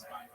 But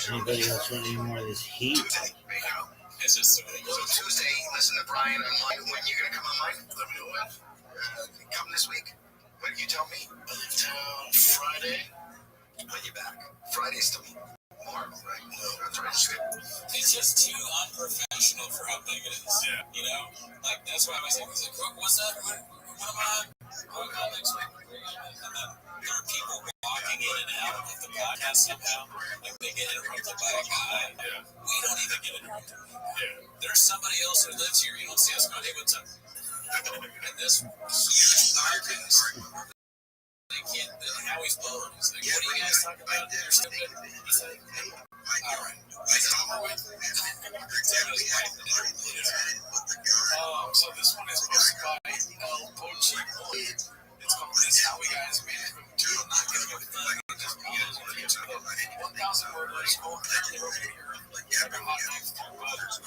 Anybody else want any more of this heat? It's just Tuesday. Listen to Brian online. When you gonna come online? Let me know when. Come this week. When did you tell me? I leave town Friday. When you back? Friday's tomorrow, right? No, that's right. It's just too unprofessional for how big it is. Yeah. You know, like that's why I was like, what's that? What am I? I'll call next week. And then there are people walking in and out of the podcast somehow. Like they get interrupted by a guy. Yeah. We don't even get interrupted. Yeah. There's somebody else who lives here. You don't see us going, hey, what's up? And this they can't. How he's blowing. He's like, what are you guys talking about? You're stupid. He's like, all right. So this one is posted by El Pochi. It's called This How We Guys Made It. Dude, I'm not going to go through like just because on YouTube. 1,000 word list. Go on the road here. Like a hot knife through butters.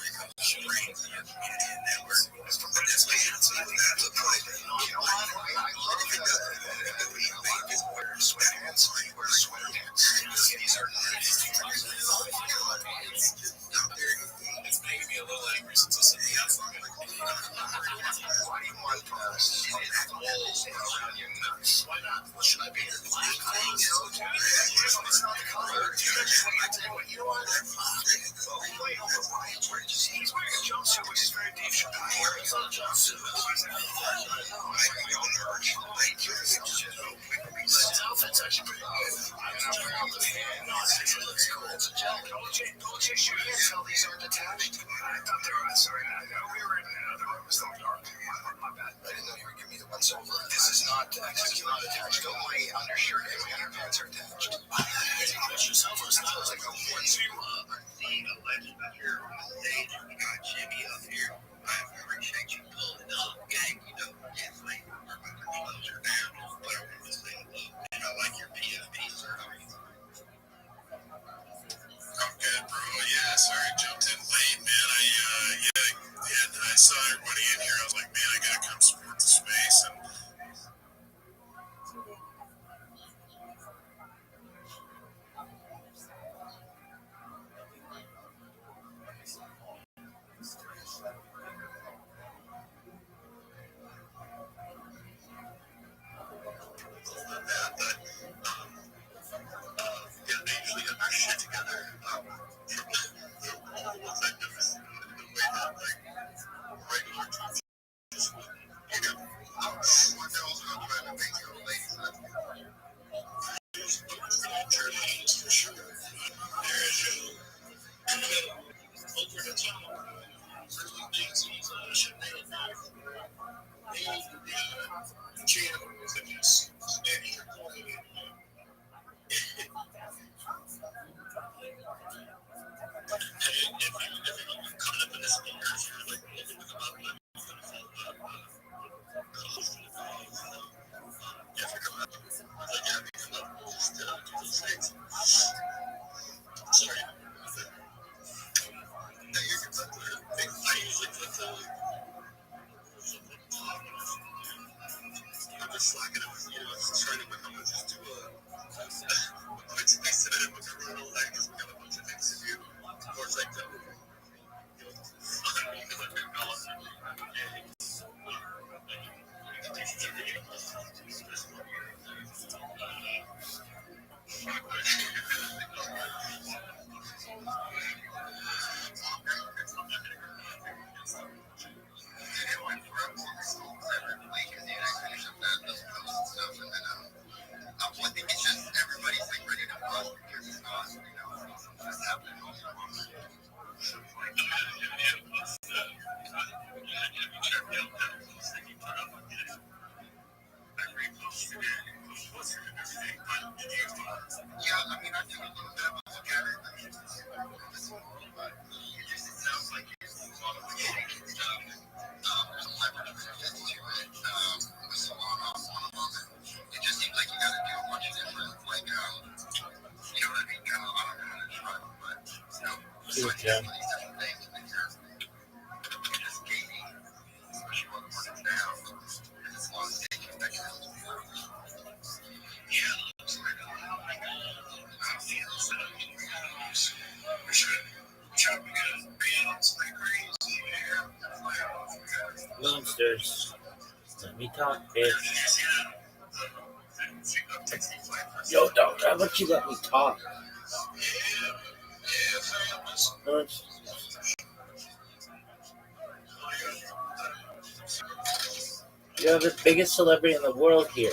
Should have been the community network. It's from this way. It's like that's a point. You know what? I love that we wear sweatpants. We wear sweatpants. These are nice. It's making me a little angry since this is the outside. Why do you want us? Walls around your nuts. Why not? Should I be in black? It's not the color. You know what? He's wearing a jumpsuit, which is very Dave Chappelle. He's not a jumpsuit. This outfit's actually pretty good. I'm wearing out the fan. No, it looks cool. It's a gel. Don't chase your hands until these aren't attached. I thought they were. Sorry, we were in another room. It's not dark. My bad. I didn't know you were giving me the ones over. This is not attached. Don't my undershirt and my underpants are attached. It's yourself. It's not like a onesie. Being a legend up here on the stage, we got Jimmy up here. I appreciate you pulling up, gang. You know, yes, like, my clothes are down, but I want to say hello. And I like your PFP, sir. How are you? I'm good, bro. Yeah, sorry I jumped in late, man. I saw everybody in here. I was like, man, I gotta come support the space. And I think it's just everybody's like ready to bust because it's not, it's happening all the time. Yeah, I mean, I took a little bit of a look at it. I mean, but it sounds like it's a lot of shaky stuff. There's a leverage benefit to it. With Solana, one of them. It just seems like you got to do a bunch of different, like, you know what I mean? Kind of, I don't know how to describe it, but, besides some of these different things, and then you're just gaining, especially when the market's down, and it's a lot of staking mechanisms. Monsters. Let me talk, bitch. Yo, dog, how about you let me talk? You're the biggest celebrity in the world here.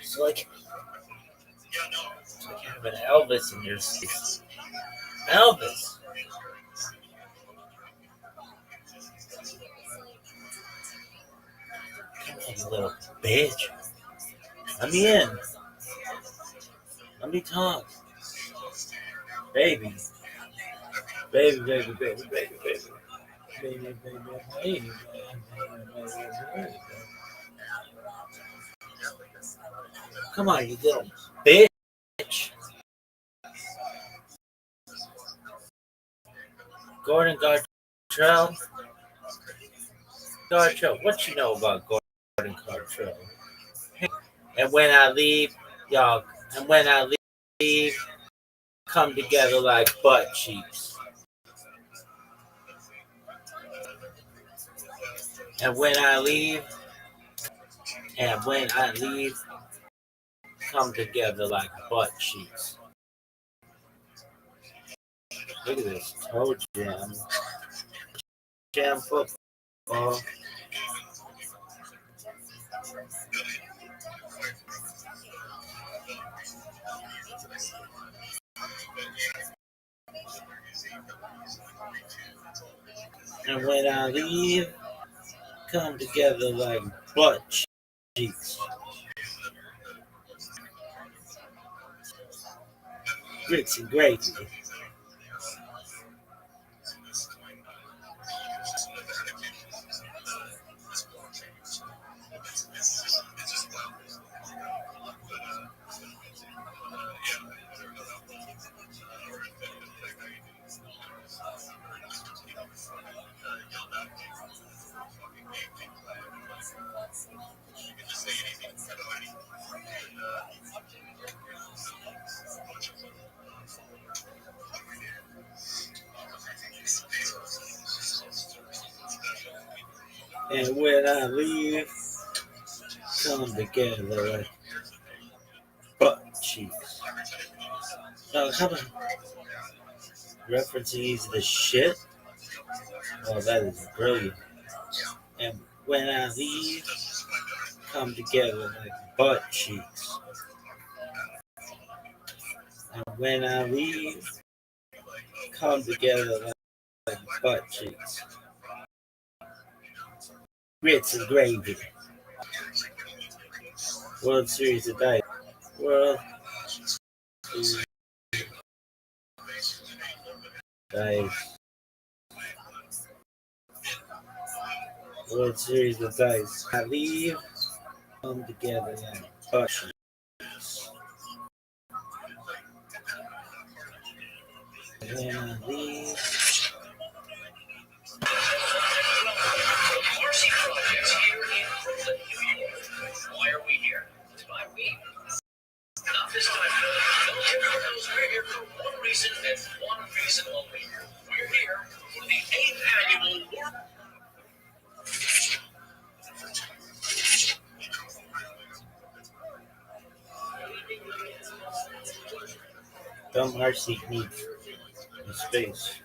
It's like you have an Elvis in your face. Elvis! Come on, you little bitch. Let me in. Let me talk. Baby. Baby, baby, baby, baby, baby. Baby, baby, baby, baby. Come on, you little bitch. Gordon Gartrell. Gartrell, what you know about Gordon Gartrell? And when I leave, y'all, and when I leave, come together like butt cheeks. And when I leave, come together like butt cheeks. Look at this toe jam. Jam football. And when I leave, come together like butt cheeks. Grits and gravy. And when I leave, come together like butt cheeks. Now, how about referencing easy the shit? Oh, that is brilliant. And when I leave, come together like butt cheeks. And when I leave, come together like butt cheeks. Grits and gravy. World Series of Dice. World Series Dice. World Series of Dice. I leave, come together like butt cheeks. When I leave, Film RC needs space.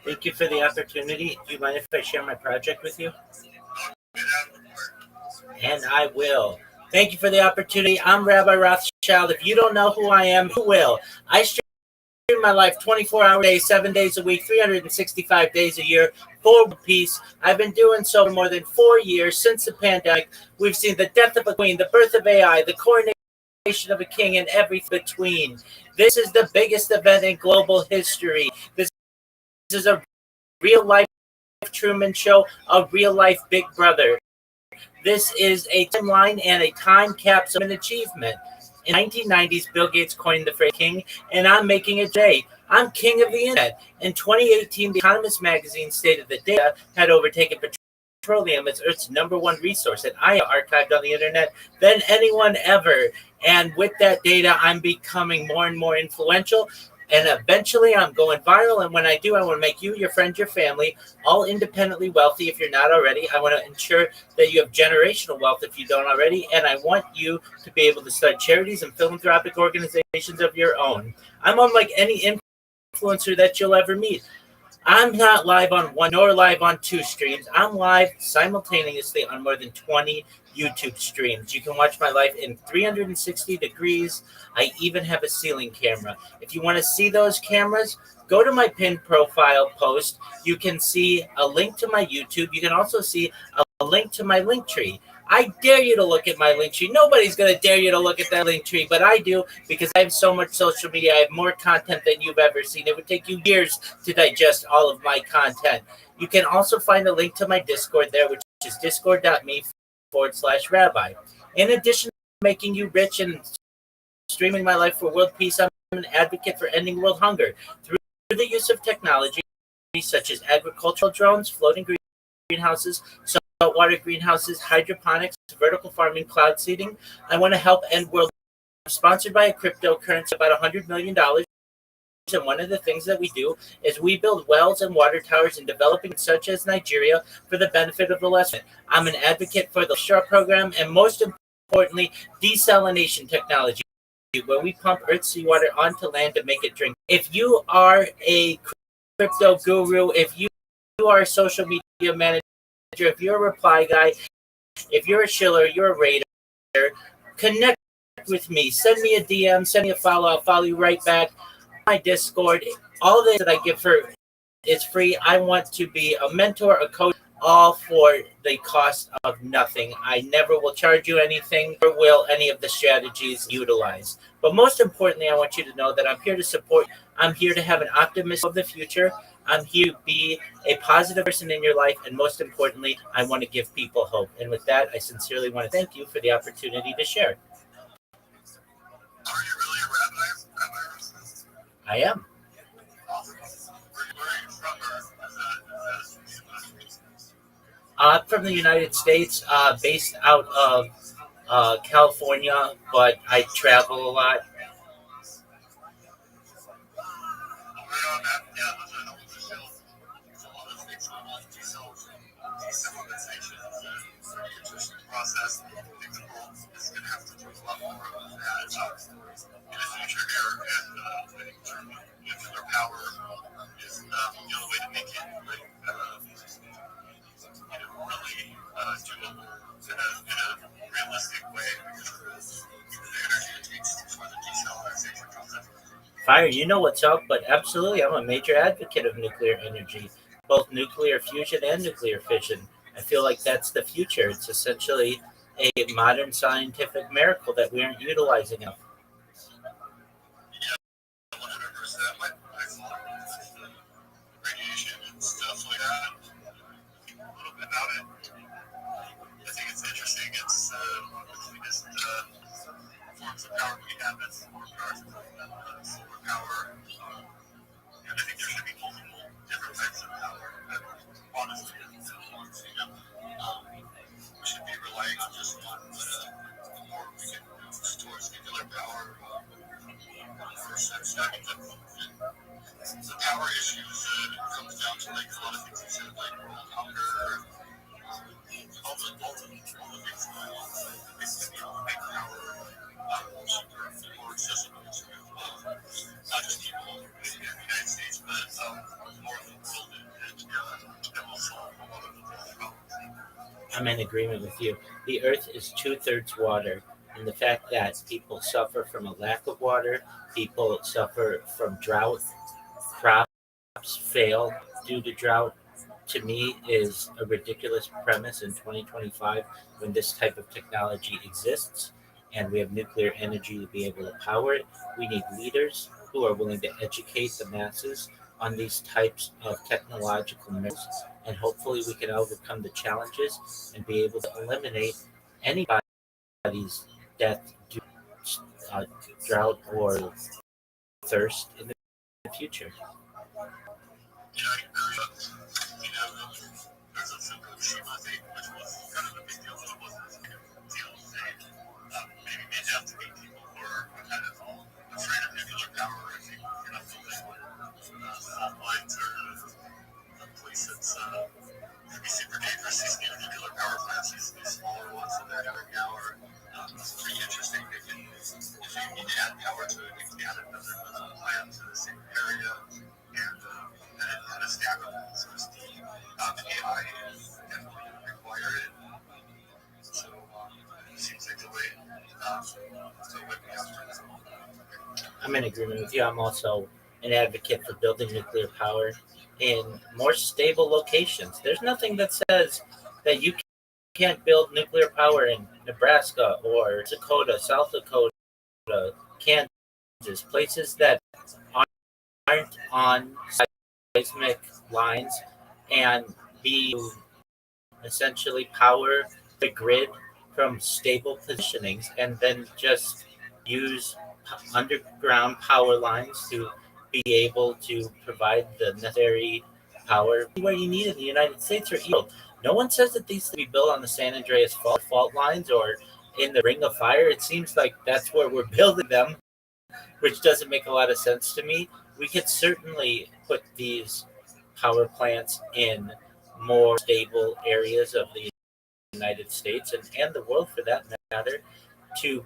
Thank you for the opportunity. Do you mind if I share my project with you? And I will. Thank you for the opportunity. I'm Rabbi Rothschild. If you don't know who I am, who will? I stream my life 24 hours a day, 7 days a week, 365 days a year for peace. I've been doing so for more than 4 years since the pandemic. We've seen the death of a queen, the birth of AI, the coronation of a king, and everything between. This is the biggest event in global history. This is a real life Truman Show, a real life Big Brother. This is a timeline and a time capsule of an achievement. In the 1990s, Bill Gates coined the phrase king, and I'm making it today. I'm king of the internet. In 2018, The Economist magazine stated that data had overtaken petroleum as Earth's #1 resource, and I archived on the internet than anyone ever. And with that data, I'm becoming more and more influential. And eventually I'm going viral. And when I do, I want to make you, your friends, your family, all independently wealthy if you're not already. I want to ensure that you have generational wealth if you don't already. And I want you to be able to start charities and philanthropic organizations of your own. I'm unlike any influencer that you'll ever meet. I'm not live on one nor live on two streams. I'm live simultaneously on more than 20 YouTube streams. You can watch my life in 360 degrees. I even have a ceiling camera. If you want to see those cameras, go to my pinned profile post. You can see a link to my YouTube. You can also see a link to my link tree. I dare you to look at my link tree. Nobody's going to dare you to look at that link tree, but I do because I have so much social media. I have more content than you've ever seen. It would take you years to digest all of my content. You can also find a link to my Discord there, which is discord.me/rabbi. In addition to making you rich and streaming my life for world peace, I'm an advocate for ending world hunger through the use of technology such as agricultural drones, floating greenhouses, saltwater greenhouses, hydroponics, vertical farming, cloud seeding. I want to help end world. I'm sponsored by a cryptocurrency about $100 million. And one of the things that we do is we build wells and water towers in developing such as Nigeria for the benefit of the less. I'm an advocate for the Restream program and most importantly, desalination technology, where we pump Earth's seawater onto land to make it drink. If you are a crypto guru, if you are a social media manager, if you're a reply guy, if you're a shiller, you're a raider, connect with me. Send me a DM, send me a follow. I'll follow you right back. My Discord, all this that I give for is free. I want to be a mentor, a coach, all for the cost of nothing. I never will charge you anything, or will any of the strategies utilize. But most importantly, I want you to know that I'm here to support. I'm here to have an optimism of the future. I'm here to be a positive person in your life. And most importantly, I want to give people hope. And with that, I sincerely want to thank you for the opportunity to share. Are you really a rabbi? I am. I'm from the United States, based out of California, but I travel a lot. Process is going to have to do a lot more of that in the future here, and nuclear power is the only way to make it really doable in a realistic way because of the energy it takes for the desalination fire. You know what's up, but absolutely, I'm a major advocate of nuclear energy, both nuclear fusion and nuclear fission. I feel like that's the future. It's essentially a modern scientific miracle that we aren't utilizing enough. 100%. My thought is radiation and stuff like that. A little bit about it. I think it's interesting. It's one of the cleanest forms of power we have. That's more power, solar power. And I think there should be multiple different types of power. But honestly, we should be relying on just one. The more we can move towards nuclear power, for sense. I mean, the power issues comes down to like a lot of things you said, like world hunger, all the things going on. Basically, make power cheaper and more accessible to not just people in the United States, but more of the world, and that will solve a lot of the problems. I'm in agreement with you. The earth is two-thirds water, and the fact that people suffer from a lack of water, people suffer from drought, crops fail due to drought, to me is a ridiculous premise in 2025 when this type of technology exists and we have nuclear energy to be able to power it. We need leaders who are willing to educate the masses on these types of technological miracles, and hopefully we can overcome the challenges and be able to eliminate anybody's death due to drought or thirst in the future. Yeah, I agree. There's a Fukushima thing, which was kind of a big deal, but it wasn't as big of a deal as they maybe made out to be. People who are kind of afraid of nuclear power. I think building fault lines or a place that's could be super dangerous. These new nuclear power plants, these smaller ones that they're doing now are pretty interesting. They can, if you need to add power to it, you can add another plant to the same area and a stack of them, so to speak. AI is definitely going to require it. So it seems like the way we have to. I'm in agreement with you. I'm also an advocate for building nuclear power in more stable locations. There's nothing that says that you can't build nuclear power in Nebraska or Dakota, South Dakota, Kansas, places that aren't on seismic lines and be essentially power the grid from stable positionings and then just use underground power lines to be able to provide the necessary power where you need it in the United States or Europe. No one says that these be built on the San Andreas fault lines or in the Ring of Fire. It seems like that's where we're building them, which doesn't make a lot of sense to me. We could certainly put these power plants in more stable areas of the United States and the world for that matter to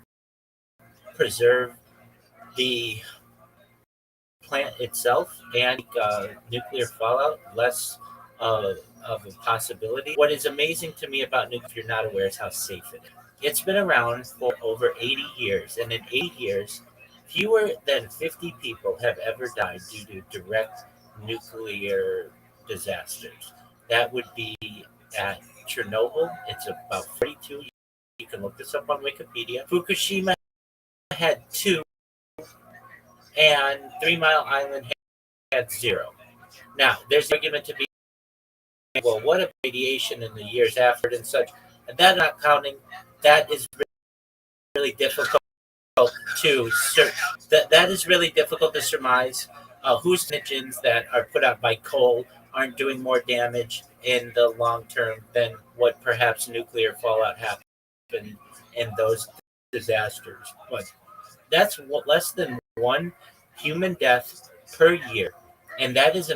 preserve the plant itself and nuclear fallout less of a possibility. What is amazing to me about nuclear, if you're not aware, is how safe it is. It's been around for over 80 years, and in 80 years, fewer than 50 people have ever died due to direct nuclear disasters. That would be at Chernobyl. It's about 42. You can look this up on Wikipedia. Fukushima had two, and 3 Mile Island had zero. Now, there's an argument to be, well, what if radiation in the years after and such? And that not counting, that is really difficult to that is really difficult to surmise. Whose engines that are put out by coal aren't doing more damage in the long term than what perhaps nuclear fallout happened in those disasters. But that's less than one human death per year. And that is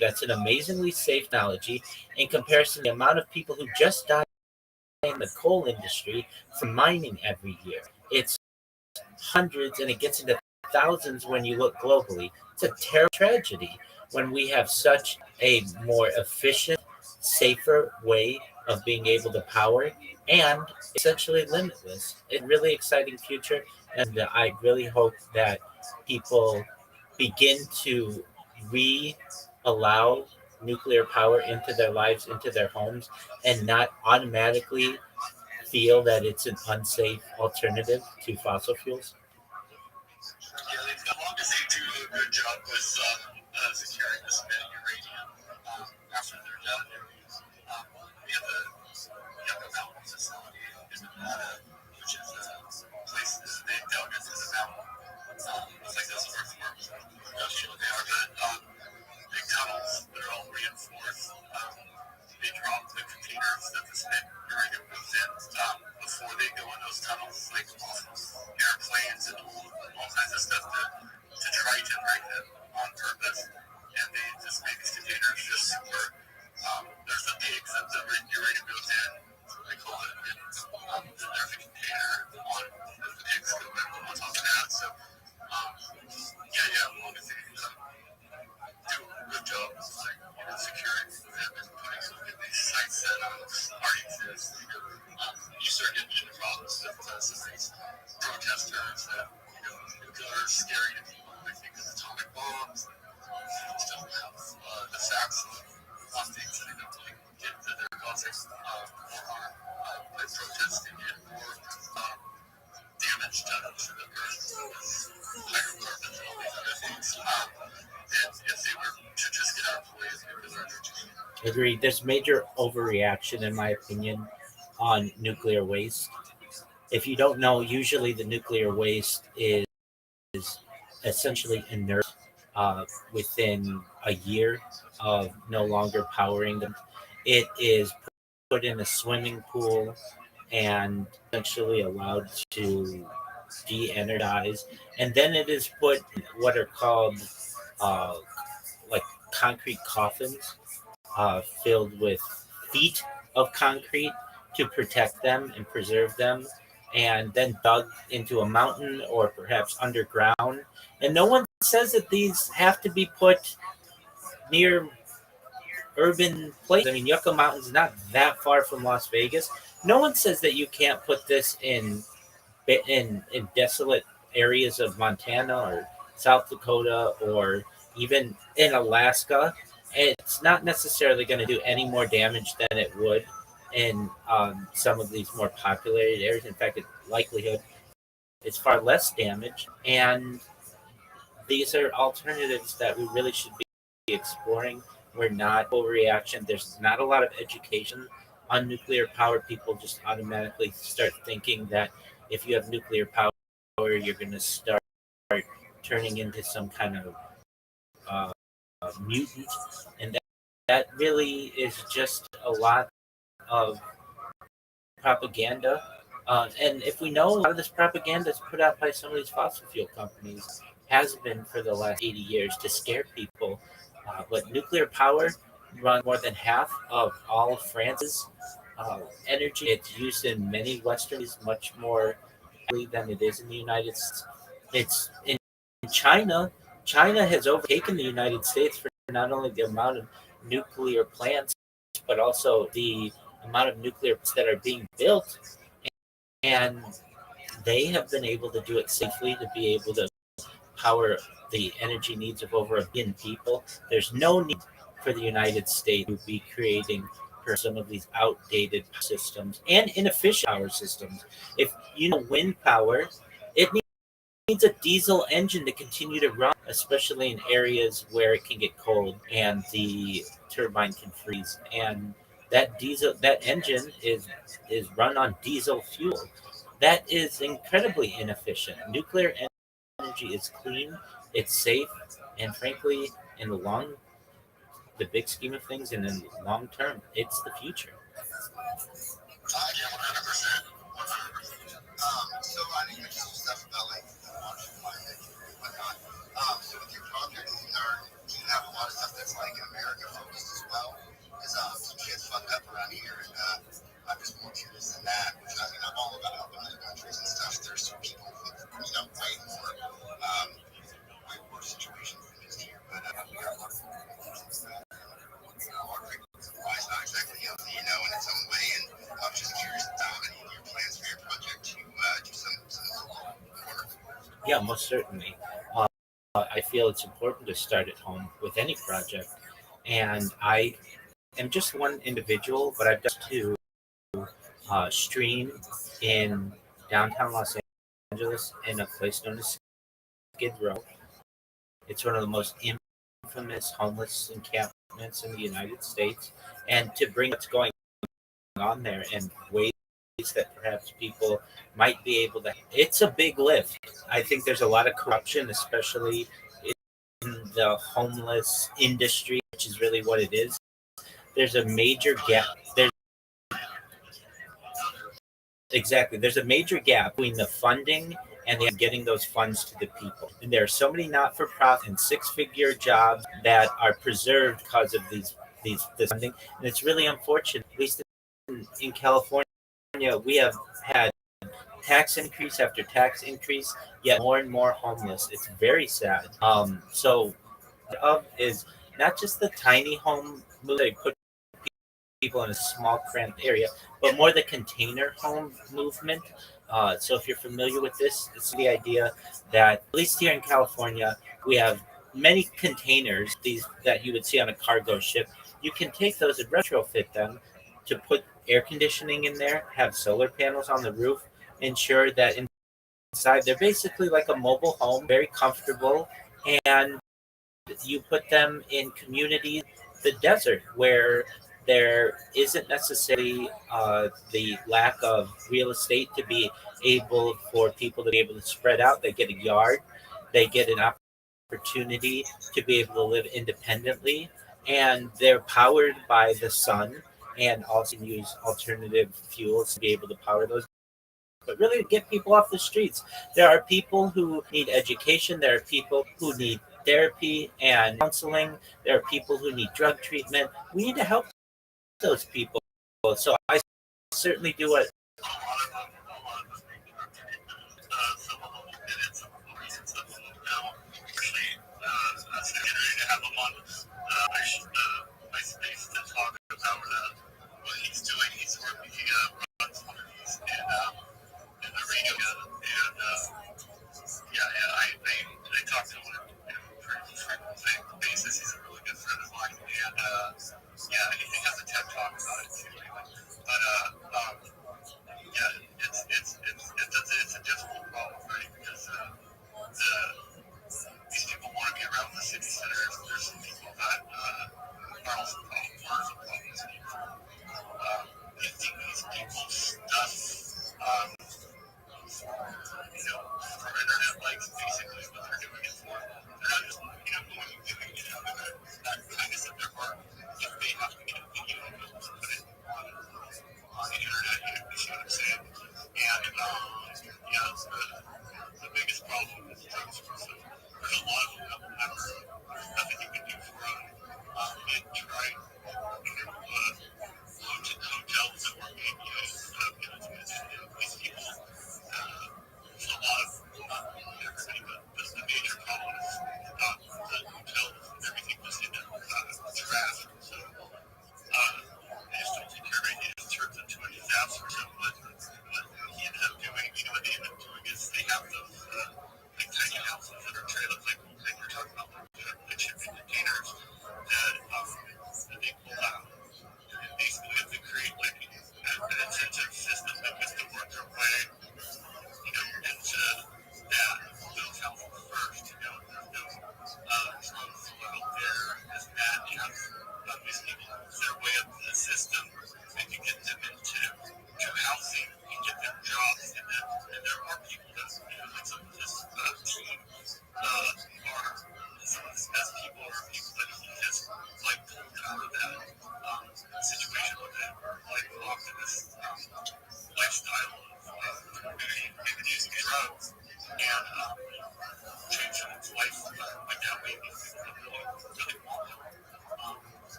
that's an amazingly safe technology in comparison to the amount of people who just die in the coal industry from mining every year. It's hundreds and it gets into thousands when you look globally. It's a terrible tragedy when we have such a more efficient, safer way of being able to power and essentially limitless. It's a really exciting future, and I really hope that people begin to re allow nuclear power into their lives, into their homes, and not automatically feel that it's an unsafe alternative to fossil fuels? Yeah, as long as they do a good job with securing the spent uranium after they're done. We have the Yucca Mountain facility in Nevada, which is a place that they dug into the mountain. It's like those earthworm industrial they are, but big tunnels that are all reinforced. They drop the containers that the spent uranium goes in before they go in those tunnels, like off airplanes and all kinds of stuff to try to break them on purpose. And they just make these containers just super. There's the pigs that the uranium goes in. They call it, there's a container on the pigs go in on top of that. So, yeah, as long as they do a good job of securing them and putting them in these sites that already exist. You start getting into problems with some of these protesters that are scary to people. They think it's atomic bombs. Just don't have the facts on things that they don't really get that they're causing more harm by protesting and more damage done to the earth with hydrocarbons and all these other things. And if they were to just get out of the way of nuclear energy. Agreed. There's major overreaction, in my opinion, on nuclear waste. If you don't know, usually the nuclear waste is essentially inert within a year of no longer powering them. It is put in a swimming pool and essentially allowed to de-energize, and then it is put in what are called uh, like concrete coffins filled with feet of concrete to protect them and preserve them, and then dug into a mountain or perhaps underground. And no one says that these have to be put near urban places. I mean, Yucca Mountain's not that far from Las Vegas. No one says that you can't put this in desolate areas of Montana or South Dakota or even in Alaska. It's not necessarily going to do any more damage than it would in some of these more populated areas. In fact, its likelihood is far less damage. And these are alternatives that we really should be exploring. We're not overreaction. There's not a lot of education on nuclear power. People just automatically start thinking that if you have nuclear power, you're going to start turning into some kind of uh, mutant, and that really is just a lot of propaganda. And if we know, a lot of this propaganda is put out by some of these fossil fuel companies, has been for the last 80 years to scare people. But nuclear power runs more than half of all of France's energy. It's used in many Western countries much more than it is in the United States. It's in China. China has overtaken the United States for not only the amount of nuclear plants, but also the amount of nuclear plants that are being built. And they have been able to do it safely to be able to power the energy needs of over a billion people. There's no need for the United States to be creating some of these outdated systems and inefficient power systems. If you know wind power, it needs a diesel engine to continue to run, especially in areas where it can get cold and the turbine can freeze. And that engine is run on diesel fuel. That is incredibly inefficient. Nuclear energy is clean, it's safe, and frankly, in the big scheme of things, and in the long term, it's the future. Yeah, 100%. 100%. So I think you mentioned some stuff about like water supply and whatnot. So with your projects, do you have a lot of stuff that's like America focused as well? Because some shit's fucked up around here, and I'm just more curious than that. Which I mean, I'm all about helping other countries and stuff. There's some people with way more way worse situations than just here, but we got a lot of why it's not exactly healthy, in its own way. And I'm just curious about any of your plans for your project to do some local work. Yeah, most certainly. I feel it's important to start at home with any project. And I am just one individual, but I've done to stream in downtown Los Angeles in a place known as Skid Row. It's one of the most infamous homeless encampments in the United States. And to bring what's going on there and ways that perhaps people might be able to, it's a big lift. I think there's a lot of corruption, especially in the homeless industry, which is really what it is. There's a major gap. There's a major gap between the funding and getting those funds to the people. And there are so many not-for-profit and six-figure jobs that are preserved because of this funding, and it's really unfortunate. At least in California, we have had tax increase after tax increase, yet more and more homeless. It's very sad. So of is not just the tiny home move they put people in a small cramped area, but more the container home movement. So if you're familiar with this, it's the idea that at least here in California, we have many containers these that you would see on a cargo ship. You can take those and retrofit them to put air conditioning in there, have solar panels on the roof, ensure that inside they're basically like a mobile home, very comfortable, and you put them in communities, the desert, where there isn't necessarily the lack of real estate to be able for people to be able to spread out. They get a yard, they get an opportunity to be able to live independently, and they're powered by the sun and also use alternative fuels to be able to power those, but really to get people off the streets. There are people who need education. There are people who need therapy and counseling. There are people who need drug treatment. We need to help those people. So I certainly do what.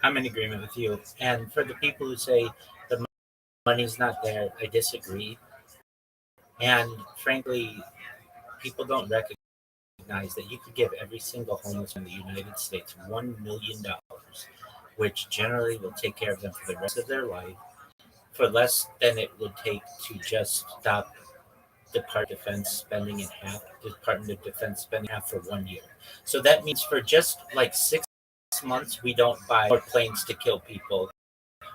I'm in agreement with you. And for the people who say the money's not there, I disagree. And frankly, people don't recognize that you could give every single homeless in the United States $1 million, which generally will take care of them for the rest of their life for less than it would take to just stop Department of Defense spending in half, Department of Defense spending half for 1 year. So that means for just like 6 months, we don't buy more planes to kill people,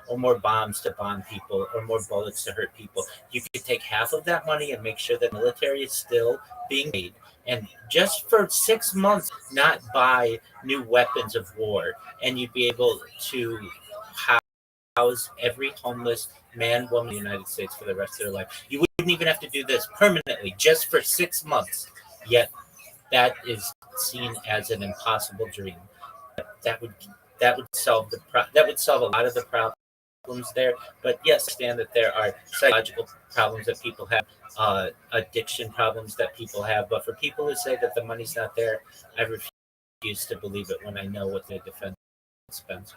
or more bombs to bomb people, or more bullets to hurt people. You could take half of that money and make sure the military is still being made. And just for 6 months, not buy new weapons of war, and you'd be able to house every homeless man, woman in the United States for the rest of their life. You wouldn't even have to do this permanently, just for 6 months. Yet that is seen as an impossible dream. That would that would solve a lot of the problems there. But yes, I understand that there are psychological problems that people have, addiction problems that people have. But for people who say that the money's not there, I refuse to believe it when I know what the defense spends.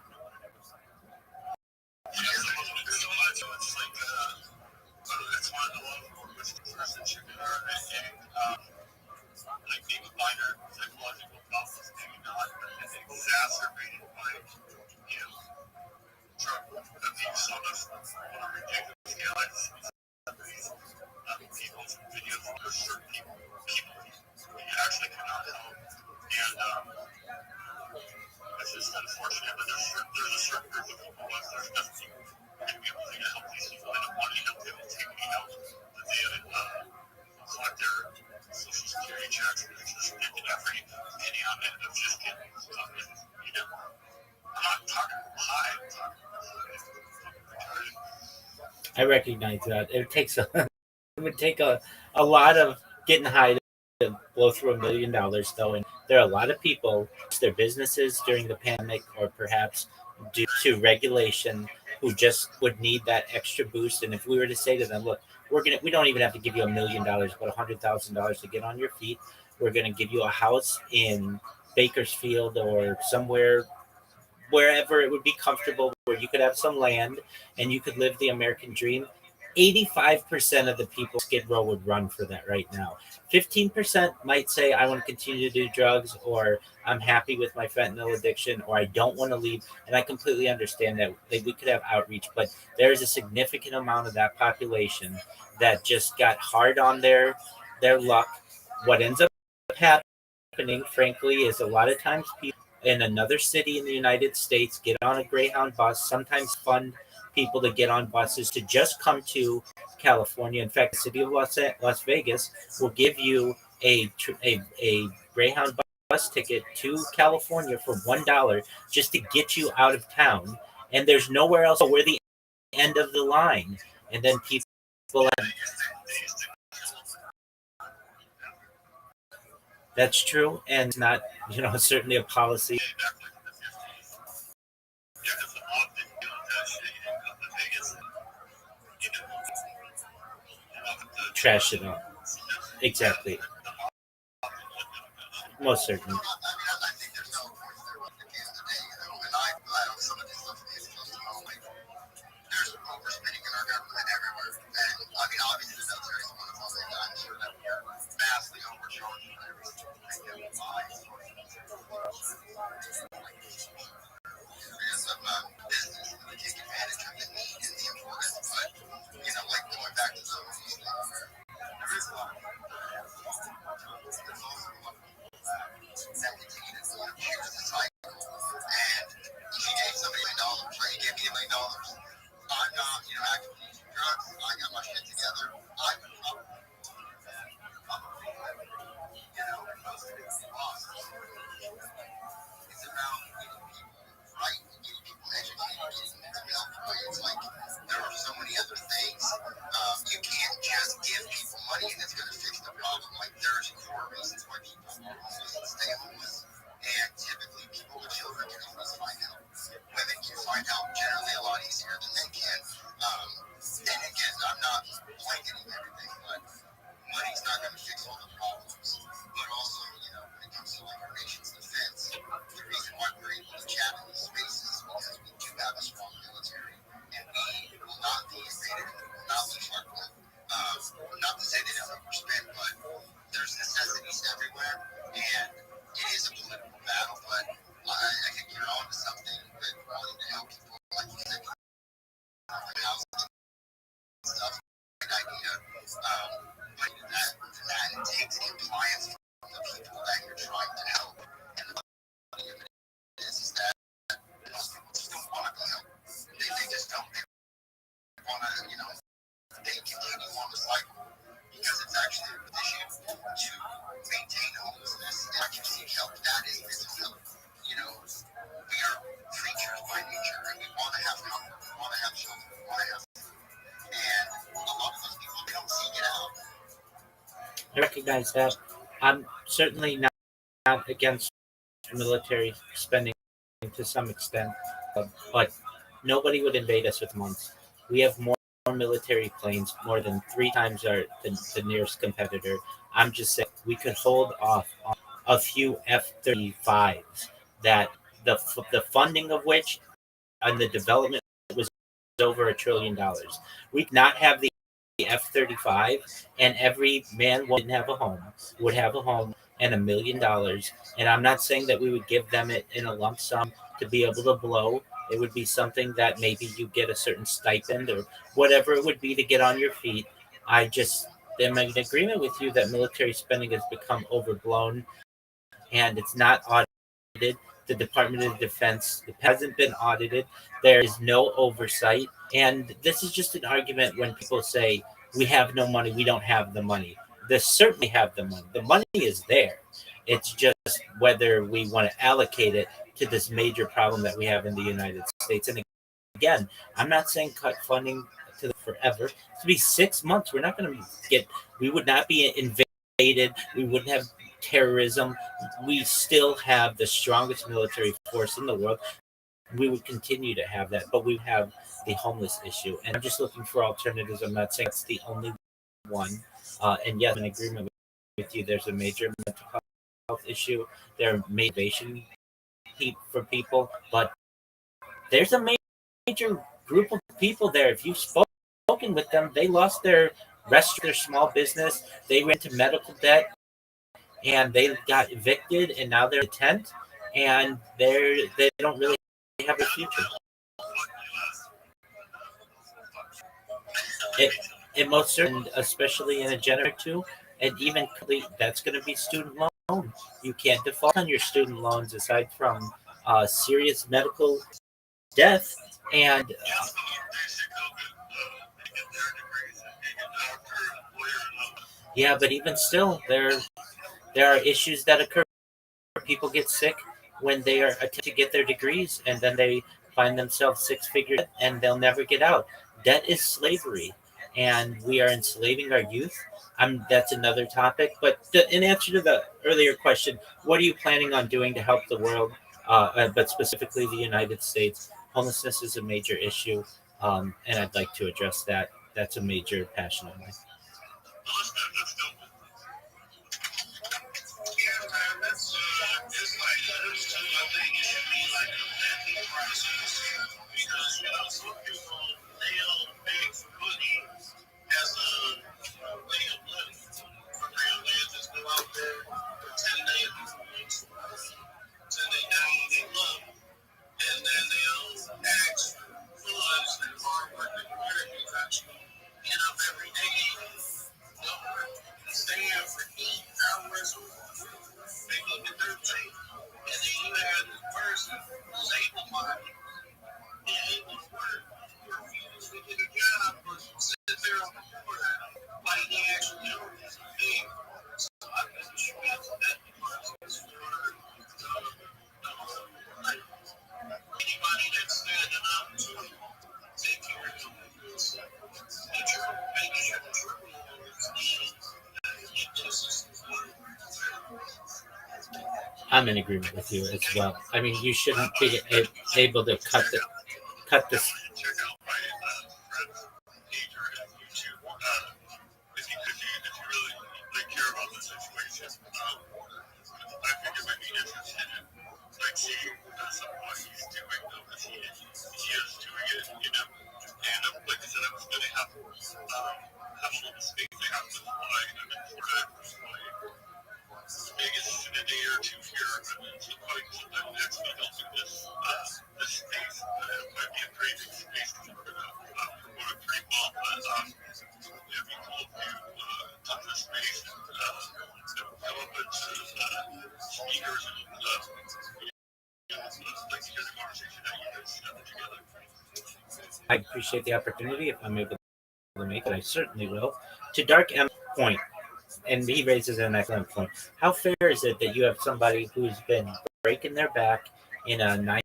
Like maybe minor psychological problems, maybe not, and exacerbated by drug abuse on a ridiculous scale. People's videos for certain people you actually cannot help, and it's just unfortunate. But there's a certain group of people once there's nothing going to be able to help these people. They don't want to help. They will take me out. They collect their social security checks and just making every penny on it of just getting something, I'm not talking high, I'm talking I recognize that it takes a it would take a lot of getting high to blow through $1 million, though, and there are a lot of people, their businesses during the pandemic, or perhaps due to regulation, who just would need that extra boost. And if we were to say to them, look, we don't even have to give you $1 million, but $100,000 to get on your feet. We're gonna give you a house in Bakersfield or somewhere, wherever it would be comfortable, where you could have some land and you could live the American dream. 85% of the people Skid Row would run for that right now. 15% might say, I want to continue to do drugs, or I'm happy with my fentanyl addiction, or I don't want to leave. And I completely understand that we could have outreach, but there's a significant amount of that population that just got hard on their luck. What ends up happening, frankly, is a lot of times people in another city in the United States get on a Greyhound bus, sometimes fund people to get on buses to just come to California. In fact, the city of Las Vegas will give you a Greyhound bus ticket to California for $1 just to get you out of town. And there's nowhere else. We're the end of the line. And then people. That's true, and not, certainly a policy. Trash it up. Exactly. Most certainly. there's overspending in our government everywhere. And I mean, obviously, the military is one of them. I'm sure that we are vastly overcharged for everything. Because of business, we take advantage of the need and the importance. But, like going back to there is a lot of there's also a lot of people that continue to choose the cycle. And she gave somebody $1 million, right? He gave me $1 million. I'm not, actively using drugs. I got my shit together. I would probably, most of it's lost. It's about getting people right, getting people educated, getting them to I recognize that. I'm certainly not against military spending to some extent, but nobody would invade us with months. We have more military planes, more than three times the nearest competitor. I'm just saying we could hold off on a few F-35s that the funding of which and the development was over $1 trillion. We'd not have the F-35, and every man would have a home, would have a home and $1 million. And I'm not saying that we would give them it in a lump sum to be able to blow. It would be something that maybe you get a certain stipend or whatever it would be to get on your feet. I just am in agreement with you that military spending has become overblown and it's not audited. The Department of Defense hasn't been audited. There is no oversight. And this is just an argument when people say, we have no money, we don't have the money. They certainly have the money. The money is there. It's just whether we want to allocate it to this major problem that we have in the United States. And again, I'm not saying cut funding to the forever. To be 6 months, we're not going to we would not be invaded. We wouldn't have terrorism. We still have the strongest military force in the world. We would continue to have that, but we have the homeless issue. And I'm just looking for alternatives. I'm not saying it's the only one. And yes, I'm in agreement with you. There's a major mental health issue. There are motivation for people, but there's a major group of people there. If you've spoken with them, they lost their restaurant, their small business. They went into medical debt and they got evicted, and now they're in a tent, and they don't really have a future. It, it most certainly, especially in a generation or two, and even that's going to be student loan. You can't default on your student loans aside from serious medical death, and yeah, but even still, there are issues that occur. People get sick when they are attempting to get their degrees, and then they find themselves six-figure debt, and they'll never get out. Debt is slavery, and we are enslaving our youth. That's another topic. But in answer to the earlier question, what are you planning on doing to help the world, but specifically the United States? Homelessness is a major issue, and I'd like to address that. That's a major passion of mine. I'm in agreement with you as well. I mean, you shouldn't be able to cut this. I appreciate the opportunity. If I'm able to make it, I certainly will. To Dark M's point, and he raises an excellent point. How fair is it that you have somebody who's been breaking their back in a 9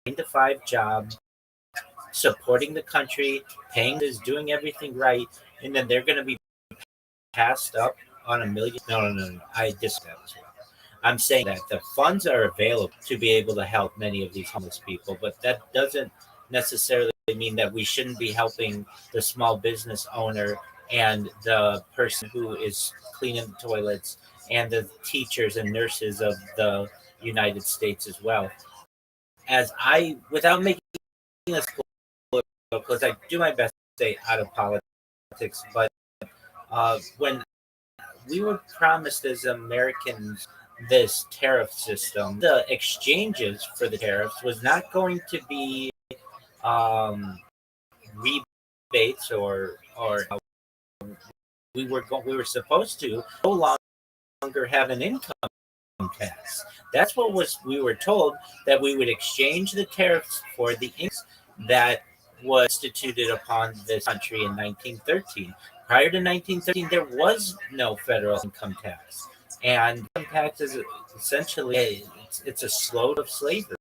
to 5 job, supporting the country, paying is doing everything right, and then they're going to be passed up on a million. No, no, no, no. I disagree that as well. I'm saying that the funds are available to be able to help many of these homeless people, but that doesn't necessarily mean that we shouldn't be helping the small business owner and the person who is cleaning the toilets and the teachers and nurses of the United States as well. As I, without making this political, because I do my best to stay out of politics, but when we were promised as Americans this tariff system, the exchanges for the tariffs was not going to be um, rebates or we were supposed to no longer have an income tax. That's what was we were told, that we would exchange the tariffs for the income that was instituted upon this country in 1913. Prior to 1913, there was no federal income tax, and income tax is essentially it's a slope of slavery.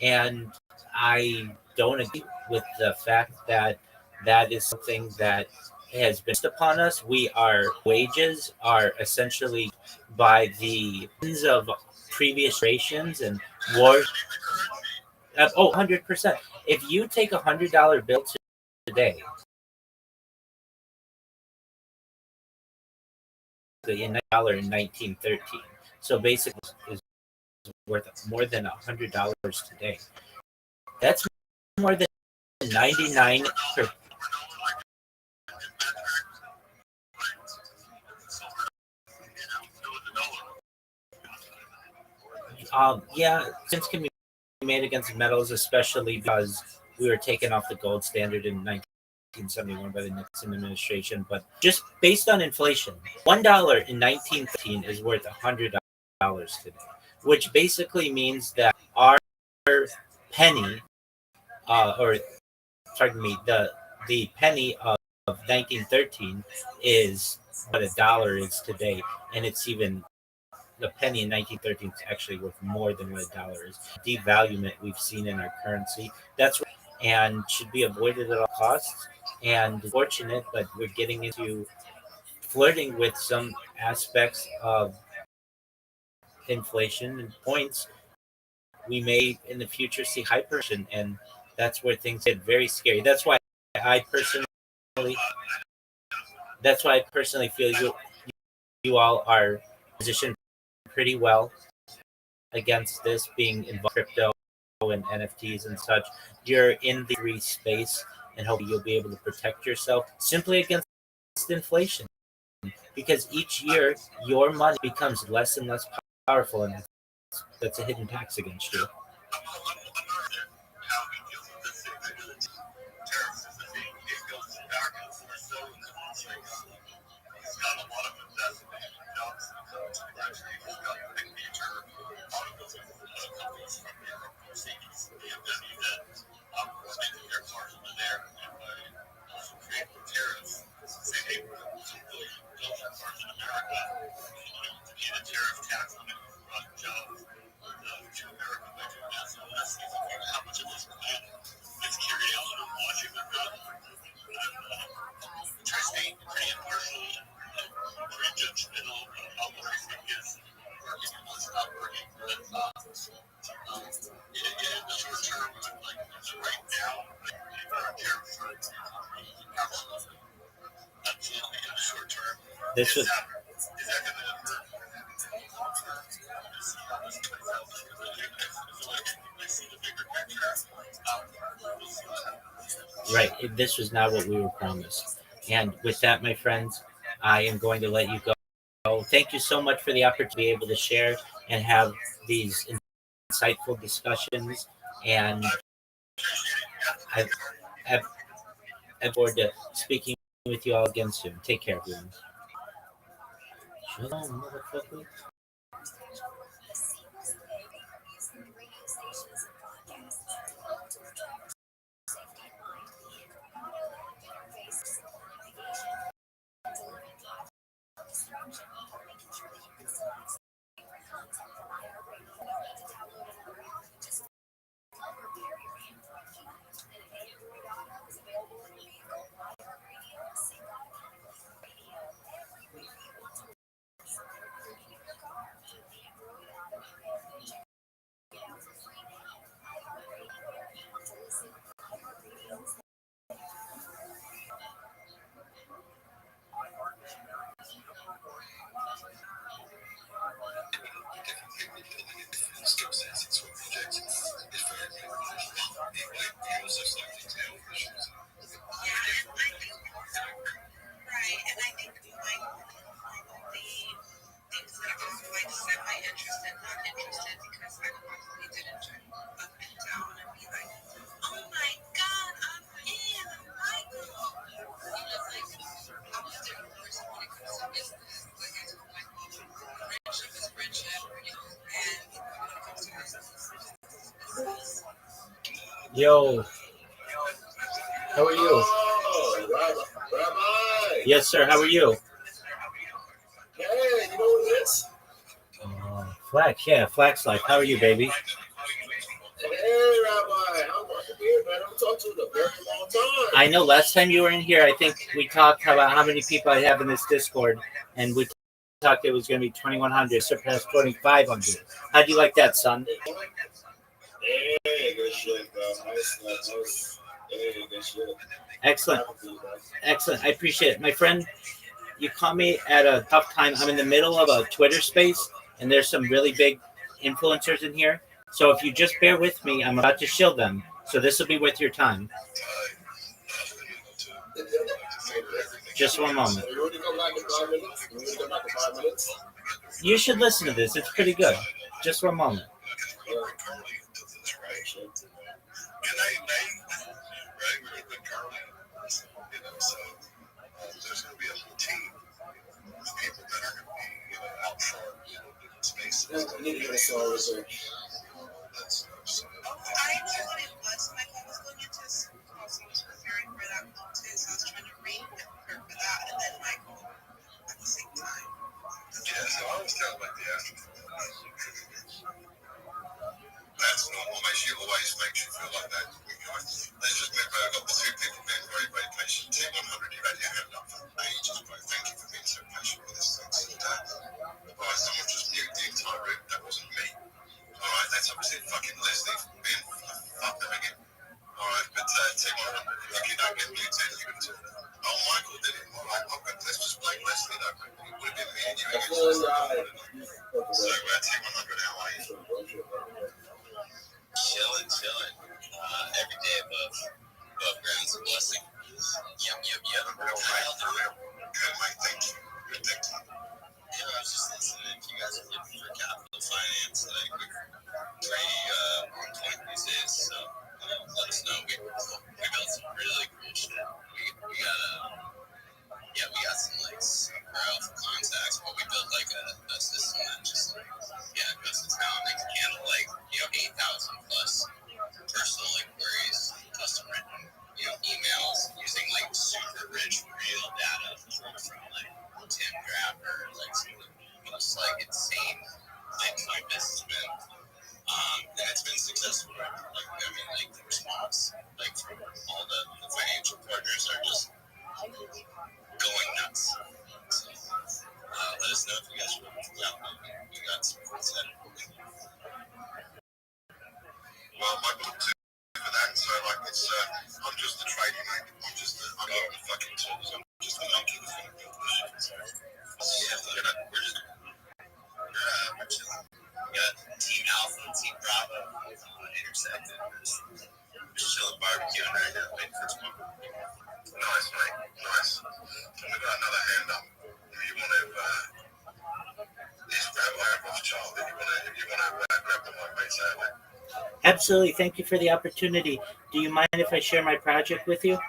And I don't agree with the fact that that is something that has been upon us. Our wages are essentially by the ends of previous generations and wars. 100%. If you take $100 bill today, in dollar in 1913, so basically is worth more than $100 today. That's more than 99. Yeah, since can be made against metals, especially because we were taken off the gold standard in 1971 by the Nixon administration. But just based on inflation, $1 in 1913 is worth $100 today, which basically means that our penny, or pardon me, the penny of 1913 is what a dollar is today, and it's even the penny in 1913 is actually worth more than what a dollar is. Devaluement we've seen in our currency, that's and should be avoided at all costs. And fortunate, but we're getting into flirting with some aspects of inflation and points. We may in the future see hyperinflation, and that's where things get very scary. I personally, that's why I personally feel you all are positioned pretty well against this, being involved in crypto and NFTs and such. You're in the free space, and hopefully you'll be able to protect yourself simply against inflation. Because each year your money becomes less and less powerful, and that's a hidden tax against you. This was right. This was not what we were promised. And with that, my friends, I am going to let you go. Thank you so much for the opportunity to be able to share and have these insightful discussions. And I have forward to speaking with you all again soon. Take care, everyone. Shalom, motherfucker. Yo, how are you? Rabbi. Yes, sir. How are you? Hey, you know what it is? Flax, yeah, Flax Life. How are you, baby? Hey, Rabbi. How are you, man? I haven't talked to you in a very long time. I know last time you were in here, I think we talked about how many people I have in this Discord, and we talked it was going to be 2,100, surpassed 2,500. How do you like that, son? Hey, good shit, bro. Nice. Hey, good shit. Excellent. Excellent. I appreciate it. My friend, you caught me at a tough time. I'm in the middle of a Twitter space, and there's some really big influencers in here. So if you just bear with me, I'm about to shield them. So this will be worth your time. Just one moment. You want to come back in 5 minutes? You want to come back in 5 minutes? You should listen to this. It's pretty good. Just one moment. There's going to be a whole team of people that are going to be, out front, in space. I need to get a song research. I know what it was. My phone was going into this call, so I was preparing for that call too. So I was trying to read and prepare for that, and then Michael at the same time. Yeah, so I was telling like the afternoon. That's normal. She always makes you feel like that. Let's just remember, I've got the two people being very, very patient. Team 100, you've had your hand up for ages, bro. Thank you for being so patient with this thing. Alright, someone just mute the entire room. That wasn't me. Alright, that's obviously fucking Leslie being fucked up again. Alright, but Team 100, if you don't get muted, you can talk. Oh, Michael did it. Alright, let's just blame Leslie though. It would have been me and you against So, Team 100, how are you? Chilling. Every day above ground's a blessing. Yep. Real good, mate. Thank you. Good, thank you. Yeah, I was just listening. If you guys are looking for capital finance, like we're pretty on point these days. So let us know. We built some really cool shit. We got some like super alpha contacts, but we built like a system that just goes to town. They can handle like 8,000 plus personal inquiries, custom written emails using like super rich real data from like Tim Grapper, like some of the most like insane Bitcoin businessmen. And it's been successful. Like the response, like from all the financial partners are just going nuts. So, let us know if you guys are looking for that. We got some cool stuff. Well, my book too for that. So like I'm just the trading mate. I'm not the fucking tools. I'm just the monkey that's gonna build the shit. So we're chilling. We got Team Alpha and Team Bravo intersected. Just chilling, barbecuing right now, waiting for tomorrow. Nice, mate. Nice. And we got another hand up. If you want to, this Rabbi Rothschild, if you want to grab the mic, mate, say it. Absolutely. Thank you for the opportunity. Do you mind if I share my project with you?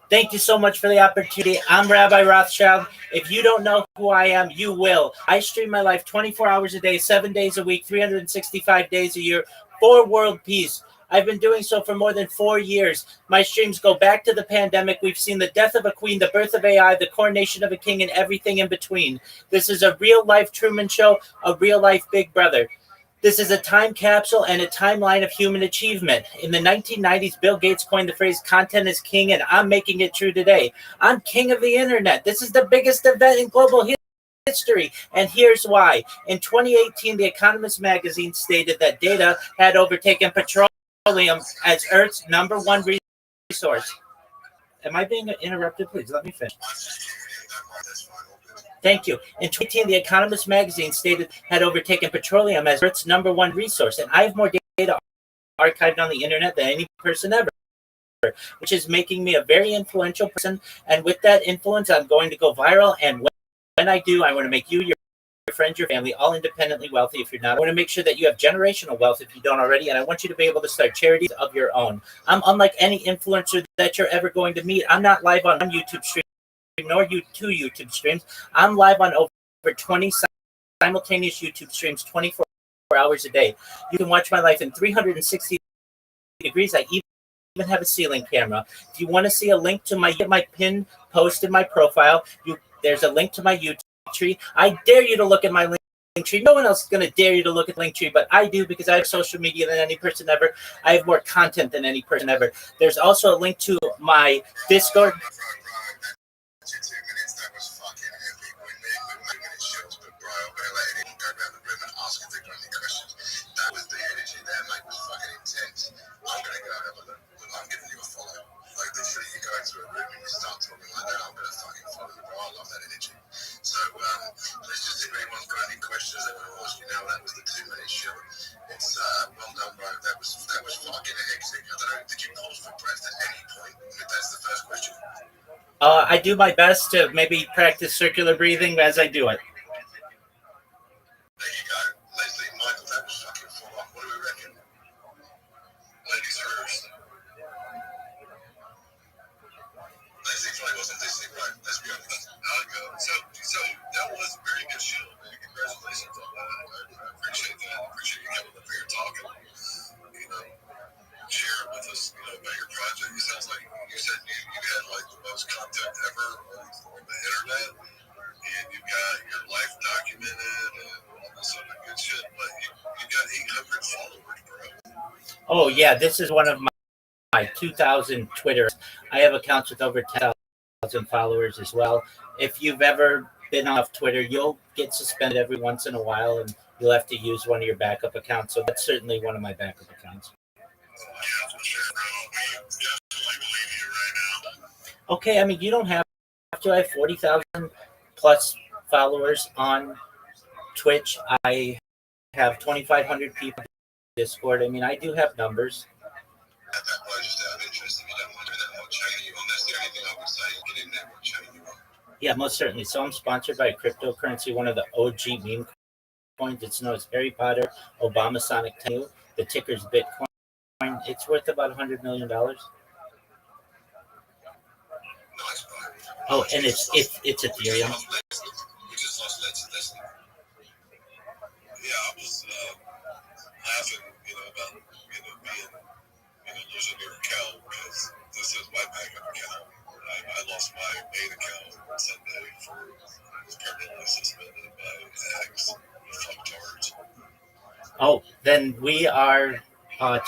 Thank you so much for the opportunity. I'm Rabbi Rothschild. If you don't know who I am, you will. I stream my life 24 hours a day, 7 days a week, 365 days a year for world peace. I've been doing so for more than 4 years. My streams go back to the pandemic. We've seen the death of a queen, the birth of AI, the coronation of a king, and everything in between. This is a real-life Truman Show, a real-life Big Brother. This is a time capsule and a timeline of human achievement. In the 1990s, Bill Gates coined the phrase content is king, and I'm making it true today. I'm king of the internet. This is the biggest event in global history, and here's why. In 2018, The Economist magazine stated that data had overtaken petroleum as Earth's #1 resource. Am I being interrupted? Please, let me finish. Thank you. In 2018, The Economist magazine stated had overtaken petroleum as Earth's #1 resource, and I have more data archived on the internet than any person ever, which is making me a very influential person. And with that influence, I'm going to go viral. And when I do, I want to make you, your friends, your family, all independently wealthy. If you're not, I want to make sure that you have generational wealth if you don't already. And I want you to be able to start charities of your own. I'm unlike any influencer that you're ever going to meet. I'm not live on YouTube stream, nor two YouTube streams. I'm live on over 20 simultaneous YouTube streams 24 24 hours a day. You can watch my life in 360 degrees. I even have a ceiling camera. If you want to see a link to my pinned post in my profile, there's a link to my YouTube tree. I dare you to look at my link tree. No one else is going to dare you to look at link tree, but I do because I have social media than any person ever. I have more content than any person ever. There's also a link to my Discord. That was the energy there, mate, was fucking intense. I'm gonna go have a look. I'm giving you a follow. Like literally you go into a room and you start talking like that, I'm gonna fucking follow you, bro. I love that energy. So let's just see if anyone's got any questions they want to ask you now. That was the 2-minute show. It's well done, bro. That was fucking hectic. I don't know, did you pause for breath at any point? That's the first question. I do my best to maybe practice circular breathing as I do it. There you go. Leslie, Michael, that was fucking full on. What do we reckon? Ladies first. Leslie probably wasn't listening, right? Let's be honest. I'll go. So that was a very good show, man. Congratulations on that. I appreciate that. I appreciate you coming up here talking, sharing with us, about your project. It sounds like you said you had like the most content ever on the internet, and you've got your life documented and all this other good shit, but you got 800 followers, bro. Oh yeah, this is one of my 2,000 Twitter. I have accounts with over 10,000 followers as well. If you've ever been off Twitter, you'll get suspended every once in a while, and you'll have to use one of your backup accounts. So that's certainly one of my backup accounts. Yeah, for sure, bro. We definitely believe you right now. Okay, I mean, you don't have to. I have 40,000 plus followers on Twitch. I have 2,500 people on Discord. I mean, I do have numbers. At that point, just out of interest, if you don't want to do that, I'll chain you on. That's the only thing I would say. Get in there, we'll chain you on. Yeah, most certainly. So I'm sponsored by cryptocurrency, one of the OG meme coins. It's known as Harry Potter Obama Sonic 10. The ticker's Bitcoin. It's worth about $100 million. Nice, bro. Oh, and it's Ethereum. We just lost Leslie. Yeah, I was laughing, about, being, losing your account because this is my backup account. I lost my main account on Sunday was permanently suspended by hacks, fucktards. Oh, then we are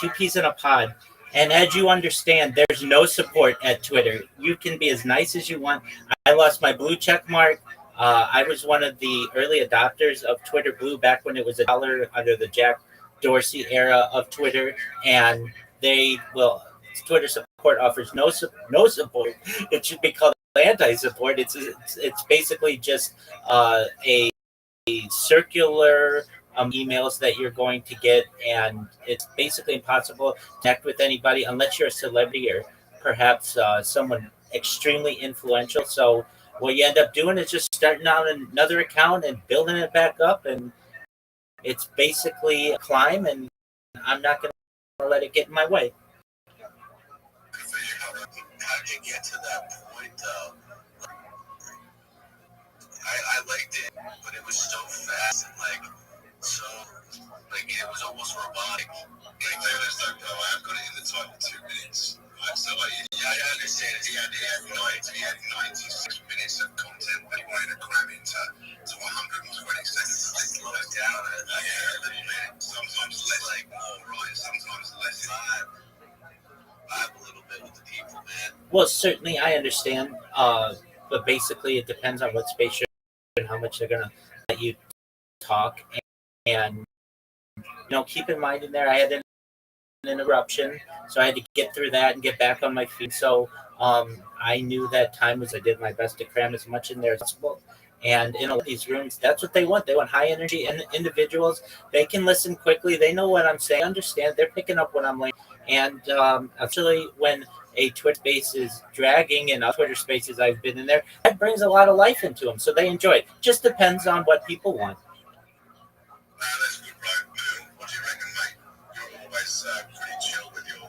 two peas in a pod. And as you understand, there's no support at Twitter. You can be as nice as you want. I lost my blue check mark. I was one of the early adopters of Twitter Blue back when it was $1 under the Jack Dorsey era of Twitter. And Twitter support offers no support. It should be called anti-support. It's basically just a circular emails that you're going to get, and it's basically impossible to connect with anybody unless you're a celebrity or perhaps someone extremely influential. So what you end up doing is just starting out another account and building it back up, and it's basically a climb, and I'm not going to let it get in my way. How did you get to that point? I liked it, but it was so fast and it was almost robotic. I've got it in the time of 2 minutes. So I understand it. He had 96 minutes of content that he wanted to cram into 120 seconds. I slow it down a little bit. Sometimes less, more, right? Sometimes less. Vibe a little bit with the people, man. Well, certainly I understand, but basically it depends on what space you're in and how much they're going to let you talk. And keep in mind in there, I had an interruption, so I had to get through that and get back on my feet. So I knew that time I did my best to cram as much in there as possible. And in all these rooms, that's what they want. They want high energy and individuals. They can listen quickly. They know what I'm saying. Understand. They're picking up what I'm like. And actually, when a Twitter space is dragging and other Twitter spaces I've been in there, that brings a lot of life into them. So they enjoy it. Just depends on what people want. That's good, right? What do you reckon, mate? You're always pretty chill with your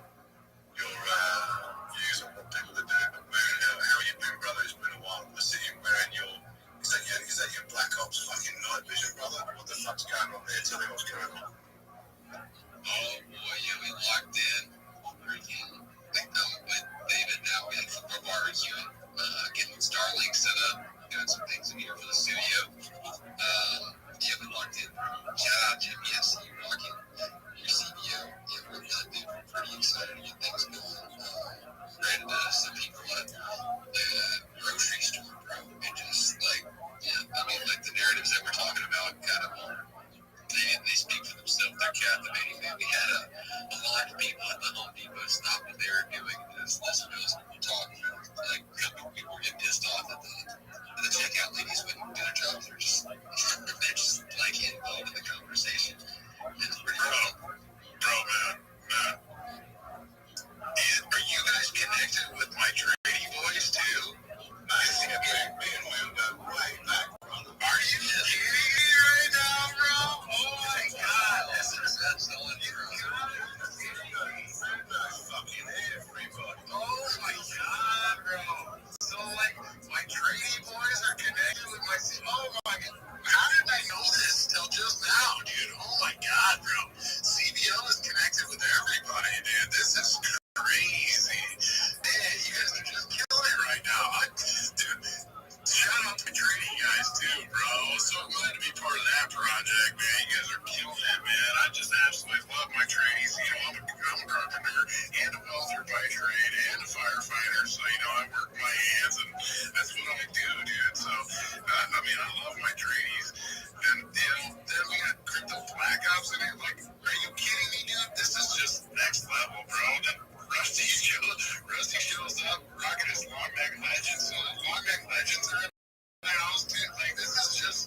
views on what people are doing. But how you been, brother? It's been a while. I see you wearing is that your Black Ops fucking night vision, brother? What the fuck's going on there? Tell me what's going on. Oh boy, yeah, we locked in. Freaking, with David now, we had football barbecue, getting Starlink set up, doing some things in here for the studio. Yeah, we locked in. Shout out Jim, yes, you rocking your CBO. Yeah, we're good, dude. We're pretty excited to get things going. Ran into some people at the grocery store, bro, and just like, yeah, I mean, like the narratives that we're talking about kind of they speak for themselves. They're captivating. Man. We had a lot of people at the Home Depot stop what they were doing and just listen to us talking. Like, a couple people were getting pissed off at the checkout ladies wouldn't do their job. They're just like involved in the conversation. It's pretty cool. Bro, man. Are you guys connected with my tradie boys too? I see a big man moved up right back from the. Are you kidding me right now, bro? Oh my god, this is excellent, bro. Fucking everybody. Oh my god, bro. So like my tradie boys are connected with my. Oh my god. How did I know this till just now, dude? Oh my god, bro. CBL is connected with everybody, dude. This is crazy. Man, you guys are just killing it right now. Dude, shout out to trading guys too, bro. So glad to be part of that project, man. You guys are killing it, man. I just absolutely love my tradies. You know, I'm a carpenter and a welder by trade and a firefighter. So, you know, I work my hands and that's what I do, dude. So, I mean, I love my tradies. And, you know, then we got crypto black ops in it. Like, are you kidding me, dude? This is just next level, bro. Rusty shows up, rocking his long neck legends. So the long neck legends are in the house too. Like this is just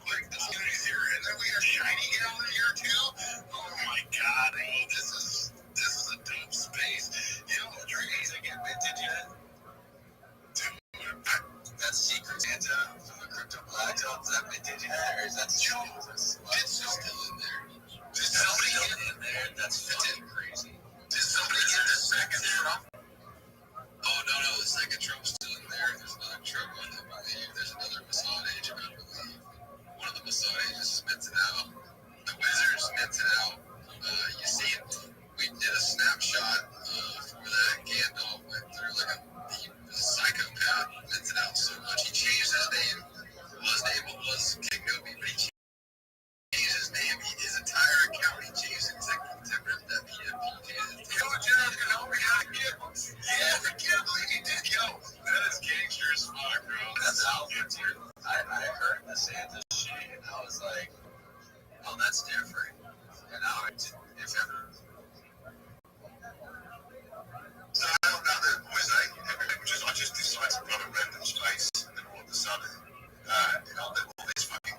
like the community's here, and then we have Shiny Gal in here too. Oh my god, bro, this is a dope space. You know, trees I get vintage yet? Dude, that's Secret Santa from the Crypto Black Ops. That vintage yet, or is that still in there? Did somebody get in there? That's fucking crazy. Did somebody get the second Trump? Oh, no, the second Trump's still in there. There's another Trump on it, I believe. There's another Mossad agent, I believe. One of the Mossad agents is minted out. The Wizards minted out. You see, we did a snapshot for that. Gandalf went through like a psychopath, minted out so much. He changed his name. His name was King Nobi, but he changed his name. His entire account, he changed it to rip that PFP. Yeah, I can't believe he did. Yo, that is gangster as fuck, bro. That's out there, dude. I heard the Santa shit, and I was like, oh, that's different. And now, if ever. So I don't know that boys, I just decide to run a random space, and then all of a sudden, all these fucking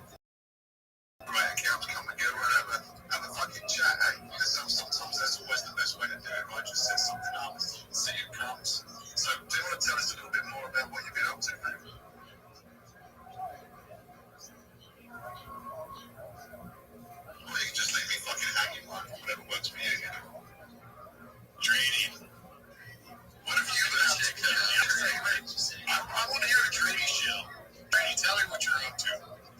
right accounts come together and have a fucking chat. Hey, sometimes that's always the best way to do it, right? Just set something up, see it comes. So, do you want to tell us a little bit more about what you've been up to, man? Or you can just leave me fucking hanging, like, whatever works for you, you know? Trading. What have you been up to? I want to hear a trading show. Trading, tell me what you're up to.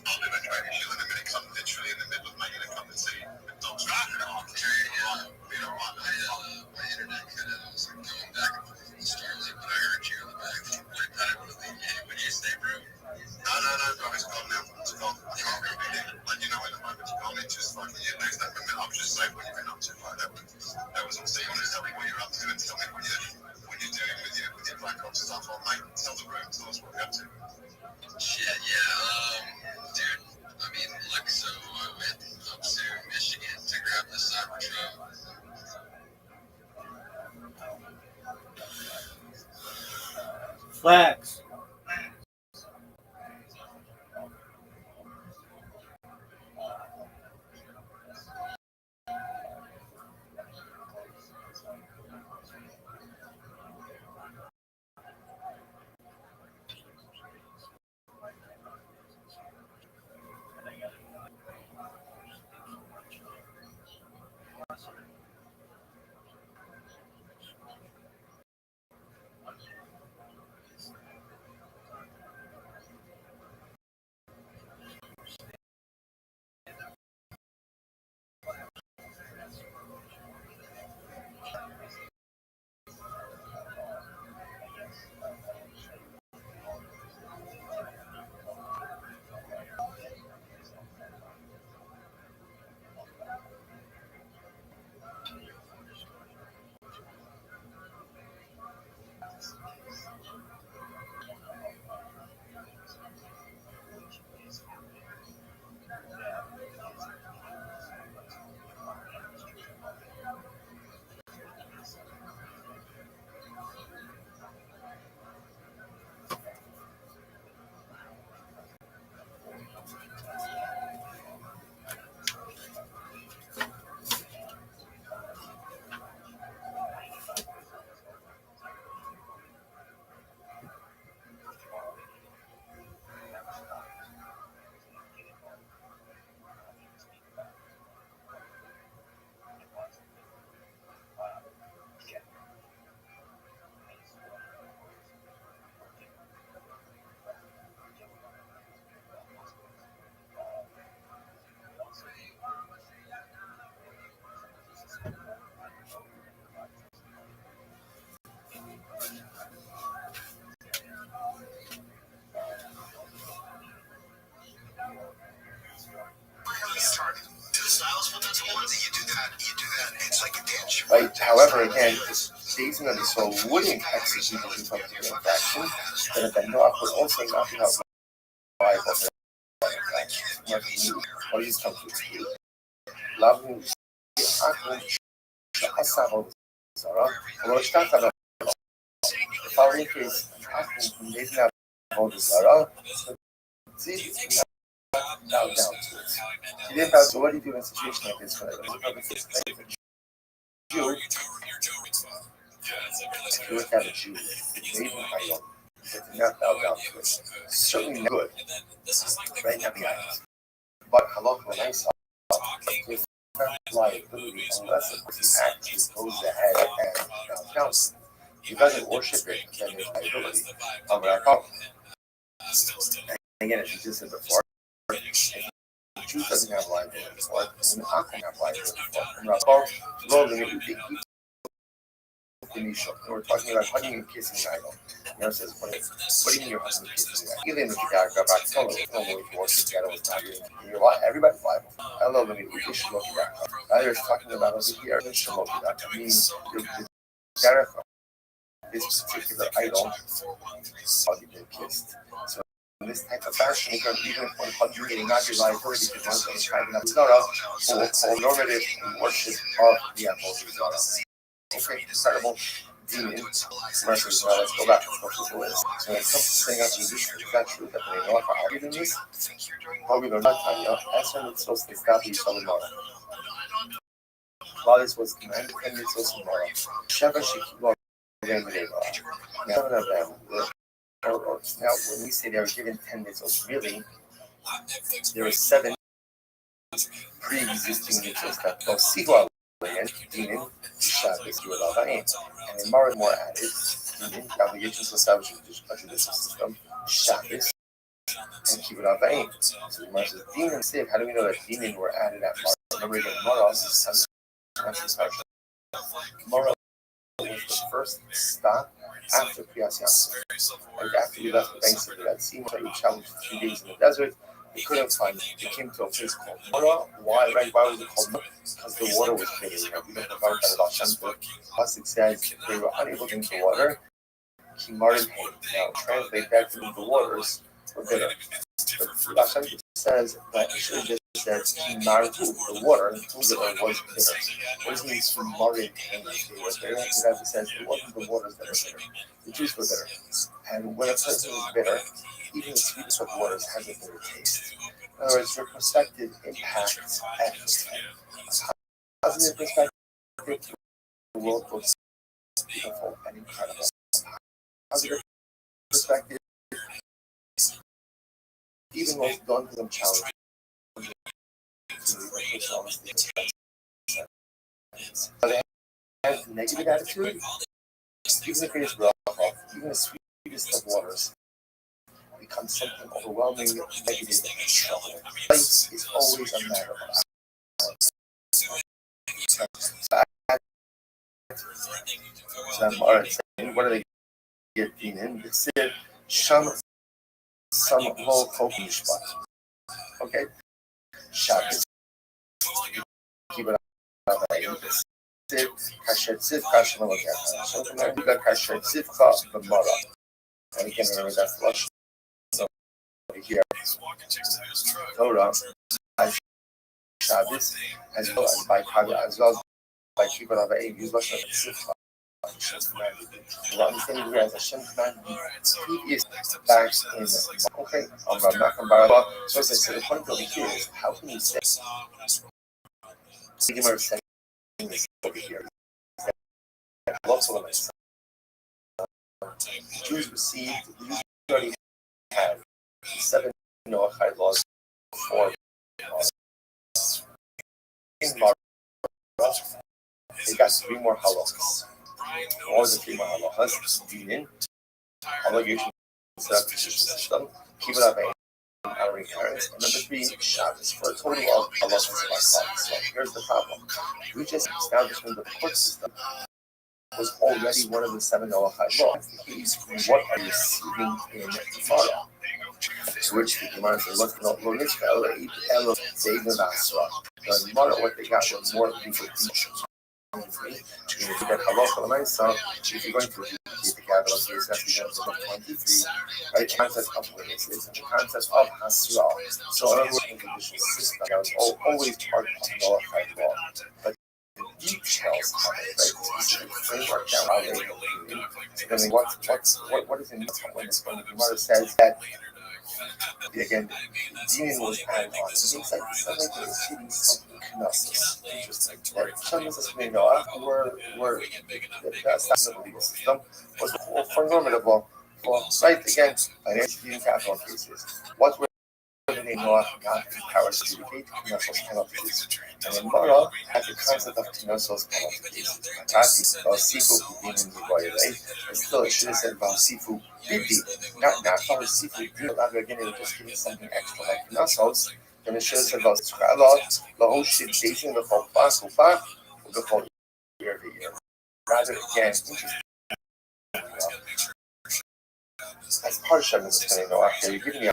I'll do a trading show in a minute. Come literally in the middle of making a cup of tea. Don't stop it all. You know what? My internet kind of was going back and forth from Starlink, but I heard you in the back. I don't want to leave you. What do you say, bro? No, bro. It's gone now. It's gone. I can't read it. Like, you know, in the moment, it's gone. It's just fucking, yeah, next time, I was just saying what you've been up to. Like, that was all. So you want to tell me what you're up to and tell me what you're doing with your Black Ops stuff. Well, mate, tell the room. Tell us what you're up to. Shit, yeah. Dude, I mean, look, so I went up to Michigan to grab the Cybertruck. Flex. Right? However, again, states that Israel wouldn't execute the infraction, then a Noach would also not be held liable for what he's come to explain. Loving the following case, made not hold the Zara, bow down to it. He didn't bow. So what do you do in a situation like this? When Jew, you look at a Jew, made an idol, but did not bow down to it. Certainly not good, right? Not the idols. But halakha, when I saw there's not liability unless a person actually goes ahead and bows down to it. He doesn't worship it, then there's liability. Again, as you just said before, the Jew doesn't have liability for it, and the Akum have liability for it. We're talking about hugging and kissing an idol. It says, what do you mean you're hugging and kissing an idol? Even if you got go back to normally if you worship together with God, you're liable. Everybody's liable. I love when we should look at that. Either it's talking about over here, it should look at that. I mean, this particular idol, hugged and kissed. So in this type of fashion, even if one hugs you, not your liability because one is trying to Zara, or normative worship of the Zara. Okay, incredible demon versus let's go back. Let's go through the list. So when it comes to saying out this, is that true that they know how argued in this? How we learn that time, Esther and so they got these on the model. While this was commanded 10 minutes of tomorrow, Sheva Shekibah again the Now, 7 of them were, now when we say they were given 10 minutes of really, there were 7 pre-existing mitzvahs that both Sigla and Dinim, Shabbos, Yudav, and then more added, Dinim, obligations to establish a judicial system, Shabbos, and Kibbutz Avayim. So the Gemara says, Din and Siv, how do we know that Dinim were added at Mara? Remember again, Mara is Mara was the first stop after Kriyas Yam. Like after we left the banks of the Red Sea, we traveled for 3 days in the desert. They couldn't find it. They came to a place called Mara. Why? Right? Why was it called Mara? Because the water was bitter. We don't know about that. Pasuk says they were unable to drink the water. Kimarim. Now translate that to the waters were bitter. But Hashem says that it should have just said Kimaru, the water, was bitter. What does it mean Kimarim? They were bitter. It says it wasn't the waters that were bitter. The juice was bitter. And when a person is bitter, even the sweetness of waters has a bitter taste. In other words, your perspective impacts everything. Positive perspective, the world looks beautiful and incredible. Positive perspective, even most daunting and challenging. But they have a negative attitude, even if it is rough, even the sweetest of waters becomes something overwhelming, negative, and troubling. Life is always a matter of balance. What do they get in? They said, some low coping spot. Okay? Shabbos. Keep it up. Siv, kasher, siv, kasher, malakah. So, we got kasher, siv, ka, the mara. And again, remember that's Rush. So, here, Torah, Shabbos, as well as by Kavya, as well as by Kibbutz Avayim, use Rush as a Sifra. What I'm saying here is Hashem commanded he is back in okay, so the point over here is how can you say Sigmar saying this over here? Lots of limits. The Jews received, the Jews already had 7 Noahide laws before in Mara. They got 3 more halachas. Or the 3 more halachas, Dinin, obligation to set up the system, keep it up honoring parents, and number 3, Shabbos, for a total of halachas by clock. So here's the problem. We just established that the court system was already one of the 7 Noahide laws. What are you receiving in Gemara? To which the Gemara says, "Look, no, lo nitzvah elo eat elo deigna nasra." The Gemara, what they got was more legal features. that halacha l'maisa, if you're going to keep the capital case, that's the of 23, right? The concept of witnesses and the concept of hasra. So in other words, the judicial system that was always part of nullified law. But the details of it, right? The specific framework that how they do. So then what is in when the Gemara says that again, Dean was added on. It looks like something that was shooting something knossos. Interesting. That Shabbos is made off were the status of the legal system was for normative law. Well, right again, financial in capital cases. What were they not powers to adjudicate knossos penalties? And in Mara had the concept of knossos penalties. Atati, Sifu, Bidin, Niboyale, and still it should have said Sifu Bidi, not Sifu Bidi. Again, it was just giving something extra like knossos. Then it should have said Skralot, Lahoshid, Dating, the whole class, or the whole year to year. Rather, again, interesting. As part of Shabbos is going to go after, you're giving me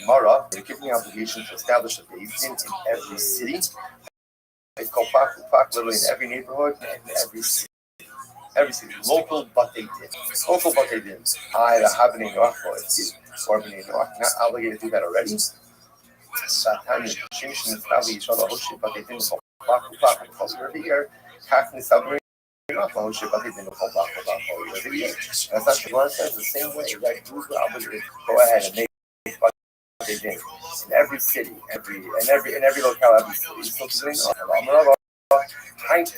Mara, you're giving the obligation to establish a Beis Din in every city. It's called Fak, literally in every neighborhood and every city. Every city, local Batei Din. Local Batei Din. The Habnei Noach, or Bnei Noach, not obligated to do that already. Satan, you're changing the Tavi, Yisrael, Hoshib, Batei Din, Fak, and calls every year. Half the Sabri. That's not the Gemara says the same way, right? Who's obligated to go ahead and make in every city, every locale, every city. So today, right?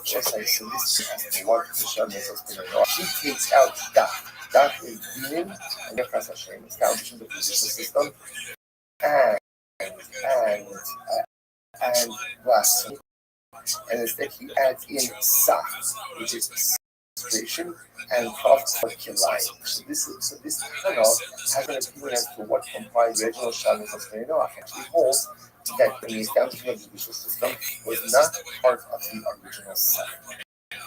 So this is what the Shem is. She takes out that. That is meaning, and Yechas Hashem, establishing the judicial system. And lastly, and instead he adds in sa, which is creation, and Chav Kilai. So this tunnel has an equivalence to what comprised original Shabbos of Noach. Actually holds that the establishment of the judicial system was not part of the original sa.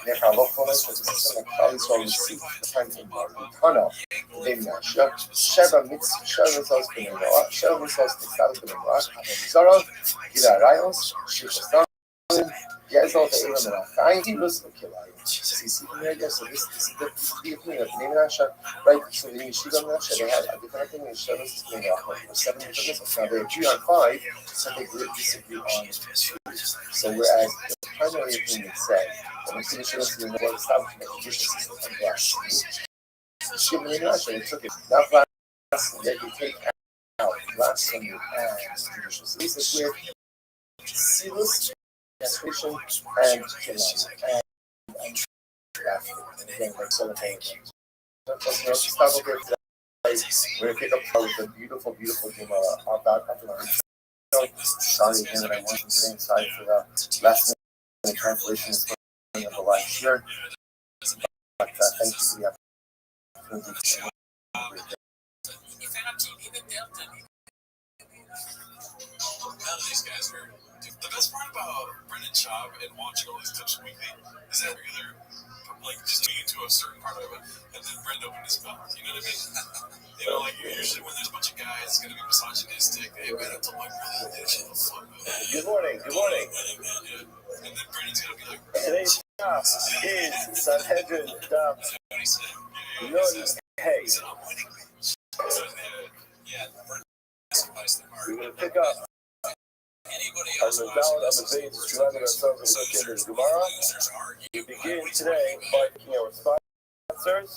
Therefore, local was a system that probably saw received the time in the tunnel. They mashup Sheva Mitzvah Sheva Noach, Sheva Mitzvah Noach, Zara, Gila Rayos, Shivastan, Yazal the Elam and Akai, he was the killer. So this is the opinion of Nemasha, right? So the Yeshiva Nasha, they had a different opinion. Sheva is going to offer 7 different mitzvahs. Now they agree on 5, so they disagree on 2. So whereas the primary opinion said, when the Yeshiva was in the world establishment of the judicial system and blasphemy, Shimon Nasha, they took it, not blasphemy, they could take out blasphemy and judicial system. This is where Silus, castration, and killing, and blasphemy. Again, like so things. We're going to pick up with a beautiful Gemara about Abraham. Sorry again that I wasn't today inside for the last minute translation of the last year. But thank you for the opportunity. None of these guys are. The best part about Brendan Schaub and watching all these clips weekly is that you're like just getting into a certain part of it, and then Brendan opened his mouth. You know what I mean? You know, like usually when there's a bunch of guys gonna be misogynistic, hey man, I told my brother that shit the fuck up. Good morning. And then Brendan's gonna be like, today's daf is Sanhedrin daf Nun Hey. We're going to pick up on the down of the veins surrounding ourselves and looking at the Gemara. We begin today by picking our sponsors.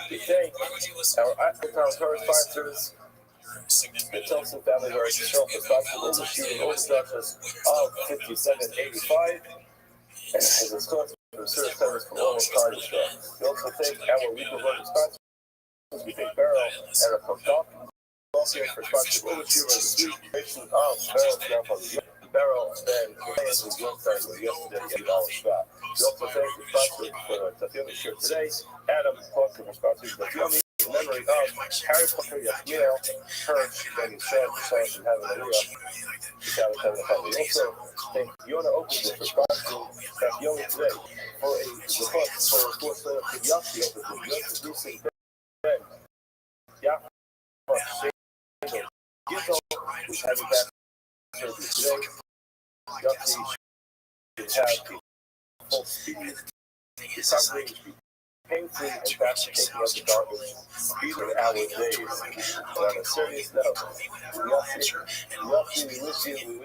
We thank our sponsors, the Thompson family, who are shown for sponsoring overshooting overstructures of 5785 and has a sponsor for service centers for all car insurance. We also thank our legal worker sponsors. We thank Barrel and our Cook also for sponsoring overshooting the sweet creation of Barrel and Ryan's website was yesterday $8 shop. We also thank the sponsor for Tafiomi shirt today, Adam Parker for sponsoring Tafiomi. In memory of Harry Potter, Yasmiel, Hirsch, Benny Sam, and Hallelujah. We also thank Yona Oakley for sponsoring Tafiomi today for a request for a sports letter to Yossi Oakley, introducing Ben Gittel is having back surgery today. Dusty should have a full speed recovery, pain-free, and back to taking out the garbage. These are our days. On a serious note, we wish you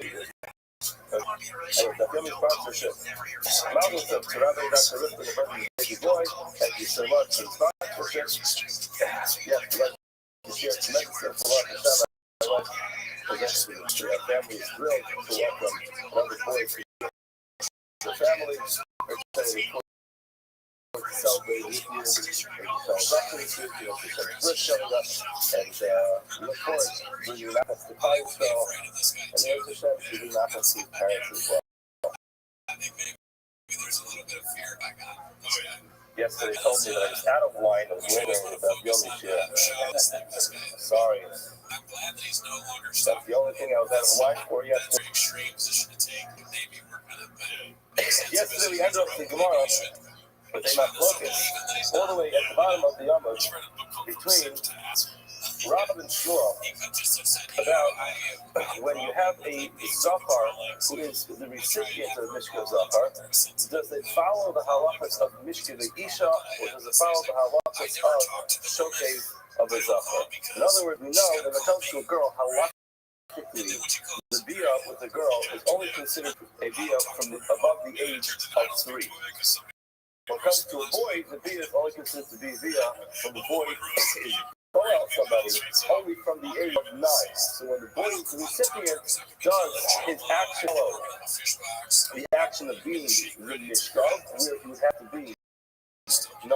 the family sponsorship. Mazel tov to Rabbi Dr. Rifkin, the birthday baby boy. Thank you so much for the sponsorship. Yes, we'd like to share tremendous information. Our family is thrilled to welcome another boy to the family. We're excited to celebrate with you, breakfast with you, first showing up, and look forward to bringing you back to Clientele, and there's a chance to bring back to parents as well. There's a little bit of fear back on. Oh, yeah. Yesterday they told me that I was out of line. I was waiting with that Yomi shit. Sorry. I'm glad that he's no longer That's the only thing I was out of line for yesterday. Extreme position to take. Maybe we're kind of yesterday we ended up in Gemara, but they not focused all the way at the bottom of the Yama between Rav and Shmuel about when you have a Zafar who is the recipient of Mishka Zafar, does it follow the halachas of Mishka the Isha, or does it follow the halachas of Shokes of a Zafar? In other words, we know that when it comes to a girl, halachically, the bia with the girl is only considered a bia from above the age of 3. When it comes to a boy, the bia is only considered to be bia from the boy is go out somebody only from the age of 9. So when the boy, the recipient, does his action, the action of being the mishkav, where he would have to be 9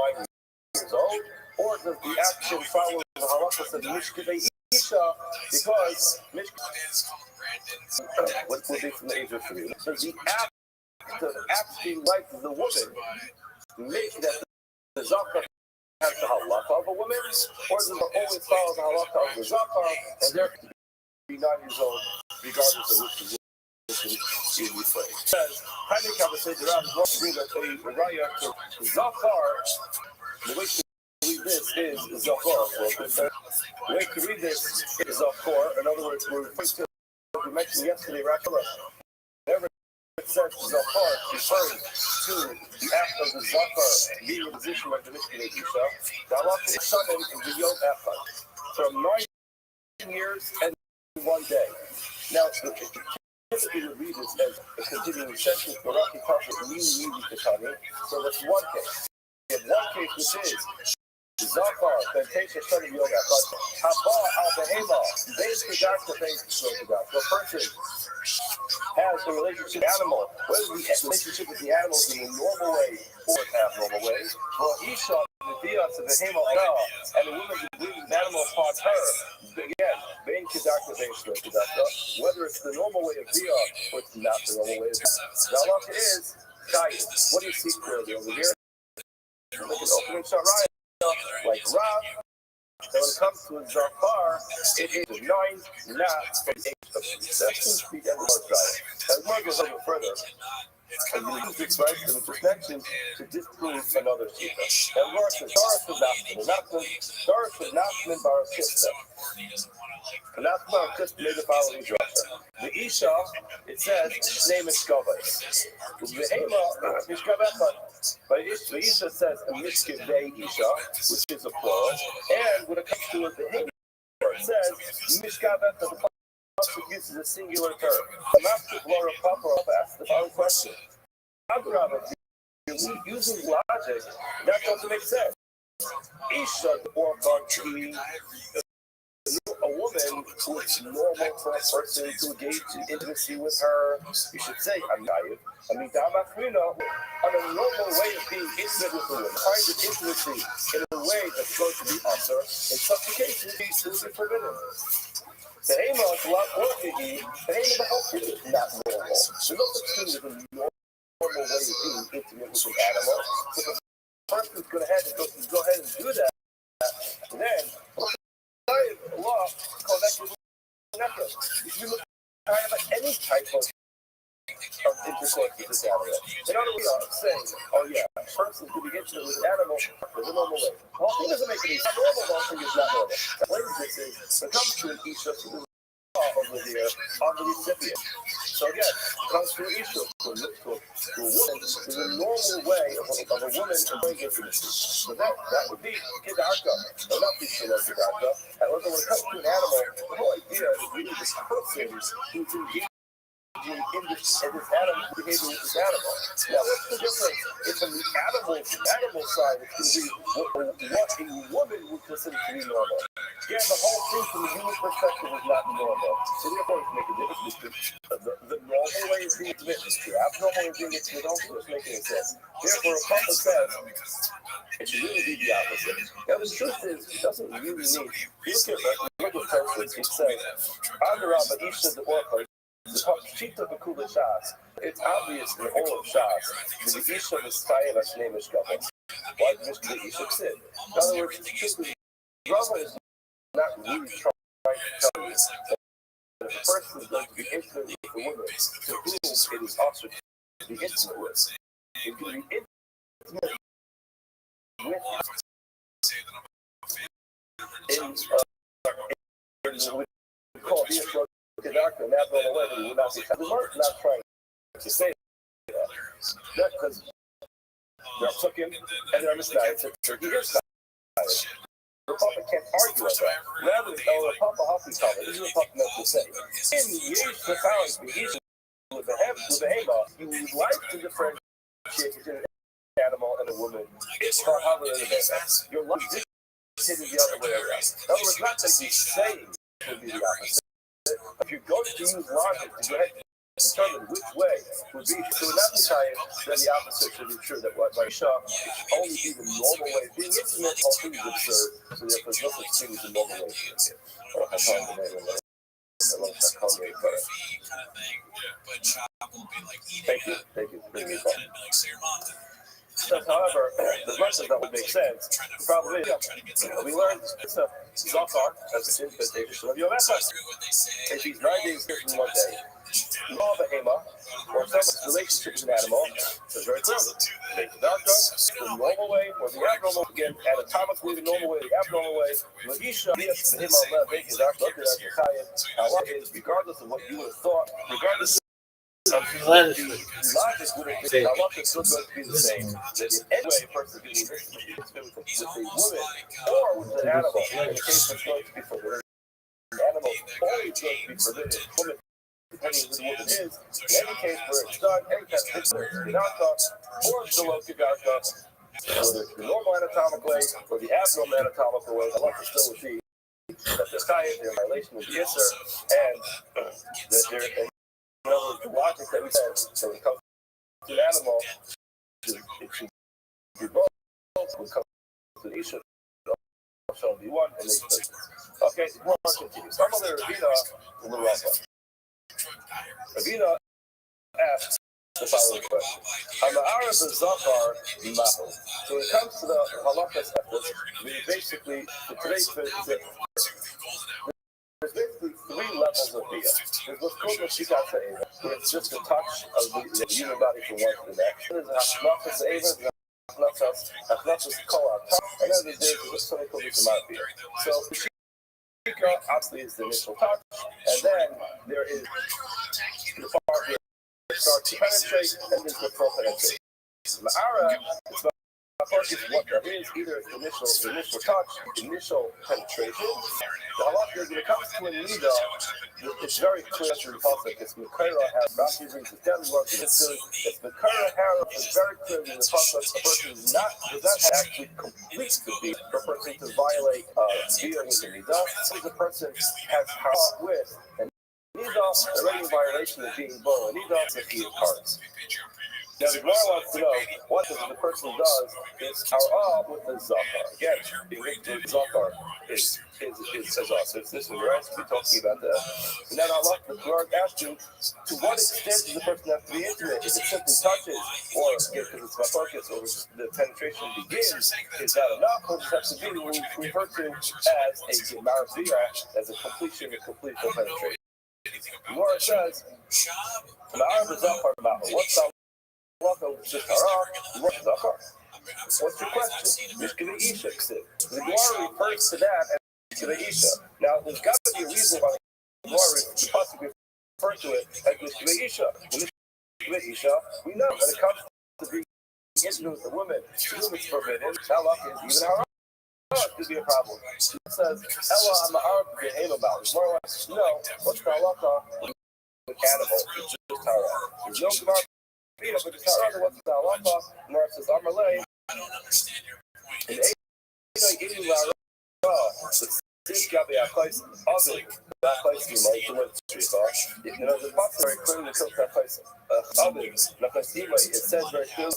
years old, or does the action follow the halachas of mishkavei isha, because mishkav what will be from the age of 3? Does the act of acting like the woman make that the zakah has the halakha of a woman, or does it always follow the halakha of the zakah, and they're to be 9 years old, regardless of which position you play? It says, Haile Kavasei Rav wants to bring a raya to zakar. The way to read this is zakar. The way to read this is zakar. In other words, we're referring to what we mentioned yesterday, Rakala. Whenever it says zakar, referring to the act of the zakar being in the position of the Mishkan Isha, the halakha is sudden in the Yom Echad from 9 years and 1 day. Now, typically we read this as a continuing sentence, but Raki calls it Mini Ketani. So that's one case. In one case, which is zakar, then take a son of Yom Echad. Haba al behema, base kedaka, base kedaka. The person has a relationship with the animal, whether the relationship with the animal in a normal way or an abnormal way. Well, Isha, the Dias of the Hema, and the woman who brings the animal upon her, again, Bain Kedaka, Bain Kedaka, whether it's the normal way of Dia or it's not the normal way of Dia. The halakha is, Kayim. What do you see clearly over here? Look at opening Sharaya, like Rav. So when it comes to a Zafar, it is 9, not from 8 of 3. That seems to be the end of our trial. As one goes a little further, and we use this right in the perspective to disprove another Shita. And Lord says, Doris was Nachman Bar Kista. And that's Bar Kista made the following drasha. The Isha, it says, its name is Shkavai. The Hema, Mishkavechad. But the Isha says a Mishkavei Isha, which is a plural. And when it comes to it, the Hema, it says Mishkavechad, the Pasuk uses a singular term. The Master Laura Papa asked the following question. If you're using logic, that doesn't make sense. Isha, or Barki, a woman who is normal for a person to engage in intimacy with her, you should say, I'm naive. I mean, Damafrino, on a normal way of being intimate with a woman, find an intimacy in a way that's going to be usher, in such a case, it would be simply forbidden. The Hema is a lot more to eat. The Hema of the health is not normal. There's no such thing as a normal way of being intimate with an animal. So the person's going to go ahead and do that. And then, law connected with necklace. If you look at any type of intercourse with this animal, in other words, saying, oh yeah, person to be intimate with an animal in the normal way. The whole thing doesn't make any sense. Normal, the whole thing is not normal. The way this is, when it comes to an Isha, to the over there on the recipient. So again, it comes to an issue to a woman is a normal way of a woman enjoying intimacy. So that would be Kedarka, or not be Kedarka. However, when it comes to an animal, the whole idea is really this person who's engaged in this animal behavior with this animal. Now, what's the difference? If from the animal side, it's going to be what a woman would consider to be normal. Yeah, the whole thing from the human perspective is not normal. So therefore, it's making a difference between the normal way of being intimate, the abnormal way of being intimate, also doesn't make any sense. Therefore, a Papa says, it should really be the opposite. Now, the truth is, it doesn't really need, look at first, it says, Adarabba Isha the Orpa, it's obvious in all of Shas that the Isha is Tayyab Hashnei Mishkabah. Why does the Isha sin? In other words, the Rama is not really trying to tell you that the person is going to be intimate with the woman to whom it is also to be intimate with. It can be intimate with we call it Kedarka, and abnormal way, but it would not be. The Mark not trying to say that. Not because they're Psukim and they're misguided, so he is not. The Papa can't argue with that. Rather, the Papa Hafi Papa, this is what Papa meant to say. In the Yesh Pachali's behavior with the Hema, you would like to differentiate between an animal and a woman. It's for Hava and a Beba. Your life is the other way around. In other words, not that he's saying it would be the opposite. If you're going to use logic to go ahead and determine which way would be, so in that time, then the opposite should be true. That by Isha, it should only be the normal way. Being intimate, all things is absurd. So therefore, there's no such thing as the normal way. Thank you. However, as much as that would make sense, the problem is, we learned it's a Zakar as a interpretation of Yom Echad. If he's 9 days here from 1 day, law of a Hema, or someone's relationship with an animal, is very clear. Take the doctor, the normal way, or the abnormal, again, anatomically the normal way, the abnormal way, Lagisha, the Hema, make his doctor, look at that, Allah is, regardless of what you would have thought, regardless the logic would have been, Allah is still going to be the same. That in any way, a person being with a woman or with an animal, in the case it's going to be forbidden. An animal always going to be forbidden. Woman, depending who the woman is, in any case where it's done, any kind of picture, or the local whether it's the normal anatomical way or the abnormal anatomical way, Allah is still with you. That the Chayyim, their violation of the Yisr, and that they're in other words, the logic that we said, so when it comes to an animal, it should be both. When it comes to the Isha, it shall be one, and they split. Okay, more continues. Some other Ravina in the Rambam. Ravina asks the following question. Ama'ara b'zachar mahu. So when it comes to the halachas efforts, we basically, for today's visit, there's basically 3 levels of Bia. There's what's called the Shikata Eva, where it's just a touch of the human body from one to the next. There's a Hachnachas Eva, Hachnachas Kola, and then there's something called the Samat Bia. So the Shika obviously is the initial touch, and then there is the part where it starts to penetrate, and there's the full penetration. Ma'ara is is what that is, either it's the initial touch, initial penetration. The halakha, when it comes to a nida, it's very clear to the pasuk. It's Mekara Harab. Rashi reads it down. It's Mekara Harab. It's very clear in the pasuk. A person does not actually complete the beat for a person to violate bia with a nida. So the person has harab with and nida, the regular violation of being bull. And nida is if he is cards. Now, the Gemara wants to know what the person does is har'ah with the zakar. Again, the zakar is us. It's this one, we're actually talking about that. And then Allah, the Gemara asks you, to what extent does the person have to be intimate? If it simply touches, or because it's my focus, or the penetration begins, is that enough? Or does it have to be what we refer to as a marafiyah, as a complete full penetration? The Gemara says, what's the What's your question? Mishkele Isha. The Gemara refers to that as Mishkele Isha. Now, there's got to be a reason why the Gemara could possibly refer to it as Mishkele Isha. Mishkele Isha, we know when it comes to being intimate with a woman, it's forbidden. Halakha is even haram. It could be a problem. It says, Ella, I'm an Arab, the Halo Mountains. More like, no, what's the halakha? With animals, it's just haram. There's no Gemara, but it's haram. What's the halakha? Gemara says, Amalei. I don't understand your point. And this got me a place other that place you might do it. You know, the box very clearly shows that place other. Now, it says very clearly.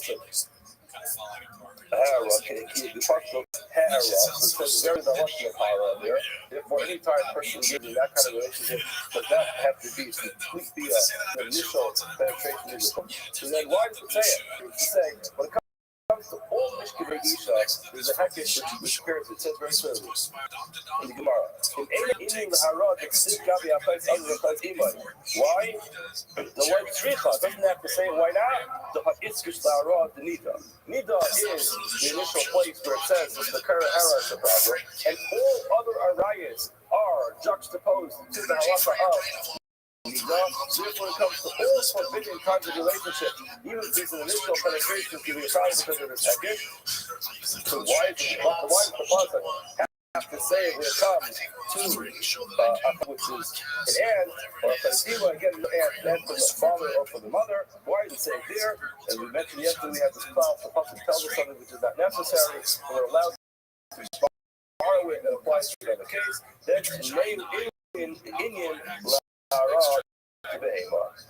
The box looks hair, so it says very much power there. Therefore, any time a person is in that kind of relationship does not have to be completely an initial penetration in the book. So then, why does it say it? It say when it comes to all Mishkele Isha, there's a hekesh which appears. It says very clearly in the Gemara. In the Harad, it's Gabi Apais under the Apais Imai. Why? The word Tzricha doesn't have to say why not. The Ha'itzkish the Harad, the Nida. Nida is the initial place where it says that the Kara Hara is the problem, and all other Arayas are juxtaposed to the halakha of. Therefore, it comes to all forbidden kinds of relationships, even if there's an initial penetration giving a sign because of this hekesh. So why does the pasuk have to say it when it comes to which is an aunt or a fazila, again, an aunt from the father or from the mother? Why does it say it there? As we mentioned yesterday, we have this clause. The pasuk tells us something which is not necessary, and we're allowed to borrow it and apply to the other case. Then in Indian.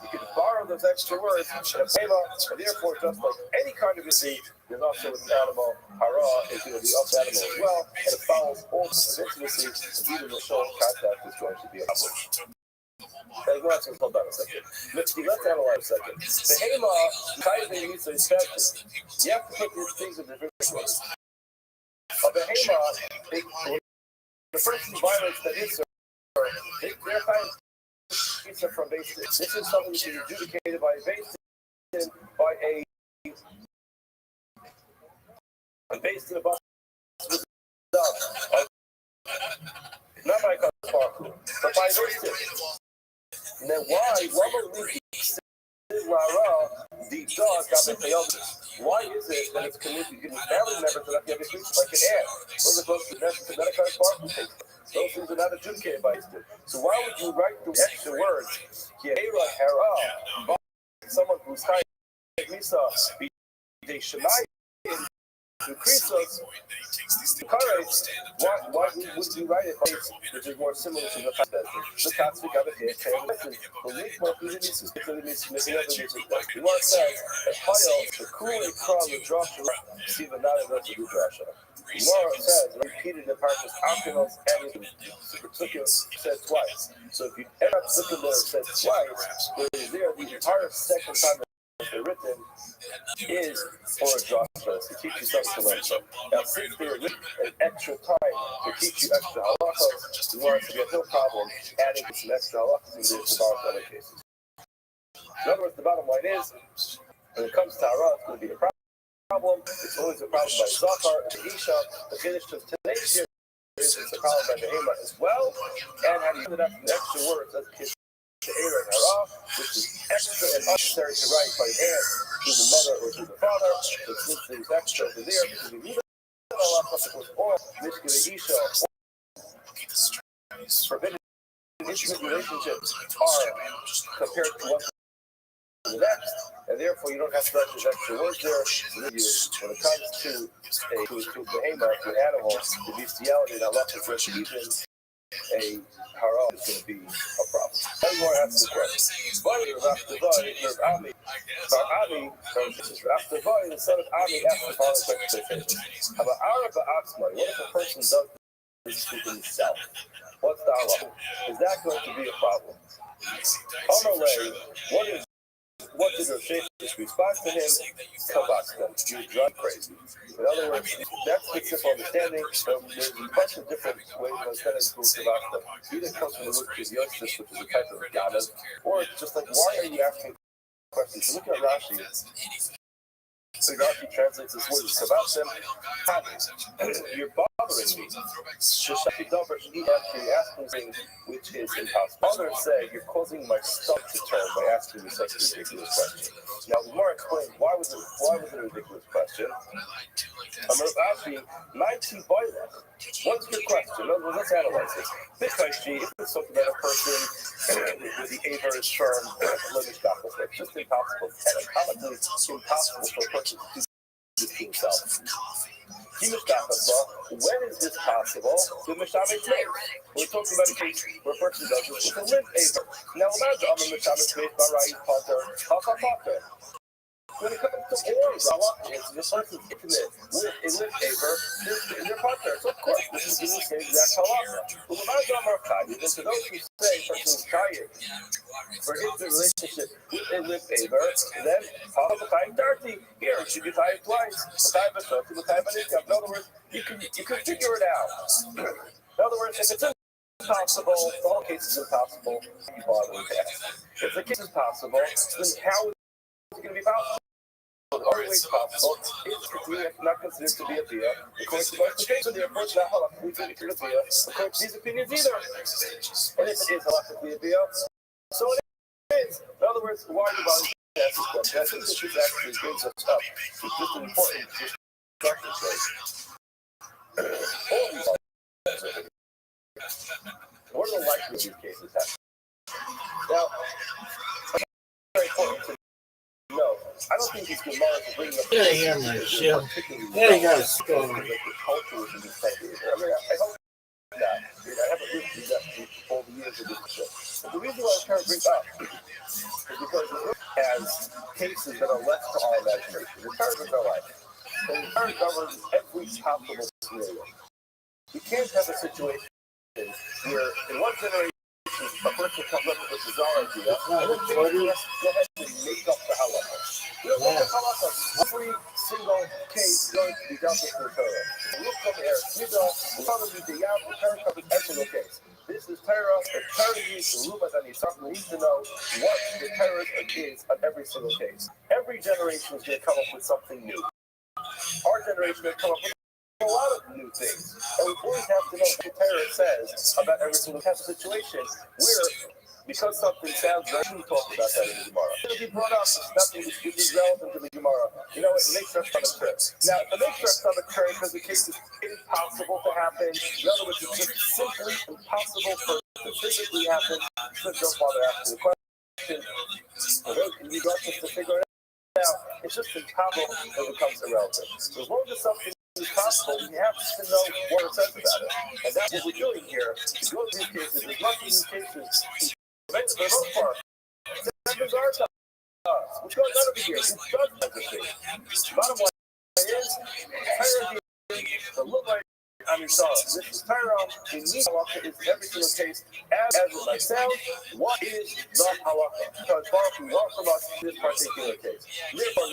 You can borrow those extra words in a pema, and therefore, just like any kind of receipt, there's also with an animal, hara is going to be of the animal as well, and it follows all the intimacy, and even the soul contact is going to be a problem. Hold on a second. Let's analyze a second. The hema, tithing needs to be special. You have to put these things in different ways. Of the hema, the person who violates the Isser, they're fine. From base. This is something which is adjudicated by a base based in a bus not by a but by a base. And then why the dog got the elders? Why is it that it's connected to family members that have to treated like an aunt? We're supposed to medicare barking. Those things are not adjudicated by Easter. So why would you write the extra words? Someone who's high Misa, they should not increase us. Why would you write it which is more similar to the fact that the Catholic of it here can listen. The least more easy to missing other music. The one says, the cool and calm of Joshua, see the not enough to do Joshua. Gemara says, repeated in Parshas Akelos and Supertukos said twice. So if you end up looking there said twice, there the entire second time that they're written is for a Joshua to teach you something to learn from. Now, since they're written an extra time to teach you extra halachos, Gemara says you have no problem adding some extra halachos in there to borrow other cases. In other words, the bottom line is, when it comes to Hara, it's going to be a problem. It's always a problem by Zachar and the Isha. The finish of today's year is a problem by the Hema as well. And how do you put up the extra words as kids to Eira and Hara, which is extra and unnecessary to write by hand to the mother or to the father. So since there's extra over there, because we need Allah or Mishkele Isha or forbidden intimate relationships are compared to one the next, and therefore you don't have to write those extra words there. When it comes to a behemoth, to an animal, the bestiality and Allah is even a haram is going to be a problem. Everyone asks the question. The son of Ami asked the following question. What if a person does this to himself? What's the Allah? Is that going to be a problem? What did Rav Sheshes respond to him? Kabbalah. You drive crazy. In other words, that's the simple understanding. There's a bunch of different ways of understanding Kabbalah. Either it comes from the word Yosef, which is a type of Ganav, or it's just like, why are you asking questions? Look at Rashi. So he translates this word as Kavasim. You're bothering me. He actually asked me something which is impossible. Others say you're causing my stomach to turn by asking me such a ridiculous question. Now, Gemara explained why was it a ridiculous question? Actually, 19 boilers. What's your question? Let's analyze this. Because if it's something that a person with the Aver is term, it's just impossible. Anatomically, it's impossible for a person to do this to himself. When is this possible? The Mishabit made. We're talking about a case where a person does this with a limp Aver. Now imagine I'm a Mishabit made by Ra'is Potter, Haka. When it comes to oral halakha, the person's intimate with a limp Aver, they're partner. So of course, this is the same exact halakha. But imagine I'm Archai, to those who say a person is tired for intimate relationship with a limp Aver, then Halakha dirty. Here, it should be tied twice. In other words, you can figure it out. In other words, if it's impossible, the whole case is impossible. You bother with that. If the case is possible, then how is it going to be possible? The only way it's possible is not considered to be a bia, according to most cases. Therefore, it's not halachically to be a bia, according to these opinions either. And if it is halachically a bia, so it is. In other words, why are you bothering to ask this question? I think this is actually brings us up. It's just an important discussion place. What are the likelihood these cases happen? Now, very important to know. I don't think these Gemaras are bringing up. Get out of here, my shit. There you go. The culture within this type of I mean, I hope not. I haven't lived through that all the years of this shit. But the reason why I'm trying to bring up is because the book has cases that are left to our imagination. The Torah is our life. And the Torah governs every possible scenario. You can't have a situation where in one generation a person comes up with a bizarre idea and then go ahead and make up the halakha. Every single case going to be dealt with in the Torah. Look from here, we're talking about the Yam, the Torah covers every single case. This is Torah, the Torah needs to Lumas and Yisrael needs to know what the Torah is on every single case. Every generation is going to come up with something new. Our generation will come up with a lot of new things, and we always have to know what the Torah says about every single type of situation where, because something sounds very, we talk about that in the Gemara. It'll be brought up, it's nothing which is relevant to the Gemara. You know, it makes our stomach turn. Now, it makes our stomach turn because the case is impossible to happen. In other words, it's just simply impossible for it to physically happen. So don't bother asking the question. Can you go just to figure it out? It's just impossible and it becomes irrelevant. So as long as something is possible, we have to know what it says about it. And that's what we're doing here. To go to these cases, as much as these cases, for the most part, sentence are to us. Which goes none of the years. It does everything. Bottom line is, the look like this is Torah. The need halakha is every single case. As it might sound, what is the halakha? Because Baruch Hu from us in this particular case. Therefore,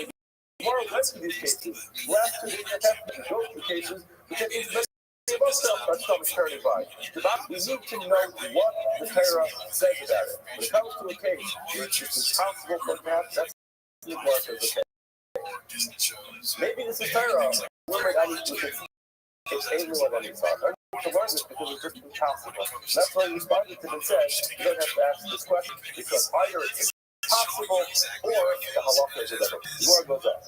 more or less of these cases, last two days have to go through cases because it's many of us our stomachs turning by. We need to know what the Torah says about it. When it comes to a case, it's impossible for perhaps that's the mark of the case. Maybe this is Torah. I need to it's able on his side. I need to learn this because it's just impossible. That's why he responded to them and said, you don't have to ask this question because either it's possible or the halakha is whatever. The word goes up.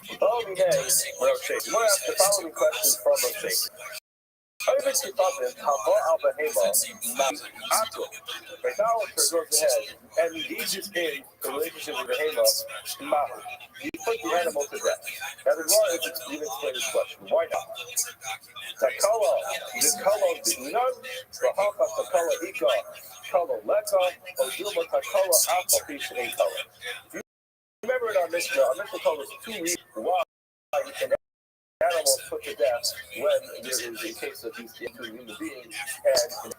You want to ask the following question from Moshe. Idolater goes ahead and engages in a relationship with the Mahu. He put the animal to death. Now the Gemara is even explain this question. Why not? Takala, the kala binan, v'haka takala ika, kala leka, odilma takala alpha fish and kala. Remember in our Mishnah told us 2 reasons why an animal put to death when there is a case of these two human beings and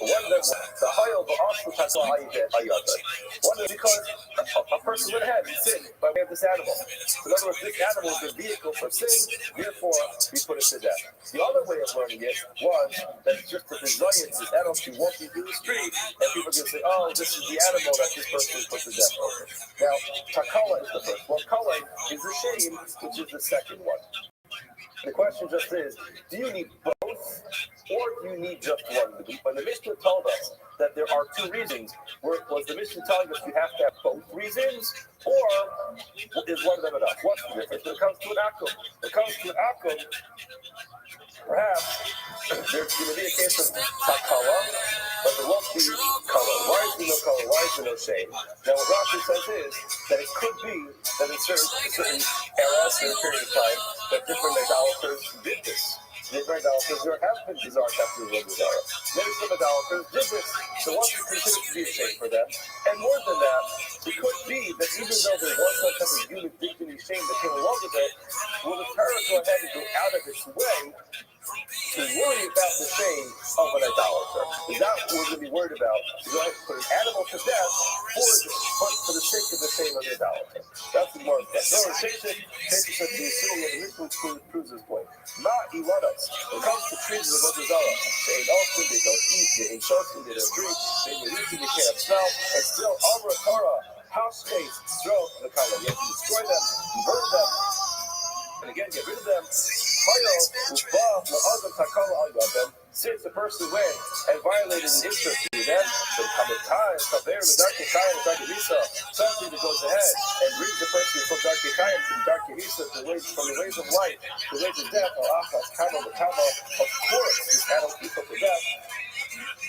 One of them, the Hayel, but also Takwa Ayata. One is because a person went ahead and sinned by way of this animal. In other words, this animal is a vehicle for sin, therefore we put it to death. The other way of learning it was that it's just a desire this animal to walking through the street, and people can say, oh, this is the animal that this person put to death over. Now, Takala is the first one. Kala is the shame, which is the second one. The question just is, do you need both, or do you need just one? When the Mishnah told us that there are two reasons, was the Mishnah telling us you have to have both reasons, or is one of them enough? What's the difference when it comes to an akum? When it comes to an akum, perhaps there's going to be a case of takala, but there won't be color. Why is there no color? Why is there no shame? Now, what Rashi says is that it could be that in certain eras, in a period of time, that different idolaters did this. Different idolaters, there have been bizarre captures of Bizarre. Many some idolaters did this, so once it's considered to be a shame for them. And more than that, it could be that even though there was some type of human dignity shame that came along with it, will the Torah go ahead and go out of its way to worry about the shame of an idolater? Is that what we're going to be worried about? To go ahead and put an animal to death for the sake of the shame of the idolater? That's the more important. No, Sheshet said the assuming of the Mishnah proves this point. Not Ilanas. When it comes to trees of Avodah Zarah, they ain't often, they don't eat, they ain't shorten, they don't drink, they ain't eating, they can't smell, and still over a Torah, house space, throw the color. You have to destroy them, burn them, and again get rid of them. Since the person went and violated an interest in them, so come a time, something that goes ahead and brings the person from Darkei Kayim to Darkei Hisa, from the ways of life to the ways of death, of course, this animal will be put to death,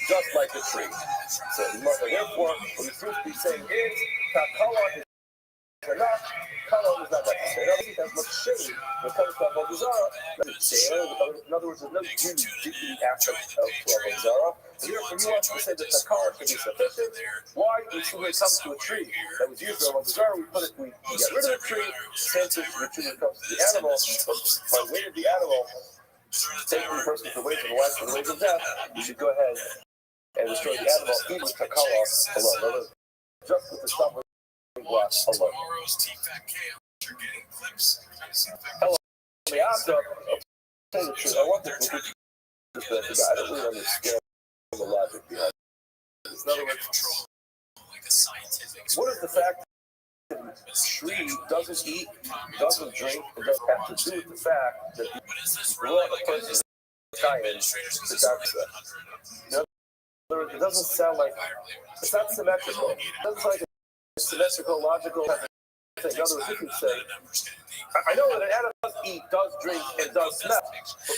just like a tree. So therefore, what the truth be saying is, Takala is enough. Color is not necessary. I don't think that's much shame when it comes to Avodah Zarah. In other words, there's no dignity aspect of Avodah Zarah. Therefore, you want to say that the color should be sufficient. Why? Because when it comes to a tree that was used for Avodah Zarah, we get rid of the tree. Since the tree comes to the animal, but by way of the animal, taking the person to the ways of life and the ways of death, you should go ahead and destroy the animal, even with the color alone. Just with the stuff. Hello. Tell you the truth, I want to I don't really understand the logic behind it. In other words, what is the fact that a tree doesn't eat, doesn't drink, and doesn't have to do with the fact that you brought a person to Darkei? In other words, it doesn't sound like, it's not symmetrical. It doesn't sound like symmetrical, logical thing. In other words, you can say, I know that an animal does eat, does drink, and does smell,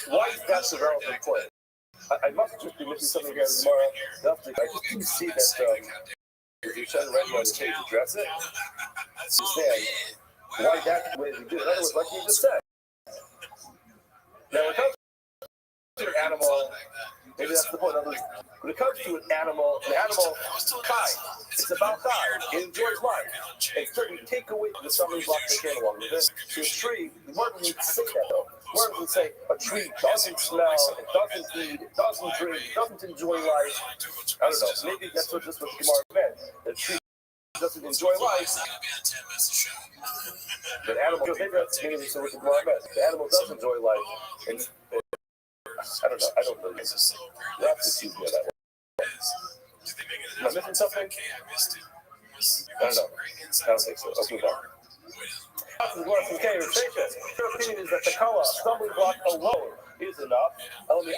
but why is that the relevant point? I must just be missing something here tomorrow. I just didn't see that if you try to write on the page address it, understand why that's the way we do it. In other words, like you just said. Now, when it comes to an animal, maybe that's the point. In other words, when it comes to an animal kind, it's about God. It enjoys life. And certainly take away the stumbling blocks that came along with it. So a tree, the word doesn't say that though. The word doesn't say a tree doesn't smell, it doesn't eat, it doesn't drink, it doesn't enjoy life. I don't know. Maybe that's what just what the Gemara meant. The tree doesn't enjoy life. But animal, maybe that's maybe so what the Gemara meant. The animal does enjoy life. And I don't know. I don't know. You have to excuse me on that one. Am I missing something? I don't know. I don't think so. Let's move on. Your opinion is that the color, stumbling block alone, is enough. When it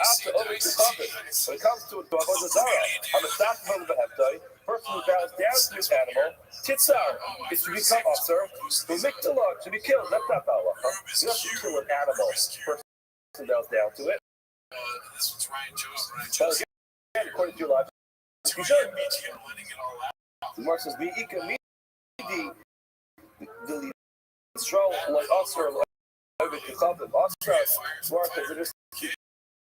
comes to Avodah Zarah, I'm a staff of the Beheptai, person who bows down to this animal, Titzar is to become Asur, who Mikdalah to be killed. That's not the halacha. You don't have to kill an animal. Person bows down to it. But again, according to your logic, you should. The Mark says, "V'ika midi the Israel like Asur like Avik Asur." Mark says,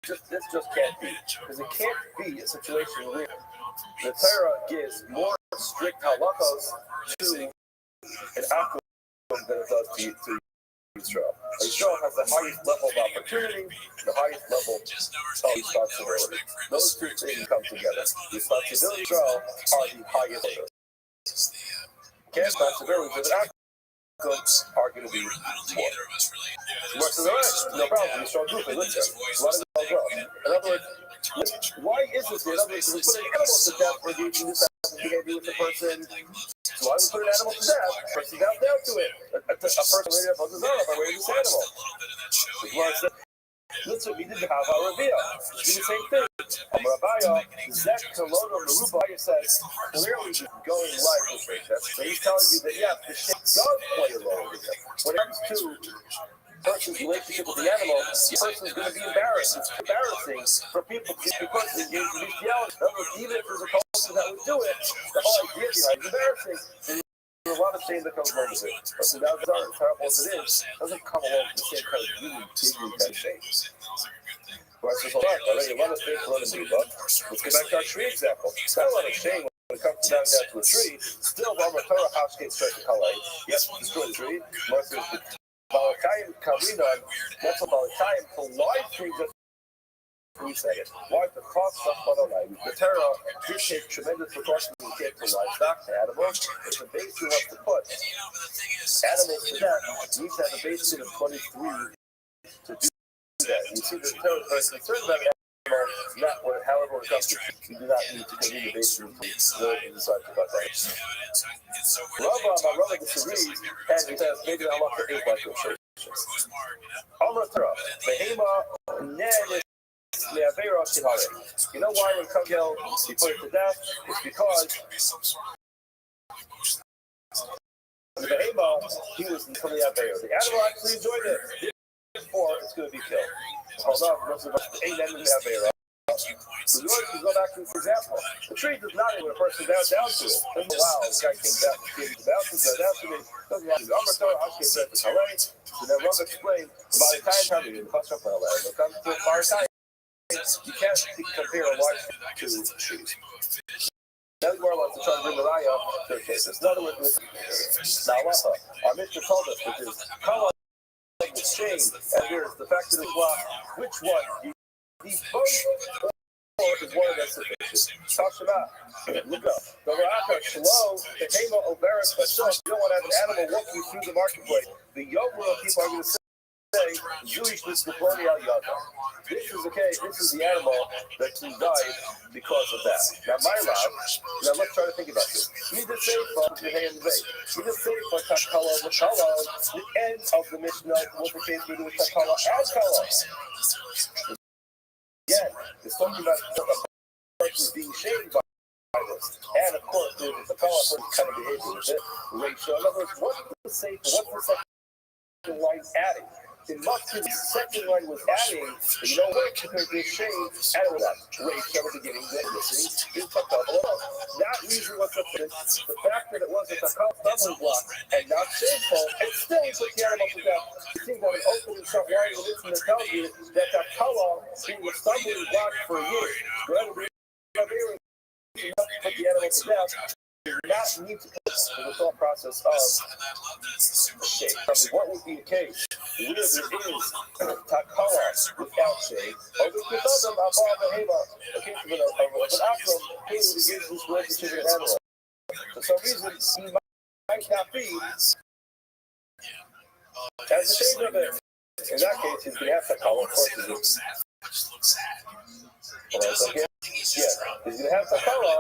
"This just can't be, because it can't be a situation where the Torah gives more strict halachos to an akum than it does to Yisrael. Yisrael has the highest level of opportunity, the highest level of responsibility. Those two things come together. Responsibility and Yisrael are the highest order. Responsibilities of an outcome are going to be more. Works in the rest, no problem. Yisrael group is with them. A lot of them as well. In other words, why is this? In other words, we put an animal to death for engaging this behavior with the person. So why would we put an animal to death? The person got down to it. A person later up on his arm by way of this animal. Listen, we didn't have our reveal. We do the same thing. Rabbiya, Zek Kolono Merubaya says, clearly he's going right with this. So he's telling you that, yeah, the shit does play a role with it. When it comes to person's relationship with the animal, the person is going to be embarrassed. It's embarrassing for people because they engage in bestiality. In other words, even if there's a culture that would do it, the whole idea behind it is embarrassing. There's a lot of shame that comes along with it. But so that's as terrible as it is, doesn't come along with the same kind of really big kind of shame. Right, so hold on. Already a lot of things for us to do. Let's get back to our tree example. It's not a lot of shame when it comes down to a tree. Still, Rama Torah house gets straight to Kalei. Yes, destroy the tree. Martha is the Balakayim Kalinon. That's a Balakayim for live trees. We say it. Why the cost of Balakayim? The Torah did take tremendous precautions to get to livestock, to animals. It's a base you have to put. Animals to that needs to have a base of 23 to do that. You see, the Torah is concerned about an animal, not when, however, when it comes to you do not need to continue the base of the decide to cut that. My brother disagrees, and he says maybe Allah is like illustrations. Allah Torah, Behema, Nen. You know why when come kill, he put it to death? It's because the behemoth, he was from the Aveiro. The animal actually enjoyed it. Therefore, it's going to be killed. Hold on, most of us ain't in the Aveiro. So yours can go back to, for example, the tree does not even a person down to it. Doesn't allow this guy came down to it. Down to it. Doesn't allow it. I'm going to tell you how to get that to Kalei. So then Rama explained about the time having it. The cluster of Kalei. When it comes to Markai, you can't compare a life to trees. Now we wants to try to bring the raya to their cases. In other words, now our Mishnah told us, which is Kala exchange, and here's the fact that which one? These both or is one that's sufficient. Tashema, look up. The Raka, Shlo, the Hema, Oberis, Bashok, you don't want to have an animal walking through the marketplace. The Yoga people are going to say, Jewish this the Al Yada. This is okay, this is the animal that he died because of that. Now my Rav, now let's try to think about this. You just say from the hand of you just say for Takala Makala, the end of the Mishnah was the case with Takala and Kala. Again, it's talking about the person being shamed by this. And of course, there's a Takala for kind of behavior with it. Ratio. In other words, what's the second line adding? It must be the second line was adding, you know what, because there's shame, added that. Ratio at the beginning, then missing, is Takala. Not usually what's up with the fact that it was a Takala stumbling block and not shameful, and still he put the animal to death. It seems that an open and shut line of this that tells you that Takala being a stumbling block for years. Put the animal to death. You do not need to put the thought process of shame. What would be the case where there is Takala without shame, or there could other Abba Behema, a case of an Akram, who engages this relationship with an animal. For some reason, he might not be as a shame of it. In that case, he's going to have Takala, of course he is. Hold on a second. Yeah, he's going to have Takala.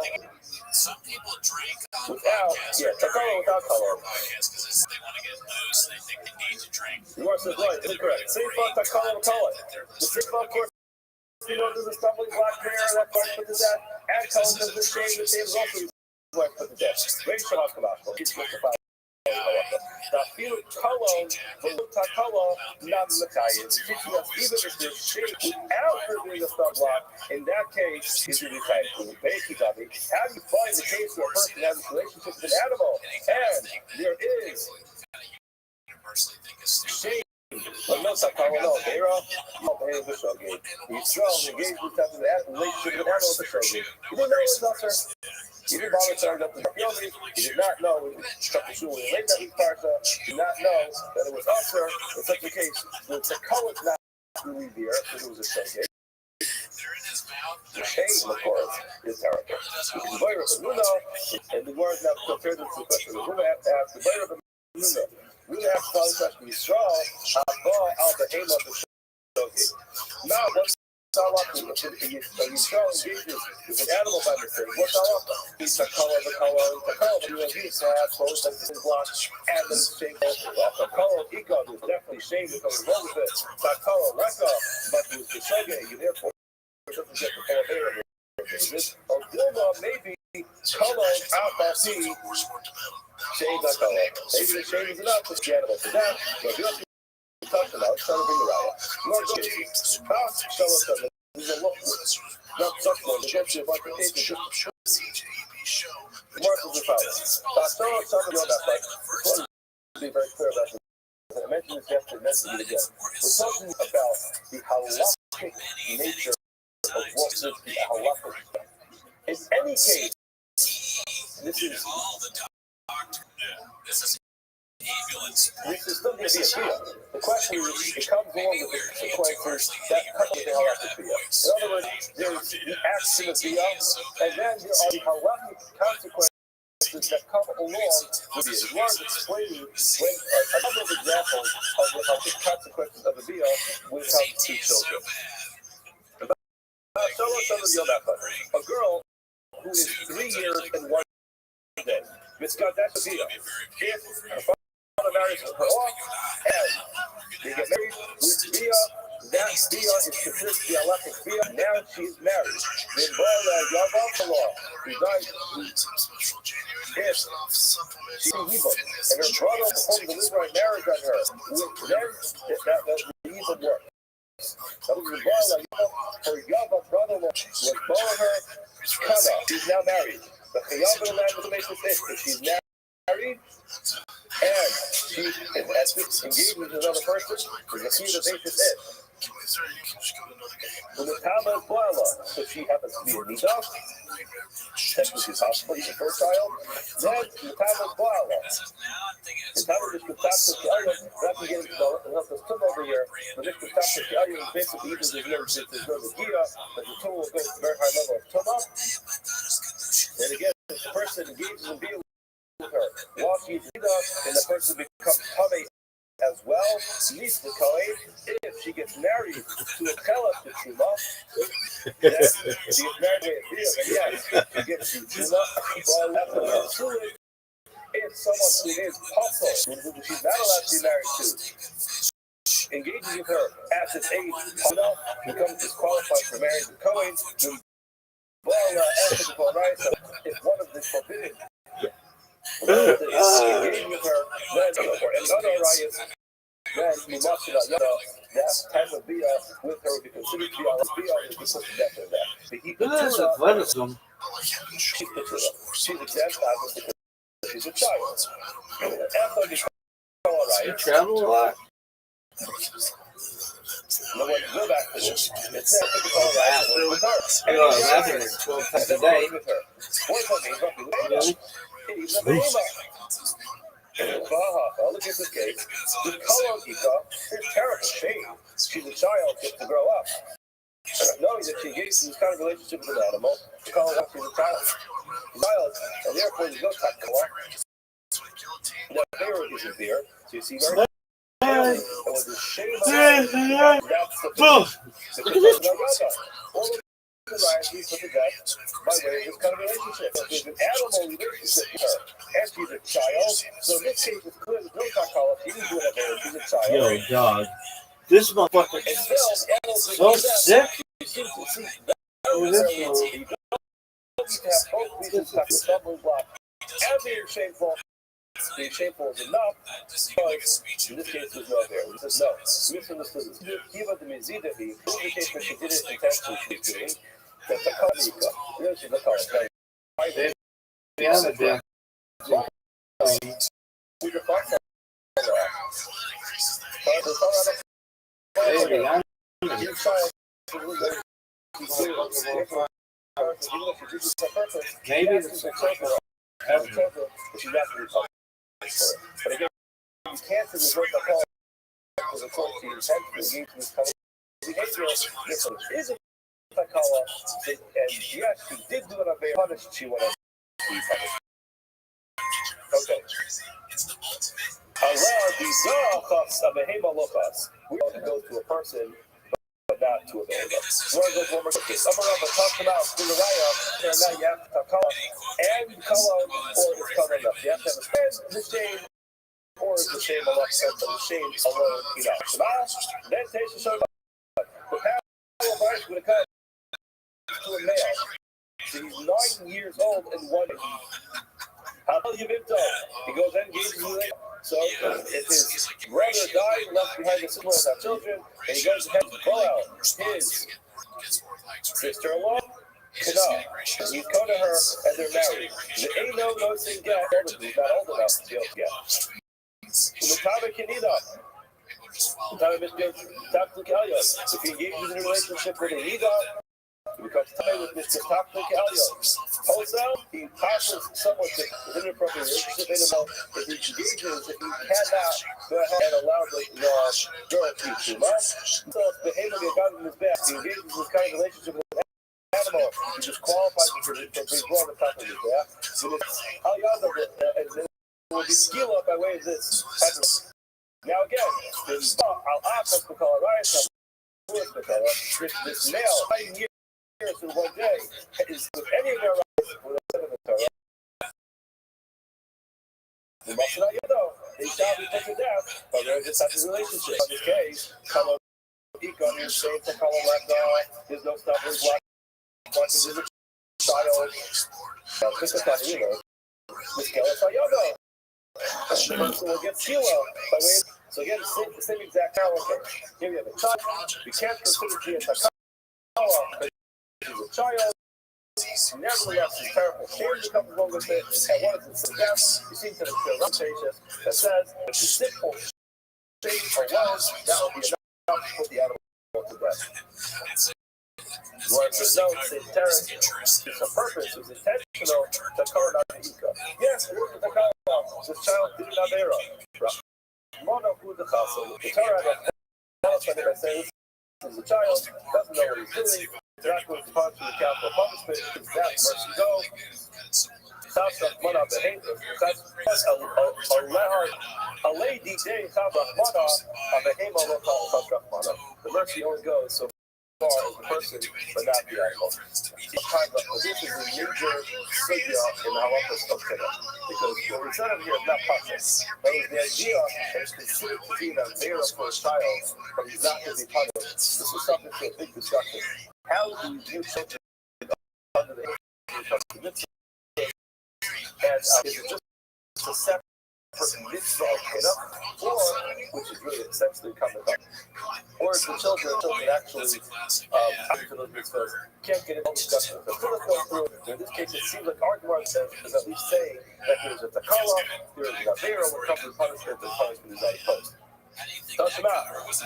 Some people drink without, Takala without color. They want to get loose. They think they need to drink. You are so right. Incorrect. Same thought Takala with color. The same thought, of course, you know, there's a stumbling block there. That part put to death. And color does the shame. The shame is also put to death. Very shall come out. It's justified. The field color, the Takala, not Makayan. Teaching us even if there's shame without there being a stub block, in that case, is really tight. Basically, how do you find the case where a person has a relationship with an animal? And there is shame. But no, Takala, no, they're all the Bishop gate. He's strong, engaged with that relationship with an animal. You didn't know it was not, sir. He didn't bother showing up to the building. He did not know when he laid that week Parsha, he did not know that it was usher in such a case. The Tekoa is not really there because it was a shogeg. The shame, of course, is terrible. The Boyer of Nuna, and the word now compared to the question of Nuna asked the Boyer of Nuna. Nuna asked the question, Yisrael, Abba, al Behema, the shogeg. Now, what's Salaka? Yisrael engages with an animal by mistake. What's Salaka? He's Tekoa, the Tekoa, you know, he's both like the block and the shameful. Tekoa, Ika, there's definitely shame because wrong with it. Tekoa, Reka, but with the shogeg, you therefore doesn't get the full air of it. Or Dilma, maybe color out by C, shade not color. Maybe the shade is enough to the animal for that, but you have to talk about trying to bring the riot. You want to go show us something. There's a look, not such one, it gets you about the case, just Mark is the father. So I saw something on that fight. I want to be very clear about this. I mentioned this yesterday, mentioned it again. We're talking about the halachic nature of what is the halachic. In any case, this is still going to be a deal. The question is, it comes along with the consequences that come with the halachic deal. In other words, there's the action of deal, and then there are the halachic consequences that come along with the deal. You want to explain when a number of examples of the halachic consequences of a deal when it comes to children. A girl who is 3 years and 1 day. Mitzvah, that's a deal. If her father marries her off and they get married with Bia, that Bia is considered the halachic Bia. Now she's married. Then Yavam law, who died, if she's evil, and her brother performed the Levite marriage on her, then the evil work. That was the her Yava brother-in-law was born her Kana. She's now married. The Chayav land was makes this that she's married and she is engaged with another person. We can see the basis is. When the Tama is Boila, so she happens to be a Nida, technically she's possible, he's a first child, then the Tama is Boila. The Tama is the Tama of the Ayah, not to get enough of tum over here, but this the Tama of the Ayah is basically even if there's no Gia, but the tum will go to a very high level of Tuma. And again, if the person engages in being with her while she's Nida, and the person becomes Tame as well, needs the Kohen. If she gets married to a Chelach to Truma, then she gets married to a Bia, and yes, she gets to Truma, but after if someone who is possible, who she's not allowed to be married to, engages with her at this age, becomes disqualified for marrying the Kohen, if one of the forbidden engaging with her, then, or any other riots, then you must not that type of Bia with her would be considered to be on Bia is because of death of that. She's exempt out because she's a child. After the You travel a lot? No one go back to this. It's not typical with her. I go to the bathroom 12 times a day. With her. Look at this case. The color Ika is terrible. Shame. She's a child, gets to grow up. Knowing that she engages in this kind of relationship with an animal, the color wants to be a child, and therefore there's no type color. Now, there isn't there, so you see very clearly, and with the shame of it, that's the all of the varieties put to death by way of this kind of relationship. So there's an animal relationship with her, and she's a child, so in this case, it's clear there's no psychology, she didn't do whatever, she's a child. Yo, dog. This motherfucker is so sick. Being shameful is enough, but in this case, there's no there. There's no. Misunderstood. Even the Mizidahi, in the case where she did it intentionally, she's doing, that's a Kalika. This is a Kalika. The other day. We define that. person, even if she did this on purpose, Maybe it's a children, but she's actually punished for it. But again, you can't resort the call to the court to intentionally engage in this kind of behavior. Listen, is it Takala, and yes, she did do it on very punished, she went on to be punished. Okay. Allah, these are behema lochas. We want to go to a person, but not to a behema. We want to go to one more case. Some of them talked about the raya, and now you have Takala and Kala, or it's Kala enough. You have to have a spend the shame, or is the shame Allah, the shame alone enough. Then takes the shame. The power of life would have come to a male. So he's 9 years old and 1 year. How about Yavimto? He goes and engages in it. So if his brother died, left behind the symbol of that children, and he goes ahead and pull out his sister-in-law, Kana. He's come to her and they're married. The ain't no thing get, he's not old enough to be able to get. The Tama Kanida. The Tama Mr. If he engages in a relationship with a Nida, he becomes tied with Mr. Taklik Elio. Wholesale, he passes someone to an inappropriate relationship animal. If he engages, if he cannot go ahead and allow the girl to be too much, so if the behavior he got in his back, he engages in this kind of relationship with an animal, he just qualifies for being born on top of his back. And it's will be skill up by way of this. Now again, this Al-Aqas Bakala, this male, 9 years in 1 day, is with any of their rights with a set of the Torah. The Masana Yado, they shall be put to death, but there's this type of relationship. In this case, Kala Ikon, you're saying to Kala Laka, there's no stuff, there's one, there's a child. This is not either. This Kala Sayado. The person will get Sila by way of. So again, the same exact power. Okay, here we have a child. We can't consider she as a Takala. She's a child. Nevertheless, she's terrible. Shares a couple wrong with it. And what is it? Death. You see to the Ramshacious that says if she's sick or shame or was, that will be enough to put the animal to death. Whereas there's no Terrence, it's a purpose, it's intentional to cover not the Ika. Yes, it was the Takala. This child did not bear up. Mono who the Chasel. The Torah that tells us by saying this is a child, doesn't know what he's doing. They're not going to punch the capital punishment. It's that mercy go. That's Mana behavior. That's a lady day Mana of a Hema local. The mercy only goes so far as the person, but not the animal. This is a major sugya in the halachas of Kedem, because what we said over here is not punished. That was the idea that it's considered to be an avera for a child, but he's not going to be punished. This was something for a big discussion. How do you view children under the age of mitzvah? And is it just a separate mitzvah of Kedem, or, which is really essentially coming up, or is the children actually after those mitzvahs can't get into discussion. So let's go through. In this case, it seems like our Gemara is at least saying that there's a takala, there is an avera when it comes to punishment, and punishment is not imposed. Tashma,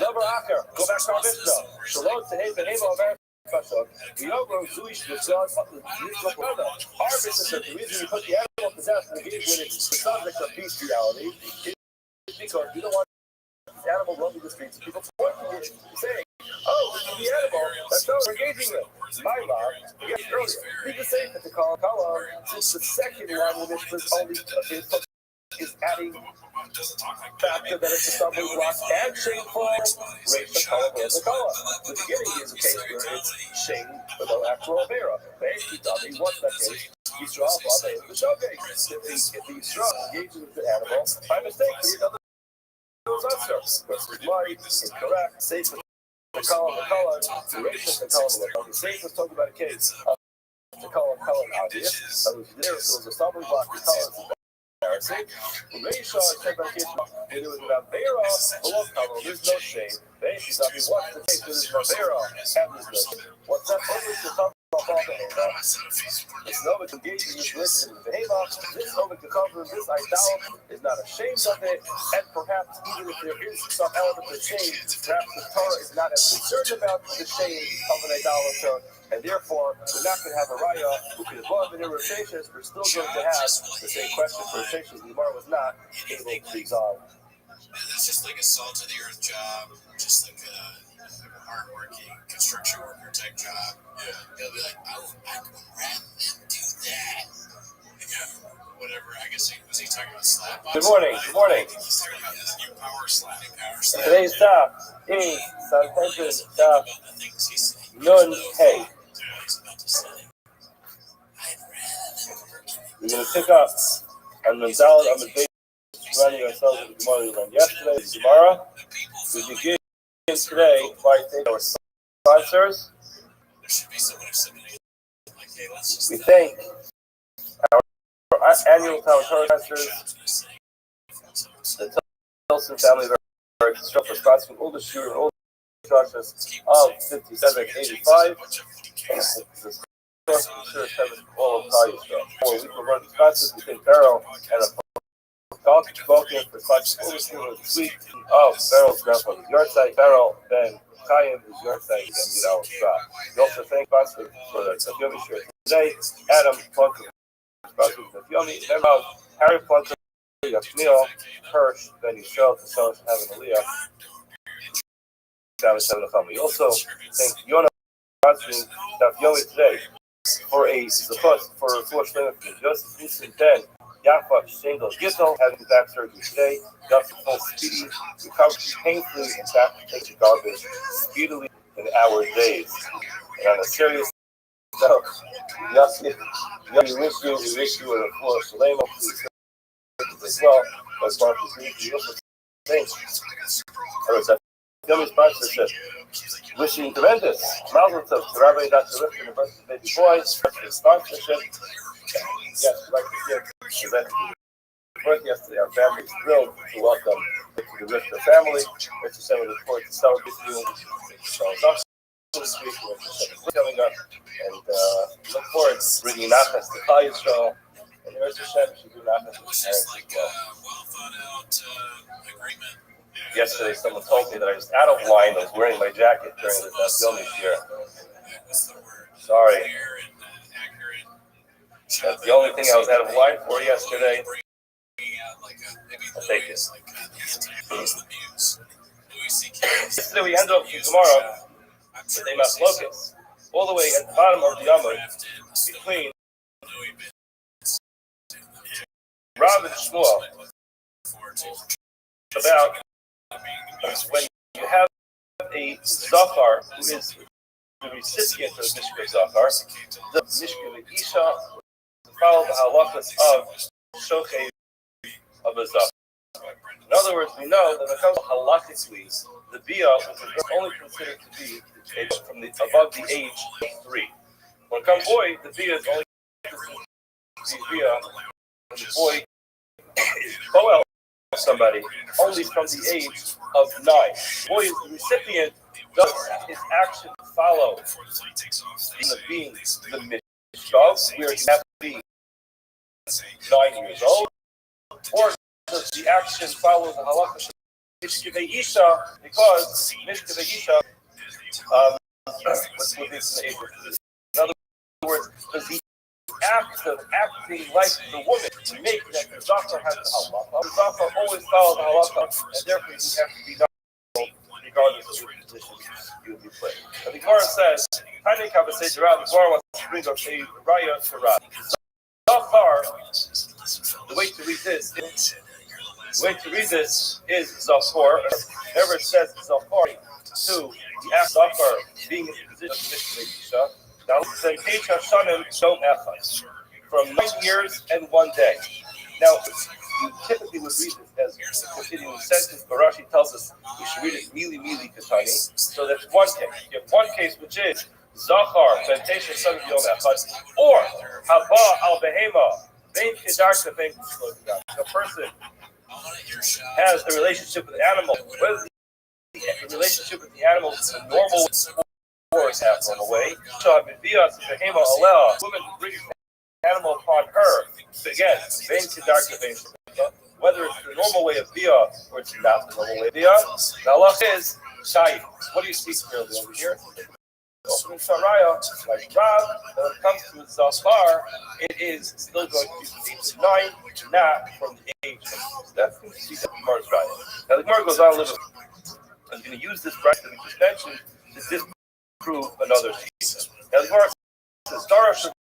Dover Aker, go back to our Mishnah. Shalom to Heva Aver. Our business is the reason you put the animal to death when it's the subject of bestiality is because you don't want this animal roaming the streets. People pointing it, saying, "Oh, this is the animal. That's how we're engaging them." My law, yes, earlier. Be the same to call Kala, since the second line of this was only is adding factor that it's a stumbling block and shameful, raise the color of the color. The beginning is a case where it's shame for the actual avera. Basically, he wants that case. He's drawn off the showcase. If he's drawn, engages with the animal, by mistake, he doesn't answer. Versus right, incorrect, safe with the color, raise the color. Safe was talking about a case of the color obvious. There was a stumbling block, the color. There's no shame. Basically, what's the case with this Mavera? What's that? This Novik engaged in his religion with Behema. This Novik comes this idolatry is not ashamed of it, and perhaps even if there is some element of shame, perhaps the Torah is not as concerned about the shame of an idolater, and therefore we're not going to have a raya who can involve in irritations. We're still going to have the same question for irritations. The Gemara was not able to resolve. That's just like a salt of the earth job, just like a hardworking construction worker type job. Yeah. He'll be like, I would rather do that. Yeah. Whatever. I guess was he talking about slap? Good morning. Good morning. He's talking about his new power slap. Today's top is Sanhedrin top Nun Hey. We're going to pick up on the Daled on the base, running ourselves with the Gemara we learned yesterday. The Gemara. We begin today by thanking our sponsors. We thank our annual Talmud Torah sponsors, the Tilson family for sponsoring all the shur and all the instructions of 5785. All of Kali. We will run the sponsors between Barrel and a spoken for such all this week of Barrel's grandfather's yard site. Barrel, Ben Chaim, his yard site, and we also thank sponsors for the Yomi shirt today. Adam Plunker, sponsors of Yomi, Nemov, Harry Plunker, Yachmiel, Hirsch, Ben Yisrael, to Sosh, having Aliyah. We also thank Yonah sponsoring Daf Yomi today for a four shlema for Joseph Nissen Ben Yafa Shingle Gittel having back surgery today. Got full speedy recovery painfully and back to take the garbage speedily in our days. And on a serious note, we wish you a full shlema as well as part of the we also thank Yomi sponsorship. Wishing tremendous mazel tov to Rabbi Dr. Lift and the birth of the baby boy for his sponsorship. Yes, we'd like to give the event birth yesterday. Our family is thrilled to welcome the Richter family. Mr. Seven look forward to celebrate with you. So it's also this week. We're coming up and look forward to bringing Nachas to Klal Yisrael. And the rest of Shem should do Nachas to his parents as well. Well thought out agreement. Yesterday, someone told me that I was out of line. I was wearing my jacket during the filming year. Sorry. That's the only thing I was out of line for yesterday. I'll take it. Yesterday we end up tomorrow with a Maslokas, all the way at the bottom of the Yamud, between Rav and Shmuel, about when you have a Zachar who is the recipient of Mishka Zachar, the Mishka Isha follow the halachas of Shochei of a Zachar. In other words, we know that because halachically, the Bia is only considered to be from above the age of 3. When it comes boy, the Bia is only considered to be Bia when the boy is Boel somebody only from the age of 9. Boy is the recipient, does his action follow in the being the Mishkav, where he has to be 9 years old, or does the action follow the halacha Mishkevei Isha, because Mishkevei Isha was within the age of 3. In other words, does the act of acting like the woman to make that the Zachar has the halacha. The Zachar always follows the halacha, and therefore you have to be done regardless of which position you would be playing. And the Gemara says, Tanya Kava says, the Gemara wants to bring up a raya to Rav. Zachar, the way to read this is Zachor. Whenever it says Zachor to the act Zachar being in the position of Mishkevei Isha, now, from 9 years and 1 day. Now, you typically would read this as a continuing sentence, but Rashi tells us we should read it mili katani. So that's one case. You have one case which is Zachar, Bentesh son of Yom Echad, or Haba al Behema, Ben Kedarka Ben Kedarka. The person has a relationship with the animal, whether the relationship with the animal is a normal or first half normal way. Shav and Bias and Behema allow women to bring an animal upon her. So again, vein Siddhartha, vein whether it's the normal way of Bia or it's not the normal way of Bia. The halach is Shai. What do you see clearly over here? Opening Saraya, like Rav, when it comes to Zafar, it is still going to be from the age of 9, not from the age of 7. That's going to see the Gemara's Raya. Now the Gemara goes on a little bit. I'm going to use this bracket that we just mentioned to disprove another statement. Now the Gemara says, Darash of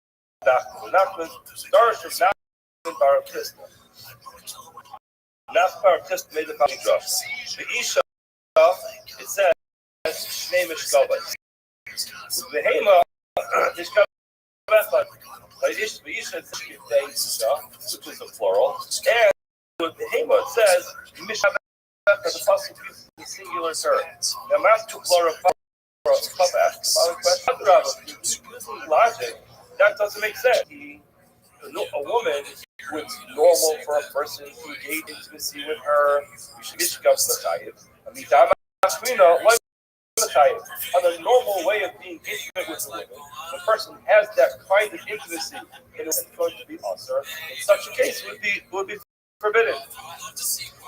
Nachman, Darash of Nachman, Barakist. Nachman Barakist made the following drush. The Isha, it says, Shnei Mishkavah. The Hema is coming back like Isha, which is a plural, and with the Hema it says Mishkavah as a possible use of the singular term. Now, Master Plural asks the following question: using logic, that doesn't make sense. A woman who it's normal for a person to engage intimacy with her, we should Mishkav L'chayiv. I mean, what? On the normal way of being intimate with a woman, the person has that kind of intimacy, and it's going to be usher. In such a case, would be forbidden. The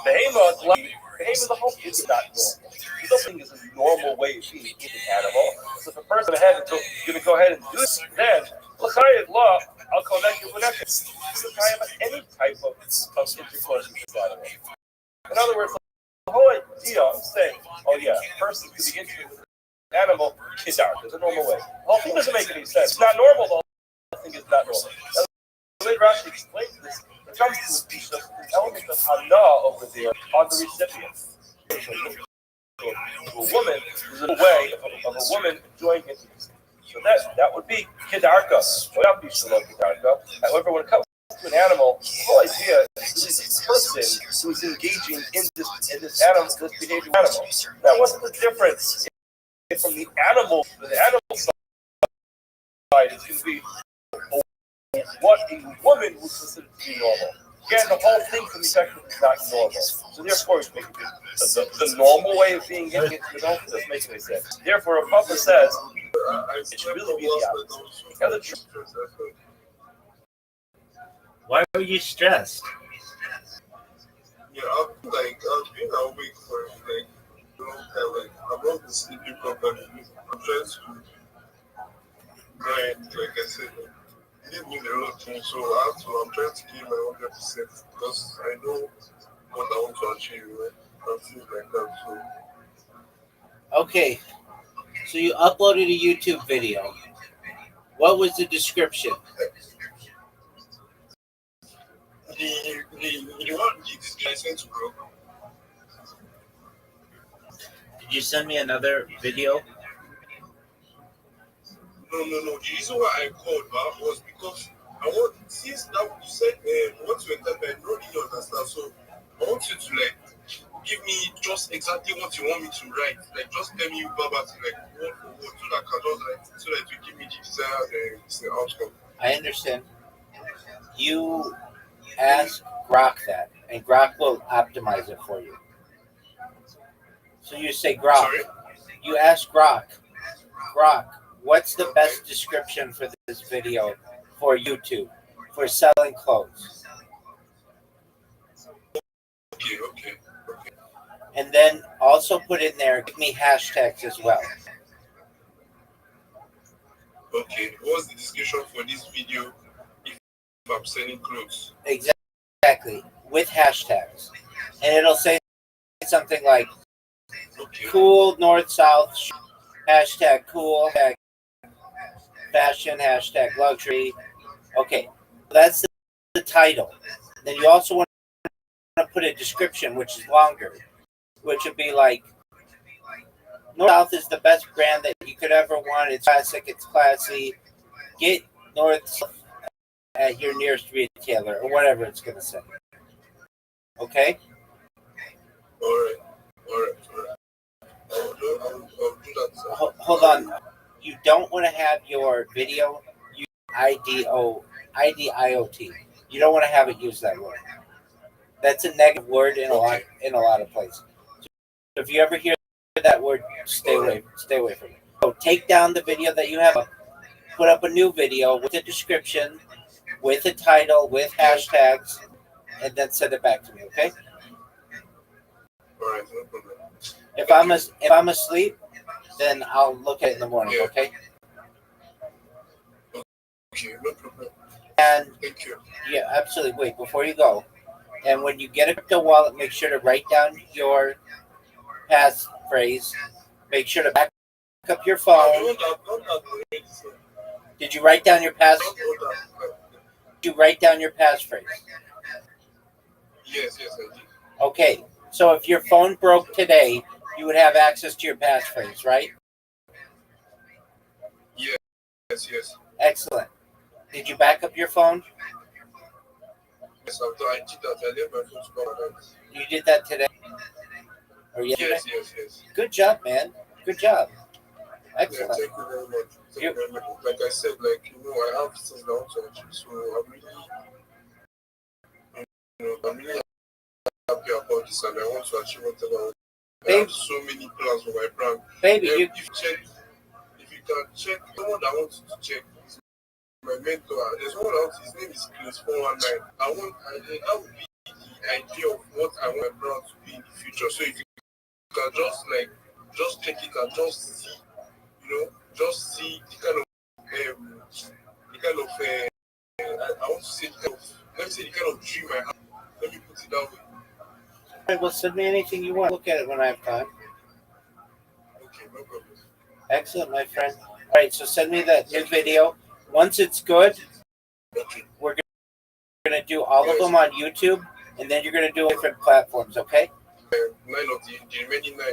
Behema, the whole thing is not normal. The whole thing is a normal way of being in an animal. So if a person is going to go ahead and do it, then l'chayiv law, I'll connect you with that. Any type of intercourse with this animal. In other words, the whole idea of saying, oh yeah, a person could be intimate with an animal, kidar, there's a normal way. The whole thing doesn't make any sense. It's not normal, the whole thing is not normal. Now, the way Rashi explains this, it comes to the element of hana over there on the recipient. To a woman is a way of a woman enjoying intimacy. So that would be kidarka, or not be shalom kidarka. However, when it comes to an animal, the whole idea is a person who is engaging in this animal, this behavior animal. Now, what's the difference from the animal side? It's going to be what a woman would consider to be normal. Again, the whole thing from the perspective is not normal. So therefore, it's making the normal way of being intimate doesn't make any sense. Therefore, a Papa says it should really be the opposite. Why were you stressed? Yeah, I've been awake for like a long time. I'm not been sleeping properly. I'm trying to grind, like I said. It didn't mean a lot to me, so I'm trying to give my 100% because I know what I want to achieve, right? And things like that. So Okay, so you uploaded a YouTube video. What was the description? the one I sent to bro. Did you send me another video? No. The reason why I called back was because since that you said what you were typing, I don't really understand. So I want you to give me just exactly what you want me to write. Like just tell me about word for word so that I can just write so that you give me the desired outcome. I understand. You ask Grok that, and Grok will optimize it for you. So you say, Grok. Sorry? You ask Grok, what's the best description for this video for YouTube, for selling clothes? Okay. And then also put in there, give me hashtags as well. Okay. What's the description for this video if I'm selling clothes? Exactly, with hashtags. And it'll say something like, cool north-south, hashtag cool, hashtag fashion, hashtag luxury. Okay, that's the title. Then you also want to put a description, which is longer, which would be like, North-South is the best brand that you could ever want. It's classic, it's classy. Get North-South at your nearest retailer, or whatever it's going to say. Okay? All right. I'll do that. Hold on. You don't want to have your video use IDIOT. You don't want to have it use that word. That's a negative word in a lot of places. So if you ever hear that word, stay away from it. take down the video that you have up, put up a new video with a description, with a title, with hashtags, and then send it back to me, okay? All right, no problem. If I'm asleep, then I'll look at it in the morning, okay? Okay, no problem. And Thank you. yeah, absolutely. Wait, before you go, and when you get a crypto wallet, make sure to write down your passphrase. Make sure to back up your phone. Did you write down your pass? Did you write down your passphrase? Yes, I did. Okay, so if your phone broke today, you would have access to your passphrase, right? Yes. Excellent. Did you back up your phone? Yes, I did that. I left my phone to come at night. You did that today? Or yesterday? Yes. Good job, man. Good job. Yeah, Excellent. thank you very much. Thank you very much. Like I said, I have things I want to achieve, so I'm really happy about this, and I want to achieve whatever. I have so many plans for my brand. Baby, If you can check, someone that wants to check is my mentor. There's someone else. His name is Chris 419. That would be the idea of what I want my brand to be in the future. So if you can just check it and just see, just see the kind of I want to say let me say the kind of dream I have. Let me put it that way. All right, well, send me anything you want. Look at it when I have time. Okay, no problem. Excellent, my friend. All right, so send me that new video. Once it's good, Okay. we're going to do all of them on YouTube, and then you're going to do different platforms, okay? 9 of the remaining 9,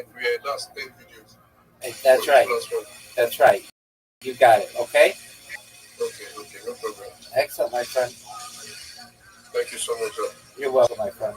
that's 10 videos. That's right. That's right. You got it, okay? Okay, no problem. Excellent, my friend. Thank you so much, sir. You're welcome, my friend.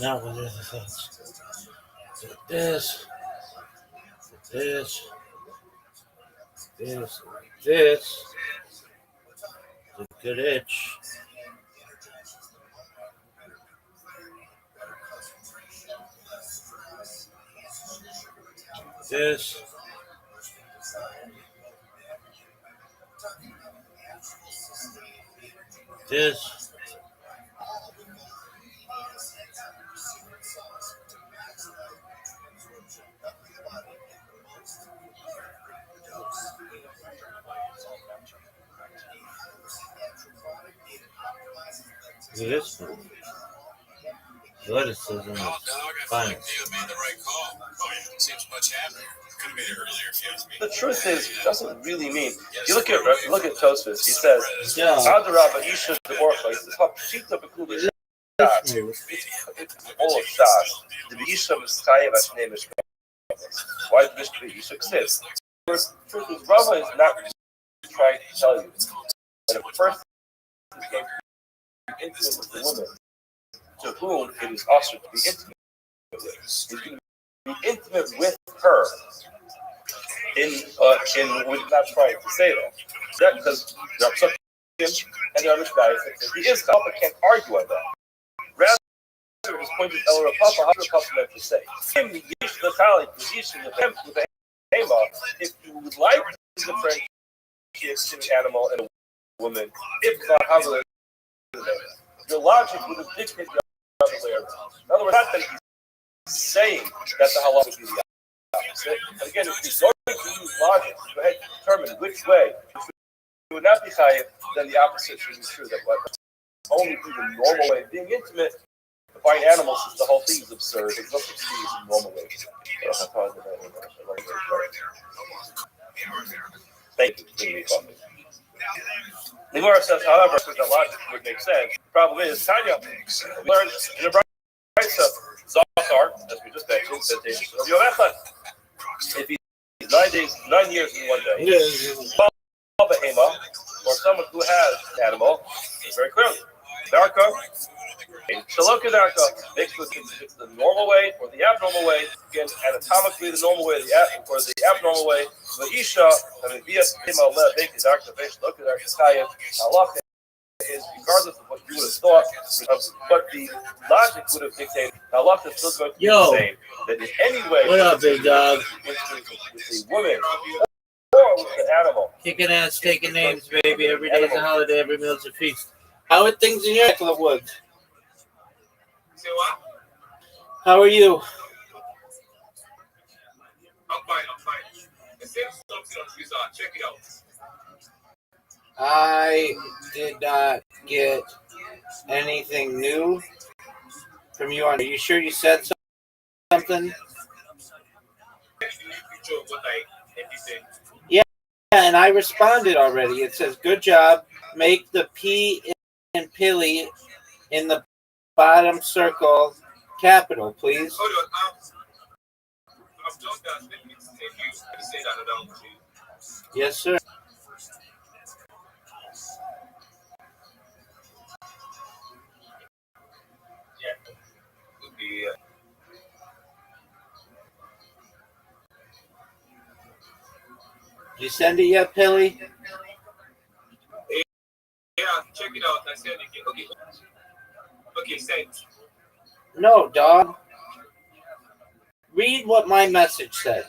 Now what are the things? This, this, this, this. A good itch. This. This. This one. Athleticism is fine. You made the right call. Seems much happier. Could have made it earlier if you asked me. The truth is, it doesn't really mean. You look at Tosfos. He says, Yeah. "Adarabba Isha Deborcha." He says, "Hapshita b'kuli shas." It's all of shas. The Isha Miskayev Ashnei Mishpatim. Why the Mishnah Isha exists? The truth is, Rava is not trying to tell you that a person became intimate with a woman to whom it is also to be intimate with. He's going to be intimate with her. We're not trying to say that because there are some and there are other guys that he is Papa can't argue on that. Rather, his point is El Papa, how does Papa meant to say? If you would like to differentiate an animal and a woman, if not, how will it? Your logic would have dictated the other way around. In other words, not that he's saying that the halal would be the opposite. And again, if he's going to use logic to go ahead and determine which way it would not be chayiv, then the opposite should be true. That only through the normal way of being intimate, to find animals, since the whole thing is absurd. There's no such thing as a normal way. Thank you for giving me coffee. Limora says, however, that logic would make sense. The problem is, Tanya, we learned in the Brisa, Zohar, as we just mentioned, that if he's 9 years in 1 day, or someone who has an animal, very clearly, Darka, Shaloka Darka, makes it's the normal way or the abnormal way. Again, anatomically, the normal way or the abnormal way. Isha, I mean, Bias Kima Le, Big Darka, Shaloka Darka, Kaya, Allah is regardless of what you would have thought, but the logic would have dictated. Allah is still going to be the same. That in any way, what up, big dog? With the woman or with the animal. Kicking ass, taking names, baby. Every day is a holiday, every meal is a feast. How are things in your neck of the woods? Say what? How are you? I'm fine. The same something on Twitter. Check it out. I did not get anything new from you. Are you sure you said something? Picture of what I Yeah, and I responded already. It says, good job. Make the P in Pilly in the bottom circle capital, please. Hold on, I've done that. Let me send you say that down to you. Yes, sir. Yeah. Would be, Did you send it yet, Pilly? yeah, check it out. I said again. Okay. Okay, sent. No, dog. Read what my message said.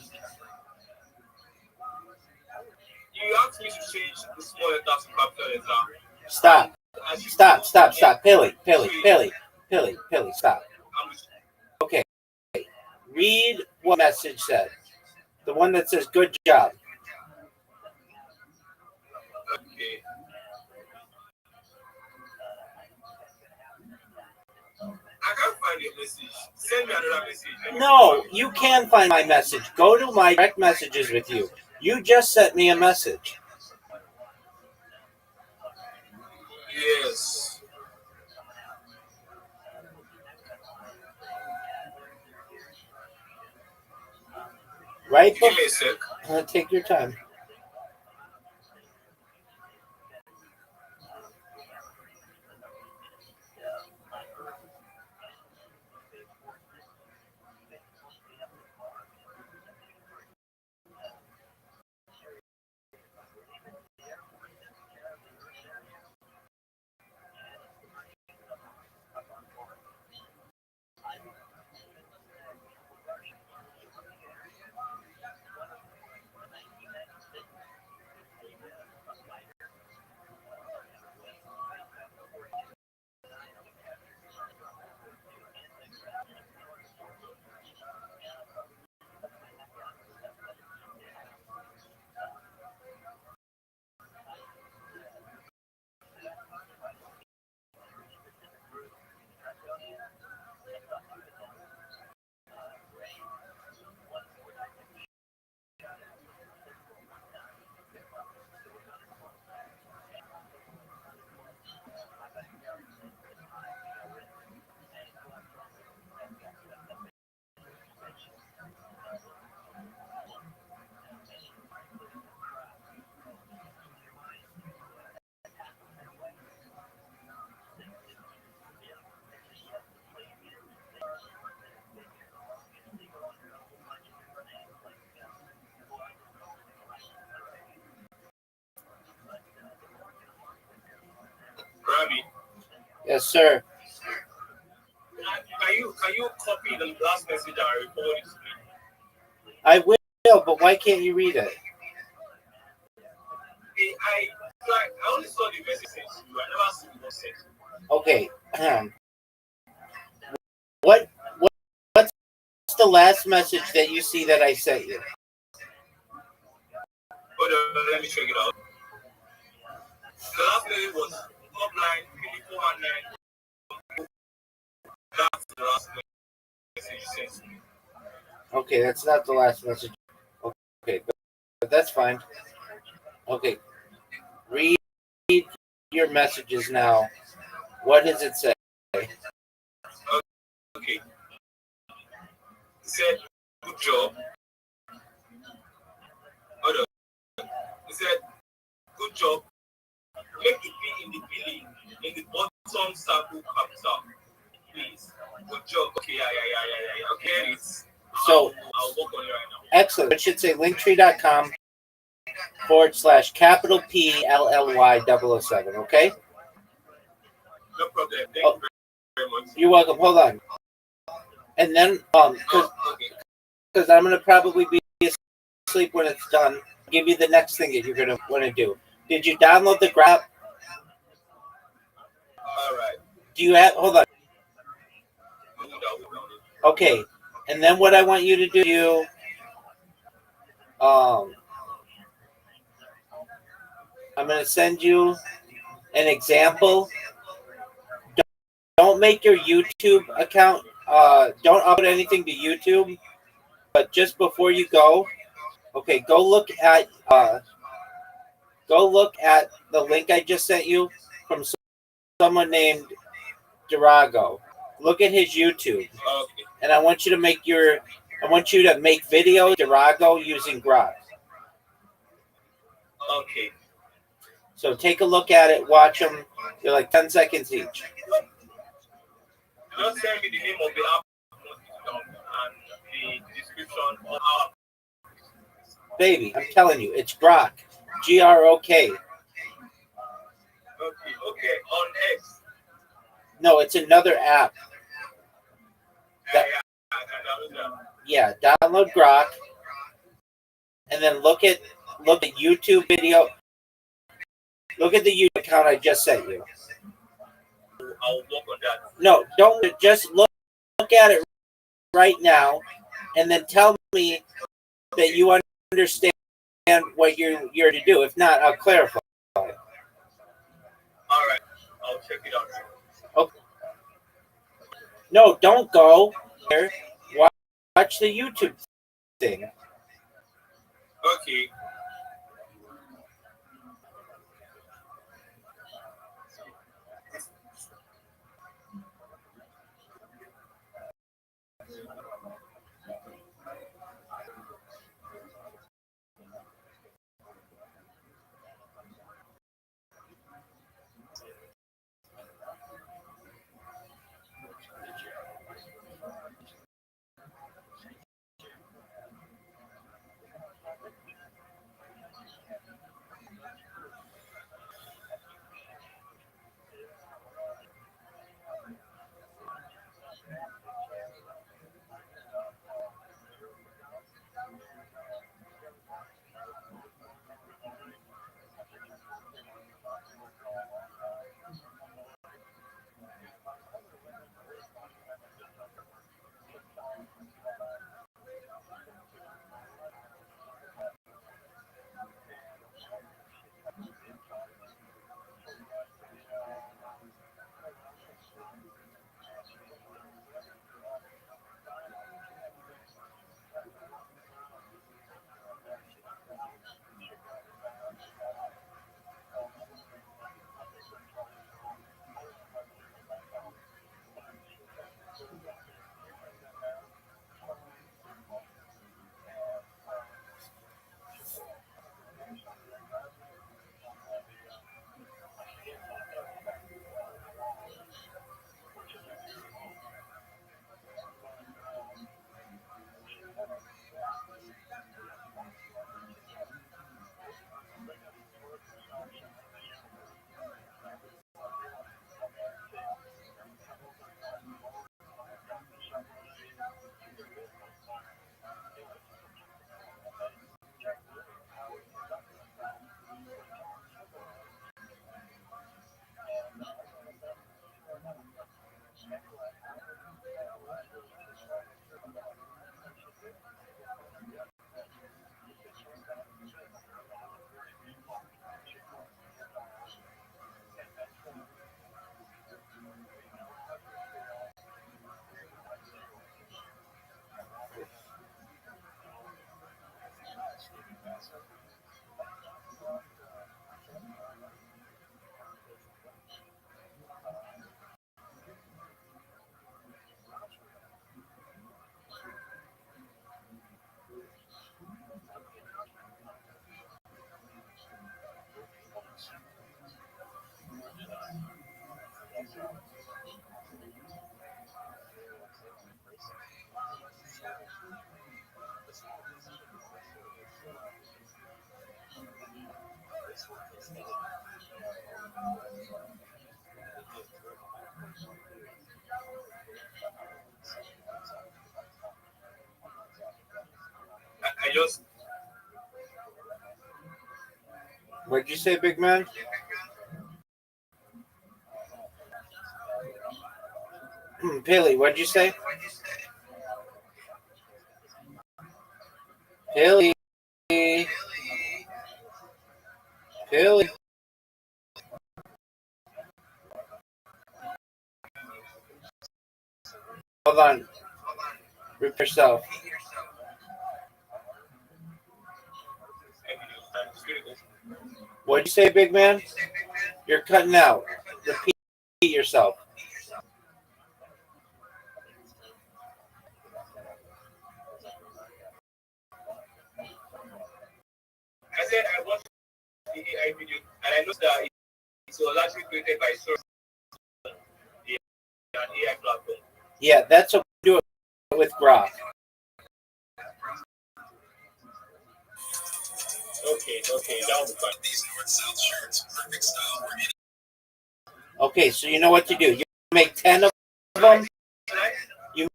You asked me to change the small letter to capital letter. Stop. Stop. Pilly, stop. Okay. Read what message said. The one that says good job. Okay. I can't find your message. Send me another message. No, you can find my message. Go to my direct messages with you. You just sent me a message. Yes. Right? Give me a sec. Take your time. Ravi, Yes, sir. can you copy the last message I recorded to me? I will, but why can't you read it? I only saw the message sent to you. I never seen the message. Okay. What's the last message that you see that I sent you? Hold on, let me check it out. The last message was upline 419. That's the last message you sent to me. Okay, that's not the last message. Okay, but that's fine. Okay. Read your messages now. What does it say? Okay. It said, good job. Hold on. It said, good job. Make the P in the billing in the bottom circle capital, please. Good job. Okay, yeah. Okay, it's. So, I'll work on it right now. excellent. It should say linktree.com/capital PLLY007. Okay? No problem. Thank you very much. You're welcome. Hold on. And then, because I'm going to probably be asleep when it's done, I'll give you the next thing that you're going to want to do. Did you download the graph? All right. Do you have, hold on. Okay. And then what I want you to do, I'm going to send you an example. Don't make your YouTube account, don't upload anything to YouTube, but just before you go, Okay, go look at the link I just sent you from someone named Durago. Look at his YouTube, Okay. and I want you to make video Durago using Grok. Okay. So take a look at it, watch them. They're like 10 seconds each. Just send me the name of the app and the description of our. Baby, I'm telling you, it's Grok. Grok. Okay. Okay. On X. No, it's another app. Yeah. I can download that. Yeah, download Grok, and then look at YouTube video. Look at the YouTube account I just sent you. I'll work on that. No, don't just look at it right now, and then tell me that you understand what you're to do. If not, I'll clarify. All right. I'll check it out. Okay. No, don't go there. Watch the YouTube thing. Okay. I just. What'd you say, big man? Paley, what'd you say? Paley. Paley. Hold on. Repeat yourself. What'd you say, big man? You're cutting out. Repeat yourself. I said I watched the AI video and I noticed that it was actually created by Source, an AI platform. Yeah, that's what we do it with Grok. Okay, that was fun. These north-south shirts, perfect style for any. Okay, so you know what to do. You make 10 of them. You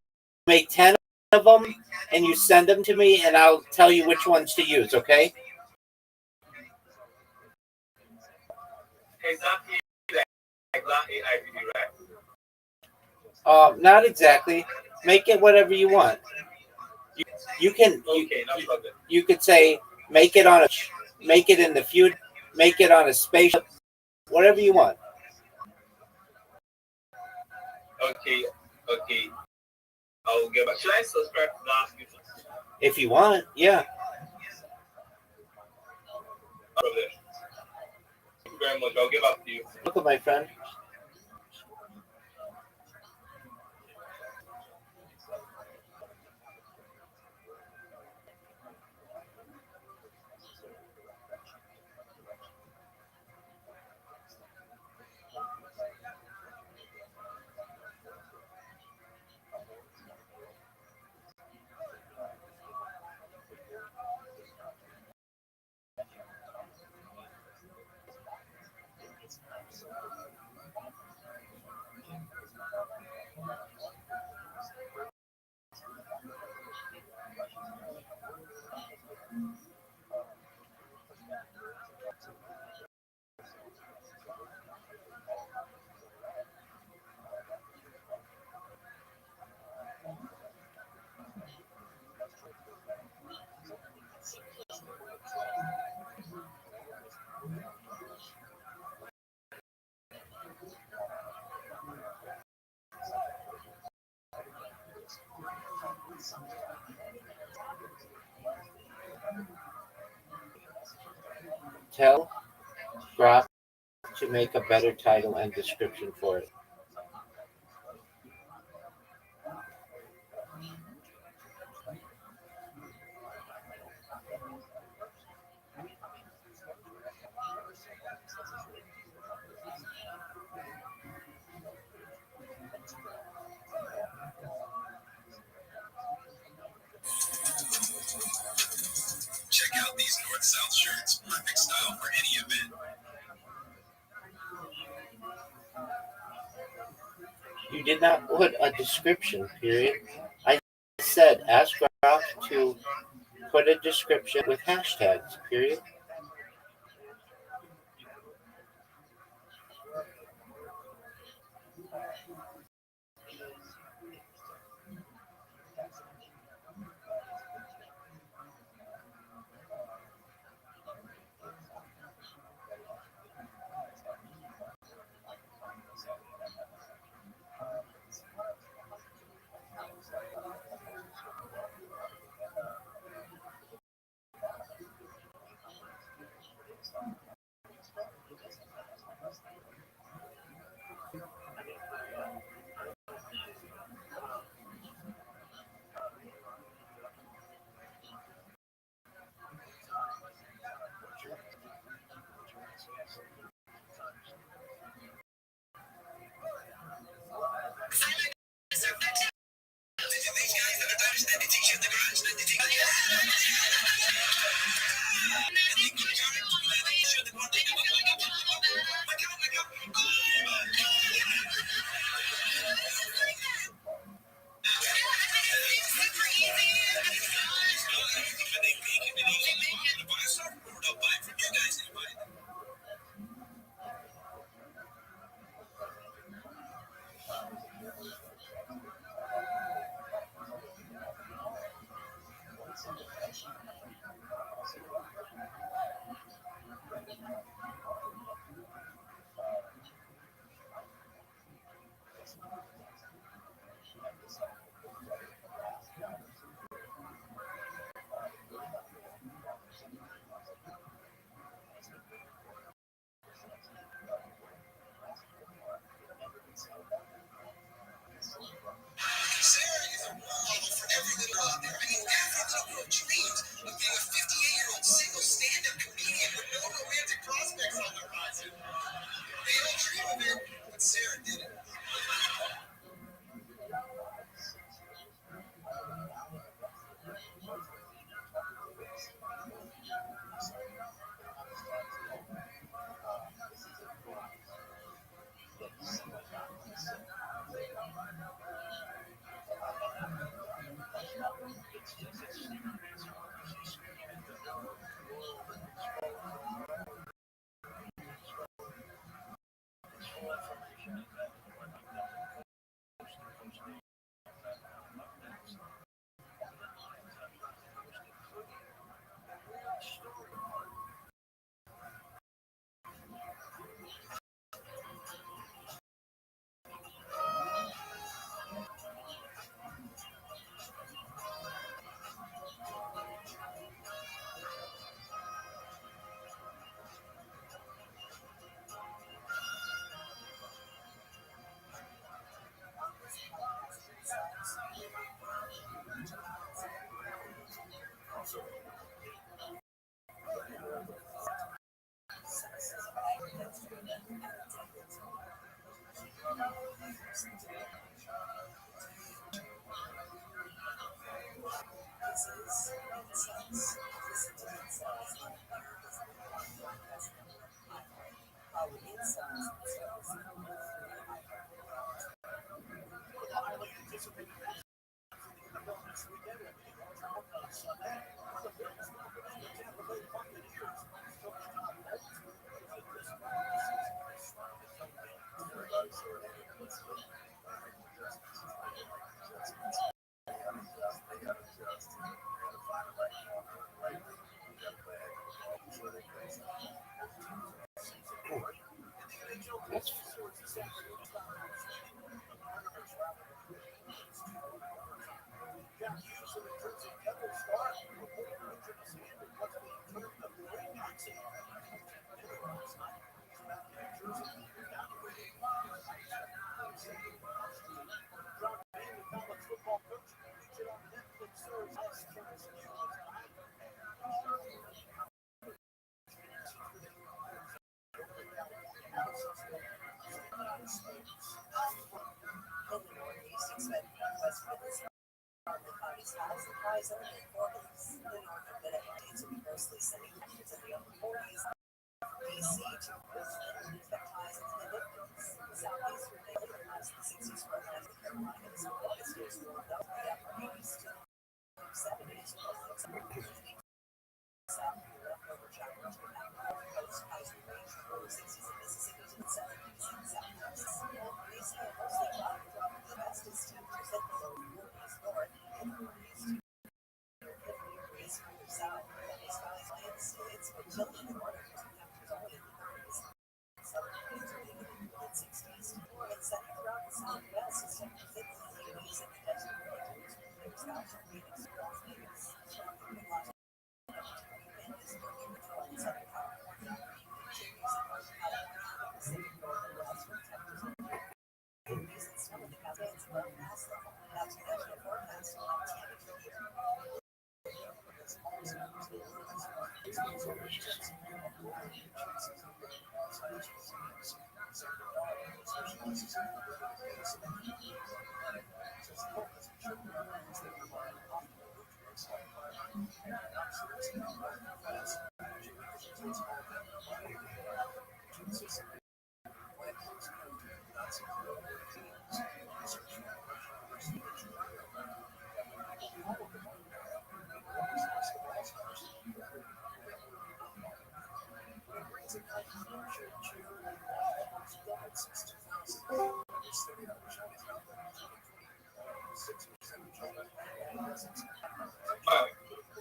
make 10 of them, and you send them to me, and I'll tell you which ones to use, okay? Exactly like that AI video, right? Not exactly. Make it whatever you want. You can you could say make it in the future, make it on a spaceship, whatever you want. Okay. I'll get back. Should I subscribe to that? If you want, yeah. Thank you very much. I'll get back to you. Welcome, my friend. Tell Grok to make a better title and description for it. Check out these north-south shirts, perfect style for any event. You did not put a description, period. I said ask Grok to put a description with hashtags, period.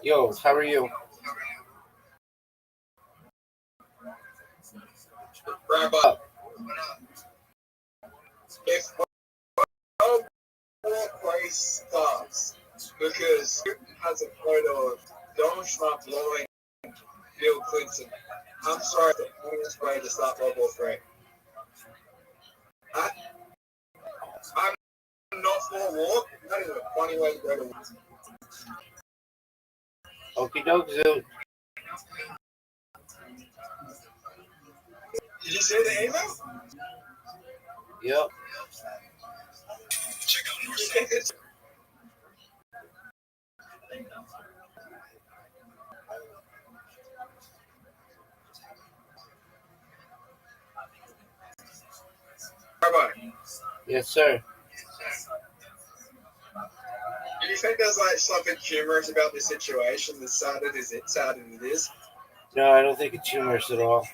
Yo, how are you? Rabbi, if place starts, because Putin has a photo of Donald Trump blowing Bill Clinton, I'm sorry, the only way to start World War III. I'm not for war. That is a funny way to go to war. Okie doke, Zoot. Did you see the email? Yep. Check out North. Rabbi, Yes, sir. do you think there's like something humorous about this situation? As sad as it is. No, I don't think it's humorous at all.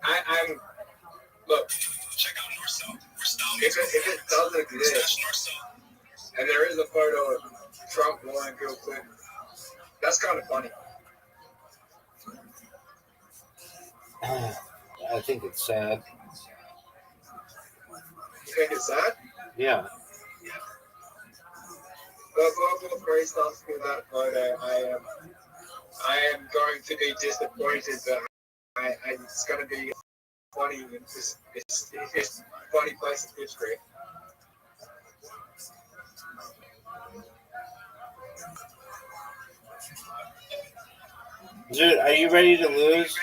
I'm look. Check out North. If it does exist, and there is a photo of Trump blowing Bill Clinton, that's kind of funny. I think it's sad. You think it's sad? Yeah. Well, Global Free starts with that photo. I am going to be disappointed, but it's going to be funny. It's a funny place in history. Dude, are you ready to lose?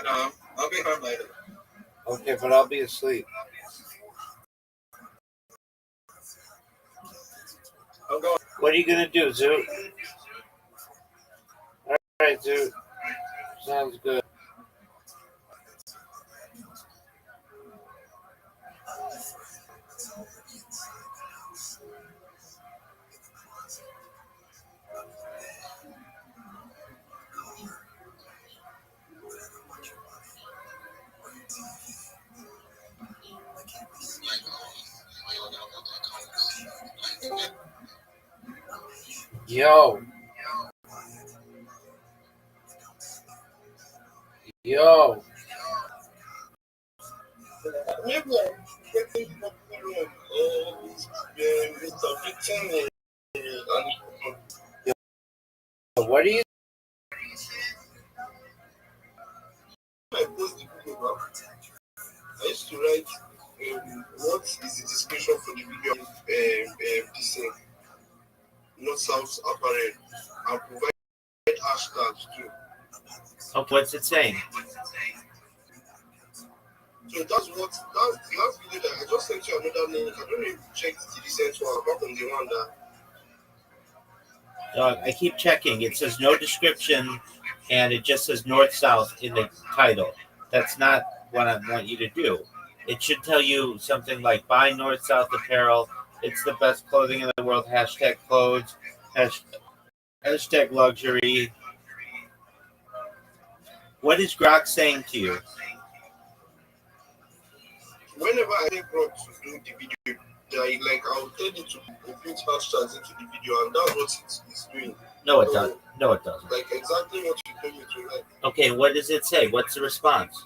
No, I'll be home later. Okay, but I'll be asleep. I'm going. What are you gonna do, Zoot? All right, Zoot. Sounds good. Yo. Yo. What are you? I used to write what is the description for the video this North South apparel and provide hashtags too. Oh, what's it saying? So that's what that the last video that I just sent you another link. I don't know if you checked the recent one apart from the one that Dog, I keep checking. It says no description, and it just says north-south in the title. That's not what I want you to do. It should tell you something like buy north-south apparel. It's the best clothing in the world. Hashtag clothes. Hashtag luxury. What is Grok saying to you? whenever I get brought to do the video, I'll tell it to put hashtags into the video, and that's what it's doing. No, it doesn't. No, it doesn't. Like exactly what you told me to write. Okay, what does it say? What's the response?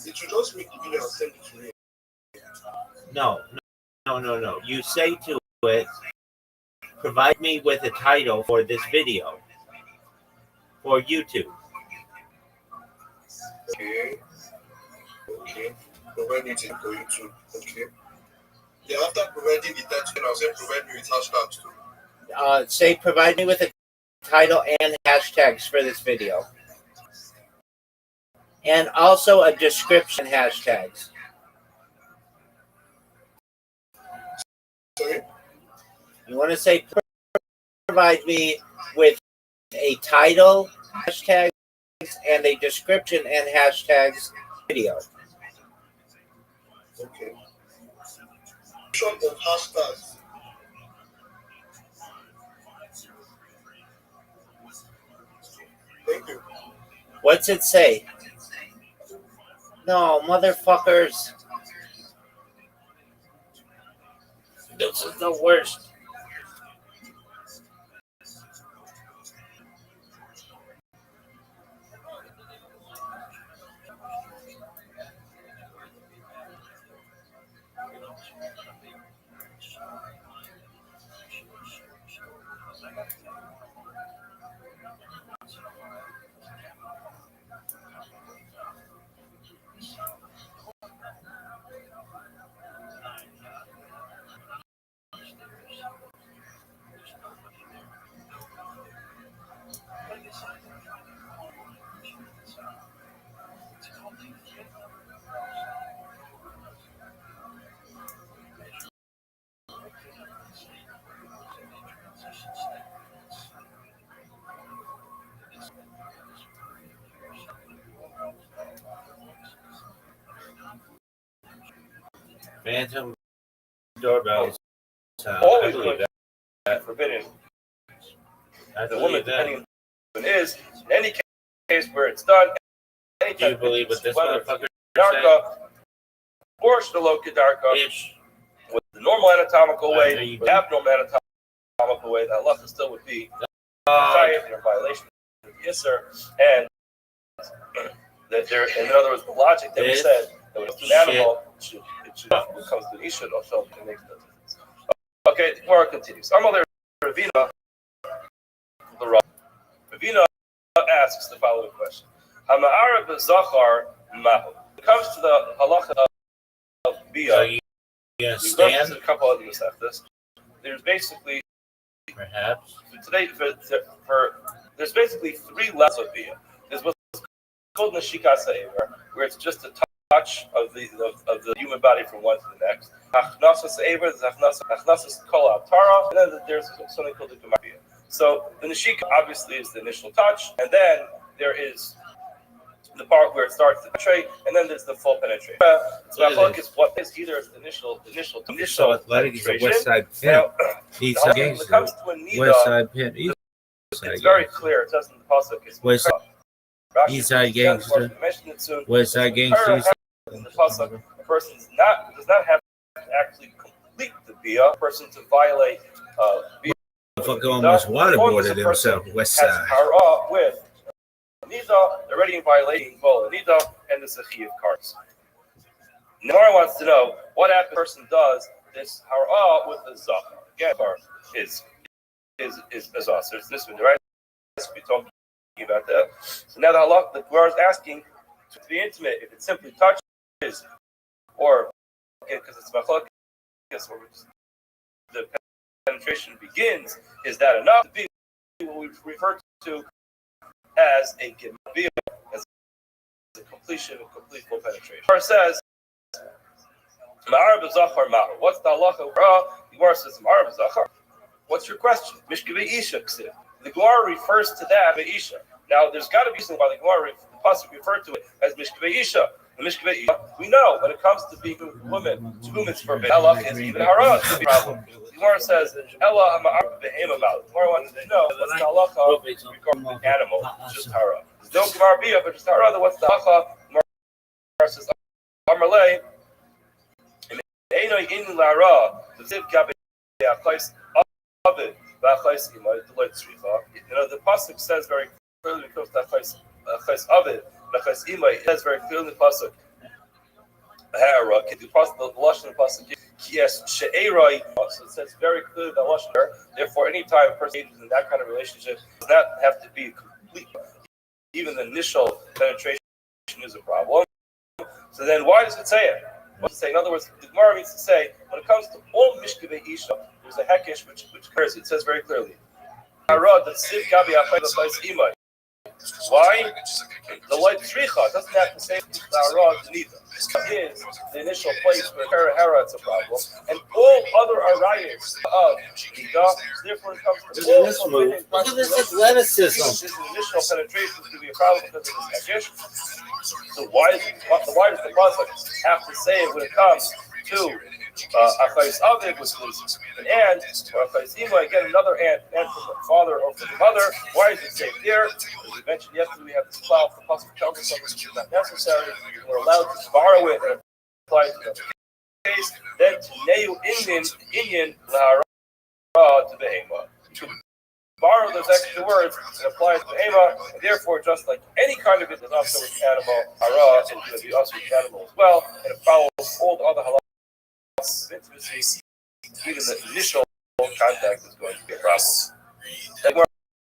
It should just make the video and send it to me. No. You say to it, provide me with a title for this video for YouTube. Okay. Provide it for YouTube. Okay. Yeah, after providing the title, I'll say provide me with hashtags too. Say provide me with a title and hashtags for this video. And also a description hashtags. Sorry? You want to say provide me with a title, hashtags, and a description and hashtags video. Okay. Of hashtags. Thank you. What's it say? No, motherfuckers. This is the worst. Phantom doorbells. Always going to be forbidden. I The woman, believe that. depending on who it is, in any case where it's done, any Do you type believe what this whether it's motherfucker Darka or Shtaloka Ish. with the normal anatomical There way, you the go. abnormal anatomical way, that halacha still would be in violation. Yes, sir. And that there, in other words, the logic that we This said that when it's an animal, when it comes to an issue, also it makes no difference. Okay, Gemara continues. Amalei Ravina, the Rav. Ravina asks the following question: Hama'ara b'zachar mahu. When it comes to the halacha of bia, So you gonna we've stand? referenced a couple of these. There's basically Perhaps. today for there's basically three levels of bia. There's what's called Nashikas Ever, where it's just a touch of the human body from one to the next. Achnasas Ever, there's Achnasas Kol Tara, and then there's something called the Gemar Bia. So the Nashika obviously is the initial touch, and then there is the part where it starts to penetrate, and then there's the full penetration. So what is either the initial penetration. West Side Pin. Now, East when Side it Gangster. comes to a nida, West Side Pin. East Side it's very Gangster. clear. It says in the pasuk, it's West Rashi East Side says, of course, Gangster. we mentioned it soon. West Side Gangster. In the pasuk, a person does not have to actually complete the bia. A person to violate Motherfucker almost waterboarded himself. West Side. has hara with nida, already in violating both nida and the zechi of cards. Nora wants to know what happens if a person does this hara with the zachar. Again, is also it's this one, right? We're talking about that. So now the Gemara is asking to be intimate if it simply touches, or because it's machlokes, or the penetration begins. Is that enough to be what we refer to as a gemabia, as a completion of complete full penetration? The Gemara says, "Ma'ar b'zachar ma'ar." What's the halacha? The Gemara says, "Ma'ar b'zachar." What's your question? Mishkevei isha ksiv. The Gemara refers to that isha. Now, there's got to be reason why the Gemara, the pasuk referred to it as Mishkevei isha. The Mishkevei isha, we know when it comes to being with women, to whom it's forbidden. Ella is even hara to be a problem. The Gemara says, Ella ama'ar behema ma'al. The Gemara wants to know what's the halacha regarding the animal, just hara. There's no Gemara bia, but just hara. What's the halacha? The Gemara says, Amarlei, Einoi in la'ara, the ziv gabe achais avid, v'achais imay, deloit tzricha. The pasuk says very clearly when it comes to achais avid, v'achais imay, it says very clearly in the pasuk, ha'ara, the lashon of the pasuk, yes, she'erai, so it says very clearly that lashon there. Therefore, anytime a person engages in that kind of relationship, does not have to be complete. Even the initial penetration is a problem. So then, why does it say it? What does it say? In other words, the Gemara means to say, when it comes to all Mishkevei Isha, there's a hekesh which occurs. It says very clearly, Harad that Siv Gabi Achayis Imay. Why? The light Tzricha doesn't have to say the Harad Nida. It is the initial place where Hara is a problem, and all other arayas of Nida. Therefore, it comes to all forbidden. Look at this athleticism. This initial penetration is going to be a problem because of this hekesh. So why does the pasuk have to say it when it comes to achayis aviv, which is an aunt, or achayis ima, again another aunt from the father or from the mother? Why does it say there? As we mentioned yesterday, we have this cloud. The pasuk tells us something which is not necessary. We're allowed to borrow it and apply it to the case. Then to neu inyan lahara to behema. Borrow those extra words and apply it to Ema, and therefore, just like any kind of business, also with animal, hara is going to be also with animal as well, and it follows all the other halachas of intimacy. Even the initial contact is going to be a problem.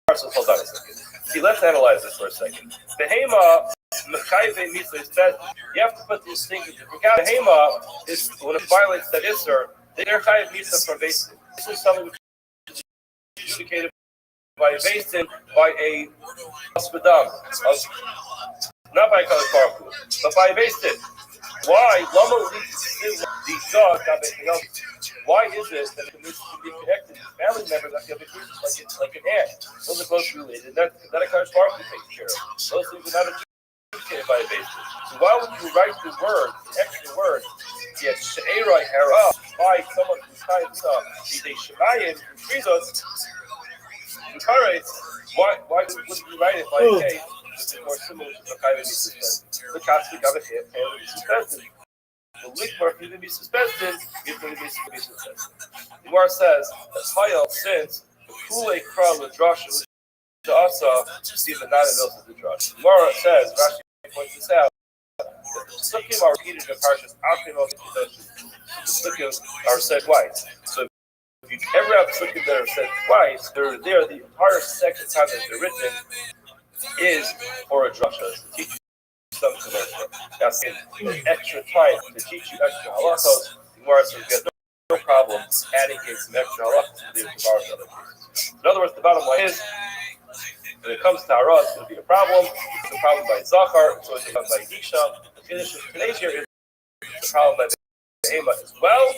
Hold on a second. See, let's analyze this for a second. Behema, mechayve mitzvah is best. You have to put these things into regard. Behema is when it violates that isser, they're chayiv mitzvah from basic. This is something which is adjudicated by a basin, by a hospital, not by a karku, but by a basin. Why? The dog got anything else. Why is it that it can be connected to family members like an aunt? Those are closely related. That a karku takes care of. Those things are not adjudicated by a basin. So why would you write the word, the extra word, yet she'erai hara, by someone who's tied up, the shemayim, who treats us? Why wouldn't you write it by a case which is more similar to the kind of suspended? The Catholic got a hand to be suspended. The likmar for you to be suspended is going to be suspended. The Gemara says that Hayel, since the Kulei Kral with Drasha to Asa, see the not enough of the Drasha. The Gemara says, Rashi points this out, that the Sukkim are repeated in Parshas Achim of the Sukkim are said twice. So if you ever have sukkim that are said twice, they're there the entire second time that they're written is for a drasha, to teach you some commercial. Asking extra time to teach you extra halachos. The Gemara says you have no problem adding in some extra halachos to the Gemara's other cases. In other words, the bottom line is When it comes to Hara, it's going to be a problem. It's a problem by Zachar, so it's a problem by Isha. The finish of today's year is a problem by Ema as well.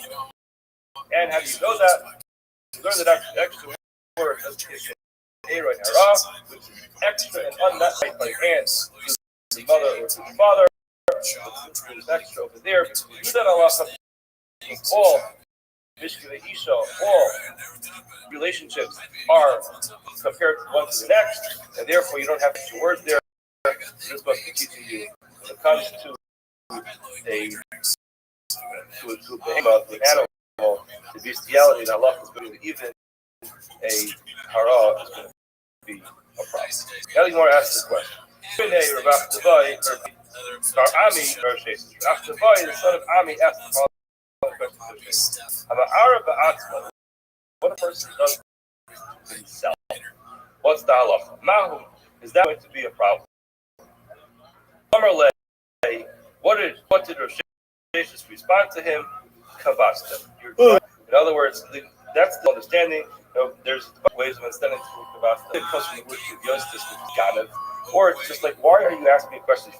And how do you know that? You learn that extra word as Era and Hara, which is extra and unnecessary by hands to the mother or to the father. There's extra over there. You do that Allah all Mishkele Isha, all relationships are compared one to the next, and therefore you don't have extra words there. This must be teaching you when it comes to a behemoth, an animal, the bestiality that Allah is going to even a hara is going to be a problem. Now you want to ask this question. Ami, the son of Ami, asked the following question. What a person does to himself. What's the halacha? Mahu, is that going to be a problem? What did Rosh Hashanah respond to him? Kavasta. In other words, that's the understanding. There's ways of understanding Kavasta. It comes from the word Yostis, which is Ganav. Or it's just like, why are you asking me questions?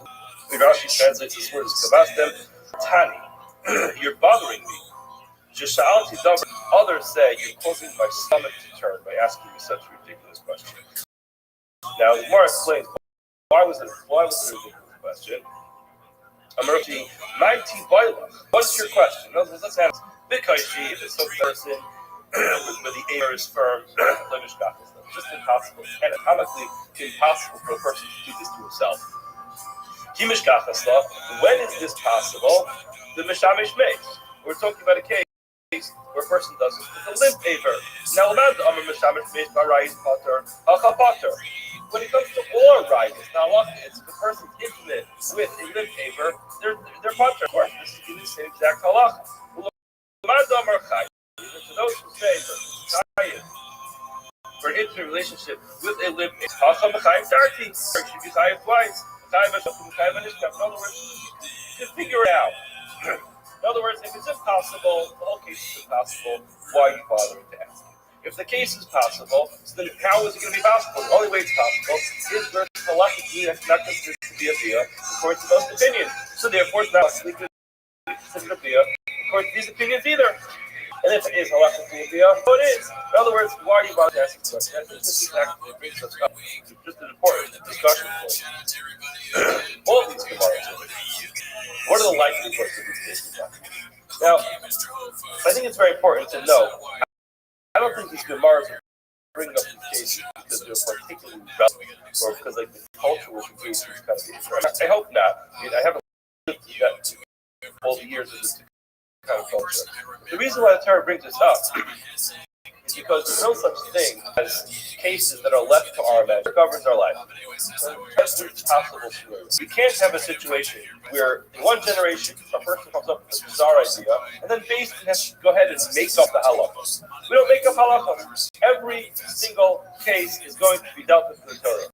Rashi translates this word as Kavastem. Tani, you're bothering me. Jishalti Davar. Others say you're causing my stomach to turn by asking me such ridiculous questions. Now the Gemara explains why was it a ridiculous question? Amarti, 19 what's your question? Let's have because if it's some person where the air is firm, it's just impossible. Anatomically impossible for a person to do this to himself. When is this possible? The Mishamish makes. We're talking about a case where a person does this with a limp aver. Now, when it comes to all rights, now it's the person's intimate with a limp aver, they're potter. Of course, this is the same exact halacha. To those who say for an intimate relationship with a limp aver, should be chayav twice. In other words, you can figure it out. In other words, if it's impossible, the whole case is impossible, why are you bothering to ask? If the case is possible, so then how is it going to be possible? The only way it's possible is where halachically that's not considered to be a bia, according to most opinions. So therefore, it's not considered a bia, according to these opinions either. And if it is halachically a bia, so it is. In other words, why are you bothering to ask this question? This is actually brings us up to just an important discussion point. All these Gemaras. What are the likelihoods of these cases? Now, I think it's very important to know. I don't think these Gemaras are bringing up these cases because they're particularly relevant or because like the cultural engagement is kind of different. I hope not. I mean, I haven't lived that all the years of this kind of culture. The reason why the Torah brings this up is because there's no such thing as cases that are left to our imagination. It governs our life. Every possible scenario. We can't have a situation where in one generation a person comes up with a bizarre idea and then basically has to go ahead and make up the halachos. We don't make up halachos. Every single case is going to be dealt with in the Torah.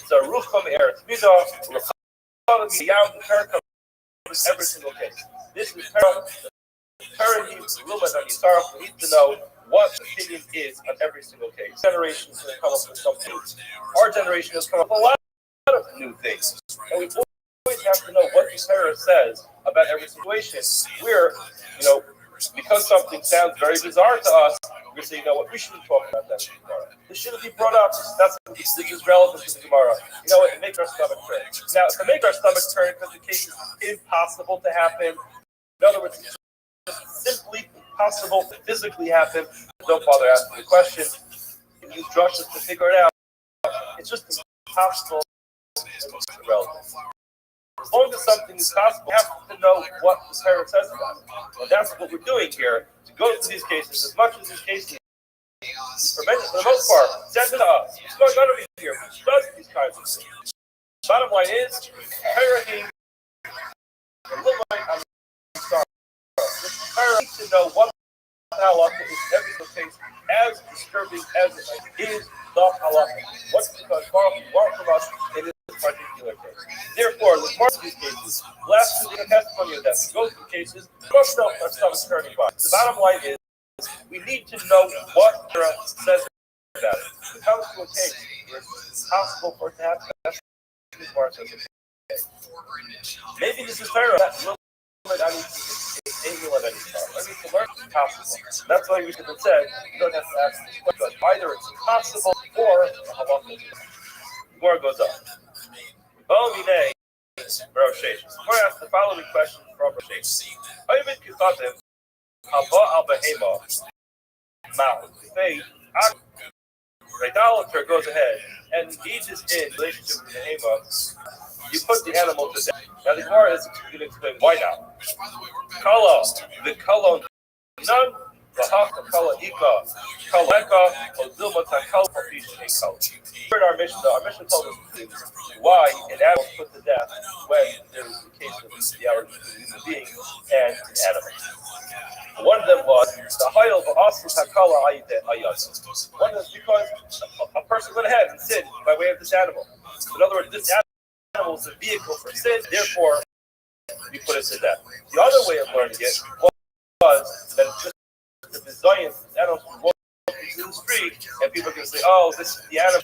So Rucham Eretz Midah, Rucham Yam, the Torah covers every single case. This is Torah. Torah needs to know what opinion is on every single case. Generations have come up with something. Our generation has come up with a lot of new things. And we always have to know what the Torah says about every situation. We're, because something sounds very bizarre to us, we're saying, what, we shouldn't talk about that in the Gemara. This shouldn't be brought up. This is relevant to the Gemara. It makes our stomach turn. Now, to make our stomach turn because the case is impossible to happen, in other words, it's just simply possible to physically happen, don't bother asking the question. You use drushes to figure it out. It's just impossible and irrelevant. As long as something is possible, you have to know what the Torah says about it. And that's what we're doing here, to go through these cases, as much as these cases, for the most part, send it to us. It's going on over here, which does these kinds of things. Bottom line is, Torah needs to know what halacha is every case, as disturbing as it is the halacha. What's because far from us in this particular case. Therefore, with most of these cases, last to the testimony of that, go through cases, must know our stomach turning by. The bottom line is, we need to know what Torah says about it. When it comes to a case where it's possible for it to happen. That's the Gemara says. Okay. Maybe this is Torah. That will I need to let any time. I need to learn it's possible. That's why we should have said you don't have to ask this question. Either it's possible or halacha. Gemara goes on. Bominei Rosh Hashanah. Gemara asks the following question from Rosh Hashanah. Ovid Kifatim Haba al Behema Mount. Faith. The idolater goes ahead and engages in relationship with the Behema. You put the animal to death. Now the Gemara is going to explain why now. Kala, the kala none, the half the kala ika, kaleka, ozilma takal papishin kala. In our mission told us why an animal is put to death when there is the case of the hour between a human being and an animal. One of them was the hayel v'asu takala ayat. One is because a person went ahead and sinned by way of this animal. In other words, this animal is a vehicle for sin, therefore we put it to death. The other way of learning it was that it's just the design animals walk into the street and people can say, oh, this is the animal.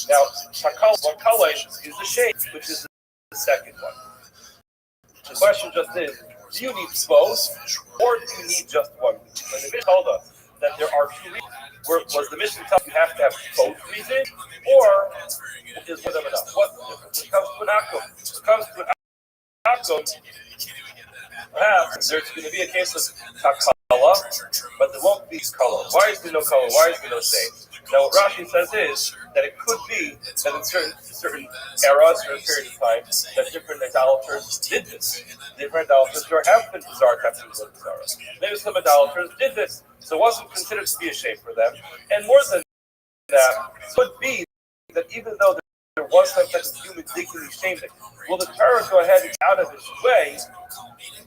Now, takala is the shape, which is the second one. The question just is, do you need both or do you need just one? When the Mishnah told us that there are two reasons, was the Mishnah telling you have to have both reasons or is one of them enough? What's the difference? When it comes to an akum, perhaps there's going to be a case of takala, but there won't be color. Why is there no color? Why is there no shade? Now, what Rashi says is that it could be that in certain eras, certain period of time, that different idolaters did this. Different idolaters, there have been bizarre types of bizarre. Maybe some idolaters did this, so it wasn't considered to be a shame for them. And more than that, it could be that even though there was some type of human dignity shame, will the Torah go ahead and out of its way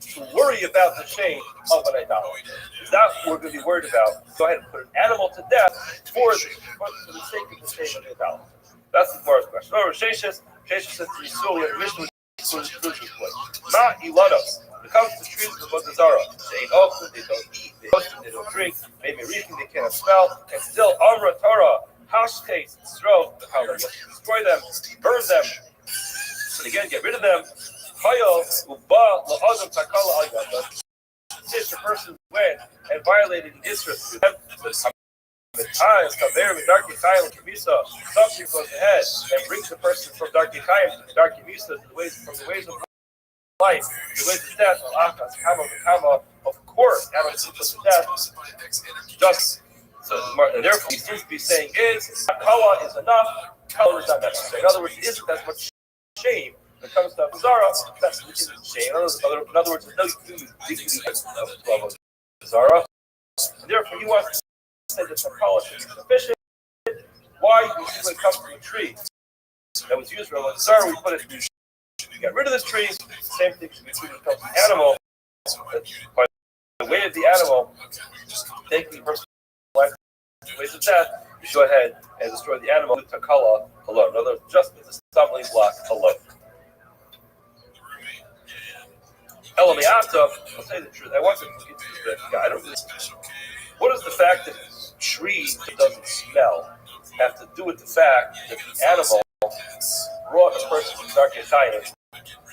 to worry about the shame of an idolater? Is that what we're going to be worried about? Go ahead and put an animal to death for the sake of the shame of the idolater. That's the Gemara's question. Remember, Sheshes says to Yisrael, the Mishnah was this way. Not Ilanos. When it comes to trees of Vodazara, they ain't open, they don't eat, they don't drink, maybe reason they can't smell, and still Amra Torah, Hashkes, throw the color, destroy them, burn them, and again get rid of them. Since the person went and violated an interest to them, something goes ahead and brings the person from dark Yikayim to dark Yimisa from the ways of life, the ways of death, of course, animals put to death. Just so, and therefore, he seems to be saying is Kala is enough, Kala is not necessary. In other words, it isn't as much shame. When it comes to Zara, that's shame. In other words, there's no human dignity of Zara. And therefore, he wants to say that the Kala should be sufficient. Why? Because when it comes to a tree that was used for Zara, we put it in. We got rid of this tree. Same thing should be true when it comes to animal. By the way of the animal, taking the person's life to ways of death, you go ahead and destroy the animal with takala alone. In other words, just with the stumbling block alone. Elamiata, I'll say the truth. I want to get to this. I don't really. What does the fact that a tree doesn't smell have to do with the fact that the animal brought a person from Dark Yitayim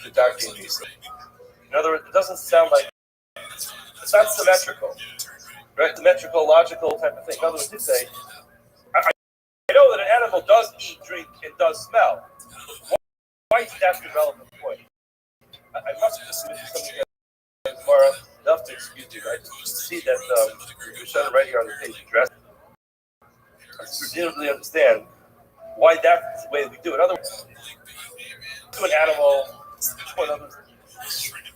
to Dark Yimisa? In other words, it doesn't sound like it's not symmetrical, right? Symmetrical, logical type of thing. In other words, you say, I know that an animal does eat, drink, and does smell. Why is that the relevant point? I must have just mentioned something here tomorrow. Enough to excuse you, right? Just see that you showed it right here on the page address. I presumably understand why that's the way we do it. In other words, to an animal,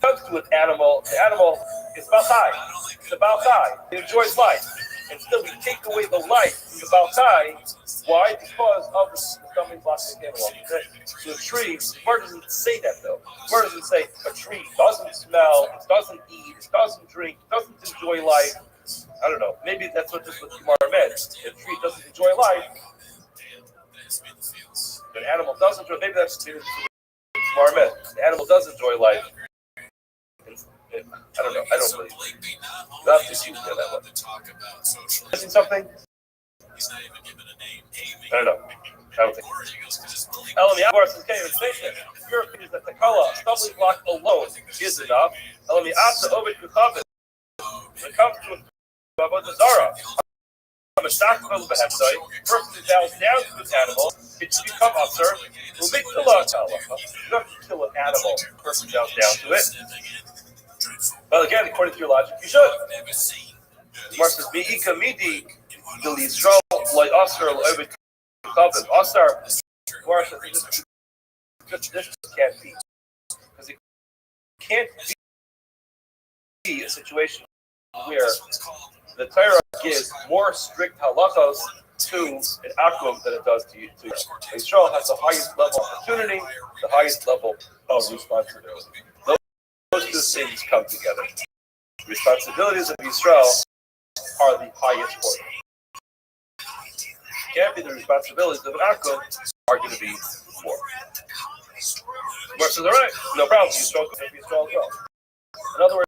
comes to an animal, the animal is Baltai. It's a Baltai. It enjoys life. And still we take away the life from the Baltai. Why? Because of the stumbling blocks that came along with it. So the tree, the Gemara doesn't say that though. The Gemara doesn't say a tree doesn't smell, it doesn't eat, it doesn't drink, it doesn't enjoy life. I don't know. Maybe that's what the Gemara meant. A tree doesn't enjoy life. An animal does enjoy. Maybe that's the Gemara meant. The animal does enjoy life. I don't know. I don't really. Not to use that one. Missing something? I don't know. don't think. Elami Abar says, okay, inflation. Your opinion is that Takala, stumbling block alone, is enough. Elami Asa Ovid Kutavit. When it comes to Avodah Zarah, person who bows down to an animal, it should become absurd. Will make the law tell you don't have to kill an animal, the person bows down to it. Well, again, according to your logic, you should. Mar says, Me'ika midi, the Yisrael, like Oscar, Ovid Kutavit. Oscar, Mar says, this can't be. Because it can't be a situation where the Torah gives more strict halachos to an akum than it does to you. Israel has the highest level of opportunity, the highest level of responsibility. Those two things come together. The responsibilities of Israel are the highest order. Can't be the responsibilities of an akum are going to be more. Mar says, all right, no problem. Israel could be Israel as well. In other words,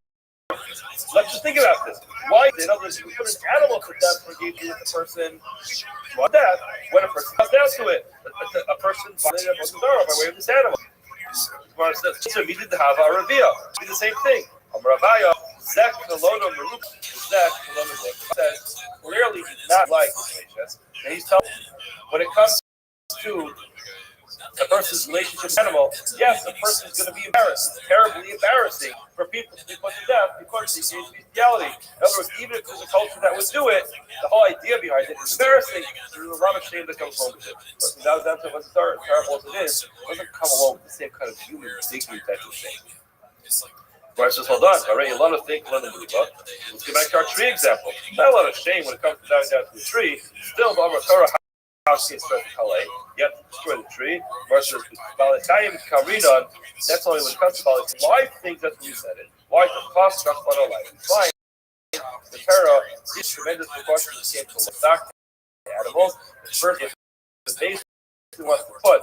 let's just think about this. Why? In other words, you put an animal to death for engaging with a person on death when a person comes down to it. A person violated a Zara by way of this animal. Gemara says, so we did have a Ravia. Do the same thing. Ravaya, Zek, Kalono, Maruk, Zek, Kalono, says clearly not like Ignatius. And he's telling when it comes to a person's relationship with an animal, yes, the person is going to be embarrassed. It's terribly embarrassing for people to be put to death because they engage in bestiality. In other words, even if there's a culture that would do it, the whole idea behind it is embarrassing. There's a lot of shame that comes along with it. Person bows down to it, as terrible as it is, it doesn't come along with the same kind of human dignity type of thing. Right, says, hold on. Already, a lot of things. Let's get back to our tree example. Not a lot of shame when it comes to bowing down to a tree. Still, the Torah. You have to destroy the tree. Versus Balatayim Karinon, that's only when it comes to Balatayim. Why think that's what we said it? Why the cost of our life? We find the Torah these tremendous precautions came to livestock animals. The first is the base who wants to put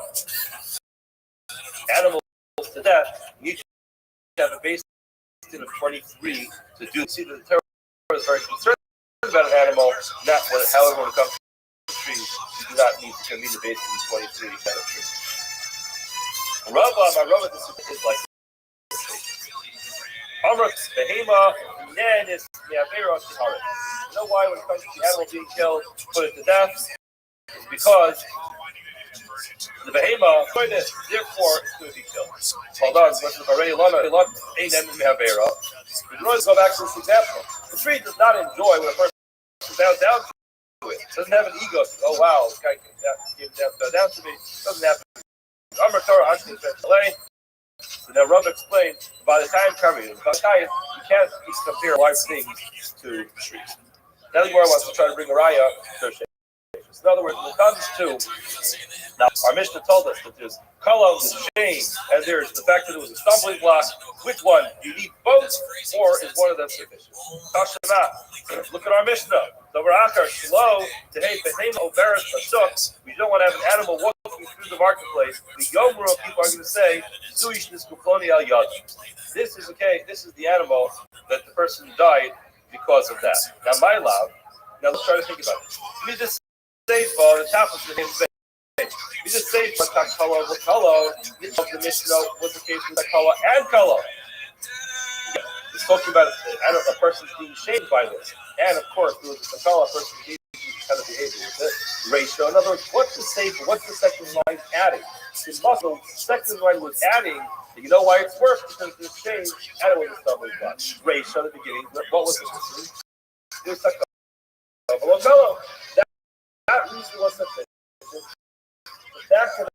animals to death. You need to have a base of 23 to do. See that the Torah is very concerned about an animal, not when, however, when it comes to trees, you do not need to meet the base of 23 kind of trees. My Rava is like Amra Behema Nenis Neavera Tahara. You know why when it comes to the animal being killed, put it to death? It's because the Behema, therefore, it's going to be killed. Hold on, but the already Lana, ain't them Neavera. We can always go back to this example. The tree does not enjoy when a person bows down to it. Doesn't have an ego. Oh wow, this guy came down to me. Doesn't happen. Amar Torah actually said delay. So now Rav explained by the time coming, you can't compare live things to trees. Now the Gemara wants to try to bring a raya to in other words, when it comes to now, our Mishnah told us that there's kala, there's shame, and there's the fact that it was a stumbling block. Which one? You need both, or is one of them sufficient? Look at our Mishnah. We don't want to have an animal walking through the marketplace. The Yomru people are going to say, this is okay, this is the animal that the person died because of that. Now, my love, now let's try to think about it. Let me just say for the top of the name. We just say for Takala with Kala, the Mishnah was the case with Takala and Kala. It's talking about a person being shamed by this. And of course, there was a Takala person being kind of behavior with this ratio. In other words, what's the safer? What's the second line adding? The muscle, second line was adding. You know why it's worse? Because it's shame and it was a stumbling block. Ratio at the beginning. What was it? It was Takala. Below Kala. That reason was sufficient. The fact that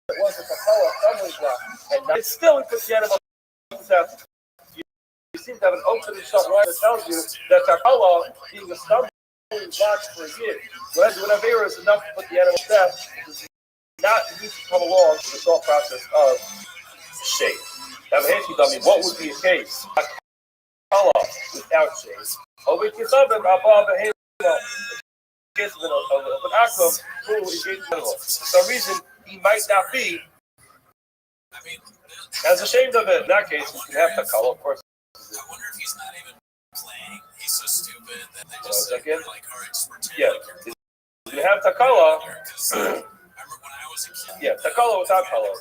it was a Takala stumbling block, and now it's still we put the animal out. You seem to have an open and shut line that tells you that Takala being a stumbling block for a year. Whereas when Avera is enough to put the animal to death, does not need to come along with the thought process of shame. Now, what would be a case? Takala without shame. Over Kisabim, above the case of an akum who engaged in animal. For some reason, he might not be as ashamed of it. In that case, you can have Takala, of course. I wonder if he's not even playing. He's so stupid that they just like our expertise. Yeah. You have Takala. I remember when Yeah, takala without color.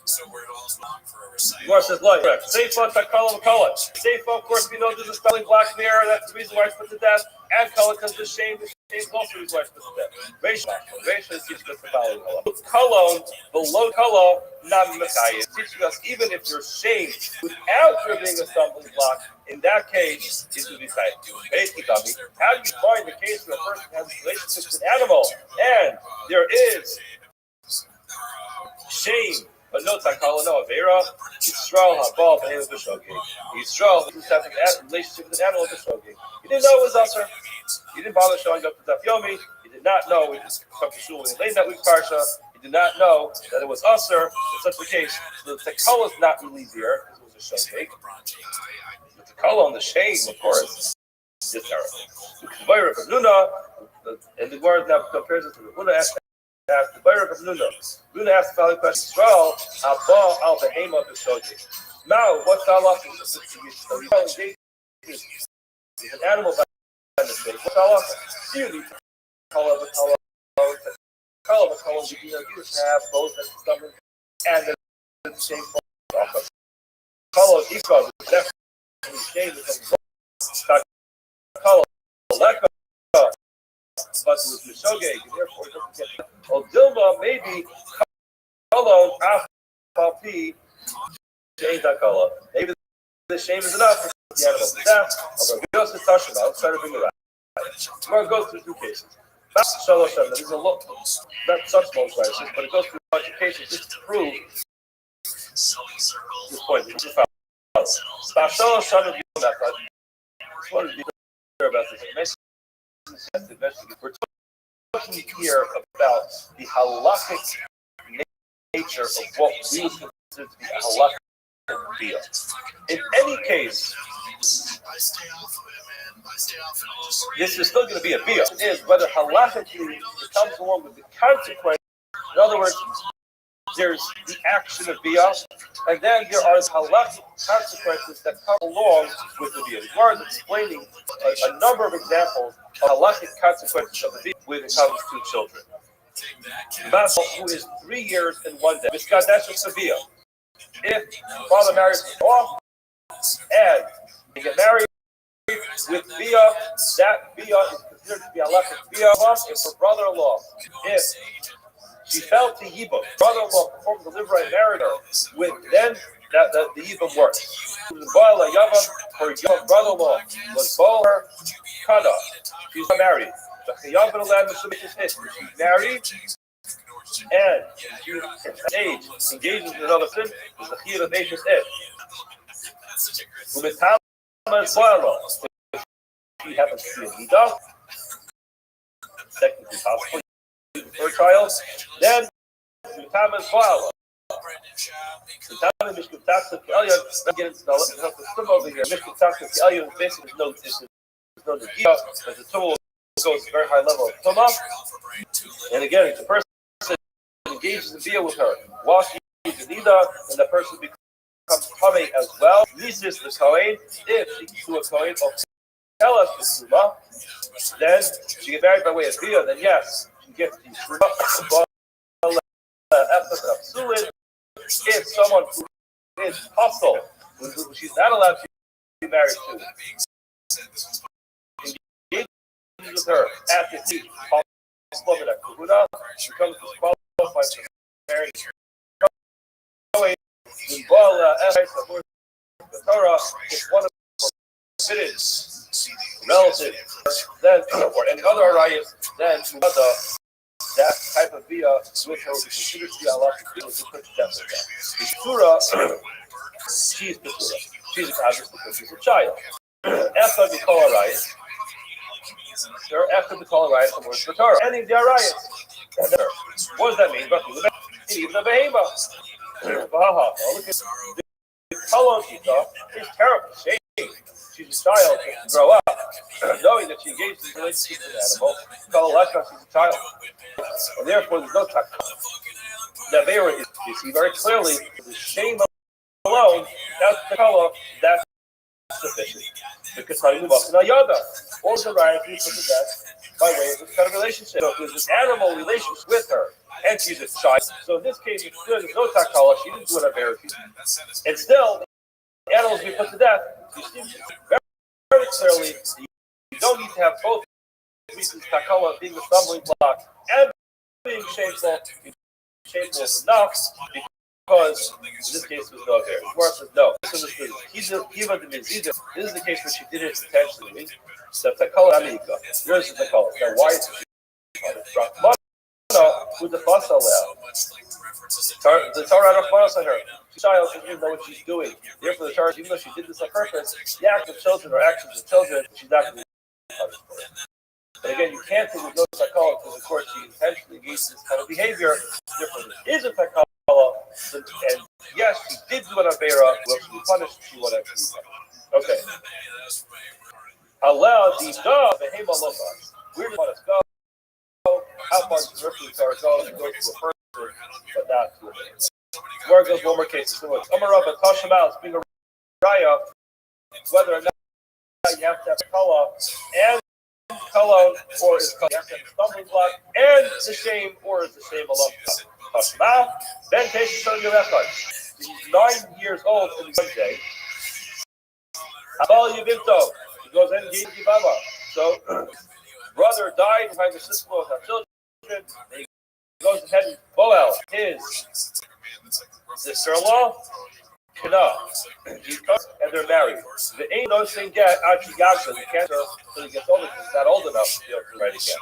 So we're also long for a recital. Gemara says, "Like correct." Seifa takala v'kala. Seifa, of course, we know there's a spelling block there. That's the reason why it's put to death. And color because the shame is also the reason why it's put to death. Reisha is teaching us the following. Kolon below kala not mekayim. Teaching us even if you're shamed without there being a stumbling block, in that case, it would be cited. Basically, how do you find the case where a person has a relationship with an animal and there is shame? But no takala, no avera. Yisrael habal b'nei b'shogeg. Yisrael who's having a relationship with an animal b'shogeg. He didn't know it was usher. He didn't bother showing up to Daf Yomi. He did not know it was come to shul in late that week parsha. He did not know that it was usher. In such a case, the takala is not really there. It was a shogeg. The takala on the shame, of course, is terrible. And the word now compares it to the Buddha asked the Bayer of Luna. Luna asked the following question: Yisrael, Abba al Behema b'Shogeg. Now, what's the halacha? Is an animal by mistake. What's the halacha? You need to call it you just have both the stubborn and the same halacha. Call it equal. Definitely shame is a call it but with the shogeg, and therefore it doesn't get. Well, Dilma maybe kolon afapi shame takala. Maybe the shame is enough for the animal to death. Although we also touch about, let's try to bring it right. Tomorrow goes through two cases. This is a lot, not such small crisis, but it goes through a bunch of cases just to prove this point. This is what is clear about this? We're talking here about the halakhic nature of what we would consider to be a halakhic deal. In any case, this is still going to be a deal. It is whether halakhically it comes along with the consequence. In other words, there's the action of biyah, and then there are the halakhic consequences that come along with the biyah. The Gemara is explaining a number of examples of halakhic consequences of the biyah when it comes to children. Basel, who is 3 years and 1 day, Miskadesh is biyah. If father marries off and they get married with biyah, that biyah is considered to be halakhic biyah. If her brother-in-law, if she fell to Yibam, brother-in-law performed the liver and married her, with then that the Yibam works. Her young brother-in-law was Baal her Kana. She's not married. She's married, and she's age engages in another sin, is the Chiyuv of Eish's Ed. She happens to be a Nida, technically possible. For a child, then Thomas Fowler. Thomas Mishkutaxik Elyon, again, the over here. Mishkutaxik Elyon basically no Nagia, as the tool goes to a very high level of Tuma. And again, if the person engages in biyah with her while she is in Nida, and the person becomes Kamei as well, this is the Kohen. If she can do a Kohen of tell us the Tuma, then she get married by way of biyah, then yes. Get the if someone who is hostile, who she's not allowed to be married to, engages with her at the seat, she becomes disqualified from marrying the Torah is one of the forbidden relatives, then or any other arayas, then that type of biyah with her would be considered to be halakhic biyah to put to death with that. The Surah, she's the Surah. She's obviously because she's a child. After the Kol Arayas, after the Kol Arayas, the word for Torah. Any of the Arayas. What does that mean? Even the Behema. Look at the Kolon Kita is terrible. Shame. She's a child to grow up, knowing that she engaged in a relationship with an animal. She's a child. And therefore, there's no takala. The Avera is, you see very clearly, the shame alone, that's the color, that's sufficient. Because how you move up to Nayada, or the right to put to death by way of this kind of relationship. So if there's an animal relationship with her, and she's a child. So in this case, there's no takala. She didn't do an avera. And still, the animals being put to death. You see very, very clearly, you don't need to have both reasons, takala being the stumbling block and being shameful. Shameful is enough because in this case was no avera. Gemara says no. This is the case where she did it intentionally. So takala amika. Yours is takala. Now why is it? Who the fuss allowed? The Torah Rahmanas on her. The child doesn't even know what she's doing. Therefore, the Torah, even though she did this on purpose, the acts of children are actions of children. She's not going to be punished for it. But again, you can't say there's no takala because, of course, she intentionally engaged in this kind of behavior. Therefore, there is a takala. And yes, she did do an avera. Will she be punished? She won't actually be punished. Okay. Allah the dove the hema lofas. Where does one go? How far does the rest of the Torah go? It goes to a person, but not to a man. Where goes one more case? So it's Amar Rabba Tashamal being a raya, whether or not you have to have kala and kala, or is kala, you have to have a stumbling block and the shame, or is the shame alone? Tashamal, then takes the son of your record. He's 9 years old in the day. Abal Yavimto, he goes and gives Yibama. So, brother died behind the sister of our children. And he goes ahead and Boel, his sister-in-law, Kana, and they're married. The ain't no thing get actually Yasha, the cancer, so he gets older because he's not old enough to be able to write again.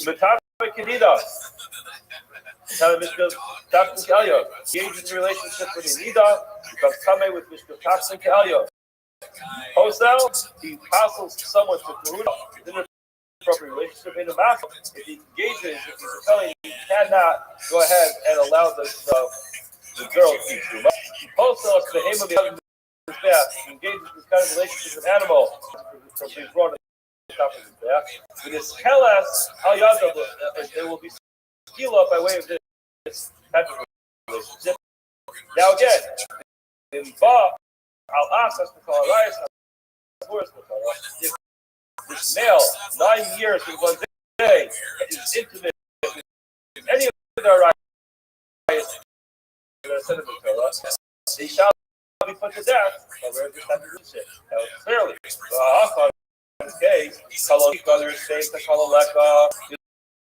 Matapa Kanida, Tapsin Kalyo, he engages in a relationship with Anida, becomes Tame with Mr. Tapsin Kalyo. Hosel, he passes someone to Karuna. Appropriate relationship in the mouth. If he engages, if he's telling he cannot go ahead and allow the girl to be too much. Also, the aim of the other is that he engages in this kind of relationship with an animal from being brought to the top of his back. With his kelas, there will be skill up by way of this type of relationship. Now again, in Ba, I'll ask us to call if this male, 9 years in one day, is intimate with any of their rights, they shall be put to death. Now, clearly, in this case, whether it's safe to Kalaleka,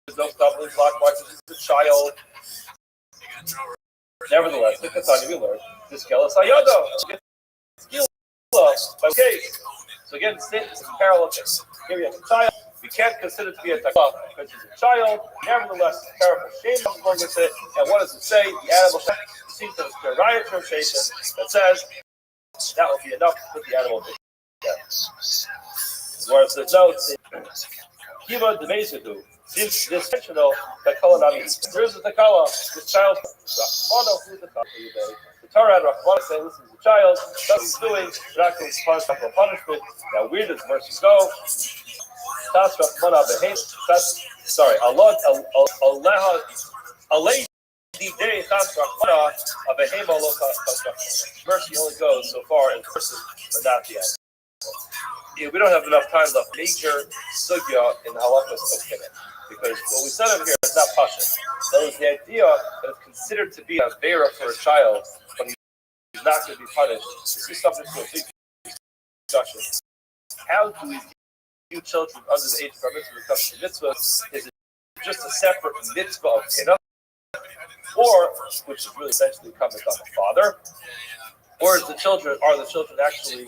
there's no stumbling block, marches is a child. Nevertheless, the Katani we learned, this Kelas Hayado, skill by case. So again, it's a parallel thing. Here we have a child. We can't consider it to be a takala because he's a child. Nevertheless, it's terrible shame comes along with it. And what does it say? The animal seems to be a riot translation that says that will be enough to put the animal to death. Whereas the notes in Kiva de Mezidu seems this intentional takala nami. Here's the takala. This child, Mono, who's the takala? The Torah Rahman say, listen to the child, that's what he's doing, we're not going to punish him for punishment. Now, where does the verse go? Sorry, Allah, mercy only goes so far in person, but not the end. Yeah, we don't have enough time left. Major sugya in the halachas of Kemet. Because what we said over here is not pasha. That was the idea that it's considered to be a vera for a child, but he's not going to be punished. This is subject to a big discussion. How do we view children under the age of bar mitzvah when it comes to mitzvah? Is it just a separate mitzvah of Kemet? Or, which is really essentially incumbent on the father? Or are the children actually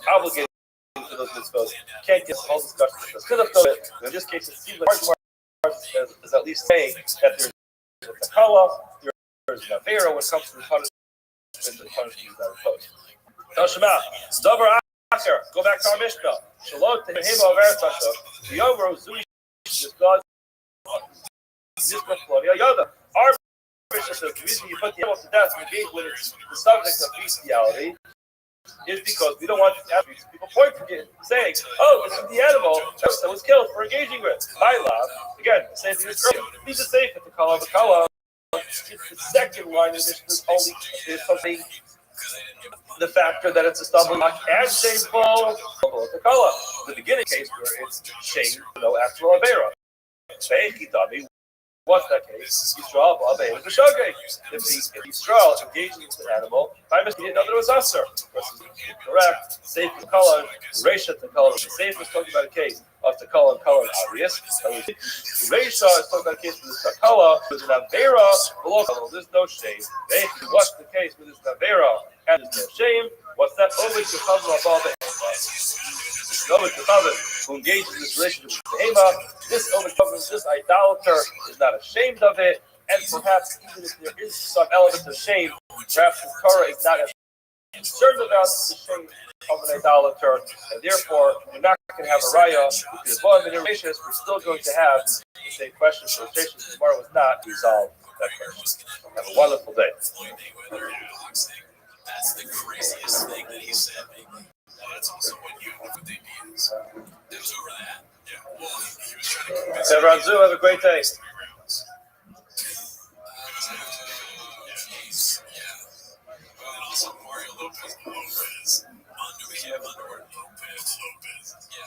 obligated to those mitzvahs? Can't get the whole discussion. In this case, it seems like is at least saying that there's a takala, there's an avera when it comes to the punishment is not imposed. Tashma, Davar Acher, go back to our Mishnah. Shalot Tehema Avera Tasha, the over Zui Shishgad, Zishma Claudia Yoda. Our Mishnah says the reason you put the animal to death and engage with the subject of bestiality is because we don't want to have people point to it, saying, oh, this is the animal that was killed for engaging with. My love, again, the same thing as earlier. These are safe at the kala of the kala. It's the second line of this only is something, the factor that it's a stumbling block and shameful. The kala, the beginning case where it's shame, no actual avera. What's that case? Yisrael ba'abei with the shogeg. If Yisrael engages an animal, I must be another was usher. Correct. Safe and color. Reisha to color. Safe is talking about a case of the color and color obvious. Reisha is talking about a case with this takala with an avera below color. There's no shame. What's the case with this avera and there's no shame? What's that? Only to cover above it. Who engages in this relationship with Behema, this overcomes this idolater is not ashamed of it, and perhaps even if there is some element of shame, perhaps his Torah is not as concerned about the shame of an idolater, and therefore you're not going to have a raya because one in we're still going to have the same question. So the tomorrow was not resolved that question. Have a wonderful day. That's the craziest thing that he said. That's also what you know what they mean is. It was over that. Yeah. Well, he was trying to convince Everyone, Zoo, have a great day. Yeah. Well, and also Mario Lopez. Yeah.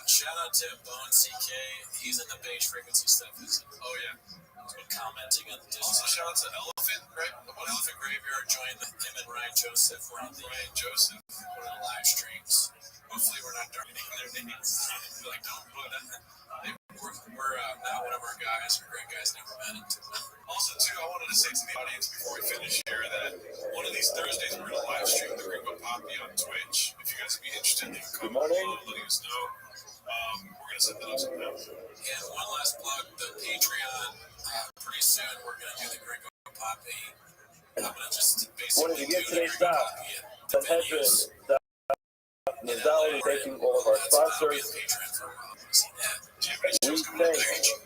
Shout out to Bone CK. He's in the beige frequency stuff. Oh yeah. He's been commenting on the Disney. Also, shout out to Elephant, right? Elephant Graveyard joined him and Ryan Joseph. We're on the live streams. Hopefully, we're not targeting their names. Like, don't put that. We're not one of our guys. We're great guys. Never met him. Also, too, I wanted to say to the audience before we finish here that one of these Thursdays we're going to live stream the Gringo Poppy on Twitch. If you guys would be interested, you can come letting us know. We're going to set that up sometime. And one last plug, the Patreon. Pretty soon, we're going to do the Gringo Poppy. I'm going to just basically What did you get today's stop? Sanhedrin, Nadal, thanking all of our sponsors. We thank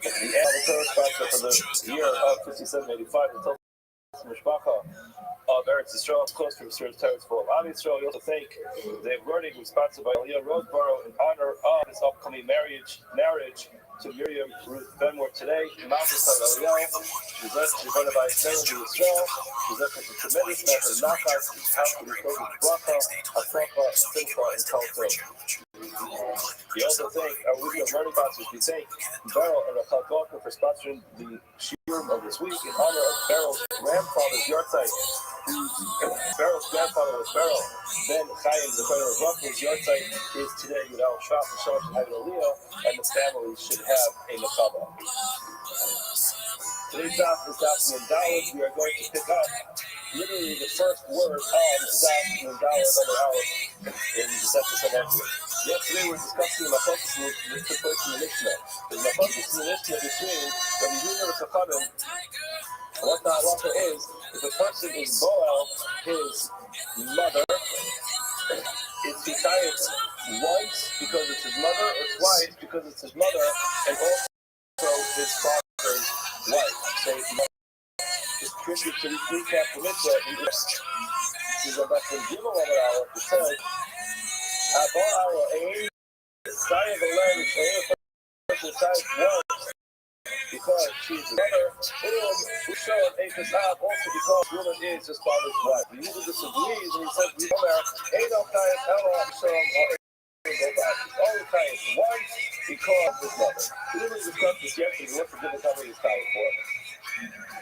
the amateur sponsor for the year of 5785 until Mishpacha of Eretz Yisrael, close to Restored Terrace full of Am Yisrael. We also thank the learning sponsored by Leah Roseborough in honor of his upcoming marriage to Miriam Ruth Benward today. Mount Yisrael Eliel, Shivana by Sarah to Yisrael, Shivana a tremendous amount of knockout, house to be filled with bracha, atzlacha, simcha, and culture. We also thank our weekly learning sponsors. We thank Beryl and Rachel Gawker for sponsoring the shiur of this week in honor of Beryl's grandfather's yahrzeit. Beryl's grandfather was Beryl. Then Chaim, the father of Rachel, his yahrzeit is today without Shaf and Shalosh and Hagdaliyah, and the family should have a mechaba. Today's daf is daf Dalet. We are going to pick up literally the first word of daf Dalet of our in the Sefer Sanhedrin. Yesterday we were discussing the machlokas that took place in the Mishnah. There's machlokas in the Mishnah between when you do the Chachamim, what the halacha is, if a person is boel his mother, is he chayav once because it's his mother, or twice because it's his mother, and also his father's wife. So it's tricky to recap the Mishnah. This is about the Gimel of an hour. It says, because she's the mother, who showed a Pesach also because woman is his father's wife. The user disagrees and he says, we know that ain't no Kayas Ella Shalom or only Kayas once because his mother. We didn't discuss this yesterday. What's the difference how many is Kayas for?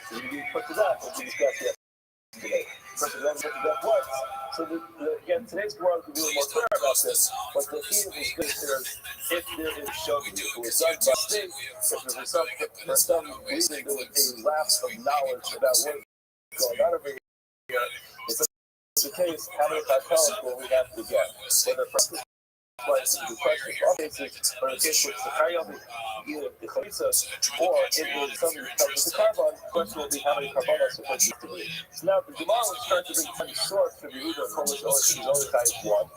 So you put it up, what we discussed yesterday. First of all, put it up once. So again, today's world will be a little more clear about this, but the key is good if there is shogeg, who is done by mistake, if there is for some reason there was a lapse of knowledge about what's going on over here, if it's the case, how many cartels will we have to get? Whether the question of all cases, or in the case with the carrion, either the chalitza, or it is something that comes with the carbon, the question will be how many carbonos are supposed to be. So now the Gemara was trying to bring some source for the Yehuda of Polish only type 1.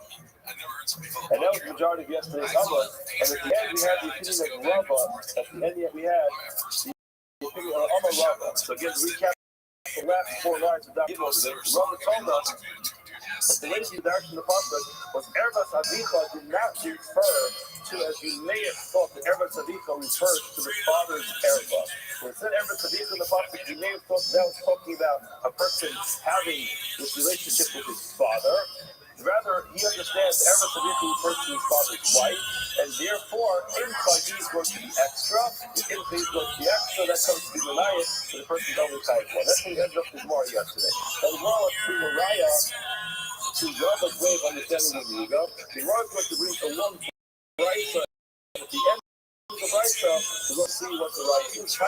And that was the majority of yesterday's Amma. And at the end we had the opinion of Rava. At the end we had the opinion of Amma Rava. So again, to recap the last 4 lines of Dr. Rava told us that the way the direction of the pasuk was Erbas Avicha did not refer to, as you may have thought, that Erbas Avicha refers to the father's Erbas. When it said Erbas Avicha in the pasuk, you may have thought that was talking about a person having this relationship with his father. Rather, he understands Ever Savichu refers to his father's wife, and therefore, Imcha is going to be extra. If Imcha is going to be extra, that comes to be Malaya, so the person's only type 1. That's what we ended up with Gemara yesterday. Now, the Gemara was to Malaya to Rabba's way of understanding the Yuga. The Gemara is going to bring a long Brisa. At the end of the Brisa, we're going to see what the right is.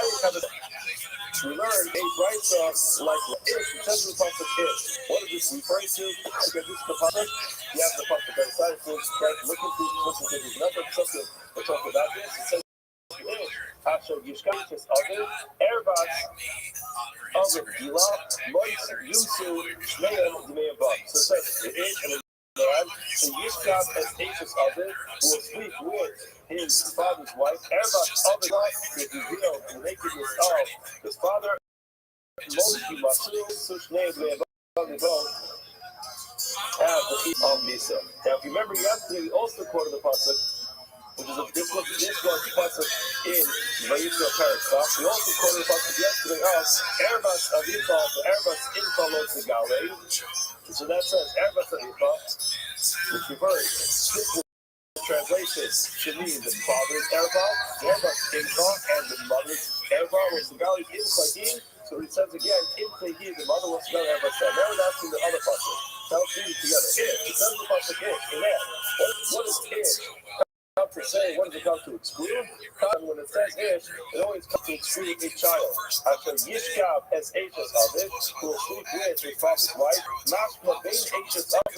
We learned a Brisa like if, it says in the Pasuk if. What is this referring to? Again, this is the Pasuk. You have the Pasuk on the side. So it's like looking through these numbers. We'll talk about this. It says Asher Yishkaitis Other, Erbas, Other Gila, Mois, Yumsu, Shneim, Dmeim Bam. So it says it is and and Yishkab as H's Other, who will sleep with his father's wife, Erbas, Other, is revealed in nakedness of his father, Moski Masu, Sushneim, Dmeim Bam, they both have the feet of Nisa. Now, if you remember yesterday, we also quoted the Pasuk, which is this was pasuk in Vayikra Parakstop. We also quoted the pasuk yesterday of Erbas Avicha, the Erbas Incha Lo Tzigale. So that says Erbas Avicha, which reverts simple translation should mean the father's Erbas, Erbas Incha, and the mother's Erbas was Tzigale Incha. So it says again, Incha, the mother was Tzigale Erbas. Now we're asking the other pasuk. Now let's read it together. It says the pasuk in there. What is it? Per se, what does it come to exclude? When it says ish, it always comes to exclude a child. After Yishkab as H's of it, who will sleep with his father's wife, Mashma bein H's of it,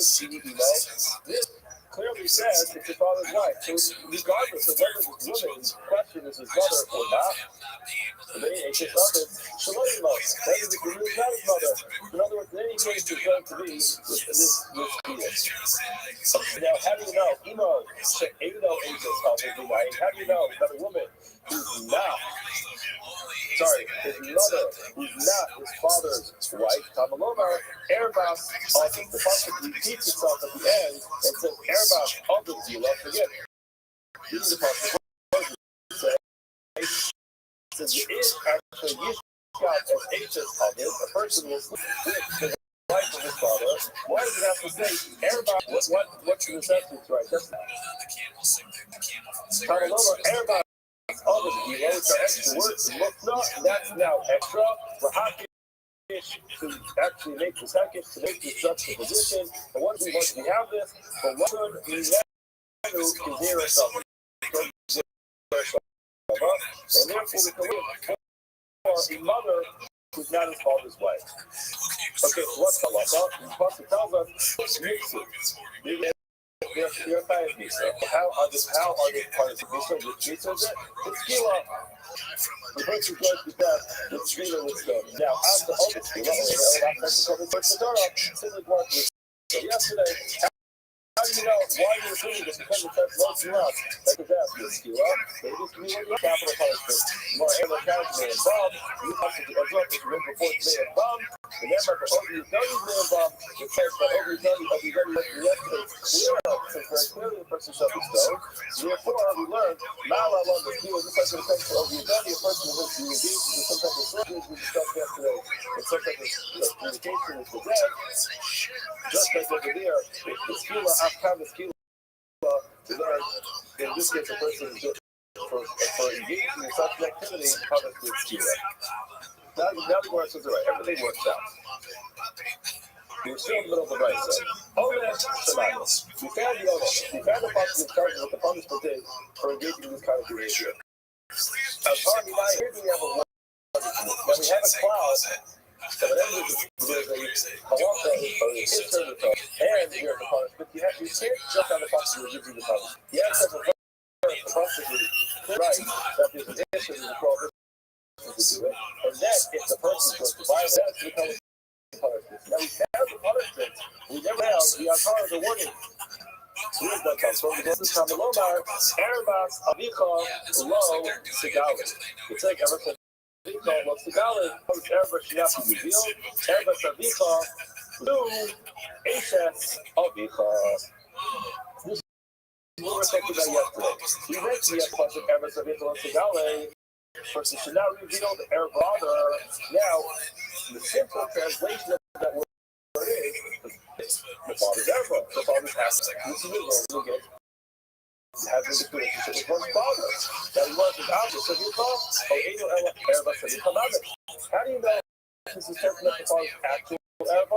this clearly says it's your father's wife. So regardless of whether this woman's question is his mother or not, bein H's of it, Shalom love. That is if it really is not his mother. In other words, in any case, it's going to be this penis. Now, how do you know? Emo, how do you know that a woman who's not, his mother, who's not his father's wife, Tamalomar, Erbas, the pasuk repeats itself at the end and says, Erbas of the Zila, forget it. This is the pasuk. It says, it is actually Yishkab as H's of it, a person will sleep with the wife of his father. Why does it have to say everybody? What's the necessity, right? That's Tamaloma, everybody. All the which are extra words, that's now extra. For Hakish to actually make the second, to make the juxtaposition. And once we have this, but what we never is near ourselves. And therefore, we can live for a mother who's not his father's wife. Okay, so what's the law? The pasuk tells us, you're a fan of Misa. How are they part of the Misa? Which Misa is it? It's Gila. The person goes to death, it's Gila with them. Now, I'm the oldest Gila, and that's the Torah. Simply what we said yesterday. How do you know why you're doing this? Because it says no to us. Like the death is Gila. Maybe it's community capital punishment. More amortized and bomb. You have to absorb it before it's made a bomb. And then by the over you've done his bomb, it says that over you've done yesterday. Clear out. It says very clearly the person shall be stoned. Therefore, we learned, Mala love the Gila, just like when it comes to over you've done, a person who lives in the deep, there's some type of surgery we discussed yesterday. It's some type of communication with the dead. Just like over there, it's Gila. After the skill to learn, in this case, a person is just for engaging in such an activity, how does this skill? Now the word says, all right, everything works out. We're still in the middle of the right side. We found the owner. We found the person who charges what the punishment is for engaging in this kind of behavior. As hard as here we have a word. Now we have a cloud. So whatever there's a halacha or an internal and you're the punishment, you can't jump on the punishment and give you the punishment. You have to have a possibly right that there's an issue in the prohibition to do it, and then if the person goes to violate that, it becomes a punishment. Now we have the punishment, we never have the Akar of the warning. Here's that comes from. This is Tamalomar, Erbas, Avicha, Lo, Sigali. It's like ever since. What's the Galid? Ever Shiafu revealed, Ever Savicha, Lu, H's Avicha. This is what we were talking about yesterday. We mentioned the question Ever Savicha and Sigale. Person should not reveal the Ever brother. Now, the simple translation of that word is the father's Erba. The father's asked, this is the role again. Having the relationship with one's father. That he was without the Sabika, or Eno Erba Sabika Mother. How do you know this is talking about the father's actual Erba?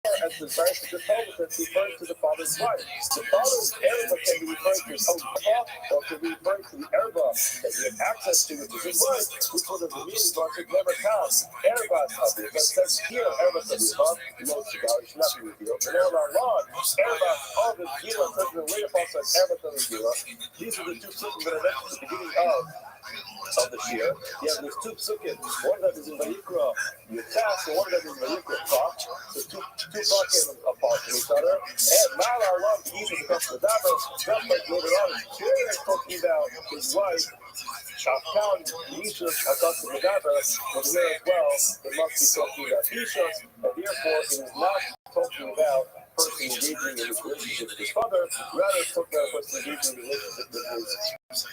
Or as the verse just told us, it's referring to the father's wife. The father's Erba can be referred to his own Erba, or can be referred to the Erba that he has access to, which is his wife, which would have immediately gone to never count. Erba Sabika, but says here, Erba Sabika, knows the God is not revealed. And all our law, Erba, all the Gila, says the way upon says Erba Sabika. These are the two psukim that I mentioned at the beginning of the year. You have these two psukim. One of them is in Vayikra Yutas, and one of them is in Vayikra Kach. So two psukim apart from each other. And Mal Allah, the East is across the Dabar, just like later on, here is talking about his wife. Shafkan, Ishus, across the Dabar, but here as well, it must be talking about Ishus, and therefore it is not talking about person engaging in his relationship with his father, rather it's talking about a person engaging in a relationship with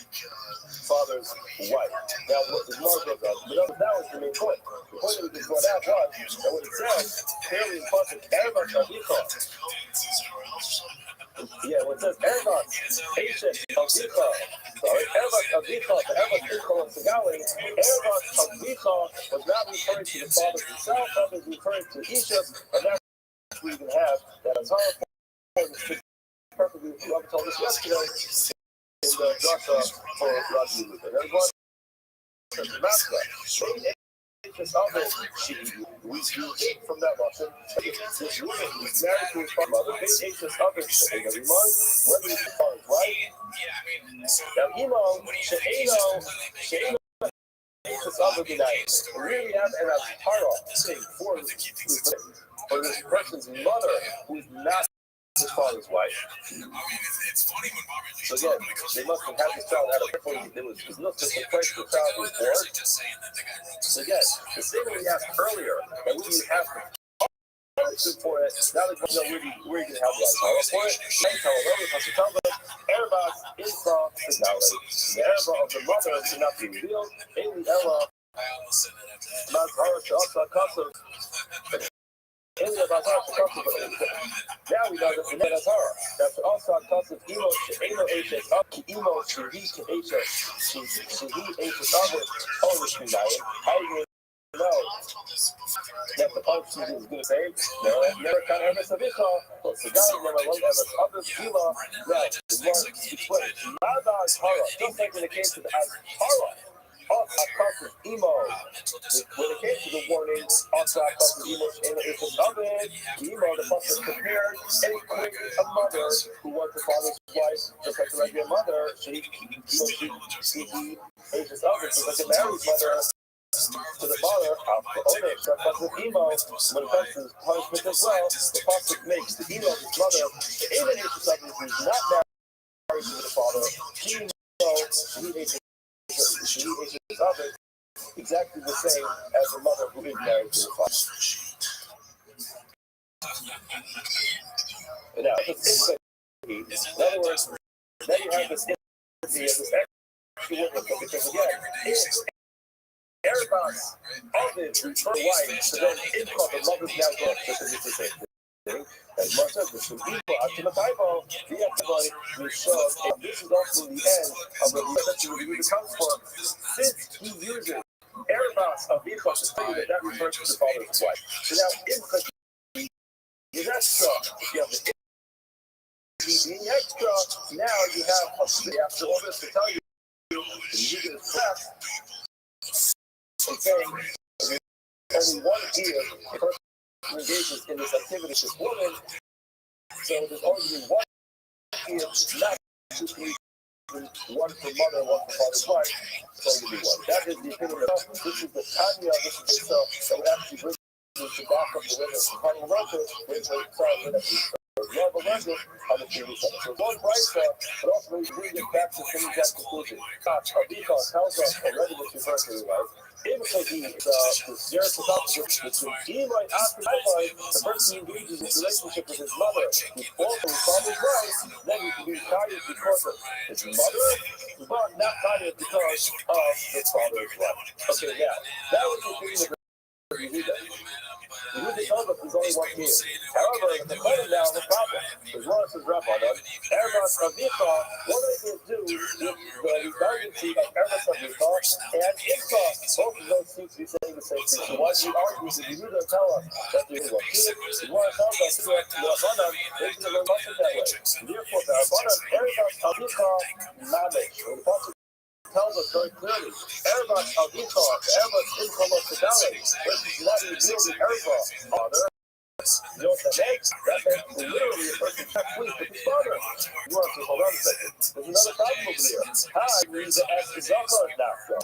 his father's wife. Now, what the Gemara goes on, but that was the main point. The point that we just brought out was that what it says, clearly in Pasuk, Erba Shavika. Yeah, when it says Erba, Patient Avika, sorry, Erba Avika, the Erba Avika of Segali, Erba Avika was not referring to the father himself, but was referring to Ishus, and that's we even have that entire point perfectly Rabbi told us yesterday in the Drasha for Rashi Luther. There's one the master. We take from that lesson this woman who's married to his father, they take this other thing every month, whether it's the father's right. Now, Emo, She'eno, this other denial. We really have an Ashara thing for this person's mother who's not his father's wife. So again, they must have had this child out of before there was no such a place the child was born. So again, the same that we asked earlier, that we have for it, now they know where you can have that power for it. They tell them, because the Talmud, Erebas is the Dalai. The Ereba of the mother cannot be revealed. In the Ella, Mazhar Shasa Kasam. In the Mazhar Kasam. Now we know that the Mazhar, that's also Kasam, Emo, Emo Hs, up to Emo, Shahi, Hs, Shahi, Hs, other, only Shinayim. How you know that the punishment is going to say, no, never can ever Savicha, but Sagal never will ever other Gila, that is one explained. Nada is Hara, just like in the case of the Hara. Akasa's emo. When it came to the warning, Akasa's emo and it was of it. Emo, the father prepared and equipped a mother who was the father's wife, just like the regular mother. She ages of it, just like a married mother. To the father, owner, the emo, when it comes to punishment as well, the father makes the emo of his mother. The emo ages of it is not married to the father. She ages of it exactly the same as a mother who is married to the father. Now, in other words, now you have this extra witness, because again, Erebas of it refer to wife, so then in the mother's now gone, because it's the same thing. As much as this will equal to the Bible, the Bible will show, and this is also the end of the section where he comes from, since he uses Erebas of Bichos to say that refers to the father's wife. So now, in the extra, you have the extra, now you have after all this to tell you, you get a step, and saying, only one year, the person who engages in this activity is this woman, so there's only one year, not two people, one for mother, one for father's wife, so it would be one. That is the opinion of this is the Tanya, this is the that would actually bring you to back up the witness, the final record, which is sorry, Rabbi Randall on the previous episode. So one price, but also bring it back to the exact conclusion. Abika tells us already what you heard in your life. The zero between Eli after Eli, the person who engages in relationship with his mother, who's also his father's wife, then he can be tired because of his mother, but not tired because of his father's wife. Okay, now, that was the thing that Yehuda tells us there's only one king. However, the Kohen now has a problem. As well as his Rabbanon, Erevat Avicha, what are they going to do with the redundancy of Erevat Avicha and Ikha? Both of those seem to be saying the same thing. So why do you argue that Yehuda tell us that there's one king? Yehuda tells us that the Rabbanon is going to learn much of that way. Therefore, the Rabbanon, Erevat Avicha, Mamish. The Pasuk tells us very clearly, Erevat Avicha, Erevat Income of Kedale, versus not revealed in Erevat, Father. You know what that makes? That makes literally a person can't sleep with his father. You want to hold on a second. There's another problem over there. Hi means the Zachar Nafka.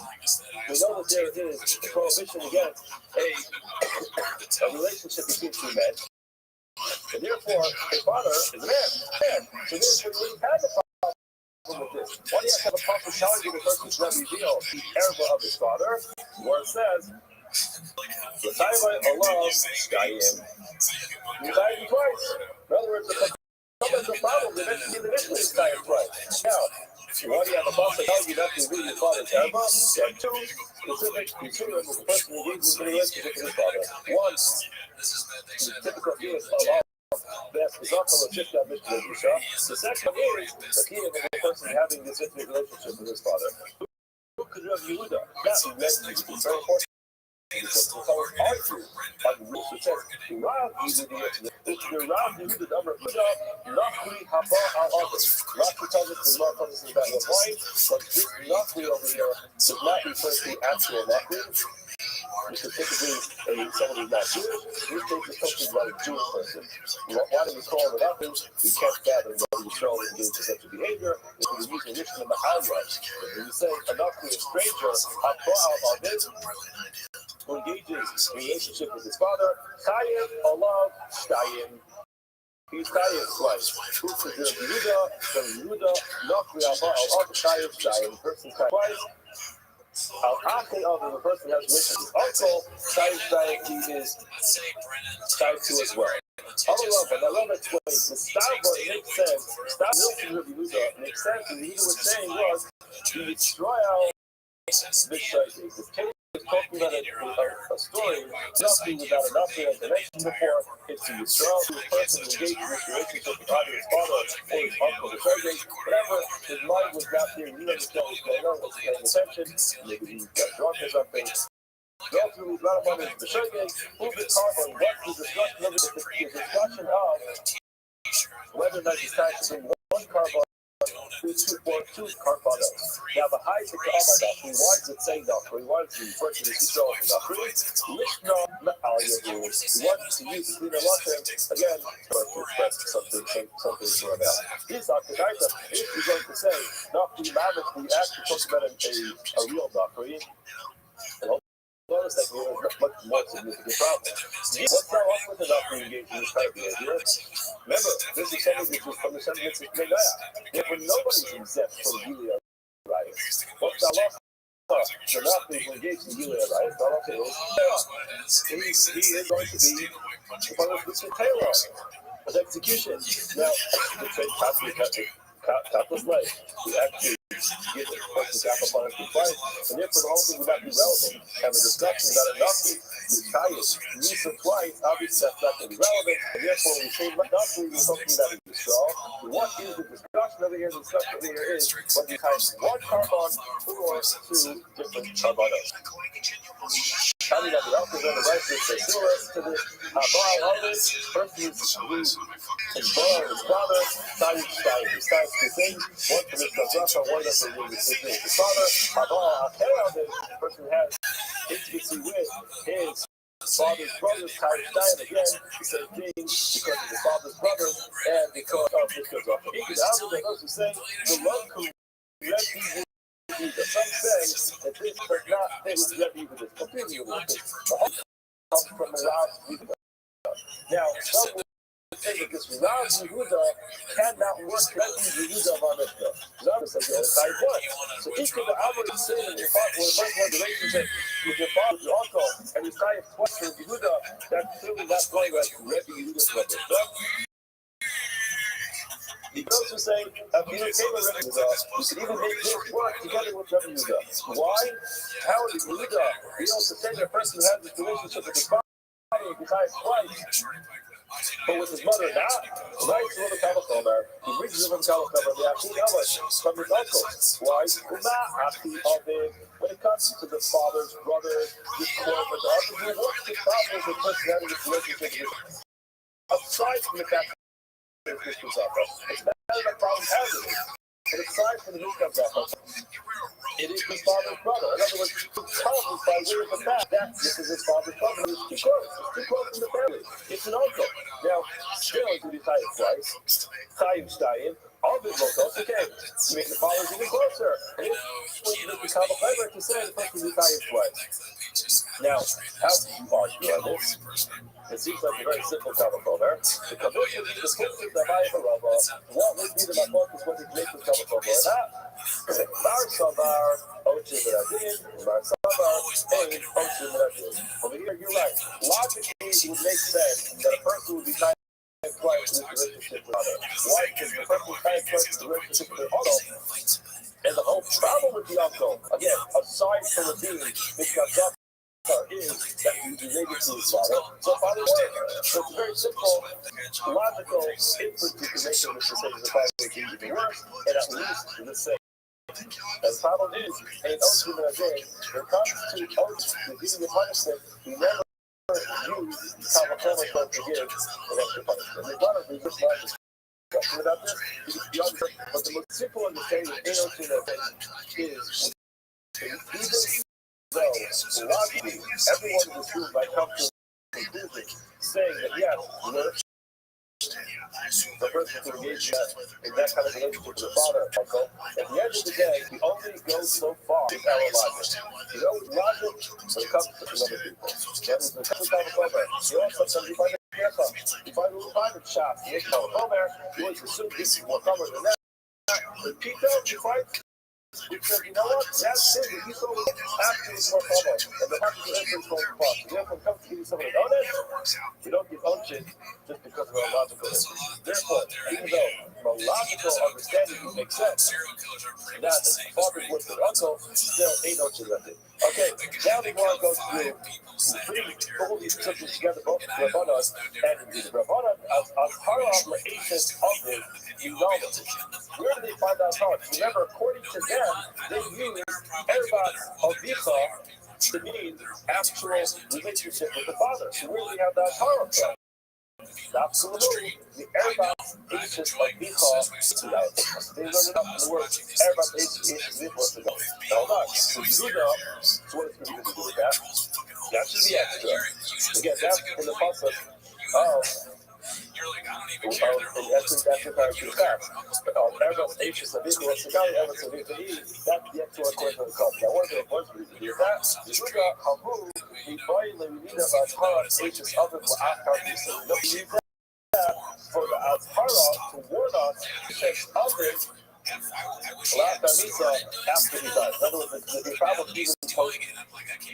We know that there is a prohibition against a relationship between two men. And therefore, his father is a man. So therefore, you have a problem with this. Why do you have to have a prophet telling you the person to not reveal the erba of his father? Where it says, the time Allah Shayim. You died him twice. In other words, if someone's a problem, they mention individually it's died twice. Now, why do you have a prophet telling you not to reveal your father's erba? You have two specific considering with the person who engages in a relationship with his father. One, the typical case of Allah. That's the second is the key of a person having this intimate relationship with his father. Who could have Yehuda? That is very important. Because the fellows argue on the rules which says, Rav Yehuda, the Rav Yehuda, Nachri Haba al-Adr. Rashi tells us, the Lord tells us about one wife, but this Nachri over here does not refer to the actual Nachri. Which is typically someone who's not Jewish. This case is talking about a Jewish person. Why do we call it up? We can't gather what we show and engage in such a behavior. If we use the addition of the Mahalya, when you say enough to a stranger, on this, who engages in a relationship with his father, Chayim, Allah, Shtayim. He's Chayim twice. Who preserves Yehuda, from Yehuda, Nachri, Abba, Allah, Chayim, Shtayim. Person's Chayim twice. Al-Akhi of the person has relationship with his uncle, he is tied to as well. I love explains the style where it makes sense. Style Milton of Yehuda makes sense, and Yehuda was saying was to destroy our Bishayim. This case is talking about a story, nothing without nothing, as I mentioned before. It's to destroy the person who engaged in this relationship with either his father or his uncle, the Bishayim. Whatever, his mind was not there, you understand what's going on, wasn't paying attention, maybe he got drunk or something. Ultimately, Rambam is the Shogeg, who becomes on what the discussion of the discussion of whether or not he's tied to one carbon or two carbonos. Now, the high to Kabbalah, why does it say Nachri? Why does it refer to this as Nachri? Lishna Ma'al Yahu. He wants to use the cleaner Lashon again to express something for about. He's not the guy that if you're going to say Nachri Mammoth, we actually talk about a real Nachri. Notice that here is much more significant problem. What's now up with the Nachri engaging in this type of behavior? Remember, this is something which is from the sentiments of Megaya. Therefore, nobody's exempt from Gilead riots. What's now up? The Nachri is engaged in Gilead riots. All I'm saying is, he is going to be the punishment of Taylor of execution. Now, the trade capitalist life. We actually get the person capital punishment twice, and therefore the whole thing would not be relevant. Have a discussion about a Nachri, use it twice, obviously that's not going to be relevant, and therefore we say Nachri is something that is destroyed. What is the discussion over here? The discussion over here is when you have one carbon or two different carbonos. Coming up the alcohol on the right, they say to the Habal of this person who is born his father, he starts to sing, one for Mr. Rafa, one for his father, Habal, the person who has intimacy with his father's brothers, again, the same thing, because of his father's brothers, and because of Mr. Rafa. The person saying, the love could some say that this does not fit with Rebbe with this, completely with this. The whole comes from the Rav Yehuda. Now, some will say that this Rav Yehuda cannot work Rebbe Yehuda of our Mishnah. Rav says the other side one. So each of the Amor is saying that your father, when a person has a relationship with your father, your uncle, and you tie a question of Yehuda, that's clearly not going like Rebbe Yehuda's Rebbe. The girls who say, you can even make this work together with Rabbi Yehuda. Why? How would Yehuda be able to send a person who has this relationship with his father dying besides twice. But with his mother not, right to the telephone, he reaches him on the telephone, the Aki Ellis from his uncle. Why? When it comes to the father's brother, this quote, but the other who wants to problem with personality relationship aside from the fact that this comes up, it's not a problem having it. But aside from this comes up, it is his father's brother. In other words, it's probably by way of the fact that this is his father's brother. It's too close. It's too close in the family. It's an uncle. Now, still, to be tied twice, Chaim Stein, all the locals, okay, to make the fathers even closer. And it's become a flavor to say the person is Chaim twice. Now, how do you argue on this? It seems like a very simple telephone. The commission is the focus of the high Harava. What would be the focus when you make the telephone or not? Bar Savar, Ochi Radin, Bar Savar, and Ochi Radin. Over here, you're right. Logically, it would make sense that a person would be tied twice in this relationship with other. Why? Because the person is tied twice in the relationship with their uncle. And the whole problem with the uncle, again, aside from the being, because up is that he's related to his father. So father work. So it's a very simple, logical input you can make in this decision. The father would be even worse, and at least in the same. The problem is, in Oshim and Ajay, when it comes to Oshim, the giving the punishment, we never use Kavakola to give an extra punishment. The one of the just like discussion about this, but the most simple understanding in Oshim and Ajay is even so, logically, everyone in this room might come to a conclusion saying that, yes, the person who engaged in that kind of relationship with the father, uncle, at the end of the day, we only go so far with our logic. You know, logic when it comes to other people. That is the type of cover. You also sometimes you find a haircut. You find a little private shop. You make a cover. You always assume this is more cover than that. But people, you find. Because you know what? That's it. You saw it after it's more common. And the market is entering from the past. You have to come to give you something to donate. You don't give unction just because of our logical interest. Therefore, even though from a logical understanding it makes sense, that the father was the uncle, still ain't unction left it. Okay, now we want to go through bring all these subjects together, both the Rabbanon and the Rabbanon as Haram La'ashes of the knowledge. Where do they find that out? Remember, according to them, they use Erbat Avicha to mean actual relationship with the father. So where do we have that Haram from? Absolutely, the Erbat Avicha Avicha. They learned it up in the word Erbat Avicha was the go. Hold on. So Yehuda, so what is the Yehuda to do with that? That should be extra. Again, that's in the process of. And that's the part of the fact. Erbat Avicha Avicha was the guy ever to be that's the actual equation of the culture. Now, one of the points we do that, Yehuda Hamu, we finally need about Haram Avicha of it for Afghanistan. No, we need that for the Azhara to warn us against others. Last Misa after he died. In other words, the problem even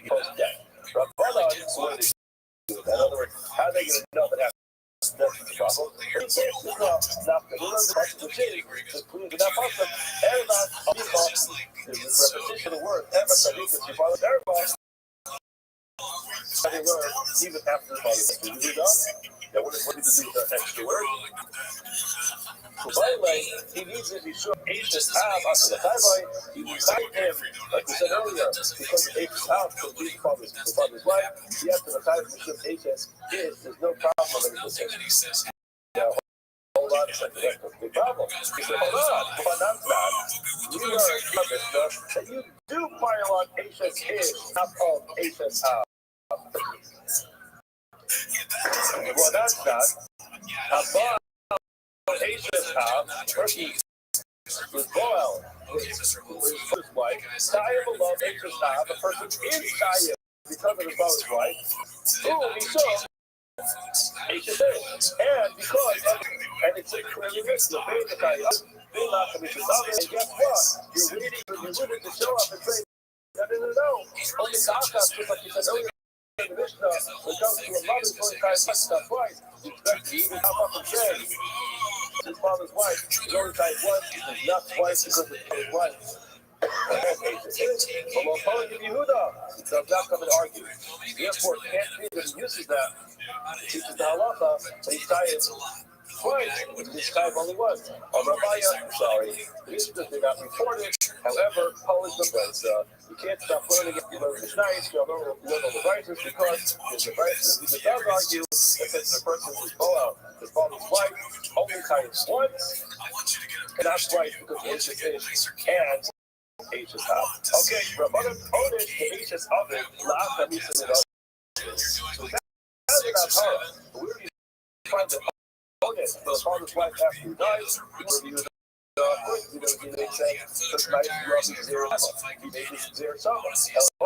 post-death. Rabbanon is what they do. In other words, how are they going to know that that's the problem? He says it's not the change. The clue is not possible. Everybody, the repetition of the word, everybody, you follow everybody. They learn even after the father. You do that? Now, what did he do with that extra word? So, by the way, he needs to be sure H's have after the Taibai, he will cite him, like we said earlier, because H's have to be the father's wife. He has to the Taibai, because H's is, there's no problem with anything. Now, hold on a second, that's a big problem. He said, hold on, but that's not. You learned, Mishnah, that you do pile on H's is, not called H's have. Well, that's not. Above H's have, person was Boel, his wife. Tayyib above H's have, the person is Tayyib because of his father's wife. Who he saw H's is. And because of, and it's clearly written, the Beit Tayyib, they not commit to others. And guess what? You're waiting to show up and say, no. Only Kaka, just like you said earlier. The Mishnah, when it comes to a mother's going to touch twice, you expect to even come up and say, his father's wife, his only type once, is not twice because of his wife. But while calling Yehuda, he does not come and argue. Therefore, it can't be that he uses that teaches the halacha, but he's tired. Twice, this time only once. Rabbiya, sorry, this did not reported. However, Polish the place. You can't stop learning if you learn the Mishnayos, you learn all the Rises, because there's the Rises. He does argue that since the person is Boel, his father's wife, only times once, and that's right, because it's a fish and H's up. Okay, from other opponents, the H's of it, laugh at me, so that's not Torah. But we already find the opponent, the father's wife after he dies, he was he makes such nice rough zero. He made this zero summer. Because you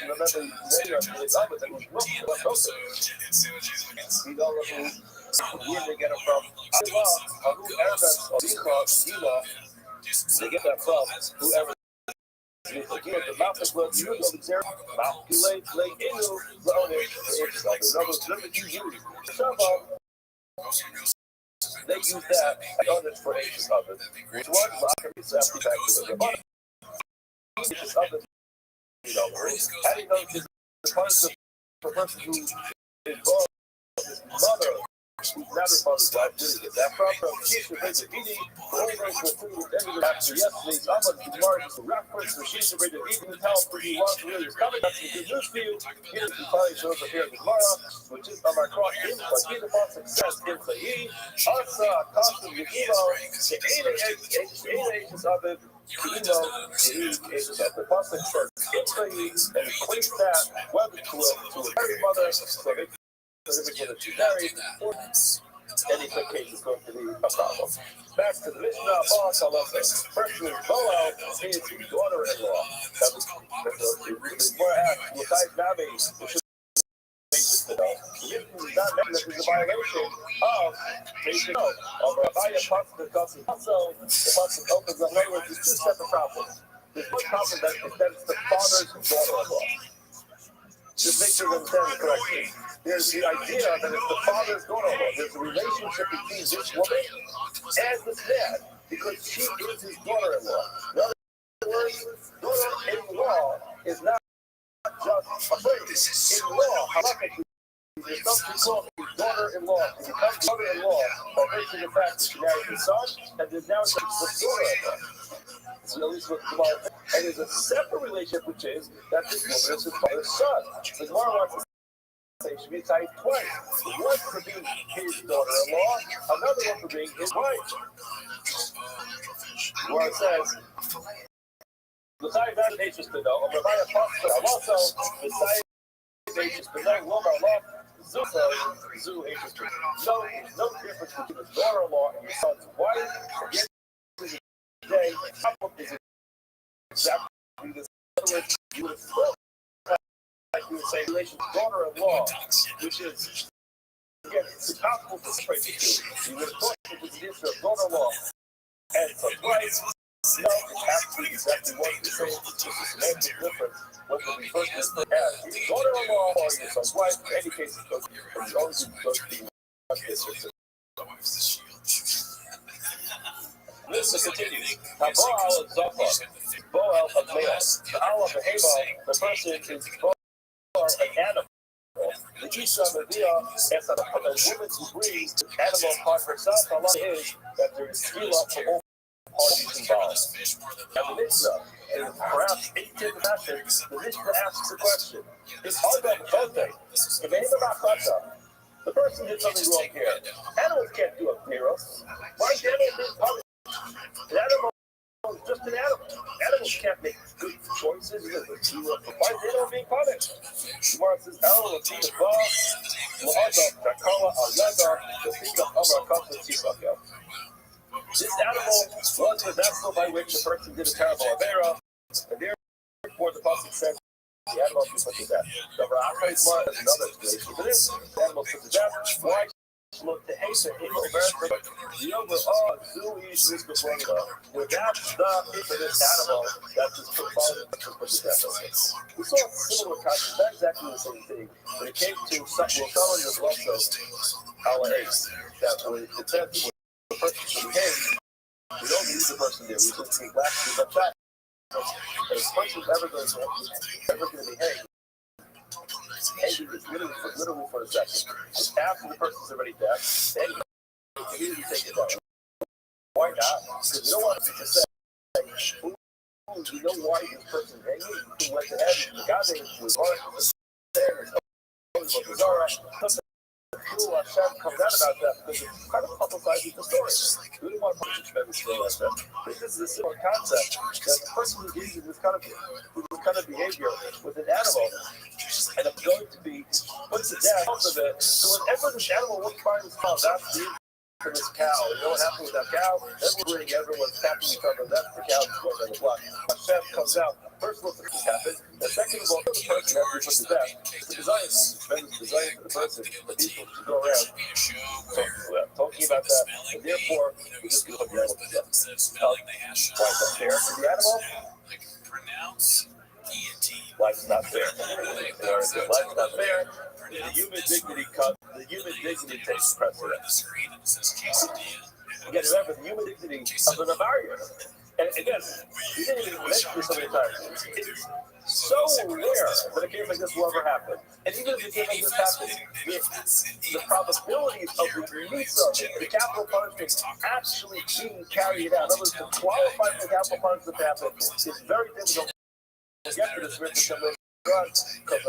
remember, later on the summer, that was left open. We don't know where they get it from. They get that from whoever. Again, the Malchus will use of the zero. Malculate, lay into the owner. The numbers limit you use. They use that as for H's of it. Which one? Is after back to the bottom. H's of it. How do you know this punishment for a person who is born with his mother, who's not his father's wife, didn't get that from? She's the basic eating, the whole race was through the end of after yesterday's Ahmad Martin's reference to she's the basic eating the town for he wants to really is coming. That's some good news for you. Here's the probably shows up here in the Gemara, which is on our cross in the success in Sahi, Asa, Costa, Yekimo, the 8 H's of it. The Pasuk says, and equates that whether to a married mother, so they whether to marry, or any case is going to be a problem. Back to the Mishnah, boss, I love this. Person is Boel, his daughter-in-law. That was more asked, besides Nabi, which is not mentioned that there's a violation of basic of Rabbiya Pasuk. Also, the Pasuk opens up way with two separate problems. There's one problem that it's the father's daughter-in-law. Just make sure you understand it correctly. There's the idea that it's the father's daughter-in-law. There's a relationship between this woman and this man because she is his daughter-in-law. In other words, daughter-in-law is not just a phrase. In law, halachically, there's something called his daughter-in-law. It becomes mother-in-law by virtue of the fact that she married his son, and there's now the daughter-in-law. So at least what Gemara, and there's a separate relationship, which is that this woman is his father's son. So Gemara wants to say she meets type twice. One for being his daughter-in-law, another one for being his wife. Gemara says, besides that, it's just to know. Also, besides it's to know, love our love. No difference between his daughter-in-law and his son's wife. Today, is exactly the same. You would like you would say relation to daughter-in-law, which is again it's impossible to separate the two. You would have thought it was the issue of daughter-in-law and son's wife. No, it has to be exactly what the same. It's just a semantic difference. What the reverse is as daughter-in-law or your son's wife. In any case, it's going to be Listen, continues. Boel of Zophar, Boel of Leos, the Al of Behema, the person is Boel, an animal. The Isha Mavia, as a woman who brings the animal upon herself, Allah is that there is tefillah for all parties involved. Now the Mishnah, in perhaps 18th fashion, the Mishnah asks the question, is Hagam Bote, the name of Akata, the person did something wrong here. Animals can't do a Piros. Why is the animal being punished? An animal is just an animal. Animals can't make good choices. Why is the animal being punished? Gemara says, El Latina Ba, La'ada, Takala, Alaga, the Fika Amar Kasa Tisaka. This animal was the vessel by which the person did a terrible Avera, and therefore the Pasuk said, the animal was put to death. The Ra'aka is one as another explanation for this. The animal put to death. Why? Look to hasten the overall zoo is this formula. Without the this animal that is proposed to put to death. We saw similar concepts, not exactly the same thing. When it came to something was also our ace. That when it said the person should be hanged, we don't use the person there. We just think last week that. And if the person is ever going to be hanged, ending is literally for a second. It's after the person's already dead, then you immediately take it down. Why not? Because you don't want to just say, you know why this person hanging? He went to heaven, the God name was there, Hashem comes out about that because it kind of publicizes the story. We don't want to publish a tremendous story like that. This is a similar concept that the person who engages in this kind of behavior with an animal and it's going to be put to death of it. So whenever this animal looks by this cow, that's the for this cow. You know what happened with that cow? Everyone's tapping each other. That's the cow that's going on the block. Hashem comes out. First of all, this happened. And second of all, the person after he puts to death, it's the desire. It's the desire for the person, the people to go around talking about that. And therefore, we just go to the animal to death. Why is that fair for the animal? Life's not fair. Life's not fair. The human dignity takes precedent. Again, remember, the human dignity of an Avarya. And again, we didn't even mention this so many times. It's so rare that a case like this will ever happen. And even if a case like this happens, the probability of the Misa, the capital punishment, actually being carried out, in other words, to qualify for the capital punishment to happen, is very difficult. Get to this because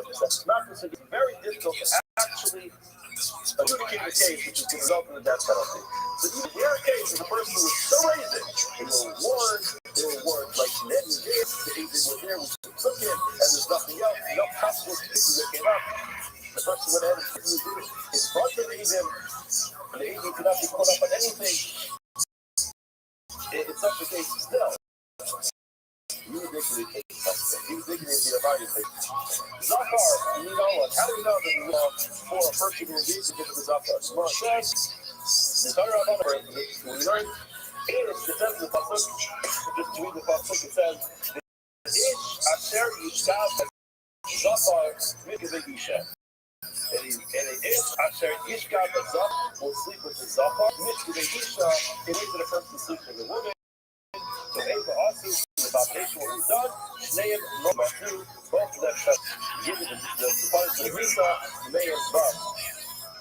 it's very difficult to actually adjudicate the case, which is the result of the death penalty. So even in rare cases, the person who was so raising, they were warned, like then and there, the agent was there, was took him, and there's nothing else, no possible cases that came up. The person went ahead and did it in front of the agent, and the agent could not be caught up on anything. It's not the case still. You dignity takes precedent. You dignity is the Avarya takes. Zachar, you know what? How do we know that we love for a person who engages in the Zachar? Shmuel says, we learn it says in the pasuk, just to read the pasuk, it says, Ish asher yishkav Zachar mikveh isha. And an ish asher yishkav Zachar will sleep with the Zachar mikveh isha. It means that a person sleeps with a woman. So Ava also, the foundation what we've done, Shneim, Nomahu, both of them have given the punishment of Misa, Meir, Bab.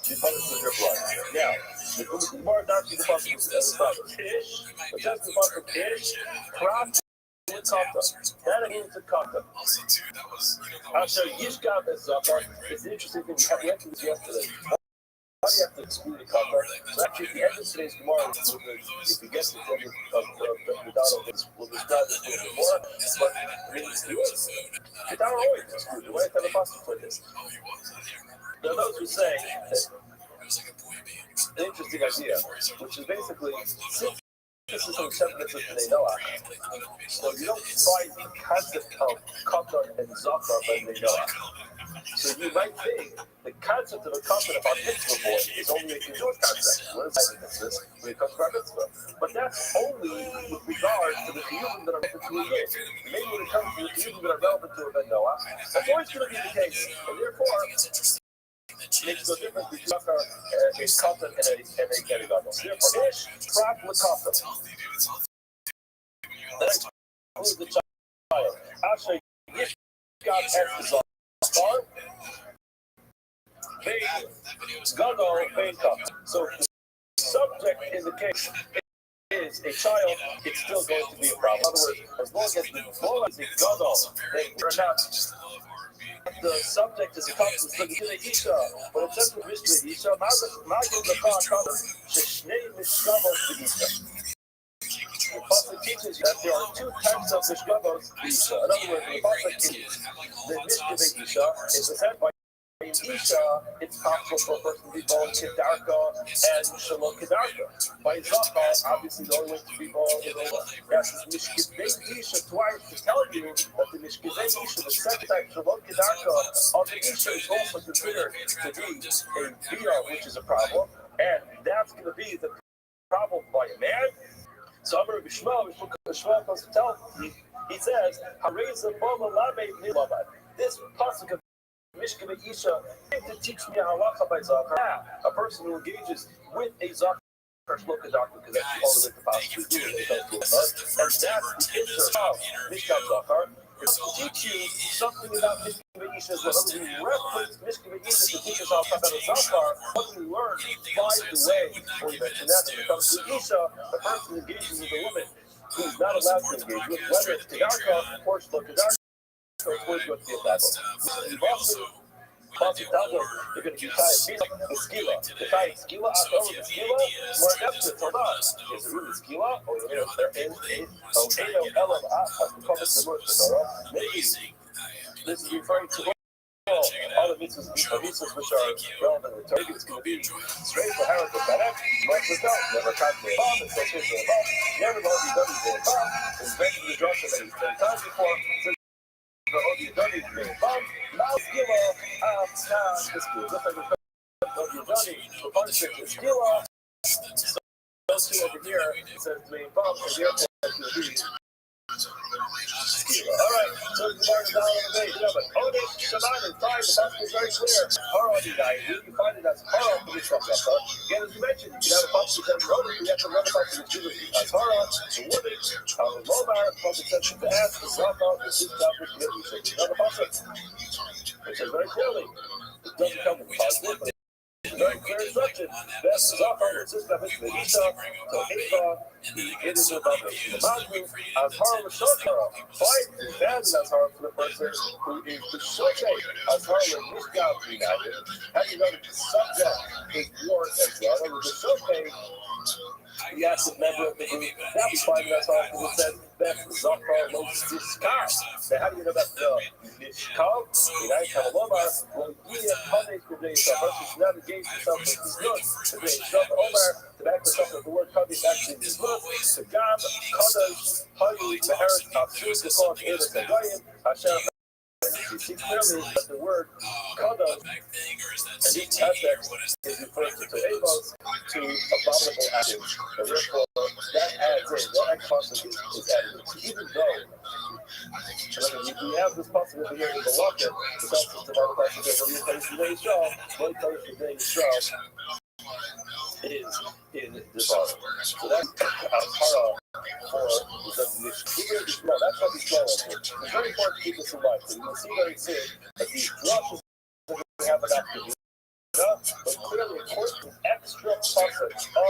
She punished with her blood. Now, the Gemara down to the punishment of Ish, but that's the punishment of Ish, Krab, and Kata. That means a Kata. Asher Yishkav and Zachar, it's an interesting thing, we had to do this yesterday. Why do you have to exclude the cover? So actually, at the end of today's Gemara, if you get to the end of the Dado, we'll describe this a little bit more. But I mean, do it. Kedar always excluded. Why tell the pastor for this? There are those who say that an interesting idea, which is basically since this is some semblance of the Noah. So you don't find the concept of Kata and Zachar by the Noah. So you might think the concept of a covenant about mitzvah boy is only a Jewish concept. What is this when it comes to our mitzvah? But that's only with regard to the chiyuvim that are relevant to a year. Maybe when it comes to the chiyuvim that are relevant to a ben Noah, that's always going to be the case. And therefore, it makes no difference between a katan and a gadol. Therefore, ish, prat, l'katan. That includes the child. Asher, yish, God has the so if the subject in the case is a child, it's still going to be a problem. In other words, as long as the gadol, they are not. The subject is a couple of Isha, but it says with Mishkei Isha, Magin the Katan, Shnei Mishkavos Isha. The pasuk teaches you that there are two types of Mishkavos Isha. In other words, the pasuk teaches the Mishkei Isha is said by Isha, it's possible for a person to be born Kedarka and Shalom Kedarka. By Zachar, obviously the only way to be born is that's Mishkei Isha twice to tell you that the Mishkei Isha, the second type Shalom Kedarka of the Isha is also considered to be a Bia, which is a problem, and that's going to be the problem by a man. So Amar Bishma comes to tell me, he says, this pasuk of Mishkei Isha to teach me halacha by Zachar. A person who engages with a Zachar shloka doctor, because that's the only way to possibly do it. And that's the insert of Mishkat Zachar. To teach you something about Mishkei Isha as well. We reference Mishkei talk about Zafar, what we learn by the way, or you mentioned that when it comes to Isha, the person engages with a woman who's not allowed to engage with, whether it's Kedarka or Shlokadarka, or it's going to be a battle. You've also Pasuk tells us you're going to be tied the skila. The tied skila, the skila, more definite hold on. Is it really skila? Or is there Eno Elam maybe this is referring to all the mitzvahs which are relevant to maybe it's going to be straight for Harris or Barak, but never cut the bomb, it's okay for the bomb, never know if he's done the bomb, it's mentioned the drasha that he's 10 times before, so the Yodani is being bombed, now skila, the skila, just like the Yodani, the punishment is skila, so those two over here, it says being bombed, and the other one is going to be alright, so the mark down on the page, Onik Shaman is fine, the passage is very clear. Haradi guy, you can find it as Hara for this stuff. Again, as you mentioned, you can have a passage that wrote it, you have to run a passage that as Hara, the woman, Lomar, passage that to ask, the Zaka, the Sistafir, the Yiddish, another passage. It says very clearly, it doesn't come with positive, but it's very clear instruction. That's Zaka, the Sistafir, the Yiddish, so Eva, it is about the mountain, as Hara was Shokara. Fight is bad as Hara for the person who is the Shokay, as Hara was Mishgab united. How do you know that the subject is war as well? And with the Shokay, the active member of the group, that was fine as Hara because it said that's Zakar Los Diskar. So how do you know that the Nishkab, United Kamalomar, will be a punish the day itself? Versus should not engage yourself with this good. The day itself, Omar, to back yourself with the word Kabi actually is good. The Gab, Kadosh, Hayu, Meharit, Afshus, the Kok, Edas, and Goyim, Hashem. You see clearly that the word Kadosh and each aspect is referring to Amos to abominable actions. And therefore, that adds in, that extra is added. Even though we have this possibility here in the Walker, the self-system of the question that when you place the day show, when you place the day show, is in the bottom. So that's Hara for the even small. That's what he's small. It's very important to keep this in mind. So you will see very soon that these drushes that we have enough to do, but clearly important extra passage of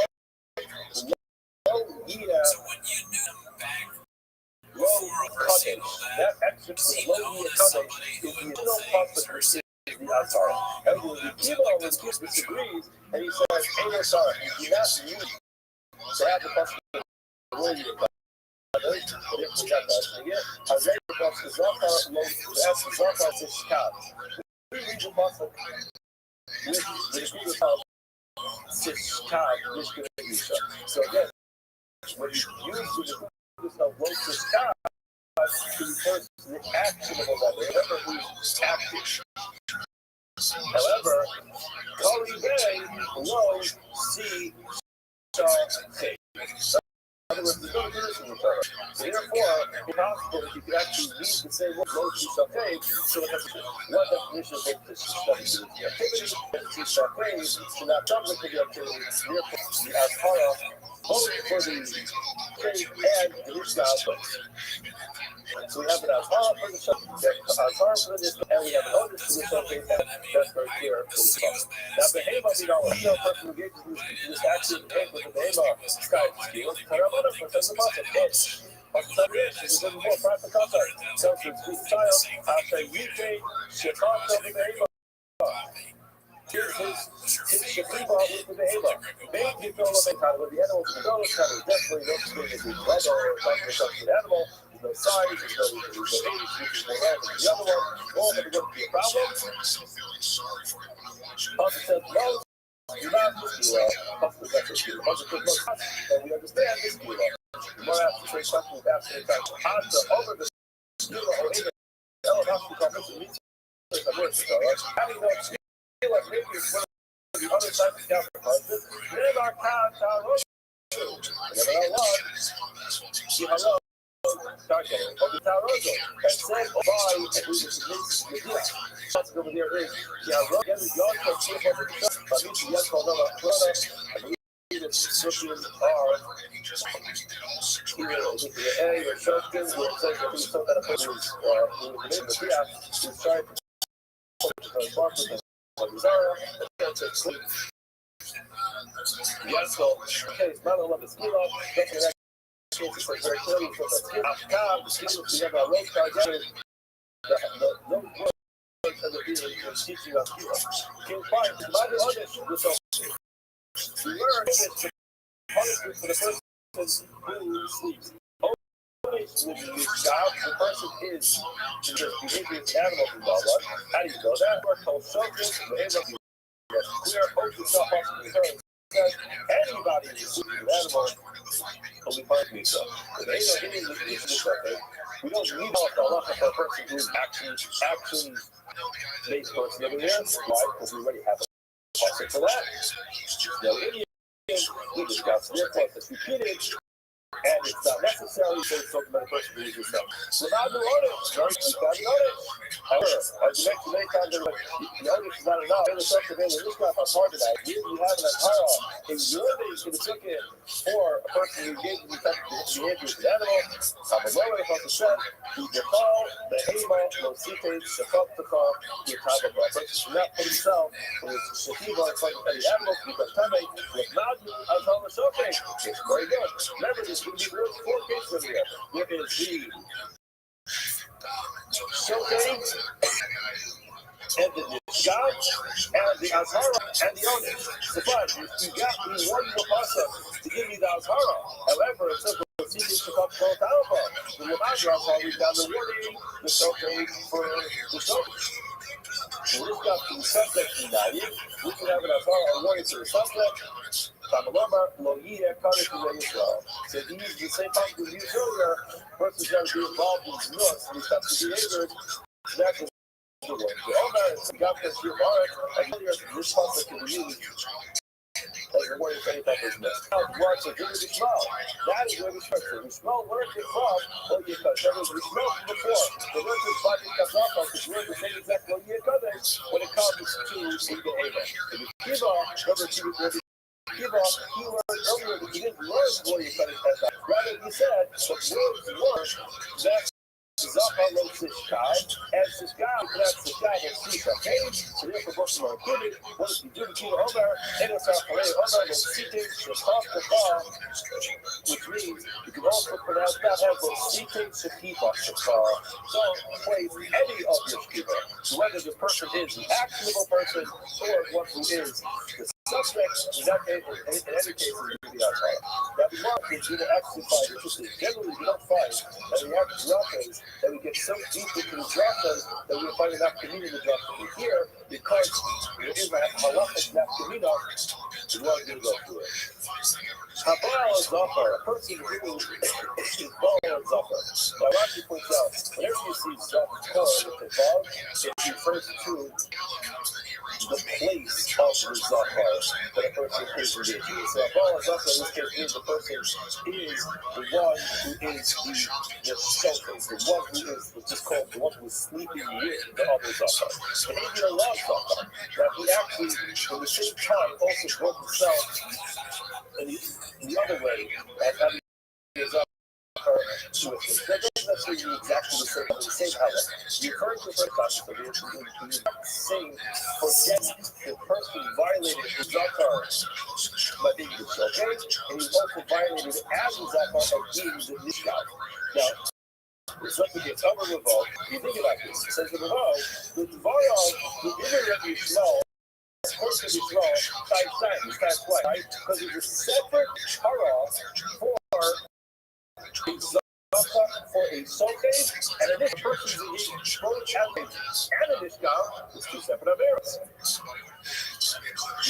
low cutting. That extra low cutting is the no passage. The Azar. And when the Kibo disagrees, and he says, hey, Azar, you do not use to have the possibility of winning the but if we got that thing yet, I read about the Zaka to Chicago. We read the possible with the degree of Chicago, which could be shut. So again, when you use the degree of low Chicago, to refer to the action of a level, whatever who's active. However, Kali Bay, low, C, K. In other words, there's no unison with her. So therefore, it's possible that you could actually read the same word, low, C, K, so it has one definition of what this study is. The activity that C, K should not subject to the activity, therefore, the Azhara, both for the K and the Ishmael. So we have an Azhara for the subject, Azhara for the and we have an Otis for the subject, and that's very clear. Now, Behema, we know, no person who engages in this action with the Behema, Sky, Skill, Taramana, for Tessamasa, Pitch. There's a more practical concept. So, for the child, after UK, Chicago, the Behema. Here's his Shakiba with the Behema. Made you feel like kind of the animals in the nose, kind of definitely no screen is a red or something to the animal. No size, there's no age, which is more random than the other one. All of them are going to be a problem. Pastor says, no, you're not this Gila. Pastor says, this Gila. Pastor says, no, and we understand this Gila. The more asked to say something with absolute time. Answer over the Gila or even Ellen has to come into meetings and work with us. Having no Gila, maybe it's one of the other sides of the counterpart. Live our cows, our road. Never know what. See how low. Target of the Tarozo and said by and we just the deal. What's over there is yeah, road and the yard for chief of the but it's yes for another product and we need switching are here with the area or something where it says that he's so that a person is trying to Zara, yes, so, okay, it's not a lot of skill up, definitely that case is very clearly from the skill up, the skill, we have a road car, the road work of the video is teaching us skill up. King 5, the other so we learn it's punishment for the person who sleeps. Always when you job, the person is in the behavior of animals and blah blah. How do you know that? We're called subjects, behavior. We are supposed to stop us from returning. Anybody is sleeping with animals, only punishment so. If they don't get in the something, we don't need all the Allah for a person who is action-based person over there. Why? Because we already have a policy for that. No Indian, we discussed their point that's repeated, and it's not necessarily to say something about a person who is yourself. So now the audit, right? You got the audit. However, as you mentioned many times, the audit is not enough. The stuff available in this class is hard to that. Here you have an entire in your days in the ticket for a person who engages in such behavior with an animal. I'm a lower if I'm said, the call, the Hema, no cites, the cup to call, the top of a person should not put himself with Shativa in front of any animal because Tame was not as on the shopping. It's very good. Remember, this will be real 4 cases over here. Look at the showcase and the job and the Azhara and the owner. Surprise, you got me one more process to give me the Azhara. However, it's simple. See this to come from Alpha. The Lamandra Alpha, we've got the warning, the showcase for the showcase. So we've got the subject united. We can have an Azhara warning to the subject. Tamalama, Logia, Kari, Israel. So these the same time we used earlier, persons that be involved in nuts, these types of behaviors, that's the one. The owner is the government here, and earlier, this subject can be used. As a warning for any type of mess. Now, the words are really small. That is where we structure. We smell where it's from, or you cut. That is, we smell from before. The word is body comes off of, because we're the same exact way you cut it when it comes to the behavior. If you give off, remember to give off keyword earlier that you didn't learn before you cut it as that. Rather, you said, the words were that Zachar wrote this guy, and this guy that's the guy that sees okay? So therefore, both of them are included. What if you do the Kilo Omer, and it's our Hare Omer, the seating, the top, the bar, which means you can also pronounce that as the seating, the kiva, the bar. So, place any of your kiva, whether the person is the actionable person or one who is the subject, in that case, in every case, is the outside. Now, the mark is going to exercise, which is generally we don't find, and we have drachas, that we get so deep into the drachas that we find enough community in the drachas here, because there is a halachic nafkamina, we want to go through it. Habal Zafar, a person who is Baal Zafar. Now, Rashi points out, whenever you see Zafar with the Vav, it refers to the place of the Zafar that a person is engaging. So Baal Zafar in this case means the person is the one who is the shelter, the one who is what's just called the one who is sleeping with the other Zafar. And even a love Zafar, that he actually, at the same time, also brought himself in the other way, as having his Zafar with him. That doesn't necessarily mean exactly the same element. You heard the first concept of it, you're not saying forget the person violated the Zafar by being the okay? And he's also violated as the Zafar by being the Nishkav. Now, it's like it's over revolt. You think about this. It says the revolt, the Dvarov, the inner small, of course, can be small, times, right? Because it's a separate cutoff for for a showcase, and a different person's both and a discount is 2 separate affairs.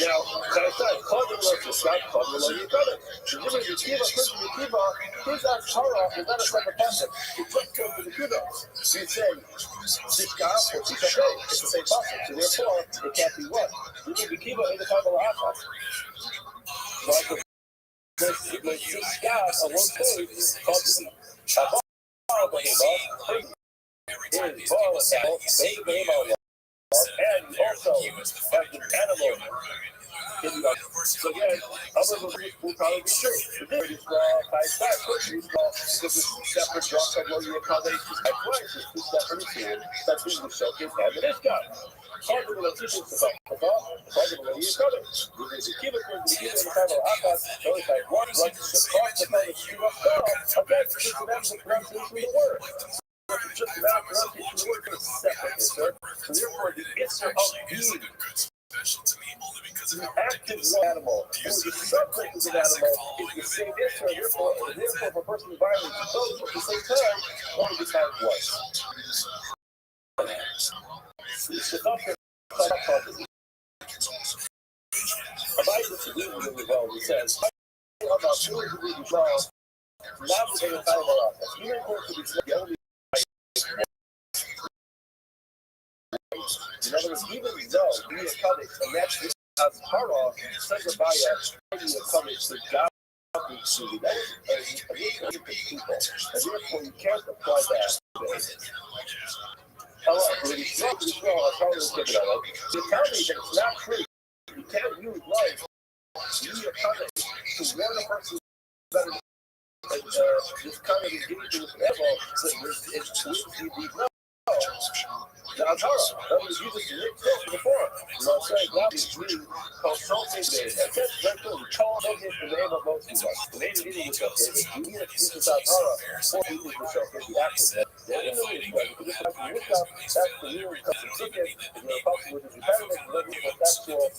Now, as I said, Kavim was the Scott, Kavim was the other. The difference between Yeshiva, his Ashara is not a separate person. It just goes to the kudos. So you say, Sishka or Sishka, it's the same person. So therefore, it can't be one. You need the Kiva in the Kabbalah Achas. But the Sishka on one page called the and also have the animal in the so again, other than will probably be true. The difference is type 5 because it's separate drop and where you accommodate these type twice. It's 2 separate materials that being the showcase and the discount. Hard to teach us about Probably you cover. You can keep it in the kind of atas, no type one, like the cross the kind of stream of God. Again, just an absolute pronunciation of the word. Just about pronunciation of the word is separate, sir. So therefore, the issue of being the active animal, the subject of an animal is the same issue. Therefore, for a person who violates both at the same time, only the time was. Abaixo do segundo do rival do César, a baixura do rival, nada de verificar a bola. E no encontro de Israel, in other words, even though we are coming, and that's as part of Segabaya, we are coming to God. And therefore, you can't apply that today. However, it's not as well as how it's given out. You tell me that it's not free. You can't use life. You are coming to warn a person better than this kind of engagement with level that it's no. The Azara, that was used to make stuff before. You know what I'm saying? Now it's really consulting days. That's very cool. You call them in the name of most of us. The name of the stuff. You need to use this Azara for people to show the action. They're in the way. You just have to look up. That's the real custom ticket. And you're possible with this impediment. That's what.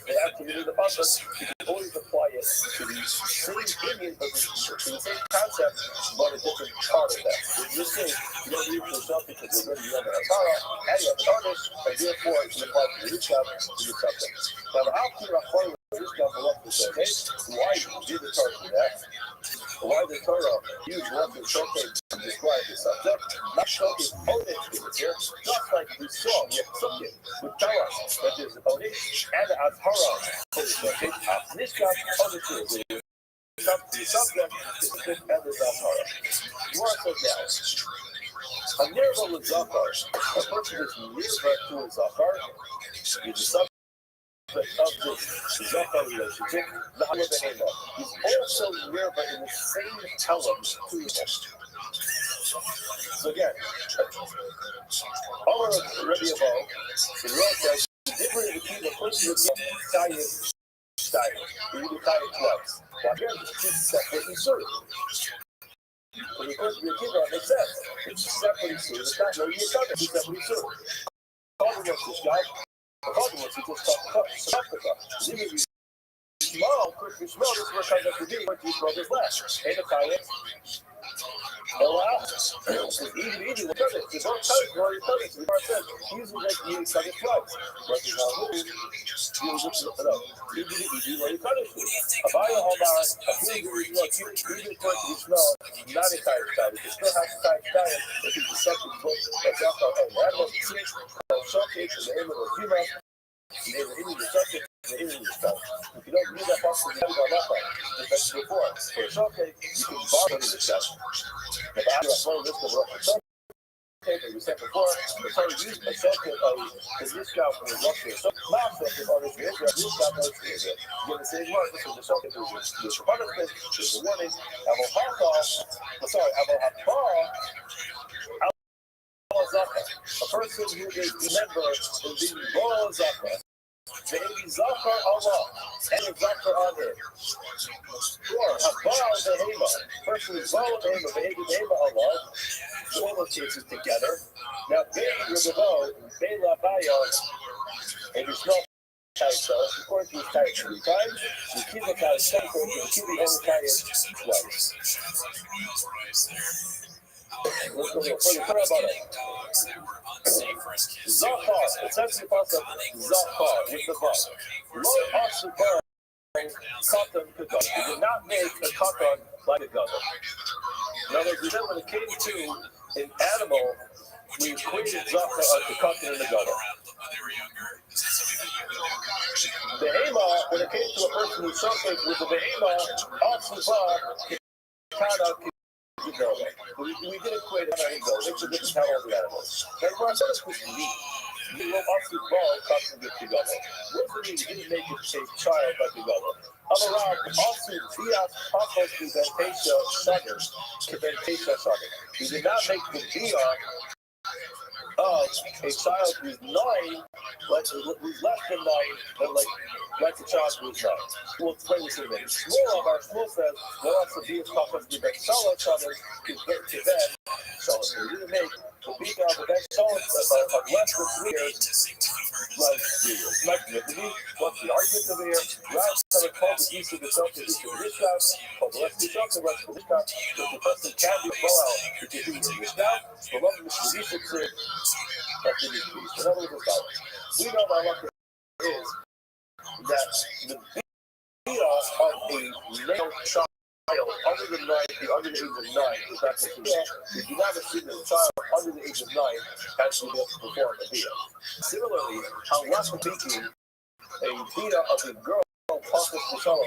They actually the process, you can always apply it to the same opinion, but to the same concept, but a different part of that. In this case, you don't need to yourself because you're already under a Torah, and you have an artist, and therefore you apply to the Rishab to the subject. Now, the after applying the Rishab to say, hey, why did the Torah do that? Why the Torah use one to showcase to describe the subject? Not showcase Odesh here, just like we saw with Sukkot, with Torah, that there's Odesh and Azhara. This got Odesh here. The subject is Sukkot and the Azhara. More so now. A Nirva with Zachar, a person is Nirva to a Zachar, is the subject of this Zachar relationship, the Behema. He's also Nirva in the same columns to him. So again, all of the ready above, the Lord says, the difference between the person with the style, you need to tie it twice. Now here, it's separate and served. When you put your kid on, it makes sense. It's separately served. It's not no, you're talking, it's separately served. Calling us this guy, calling us, he just talked Africa. Small, quickly small, this is what kind of beginning, but these brothers last. And the Kaya. It's easy, we've done it. There's no time, we've already done it. We've already said, easy like you cut it twice. But there's no move, you just look it up. Easy, where you cut it. Abaya Omar, a few like you didn't put the smell, not a tire style. You still have to tie it down if it's the second book. That's out of a random six, showcase in the name of the female. You never hit the second, the Indian stuff. If you don't need that possible, you have to go left. That's before. For a showcase, you can borrow the stuff. The value of one of this will work for some. We said before, the term used a showcase of the discount for the luxury. So, last second on this video, discount notes here. You get the same word, this is the showcase. There's a punishment, there's a warning. I will have a person who is a member of the Royal Zakra. Baby Zakar Allah and Zakar on him. Or Abal Behema. Person who's Baal Behema, Behema Allah. All those cases together. Now, Baby Rebabo, Bela Baya, and there's no so, according to his type 3 times, the Kiva type cycle, the Kiva only type twice. Let's go further about it. Zafar, it's actually possible. Zafar, with the bar. Lord Ashabar, cotton katan. He did not make a cotton like a gunner. In other words, when it came to an animal, we equated Zafar to cotton in the gunner. Behema, when it came to a person who suffered with the Behema, Ashabar, Kana. We did equate it to go. It's a different kind of animals. Now, I said it's with me. You will also ball comes with the governor. What do you didn't make it a child like the governor? I'm around also via Papa to Ventation Sugar, to Ventation Sugar. You did not make the via of a child who's 9 who's less than 9, and like the child who's 9. We'll explain this in a minute. Shmuel says, well, that's the being talked about the Ben Shalom Shabbos is written to Ben Shalom. So we didn't make the beat down the Ben Shalom of less than 3 years like what's the argument over here? Rav said it called the use of the self to use of this house, called the left the self, the rest of this house, that the person can be a blowout if you do this now, the love of the Shadisha said, that's the new piece. In other words, we know by what is that the beta of a male child under the 9, under the age of 9 is not considered. If you have a student child under the age of 9 has to be able to perform a beta. Similarly, how Rafa teaching a beta of a girl process the shalom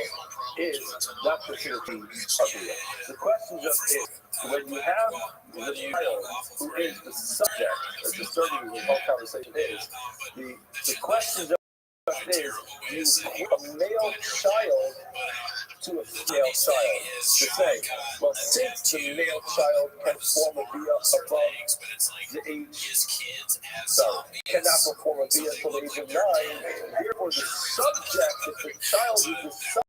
is not considered to be a beta. The question just is, when you have the child who is the subject, as disturbing the whole conversation is, the question just is, do you put a male child to a female child to say, well, since the male child can form a bia above the age, cannot perform a bia until the age of 9, therefore the subject, if the child is the subject,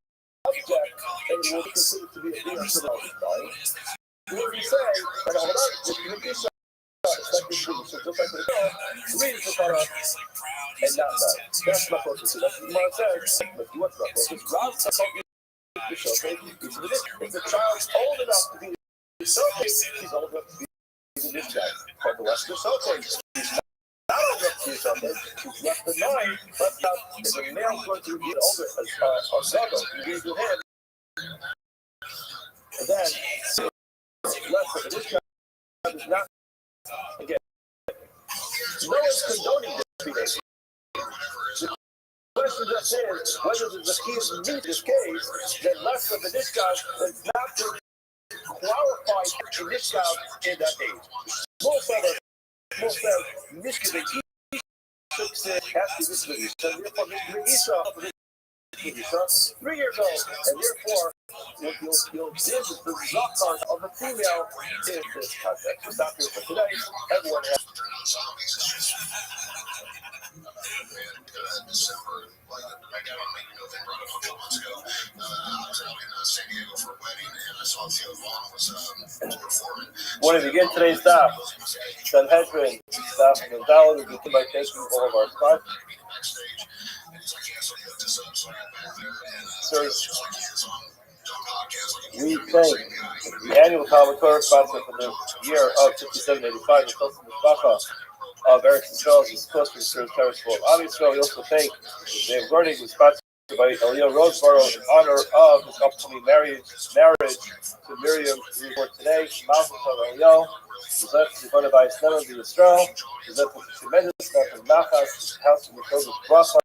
and will be considered to be a bia until the age of 9. What we say, and all that, if you make so just like the girl, read the Torah, and not that. That's my focus. That's what Gemara says. If you want my focus, Rav says if the child's old enough to be the showcase, he's old enough to be the this guy. But the rest of the showcase, he's not old enough to be the showcase. He's less than 9, but if the male's going to be older as Zago, you read with him, and then less than this guy is not. Again, no one's condoning this. The question just is whether the Zacchaeus meet this case, then less of the Nishkav does not qualify to Nishkav in that age. Most of Nishkav, he said, has to be this. So therefore, Isha 3 years old, and therefore, you'll visit the Zakar of the female in this context. We'll stop here for today. Everyone has. December, I got on November a couple months ago. I was out in San Diego for a wedding, and I saw Theo Vaughn was performing. Want to begin today's stop? Sanhedrin, staff and Gonzalez, we begin by thanking all of our sponsors. We thank the annual Talmud Torah sponsor for the year of 5785, the Tosin Mishpacha of Eretz Yisrael, is close to the Service Terrace School of Am Yisrael. We also thank the learning was sponsored by Elio Roseborough in honor of his upcoming marriage to Miriam, who was today. Malchus of Elio, who's left to the by Snema of Yisrael, who's left with a tremendous amount of Nachas, house of Yisrael, Bracha,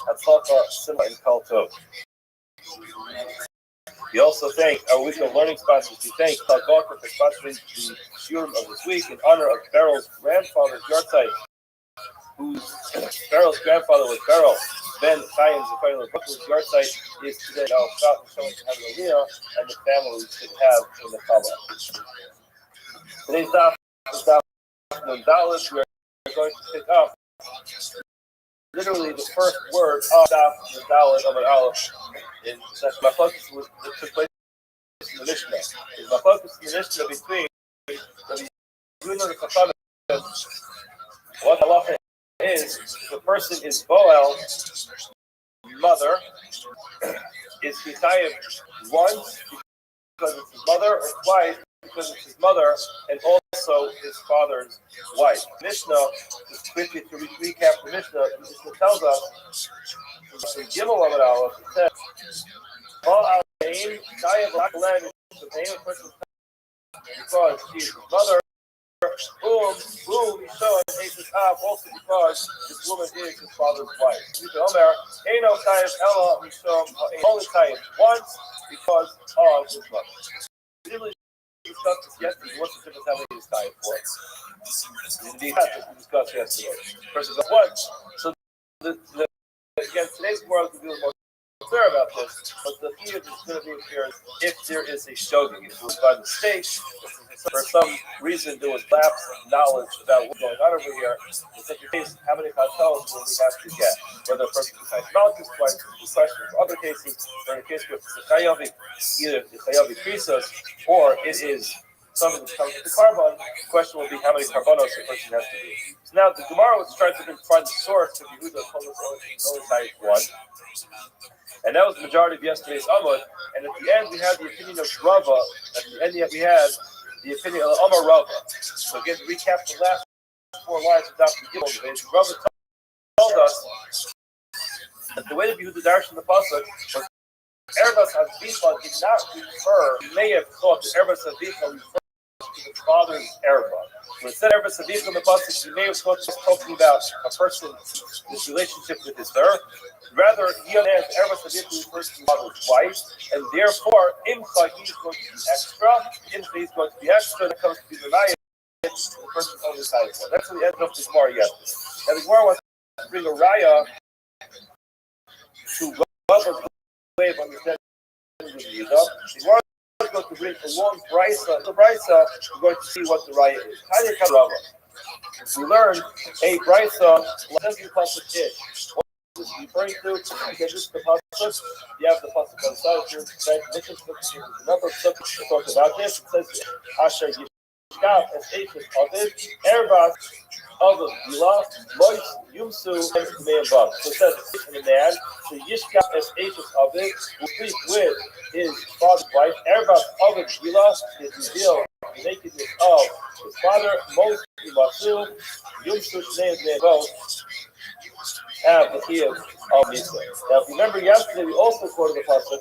Hatzlacha, Simcha, and Kol Tov. We also thank our week of learning sponsors. We thank Tal Gawker for sponsoring the shiurim of this week in honor of Beryl's grandfather's yahrzeit, whose Beryl's grandfather was Beryl. Ben Chaim Zechariah Brooklyn's yahrzeit is today. I'll stop and show you to have an aliyah and the family should have in the Kabbalah. Today's stop is $1. We are going to pick up literally the first word of the Dalit of an Aleph. That's my focus was that took place in the Mishnah. Is my focus in the Mishnah between the Yuna and the Chachamim. What halacha is, the person is Boel's mother, is Hitayim once because it's his mother, or twice because it's his mother, and also his father's wife. Mishnah, just quickly to recap the Mishnah tells us, in Gimel Amud Aleph, it says, because she is his mother, also because this woman is his father's wife. Only time once because of his mother. We discussed this yesterday. What's the difference how many is time for? Indeed, we discussed yesterday. Versus what? So again, today's world will be a little more clear about this, but the key is going to be here if there is a shogeg. If it was by mistake, if it's for some reason there was lapse of knowledge about what's going on over here. In such a case, how many cartels will we have to get? Whether a person decides Malchus twice, the question. In other cases, or in the case where it's either the Chayavi Krisos or it is something that comes with the carbon, the question will be how many carbonos the person has to do. So now the Gemara was trying to find the source of Yehuda only type 1. And that was the majority of yesterday's Amud. And at the end, we had the opinion of Rava. At the end, we had the opinion of Amar Rava. So again, to recap the last 4 lines of Dr. Gimel, Rava told us that the way that Yehuda darshan the pasuk was Erbas Havicha did not refer. You may have thought that Erbas Havicha referred to the father's Erba. When it said Erbas Havicha in the pasuk, you may have thought it was talking about a person, this relationship with his her. Rather, he understands Erbas Havicha refers to the father's wife, and therefore, Imcha he's going to be extra. Imcha he's going to be extra. That comes to be the Naya. The person's only side for. That's what the end of the Gemara yesterday. And the Gemara wants to bring a raya to Rava's way of understanding the Yehuda. The Gemara is going to bring a long brisa. The brisa, we're going to see what the raya is. How do you come Rava? We learned a brisa. Doesn't plus a ish. What is this referring to? Again, this is the pasuk. You have the pasuk on the side. Here, this is another subject to talk about this. It says Asher Yishkav as Eishes Aviv Erbas Aviv Gila Mois Yumsu and Me'avav. So it says in the man, so Yishkav as Eishes Aviv will sleep with his father's wife. Erbas Aviv Gila is revealed the nakedness of his father. Mois Yumsu Yumsu Shnei Me'avav have the key of Misa. Now, remember yesterday we also quoted the pasuk.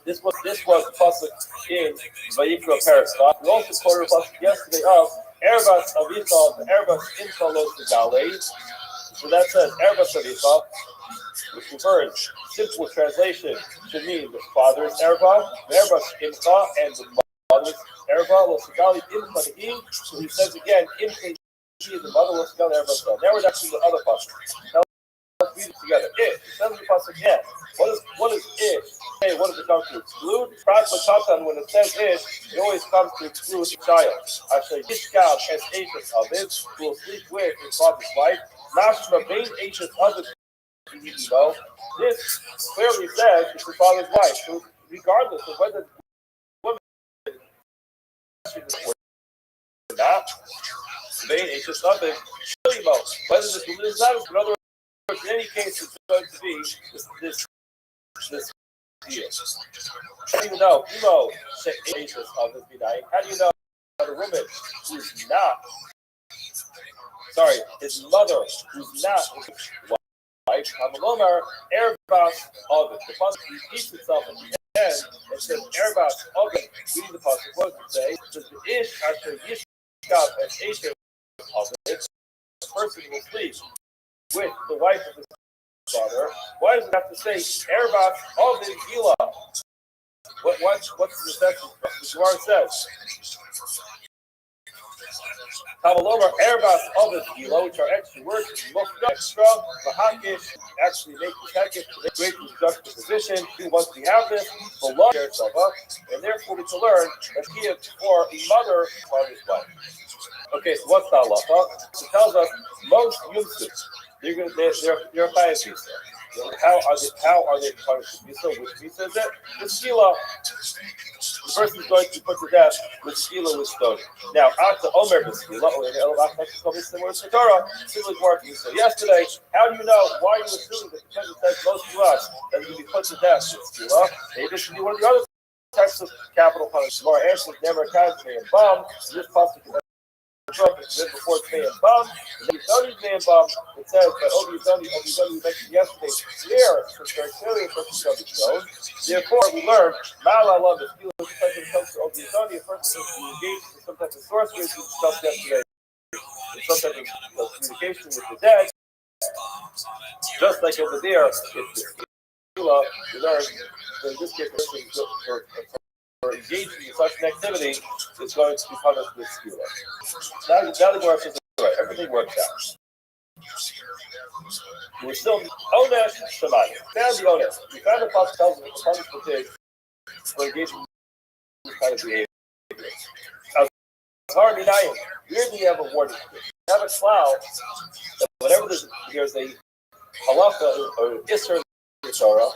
This was the pasuk in Vayikra Parashat. We also quoted the pasuk yesterday of Erbas Avicha, the Erbas Inchalos Gale. So that says Erbas Avicha, which refers, simple translation should mean the father's Erba, the Erbas Imcha, and the mother's Erba. Los Gali Imcha. So he says again, Imcha. She is the mother was together. Now we're actually the other pasuk. Now let's read it together. It says the pasuk again. What is it? Hey, what does it come to exclude? Prasmachatan, when it says it, it always comes to exclude the child. Actually, Yishkav as Ashes of it, who will sleep with his father's wife. Nashma bein Ashes of it. This clearly says it's his father's wife. So regardless of whether the woman or not. It's just nothing. Whether this woman is not, in other words, in any case, it's going to be this deal. How do you know? How do you know that a woman who's not, his mother who's not his wife, Hamalomar, Erbas of it. The pasuk repeats itself at the end. It says Erbas of it. Reading the pasuk, what does it say? It says the ish after Yishkav and Asher. The person will sleep with the wife of his father. Why does it have to say Erbas of his Gila? What's the section? The Gemara says Kavalomar Erbas of his Gila, which are extra words, extra, Mahakish, actually make the package to make great juxtaposition. Once we have this, the law and therefore we can learn that he is for a mother of his wife. Okay, so what's the halacha? It tells us most yumsu. They're a bias visa. How are they punished with visa? Which visa is it? With skila. The person is going to be put to death with skila with stone. Now, after Omer with skila, or similar to Torah, similar to our visa. Yesterday, how do you know? Why are you assuming that because it says most to us that you will be put to death with skila? Maybe this should be one of the other types of capital punishment. Our answer never counts me and bomb. This possible. Before it's May and Bum, and then Yisoni May and Bum, it says that Obi Yisoni we mentioned yesterday, clear, since very clearly a person shall be shown. Therefore, we learn, Mala love is feeling when it comes to Obi Yisoni, a person is engaged in some type of sorcery, as we discussed yesterday, in some type of communication with the dead. Just like over there, it's the Skila, we learn, in this case, for engaging in such an activity is going to be punished with skila. Now the Gemara says right, everything works out. We're still Onesh Shamai. Found the Onesh. We found the pasuk tells us what the punishment is for engaging in this kind of behavior. Here we have a warning. We have a cloud that whenever there's a halacha or isser in the Torah,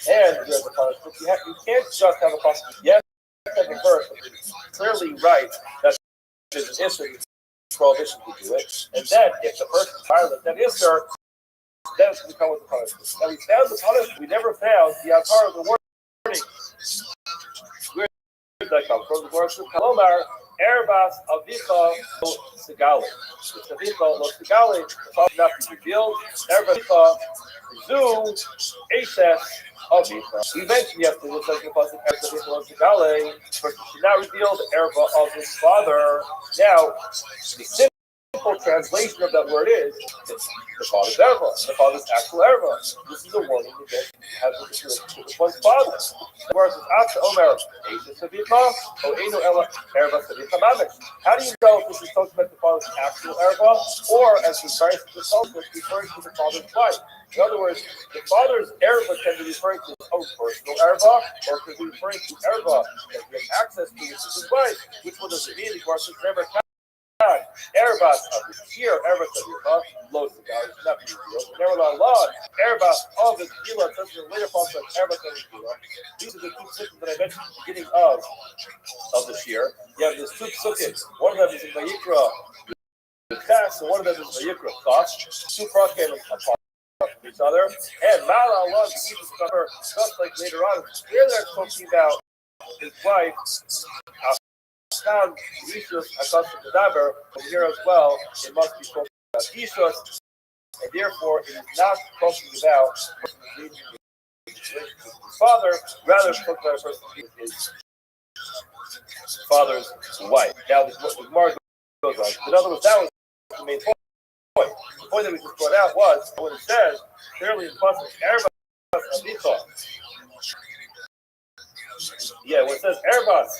and there's a punishment, you can't just have a punishment. Yes, you have a verse that clearly writes that there's an isser prohibition to do it, and then if the person violates that isser, then it's become with the punishment. Now we found the punishment, we never found the altar of the warning. Where did that come from? The verse of Kalomar, Erebas Avicha Lo Sigali. It's Avicha Lo Sigali, the father not be revealed. Erebas Zu Ashes Avicha. We mentioned yesterday the second pasuk Erebas Avicha Lo Sigali, but she not revealed the Ereba of his father. Now, the simple translation of that word is the father's erva, the father's actual erva. This is a warning against having to do with one's father. Whereas with Aksha Omer, how do you know if this is talking about the father's actual erva, or as the Christ himself was referring to the father's wife? In other words, the father's erva can be referring to his own personal erva, or can be referring to erva that he has access to, which is his wife. Which one does it mean? The question never comes. Erebas of the here, Erebas of the blows the guy, not be revealed. Never law, Erebas of the Gila, such a later part of Erebas of the Gila. These are the two systems that I mentioned at the beginning of the Shir. You have these two psukim. One of them is in Vayikra, the Chas, and one of them is Vayikra, Chas. Two prokem apart from each other. And Mala Allah, Jesus cover, just like later on, here they're talking about his wife. Now, Ishus, accustomed to Daber, from here as well, it must be talking about Ishus, and therefore it is not talking about his father, rather it's talking about a person his father's wife. Now, this is what Mark goes on. In other words, that was the main point. The point that we just brought out was, when it says, clearly in Pasuk, Erebas Avicha. Yeah, when it says Erebas,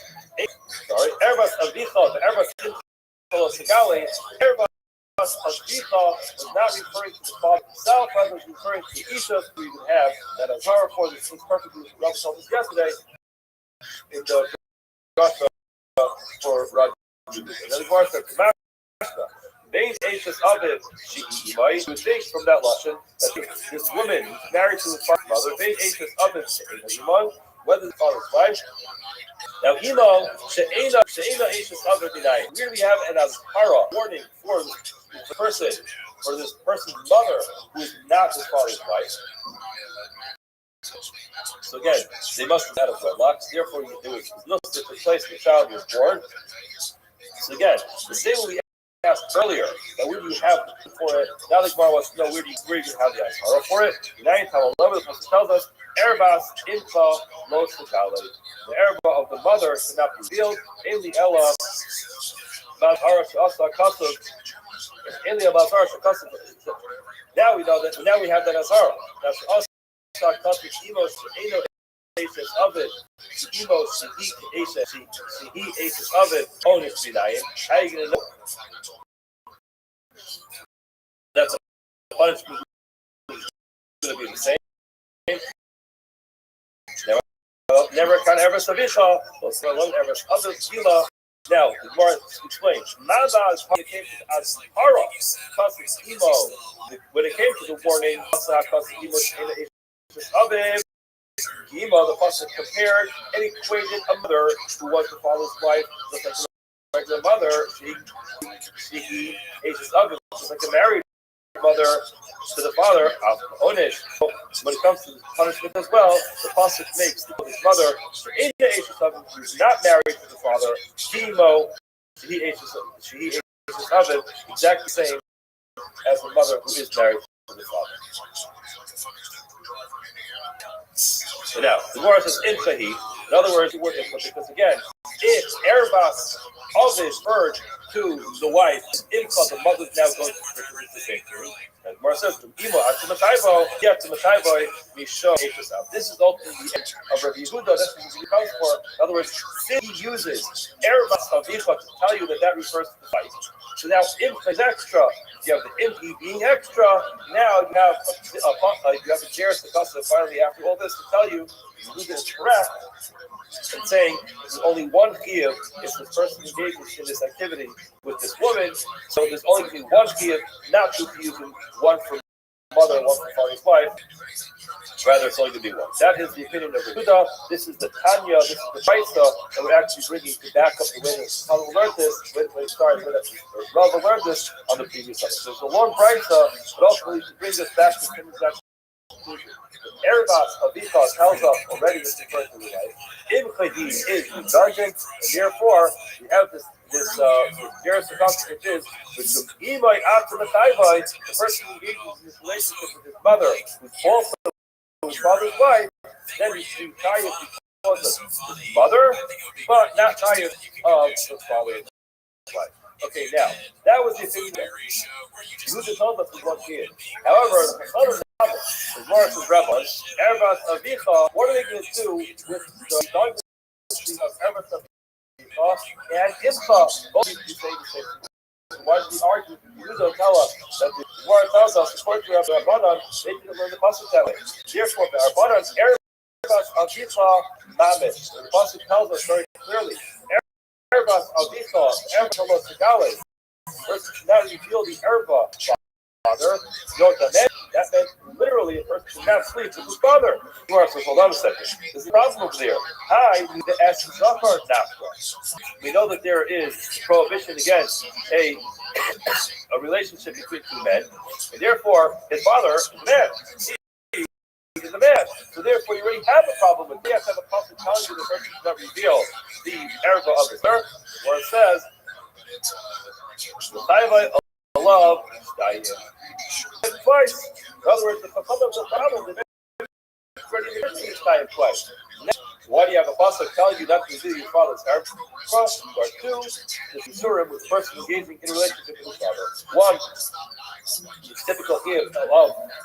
Erebas Avicha, the Erebas Sigali, Erebas Avicha was not referring to the father himself, rather was referring to Ishus, who you can have that Azhar for this is perfectly Rabbi told us yesterday in the Gasha for Raj. And then the Gemara said, Bain Ashus Aviv, you would think from that lesson that this woman who's married to his mother, Bain Ashus Aviv, whether the father's wife. Now, She'ena Ashus Aviv Dinayim. Here we have an azhara warning for the person, for this person's mother who is not his father's wife. So again, they must have had a wedlock. Therefore, it was no specific place the child was born. So again, the same way we asked earlier, that where do you have for it? Now the Gemara wants to know where do you have the azhara for it. In 9:11, the person tells us, Erebas Imcha Lo Sikale. The erba of the mother cannot be revealed. Eli Ella Bazara Shasa Kasav. Eli Bazara Shakasav. Now we know that. Now we have that azhara. That's also Kasav Emos Eno Aces of it. Emos Sihi Aces Sihi Aces of it. Onus Bidayim. How are you going to know? That's a punishment. Going to be the same. Never can ever savisha, let's not learn ever other skila. Now, the Gemara explains. When it came to the warning, the pasuk compared and equated a mother who was the father's wife, just like the regular mother, she just like a married mother to the father of Onish. When it comes to punishment as well, the pasuk makes his mother who is not married to the father, she exactly the same as the mother who is married to the father. So now, the Gemara says Imchahi. In other words, the word Imcha, because again, if Erebas of his urge to the wife, Imcha, the mother is now going to the same thing. And Gemara says, this is ultimately the end of Rabbi Yehuda. That's what he comes for. In other words, he uses Erebas Avicha to tell you that refers to the wife. So now Imcha is extra. You have the Imchi being extra. Now you have a Jeris Sakasa finally after all this to tell you Yehuda is correct. and saying there's only one chiyuv if this person engages in this activity with this woman. So there's only going to be one chiyuv, not two chiyuvim, one for mother and one for father's wife. Rather, it's only going to be one. That is the opinion of Yehuda. This is the Tanya, this is the Paisa that we're actually bringing to back up the way that how we learned this. Rava learned this on the previous side. So it's a long Paisa, but ultimately to bring us back to the exact conclusion. Erebas Avika tells us already this refers to the life. Im Chaydi is indulgent, and therefore we have this very circumstance which is the person who engages in this relationship with his mother, who's also his father's wife, then he's tired because of his mother, but not tired of his father's wife. Okay, now that was the opinion there. Yehuda told us we want kid. However, the as Morris is Rebbe, Erebas Avicha, what are they going to do with the dogma of Erebas Avicha and Imcha? Both of you say the same thing. Why do we argue? Yehuda tell us that the Gemara tells us, according to Rabbi Rabbanan, they didn't learn the pasuk that way. Therefore, the Rabbanan's Erebas Avicha Mamish. The pasuk tells us very clearly. Erebas Avicha, Erebas Tagale. Person should not reveal the Erba father. That meant literally a person should not sleep with his father. Gemara says, hold on a second. There's a problem over there. I need to ask the Zachar Nafra. We know that there is prohibition against a relationship between two men, and therefore his father is a man. He is a man. So therefore you already have a problem with it. You have to have a problem telling you the person should not reveal the erba of his birth, where it says, love twice. In other words, the fulfillment of the problem is already time twice. Why do you have a pasuk telling you not to reveal your father's hair? Part two, the Surim with the person engaging in a relationship with his father. One, it's typical here of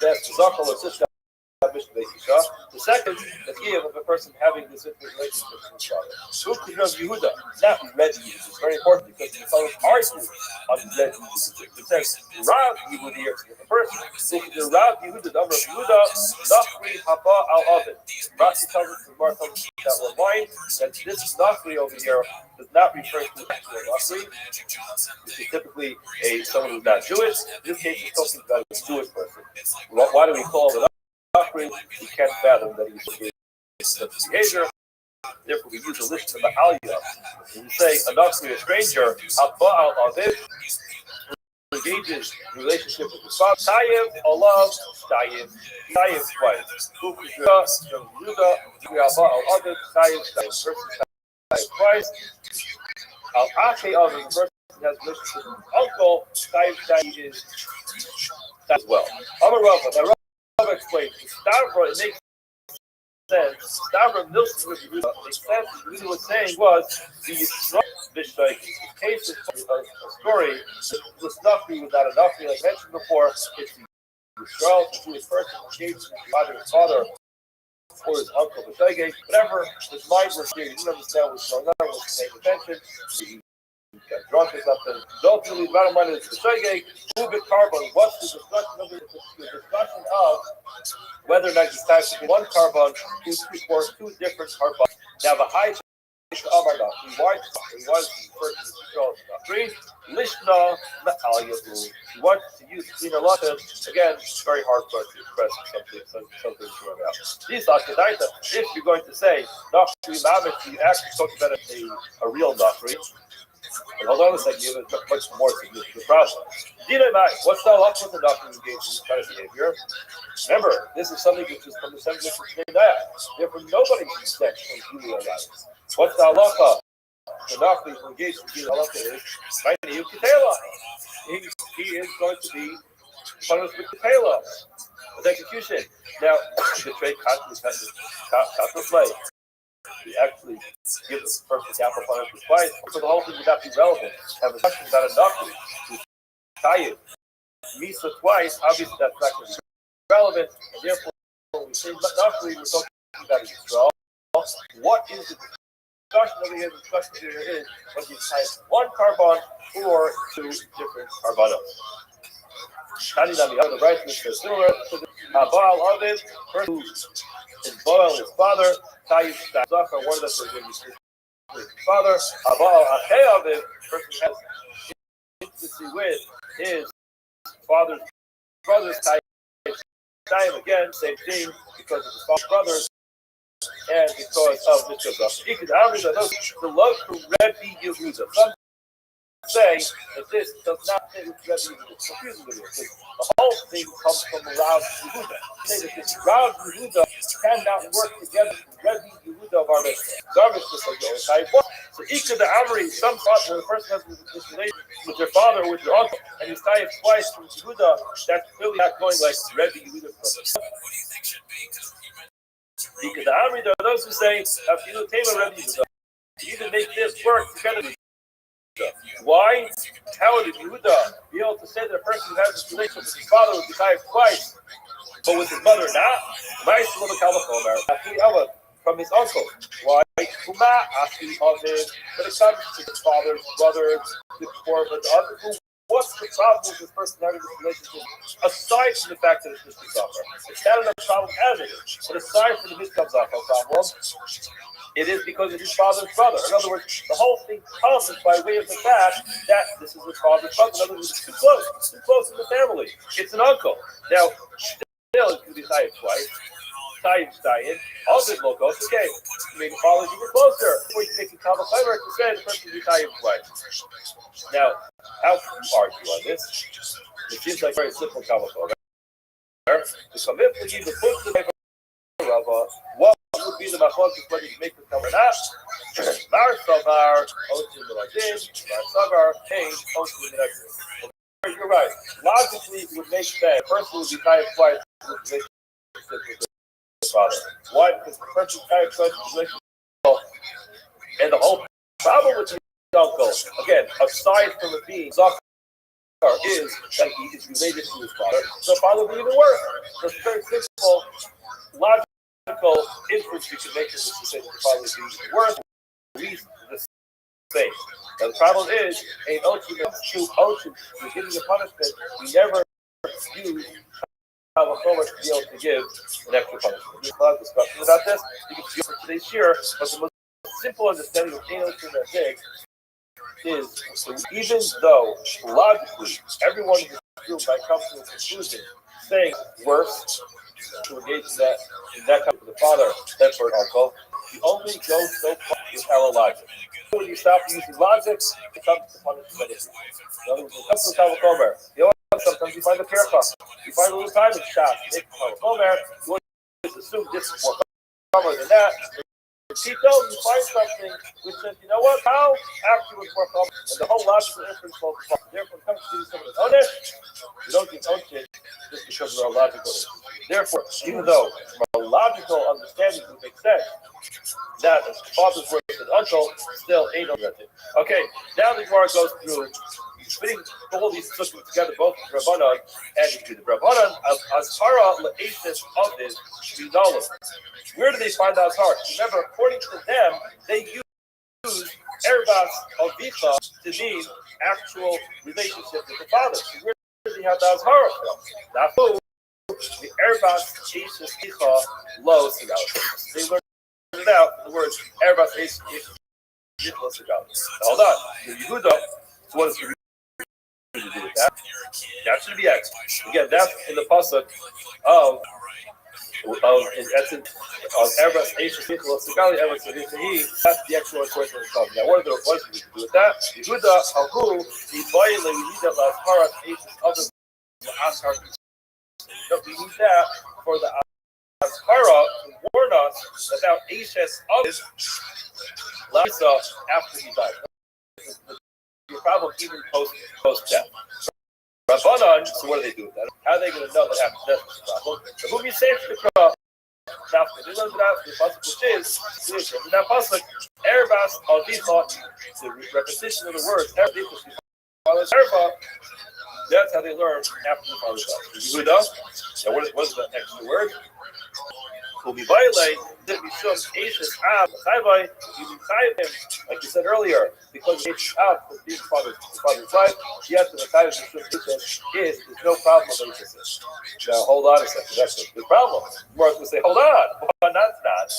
the Zakal or sister. The second, the key of a person having this intimate relationship with his father. Who knows Yehuda? Not Red Yehuda. It's very important because the fellows argue on Red Yehuda. It says Rav Yehuda here to the person. The Rav Yehuda, the number of Yehuda, Nachri Haba al Ovid. Rashi tells us in Mark that we're lying, that this Nachri over here does not refer to the actual Nachri, which is typically someone who's not Jewish. In this case, it's talking about a Jewish person. Why do we call it he can't fathom that he's such behavior. Therefore, we use a list of the aliyah. When we say a Nachri, a stranger, engages in relationship with his father. Tayev, Allah, Tayev twice. Twice. Al-Ake of the person has relationship with his uncle. Tayev is as well. Amar Rava. Rava explains, Stavra, it makes sense. Stavra Milson with Yehuda makes sense. What he was saying was the Yisrael case is a story. The Snufri was not a Nufri, like I mentioned before. It's the Yisrael, the Jewish person engaged with his father or his uncle, whatever his mind was here. He didn't understand what was going on, wasn't paying attention. He got drunk or something. Ultimately, the bottom line is the Shageg, carbon. What's the discussion of whether or not you type one carbon or two different carbons. Now, the high Amarda, he was three. Lishna Ma'al he wants to use cleaner lashon. Again, it's very hard for us to express something to him out. These Akadaita, if you're going to say Nachri Mamish, you actually talk about a real Nachri. And hold on a second, you have a much more significant problem. What's the halacha with the Nachri engaged in this kind of behavior? Remember, this is something which is from the same difference from that. Therefore, nobody can say from Julia rights. What's the halacha? The Nachri who engaged in the halacha is he is going to be punished with ketela, with execution. Now, the trade Katla's slave. We actually give the person the capital punishment twice, so the whole thing would not be relevant. Have a question about a Nachri who's tired. Misa twice, obviously that's not going to be relevant, and therefore when we say Nachri, we're talking about Israel. What is the discussion over here? The discussion here is whether you type one carbon or two different carbonos. The right is similar to the Baal Ovid, person who is Baal, his father, Tayyip Zachar, one of them is going to be his father. Abal Acheyav, person who has intimacy with his father's brothers. Tayyip again, same thing, because of his father's brothers and because of Mr. Zachar. The love from Rebbe Yehuda. Some say that this does not fit with Rebbe Yehuda. It's confusing with it, because the whole thing comes from Rav Yehuda. Say that this Rav Yehuda cannot work together with Rebbe Yehuda of our Mishnah. Garbage just like the type. So each of the Amri, some thought when a person has this relation with their father or with their uncle, and he's tied twice from Yehuda, that's really not going like Rebbe Yehuda. What do you think should be? Each of the Amri, there are those who say, after you take a Rebbe Yehuda, you can make this work together. Why? How did Yehuda be able to say that a person who has this relationship with his father would be tied twice, but with his mother not? From his uncle. Why? When it comes to his father's brothers, the poor, but the other. What's the problem with this person having this relationship? Aside from the fact that it's Mr. Zachar, it's not enough problem as it is. But aside from the Mr. Zachar problem, it is because of his father's brother. In other words, the whole thing comes by way of the fact that this is his father's brother. In other words, it's too close in the family. It's an uncle. Now, still, it could be tied twice. Tayyip, all this locos, okay, maybe fathers even closer. Before you can make a common fiber to say the person be Tayyip twice. Now, how can you argue on this? It seems like very simple common fiber. To commit to give the foot to the Rava, what would be the machlokes whether you make the cover or not? Mar Savar, Otim Miladin, Mar Savar, Pain, Otim Miladin. You're right. Logically, it would make sense. A person would be Tayyip twice with father. Why? Because the person carried such relationship, and the whole problem with the uncle, again, aside from it being Zachar, is that he is related to his father. So the father would be even worse. So it's very simple, logical inference you can make of this to say that the father is even worse. The reason for this thing. Now the problem is, in Ochi, we're giving a punishment. We never use have a chomer to be able to give an extra punishment. There's a lot of discussion about this. You can see for today's year, but the most simple understanding of English in that thing is even though logically everyone in this group might come to a conclusion saying worse to engage in that kind of the father than for an uncle, you only go so far with our logic. When you stop using logic, it comes to punishment. In other words, when it comes to a chomer, sometimes you find a paracha. You find a little time in shot. You make a chomer. You always assume this is more chomer than that. You find something which says, you know what? How actually was more chomer? And the whole logical inference falls apart. Therefore, when it comes to someone with onesh, you don't get onesh just because of our logical inference. Therefore, even though from a logical understanding it makes sense that a father's worse than uncle, still ain't no nothing. Okay, now the Gemara goes through putting all these systems together, both the Rabbanan and the Rabbanan of Azhara La'esis of his Shvidalim. Where do they find Azhara? Remember, according to them, they use Erbas Avicha to mean actual relationship with the father. So where do they have the Azhara from? Not who? The Erbas Avicha Lo Sigalis. They learned it out in the words Erbas Avicha Lo Sigalis. Hold on. The Yehuda, so what is the to do with that? That should be X. Again, that's in the pasuk of in essence of Erbas Eish Mikol Sigali Erbas Avichahi. That's the actual equation of the pasuk. Now, what are the equations to do with that? Yehuda Hahu the Boyle we need that last Harat Eish other Ashar. We need that for the Ashara to warn us that that Eishes of his Lisa after he died. Your problem even post death. Rabbanan, so what do they do with that? How are they going to know that after death is a problem? So who be safe to cross? Now, they learned it out the pasuk which is in that pasuk, Erbas Avicha, the repetition of the words Erbas, that's how they learn after the father's death. Yehuda, now what is the extra word? Whom you violate, then we show Ashes Av, Chayvai, you can chayiv him, like you said earlier, because Ashes Av was being father's wife, yes, and the chayiv is there's no problem with Ashes. Now, hold on a second, that's the problem. More going to say, hold on, but that's not.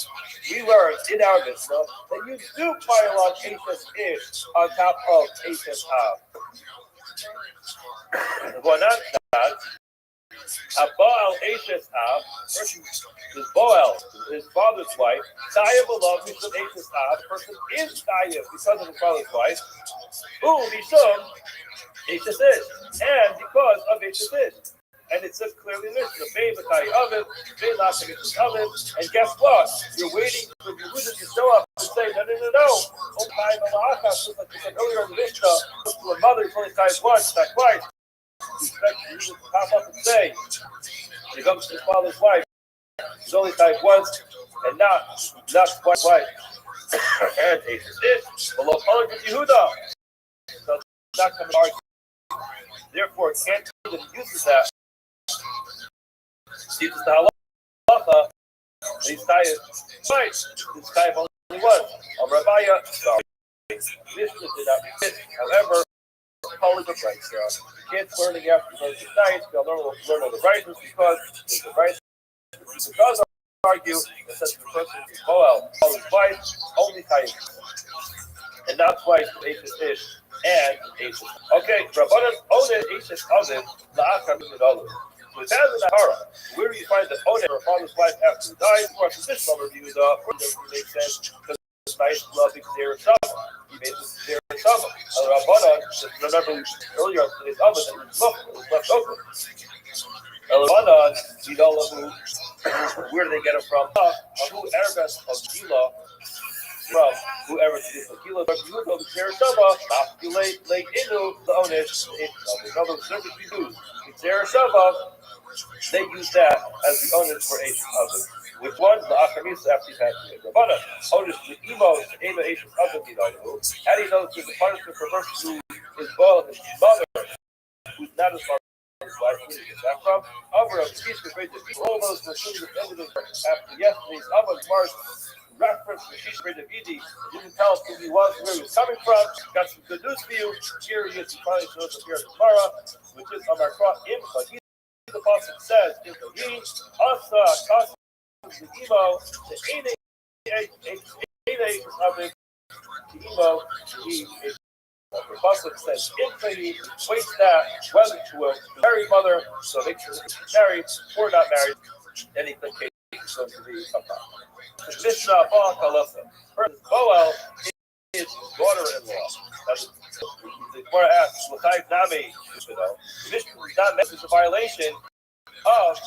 We learned in our mitzvah that you do pile on Ashes Ish on top of Ashes Av. Well, not that. Baal Ashes Av, is Boel, his father's wife. Tayev Olav Mishum Ashes Av, person is Tayev because of his father's wife. Mishum Ashes Ish, and because of Ashes Ish. And it says clearly this: the babe B'Tai Oven, Babe Lachim Oven. And guess what? You're waiting for Yehuda to show up and say, no. Just like we said earlier in the Mishnah, to a mother, it's only times once, not twice. You expect Yehuda to pop up and say, when he comes to his father's wife, he's only times once, and not twice. And Ashes Ish, below Polar Yehuda. So it's not coming to argue. Therefore, it can't be that he uses that. He uses the halacha. He's tired. Right. He's tired only once. Rabbiya. Sorry. Mishnah did not exist. However, polyglot rights. Kids learning after the night, they'll learn all the rights because the rights. Because argue that says the person is Boel, his wife, only tired. And not twice Ashes Ish and Ashes. Okay, Rabbanan Onen Ashes Onen La'achar Midolu. So it has in the Hara. Where do you find the Onen, her father's wife, after he died? Of course, this one review doesn't make sense because it's nice, loving Zera Shama. He made this Zera Shama. Rabbanan, remember earlier on today's oven that it was left open. Rabbanan, you don't know where do they get it from? Who Erebus of Gila. From whoever is the kilo of Yehuda, the Zereshava, calculate late inu the onish. In other words, whatever you do, Zereshava, they use that as the onish for Ashes Oven. Which one? The Achamis after he passed away. Rabbana, onish the emo, the ema Ashes Oven, how do you know there's a punishment for a person who is born his mother, who's not his father's wife? Where do you get that from? Over a piece of great defeat. All those who are sitting at the end of the after yesterday's Amad Mars. Reference to Shishra Davidi, didn't tell us who he was, where he was coming from. Got some good news for you. Here he is, he finally shows up here at the Gemara, which is Amar Kra Im Chagi. The Pasuk says, Im Chagi, Asa, Kasa, the Emo, the Ene, Avik, the Emo, the Pasuk says, Im Chagi, waits that, whether to a married mother, so make sure that she's married or not married, anything is going to be about. Mishnah Baal Kalasa. Boel is his daughter-in-law. The Gemara asks, "L'chayv nami?" The Mishnah does not mention the violation of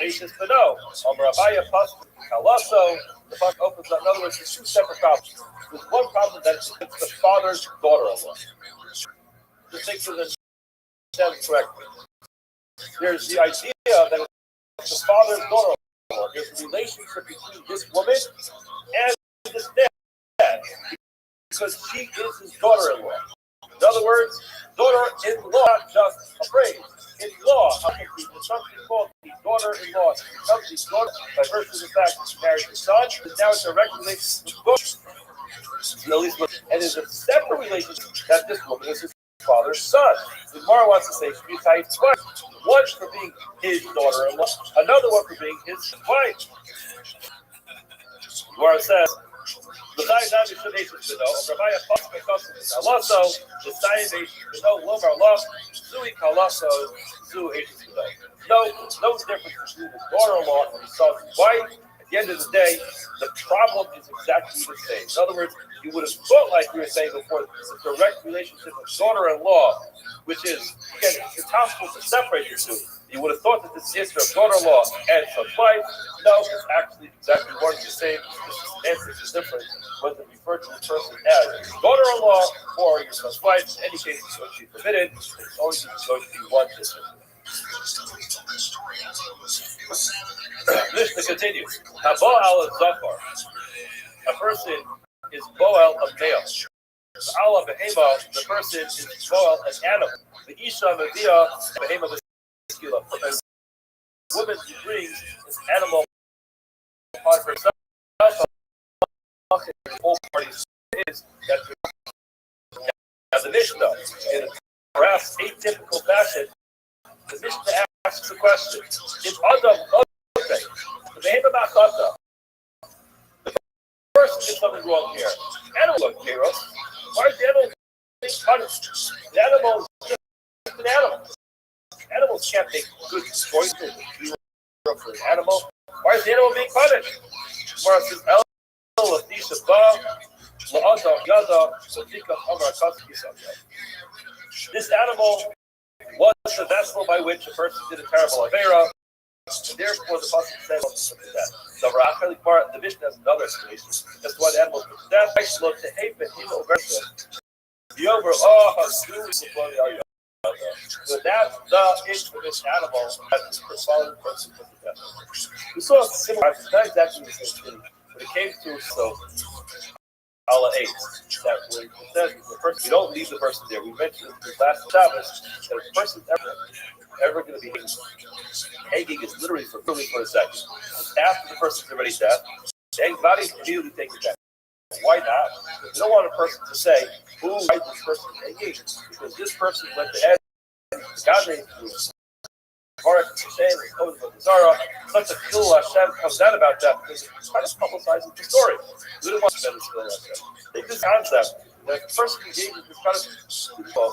Ashes Beno. Rabbiya Pasuk Kalaso. The Pasuk opens up. In other words, there's two separate problems. There's one problem that it's the father's daughter-in-law. Just make sure that it sounds correctly. There's the idea that it's the father's daughter-in-law. There's a relationship between this woman and this dad because she is his daughter-in-law. In other words, daughter-in-law, not just a phrase. In law, there's something called the daughter-in-law. It becomes his daughter by virtue of the fact that she married his son, and now it's a direct relationship with both. And there's a separate relationship that this woman is his father's son. The Gemara wants to say she be tied twice. One for being his daughter-in-law, another one for being his wife. Gemara says, the Zayin should Ashes Beno, Rabbiya Pasuk Kalaso, the Zayin Beno, Lomar Lof, Zui Kalaso, Zu Ashes Beno. No difference between his daughter-in-law and his son's wife. At the end of the day, the problem is exactly the same. In other words, you would have thought, like we were saying before, it's a direct relationship of daughter-in-law, which is, again, it's impossible to separate the two. You would have thought that this is her daughter-in-law and son's wife. No, it's actually exactly one and the same. The answer is different. Whether you refer to the person as daughter-in-law or your son's wife, in any case, it's going to be permitted. It's always going to be one different. Mishnah continues. Boel al Zafar. A person is Boel a male. Allah behema. The person is Boel an animal. The Isha Mevia behema b'skila. A woman who brings this animal upon herself both parties is that the Mishnah, in a perhaps atypical fashion, the Mishnah asks a question: if Adam okay, the Behema Machata, the person did something wrong here. Animal here. Why is the animal being punished? The animal is just an animal. Animals can't make good choices for an animal. Why is the animal being punished? Whereas this animal was the vessel by which a person did a terrible avera, and therefore the Pasuk says that. So the Mishnah has another explanation. That's why the animal was put to death. So that's the infamous animal that the fallen person put to death. We saw a similar, it's not exactly the same thing, but it came to Allah 8, that when it says the person, we don't leave the person there. We mentioned in the last Shabbos that if the person's ever going to be hanging is literally for a second. After the person's already dead, the body immediately takes it back. Why not? Because we don't want a person to say, why is this person hanging? Because this person went to head, God made such a kill Hashem comes out about that because it's kind of publicizing the story. We don't want to spend this kill Hashem. Take this concept that a person engages this kind of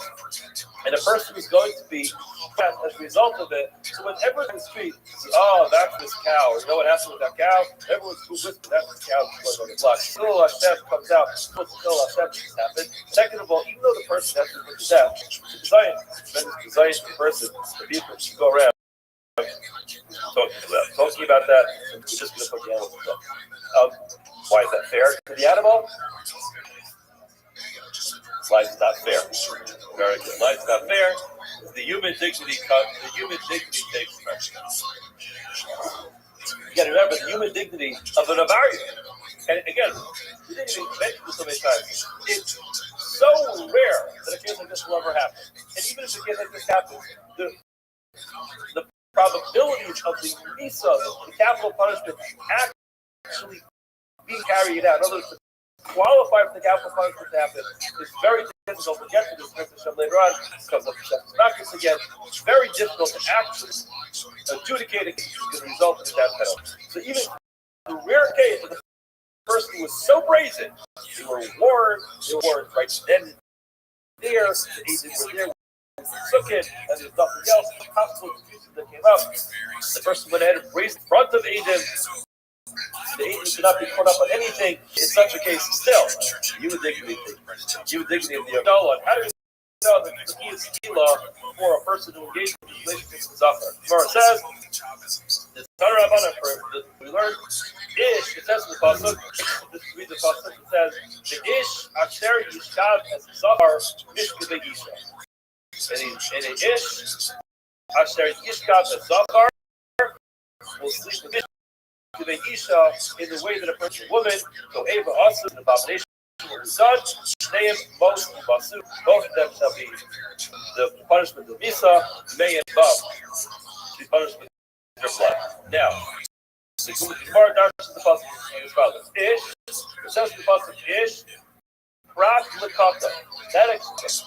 and a person is going to be as a result of it. So when everyone in the street says, oh, that's this cow, or you know what happened with that cow? Everyone's too whispering, that's this cow that's on the block. Kill Hashem comes out, what's kill Hashem just happened. Second of all, even though the person has to put to death, it's tremendous desire for the person, the people should go around talking about that, and we're just going to put the animal stuff. Why is that fair to the animal? Life's not fair. Very good. Life's not fair. The human dignity takes precedence. You got to remember the human dignity of an Avarian. And again, we didn't even mention this so many times. It's so rare that a case like this will ever happen. And even if a case like this happens, the probabilities of the misa, the capital punishment, actually being carried out, in other words, to qualify for the capital punishment to happen, is very difficult to get to this Hashem later on. It comes up to practice again. It's very difficult to actually adjudicate it as a result of that penalty. So even the rare case of the person was so brazen, they were warned right then and there, the agents were there. Took it, and there's nothing else. The possible excuses that came up. The person went ahead and raised in front of agent. The agent should not be put up on anything. In such a case, still, human dignity of the adult. How do you know that the key is law for a person who engages in relationships with Zafar? Gemara says, the Torah Rabbana, we learned, Ish, it says in the Pasuk, this read the Pasuk, it says, the Ish, Asher Yishkav, as Zafar, Mishkeve Yisha. And an ish, Asher Yishkav Zachar, will sleep with the Isha in the way that a person, woman, so Ava also an abomination with her son, Shneim, Mos, and Basu, both of them shall be the punishment of Misa, May and Bav, the punishment of their blood. Now, the Gemara dashes the Pasuk as follows: Ish, it says the Pasuk Ish, Prat Lakata. That explains.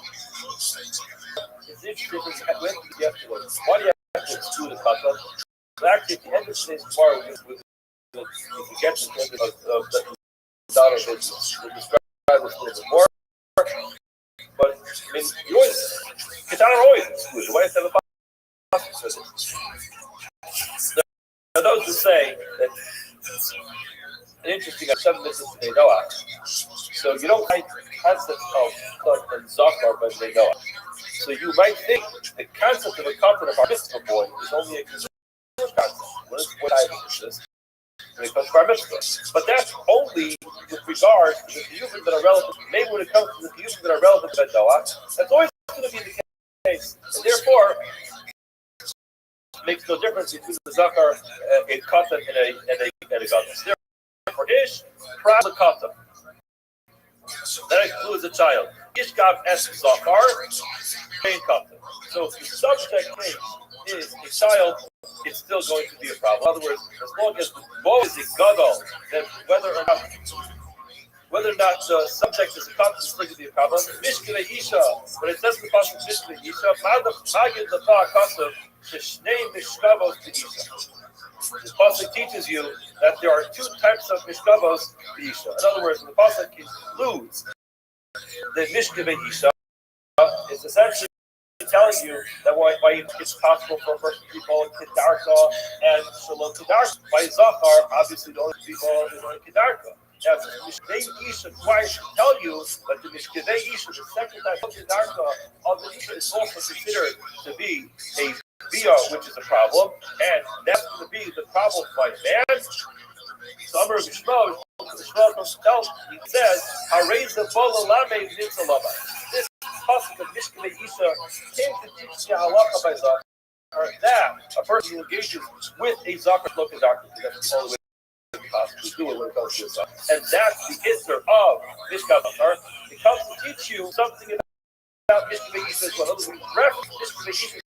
It's interesting because we have to yesterday. Why do you have to exclude a kata? So actually, at the end of today's part, we get to the end of the Dada business. We'll describe this a little bit more. But, I mean, you always, Katana are always excluded. Why is that a kata? Now, those who say that an interesting, I've 7 minutes today, Noah. So you don't like the concept of Clark and Zachar by Noah. So you might think the concept of a covenant of our mitzvah boy is only a Jewish concept. What I is this when it comes to our mitzvah. But that's only with regard to the piyuvim that are relevant. Maybe when it comes to the piyuvim that are relevant to Noah, that's always going to be the case. And therefore, it makes no difference between the Zachar, a katan, and a gadol. Therefore, ish, pra the katan. That includes a child. Ishkav es Zachar, main katan. So if the subject case is a child, it's still going to be a problem. In other words, as long as the ball is a gadol, then whether or not the subject is a conscious thing to be a problem. Mishkele Isha, when it says in the passage Mishkele Isha, Magid the Kasav, Shnei Mishkavos to Isha. The pasuk teaches you that there are two types of mishkavos Isha. In other words, when the pasuk includes the Mishkele Isha, it's essentially telling you that why it's possible for a person to be called Kedarka and Shalom Kedarka. By Zachar, obviously the only people is only Kedarka. Now, the Mishkei Isha requires to tell you that the Mishkei Isha, the second type of Kedarka of the Isha, is also considered to be a Bia, which is a problem, and that's going to be the problem by man. So Amar Bishmo himself, he says, "Hareza Bola Lame Nitzalama." This pasuk of Mishkei Isha came to teach the halacha by Zachar, or that a person who engages with a Zachar looking doctor, that's the only way to possibly do it when it comes to this. And that's the Isser of Mishkei Zachar. It comes to teach you something about Mishkei Isha as well. We reference Mishkei Isha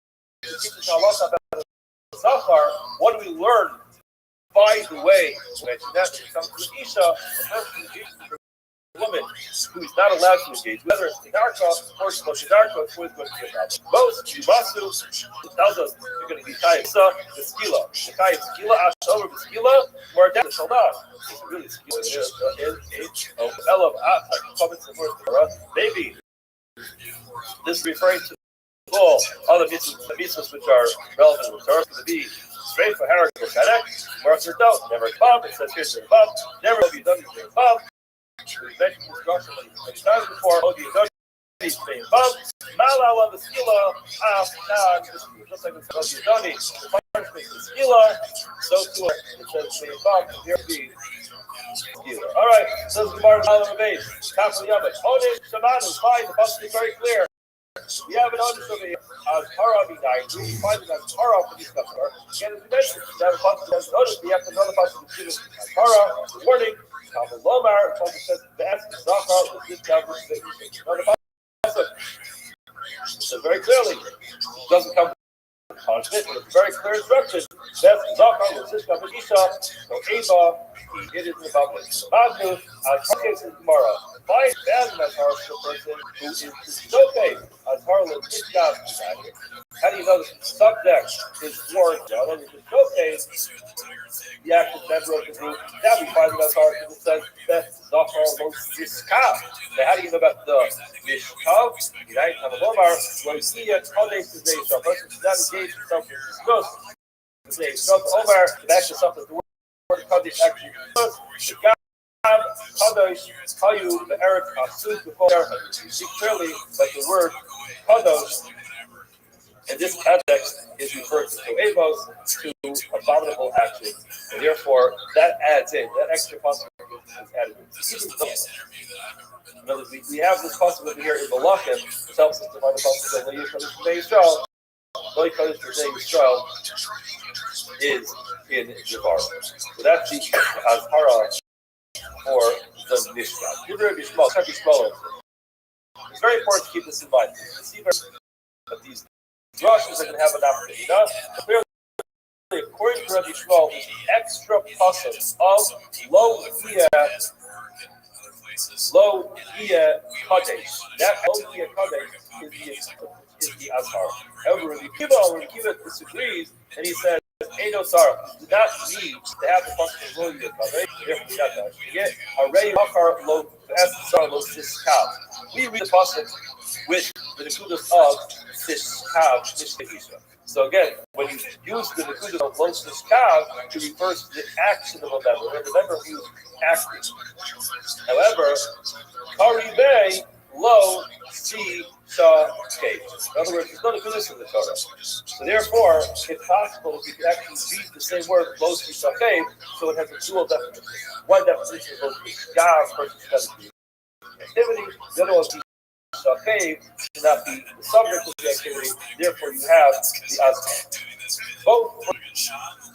to teach us halacha about Zachar. What do we learn? By the way, when it comes to Isha, the person who engages with a woman who is not allowed to engage, whether it's Kedarka or Shlosh-Kedarka, it's always going to be a problem. Most Yumasu tells us you're going to be Kayisa, the Skila. The Kayis Skila, Ash over the Skila, or down the Shalnah. It's really Skila. Elam, comments and words. Maybe this is referring to all other mitzvahs which are relevant with Torah, to be straight for Harak or Kanek, Martha don't, never come, it says here's the above, never will be done in the above. We've mentioned this structure many times before, Odi Yodoshi, the above, Mala on the Skila, just like it's Odi Yodoni, the punishment is Skila, so too it says the above, here be Skila. Alright, so this is the Gemara Malam Abayz, Kafel Yamet, Onish, Shamanu, fine, the passage is very clear. We have an audience over here as Hara B'Nai. We find it as Hara for this customer. Again, as we mentioned, we have a passage as notice. We have another passage to as Hara. Good morning. Talmud Lomar. Talmud says the essence of Zachar was this down to another passage. It says very clearly. It doesn't come from punishment, but it's very clear instruction. That's Zachar was this down to Isha. So Eva, he did it in the public. Magnu, as case in Gemara. My family as Hara is the person who is okay. As Harlan is not how do you know that the subject is warned? Now, then you can showcase the active member of the group. Now we find it as Harlan because it says that Zachar was Mishkav. Now, how do you know about the Mishkav? Right? Tamalomar, when he had Kodesh today, so a person should not engage himself in discuss. So Omar, it actually something the word Kodesh actually discuss. Kadosh, Kayu, the Arab Asud before you see clearly that the word Kadosh in this context is referred to Evos, to abominable action, and therefore that adds in, that extra possibility is added in. In other words, we have this possibility here in Malachim, which helps us to find the possibility of Yisrael. Yisrael, Kadosh Yisrael is in Javar. So that's the Azhara for the Mishkan. It's very important to keep this in mind. You see that these drushes are going to have an opportunity. Clearly, according to Rabbi Shmuel, there's an extra pasuk of Lo Iya Kadesh. That Lo Iya Kadesh is the Azhar. However, Rabbi Kiva disagrees, and he says, Edo Sar do not need to have the pasuk of Lo Iya Kadesh. Therefore, we have to get Arei Machar Lo Sar Lo Siskav. We read the pasuk with the nekudas of Siskav Mishkei. So again, when you use the nekudas of Lo Siskav to refer to the action of a member, and the member who's acting. However, Karibei Lo Si Sha Kate. In other words, there's no nekudas in the Torah. So therefore, if possible, we can actually use the same word Lo Si Sha Kate, so it has a dual definition. One definition is supposed to be Gav versus activity. The other one is Shakeh should not be the subject of the activity. Therefore, you have the Azhar. Both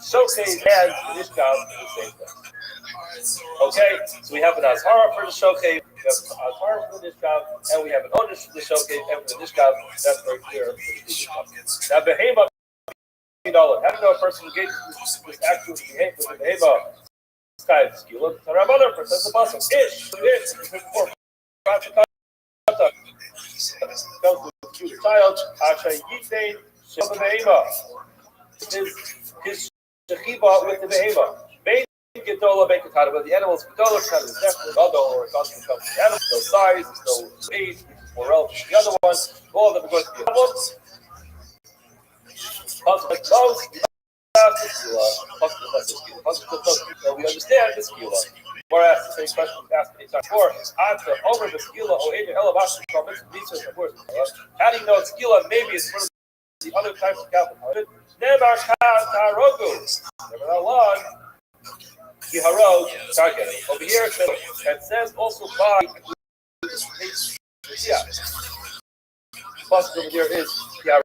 Shokeh and Mishkan do the same thing. Okay, so we have an Azhar for the Shokeh, we have an Azhar for the Mishkan, and we have an Onish for the Shokeh and for the Mishkan. That's very clear. Now, Behema How do you know a person who engages in this act with the behavior? Sky is skilled. So Rabbanon says the Basel. Before comes to the child, Asha Yitain Shabba Behema. His Shechiva with the Behema. Main Gedola make it out of the animals, Gedola kind of definitely other or it doesn't become the animals, no size, no age, more relative to the other one. All of them are going to be problems. Like those, we understand the skila. Whereas the same question was asked many times before, answer over the skila or even elevation from its research and words. How do you know skila? Maybe it's one of the other types of capital. Never kan tarogu. Never that long. Kiharog target. Over here it says also by yeah. Plus over here is Kiharog.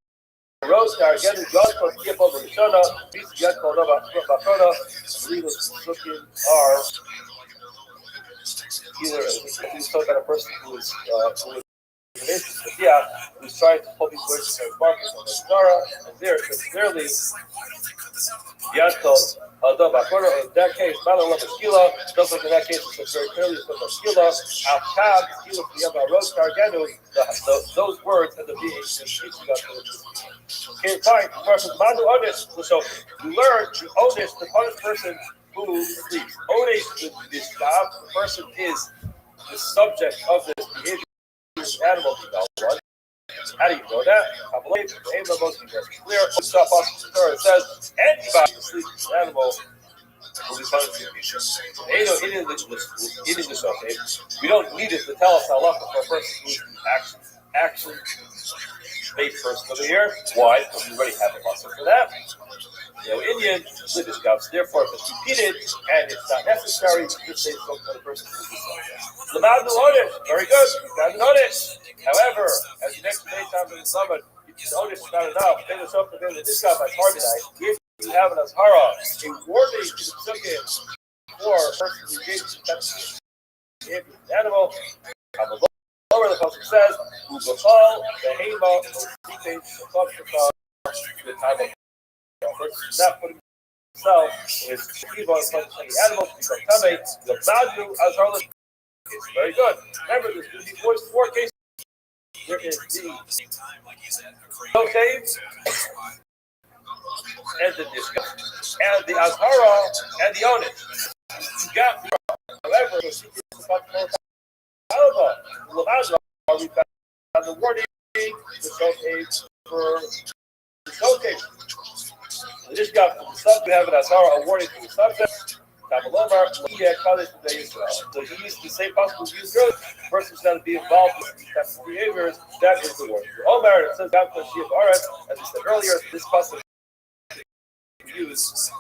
Rose target. God for keep over the shona. Beats get called over Bafona. Leaders looking are either he's talking about a person who is who's trying to help his way to the market on the Zara, and there it's clearly Yankov Adam Bakora. In that case, Malalama Skila, just like in that case, it's very clearly it's from Skila, Al-Kab, Skila, Yama, Rose Targanu, those words end up being teaching us. Okay, fine. The person Manu Onish, so you learn to Onish, the punished person who sleeps. Onish, this job, the person is the subject of this behavior. Animal one. How do you know that? I believe the aim of most people is clear. It says anybody who sleeps with an animal will be punished. We don't need it to tell us how lucky for a person who is action based person over here. Why? Because we already have a muscle for that. Indian British cups, therefore, if it's repeated and it's not necessary, just say something for the person who is the Lamadu Onish, very good, Lamadu Onish. However, as the next day time in the summit, the Onish is not enough. Then it's up to them that this guy by Carbonite, if you have an Azhara, a warning to the Psukim for a person who engages in behavior with the animal, on the lower the Pasuk says, who befall the Hema, the time of not putting himself in his Shiva and punishing the animals to become Tame, the Madu Azhara is very good. Remember, there's going to be four cases. There is the okay, and the Dishka, and the Azhara, and the Onish. You got me. However, we found the warning, the showcase for the showcase. We just got from the subject, we have an Azhara, a warning to the subject. So he used the same possible use earlier. The person's going to be involved with these types of behaviors. That is the warning. For Omar, it says down to Shia Barat, as we said earlier, this possible use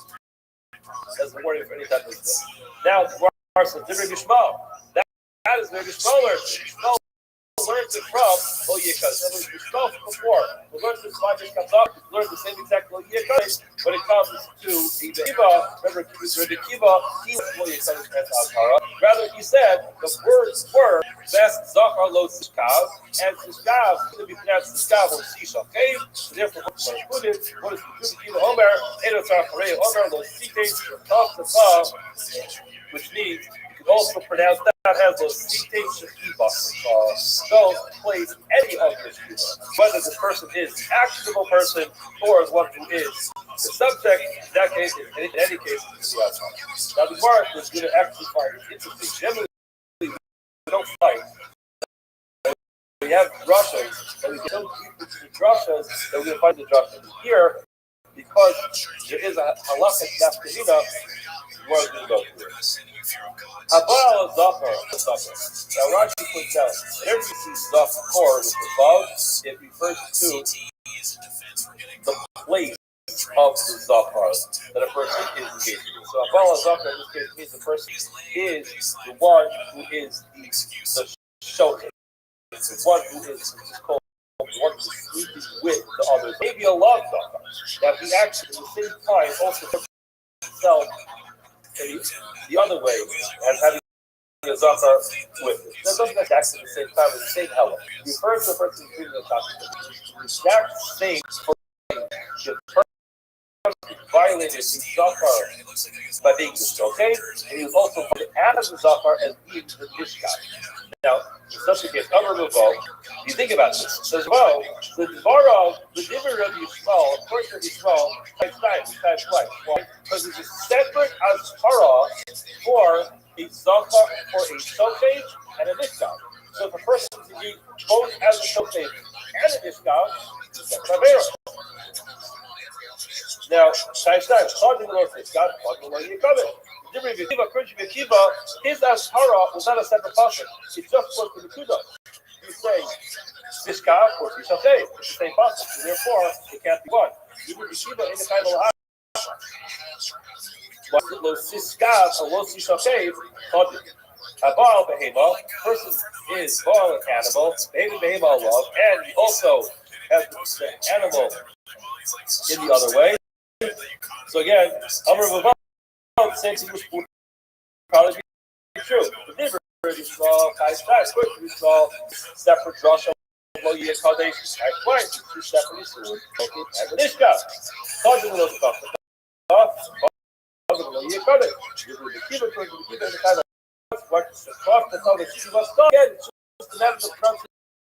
as a warning for any type of stuff. Now, the Gemara says, that is very Gishmaler. Learned it from Yekas. That was Gishmal before. We learned this five years comes up. We learned the same exact Yekas when it comes to the Kiva. Remember, the Kiva, he was Yekas and Azhara. Rather, he said the words were Best Zachar Lo Sishkav, and Sishkav could be pronounced Sishkav or Sisha. Okay? So therefore, what is the Kiva Omer? Edotzar Charei Omer Lo Sitein Tav, which means also pronounce that as a Sitei Shekiba. So place any of this Shiva. Whether this person is an actionable person or is one who is the subject, in that case, in any case, it's the outcome. Now the Mark is going to actually find it interesting. Generally, we don't fight. We have drashas, and we get so deep into the drashas that we're going to find the drashas here because there is a halachic nafkamina. We're going to go through it. Abal Zafar. Now Rashi points out whenever you see Zafar with the vav, it refers to the place of the Zafar that a person is engaged in. So Abal Zafar in this case means the person is the one who is the showcase. It's the one who is called the one who is sleeping with the others. Maybe a love Zafar. Now he actually at the same time also himself the other way as having a Zafar with it. That doesn't exactly the same time as the same element. He refers to the person who's doing the exact same for the violated the Zachar by being okay, and he was also out of the Zachar as being the Mishkan. Now, in such a case, Amar Ravo, you think about this, it says, well, the Dvara, the Diver of Yishmael, of course, of Yishmael, types twice. Why? Because it's a separate Azhara for a Zachar, for a Shofet, and a Mishkan. So if a person is to be both as a Shofet and a Mishkan, it's a separate Avera. Now, times, hard to know if God, hard to know you come in. His Ashara was not a separate pasuk. It's just for the Kudah. You say, this God, or you shall say, it's the same pasuk. So therefore, it can't be one. Even Yeshiva in the kind of but lo siskav or lo sishakev chodin. A baal behema, person is baal an animal, behema love, and he also has the animal in the other way. So again, Amar Vavam, the same thing would probably be true. The difference is small, of course, we small, separate drasha, lo yeh kadesh, twice, two separate issues, and the nishka. Chodin lo stuff. Lo yeh kadesh. You do the kiva, the kind of what the call the shiva stuff. Again, it's just a matter of the pronunciation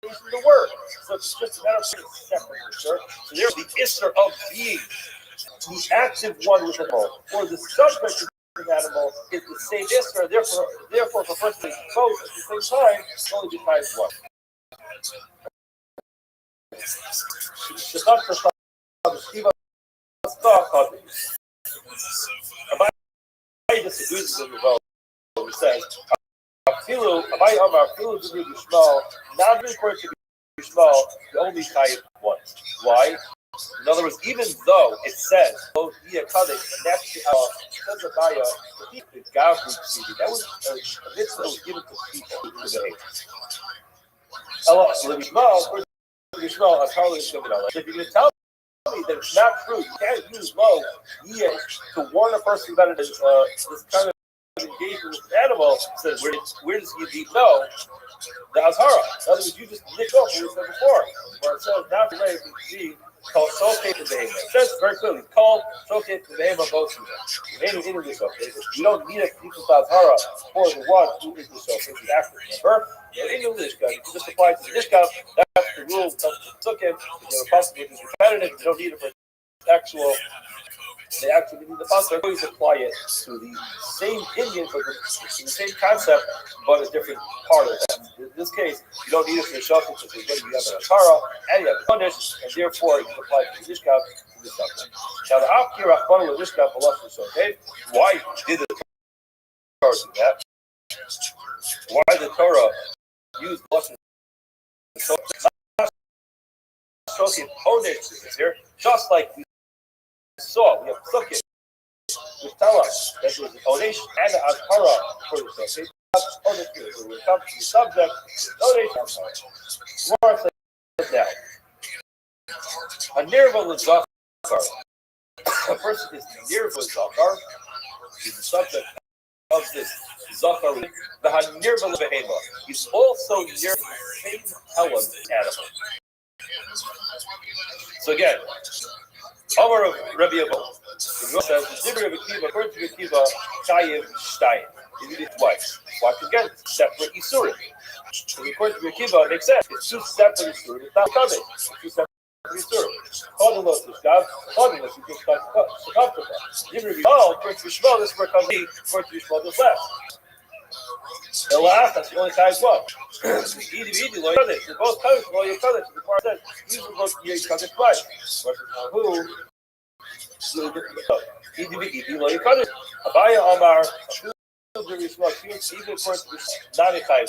of the word. So it's just a matter of separate, sure. So there's the isser of being. The active one with the animal, or the subject of the animal, is the same isra. Therefore, for first place, both at the same time, only defines one. Abai disagrees with the Ravo. He says, Abai Amar, Filu Dibri Yishmael, not according to Yishmael, the only type once. Why? In other words, even though it says, "Oh, yeah, Kadesh," and that's the Abaya, the Gavri Tzidi, that was a mitzvah that was given to people to behave. Yishmael, I'm probably going to if you're going to tell me that it's not true, you can't use lo to warn a person about this kind of engagement with an animal. Says where does he know the Azhara? In other words, you just nick off what we said before, where it says not related to the called Soket and Behema. It says very clearly, called Soket and Behema both of them. You don't need a people Azhara for the one who is the Soket, who's after. Remember? In English, you can just apply to the Nishka. That's the rule of Soket. The possibly is repetitive. You don't need it for actual. They actually need the pasuk. Always apply it to the same Indian, but the same concept, but a different part of that. In this case, you don't need it for the shofet because you have an atara and you have a punish, and therefore you can apply it to the nishkav to the subject. Now the afkir achbanu nishkav philosophy. So, okay, why did the Torah do that? Why did the Torah use philosophy? Here, just like we saw, we have Sukkot, which tell us that there was an Odesh and an Azhara for the Sukkot. So when it comes to the subject, Odesh and Azhara. Now, a Nirva L'Zachar, a person is Nirva L'Zachar, is the subject of this Zachar, the Nirva L'Behema. He's also near the same element animal. So again, Amar of Rabbi Abba says, the Dibri of Akiva, according to Akiva, Chayiv Shtayim. You read it twice. Watch again, separate Isurim. So according to Akiva, it makes sense. It's two separate Isurim. It's not coming. It's two separate Isurim. Chodelos Ishkav, Chodelos Ishkav. Dibri of Yishmael, according to Yishmael, this is where it comes in. According to Yishmael, this last. The last, that's the only time as well. They're both times, well, you're covered. The Gemara says, you will both be covered twice. Who? Abaya Omar, even according to not a time.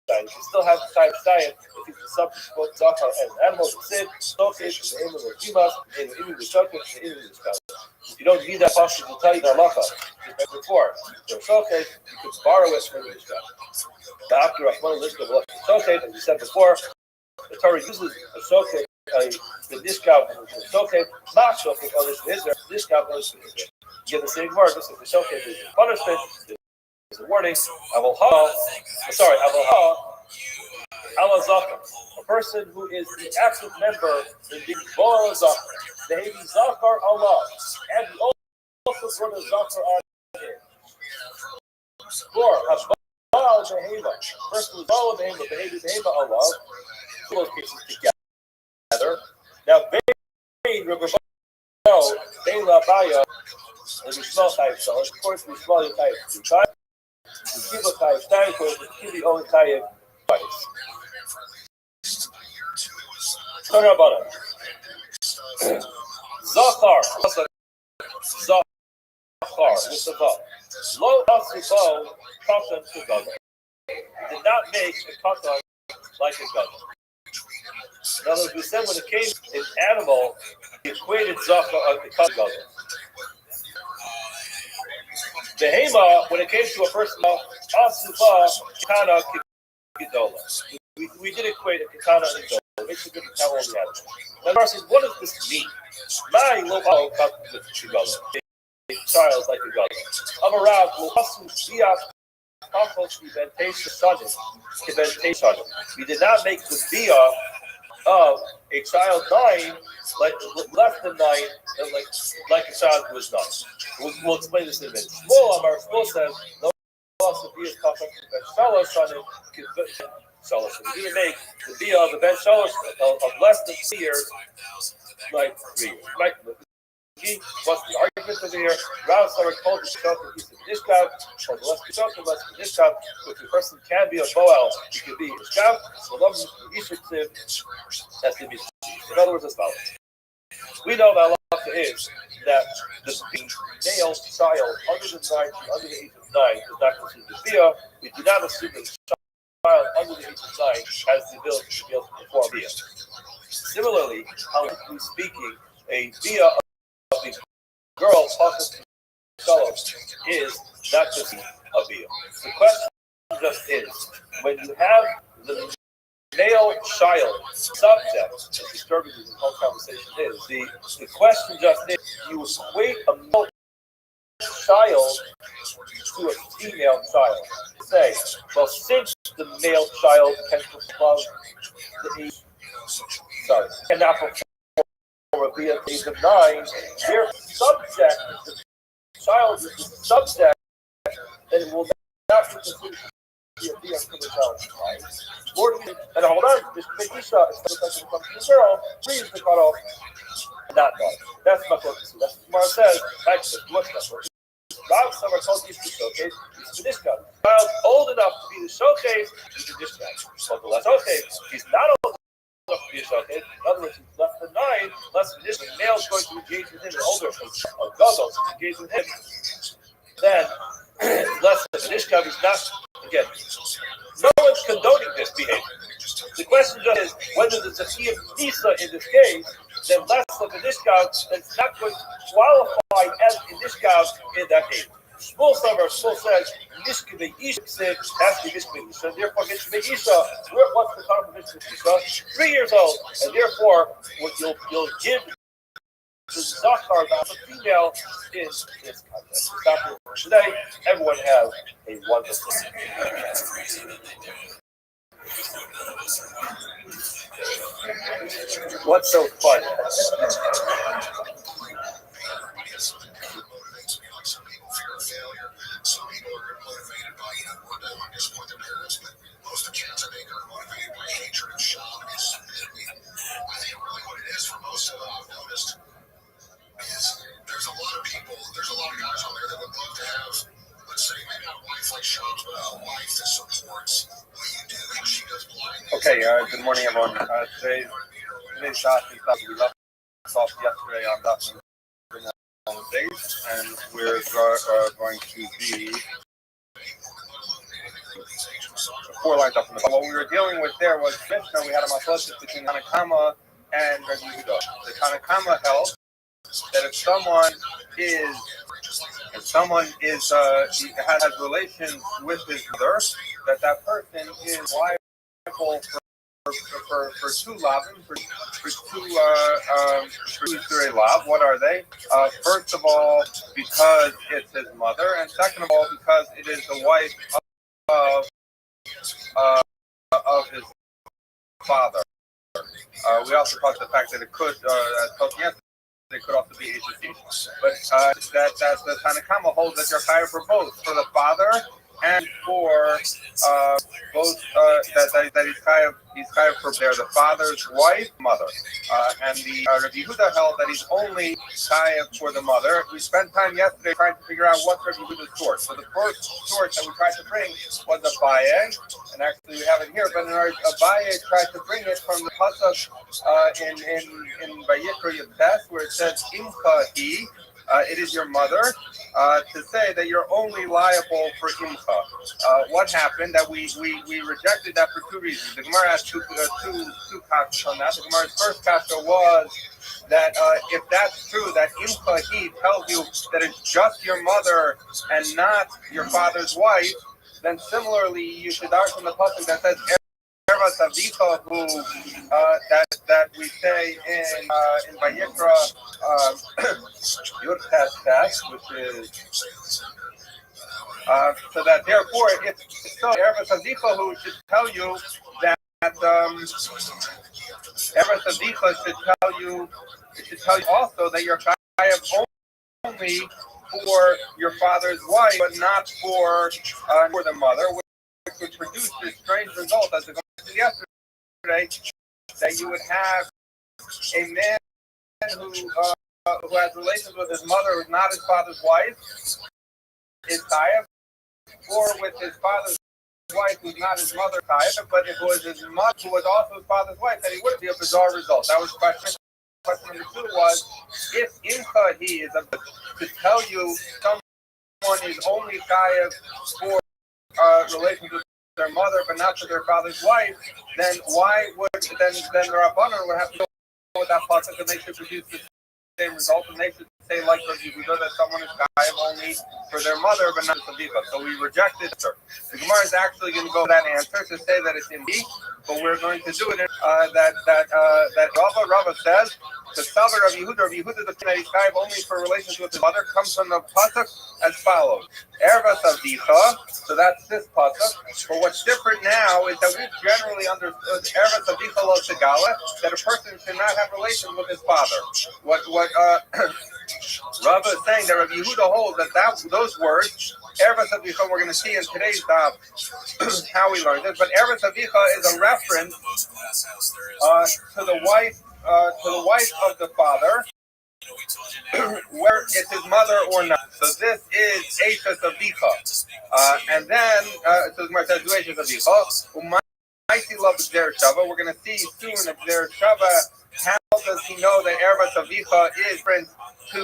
You can still have the time science if it's the subject of both Zachar and animals of sin, Soket, the animal of Kimas, and the English Soket, and the English Soket. You don't need that passage to tell you the halacha. Like before, so Soket, you could borrow it from the English Soket. The after Rahman list of Soket, as we said before, the Torah uses a Soket, the Nishkav, the Soket, not Soket, or this is Nishkav, or this is you get the same word, this is the Soket, is the punishment. The warning, Allah Zaka, a person who is the active member in the Baal Zaka. Behevi Zachar Allah, and the also brother Zachar on him. 4. Habal Beheva. First was Bal Beheva, Behevi Beheva Allah. Two of those cases together. Now, Bein Rebbe Bein Labaya, and we smell type, so of course we smell the type. We keep a type, we keep the only type twice. Turn about it. Zachar, with the vav. Lo asifo katan together. Did not make a katan like a gadol. In other words, we said when it came in animal, he equated Zachar of the katan. Behema, when it came to a person, asifa kana kidola. We did equate a katana and a gadol. It makes a difference how old we have. Now, the question is, what does this mean? My lo katan with gadol. Child like a god. Amarav will also be up. We did not make the via of a child 9 like less than 9, like a child who was 9. We'll explain this in a minute. Amar says no. Also, via we didn't make the via of the ben shalosh of less than 3 years, like 3 years. What's the argument over here? Rav Sarah told the Shot that he's a Nishkav, or the less Nishkav, which a person can be a Boel, he can be a Nishkav, so love Yishiktiv, that's the Mishkav. In other words, as follows. We know that Allah is that the male child under the age of 9 is not considered a Bia. We do not assume that the child under the age of 9 has the ability to be able to perform Bia. Similarly, how speaking, a Bia the girl is not just a Bia. The question just is, when you have the male child subject, as disturbing as the whole conversation is, the question just is, you equate a male child to a female child. Say, well, since the male child can perform cannot perform or be at the age of 9, their subject, the child is the subject, then it will not be considered to be a child. Right? And hold on, this big Isha, instead of touching the girl, freeze the cutoff, not God. That's my focus. That's what Gemara says. Actually, what's that for? Rav Samar told you to showcase, he's the Nishkav. Child's old enough to be the showcase, he's the Nishkav. But the less okay, he's not old enough to be a showcase. In other words, he's less than 9, less than this. The male's going to engage with him, an older Gadol to engage with him. Then, less than the Nishkav, he's not, again, no one's condoning this behavior. The question just is, whether there's a Tiyah Nisa in this case, then less of a Nishkav, that's not going to qualify as a Nishkav in that age. Shmuel says, Mishkeve Isha has to be Mishkeve Isha, and therefore Mishkeve Isha, what's the time of Mishkeve Isha? 3 years old, and therefore you'll give the Zachar about the female in this context. Today, everyone has a wonderful day. What's so fun? Some people fear of failure. Some people are motivated by, one day I disappoint their parents, but most of the kids I think are motivated by hatred of shamanism. I think really what it is for most of them, I've noticed, is there's a lot of people, there's a lot of guys out there that would love to have, let's say, maybe not a wife like Shams, but a wife that supports what you do, and she does blind. Okay, good morning, everyone. Today's shot is that we left off yesterday on Dr. Days, and we're going to be 4 lines up from the bottom. What we were dealing with there was Mishnah. We had a maslosis between Tanakama and Rabbi Yehuda. The Tanakama held that if someone has relations with his mother, that person is liable for 2 lavim, for 2 lav. What are they? First of all, because it's his mother, and second of all, because it is the wife of his father. We also talked about the fact that it could, they could also be HSC. But that the Tanakama holds that you're chayav for both, for the father and for both that he's chayav for the father's wife, mother. And the Rabbi Yehuda held that he's only chayav for the mother. We spent time yesterday trying to figure out what's Rabbi Yehuda's source. So the first source that we tried to bring was Abaye, and actually we have it here. But in our Abaye tried to bring it from the pasuk in Vayikra Yutes, where it says Imcha Hi. It is your mother, to say that you're only liable for imcha. What happened? That we rejected that for two reasons. The Gemara has two kashas on that. The Gemara's first kasha was that if that's true, that imcha hi tells you that it's just your mother and not your father's wife, then similarly you should argue from the pasuk that says Savita, who that we say in Vayikra Yud Tes, which is so that therefore if so Erva Savita who should tell you that Erva Savita should tell you also that you're chayav only for your father's wife, but not for the mother, which would produce this strange result as it yesterday, that you would have a man who has relations with his mother who's not his father's wife, is chayav, or with his father's wife who's not his mother's chayav, but if it was his mother who was also his father's wife, then he wouldn't be a bizarre result. That was question. Question number two was, if imcha he is to tell you someone is only chayav for relations with their mother, but not to their father's wife, then why would then the Rabbanan would have to go with that pasuk, and they should produce the same result, and they should say like Rabbi Yehuda that someone is chayav only for their mother, but not the Savika. So we rejected her. The Gemara is actually going to go with that answer to say that it's in B, but we're going to do it that Rava says. The Savar of Yehuda, the that he's chayav only for relations with his mother, comes from the pasuk as follows: Erva Savdicha. So that's this pasuk. But what's different now is that we've generally understood Erva Savdicha lo Segala, that a person should not have relations with his father. What Rava is saying that Rabbi Yehuda holds that those words, Erva Savdicha, we're going to see in today's how we learned this. But Erva Savdicha is a reference to the wife of the father, where it's his mother or not. So this is Eisha Savdicha. And then, so the Gemara says, Eisha Savdicha. Umaisi love Gzer Shava. We're going to see soon that Gzer Shava, how does he know that Erva Savdicha is friends to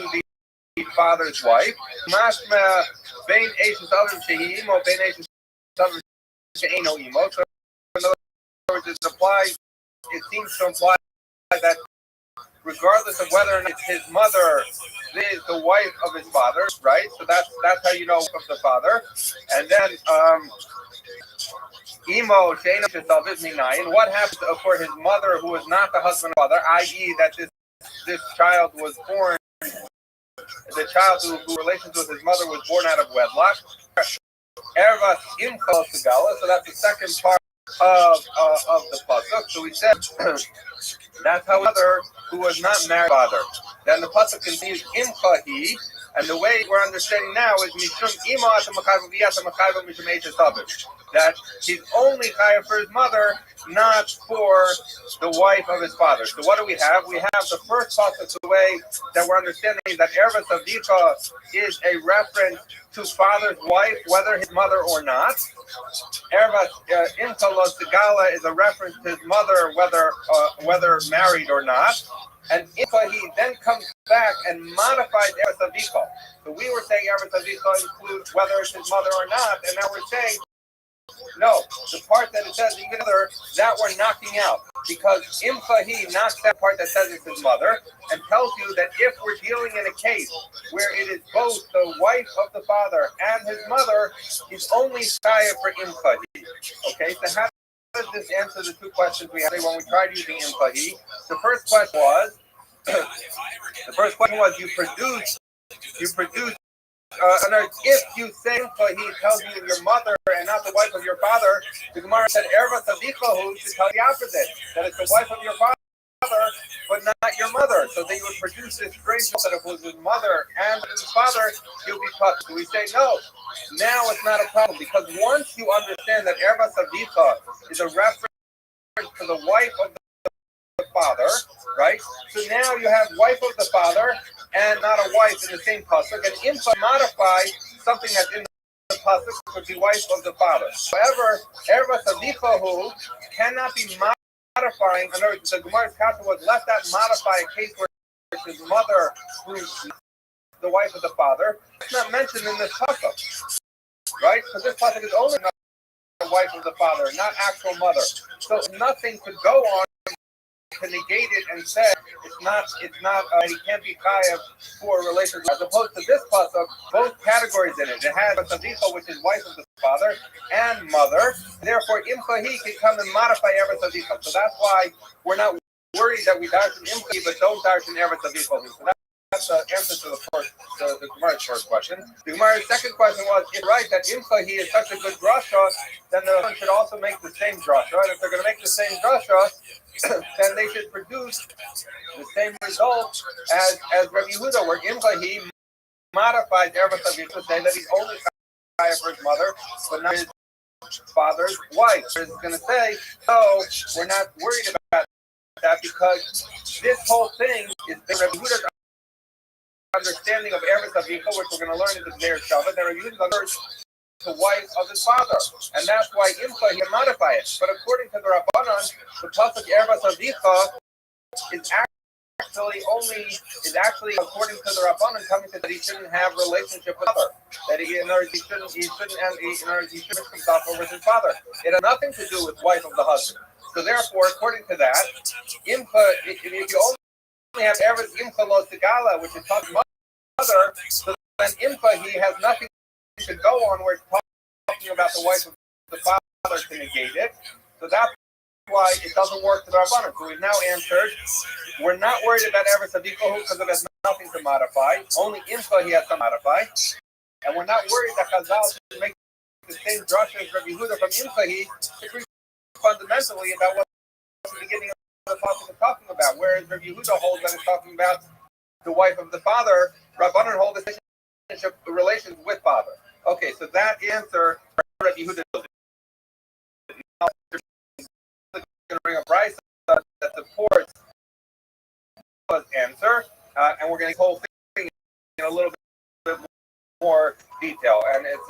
the father's wife? Mashma Bein Eisha Savim Shehi Imo, Bein Eisha Savim She'eno Imo. So in other words, it seems to imply that regardless of whether or not it's his mother is the wife of his father, right? So that's how you know of the father. And then Imo Sheina Shesalvis Minayin. What happens for his mother who is not the husband or father, i.e. that this child was born, the child who relations with his mother was born out of wedlock. Ervas Imcha Segala. So that's the second part of the pasuk. So we said that's how mother who was not married father. Then the pasuk continues imcha hi, and the way we're understanding now is mishum ima at machayva mishum eishes, that he's only chayav for his mother, not for the wife of his father. So what do we have? We have the first pasuk, the way that we're understanding that Erva Savdicha is a reference to father's wife, whether his mother or not. Erva Imcha lo Segala is a reference to his mother, whether married or not. And Imcha he then comes back and modifies Erva Savdicha. So we were saying Erva Savdicha includes whether it's his mother or not, and now we're saying no, the part that it says even other, that we're knocking out, because Imcha he knocks that part that says it's his mother and tells you that if we're dealing in a case where it is both the wife of the father and his mother, he's only chayav for Imcha he. Okay, so how does this answer the two questions we had when we tried using Imcha he? The first question was you produce. If you say he tells you your mother and not the wife of your father, the Gemara said Erva Savdicha who should tell the opposite, that it's the wife of your father, but not your mother. So they would produce this strange that if it was his mother and his father, he'll be punished. So we say no. Now it's not a problem because once you understand that Erva Savicha is a reference to the wife of the father, right? So now you have wife of the father and not a wife in the same pasuk, and impa modify something that's in the pasuk would be wife of the father. However, Erva Savichahu cannot be modifying. In other words, the Gemara's kasha was let that modify a case where his mother, who's the wife of the father, it's not mentioned in this pasuk, right? Because this pasuk is only the wife of the father, not actual mother. So nothing could go on to negate it and say he can't be chayav for a relationship. As opposed to this pasuk, both categories in it. It has a tzadika, which is wife of the father, and mother. Therefore, imchahi can come and modify every tzadika. So that's why we're not worried that we darshan imchahi, but don't darshan every tzadika. So that's the answer to the Gemara's first question. The Gemara's second question was, it's right that imchahi is such a good drasha, then the one should also make the same drasha. And if they're going to make the same drasha, then they should produce the same result as Rabbi Yehuda, where Imchahi modified Erva Savicha to say that he's only chayav for his mother, but not his father's wife. He's going to say, no, we're not worried about that because this whole thing is Rabbi Yehuda's understanding of Erva Savicha, which we're going to learn in the Bnei Shabbat, that Rabbi Yehuda understands the wife of his father, and that's why Imcha he can modify it. But according to the Rabbanan, the pasuk Erva Savicha is actually according to the Rabbanan coming to that he shouldn't have relationship with mother. That he shouldn't mix himself over his father. It has nothing to do with wife of the husband. So therefore, according to that, Imcha, if you only have Erva Imcha Lo Sigala, which is talking mother, so then Imcha he has nothing to go on where it's talking about the wife of the father to negate it. So that's why it doesn't work to the Rabbanan. So we've now answered, we're not worried about Erva Savicha because it has nothing to modify. Only Imcha he has to modify. And we're not worried that Chazal should make the same drasha as Rabbi Yehuda from Imcha. He agrees fundamentally about what the beginning of the pasuk is talking about. Whereas Rabbi Yehuda holds that it's talking about the wife of the father, Rabbanan holds the relations with father. Okay, so that answer, Rabbi Yehuda is going to bring a brisa that supports his answer, and we're going to whole thing in a little bit more detail. And it's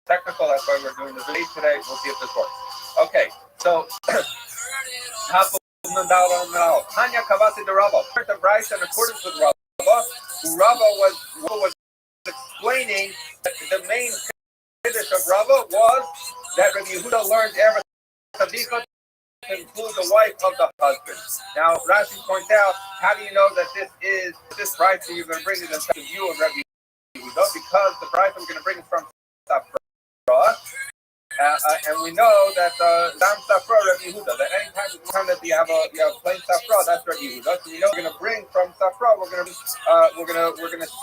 technical. That's why we're doing the video today. We'll see if this works. Okay, so Tanya Kavasi de Rabba. The brisa in accordance with Rabba. Rabba was explaining that the main finish of Rava was that Rabbi Yehuda learned Erva Savicha to include the wife of the husband. Now, Rashi points out, how do you know that this bride that you're going to bring is the view of Rabbi Yehuda? Because the bride we're going to bring is from Safra. And we know that Dam Safra, Rabbi Yehuda, that any time that you have plain Safra, that's Rabbi Yehuda. So we know we're going to bring from Safra. We're going to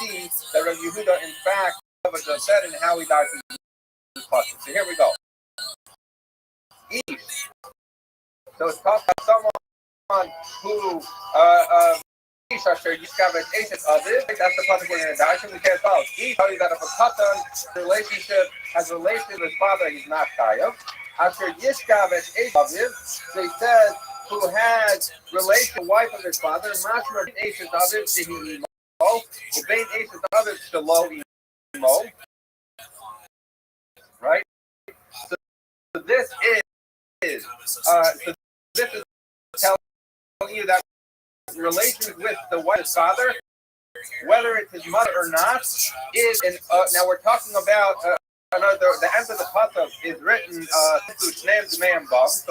see that Rabbi Yehuda, in fact, was said and how he died in this pasuk. So here we go. Ish. So it's talking about someone who that's the pasuk we're going to die. We can't tell. He tells you that if a katan relationship has a relation with his father, he's not chayav. After Yishkav et Aviv, so he says who had relation with the wife of his father, Mashma Eshes Aviv Shehi Imo, Ubein Eshes Aviv Shelo Imo. Right? So this is telling you that relations with the wife's father, whether it's his mother or not, is now we're talking about the end of the pasuk is written so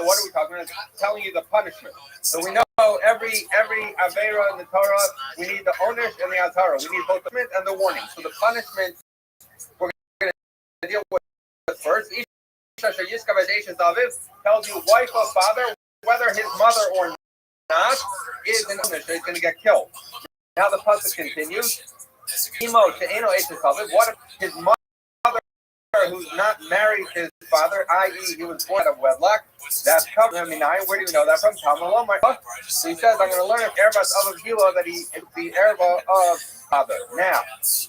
what are we talking about? It's telling you the punishment. So we know every avera in the Torah, we need the onish and the altara. We need both the punishment and the warning. So the punishment we're going to deal with first. Tells you wife or father, whether his mother or not, is an onish. He's going to get killed. Now the pasuk continues. What if his mother who's not married to his father, i.e., he was born out of wedlock, that's covered him. Where do we know that from? Talmud Lomar. So he says, I'm going to learn of Erbas of Gilo that he is the Erba of father. Now,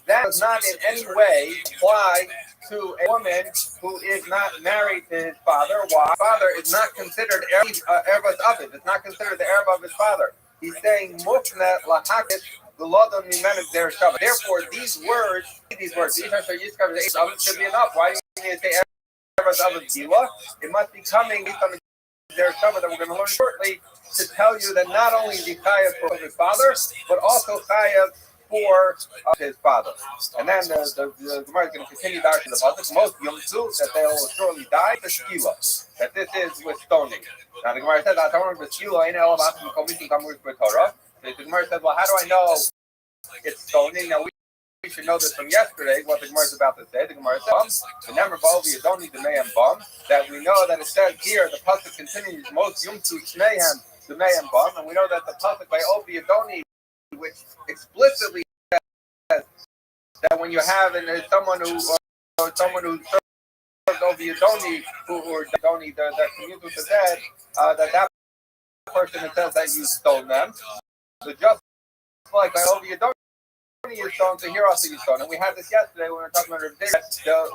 that does not in any way apply to a woman who is not married to his father. Why? Father is not considered Erbas of it. It's not considered the Erba of his father. He's saying, Mufna lahakit. Therefore, these words, these should be enough. Why do you need to say it must be coming based on their Shabbat that we're going to learn shortly to tell you that not only the Chayav for his father, but also Chayav for his father. And then the Gemara is going to continue down to the Pasuk. Most Yom Tov, that they will surely die, the Skila. That this is with stoning. Now the Gemara says, the Gemara says, well, how do I know it's stoning? Now we should know this from yesterday, what the Gemara is about to say. The Gemara says, remember, you don't need the Mayhem Bum, that we know that it says here, the Pasuk continues, most Yumtu Shnehem, the Mayhem Bum, and we know that the Pasuk by Ovi Adoni, which explicitly says that when you have someone who serves Ovi Adoni, or Adoni, that commutes with the dead, that person, it says that you stole them. So just like by Ovi Adoni, is stone, so here also you stone. And we had this yesterday when we were talking about the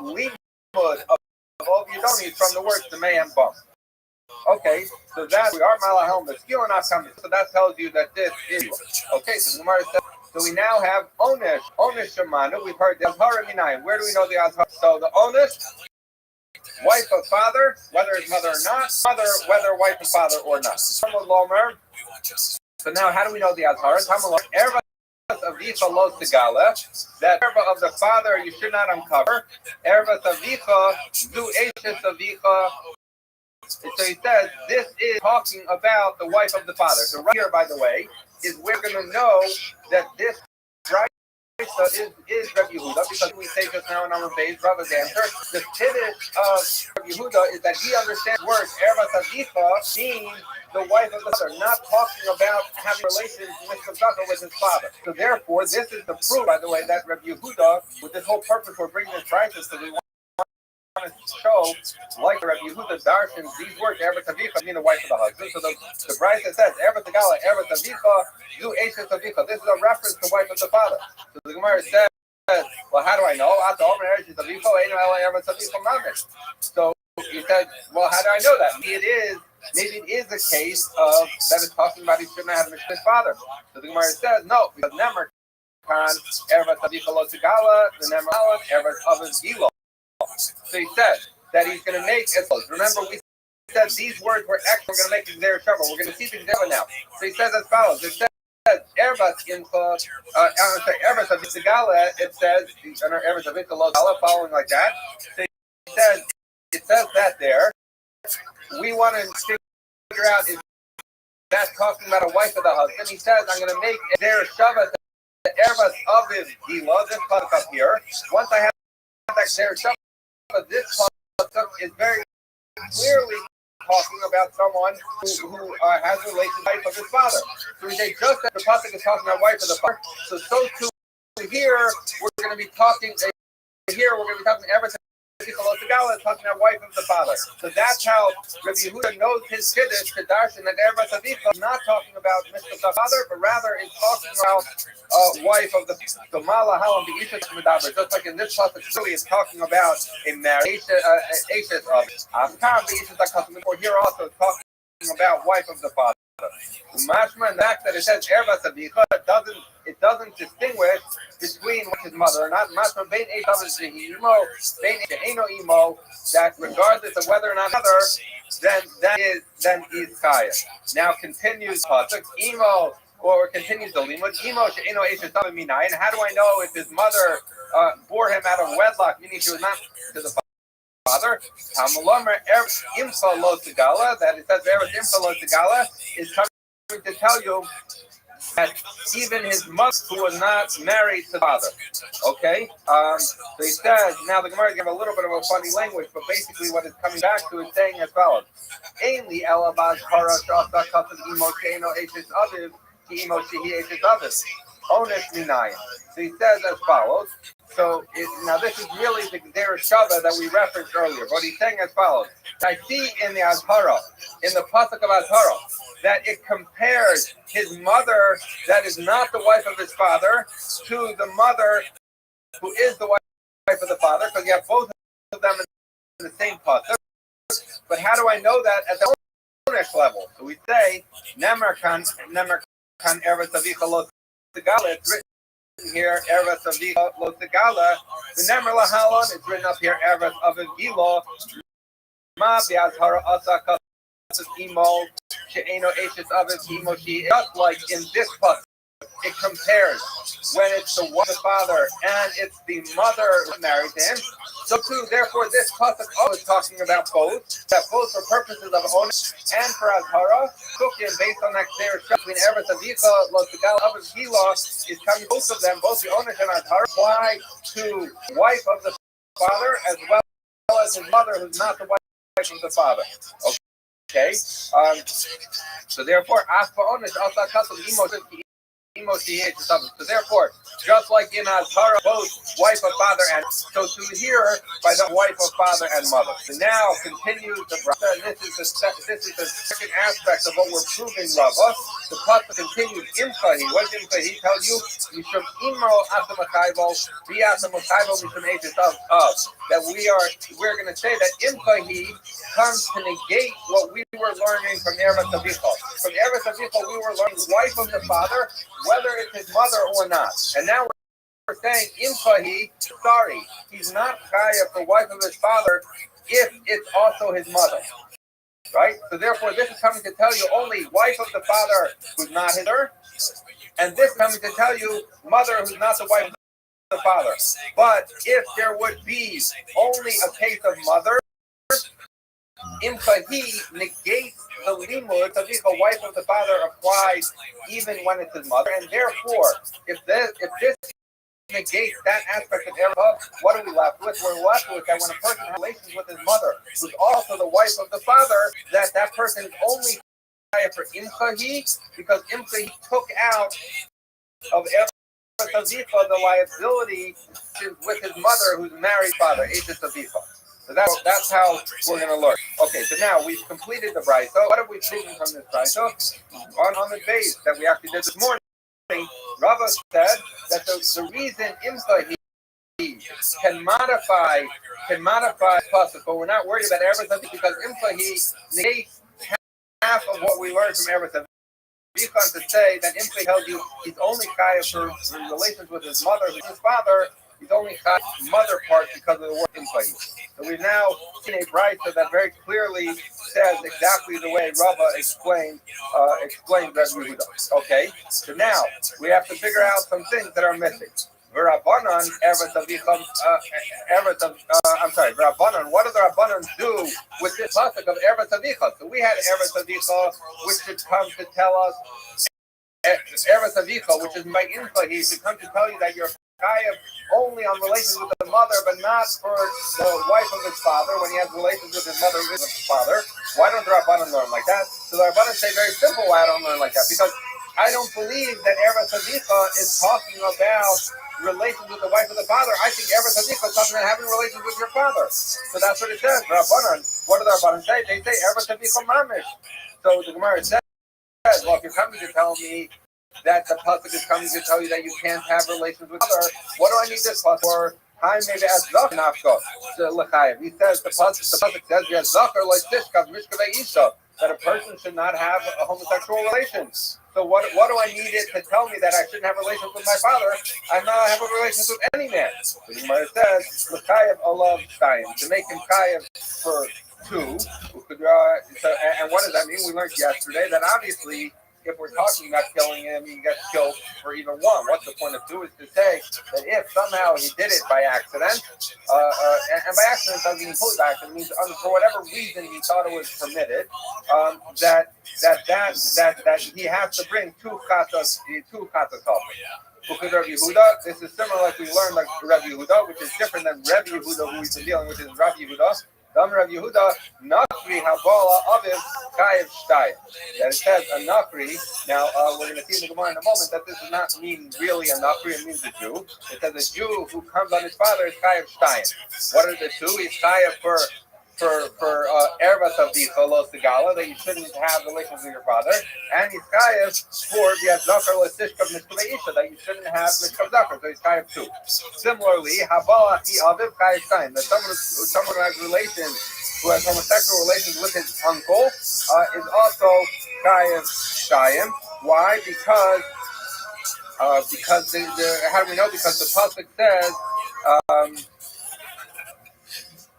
limud of Ovi Adoni is from the words the Mayhem Bum. Okay, so that we are Malahel, the skill not coming. So that tells you that this is okay. So the Gemara says, so we now have Onish Shamanu. We've heard the Azhara Minayim. Where do we know the Azhara? So the Onish, wife of father, whether it's mother or not, mother, whether wife of father or not. So now how do we know the Azhara? Avicha los tegala, that erva of the father you should not uncover. Erva avicha du eshes avicha. So he says this is talking about the wife of the father. So right here, by the way, is we're going to know that this right is Rabbi Yehuda, because we say just now in our base, Rabbi's answer, the tidbit of Rabbi Yehuda is that he understands words erva avicha means the wife of the father, not talking about having relations with his father. So therefore, this is the proof, by the way, that Rabbi Yehuda, with this whole purpose for bringing this crisis, so we want to show, like Rabbi Yehuda Darshan, these words, Eretz Avicha, mean the wife of the husband. So the Brisa says, Eretz Agala, Eretz Avicha, you Eshes Avicha. This is a reference to wife of the father. So the Gemara says, well, how do I know? So he said, well, how do I know that? Maybe it is a case of that is talking about he shouldn't have his father. So the Gemara says, no, because Nemer Khan, Eretz Avicha Lo Tigala, the Nemer Aleph, Eretz Avos Gilo. So he said that he's going to make it. Remember, we said these words were extra. We're going to make their trouble. We're going to see the example now. So he says as follows. It says, Erbas in Erbas of Gala, it says, Erbas of Gala, following like that. So it says that there. We want to figure out is that talking about a wife of the husband. He says, I'm going to make their Shabbat, the Erbas of his Gila, this part up here. Once I have that their Shabbat, this part is very clearly talking about someone who has a relation to the wife of his father. So we say just that the pasuk is talking about wife of the father. So too here we're going to be talking. Here we're going to be talking everything. Talking about wife of the father. So that's how Rabbi Yehuda knows his kiddush to darshan that Erbas Avicha is not talking about Mr. father, but rather is talking about wife of the so Mala Halam the Isha Medaber. Just like in this passage, really is talking about a marriage Ashes of Amkam the Isha Zakasam. Or here also is talking about wife of the father. Mashma and the fact that it says Erbas Avicha, it doesn't distinguish between his mother or not. Mashma Bein Eishav Imo, Bein Eino Imo, that regardless of whether or not mother, then is Kaya. Now continues Pasuk Imo, or continues the limud Imo She'eno Eishes Tavim Minai. And how do I know if his mother bore him out of wedlock, meaning she was not to the father? Tamalomer Imsa Lo Tigala, that it says Eretz Imsa Lo Tigala, is coming to tell you that even his mother, who was not married to the father. Okay? So he says, now the Gemara gives a little bit of a funny language, but basically what it's coming back to is saying as follows. Ainli Elabaz Para Shasta Katas Imo Sheno Eshes Aviv, Ki Imo Shehi Eshes Aviv. Onish Minayim. So he says as follows. Now this is really the Gzera Shava that we referenced earlier. But he's saying as follows. I see in the Azhara, in the Pasuk of Azhara, that it compares his mother that is not the wife of his father to the mother who is the wife of the father, because you have both of them in the same Pasuk. But how do I know that at the Onish level? So we say, Nemer kan Eretz Avicha lo Tegala. It's written here, Eretz Avicha lo Tegala. The Nemer Lahalon is written up here, Eretz Avigilo. Ma Be'azhara Asa Kasas Imo She'eno Eshes Aviv Imo She. Just like in this pasuk, it compares when it's the father and it's the mother who married him. So too, therefore, this pasuk is talking about both, that both for purposes of Onesh and for Azhara, Tukim, based on that clear between Eretz Avicha, Lo Tegal, Avos Gila, is coming, both of them, both the Onesh and Azhara, apply to wife of the father as well as his mother, who's not the wife of the father. Okay? So therefore, Aspa Onesh, Asa Kasam, so therefore, just like in Azhara, both wife of father and so to here by the wife of father and mother. So now continues the brother. This is the second aspect of what we're proving, Rava. The pasuk continues. Imchahi. What does Imchahi tell you? Mishum imo asamachayvo, biasamachayvo mishum ages of. That we're going to say that Imchahi comes to negate what we were learning from Eretz Avicha. From Eretz Avicha, we were learning wife of the father, whether it's his mother or not. And now we're saying, Imfahi, sorry, he's not Chaya for wife of his father if it's also his mother. Right? So therefore, this is coming to tell you only wife of the father who's not his mother, and this is coming to tell you mother who's not the wife of the father. But if there would be only a case of mother, Imchahi negates the limud, the wife of the father applies even when it's his mother, and therefore, if this negates that aspect of Eretz, what are we left with? We're left with that when a person has relations with his mother, who's also the wife of the father, that person is only for Imchahi, because Imchahi took out of Eretz Avicha the liability with his mother, who's married father, Eshes Avicha. So that's how we're going to learn. Okay, so now we've completed the brayso. So what have we proven from this brayso? On the base that we actually did this morning, Rava said that the reason Imchahi can modify pasuk, but we're not worried about Eretz because Imchahi negates half of what we learned from Eretz. Because to say that Imchahi tells you he's only chaya for relations with his mother, with his father. He's only got mother part because of the word Imchahi. So we've now seen a brayso that very clearly says exactly the way Rava explained Rabbi Yehuda. Okay, so now we have to figure out some things that are missing. V'Rabbanan, V'Rabbanan, what do the Rabbanan do with this pasuk of Eretz Avicha? So we had Eretz Avicha, which should come to tell us Eretz Avicha, which is by Imchahi, should come to tell you that you're only on relations with the mother, but not for the wife of his father when he has relations with his mother with his father. Why don't the Rabbanan learn like that? So the Rabbanan say very simple why I don't learn like that. Because I don't believe that Eretz Avicha is talking about relations with the wife of the father. I think Eretz Avicha is talking about having relations with your father. So that's what it says. The Rabbanan, what do the Rabbanan say? They say Eretz Avicha mamish. So the Gemara says, well, if you're coming to tell me that the pasuk is coming to tell you that you can't have relations with mother, what do I need this pasuk for? Hi, maybe as zach nafko. So l'chayim. He says the pasuk says yes, zachar like tishkav mishkavei isha, that a person should not have a homosexual relations. So what do I need it to tell me that I shouldn't have relations with my father? I'm not having relations with any man. So the Gemara says l'chayim alav shayim, to make him chayiv for two. And what does that mean? We learned yesterday that obviously, if we're talking about killing him, he gets killed for even one. What's the point of two? Is to say that if somehow he did it by accident, and by accident doesn't mean fully by accident, it means for whatever reason he thought it was permitted, that he has to bring two chatas off. Because Rabbi Yehuda, this is similar like we learned like Rabbi Yehuda, which is different than Rabbi Yehuda who we've been dealing with is Rabbi Yehuda. Dam Rav Yehuda, Nakri Habala Aviv Chayev Shtayim. That it says a Nakri. Now, we're going to see in the Gemara in a moment that this does not mean really a Nakri, it means a Jew. It says a Jew who comes on his father is Chayev Shtayim. What are the two? He's Chayev for ervat of the Cholo Sigala, that you shouldn't have relations with your father, and he's chayav for the Adzakar Lasishkav Mishkava Isha, that you shouldn't have Mishkav Zakar, so he's chayav too. Similarly, Habala Hi Aviv Chayav Shtayim, that someone who has relations, who has homosexual relations with his uncle, is also chayav Shtayim. Why? Because how do we know? Because the pasuk says.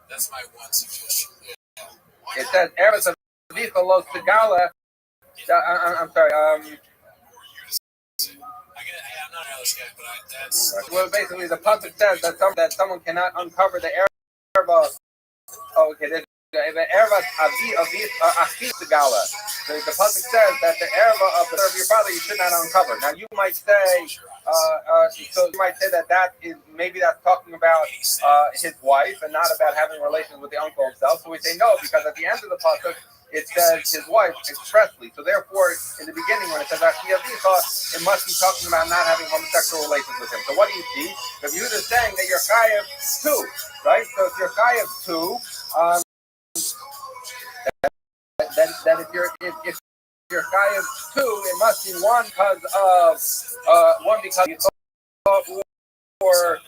That's my one suggestion. It says Eretz Avicha Lo Sigala. I'm sorry. I'm not an Alice guy, but that's. Well, basically, the pasuk says that someone cannot uncover the erva. Oh, okay. The erva Avi Sigala. The pasuk says that the erva of your father you should not uncover. Now, you might say. So you might say that is maybe that's talking about his wife and not about having relations with the uncle himself. So we say no, because at the end of the pasuk it says his wife expressly. So therefore, in the beginning when it says Achi Avicha, it must be talking about not having homosexual relations with him. So what do you see? Rabbi Yehuda is saying that you're chayav too, right? So if you're chayav too, that if you're chayav too, it must be one because you thought for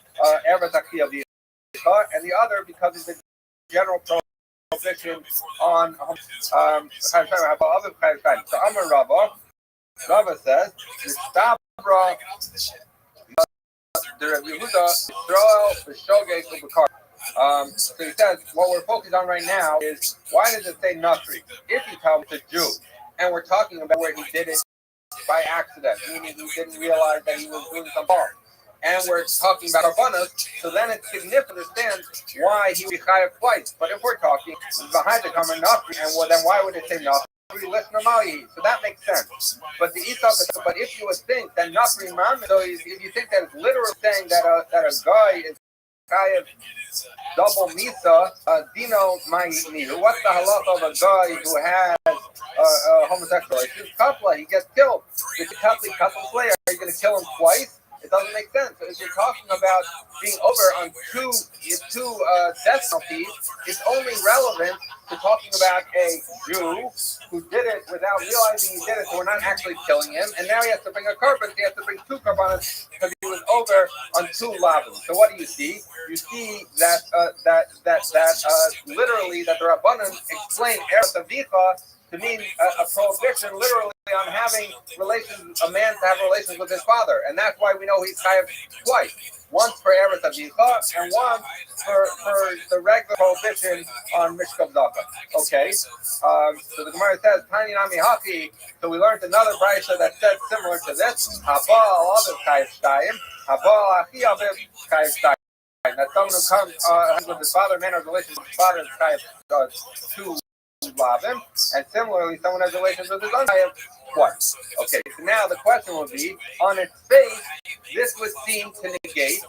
Eretz Achi Avicha, and the other because of the general prohibition on so Amar Rava says Mistabra the Rabbi Yehuda Yisrael B'Shogeg U'Bekar. So he says what we're focused on right now is why does it say Nasri? If you tell me it's a Jew, and we're talking about where he did it by accident, meaning he didn't realize that he was doing some harm. And we're talking about Arbanas, so then it's significant to understand why he would be chayav twice. But if we're talking behind the common Nafri, and well, then why would it say Nafri less normally? So that makes sense. But if you would think that Nafri Mam, so if you think that it's literally saying that a guy is chayav double misa, dino ma'inihu. What's the halacha of a guy who has homosexual relations? Kapla, he gets killed. If you cut him slayer, are you going to kill him twice? It doesn't make sense. So if you're talking about being over on two death penalties, it's only relevant to talking about a Jew who did it without realizing he did it, so we're not actually killing him, and now he has to bring a korban, so he has to bring two korbanos because he was over on two lavim. So what do you see? You see that literally that the Rabbanan explain Eretz Avicha to mean a prohibition literally on having relations, a man to have relations with his father. And that's why we know he's chayav twice. Once for Eretz Avicha and one for the regular prohibition on Mishkav Zaka. Okay, so the Gemara says, Tani Nami Haki, so we learned another brayso that said similar to this, Habal Aviv chayav Shtayim, Habal Achi Aviv chayav Shtayim. That someone who comes with his father, man has relations with his father, is chayav two lavim, and similarly, someone has relations with his uncle twice. Okay, so now the question would be, on its face, this would seem to negate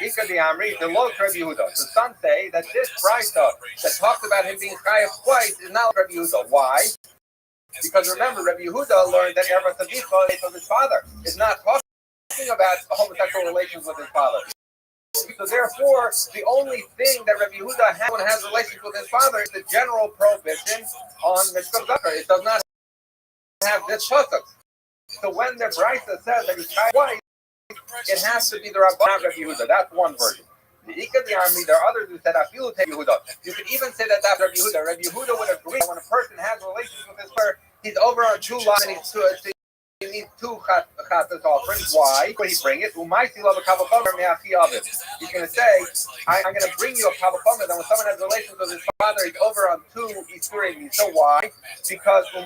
Ika the Amri, the low Rabbi Yehuda. So some say that this brayso that talks about him being chayav twice is not Rabbi Yehuda. Why? Because remember, Rabbi Yehuda learned that Eretz Avicha of his father is not talking about homosexual relations with his father. So therefore, the only thing that Rabbi Yehuda has relations with his father is the general prohibition on Mishkav Zakar. It does not have this pasuk. So when the brayso says that he's chayav twice, it has to be the Rabban Rabbi Yehuda. That's one version. The Ika the Army, there are others who said Afilu Rabbi Yehuda. You could even say that that's Rabbi Yehuda. Rabbi Yehuda would agree that when a person has relations with his father, he's over on two lines and he needs two chatas offerings. Why? When he bring it, he's going to say, I'm going to bring you a kavachomer. Then when someone has relations with his father, he's over on two isurim. So why? Because the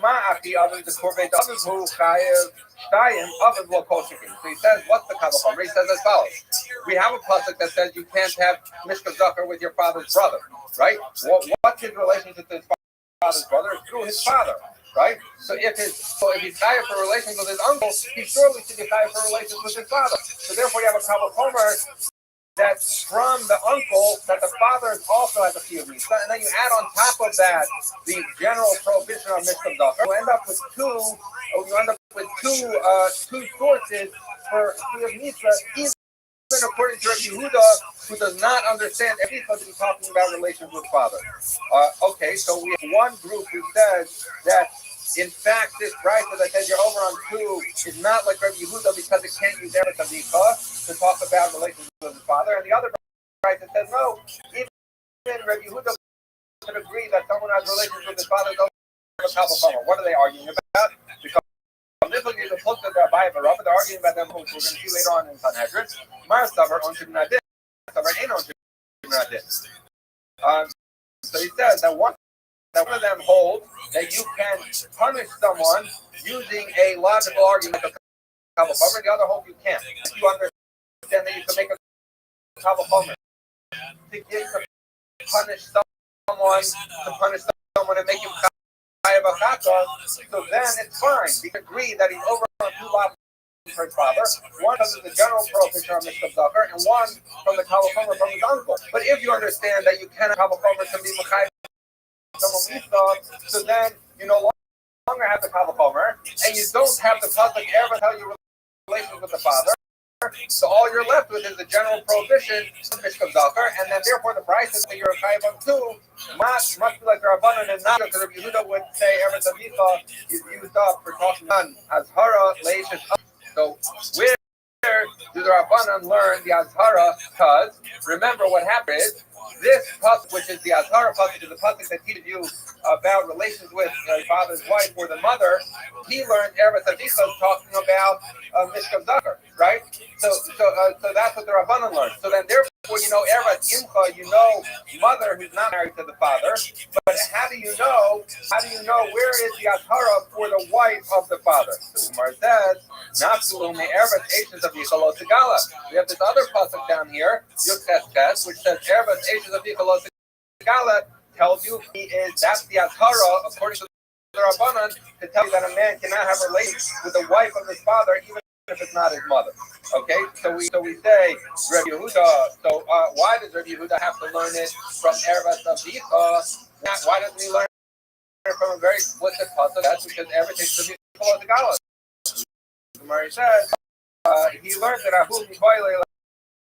korban who chayev shtayim others will koshikim. So he says, what's the kavachomer? He says as follows: we have a pasuk that says you can't have mishkav zakar with your father's brother, right? What's his relationship to his father's brother? It's through his father. Right? So if he's chayav for relations with his uncle, he surely should be chayav for relations with his father. So therefore you have a kavachomer that from the uncle that the father also has a few of these. And then you add on top of that the general prohibition on mishkav davar. You end up with two sources for Chiyuv Misa, even according to Rabbi Yehuda, who does not understand everything because he's talking about relations with father. Okay, so we have one group who says that in fact, this brayta that says you're over on 2 is not like Rabbi Yehuda because it can't use Eretz Avicha to talk about relations with his father. And the other brayta says no, even Rabbi Yehuda would agree that someone has relations with his father don't have a couple of What are they arguing about? Because this will give a look at the Bible, but they're arguing about them, which we're going to see later on in Sanhedrin. Mar Savar on Shibnadin, Savar Ein on Shibnadin. So he says that one of them hold that you can punish someone using a logical argument of Kabbalah, the other hold you can't. You understand that you can make a Kabbalah to punish someone and make him so then it's fine. We agree that he's over on 2 lots for his father, one because of the general prohibition on mishkav davar, and one from the Kavachomer from his uncle. But if you understand that you cannot Kavachomer to be Machai so then you no longer have the Kavachomer, and you don't have the public ever tell you relations with the father. So all you're left with is the general prohibition of mishkav davar, and then therefore the prices that you're chayav on 2 must be like the Rabbanan and not because Rabbi Yehuda would say Eretz Avicha is used up for talking on Azhara Leishes. So where do the Rabbanan learn the Azhara? Because remember what happened is this pasuk, which is the Azhara pasuk, is the pasuk that teaches you about relations with your father's wife or the mother. He learned Eretz Avicha talking about mishkav davar, right? So that's what the Rabbanan learned. So then therefore you know Eretz Imcha, you know mother who's not married to the father. But how do you know where is the Azhara for the wife of the father? So the Gemara says, Nafsulu me Eretz Eishes Avicha lo Segala. We have this other pasuk down here, Yud Tes, which says Eretz Eishes Avicha lo Segala tells you that's the Azhara according to the Rabbanan to tell you that a man cannot have relations with the wife of his father even if it's not his mother. Okay, so we say Rabbi Yehuda. So why does Rabbi Yehuda have to learn it from Eretz Avicha? Why doesn't he learn it from a very explicit pasuk? That's because everything should be called the Gala. The Gemara says he learned that Ahu Mivoile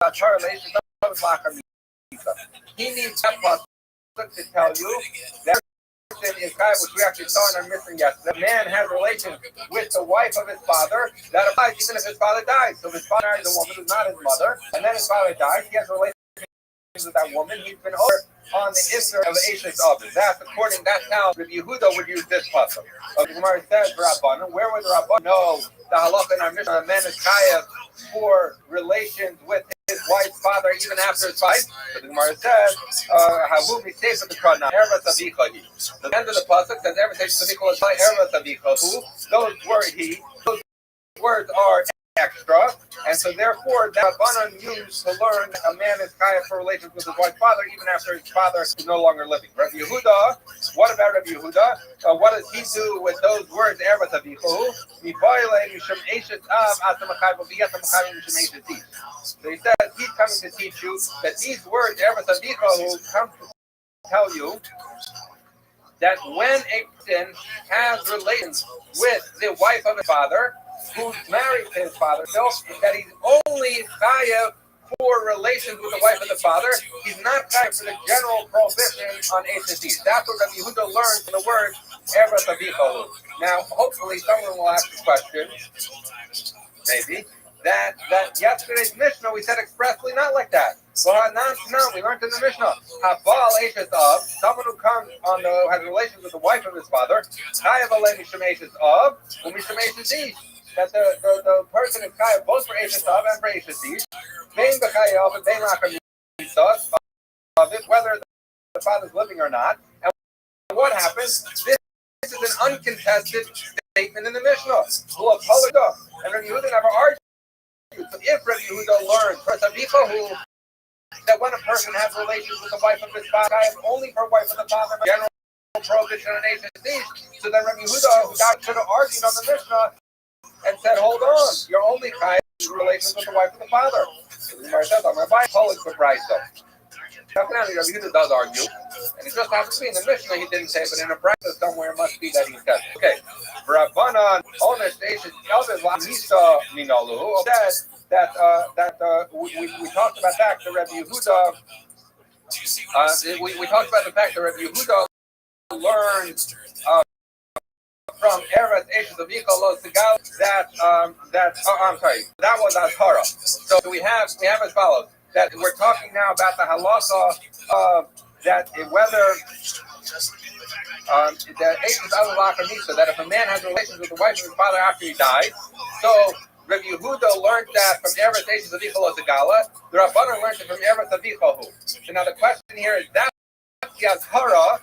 Lachar Leish Lachar. He needs that pasuk to tell you that is which we actually saw in our mission yesterday. The man has relations with the wife of his father. That applies even if his father dies. So if his father marries a woman who's not his mother, and then his father dies, he has relations with that woman. He's been over on the Isser of Ashes of it. That's how Rabbi Yehuda would use this pasuk. The Gemara says, Rabbanan, where would the Rabbanan know the halakha in our mission? A man is chayav for relations with his wife's father even after his wife. So the Gemara says, "Havu misayf the Torah Eretz Avicha." The end of the pasuk says, "Eretz Avicha is by Eretz Avicha." Those words are extra, and so therefore the Rabbanan used to learn a man is chayav for relations with his wife's father even after his father is no longer living. Rabbi Yehuda, what about Rabbi Yehuda? What does he do with those words? Eretz Avicha. So he says he's coming to teach you that these words, Eretz Avicha, come to tell you that when a person has relations with the wife of his father, who's married to his father, so that he's only chayav for relations with the wife of the father. He's not chayav for the general prohibition on HSDs. That's what Rabbi Yehuda learned from the word Eretz Avicha. Now, hopefully, someone will ask the question, maybe, that yesterday's Mishnah we said expressly not like that. Well, no, we learned in the Mishnah. Habal Eishes of, someone who comes has relations with the wife of his father, chayav alei mishum Eishes of, u'mishum Eishes ish. That the person is chayav both for Eishes of and for Eishes ish. Bein b'chayav and bein lachar misas of it, whether the father's living or not. And what happens? This is an uncontested statement in the Mishnah. And Rabbi Yehuda never argued. So if Rabbi Yehuda learned that when a person has relations with the wife of his father, only for wife of the father, general prohibition on HSD, so then Rabbi Yehuda, who should have argued on the Mishnah and said, hold on, you're only chayav relations with the wife of the father. So the Gemara says, I'm Rabbi Polik for Brisa. Definitely, Rabbi Yehuda does argue, and it just happens to be in the Mishnah he didn't say, but in a Brisa somewhere it must be that he said. Okay, Rabbanan Onesh Deishes Elvis Nisa Minalu says that we talked about that to Rabbi Yehuda. We talked about the fact that Rabbi Yehuda learned from Eretz Eshes of Lo Sigal that that was Azhara. So we have as follows, that we're talking now about the halacha of that whether that Eshes of Lachamisa, that if a man has relations with the wife of his father after he died, so Rabbi Yehuda learned that from Eretz Eshes of Lo Sigala. The Rabbanan learned it from Eretz Avichahu. So now the question here is that the Azhara.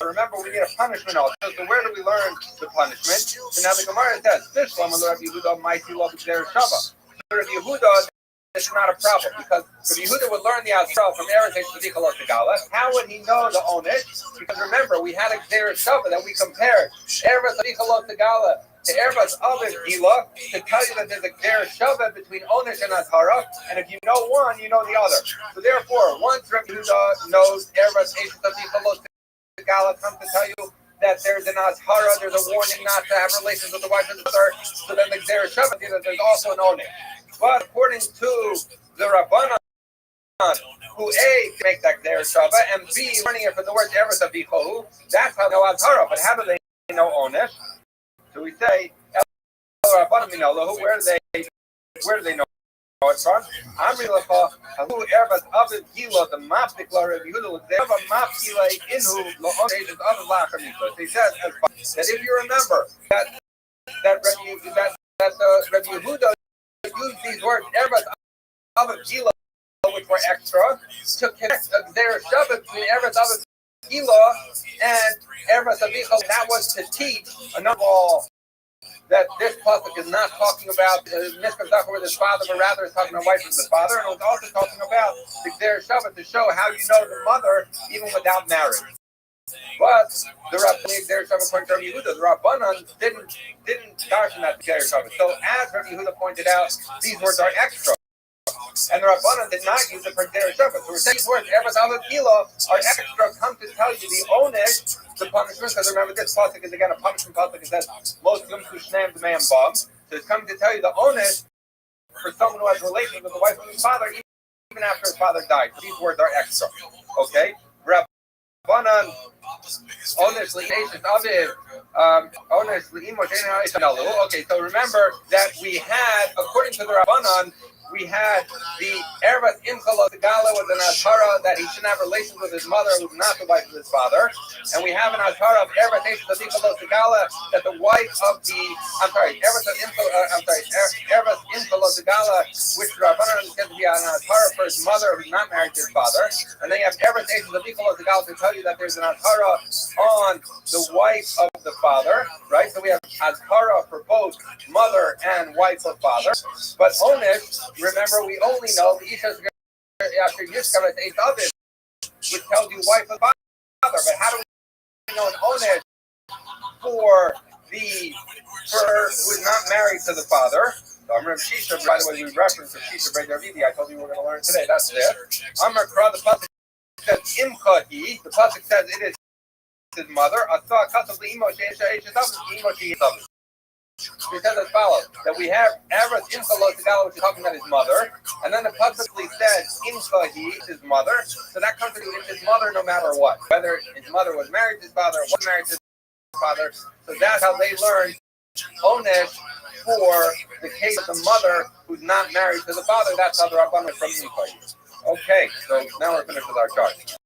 Remember, we need a punishment also. So where do we learn the punishment? So now the Gemara says, "This Rabbi Yehuda mighty love their Shava." So Rabbi Yehuda, it's not a problem because Rabbi Yehuda would learn the Azhara from Eretz Yisrael Tegala. How would he know the Onish? Because remember, we had a Gzeir Shava that we compared Eretz Yisrael Tegala to Eretz Aviv Gila to tell you that there's a Gzeir Shava between Onish and Azhara, and if you know one, you know the other. So therefore, once Rabbi Yehuda knows Eretz Yisrael Gala comes to tell you that there's an Azhara, there's a warning not to have relations with the wife of the third, so then the Gzeir Shava, there's also an Onish. But according to the Rabbanan, who A, make that Gzeir Shava, and B, running it from the word Eretz Avichahu, that's how they know Azhara. But how do they know Onish? So we say, where do they know it from? Amri Lacha, Hahu Eretz Aviv Gila, the Maptik La Rabbi Yehuda, Zeva Mapkila Inhu Lo Onish is Aviv Lachamisa. He says that if you remember that Rabbi Yehuda used these words, Eretz Aviv Gila, which were extra, to connect their Shabbat between Eretz Aviv Gila and Eretz Avichal. That was to teach another law that this pasuk is not talking about Mishkan Zachar with his father, but rather is talking about wife of the father, and it was also talking about the Gzeir Shabbat to show how you know the mother even without marriage. But the Gzeir Shabbat according to Rabbi Yehuda, the Rabbanan didn't darshan that Gzeir Shabbat. So as Rabbi Yehuda pointed out, these words are extra. And the Rabbanan did not use it for Gzeir Shabbat. So we're saying these words, Eretz Aviv Gila, are extra, come to tell you the Onish, the punishment, because remember this pasuk is again a punishment pasuk. It says, most Yom Kushneim the man bomb. So it's coming to tell you the Onish for someone who has relations with the wife of his father, even after his father died. So these words are extra. Okay? Rabbanan, Onish Li'eshes Aviv, Onish Li'imo She'ena Eishanalu. Okay, so remember that we had, according to the Rabbanan, we had the Eretz Imchalo Segala was an Azhara that he shouldn't have relations with his mother, who's not the wife of his father. And we have an Azhara of Eretz Imchalo Segala that the wife of the, Eretz Imchalo Segala, which Rabbanan is going to be an Azhara for his mother, who's not married to his father. And then you have Eretz Imchalo Segala to tell you that there's an Azhara on the wife of the father, right? So we have Azhara for both mother and wife of father. But Onish, remember, we only know the Isha's after Yishkaret Eis Aviv, which tells you wife and father. But how do we know an Onish for who is not married to the father? So I'm Shisha, by the way, we reference to Shisha Brei Davidi. I told you we were going to learn today. That's it. Amar Kra, the pasuk says Imchahi. The pasuk says it is his mother. Asa Kasav Le'imo She'esha Eishes Aviv. Imo She'es Aviv. It says as follows, that we have Eretz Imchalo Tegala, which is talking about his mother, and then it publicly says Imchahi, his mother, so that comes to his mother no matter what, whether his mother was married to his father or wasn't married to his father. So that's how they learn Onish for the case of the mother who's not married to the father. That's how the Rabbanan from Imchahi. Okay, so now we're finished with our chart.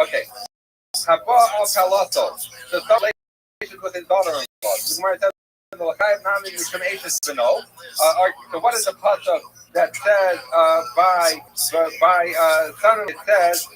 Okay. Haba al Kalato. So some with his daughter-in-law. So what is the pasuk that says by son? It says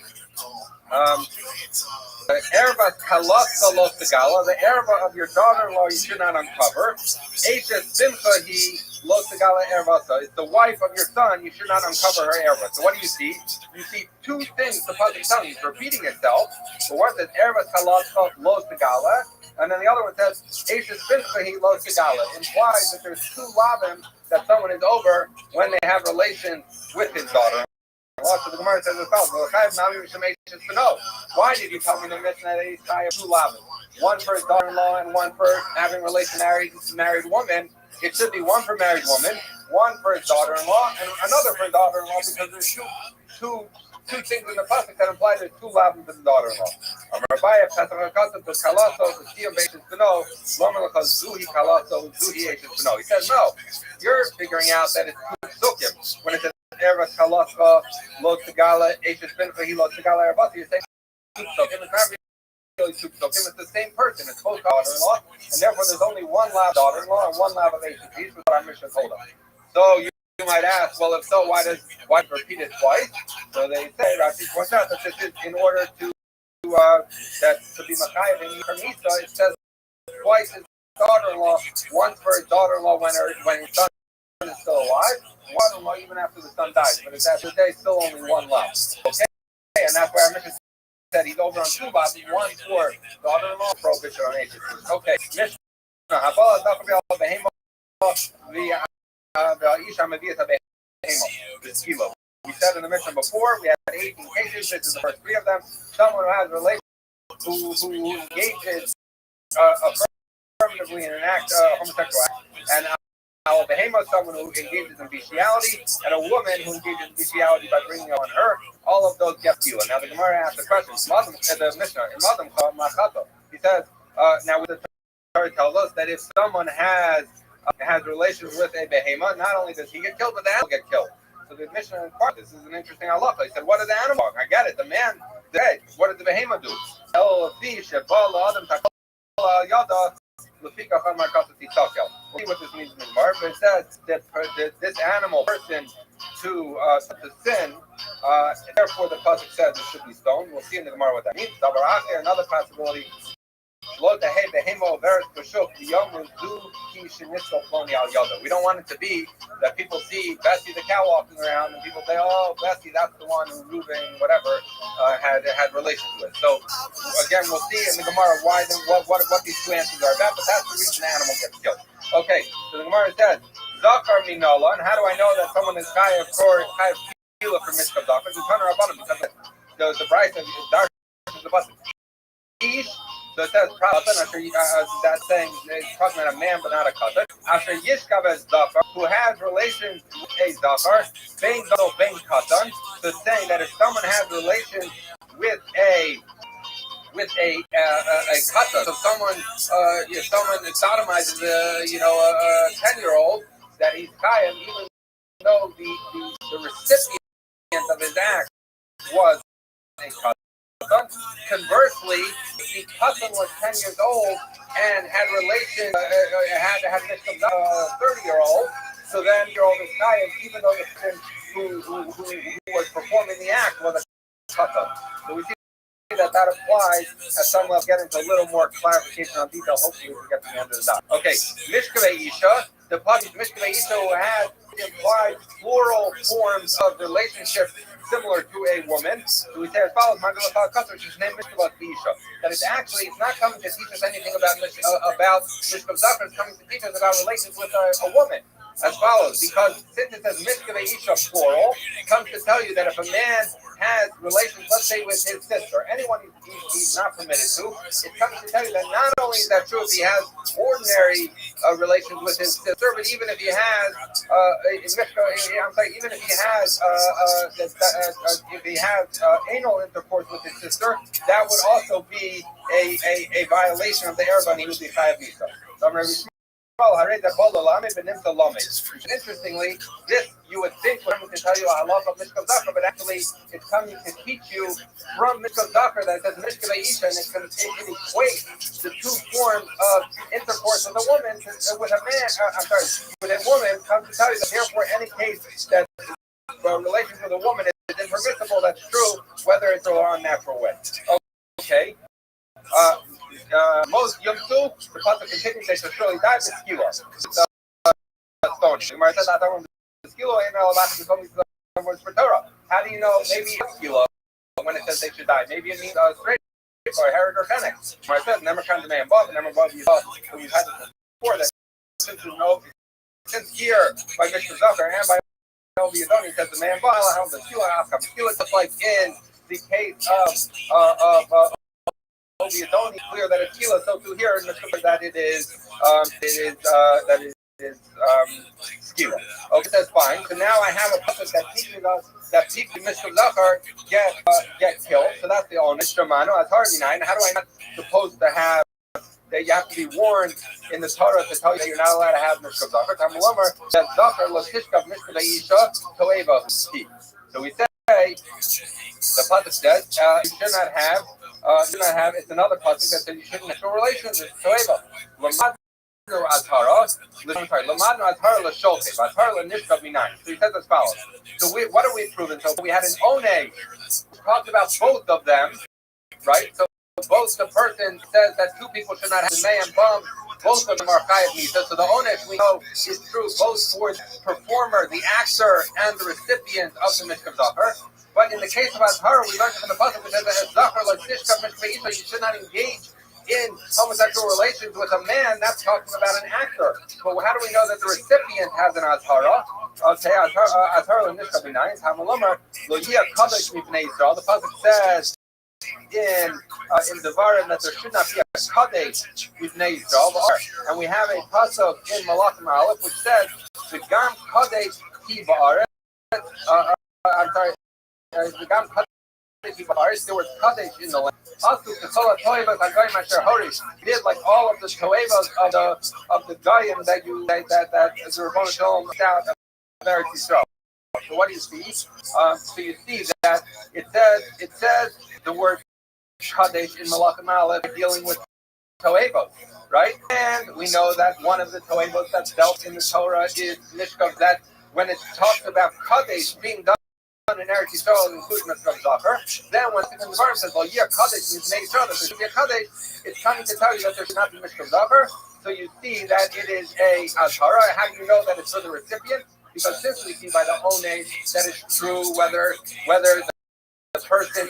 Erva kalasa lo segala, the erva of your daughter-in-law you should not uncover. Eshes simcha he lo segala ervasa. It's the wife of your son, you should not uncover her erva. So what do you see? You see two things the pasuk is telling you. It's repeating itself. But what says Erva kalasa lo segala? And then the other one says, Ashes Pinchahi Lo Sigala, implies that there's two lavim that someone is over when they have relations with his daughter. So the Gemara says as follows, why did you tell me the Mishnah that he's have two lavim? One for his daughter-in-law and one for having relation married woman. It should be one for married woman, one for his daughter-in-law, and another for his daughter-in-law, because there's two things in the pasuk that imply there's two lavim to the daughter-in-law. He says no. You're figuring out that it's two psukim when it says Eretz Kalascha Lo Tigala Ashes Pinchahi Lo Tigala Erbasi. You're saying two psukim. It's not really two psukim. It's the same person. It's both daughter-in-law, and therefore there's only one lav daughter-in-law and one lav of Ashes. These are what our mission told us. So you might ask, well, if so, why repeat it twice? So they say, Rashi points out that this is in order to be Machayev in Yisra, it says twice his daughter-in-law, once for his daughter-in-law when his son is still alive, daughter-in-law even after the son dies. But it's after the day, still only one left. Okay? And that's why our mission said he's over on two lots, one for daughter-in-law, prohibition on Ashes. Okay, Mishnah. We said in the mission before, we had 18 cases. This is the first 3 of them. Someone who has relations, who engages affirmatively in an act, homosexual act, and someone who engages in bestiality, and a woman who engages in bestiality by bringing on her. All of those get you. Now the Gemara asks the question. The Mishnah, he says, now the Torah tells us that if someone has relations with a behema, not only does he get killed, but the animal get killed. So the Mishnah in part, this is an interesting halacha. He said, what did the animal? I get it. The man dead. What did the behema do? We'll see what this means in the Gemara, but it says that this animal person to sin, therefore the pasuk says it should be stoned. We'll see in the Gemara what that means. Another possibility. We don't want it to be that people see Bessie the cow walking around and people say, oh, Bessie, that's the one who Reuben, whatever, had relations with. So, again, we'll see in the Gemara what these two answers are about, but that's the reason the animal gets killed. Okay, so the Gemara says, Zakar Minola, and how do I know that someone is Chayav Kila for Mishkav Zakar? It's Hunter Abanim, because the price of Dark is the button. So it says, that's saying it's talking about a man but not a cousin. After Yishkav as Zafar, who has relations with a Zafar, Bain Gadol Bain Katan, so it's saying that if someone has relations with a katan, so someone sodomizes a 10-year-old, that he's Chayav, even though the recipient of his act was a katan. Conversely, the cousin was 10 years old and had relations, had a 30-year-old, so then your old is Chayav, even though the person who was performing the act was a cousin. So we see that applies as some will get into a little more clarification on detail. Hopefully we can get to the end of the dot. Okay, Mishkavei Isha, the party Mishkavei Isha who had implied plural forms of relationship similar to a woman. So we say as follows, his name that it's not coming to teach us anything about Mishkav Zafar, it's coming to teach us about relations with a woman. As follows, because since it says Mishkavei Isha plural, it comes to tell you that if a man has relations, let's say with his sister, anyone he's not permitted to, it comes to tell you that not only is that true if he has ordinary relations with his sister, but even if he has, if he has anal intercourse with his sister, that would also be a violation of the Erev, and he would be Chayav Misa. So interestingly, this you would think we're going to tell you a lot of Mishkav Zafar, but actually it's coming to teach you from Mishkav Zafar that it says Mishkavei Isha, and it equates the two forms of intercourse with a woman with a man. With a woman, comes to tell you that therefore any case that relations with a woman is impermissible. That's true, whether it's a unnatural way. Okay. Most Yom Tov, the pasuk continues, they shall surely die with skila. Stoning. The Gemara says, how do you know maybe it's skila when it says they should die? Maybe it means straight or Herod or Fennec. Where it says, never come to man above, never above you. So we've had this before that since here by Mr. Zucker and by the Adoni says the man above, how the Tila outcome. Tila just like in the case of the Adoni, clear that it's Tila, so too here in the scripture that it is skila. Okay, that's fine. So now I have a pasuk that teaches us that people Mr. Zachar get killed. So that's the onus. Shemanu as hard nine. How do I not supposed to have that you have to be warned in the Torah to tell you that you're not allowed to have Mr. Zachar? Tamulamar that Zachar latishkav Mr. Isha toeva. So we say the pasuk says you should not have. It's another pasuk that says you shouldn't have relations with toeva. Azhara, Lamadno Azhara Lasholte, Azhara Lanishka Minayin. So he says as follows. So what are we proving? So we had an Oneg who talked about both of them, right? So both the person says that two people should not have the man bum, both of them are Chayav Misa. So the Oneg we know is true both for the performer, the actor, and the recipient of the Mishkav Zachar. But in the case of Azhara, we learned from the pasuk that says Zachar Lanishka Mishkav, you should not engage in homosexual relations with a man. That's talking about an actor. But how do we know that the recipient has an azhara? Okay, azhara l'nishka b'nayis. Hamalomar lo yia kadosh mipnei Yisrael. The pasuk says in Devarim that there should not be a kadosh mipnei Yisrael. And we have a pasuk in Malachim Aleph which says the gam kadosh ki ba'aretz. I'm sorry. The gam kadosh. There was kadesh in the land. He did like all of the toevas of the goyim that the Rabbanu Shalom out of Eretz Yisrael. So what do you see? So you see that it says the word kadesh in Malachim Aleph dealing with toevos, right? And we know that one of the toevos that's dealt in the Torah is Mishkav. That when it talks about kadesh being done in Eretz Yisrael, including Mishkav Zachar. Then when the Devarim says, "Well, yeah, Kadesh means Bnei Yisrael," there should be a Kadesh. It's coming to tell you that there should not be Mishkav Zachar. So you see that it is a Azhara. How do you know that it's for the recipient? Because since we see by the Oneg that it's true whether the person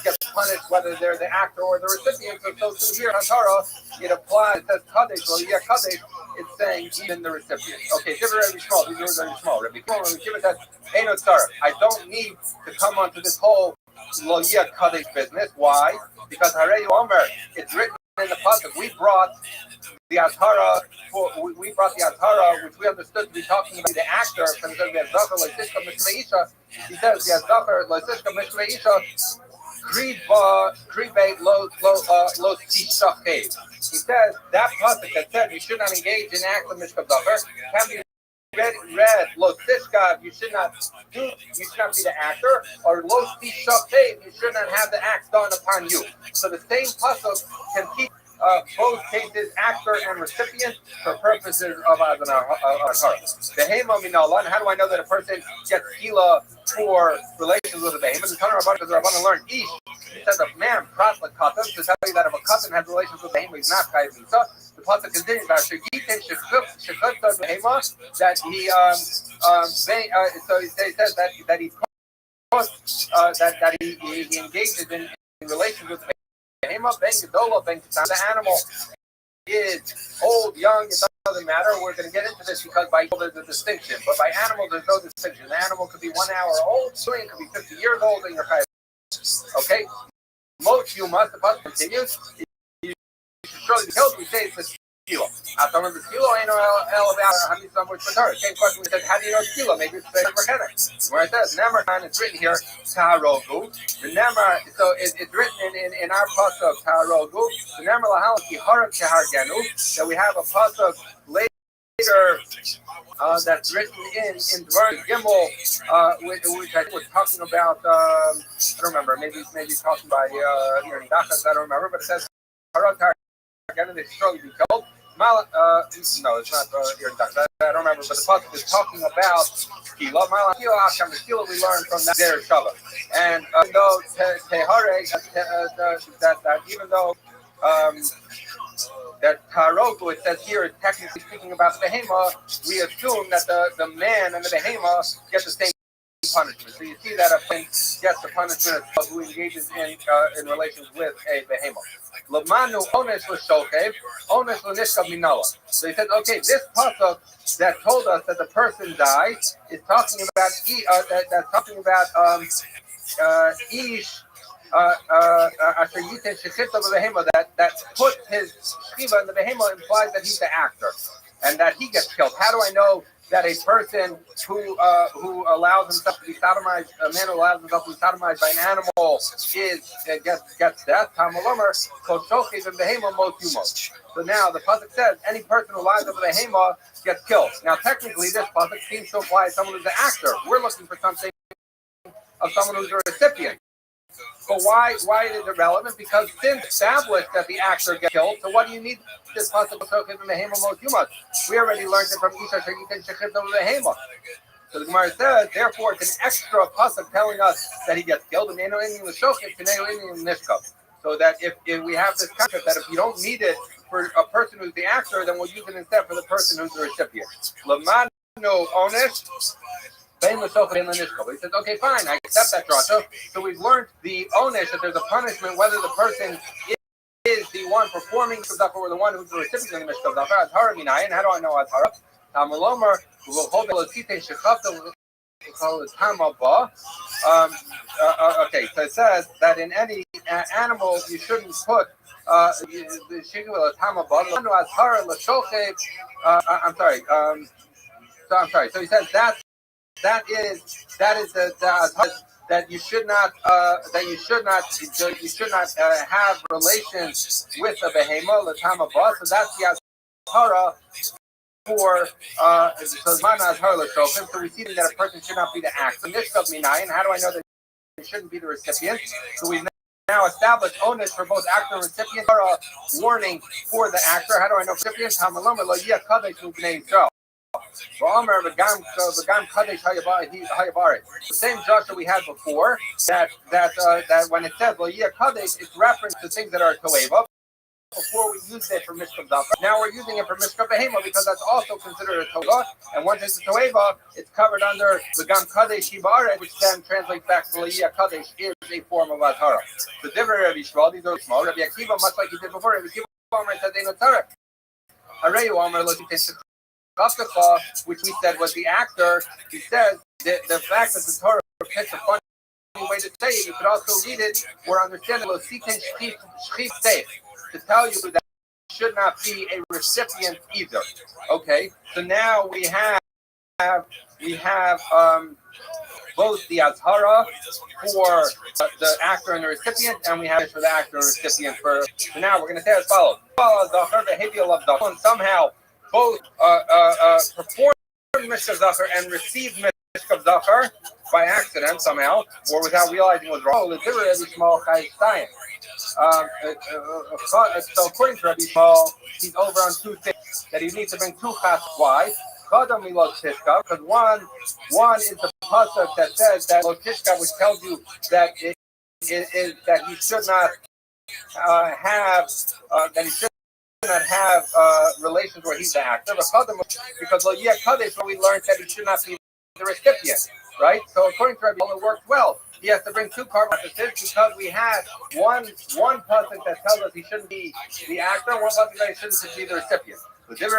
gets punished, whether they're the actor or the recipient. So too here in Azhara, it applies. It says Kadesh. Well, yeah, Kadesh. It's saying even the recipient. Okay, give it Rabbi Shmuel. These words are small. Rabbi Shmuel, give it that. Hey, no, sir. I don't need to come onto this whole Loya Kadesh business. Why? Because Harei Omer, it's written in the pasuk. We brought the Azhara, which we understood to be talking about the actor. From the Yazachar Leisishka Mishmeisha, he says the Yazachar Leisishka Mishmeisha, Kribe Lo Tishachev. He says that pasuk that said you should not engage in acts of Mishkav Zachar can be read Lo Tishkav, you should not be the actor, or Lo Tishachev, you should not have the acts done upon you. So the same pasuk can keep both cases, actor and recipient, for purposes of Azhara. The Hema Minalan, how do I know that a person gets Hila for relations with a Behema? The Tanur Rabban, because the Rabban learned Ish. It says a man, Pratla Katan, to tell you that if a Katan has relations with a Behema, he's not Chayav Misa. The pasuk continues about Shegitin Shekut Behema, that he, so he says that he engages in relations with the Behema, Ben Gedola, Ben Ketan. The animal is old, young, it doesn't matter. We're going to get into this because by there's a distinction, but by animal there's no distinction. The animal could be 1 hour old, it could be 50 years old, and you're kind of, okay? Most you must, the pasuk continues, you should surely be killed. We say it's a kilo. After the kilo, ain't no about how many some words for her. Same question we said, how do you know it's kilo? Maybe it's mechanic. Where it says Nemar, it's written here, Taharogu. The Nemar, so it's written in our pasuk Taharogu. The Nemar Lahalaki Harak Tahargenu, that we have a pasuk later that's written in Dvar Gimel, which I think was talking about. I don't remember. Maybe talking by Dachas. I don't remember, but it says Harak Tahargenu. They strongly be killed. No, it's not Dachas. I don't remember, but the pasuk is talking about Kila. The Kila we learned from that there Shava, and even though Tehare, that even though that Taroku, it says here, technically speaking about the Behema, we assume that the man and the Behema get the same punishment. So you see that a person gets the punishment of who engages in relations with a behemoth. Lamanu ones l'shokev, ones l'nishkav minala. So he said, okay, this pasuk that told us that the person died is talking about that's talking about ish. That put his shiva in the behemoth implies that he's the actor and that he gets killed. How do I know that a person who allows himself to be sodomized, a man who allows himself to be sodomized by an animal gets death? So now the pasuk says any person who lies over the behemoth gets killed. Now technically this pasuk seems to apply to someone who's the actor. We're looking for something of someone who's a recipient. But why is it relevant? Because since established that the actor gets killed, so what do you need this pasuk of in the behemoth most human? We already learned it from Isha Shayitin Shechit over the behemoth. So the Gemara says, therefore, it's an extra pasuk telling us that he gets killed. So that if we have this concept that if you don't need it for a person who's the actor, then we'll use it instead for the person who's the recipient. Lamano onesh. He says, okay, fine, I accept that drasha. So we've learned the onesh, that there's a punishment whether the person is the one performing tzedakah or the one who's the recipient of the mishkav tzedakah. Azhara minayin. How do I know azhara? Tamalomer okay, so it says that in any animal you shouldn't put I'm sorry. So he says that is that you should not have relations with a behemoth l'tamabah. So that's the azhara for so we see that a person should not be the actor. Nishkav minayin. How do I know that it shouldn't be the recipient? So we've now established onus for both actor and recipient. A warning for the actor. How do I know recipient? The same Joshua we had before, that when it says it's reference to things that are toeva. Before we used it for Mishkav Zafar, now we're using it for Mishkav Behema because that's also considered a Toeva. And once it's a Toeva, it's covered under the Gam Kadesh Shibare, which then translates back to Leia Kadesh is a form of Azhara. The different Rabbi Shmuel, these are small. Rabbi Akiva, much like he did before, Rabbi Akiva Omer said they Nazareth. Harayu Omer Lotikafa, which we said was the actor. He says the fact that the Torah picks a funny way to say it, you could also read it or understand it. Lositin Shchif Seif. To tell you that should not be a recipient either. Okay, so now we have both the azhara for the actor and the recipient, and we have it for the actor and recipient. So now we're going to say as follows: somehow both perform mishkav zachar and receive mishkav zachar by accident somehow, or without realizing it was wrong. So according to Rabbi Shmuel, he's over on two things, that he needs to bring two chas. Why? Because one is the pasuk that says that lotishka, which tells you that it is that he should not have relations where he's the actor. Because Loyia Kadesh, we learned that he should not be the recipient, right? So according to Rabbi Shmuel, it worked well. He has to bring two carbonates because we had one pasuk that tells us he shouldn't be the actor, one pasuk that he shouldn't be the recipient. Because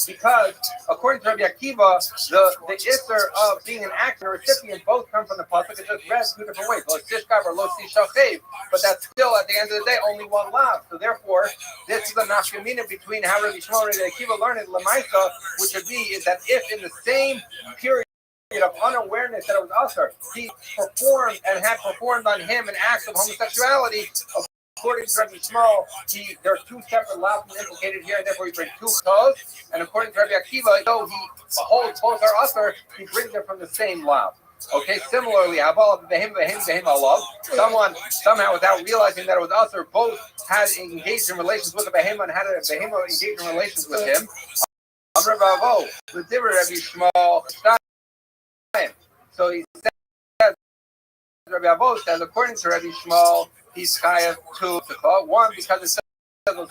because according to Rabbi Akiva, the isser of being an actor or recipient both come from the pasuk. It's just read two different ways, but that's still at the end of the day only one lav. So therefore, this is a nafkamina between how Rabbi Shmuel and Rabbi Akiva learned it lemaisa, which would be is that if in the same period of unawareness that it was usher, he performed and had performed on him an act of homosexuality. According to Rabbi Shmuel, there are two separate lavs implicated here, and therefore he brings two chos. And according to Rabbi Akiva, though he holds both are usher, he brings them from the same lav. Okay, similarly, someone somehow without realizing that it was usher, both had engaged in relations with the behemoth and had a behemoth engaged in relations with him. So he says, Rabbi Avo says, according to Rabbi Shmuel, he's chayav to one because it So one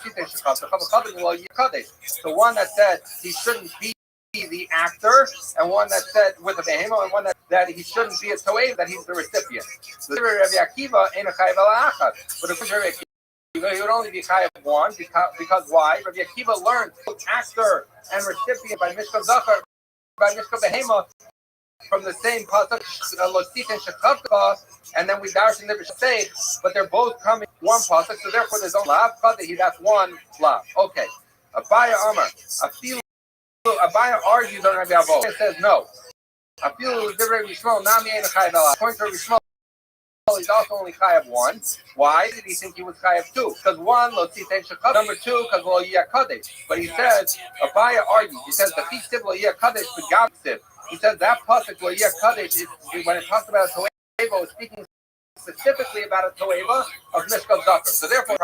that said he shouldn't be the actor, and one that said with a behemo, and one that he shouldn't be a toev, that he's the recipient. So Rabbi Akiva ain't a chayav ala achad, but if Rabbi Akiva, he would only be chayav one because why? Rabbi Akiva learned both actor and recipient by Mishkav Zachar, by Mishkav Behema, from the same pasuk, Losit and Shekhavka, and then we darshan never say, but they're both coming one pasuk, so therefore there's only lav, that's one lav. Okay. Abaya Amar, Abaya argues on Rabbi Abo. It says no. According to Rabbi Shmuel, he's also only chayav one. Why did he think he was chayav two? Because one, number two, because lo yiyah kadesh. But he says, Abaya argues. He says the chitziv lo yiyah kadesh begavsiv. He says that pasuk lo yiyah kadesh is when it talks about a toeva, is speaking specifically about a toeva of Mishkav Zachar. So therefore,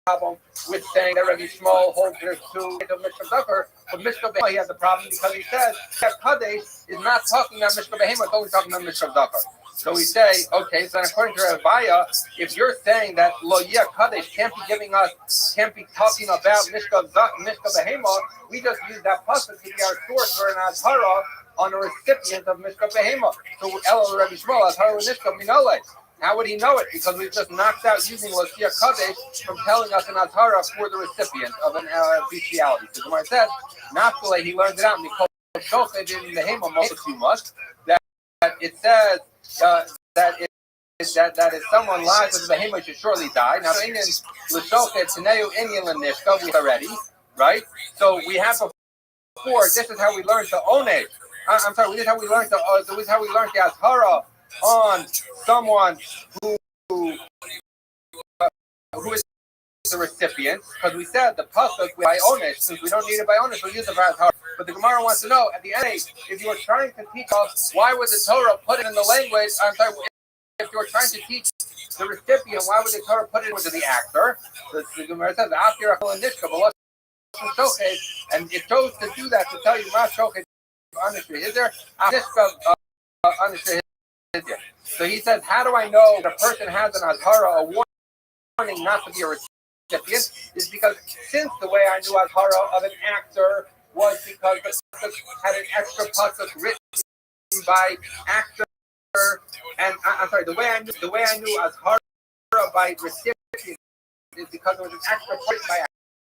problem with saying that Rabbi Shmuel holds there's two of Mishkav Zachar, but Mishkav Behema he has a problem because he says that Kadesh is not talking about Mishkav Behema, it's only talking about Mishkav Zachar. So we say, okay, so then according to Rabbiya, if you're saying that Lo Yeh Kadesh can't be talking about Mishkav Behema, we just use that pasuk to be our source for an azhara on a recipient of Mishkav Behema. So Elo Rabbi Shmuel azhara Mishkav Minole. How would he know it? Because we've just knocked out using Losia Kadesh from telling us an azhara for the recipient of an bestiality. So Gemara says, Naphtali, he learned it out, because Shochet in the Hema too much, that it says that if someone lies with the Behema, he should surely die. Now, Indian L'Shochet, Taneu Indian L'Nishka, we already, right? So we have before, this is how we learned the Oneg. I'm sorry, this is how we learned the azhara on someone who is the recipient, because we said the pasuk by onish, since we don't need it by onish, we'll use it for azhara. But the Gemara wants to know at the end, if you were trying to teach us, why would the Torah put it in the language? I'm sorry, if you were trying to teach the recipient, why would the Torah put it into the actor? The Gemara says, and it chose to do that to tell you, is there so he says, how do I know that a person has an azhara, a warning not to be a recipient? Is because since the way I knew azhara of an actor was because the pasuk had an extra pasuk written by actor, and I'm sorry, the way I knew azhara by recipient is because it was an extra pasuk by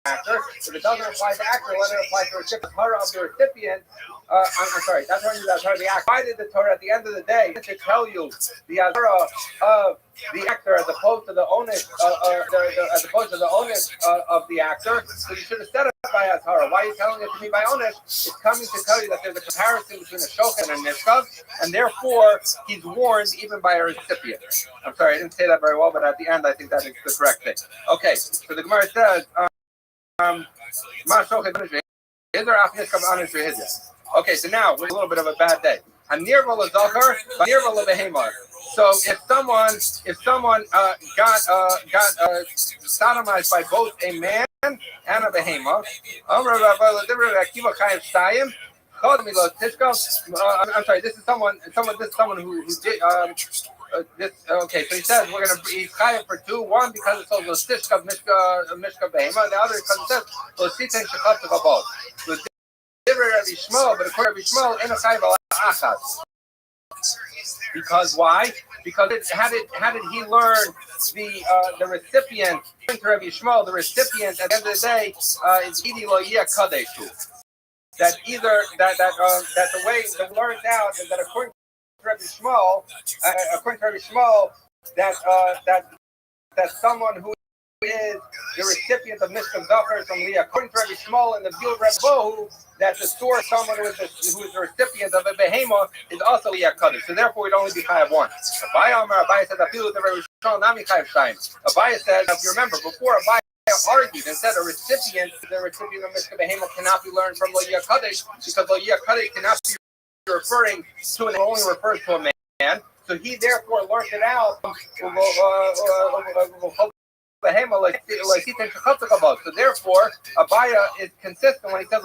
actor. If it doesn't apply to actor, let it apply to recipient. Azhara of the recipient. I'm sorry, that's when you azhara the actor. Why did the Torah at the end of the day to tell you the azhara of the actor as opposed to the onus of the actor? So you should have said it by azhara. Why are you telling it to me by onus? It's coming to tell you that there's a comparison between a shochet and a nishkav, and therefore he's warned even by a recipient. I'm sorry, I didn't say that very well, but at the end I think that is the correct thing. Okay, so the Gemara says, okay, so now we're a little bit of a bad day. So if someone got sodomized by both a man and a behema, I'm sorry, this is someone who did okay, so he says we're going to be chayav for two. One, because it's also Lostishka Mishka Behema. The other, because it says Losita and Shekhav to both. So different Rabbi Shmuel, but according to Rabbi Shmuel, in a chayav achad. Because why? Because how did he learn the recipient? According to Rabbi Shmuel, the recipient at the end of the day is Idi Lo Yeh Kadeshu. That either that the way that learns out is that according to Rabbi Shmuel, that someone who is the recipient of Mishkav Zachar from Leah, according to Rabbi Shmuel and the view of Rabbi Bohu, that the source, someone who is the recipient of a behema, is also Leah Kaddish. So therefore, we'd only be chayav one. Abaya said, "Afilu the Rabbi Shmuel nami chayav shayim." Abaya said, if you remember, before Abaya argued and said the recipient of Mishkav behema cannot be learned from Leah Kaddish because Leah Kaddish cannot be referring to, and it only refers to a man. So he therefore learned it out. So therefore, Abaya is consistent when he says,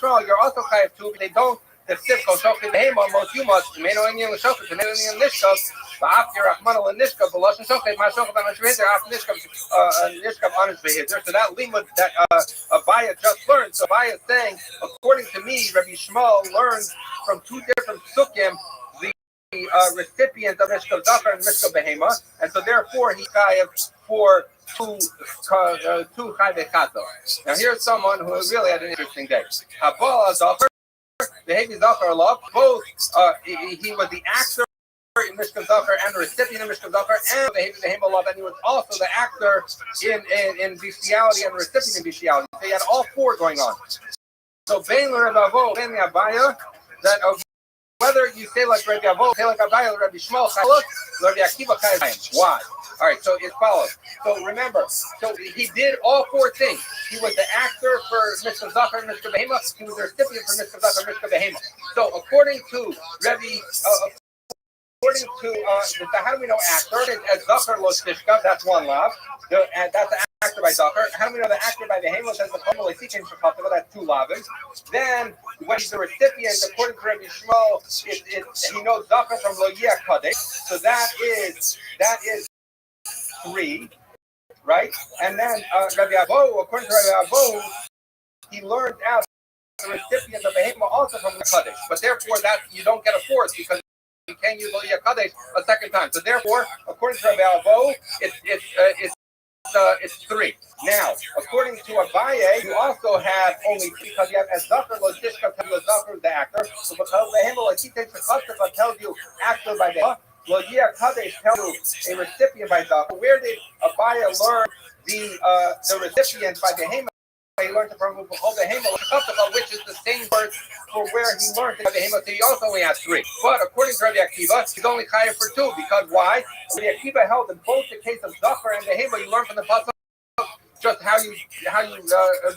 "You're also chayav too." They don't the Sifko Shokit Behema, most you must, Meno Indian Shokit, Meno Indian Nishkov, the After Rahman and Nishkov, the Lashon Shokit, my Shokit on Shveder, after Nishkov on his behavior. So that limud that Abaya just learned. So Abaya is saying, according to me, Rabbi Shmuel learned from two different sukkim the recipient of Mishkav Zachar and Mishkav Behema, and so therefore he chayav for two chayv. Now here's someone who really had an interesting day. Habala Zachar, Behevi Zachar Love, both he was the actor in Mishkav Zachar and the recipient of Mishkav Zachar and Behevi Behema Love, and he was also the actor in bestiality and the recipient in bestiality. So he had all four going on. So Bein L'Rebavo, Bein L'Abaya, that whether you say like Rabbi Avo, say like Abaya, Rabbi Shmuel, Rabbi Akiva, why? All right, so it follows. So remember, so he did all four things. He was the actor for Mishkav Zachar and Mishkav Behema. He was the recipient for Mishkav Zachar and Mishkav Behema. So according to Rabbi, according to how do we know actor? As Zachar Lo Tishka, that's one lav. That's the actor by Zachar. How do we know the actor by Behema? Says the Chomo Leisikin Shekhatava, that's two lavins. Then when he's the recipient, according to Rabbi Shmuel, he knows Zachar from Lo Yeh Kadesh. So that is three, right? And then Rabbi Abo, according to Rabbi Abo, he learned out the recipient of Behema also from the Kadesh. But therefore, that you don't get a fourth because you can't use Lo Yeh Kadesh a second time. So therefore, according to Rabbi Abo, it's three. Now, according to Abaye, you also have only three because you have as Zachar Lo Tishka tells you Zachar the actor. So because Behema like he takes the Chassafa tells you actor by Behema. Lo Yeh Kadesh tells you a recipient by Zachar. Where did Abaye learn the recipient by Behema? He learned it from Behema, which is the same word for where he learned it by Behema. So he also only has three. But according to Rabbi Akiva, he's only chayav for two because why? Rabbi Akiva held in both the case of Zachar and Behema, you learn from the pasuk just how you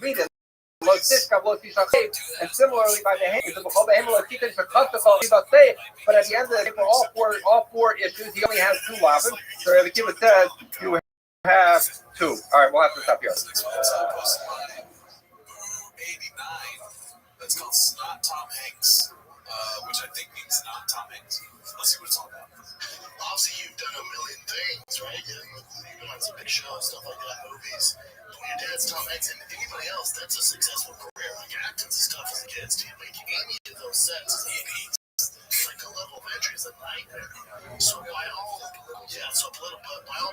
read it. And similarly by the Behema, but at the end of the day, for all four issues, he only has two lavin. So Rabbi Akiva says you have two. All right, we'll have to stop here. 89. That's called Snot Tom Hanks, which I think means not Tom Hanks. Let's see what it's all about. Obviously, you've done a million things, right? You've done some big shows, stuff like that, movies. When your dad's Tom Hanks and anybody else, that's a successful career. Like acting and stuff as a kid. Do you make any of those sets? Like the level of entry is a nightmare. So by all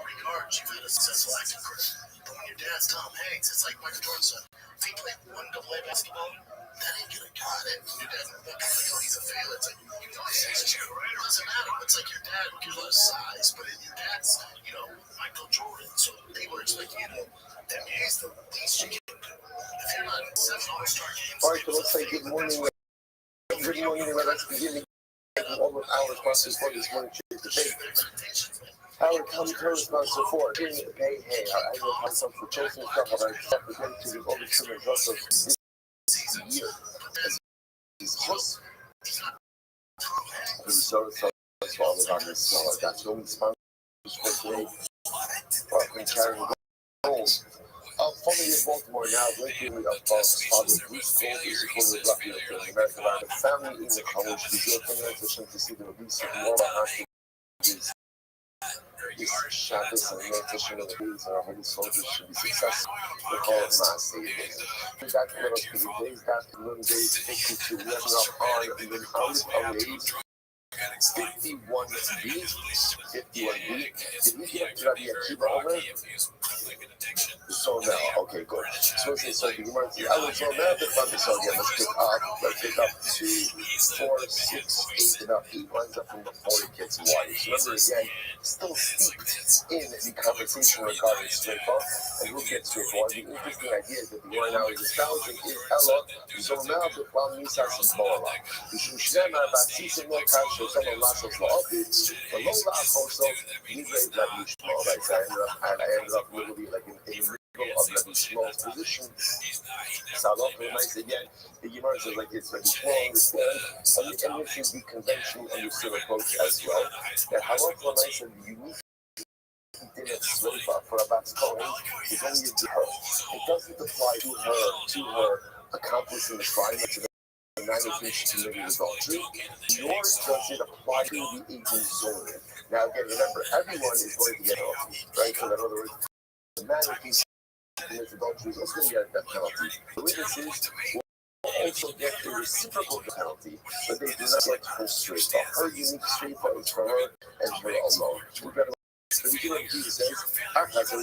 regards, you've had a successful acting career. But when your dad's Tom Hanks, it's like Michael Jordan said, if he played one AA basketball, that ain't gonna cut it. Your dad's like, oh, he's a failure. It's like, you know, it doesn't matter. It's like your dad would give you a size, but your dad's, Michael Jordan. So people are expecting you to he's the least you can do. If you're not 7 All-Star games, all right, so let's say good morning. Good morning, let's begin all of our responses for this morning debate. Howard comes to response to 4. Hey, I will have some for choosing stuff about representing to the only criminal justice this year. So that's all about this. So that's the only sponsors for today. Welcome, Karen Gold. Following in Baltimore now, breaking up Father Bruce Gold is one of the lucky of American Life. Family in the college, the European transition to see the release of more hostages. This Shabbos and meditation of the days our holy soldiers should be successful. The call of mass saving. That let us be the days after the days 52 11 up on and then out of age 51B. 51B. Did we get to Rabbi Akiva over? So now, okay, good. So the emergency. I was so mad at the song. Let's pick up 2, 4, 6, 8, and up 8 lines up from the 40 gets wide. Remember again, still steeped in the conversation regarding straightforward. And we'll get straightforward. The interesting idea is that the word now is establishing is Ella, Zona, the Plan Nisas and Bola. You should share my basis in your cash, so some of us of office, the low laugh also, you rate that you small. Like I ended up literally like in of Rabbi Shmuel's position. Salon nice again. The Gemara says like it's Rabbi Shmuel understand, and this is the conventional understood approach as well. That halakha nice and unique did it for a Bat's Kohen is only to her. It doesn't apply to her accomplishing the crime. the man who thinks she committed adultery, nor does it apply to the agent zoning. Now again, remember, everyone is going to get penalty, right? So in other words, the man who thinks she commits adultery is also going to get a death penalty. The witnesses will also get a reciprocal penalty, but they do not get full straight off. Her unique straight off is for her and her alone. So you know what Jesus says, whether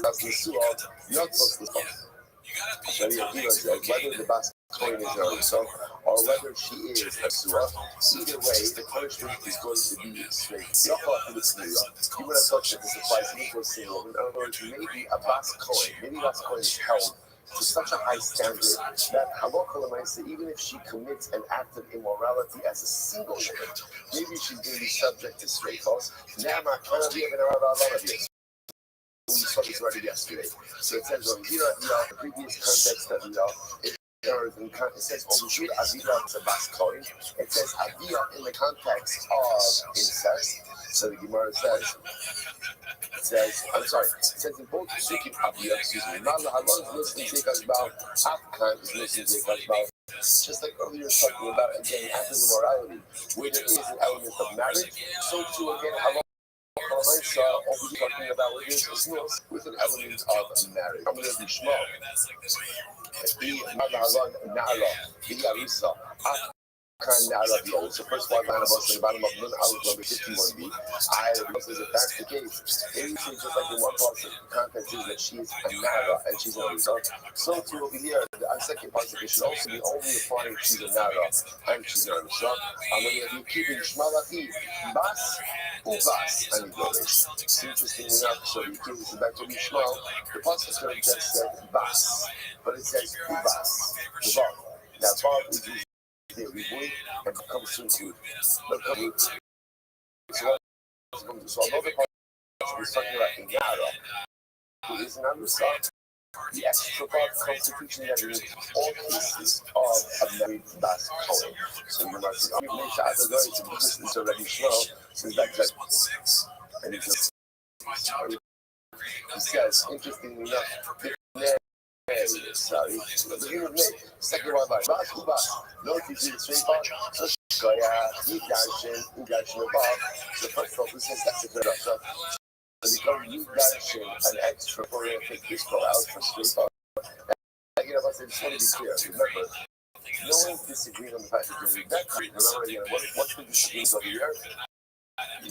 the bas coin is her herself or whether she is a suah, either way, the punishment is going to be straight. You want to touch that this applies to a single. In other words, maybe a bas coin, is held to such a high standard that halakha lemaisa, even if she commits an act of immorality as a single woman, maybe she's going to be subject to straight false. We saw this already yesterday. So it says over here, the previous context that it says Obushir Avila is a bas coin. It says Avila in the context of incest. So the Gemara says, it says in both Sukim Avila, Mala Halon is listening to Kazbal, Afkan is listening to Kazbal. Just like earlier talking about again acts of immorality, where there is an element of marriage, so too again Halon. What we're talking about with an element of marriage. I'm going to be small. So first one line of us at the bottom of Nun Aleph number 51b. I says if that's the case, maybe she's just like the one part of the context is that she's a Nara and she's a result. So too over here, the second part of it should also be only applying to the Nara and she's a result. I'm going to be keeping Shmalati, Bas, Ubas, and Gorish. It's interesting enough, so you keep this back to be Shmal. The pasuk could have just said Bas, but it says Ubas, the Bob. Now Bob is usually and comes to include. So another part is talking about Ingara, who is an underside. The extra part constitution that in all cases of a married bas coin. So you might say, you make sure to business is already slow, since that and it says, interestingly enough, sorry, the human name, second one by Bas Ubas, notice the straight part, so Goya, Ugashin above, the first focus is that's a good option. So become Ugashin an extra for a this call out for straight part. Again, I just want to be clear, remember, no one disagrees on the fact that you're that. Remember again, what's the disagreement over here?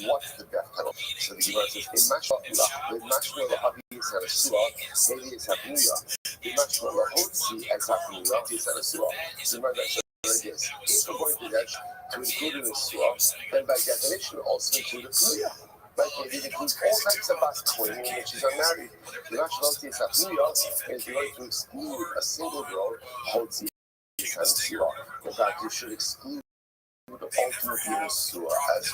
What's the death penalty? So the Gemara says, in Mashma Lahabi is a Suah, maybe it's Habuya. In Mashma Lahotzi as Habuya is a Suah. So remember that this. If we're going to that to include in the Suah, then by definition also include a Puya. Right? It includes all types of bas coin, which is unmarried. The Mashma Lahotzi is Habuya, is going to exclude a single girl, Hotzi is a Suah. In fact, you should exclude the ultimate Yeshua as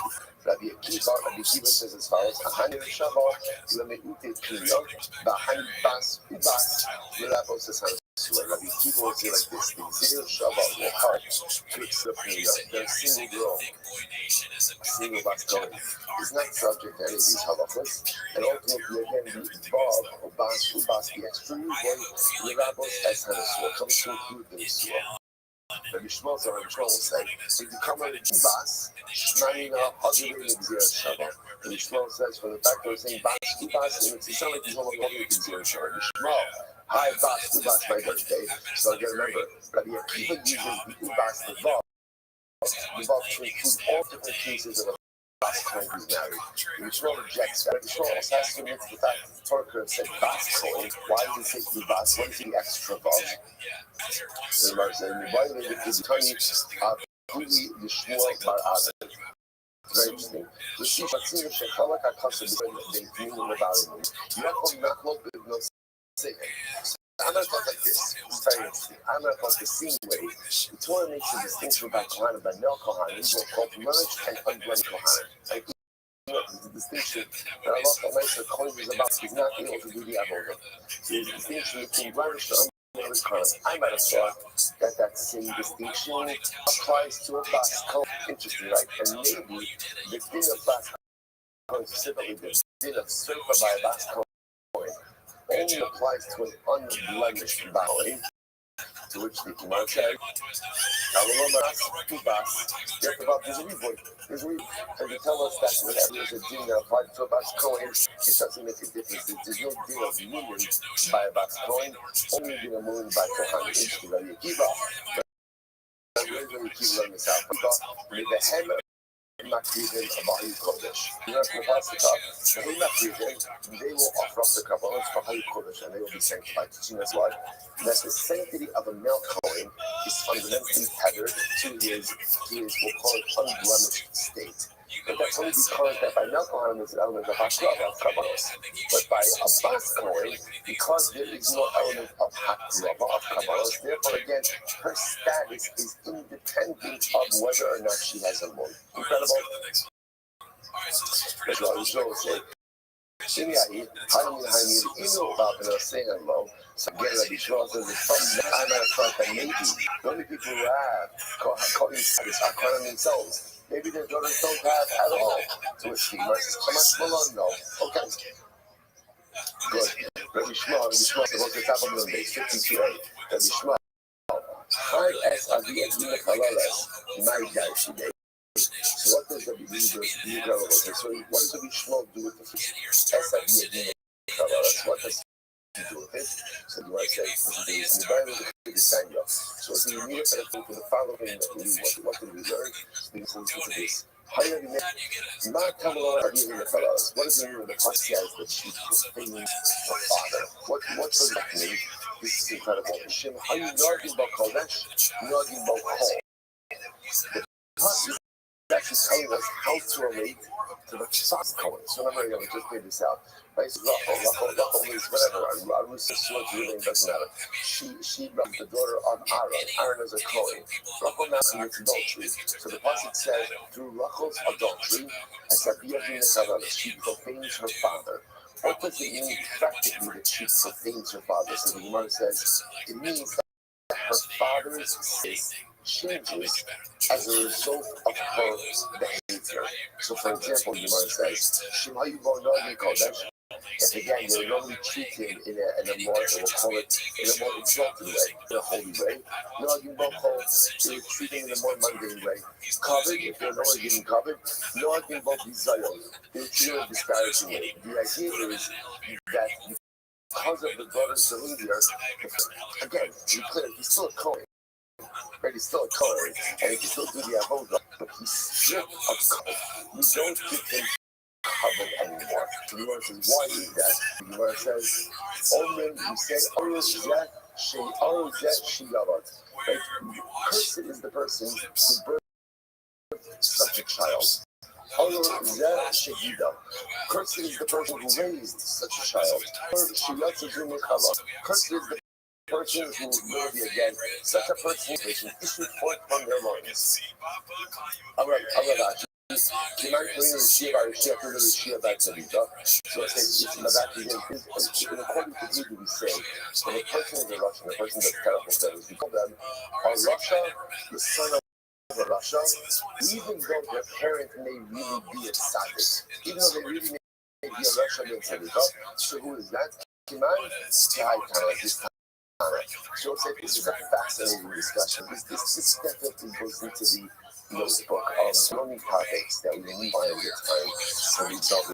Rabbi Akiva says as follows: Ahani Shabbat, Lemeute Kiyot, Bahani Bas Ubas, Rabbi says Rabbi Akiva will say like this: the Zero Shabbat will help to accept Kiyot. Their single girl, single bas going, is not subject to any of these halachas, and ultimately again the Bob or Bas Ubas, the extra one, Rabbi as Hanasua comes to include the Yeshua. Rabbi Shmuel will say, if you come out of Bas, Shmanina, Hagir, Exer Shabbat. Rabbi Shmuel says, from the fact that we're saying Bas, Ubas, it makes it sound like he's only Hagir, Exer Shabbat. Rabbi Shmuel, hi, Bas, Ubas, my birthday. So again, remember, Rabbi Akiva uses the Ubas, the Vav to include all different cases of a Bas coin who's married. Rabbi Shmuel rejects that. Rabbi Shmuel also has to admit to the fact that the Torah could have said Bas coin. Why does it say Ubas? What is the extra Vav? The Gemara says, "Mivayle is tani abuli Yishmuel bar Adam." Very interesting. The sheep are seeing shechalak akasha between the meaning of Adam. Yaakov nachlok no say. I'm not talking like this. It's very interesting. I'm not talking the same way. The Torah makes a distinction about Kohanim, by male Kohanim, who are called blemished and unblemished Kohanim. Like, the distinction that Allah makes the Kohen is about is not able to do the avodah. The distinction between blemished and I might have thought that same distinction applies to a bas coin. Interesting, right? And maybe the thing of bas coin, specifically the thing of surfa by a bas coin, only applies to an unblemished bas coin. To which the Gemara said, get about this report. This report, and they tell us that whenever there's a din that applied to a Bas Kohen, it doesn't make a difference. There's no din of union by a Bas Kohen, only din of moving by Kohen. It's the Rabbi Akiva. Where's Rabbi Akiva learning this out? With the hammer. Makridim Abayu Kodesh. You have to pass the cup, and they Makridim, they will offer up the kabbalah for Abayu Kodesh, and they will be sanctified. Teaching us what? That the sanctity of a male Kohen is fundamentally tethered to his we'll call it unblemished state. But that's only because that by male Kohen there's an element of hakrava, of kabbalah. But by a Bas Kohen, because there is no element of hakrava, of kabbalah, therefore again, her status is independent of whether or not she has a moon. Incredible. That's what I was going to say. Saying hello. So again, Rabbi Shmuel says it's from the time I thought that maybe the only people who have calling status are calling themselves. Maybe their daughters don't have at all. So it's the Mercy. No. Okay. Good. Rabbi Shmuel says, what's the top of the base? 52. Rabbi Shmuel. Hi, as Aviyah Dina Kalalas. My guy, she made. So what does the Rabbi So what does Rabbi Shmuel do with the fish? As Aviyah Dina Kalalas. What does he do with it? So you want to say, so if you need it for the following that we what did we learn? Things to this. What does it mean when the Pasuk says that she profanes her father? What does that mean? This is incredible. Shem Hayu Nagin Bakodesh, Nagin Bakol. The Pasuk is actually telling us how to relate to the Bas Kohen. So remember, I'm going to just figure this out. Right? So Rachel means whatever. Arus's sword really doesn't matter. She rubbed the daughter of Aaron. Aaron is a Kohen. Rachel now commits adultery. So the Pasuk says, through Rachel's adultery, she profanes her father. What does it mean practically that she profanes her father? So the Gemara says, it means that her father's sin changes as a result of her behavior. So for example, the Gemara says, Shimayu Bonagi Kodesh. If again you're normally treating in a more, we'll call it, in a more exalted way, in a holy way, you're treating in a more mundane way. Covered, if you're normally getting covered, you're treating in a disparaging way. The idea is that because of the daughter's behavior, again, to be clear, he's still a Kohen. Right, he's still a Kohen, and he can still do the avodah, but he's stripped of Kohen. We don't give him covered anymore. So the Gemara says, why is that? The Gemara says, you say, right? Cursed is the person who birthed such a child. Cursed is the person who raised such a child. Cursed is the person who will be again such a person issued forth from their loins. All right. So I say, in according to Hebrew, we say, when a person is a Russian, a person does terrible things, we call them a Russia, the son of a Russia, even though their parent may really be a tzaddik, even though they really may be a Russian tzaddik. So who is that? Kiman, so this is a fascinating discussion. This definitely goes into the notebook of so many topics that we need to find the time so we delve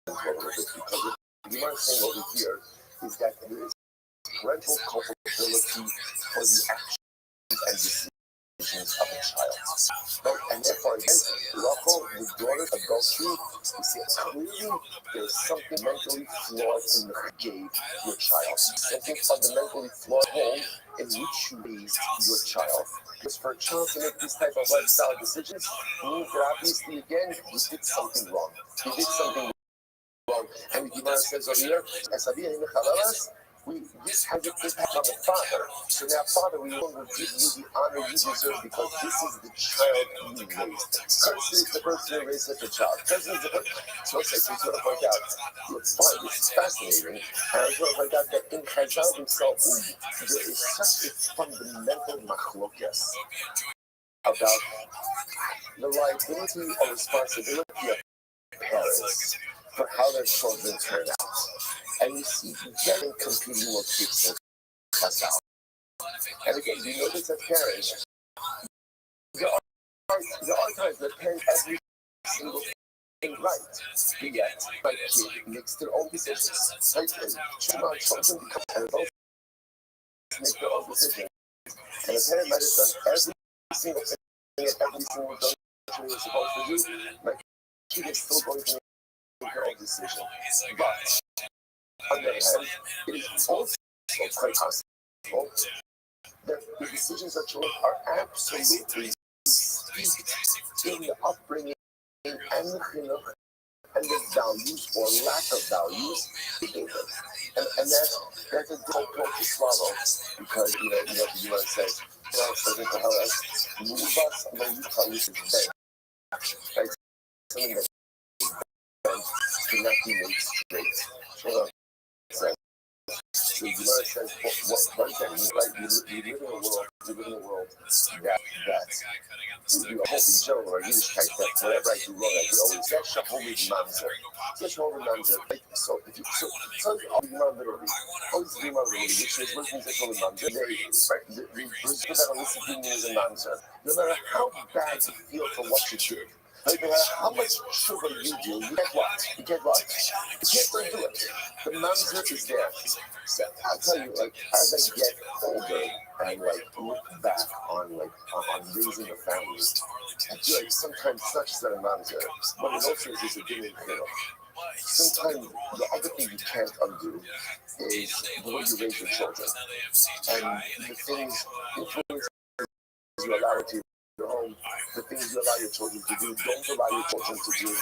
into a little bit. Because what you are saying over here is that there is parental culpability for the actions and decisions of a child. Right? And therefore, again, Rachel, the daughter's adultery, we see clearly there's something mentally flawed in the gave your child. Something fundamentally flawed home in which you raised your child. Because for a child to make these type of lifestyle decisions means that obviously, again, you did something wrong. You did something wrong. And the Gemara says over here, this has an impact on the father. So now, father, we will give you the honor you deserve because this is the child you raised. Cursed is the person who raised such a child. Cursed is the person. So okay, so he's going to point out, it's fine, this is fascinating. And I was going to point out that in Chazal himself, there is such a fundamental machlokes about the liability or responsibility of parents for how their children turn out. And you see very competing motifs in Chazal. And again, we notice as parents, there are times that parents every single thing right. Yet, my kid makes their own decisions. Right? Children become adults, make their own decisions. And a parent might have done every single thing and every single thing they were supposed to do. My kid is still going to make their own decision. But on the other hand, it is also quite possible that the decisions that children are absolutely steeped in the upbringing and the chinuch and the values or lack of values they gave them. And that's a difficult pill to swallow because you want to say, doesn't tell us, move us when you tell us it's bad. Right? Something that cannot be made straight. So the Gemara says, what does that mean? Right? You live in a world that you hope in general or Yiddishkeit that whenever I do wrong, I can always say, Shahovid Mamzer. Shahovid Mamzer. So if you always remember literally, which is what means Shahovid Mamzer. The person that are listening is a Mamzer. No matter how bad you feel for what you did, no matter how much sugar you do, you get what? You can't undo it. The Mamzer is there. So I'll tell you, as I get older and look back on raising a family, I feel like sometimes it's not just that a Mamzer, but it also is a giving sometimes the other thing you can't undo is the way you raise your children and the things influence you allow it to your home, the things you allow your children to do, don't allow your children to do.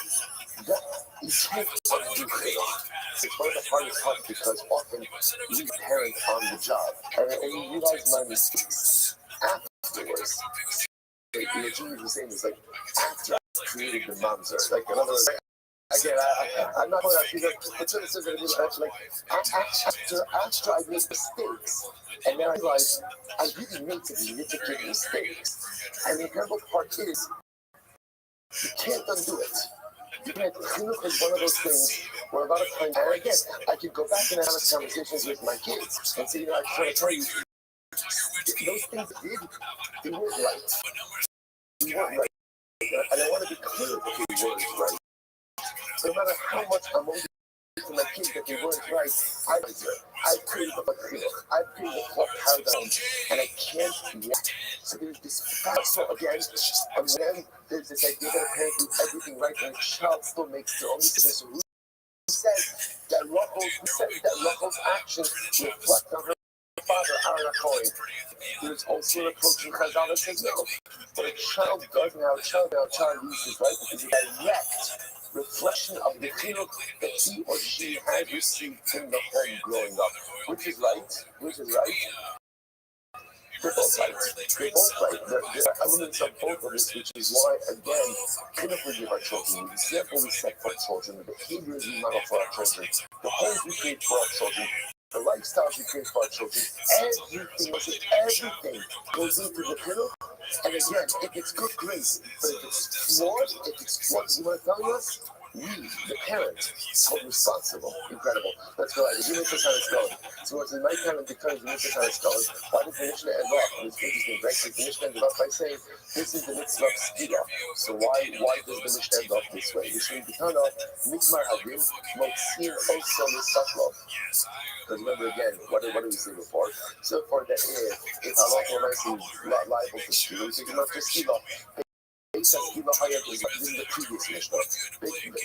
That you can't undo chidduch. It's one of the hardest parts because often we parents on the job and you realize my mistakes afterwards. The Jews were saying is after I created the Mamzer, in other words, again, I'm not going to actually, it's sort of says after I made mistakes, and then I realized I really made significant mistakes. And the incredible part is, you can't undo it. You can't. Chinuch is one of those things where a lot of times, and again, I could go back and have conversations with my kids and say, I try to tell you, those things they weren't right. They weren't right. And I want to be clear that they weren't right. No matter how much I'm owed to my kids that they weren't right, I created the chinuch. I created the whole paradigm, and I can't yet. So there's this fact. So again, and then there's this idea that a parent do everything right, and the child still makes their own decisions. So who said that Rachel's actions reflect on her father, Aaron Cohen? There's also an approach in Chazal that says no. But a child does now, a child uses right because it's a direct reflection of the chinuch that he or she has received in the home growing up, which is right. They're both right. There are elements of both of this, which is why, again, chinuch we give our children, the example we set for our children, the behaviors we model for our children, the homes we create for our children, the lifestyles we create for our children, everything goes into the chinuch. And again, if it's good grace, but if it's flawed, you want to tell us? We, the parent, held responsible. Incredible. Let's go ahead. You make this how it's going. So what's in my parent becomes you make this how it's going. Why did the Mishnah end off? It's interesting, right? So the Mishnah ended off by saying, this is the mitzvah of Skila. So why does the Mishnah end off this way? This should be turned off. Mikmar Hadim, Motzir Oso Nisaklo. Because remember again, what did we say before? So for that if Allah is liable to Skila, we take him up to Skila. This is the previous Mishnah.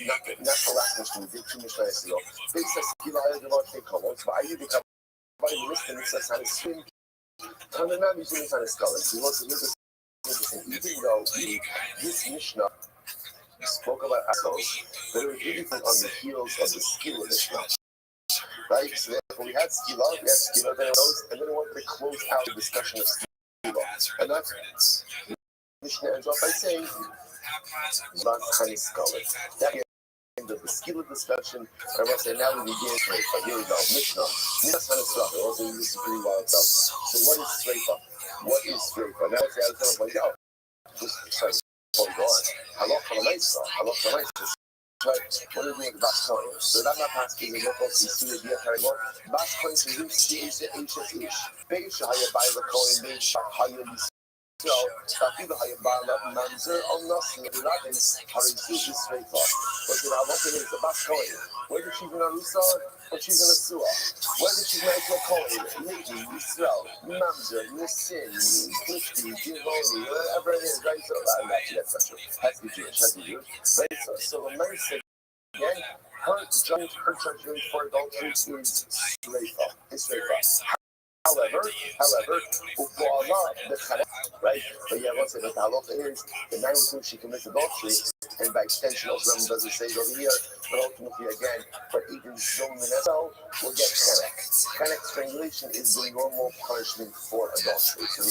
Not the last Mishnah, we did 2 Mishnahs ago. Based on Skila Hayat Devar Kekolot, but I become by the Mishnah, it says how to swim. Tananam is doing how to skull. So he wants to look at even though this Mishnah spoke about assholes, but it was really on the heels of the Skila Mishnah. Right? So therefore we had Skila, then and then we wanted to close out the discussion of Skila. And that's Mishnah ends off by saying, not kind of scholar. That is the end of the Skila discussion. And I'm going to say, now we begin. Here we go. Mishnah kind of scholar. Also, this is pretty wild stuff. So, what is Sreifa? Now, I was going to point out. Just sorry, hold on. Halach Halamaisa. What do you do with the bas coin? So that not passes the local CC the more. Bas coin to use the HSH. Big Shaya by the coin, big Shaya. So, Taki the higher bar manager on us, and the Latins are in this straight off. But you know, what is the bus going? Where did she gonna resort? Or she's gonna sue? Where did she make her coin? Lady, Israel, manager, Nissin, Clifty, Giovanni, whatever it is, right? So, I'm actually that's such a happy Jewish, right? So, the man said again, her judgment for adultery is straight off. It's straight off. However, right? But yeah, once again, the halacha is the man with whom she commits adultery, and by extension, also doesn't say it over here, but ultimately again, but even Zom Minasel will get chenek. Chenek strangulation is the normal punishment for adultery. So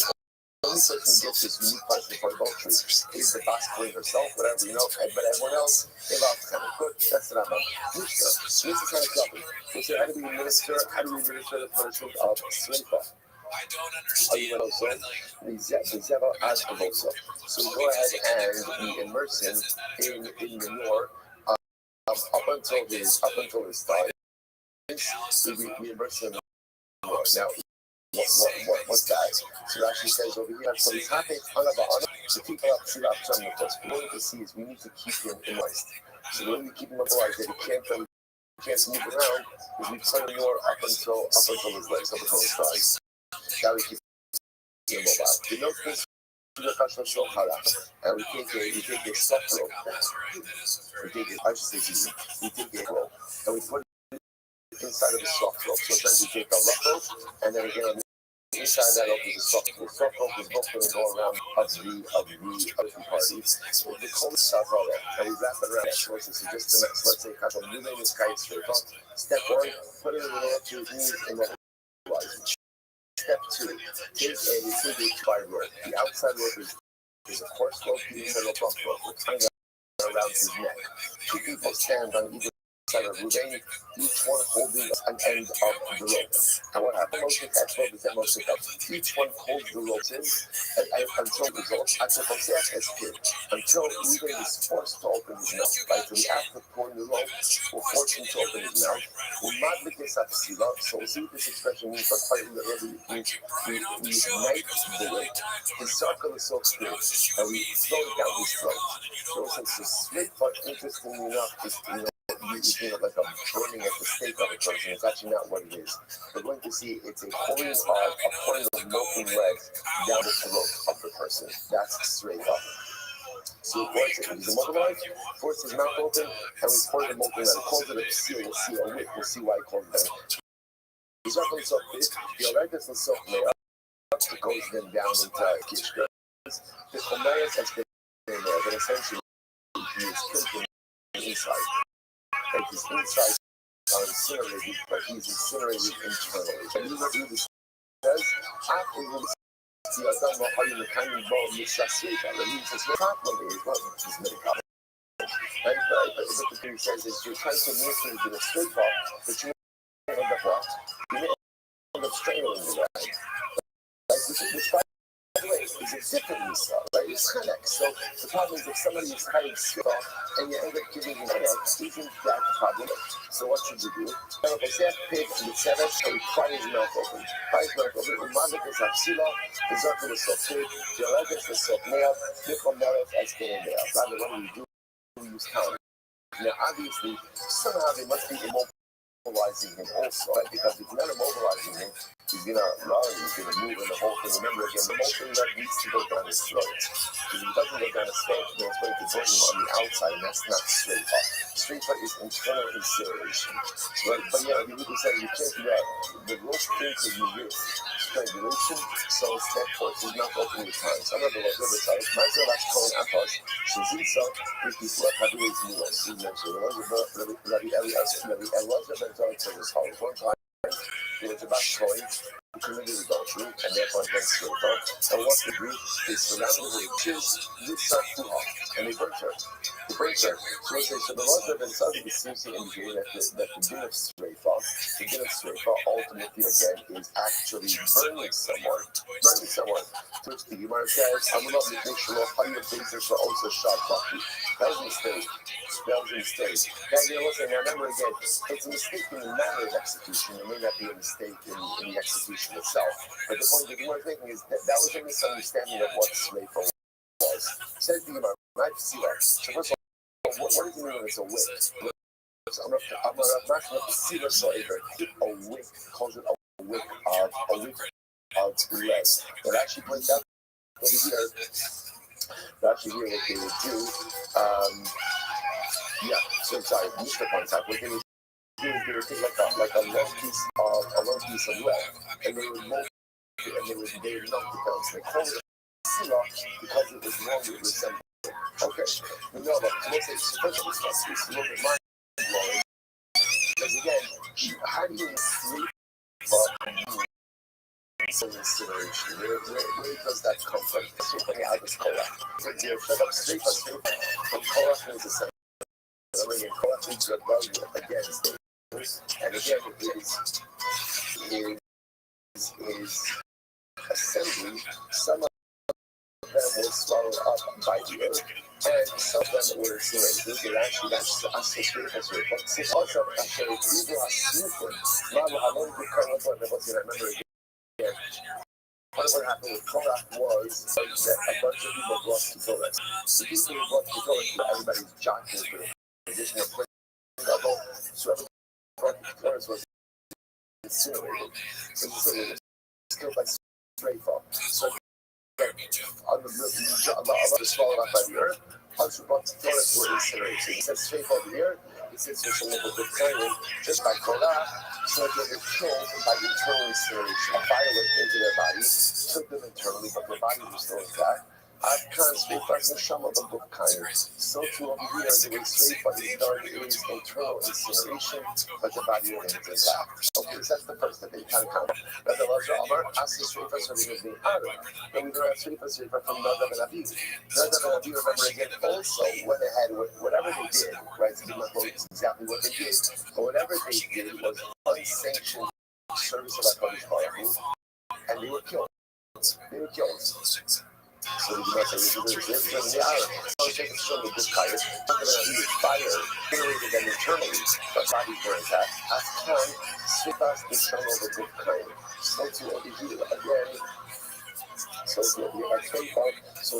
the only person who gets this unique punishment for adultery is the bas queen herself, whatever, you know, but everyone else, they lost chenek. Good, that's the Rambam. Mishnah kind of dropping. We say, how do we administer the punishment of sleifa? So we go ahead and we immerse him in manure up until his thighs. We immerse him in manure. Now, what's that? So it actually says over here, so he's happy to keep up with us. What we see is we need to keep him immersed. So when we keep him immersed, that he can't move around, is we put manure up until his legs, up until his thighs. That we keep him mobile. The milk is and we take a soft rope. We take a rope and we put it inside of the soft rope. So then we take a rough rope and then again inside that rope is a soft rope. The soft rope is both going to go around of the party. The cold stuff all that, and we wrap it around that choices. So just to let's say moving this kite straight up. Step 1, put it in the air to his knees and then Step 2, take a 2-by rope. The outside rope is a coarse rope, the inside rope we're tying it around his neck. 2 people stand on either side of Ruvain, each one holding an end of the rope. And what happens? Each one holds the rope until the results until Ruvain is forced to open his mouth. Right? So the act of pulling the rope will force him to open his mouth. So we'll see what this expression means, but quite literally means we ignite the rope, encircle the silk spirit, and we throw it down his throat. So since the split part, interestingly enough, is you think of like a burning at the stake of a person. It's actually not what it is. We're going to see it's a pouring of molten lead down the throat of the person. That's straight up. So he's immobilized, force his mouth open, and we pour the molten lead. It calls it a seal. We'll see a whip. We'll see why it calls it that. He's not going to the Oregus and Sof Meir, it goes then down into Kishka. The Chomeres has been in there, but essentially he is killed from the inside. Like his insides are incinerated, but he's incinerated internally. And you look at this says, after you see a done what are you the kind of bone you shall see that the means is not like it was his medical. Right? But the thing says is you're trying to move to the straight part, but you end up what? You end up strangling the guy. Which by the way is a different misa, right? It's connect. So the problem is if somebody is hiding straight off and you end up giving him isn't that problem? So what should you do? If I say pig and the seventh, and pry his mouth open. Pry his mouth open. Umanda is Apsila, the Zarka is so pig, the Alagas is so nail, Nikom Naref as getting there. Rather, what do we do? We use count. Now, obviously, somehow they must be immobilizing him also, right? Because if you're not immobilizing him, he's gonna run, he's gonna move, and the whole thing. Remember again, the molten lead needs to go down his throat. Because if it doesn't go down his throat, then it's going to burn him on the outside, and that's not straight up. Straight up is internal incineration. Right? But yeah, you really said you can't do that. The rope into the wrist, strangulation, so step forth is not opening the time. So I'm not going to go to the side. Myself, that's calling Atos. So Zisa, if you flip, I believe it's Mulos. So Rabbi Elazar Ben says this whole one time. It was about Troy, who committed adultery, and therefore against Shilpa. And what they do is surrounded with witches, Zisa Fuha, and they burnt her. the breaker. So the laws of themselves seems to indicate that the din of Sreifa ultimately again is actually burning someone. To which the Gemara says, I'm not making sure how your bases are also shot properly. That was a mistake. Now remember again, it's a mistake in the manner of execution. It may not be a mistake in the execution itself. But the point that you are making is that was a misunderstanding of what Sreifa was. Says the Gemara, right? See that. So first of all, what does it mean when it's a wick? I'm not the Sira Soiver. A wick, calls it a wick of lead. But actually points out over here, what they would do, so sorry, Mr. points out, what they would do is they would take like a long piece of lead, and they would mold it, and they would knock it down. So they call it Sira because it was wrongly resembled. Okay, we know that most of the first response is a little bit mind-blowing. Because again, how do you sleep incineration? Where does that come from? Out of Korach. So you set up Sreifa, and Korach means the same. And when Korach means rebellion against things, and again, his assembly, some of them were swallowed up by the earth, and some of them were incinerated. That's associated with it. But it's also actually people are snooping. Now, I don't remember again. What happened with Korach was that a bunch of people brought to Torah. The people who brought to Torah, everybody's jockeying for the position of playing level. So everyone brought to Torah was incinerated. So it was killed by Sreifa. So on the Allah was swallowed up by the earth. Others who brought to Torah were incinerated. So he says Sreifa over here. It says there's a little bit of just by Korach. So they were killed by internal incineration. A fire went into their bodies, took them internally, but their body was still intact. So too over here, the way Sreifa is done is internal incineration, but the body remains intact. Okay, so that's the first step that you kind of count. But the Lord Amar asked the Sreifa, so he was being honored. Then we go to Sreifa from Nadav and Aviv. Nadav and Aviv, remember again, also went ahead with whatever they did, right? So it's exactly what they did, but whatever they did was unsanctioned service of HaKadosh Baruch Hu, and they were killed. So the Gemara says, this is the hour. So take a show of good kindness. Not going to be fire generated them internally, but bodies were intact. As time, Sreifa's the show of a good kind. So to overheat again. So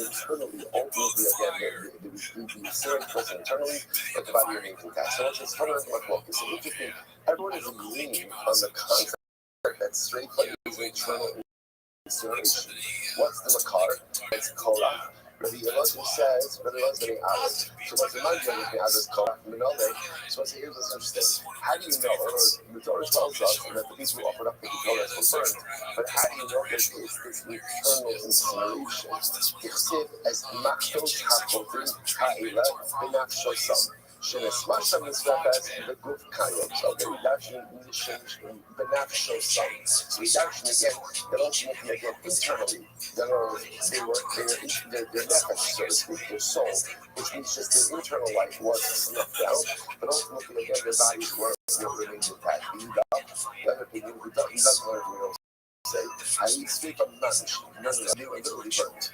internally, ultimately again, the serum was internally, but the body remains intact. So it's just funny what walk is interesting. Everyone is agreeing on the concept that Sreifa is internal incineration. What's the makar? It's Korach. Rabbi Elazar says, Rabbi Elazar Aleph. So what's the mantra with the others Korach Minole? So what's here's what's interesting. How do you know? The Torah tells us that the people who offered up the Torah were burned. But how do you know that it's eternal incineration? Tichsiv as machtos hachotim ha'ila b'nafshosam. Shenesmasha mitzvahs beguf kayot. So the reduction b'nafshosam. So reduction again, that ultimately again internally, their nefesh, so to speak, their soul, which means just their internal life was snuffed out, but ultimately again their bodies were remaining intact. He doesn't learn what else to say. I speak of none of them. They were literally burnt.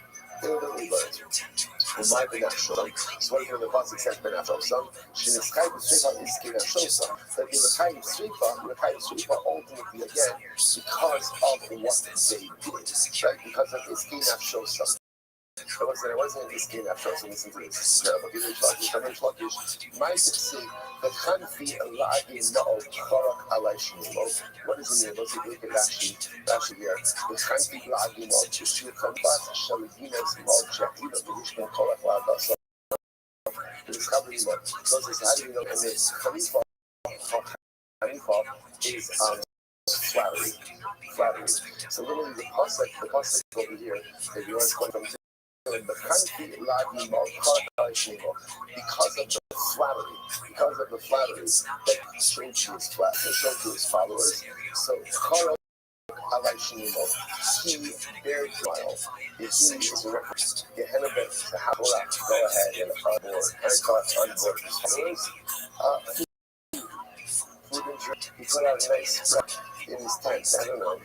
Why benafshosam? So what the pasuk says benafshosam? Sheneschai b'Sreifa is kinafshosam. That the L'chai Sreifa ultimately again because of what they did, right? Because of his kinafshosam. It wasn't his kinafshosam. Listen to this. My say the Khanfi Aladi Na'al Korach Alai Shmuel. What does it mean? Let's look at Rashi here. The Khanfi Aladi Na'al Tishu Kambat Shalidinas Mal Shahida B'Rishman Korach La'adasa. The discovery is what? So this how do you know? And this Khalifa is flattery. So literally the pasuk over here that you are going from the country because of the flattery that showed to his followers. So Korach Alay Shinimo. He bears smile. If he is a reference, Gehenna Ben, the Haborah, go ahead and onboard. Hanukkah onboard his followers. Food and drink. He put out a nice spread in his tent. I don't know,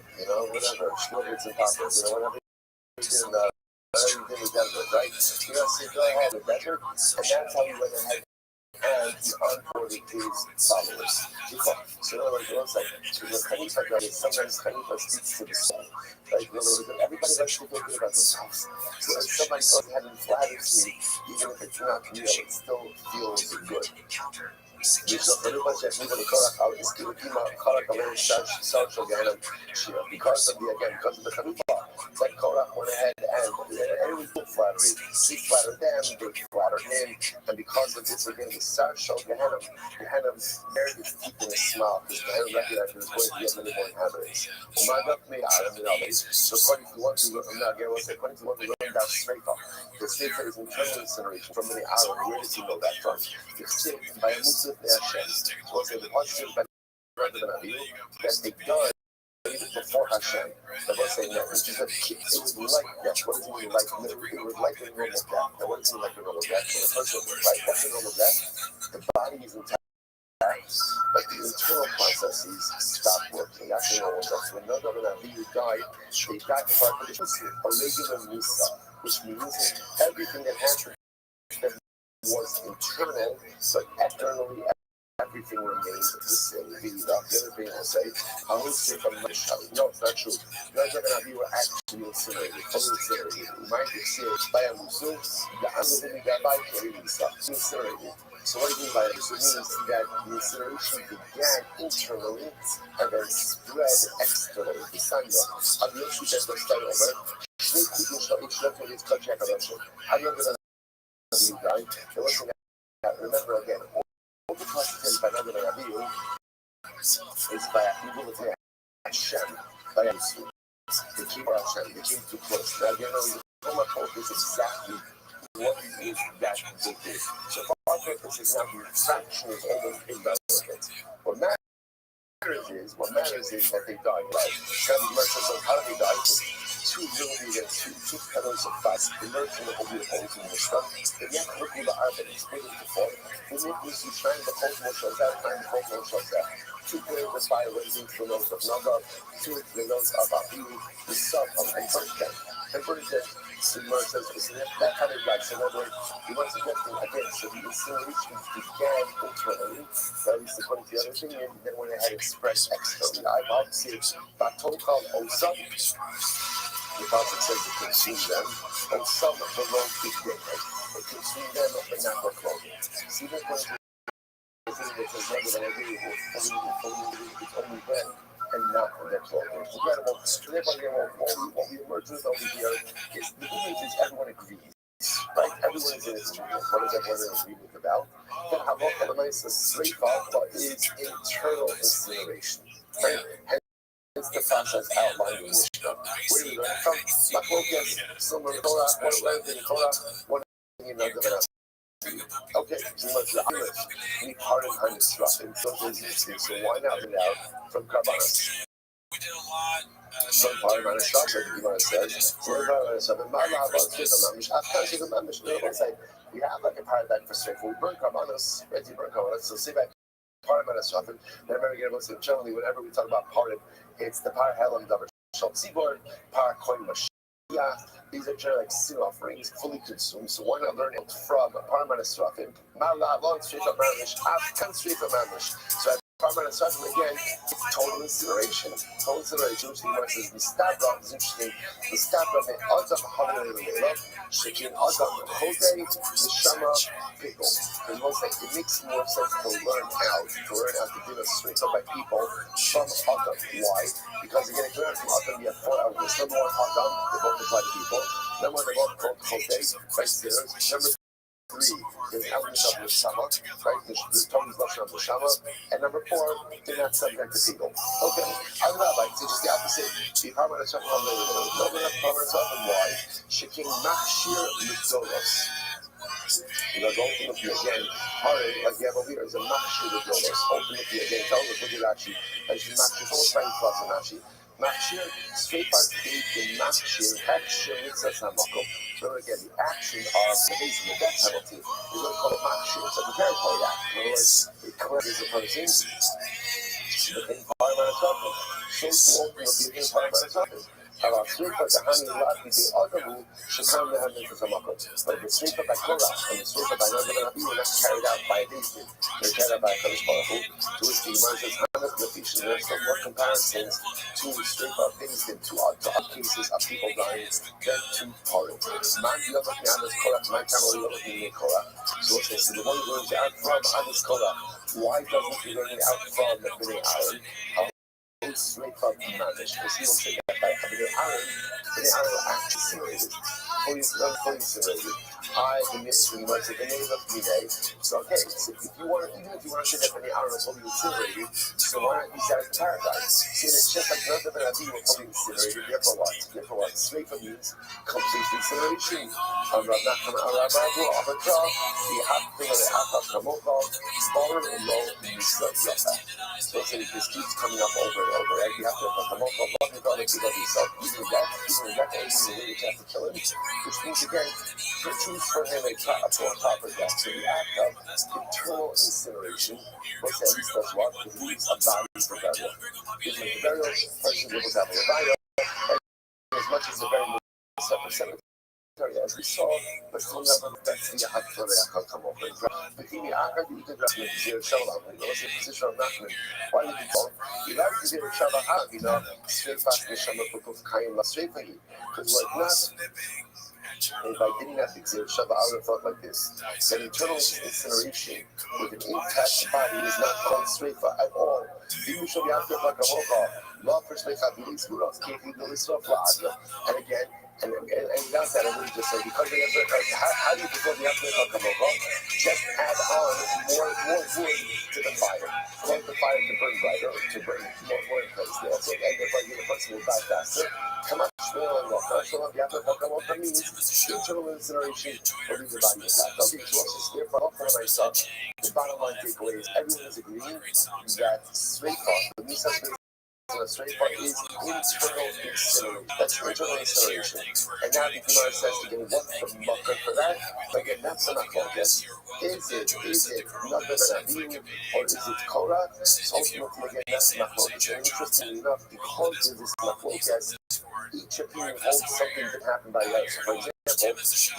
whatever. Schnubbits and poppers, whatever he did in the desert, right? So go ahead in the desert, and that's how he went ahead and he onboarded his followers. So in other words, the Khalifa guy is sometimes Khalifa speaks to the soul. Right? In other words, everybody likes to feel good about themselves. So if somebody goes ahead and flatters me, even if it's not real, it still feels good. Because of the Khalifa, that Korach went ahead and it was full flattery. He flattered them, they flattered him, and because of this, again, the Sar showed Gehenna bared his teeth in a smile because Gehenna recognized he was going to get many more inhabitants. So according to one who learned that straight off, the state is internal incineration from many hours. Where does he know that from? By a Muslim Hashem, was it the positive by that they done before Hashem. The verse saying that it was like death. What does it mean like? It was like a normal death. Now what does it mean like a normal death? When a person was like, what's a normal death? The body is intact, but the internal processes stop working. That's a normal death. When none of them died, they died before a regular Misa, which means everything that happened was internal, but externally everything remains the same. The other thing will say, I will say from my child. No, it's not true. You're not going to be actually incinerated, fully incinerated. You might be saved by a Muslim, the other thing that by incinerated. So what do you mean by this? It means that the incineration began internally and then spread externally. The Sanya, how do you actually get the start over? How do you understand? Remember again, all the classes by another Rabbi is by people with Hashem, by Yisrael. They came by Hashem, they came too close. Now, the Holy Hope is exactly what is that big is. So, for our purposes, now the fraction is almost irrelevant. What matters is that they died, right? God mercies on how they died. 2 milliliters, 2 petals of fast emerged from the oblique holes in the stomach. The neck looked at the arm and exploded to fall. The neck was trying to hold more shows out, trying to hold more shows out. 2 pairs of fire raising to the nose of Naga, 2 to the nose of Abu, the son of Antarctica. And burning them. The Lord says, that kind of like, so in other words, he wants to get them again. So the incineration began internally, at least according to the other thing, and then when it had expressed externally. I've obviously Batokal Osam. The Prophet says it consumed them, and some belong to different. It consumed them, but not for clothing. See that one thing that says that it's only them and not for their clothing. It's incredible. So therefore, what we emerge with over here is the image is everyone agrees. Right? Everyone is in agreement. What is everyone in agreement about? Then Havok Elamais is straight off, but it's internal incineration. Right? It's the process outlined in the Mishnah. Where do we learn from? Machlokas, similar to Torah, one learned in Torah, one in another. Okay, so much the Irish. We pardon on instruction. So why not learn out from Karbanas? Some pardon on instruction, you want to say. We have like a paradigm for straight. We burn Karbanas, right? You burn Karbanas. So say that. Pardon on instruction. Then remember, again, listen, generally, whenever we talk about pardon, it's the Par Helam Davar Shal Tzibor, Par Koin Mashiach. These are generally like sin offerings, fully consumed. So why not learn it from Parman Esrafim? Mala, long straight up Mamish, Afkan straight up Mamish. So Parman Esrafim again, it's total incineration. Total incineration, which the says the Stavra is interesting. The Stavra, the Adam Hamelech, Shekin Adam, Hodei, the Shama, Pickle. It looks like it makes more sense to learn how to do this straight up by people from Adam. Why? Because again, if you learn from Adam, you have 4 elements. Number 1, Adam, they both apply to people. Number 1, they both called Hodei, right? Number 3 is the element of the Shama, right? The Tom's Lashon of the Shama. And number 4, they're not subject to people. Okay, I would like to just the opposite. The Parman Esrafim, no Parman Esrafim, why? Shekin Machshir Mitzolos. Because ultimately, again, Harid, like we have over here, is a Machshir Mitzolos. Ultimately, again, tell us what you actually, as you Machshir, almost trying to cross a Machshir. Machir, straight by the Machir, Hechir, Sasamakum. So again, the action of the base of the death penalty is what we call a Machir. It's a preparatory act. In other words, it cleanses a person within Parliament. So small will be in Parliament. About Sripa Tahani Lati, the other rule should come to have into Samakot. But the Sripa by Korah and the Sripa by Nabi were not carried out by David. They're carried out by Kodesh Baruch Hu, to which the Imam says, Hanas Lafish, and there's some more comparisons to Sripa David to other cases of people dying than to Korah. Man, the other thing, Hanas Korah, my family, the other thing, Korah. So it says, the one who learns out from Hanas Korah, why doesn't he learn it out from Bnei Aaron? Straight from managed because he will say that by Bnei Aaron actually simulated, fully simulated. I, the ministry, was the name of Bnei. So okay, so if you want, even if you want to say that Bnei Aaron was fully incinerated, so why not use that as paradise? See, it's just like none of the Nabi were fully incinerated. Therefore what? Therefore what? Straight from means complete incineration. Rav Nachman Arababu Abadra, the Hakping of the Hakak Kamokal, Baller and Low, Misla Yapa. So it just keeps coming up over and over. Right? You have to have a Kamokal, Baller, Baller, to love yourself. Even that, you have to kill him. Which means again, to choose for him a proper death. So the act of internal incineration, most at least does what? It leaves a body for burial. Because the burial person is able to have a burial, as much as the burial separate cemetery, as we saw, but still never that's the Hakfare Akal come over. But in the Akal, you did not make zero Shalom. It was a position of Nachman. Why did you go? You like to zero Shalom, straight past the Shalom of Kaim, straight for you. Because like not. If I didn't have the Xer Shabbat, I would have thought like this. That internal incineration with an intact body is not called Sreifa at all. Even should be after like a Mocha, love for Sreifa, and again, and that's that I would just say, because of the how do you perform the after like a Mocha? Just add on more wood to the fire. Want the fire to burn brighter, to burn more in place. They also end up like the person will die faster. Come on, the after like a Mocha means internal incineration will leave the body intact. Okay, so let's just therefore all for myself. The bottom line takeaway is everyone is agreeing that straight thought, the Misa straight part is internal incineration. That's internal incineration. And now the Gemara says again, what's the mucker for that? Again, that's not focus. Is it Nada Aviv or is it Korah? So ultimately again, that's not focus. And interestingly enough, because of this not focus, each opinion holds something that happened by that. So for example, the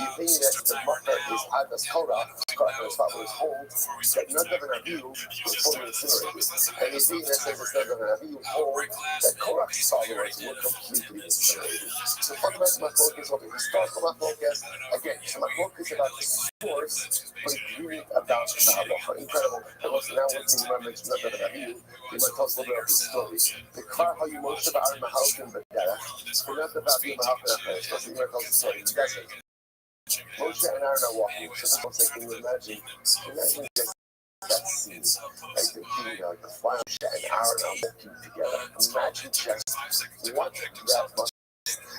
opinion that the mucker is Adas Korah, Korah's followers hold that Nada Aviv was fully incinerated. And the opinion that says it's Nada Aviv hold that Korach's followers were completely incinerated. So fundamental Machlokes over historical Machlokes, again, so Machlokes about the source, but agreeing about the halacha. Incredible. And also now one thing you mentioned about the Aviv, you might tell us a little bit of the story. The Kvar how you Moshe Ba'ar Mahalkim B'Derech, we're not about the Mahalkim, especially here tells the story in the desert. Moshe and Aaron are walking, so people say, can you imagine that scene, like the video, like the fire and Aaron are walking together. Imagine just what that must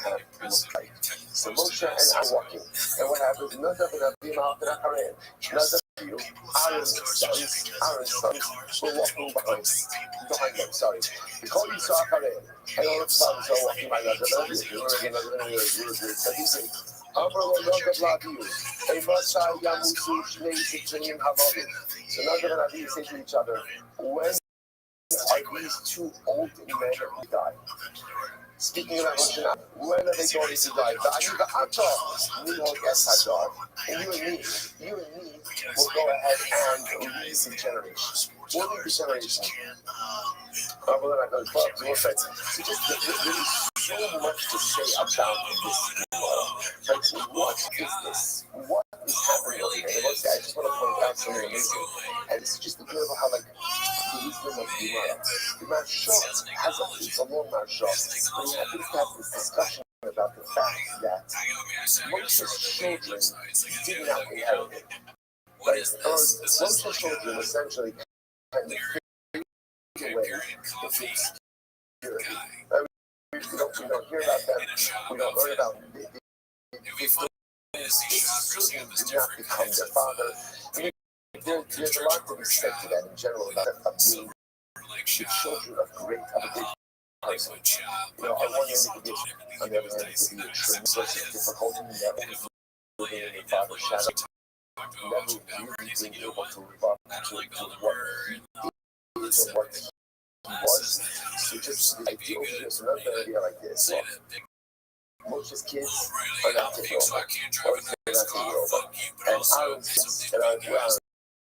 have looked like. So Moshe and Aaron walking, and what happens? None of them being out in Aaron. None of you, Aaron's sons were walking behind them. Sorry, the call you saw Aaron, and all the sons are walking by another. So now they're going to say to each other, when are these two old men to die? Speaking about Moshe, when are they going to die? And you and me will go ahead and lead the generation. We'll lead the generation. We're not going to talk to effect. So just there's so much to say about this world. Like, what is this? What is happening over here? And I just want to point out something amazing. And this is just incredible how, like, the wisdom of the Marshal it's a long Marshal, but he happens to have this discussion about the fact that Moshe's children did not inherit it. Right? Moshe's children essentially kind of fade away into obscurity. We don't hear about them. We don't learn about them. They certainly do not become their father. I mean, there's a lot to be said to that in general about being the children of a great person. You know, on one hand, it could be, on the other hand, it could be a tremendous difficulty never living in your father's shadow, never really being able to live up to what he is or what he was. So just the idea over here, so another idea like this. Look, Moshe's kids are not taking over, or they're not taking over. And Aaron's kids that are around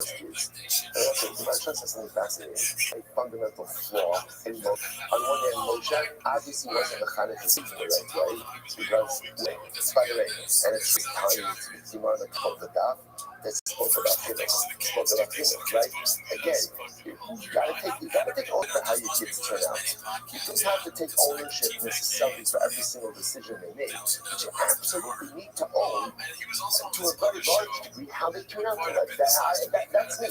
kids. And also, you might trust something fascinating, a fundamental flaw in Moshe. On one hand, Moshe obviously wasn't the kind of decision in the right way, because, by the way, and it's tiny, it's the amount of the daf that spoke about him, right? Again, you gotta take ownership for how your kids turn out. You don't have to take ownership necessarily for every single decision they make, but you absolutely need to own, to a very large degree, how they turn out. That's me.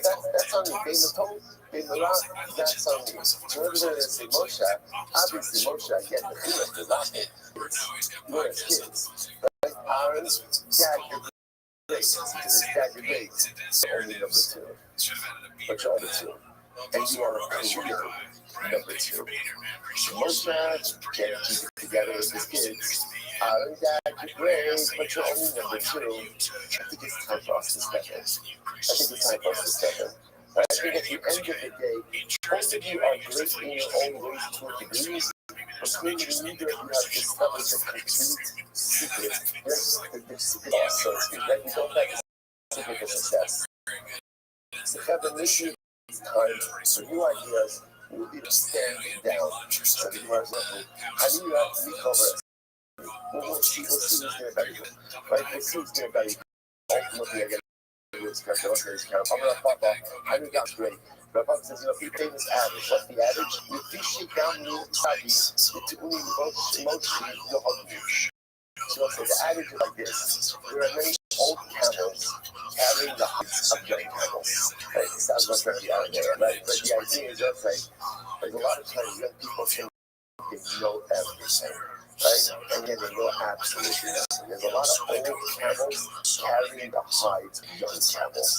That's on me. Being the rock, that's on me. So everybody that say Moshe, obviously Moshe, again, the chilek is not it. We're his kids. Right? Aaron, Dad, you're great. Dad, you're great. Only number two. But you're only two. And you are a career number two. Moshe can't keep it together with his kids. Aaron, Dad, you're great, but you're only number two. I think it's time for us to step in. But I think at the end of the day, most of you are great in your own ways to a degree, but clearly neither of you have discovered the complete secret. The secret sauce, so to speak, right? You don't have the secret to success. So Kevin, maybe it's time for new ideas. We'll be standing down. So the Gemara's level. How do you have to be covered? We'll see who's going to better you. Right? We'll see who's going to better you. Ultimately, again, it's kind of I'm going to pop off. I think that's great. But Papa says, you know, famous adage. What's the adage? You fish it down the side, it's only emotionally the hungry. So the adage is like this. There are many old camels carrying the hides of young camels. Right? It sounds like very out there, right? But the idea is just like a lot of times young people think they know everything. Right? And yet they know absolutely nothing. There's a lot of old camels carrying the hides of young camels.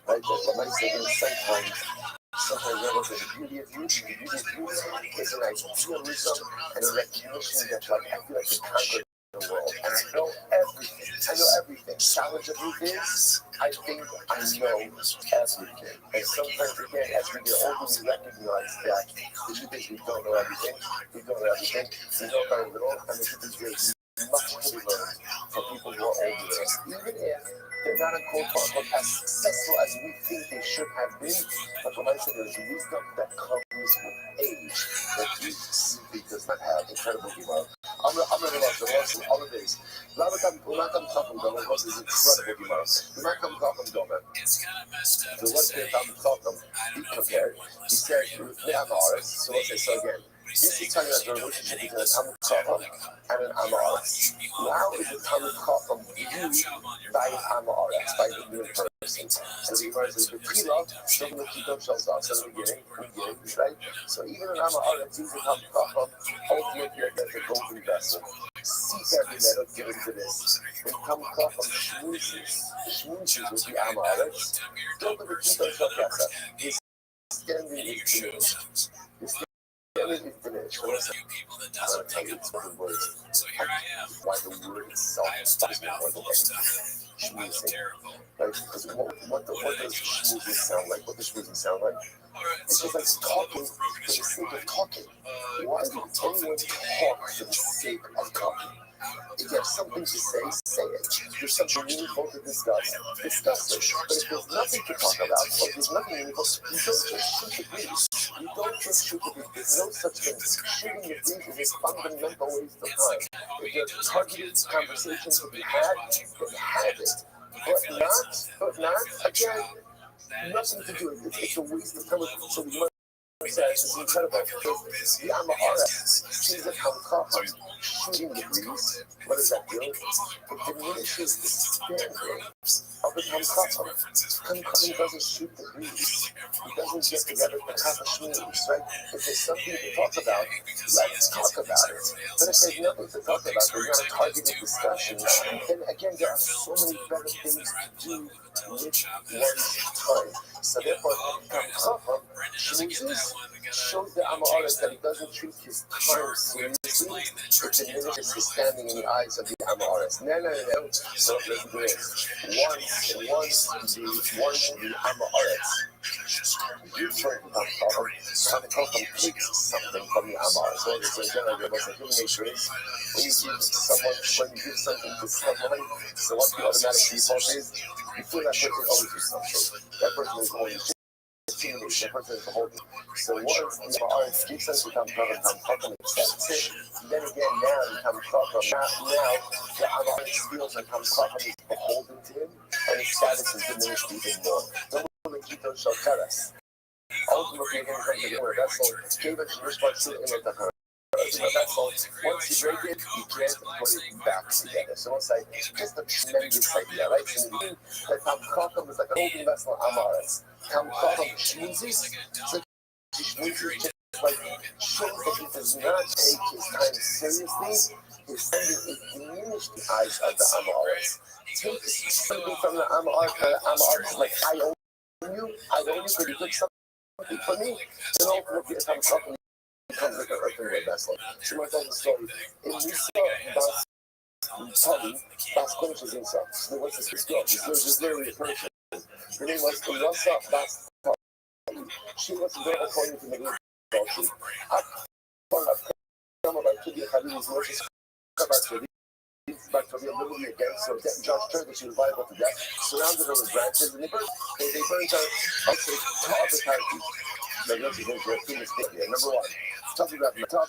Right? But my saying is sometimes there was the beauty of youth. The beauty of youth is an idealism and a recognition that like I feel like we conquered the world. And I know everything. Challenge of youth is I think I know everything. And sometimes again, as we get older, we recognize that the truth is we don't know everything. We know very little, and the truth is there's much to be learned from people who are older than us. Even if they're not unquote as successful as we think they should have been, but when I say there's wisdom that comes with age that youth simply does not have. Incredible Gemara. I'm gonna love the rest of all of this. We're not come talking about what is incredible Gemara. We're not come talking about it. So what's the come talking? He compared. He said, so let's say so again. This is talking about the relationship between a Talmud Chacham and an Amaretz. How is a Talmud Chacham viewed by an Amaretz, by the new person? So the Gemara says, the Tila, don't look you don't show us. So we get it, right? So even an Amaretz sees a Talmud Chacham, ultimately as a golden vessel. Sees every metal given to this. When Talmud Chacham schmoozes with the Amaretz, don't look at you don't show us. His standing is finished. Everything finished. I'm going to tell you it's one of the words. Why the word itself is more than schmoozing. Right? Because what does schmoozing sound like? What does schmoozing sound like? It's just like talking for the sake of talking. Why would anyone talk for the sake of talking? If you have something to say it. If there's something meaningful to discuss it. But if there's nothing to talk about, or there's nothing meaningful, you don't just shoot the breeze. There's no such thing. Shooting the breeze is this fundamental waste of time. If there's targeted conversations to be had, then have it. But not, again, nothing to do with it. It's a waste of time. So we says is incredible. The Amaretz, she's a Talmud Chacham, shooting the breeze. What does that do? It diminishes the standard of the Talmud Chacham. Talmud Chacham doesn't shoot the breeze. He doesn't get together to have a schmooze, right? If there's something to talk about, let's talk about it. But if there's nothing to talk about, there's not a targeted discussion, then again, there are so many better things to do with one's time. So therefore, Talmud Chacham schmoozes. shows the Amoris that he doesn't treat his time seriously. It diminishes his standing in the eyes of the Amoris. No. So let's do this. Once the Amoris takes something from the Amoris. So it's in general, the most human nature is when you give something to someone, so what the automatic default is, you feel that person owes you something. That person is owing you. That person is beholden. So once the Amoris gives something to Kamkakam accepts it, then again now the Kamkakam, now the Amoris feels like Kamkakam is beholden to him, and his status is diminished even more. So Kito shall tell us. Ultimately, again, comes to the vessel, gave us responsibility in the vessel. Once you break it, you can't put it back together. So it's like just a tremendous idea, right? So in the beginning, that Kamkakam is like an holding vessel Amaris. Kamkakam schmoozes, so schmoozes just like shows that he does not take his time seriously. His standing is diminished the eyes of the Amaris. Takes something from the Amaris, like I owe you could you put something for me? Then ultimately it comes up and becomes like an earthenware vessel. So I tell the story. In Nisa Bas Conchas inside. So there was this girl. This was literally a person. Her name was Rasa Bas. She was very according to the Greek culture. Back to the ability against so that Judge turned that she was liable to death, surrounded her with branches, and they burned her outside to all the characters. But this is a key mistake here. Number one, topic is right. You talk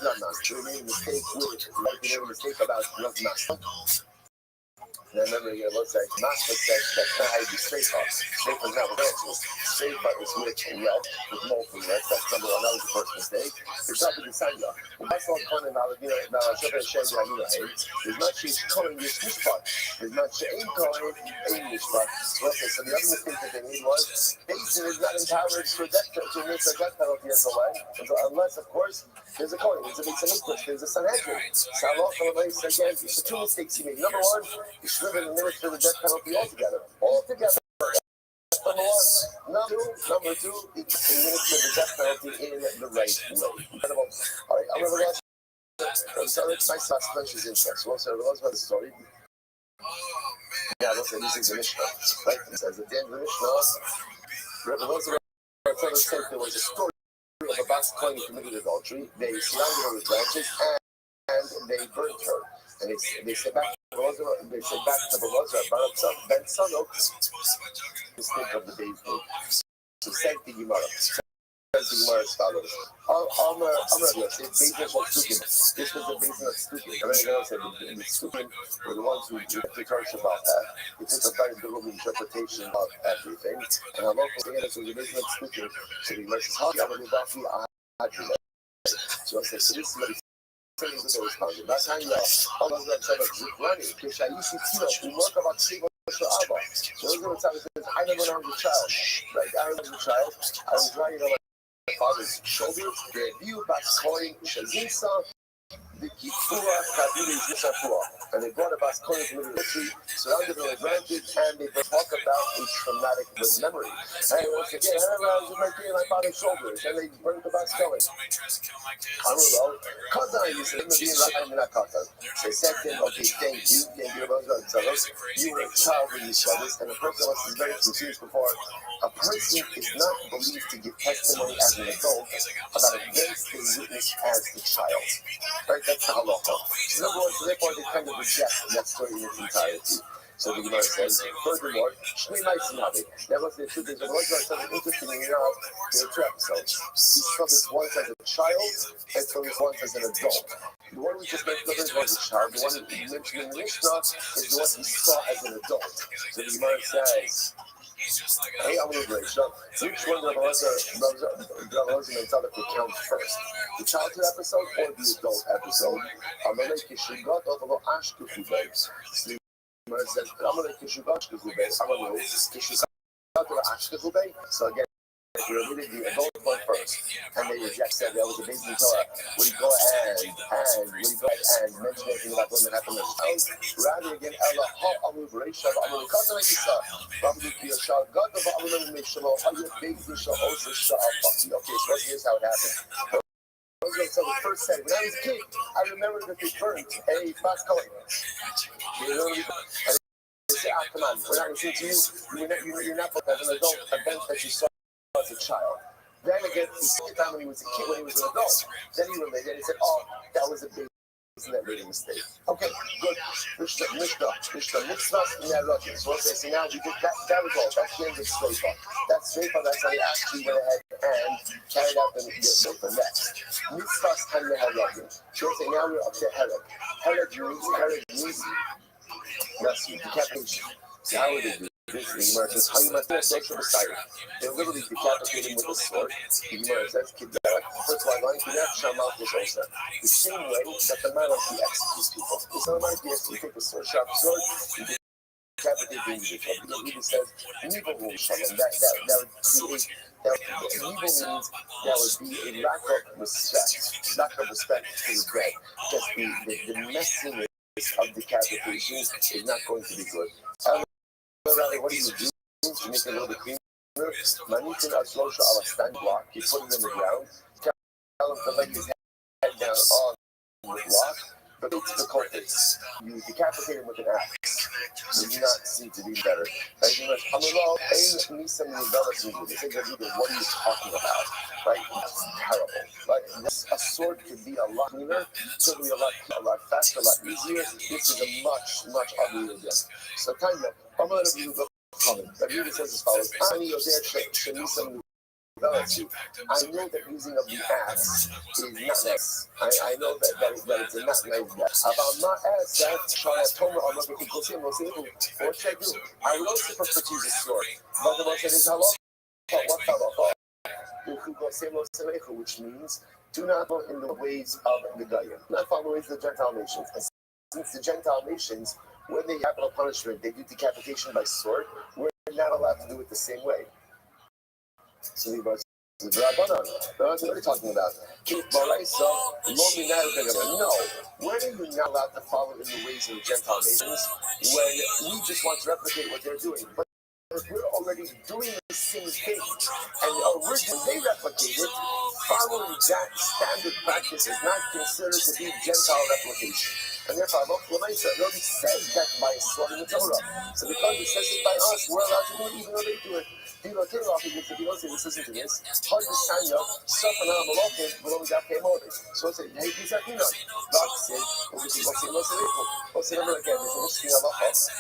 about master. You made a mistake with, like you made a mistake about not master. Now remember, it looks like master says that's not how you do straight part. Straight part is not with branches. Straight part is with red, with molten red. That's number one. That was the first mistake. You're talking to Sanya. That's all calling out, now Shepard Shed, there's not she's calling this part. There's not she ain't calling English part. Okay, so the other mistake that they made was Basin is not empowered for death to make a death penalty as a way. Unless, of course, there's a coin, there's a Basin English, there's a Sanhedrin. So Allah again, so two mistakes he made. Number one, he should have administered the death penalty altogether. Number one. Number two, he administered the death penalty in the right way. Incredible. All right, I'm going to so it's nice last punches interest. What's about the story? Yeah, let's say this is the Mishnah. Right? It says at the end of the Mishnah, there was a story of a Bas Kohen who committed adultery. They surrounded her with branches and they burnt her. And they said back to Belazar, Barak Ben Sano, mistake of the day's name. So said the Gemara. Says the Gemara as follows. This was the basin of Stukim. Everybody else said the Stukim were the ones who took about that. They took a very good interpretation of everything. And I'm also saying this was the basin of Stukim. So the Gemara says, how do you have so I said, so this is what that's how you Allah said of Zukrani, Kishayishi we work about Sigo Sha'aba. So those are the times it says, I never know the child. Right? I was a child. I was riding on my father's shoulders. The view back calling Shazisa, the Kifua, Kabili, Zishafua. And they brought a Baskoyan to the tree, surrounded with branches, and they talk about a traumatic memory. And once again, I was right there on my father's shoulders, and they burned the Baskoyan. Karulo, Kazan, you said, they said to him, okay, thank you, you were a child when you saw this, and the person was very confused before. A person is not believed to give testimony as an adult about events they witnessed as a child. Right? That's the halacha. So number one, so therefore they kind of reject that story in its entirety. So the Gemara says, furthermore, Shnei Maisim Havi. That was the truth. The Lord something interesting in there are two episodes. He saw this once as a child, and saw this once as an adult. The one we just mentioned was a child. The one that we mentioned in the Mishnah is the one he saw as an adult. So the Gemara says, hey, I'm going to break. So which one of us and Tzadok would count first? The childhood episode or the adult episode? Amalek Kishigot or Ashku Fubay. So the Gemara says, Amalek Kishigot Ashku Fubay. Amalek Kishigot Ashku Fubay. So again, you immediately vote for first, and they reject said there was a baby in Torah. Would you go and mention anything about women having their child? Rather again, Allah Ha'amu Bereisha Ba'amu Katan Isa Ba'amu Kiyashal God of Ba'amu Mishamo Hayat Baby Shal Osha Sha'afaki. Okay, so here's how it happened. So the first said, when I was a kid, I remember that they burnt a fast color. And they said, come on, we're not listening to you. You're not as an adult event that you saw as a child. Then again, the second time when he was a kid, when he was an adult, then he related and he said, oh, that was a big that made a mistake. Okay, good. Mishnah, mitzvahs, nerotins. So let's say now we did that was all. That's the end of Sleifa. That's Sleifa, that's how they actually went ahead and carried out the Sleifa next. Mitzvahs and nerotins. So let's say now we're up to Herod. Herod means decapitation. So how would they do this? The Gemara says, how you must be a social beside. They literally decapitate him with a sword. The Gemara says, first of all, going to that Shamal is also the same way that the monarchy executes people. So the monarchy has to take a sword, sharp sword, you decapitate the individual. Because he says, evil will shut him. That would create, evil means that would be a lack of respect to the dead. Just the messiness of decapitation is not going to be good. Rather, what do you do to make it a little bit cleaner? Manitin Aslosha ala stand block, you put it in the ground, tell him to lay his head down on the block, but it's the culprits. You decapitate him with an axe. You do not seem to be better. They say, what are you talking about? Right? That's terrible. Like, a sword could be a lot cleaner, could be a lot faster, a lot easier. This is a much uglier death. So kind of, I'm going to go comment. The reader says as follows: I know that using of the axe is not nice. I know that it's a not nice death. About my ass, what should I do? I would also prefer to use a sword. But the one said is halal. What halal? Which means do not go in the ways of the Goyim. Not follow the ways of the Gentile nations. And since the Gentile nations, when they have capital punishment, they do decapitation by sword, we're not allowed to do it the same way. So the Rabbanon, what are you talking about? No, when are you not allowed to follow in the ways of the Gentile nations when we just want to replicate what they're doing? But we're already doing the same thing, and originally they replicated, following that standard practice is not considered to be Gentile replication. And therefore, it already says that by slaughtering the Torah. So because it says it by us, we're allowed to do it even though they do it. If you don't say, listen to this, hard to stand up, suffer now, Malachim, but only got paid more. So say, hey, please have me not. God said, well, we should go see Moshe Leiko. Well, say, remember again, there's an interesting halacha.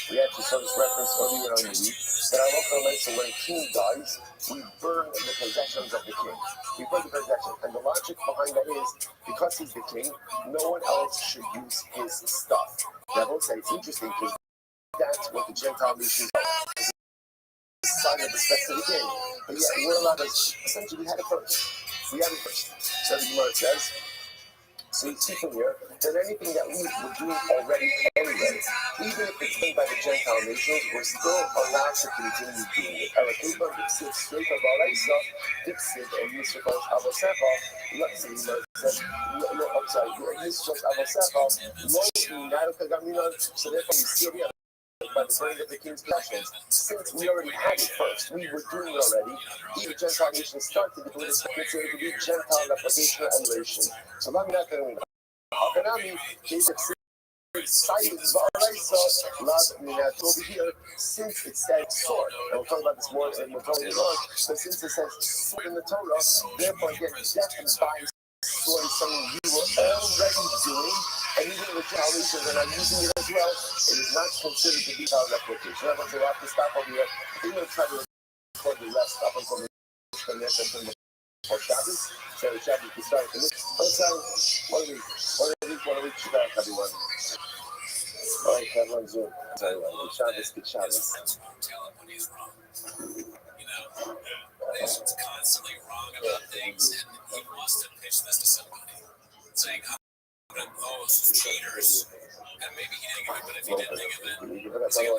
We actually saw this reference earlier on the week. That halacha means when a king dies, we burn the possessions of the king. We burn the possessions. And the logic behind that is, because he's the king, no one else should use his stuff. Now, I will say it's interesting because that's what the Gentile nations are. Sign of respect to the king. But yeah, we're allowed to, essentially, we had it first. So the Gemara says, so you see from here that anything that we were doing already anyway, even if it's made by the Gentile nations, we're still allowed to continue doing it. Let's say the Gemara says, so therefore you see it by the burning of the king's possessions. Since we already had it first, we were doing it already. Even Gentile nations started to do it, considered to be Gentile replication and emulation. So let me not go into Hakanami, over here, since it said sword, and we'll talk about this more and we'll go on, but since it says sword in the Torah, therefore again, death and by sword is something you were already doing, and even the Gentile nations are not using it as well. It is not considered to be our replication. Everyone will have to stop over here. We're going to try to record the rest up until the for Shabbos. So the Shabbos we start from this. What a week, everyone. All right, everyone's Zoom. Sorry, Shabbos, good Shabbos. Tell him when he's wrong. You know, he's constantly wrong about things, and he wants to pitch this to somebody, saying, those cheaters. And maybe he didn't give it, but if he didn't think of it, it's like,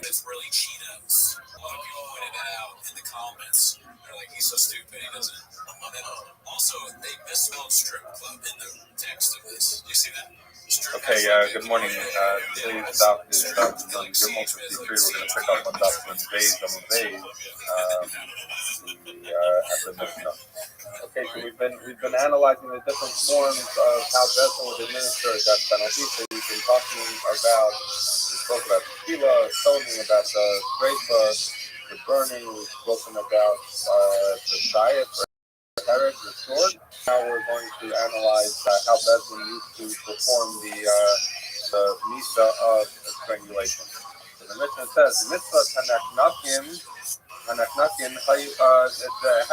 it's really Cheetos. A lot of people pointed that out in the comments. They're like, he's so stupid, he doesn't. And also, they misspelled strip club in the text of this. Do you see that? Okay, good morning. Please stop this. Your multi-free. We're going to pick up on that one days on days. At the Mishnah. Okay, so we've been analyzing the different forms of how Besson would administer a death penalty. So we've been talking about, we spoke about the tefillah, stoning, about the shreifa, the burning. We've spoken about the diet, the herod, the sword. Now we're going to analyze how Besson used to perform the misa of strangulation. So the Mishnah says, mitzvah tanachnakim. How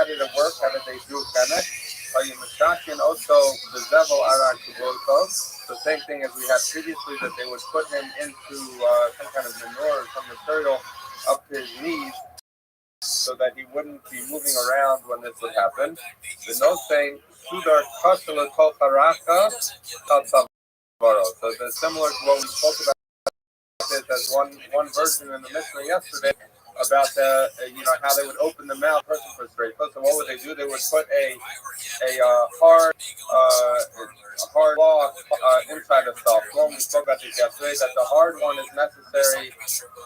did it work? How did they do Kanek? Also, the Zevel Arak Kubolkov. The same thing as we had previously, that they would put him into some kind of manure or some material up his knees so that he wouldn't be moving around when this would happen. The note saying, Sudar Kashala Kolkaraka Kalsavaro. So that's similar to what we spoke about this as one version in the Mishnah yesterday, about how they would open the mouth person for straight. So what would they do? They would put a hard cloth inside the soft one. We spoke about this yesterday, that the hard one is necessary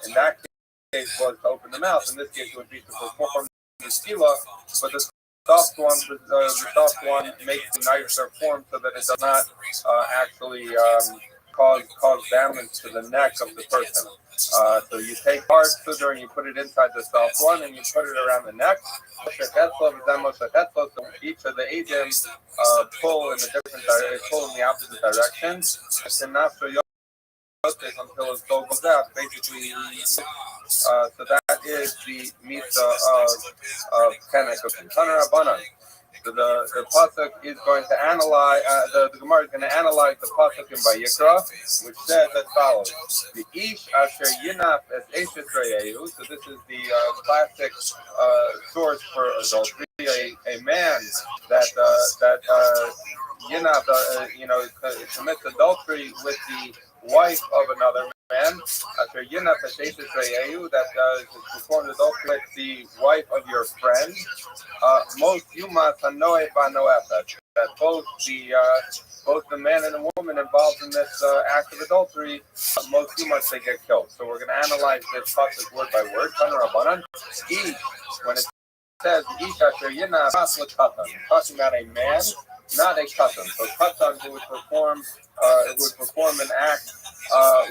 in that case was to open the mouth. In this case it would be to perform the tefillah, but the soft one makes the nicer form so that it does not actually cause damage to the neck of the person. So you take hard sugar and you put it inside the soft one and you put it around the neck. So each of the agents pull in the opposite direction. Until his soul goes out, basically. So that is the misa of Kenek of Taner Abanan. So the pasuk is going to analyze. The Gemara is going to analyze the pasuk in Vayikra, which says as follows: the ish asher yinaf es eshes reyehu. So this is the classic source for adultery. A man that commits adultery with the wife of another man, after Yinaf that performed adultery with the wife of your friend, most Yuma Tanoe Banoefet, that both the man and the woman involved in this act of adultery, most Yuma they get killed. So we're going to analyze this pasuk word by word. When it says Ish Asher Yinaf talking about a man, not a katan. So katan who would perform an act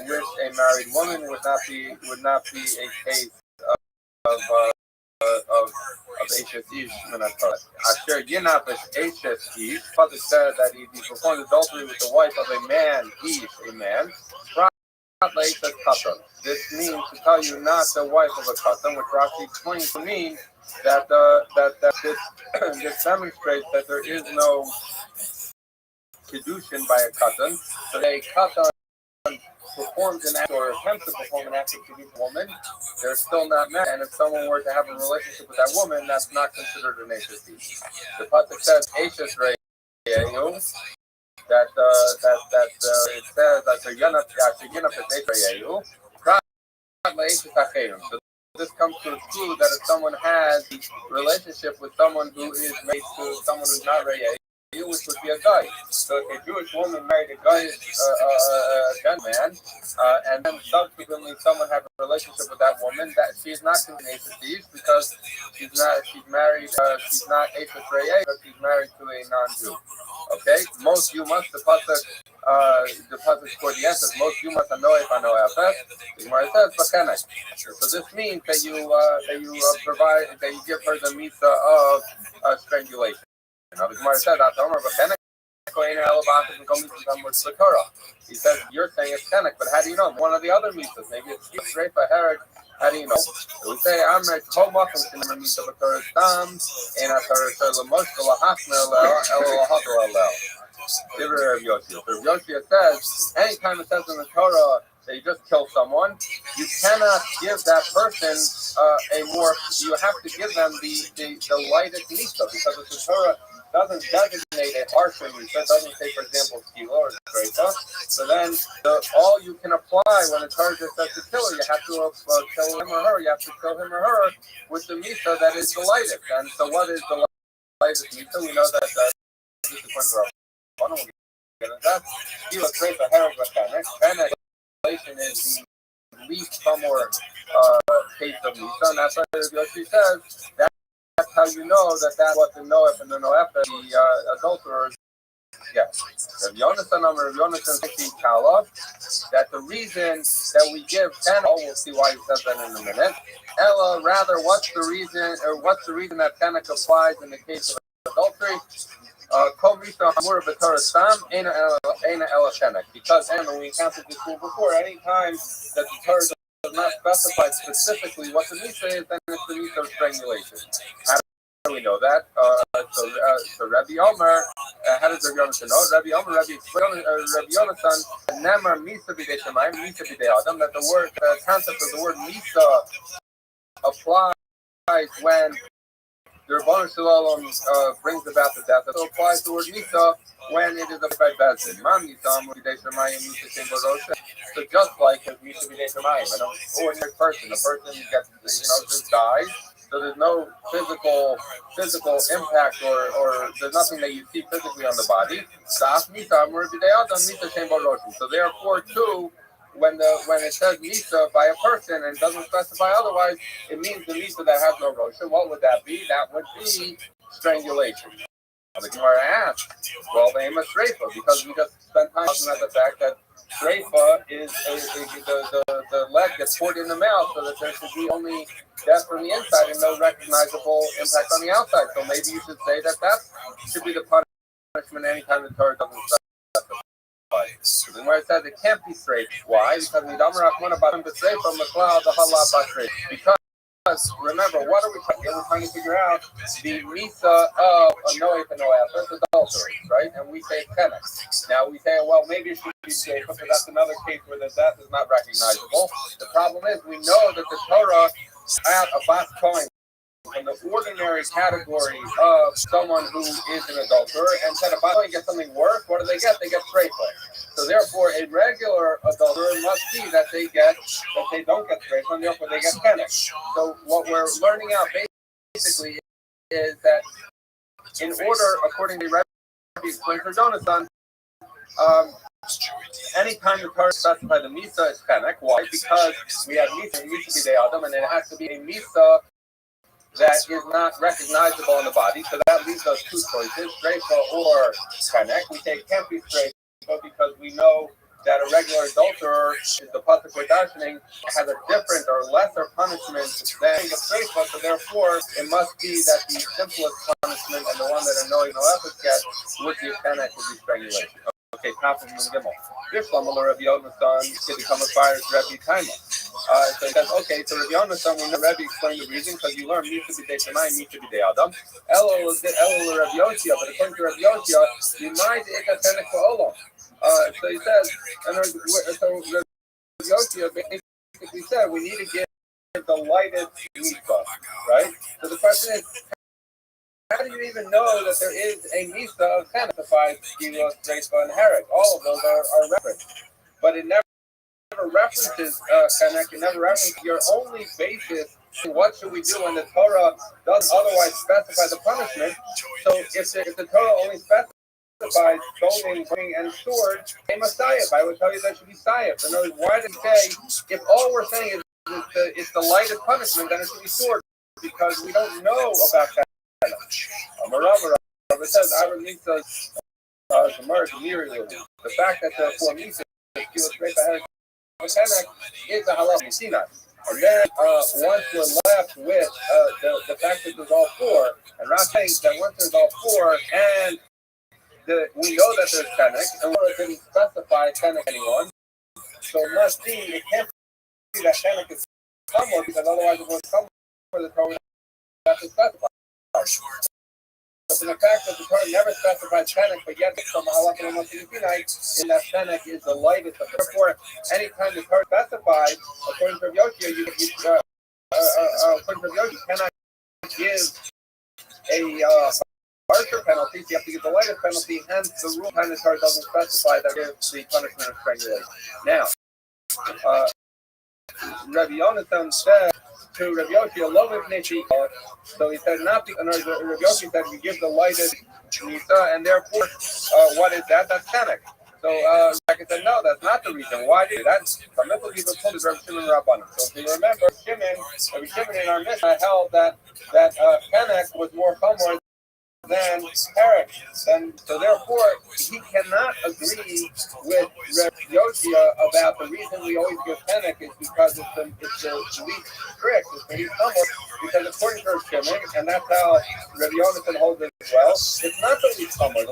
with a married woman would not be a case of Eshes Ish Minatah. Asher Yinaf Eshes Ish. Father said that he performed adultery with the wife of a man, Ish, a man. This means to tell you not the wife of a katan, which Rashi explains to mean that this demonstrates that there is no kedushin by a katan. So a katan performs an act or attempts to perform an act of kedushin woman, they're still not married. And if someone were to have a relationship with that woman, that's not considered an eshes ish. The pasuk says eshes reyehu. That it says that the yinaf is reyehu. So this comes to exclude that if someone has a relationship with someone who is married to someone who's not reyehu, which would be a guy. So if a Jewish woman married a guy, a man, and then subsequently someone had a relationship with that woman, that she is not considered eshes because she's not eshes reyehu, but she's married to a non-Jew. Okay, most you must the pasuk for the answer. Most you must know if I know after. The Gemara says b'kenek. So this means that you give her the misa of strangulation. Now the Gemara said that b'kenek. He says you're saying it's kenek, but how do you know? One of the other misas, maybe it's straight for herod. How do you know? So we say I'm a komakim to misa b'torah tam and a torah lemosh lahachmer el. Rav Yoshia says, anytime it says in the Torah that you just kill someone, you cannot give that person you have to give them the lightest misa, because it's the Torah doesn't designate a harsher misa. It doesn't say, for example, skila or straighta. So then all you can apply when a target says to kill her, you have to kill him or her. You have to kill him or her with the misa that is the lightest. And so what is the lightest misa? We know that this is going to our funnel. We'll get into that. Skila, straighta, herod, v'chenek. Translation is the least somewhere case of misa. And that's what she says. That's how you know that that's what the noef and the noef, the adulterers get. Rav Yonasan Kala, that the reason that we give 10, we'll see why he says that in a minute. Ella, rather, what's the reason that Tanakh applies in the case of adultery? Because, and we encountered this rule before, anytime that the Torah does not specify specifically what the misa is, then it's the misa of strangulation. How do we know that? So Rabbi Omer, how does Rabbi Yonasan know? Rabbi Omer, Rabbi Yonasan, Nemar misa b'dei shemayim, misa b'dei adam, that the concept of the word misa applies when the Rebbeinu Shalom brings about the death. So applies the word misa when it is a bad bezin. Man misa b'dei shemayim, misa shem b'rosha. So just like as misa b'dei shemayim, an ordinary person, a person gets, just dies. So there's no physical impact or there's nothing that you see physically on the body. So therefore, too, when it says misa by a person and doesn't specify otherwise, it means the misa that has no rosha. What would that be? That would be strangulation. The Gemara asked, well, the aim of Shreifa, because we just spent time talking about the fact that Shreifa is the leg gets poured in the mouth, so that there should be only death from the inside and no recognizable impact on the outside. So maybe you should say that should be the punishment anytime the Torah doesn't specify. And where it says it can't be straight. Why? Because we don't about him to say from the cloud the halal because. Remember, what are we trying to do? We're trying to figure out the misa of a noef and noef, that's adultery, right? And we say tenek. Now we say, well, maybe it should be safe, because that's another case where the death is not recognizable. The problem is, we know that the Torah had a bas kohen in the ordinary category of someone who is an adulterer, and said, if I don't get something worse, what do? They get straight play. So therefore, a regular adulterer must see that they don't get straight play, and therefore they get tenek. So what we're learning out basically is that in order, according to Rabbi explained for Jonathan, anytime the Torah specifies the misa is tenek. Why? Because we have misa b'dei adam, and it has to be a misa that is not recognizable in the body. So that leaves us two choices, streifa or tenek. We say it can't be streifa because we know that a regular adulterer, is the pasuk we're darshaning, has a different or lesser punishment than a streifa. So therefore, it must be that the simplest punishment and the one that a no-effort gets would be a tenek, would be strangulation. Okay, top of Gimel. This Shlomo Rabbi Yonasan could become a fire to Rabbi Taima. So he says, okay, so Rabbi Yonasan, we know Rabbi explained the reason, because you learn Mita b'dei Shemayim, Mita b'dei Adam. Elo Rabbi Yoshia, but according to Rabbi Yoshia, you might eat a tenek for Olam. So he says, and so Rabbi Yoshia basically said, we need to give the lightest mitzvah, right? So the question is, how do you even know that there is a misa of tenek, Gilos, Reisva, and Herod? All of those are referenced. But it never references tenek, it never references your only basis in what should we do when the Torah doesn't otherwise specify the punishment. So if the Torah only specifies stoning, bringing, and sword, a Messiah, I would tell you that should be Sayef. In other words, why did he say, if all we're saying is it's the lightest punishment, then it should be sword, because we don't know about that. It says, the fact that the four mitzvahs is the halal Sinai. And then once we're left with the fact that there's all four, and Rav thinks that once there's all four, and we know that there's tenek, and we didn't specify tenek anyone, so it must be, it can't be that tenek is somewhere, because otherwise it won't come where the Torah has to specify. But in the fact that the Torah never specified tenek, but yet from halakha in that tenek is the lightest. Therefore, anytime the Torah specifies, according to Rabbi Yoshia, you cannot give a harsher penalties, you have to give the lightest penalty. Hence, the rule kind of doesn't specify that gives the punishment of strangulation. Now, Rabbi Yonatan said to Rabbi Yoshi, so he said not because Rabbi Yoshi said we give the lightest nisa, and therefore, what is that? That's panic. So Rebecca said, no, that's not the reason. Why did that? So if you remember, Rabbi Shimon in our mission held that panic was more chomer than Herod. And so therefore, he cannot agree with Rabbi Yoshia about the reason we always give panic is because it's the least strict, it's the least chomer, because according to Shimon, and that's how Rabbi Yonatan holds it as well, it's not the least chomer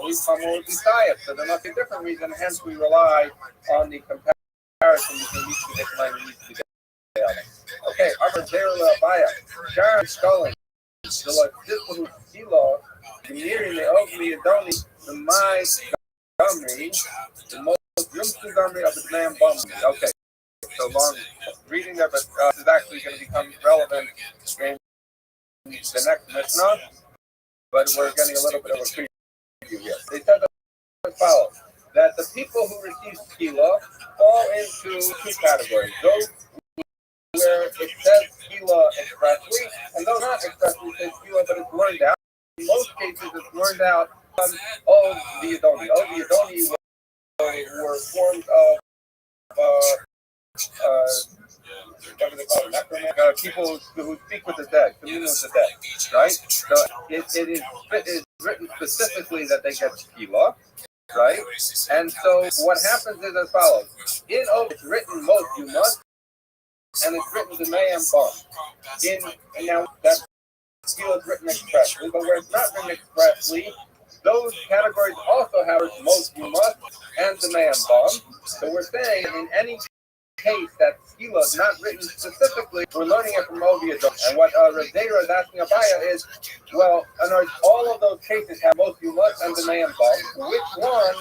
would be Sayat, so there must be a different reason, hence we rely on the comparison between these two different languages. Okay, Amar Zerla Abaya, Sharon Sculling, the Disciple Kilo, the Miri, the Ogli, the My Gumri, the most Yumsu Gumri of the man Bumri. Okay, so long reading there, but this is actually going to become relevant in the next Mishnah, but we're getting a little bit of a preview here. They said as follows, that the people who receive Skila fall into two categories. Those where it says Skila expressly, and those not expressly say Skila, but it's learned out. In most cases, it's learned out of the Adoni. The Adoni were formed of whatever they call it, people who speak with the dead, commune with the dead, right? So it is written specifically that they get Skila, right? And so what happens is as follows. In O, it's written most you must, and it's written the Mayam Bum. And now that Skila is written expressly, but where it's not written expressly, those categories also have most you must and the Mayam Bum. So we're saying in any case that Skila is not written specifically, we're learning it from Oviadon. And what Razera is asking Abaya is, well, all of those cases have most you must and the Mayam Bum. Which one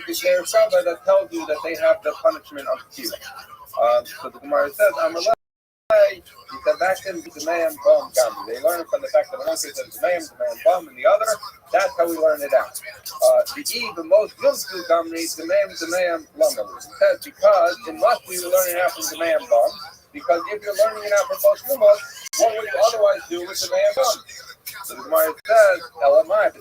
is their Shabbat that tells you that they have the punishment of Skila? So the Gemara says, he said back in the Mayam Bum Gamri. They learn it from the fact that one says the Mayam Bum, and the other, that's how we learn it out. The most Yumsu Gamri, the Mayam Lumber. It says because it must be learning it out from the Mayam Bum, because if you're learning it out from most Yumas, what would you otherwise do with the Mayam Bum? So the Gemara says, LMI, the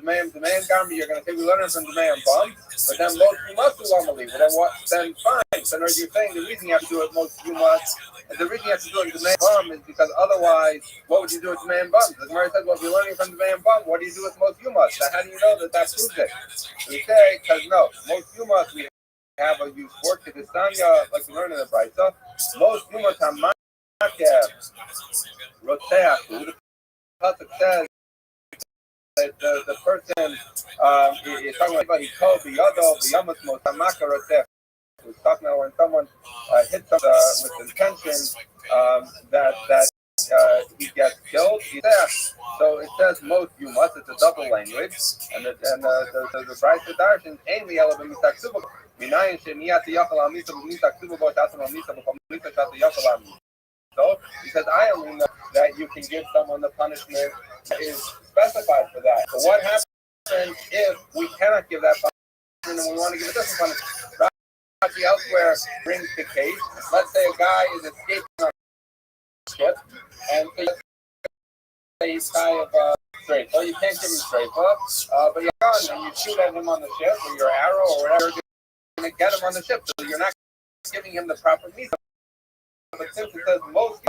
Mayam Gamri, you're going to say we learn it from the Mayam Bum, but then most Yumas do Lumali. But then fine. So you're saying the reason you have to do it most Yumas. And the reason you have to do it with the man bum is because otherwise, what would you do with the man bum? The Gemara says, well, if you're learning from the man bum, what do you do with most yumas? Now, how do you know that proves it? We say, because no, most yumas we have a use for to the sanya, like we learned in the Brisa. Most yumas have ma'akev, roteach. The pasuk says that the person is talking about he told the yado, the yamas most hamaka roteach. We're talking about when someone hits with intention that he gets killed. So it says most you must. It's a double language, and the Brisa Darshan ain't element mitaksuba. Minayin shemiyati yakal amisa mitaksuba botatam amisa b'komisa shata yakal amisa. So because I only know that you can give someone the punishment that is specified for that. So what happens if we cannot give that punishment and we want to give a different punishment? Right? Elsewhere brings the case. Let's say a guy is escaping on a ship, and he's kind of straight. So you can't give him straight up, but you're gun and you shoot at him on the ship, or your arrow, or whatever, you're going to get him on the ship. So you're not giving him the proper meat. But since it says most,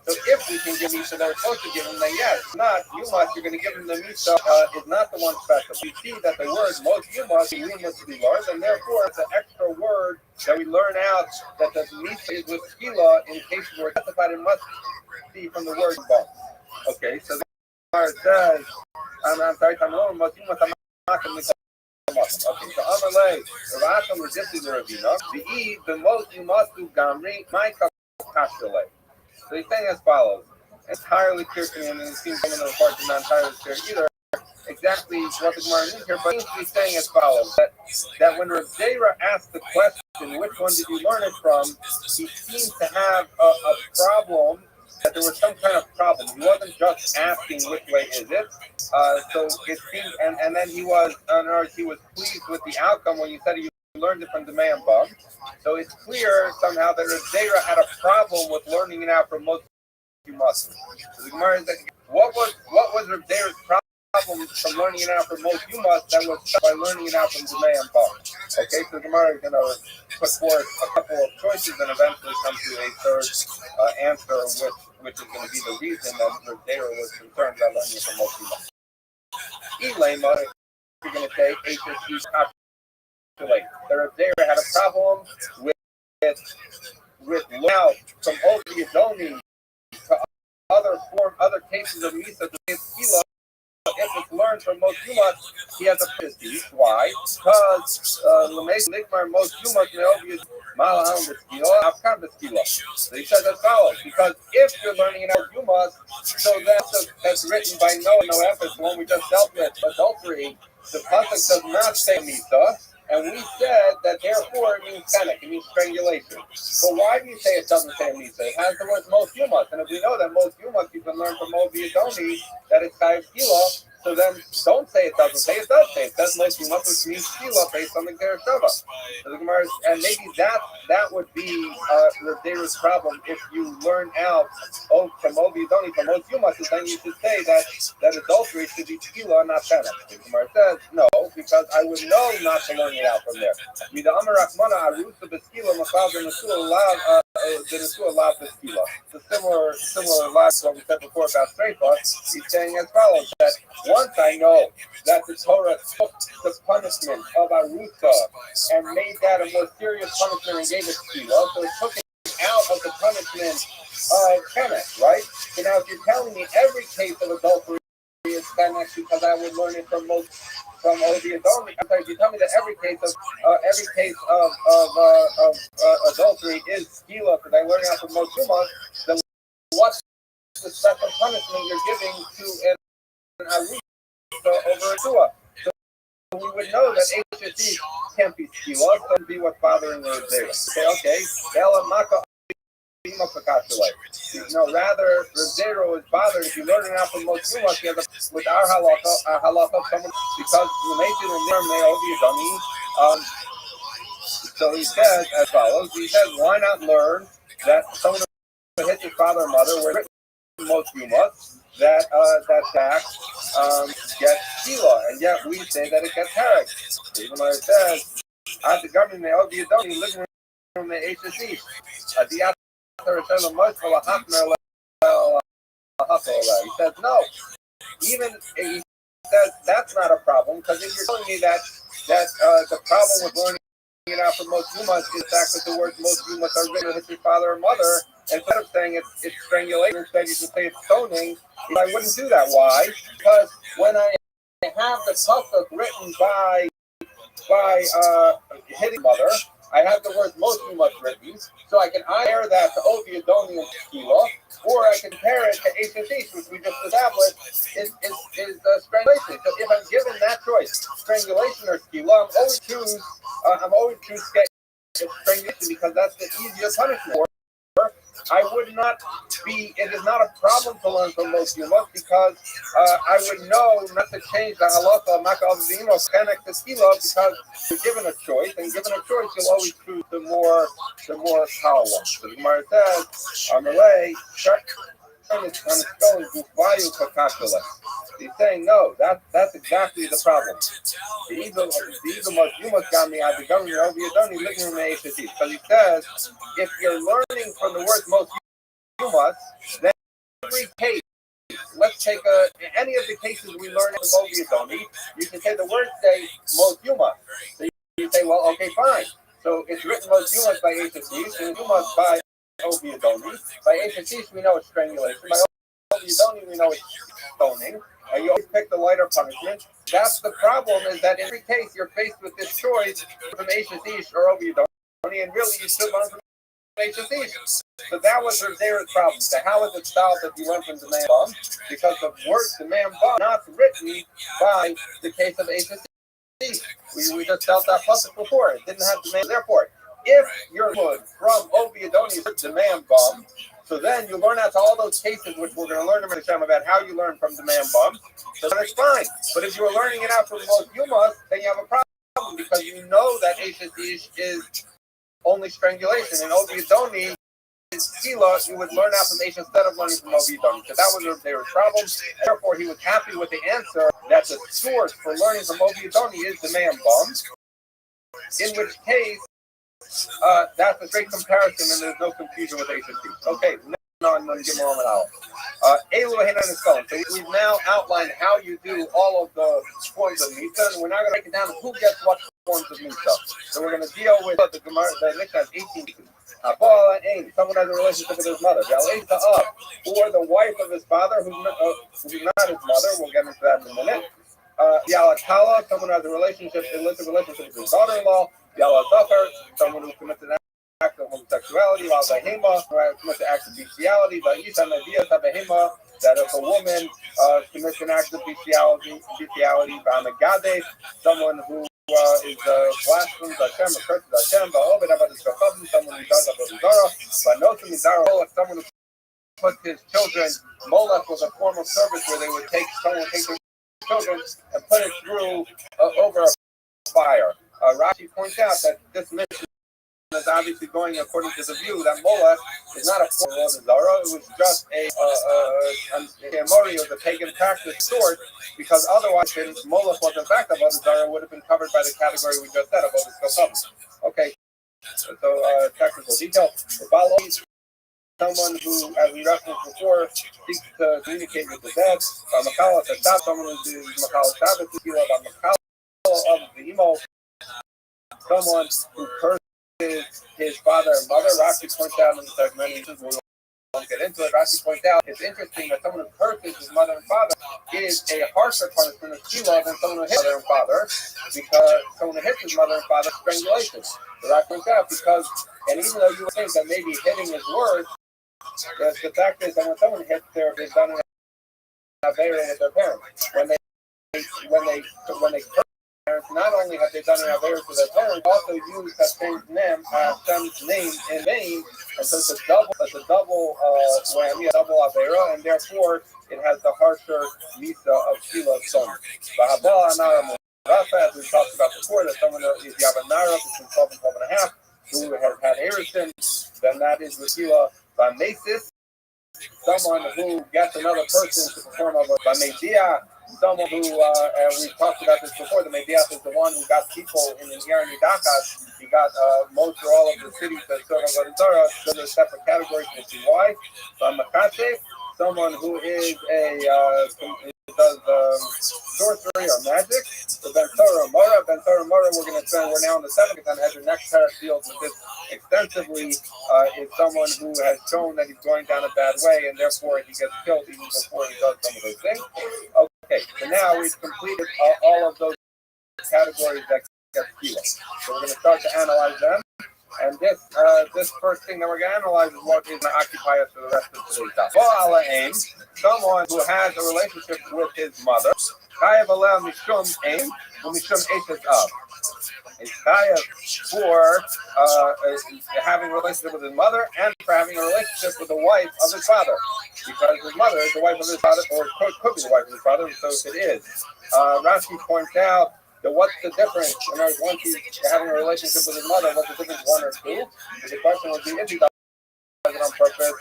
so if we can give Misha that we're supposed to give him, then yes. If not, you must, you're going to give him the Misha, is not the one special. We see that the word most you must be learned, and therefore it's an extra word that we learn out that the Misha is with Skila in case we're specified, it must be from the word bum. Okay, so the Gemara says, I'm sorry, most you must have okay, so Amalei, Ravacham resisted the Ravina, the most you must do Gamri, my Kashrele. So he's saying as follows. It's entirely clear to me, and it seems some of the parts are not entirely clear either, exactly what the Gemara means here, but he's saying as follows, that when Rav Zera asked the question, which one did you learn it from, he seems to have a problem there was some kind of problem. He wasn't just asking which way is it. So it seemed, and then he was pleased with the outcome when you said he learned it from the man bum. So it's clear somehow that Zera had a problem with learning it out from most Muslims. So the Gemara said, what was Zera's problem from learning it out from most Muslims that was by learning it out from the man bum? Okay, so the Gemara is going to put forth a couple of choices and eventually come to a third answer, which is going to be the reason that Zera was concerned about learning it from most Muslims. Elema, you're going to say HSE calculate. Zera had a problem with now from Oviadoni to other cases of Misa to Kilo. If it's learned from most Yumas, he has a disease. Why? Because most Yumas so he says as follows, because if you're learning in our Yumas, so that's written by no effort, the one we just dealt with, adultery, the pasuk does not say Misa, and we said that therefore it means panic, it means strangulation. But why do you say it doesn't say Misa? It has the word most Yumas, and if we know that most Yumas you can learn from Oviadoni that it's Chayav Kila, so then don't say it doesn't say it does say it says most Yumas, which means Kila based on the Ger Shava. So the Gemara, and maybe that would be Zera's problem if you learn out from Oviadoni from most Yumas, then you should say that adultery should be Kila, not panic. The Gemara says no, because I would know not to learn it out from there. Mida Amar Rachmana Arusa Beskila Mafal the Nesua Lav Beskila. It's a similar line to what we said before about Streifa. He's saying as follows, that once I know that the Torah took the punishment of Arusa and made that a more serious punishment and gave it Skila, so it took it out of the punishment of Kemet, right? So now if you're telling me every case of adultery is Kemet because I would learn it from Oviadoni. I'm sorry, you tell me that every case of adultery is skila because I learned out from most Yumas, then what's the second punishment you're giving to an Arusa over a Tua? So we would know that HSE can't be skila, so it would be what's bothering the Zera. Say, okay, no, rather, Zera is bothered if you learn it out from most Yumas with our halacha, someone because you made it in there may so he says as follows. He says, why not learn that someone who hits his father or mother were written most Yumas that gets Kila, and yet we say that it gets Herek. Even though it says, at the government may all be living room the HSE. He says no. Even he says that's not a problem because if you're telling me that the problem with learning it out from most Yumas is the fact that the words most Yumas are written with your father or mother, instead of saying it's strangulation, instead you should say it's stoning. I wouldn't do that. Why? Because when I have the pasuk written by hitting mother, I have the word most Yumas written, so I can compare that to Oviadoni and Skila, or I can compare it to HSE, which we just established is strangulation. So if I'm given that choice, strangulation or Skila, I'm always choose strangulation because that's the easier punishment. I would not be, it is not a problem to learn from most Yumas because I would know not to change the halacha Maka of the Yumas connect to Skila because you're given a choice, and given a choice, you'll always choose the more power one. So the Gemara says, on the way, he's saying no, that's exactly the problem. The evil Yumas got me at the government of Oviadoni living in the HSE. Because he says, if you're learning from the words most Yumas, then every case, let's take any of the cases we learn from Oviadoni, you can say the words say most Yumas. So you say, well, okay, fine. So it's written most Yumas by HSE, so Yumas by Oviadoni. By HSE, we know it's strangulation. By Oviadoni, we know it's stoning. And you always pick the lighter punishment. That's the problem, is that in every case you're faced with this choice from HSE or Oviadoni, and really you should learn from HSE. So that was Zera's problem. So how is it solved if you went from the man bum? Because the word the man bum not written by the case of HSE. We just dealt that puzzle before. It didn't have the man. Therefore, if you're good from Oviadoni to the man bum, So then you learn out to all those cases, which we're going to learn in Hashem about how you learn from the man bum. So that's fine. But if you were learning it out from both Yumas, then you have a problem because you know that Eshes Ish is only strangulation. And Ovidoni is Tila, you would learn out from Eshes instead of learning from Ovidoni. So that was their problem. And therefore, he was happy with the answer that the source for learning from Ovidoni is the man bum. In which case, that's a great comparison, and there's no confusion with Eshes Ish. Okay, now I'm going to give Elu Henan is going. So we've now outlined how you do all of the forms of Misa, and we're now going to break it down who gets what forms of Misa. So we're going to deal with the Gemara. The Mishnah has 18 Misas. Someone has a relationship with his mother. Or the wife of his father, who's not his mother. We'll get into that in a minute. Yalatala, someone who has a relationship, illicit relationship with his daughter-in-law. Yalatafar, someone who commits an act of homosexuality. Yalatahema, who commits an act of bestiality. That if a woman commits an act of bestiality, Bamagade, someone who is blasphemes Hashem, or curses Hashem, someone who does Avodah, someone who puts his children, Molech was a form of service where they would take their children and put it through over a fire. Rashi points out that this mission is obviously going according to the view that Molech is not a form of Zara. It was just a Mori of the pagan practice sort, because otherwise, if Molech was in fact Avodah Zara, would have been covered by the category we just said, Avodah. Okay, so technical detail. Someone who, as we referenced before, seeks to communicate with the dead. Makala Tashav, someone who is Makala Shabbat, about Makala of the emo. Someone who curses his father and mother. Rashi points out in the segment, we won't get into it. Rashi points out it's interesting that someone who curses his mother and father is a harsher punishment of Tila than someone who hits mother and father, because someone who hits his mother and father is strangulation. So Rashi points out because, and even though you would think that maybe hitting is worse, the fact is that when someone hits they've done an avera with their parents. When they curse parents, not only have they done an avera to their parents, they also use Hashem's name in vain, and so it's a double whammy, a double avera, and therefore it has the harsher misa of Tila son. As we talked about before, that someone is Yavanara between 12 and 12 and a half, who has had Erison, then that is Tila. Bamesis, someone who gets another person to perform a Bamedia, someone who, we talked about this before, the Medias is the one who got people in the Yerin Dakas. He got most or all of the cities that serve Avodah Zarah, so there's separate categories to see why. Makate, someone who is does sorcery or magic. So Ben Torah Mora, we're now in the 7th, and has your next pair of deals with this extensively. Is someone who has shown that he's going down a bad way, and therefore he gets killed even before he does some of those things. Okay, so now we've completed all of those categories that get killed. So we're going to start to analyze them. And this first thing that we're going to analyze is what is going to occupy us for the rest of today's topic. Someone who has a relationship with his mother. Chayav aleh mishum aim u'mishum eshes av. Is chayav for having a relationship with his mother and for having a relationship with the wife of his father, because his mother is the wife of his father, or could be the wife of his father. So if it is, Rashi points out. So what's the difference? In other words, once he's having a relationship with his mother, what's the difference, one or two? And the question would be, if he does it on purpose,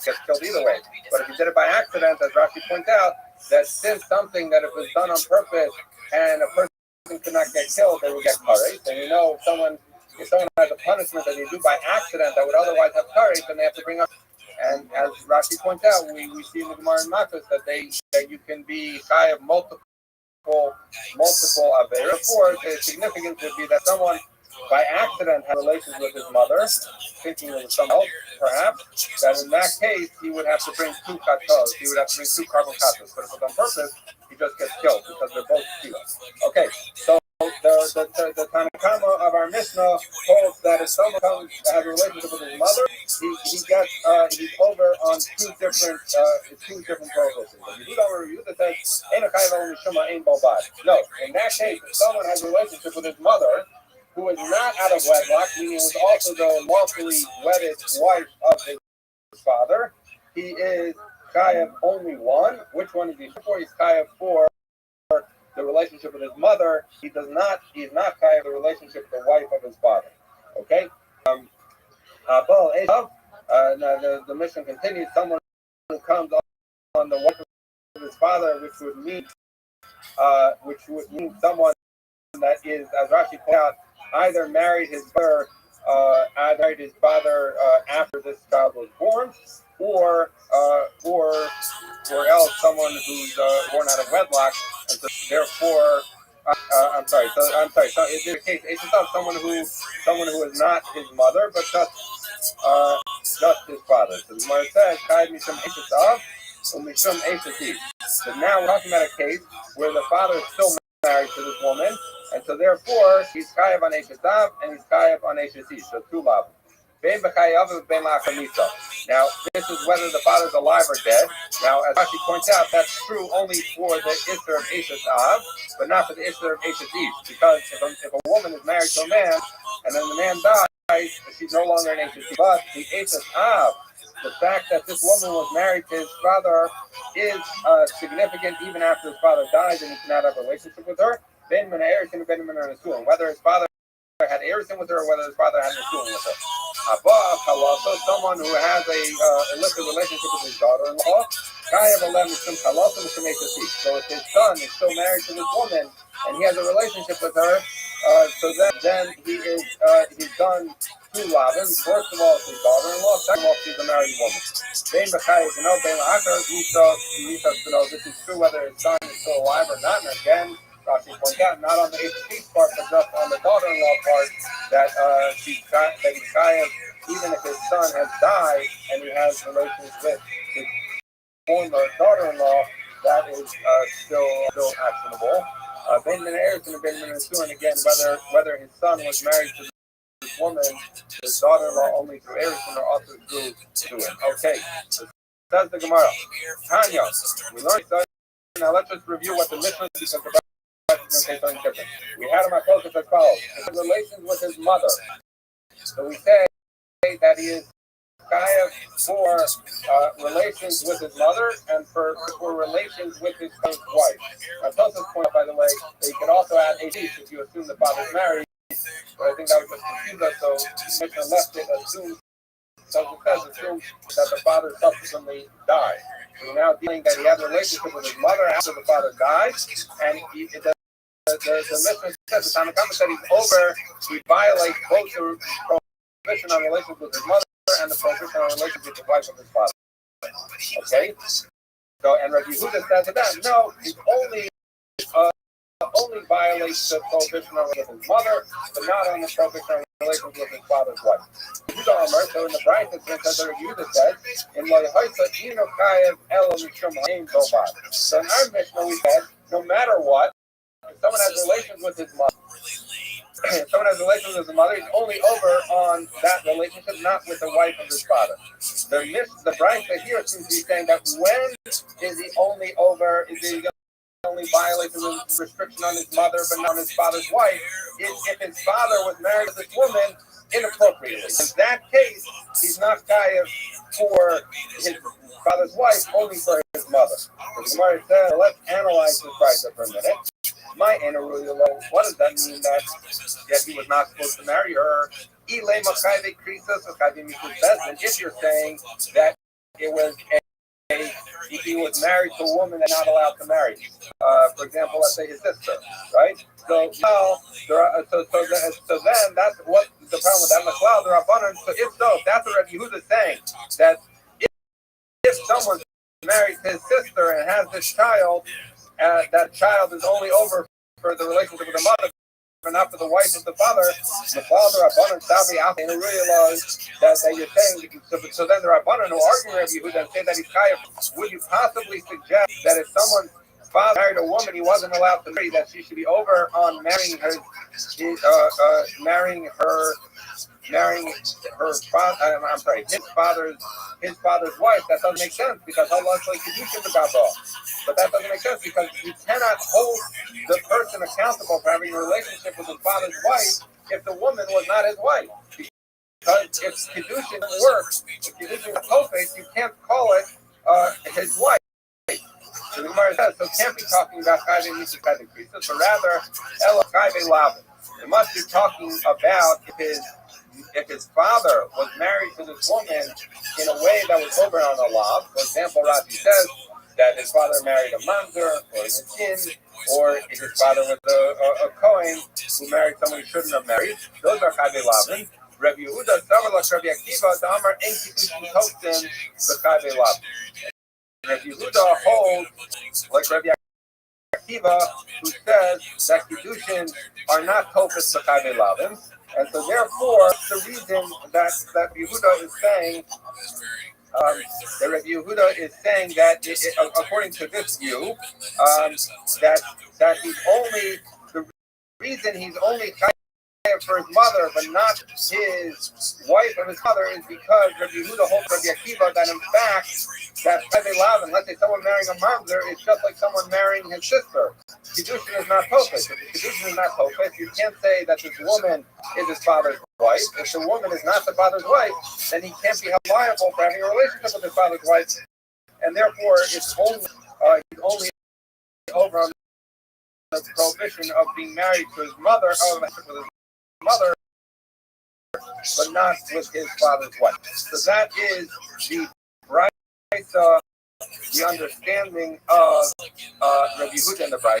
gets killed either way. But if he did it by accident, as Rashi points out, that since something that if it was done on purpose and a person could not get killed, they would get courage. And if someone has a punishment that they do by accident that would otherwise have courage, then they have to bring up. And as Rashi points out, we see in the Gemara in Makkos that you can be high of multiple avera. Therefore, the significance would be that someone by accident had relations with his mother, thinking it was someone else, perhaps, that in that case he would have to bring 2 katos, he would have to bring 2 carbon katos. But if it's on purpose, he just gets killed because they're both kilos. Okay, so the Tanakama of our Mishnah holds that if someone has a relationship with his mother, he's over on two different prohibitions. If you don't review that says no, in that case, if someone has a relationship with his mother who is not out of wedlock, meaning was also the lawfully wedded wife of his father, he is chayav only one. Which one is he for? He's chayav for the relationship with his mother. He's not chayav the relationship with the wife of his father. Okay? The mission continues. Someone who comes on the wife of his father, which would mean someone that is, as Rashi pointed out, either married his father after this child was born, or else someone who's born out of wedlock, and so therefore, I'm sorry. So in this case, it's just someone who is not his mother, but just his father. So the Gemara says, "Chayv mishum eishasav, umishum eishativ." So now we're talking about a case where the father is still married to this woman, and so therefore he's chayav on eishasav and he's chayav on eishativ. So two lav. Now, this is whether the father's alive or dead. Now, as Rashi points out, that's true only for the Isser of Eshes Av, but not for the Isser of Eshes Eve. Because if a woman is married to a man, and then the man dies, she's no longer an Eshes Eve. But the Eshes Av, the fact that this woman was married to his father is significant even after his father dies and he cannot have a relationship with her. Whether his father had Erison with her or whether his father had Nisuin with her. So someone who has a illicit relationship with his daughter-in-law, so if his son is still married to this woman and he has a relationship with her, so then he's done two lavim. First of all, it's his daughter-in-law. Second of all, she's a married woman. This is true whether his son is still alive or not. And again, Rashi points out, not on the HT part, but just on the daughter-in-law part, that he's chayav, even if his son has died and he has relations with his former daughter-in-law, that is still actionable. Ben Min Erison and Ben Min Nisuin, again, whether his son was married to this woman, his daughter-in-law, only through Erison or also through him. Okay, so says the Gemara. Tanya, we learned. Now let's just review what the Mishnah is about. We had him close as follows. His relations with his mother. So we say that he is chayav for relations with his mother and for relations with his wife. Now, Tosa's point out, by the way, that you can also add Eish if you assume the father's married. But I think that would just confuse us. So Mishnah left it assumes that the father subsequently died. So we're now dealing that he had a relationship with his mother after the father died, and the Mishnah says the Tanakh said he's over. He violates both the prohibition on relations with his mother and the prohibition on relations with the wife of his father. Okay. So and Rabbi Yehuda says to that, no, he only violates the prohibition on relations with his mother, but not on the prohibition on relations with his father's wife. So in the Brayta it says that Rabbi Yehuda said, in so in our Mishnah we said, no matter what, if someone has relations with his mother, he's only over on that relationship, not with the wife of his father. The Brayta here seems to be saying that when is he only over? Is he only violate the restriction on his mother, but not on his father's wife? If his father was married to this woman inappropriately, in that case, he's not chayav for his father's wife, only for his mother. So the Gemara said, let's analyze this Brayta for a minute. What does that mean that he was not supposed to marry her? If you're saying that it was he was married to a woman and not allowed to marry, for example, let's say his sister, right? So then that's what the problem with that. So if that's what Rabbi Yehuda is saying, that if someone's married to his sister and has this child, that child is only over for the relationship with the mother, but not for the wife of the father. The father Rabbanan Savi Afin realized that you're saying. So then the Rabbanan who argue with you, who then say that he's chayav, would you possibly suggest that if someone's father married a woman he wasn't allowed to marry, that she should be over on marrying her his father's wife? That doesn't make sense because how long could you give the gabah? But that doesn't make sense because you cannot hold the person accountable for having a relationship with his father's wife if the woman was not his wife. Because if Kedushin works, if Kedushin is Tofes, you can't call it his wife. So the Gemara says, so it can't be talking about Chayve Mitzvah Chayve Krisus, but rather Ela Chayve Lavin. It must be talking about if his father was married to this woman in a way that was over on the law. For example, Rashi says that his father married a mamzer or a nitzin, or if his father was a Kohen who married someone he shouldn't have married. Those are Chayve Lavin. Rabbi Yehuda, Savar Rabbi Akiva, the Amar Ein Kiddushin Tofsin, the Chayve Lavin. Rabbi Yehuda holds like Rabbi Akiva, who says that Kiddushin are not Tofis B'Chayve Lavin, and so therefore the reason that Yehuda is saying that Rabbi Yehuda is saying that according to this view, that he's only the reason he's only for his mother, but not his wife of his mother, is because Rabbi Yehuda holds Rabbi Akiva that in fact that Chayve Lavin, let's say someone marrying a mamzer, is just like someone marrying his sister. Kiddushin is not Tofes. If Kiddushin is not Tofes, you can't say that this woman is his father's wife. If the woman is not the father's wife, then he can't be held liable for having a relationship with his father's wife, and therefore it's only he's only over on the prohibition of being married to his mother, but not with his father's wife. So that is the the understanding of Rabbi Yehuda and the Bride.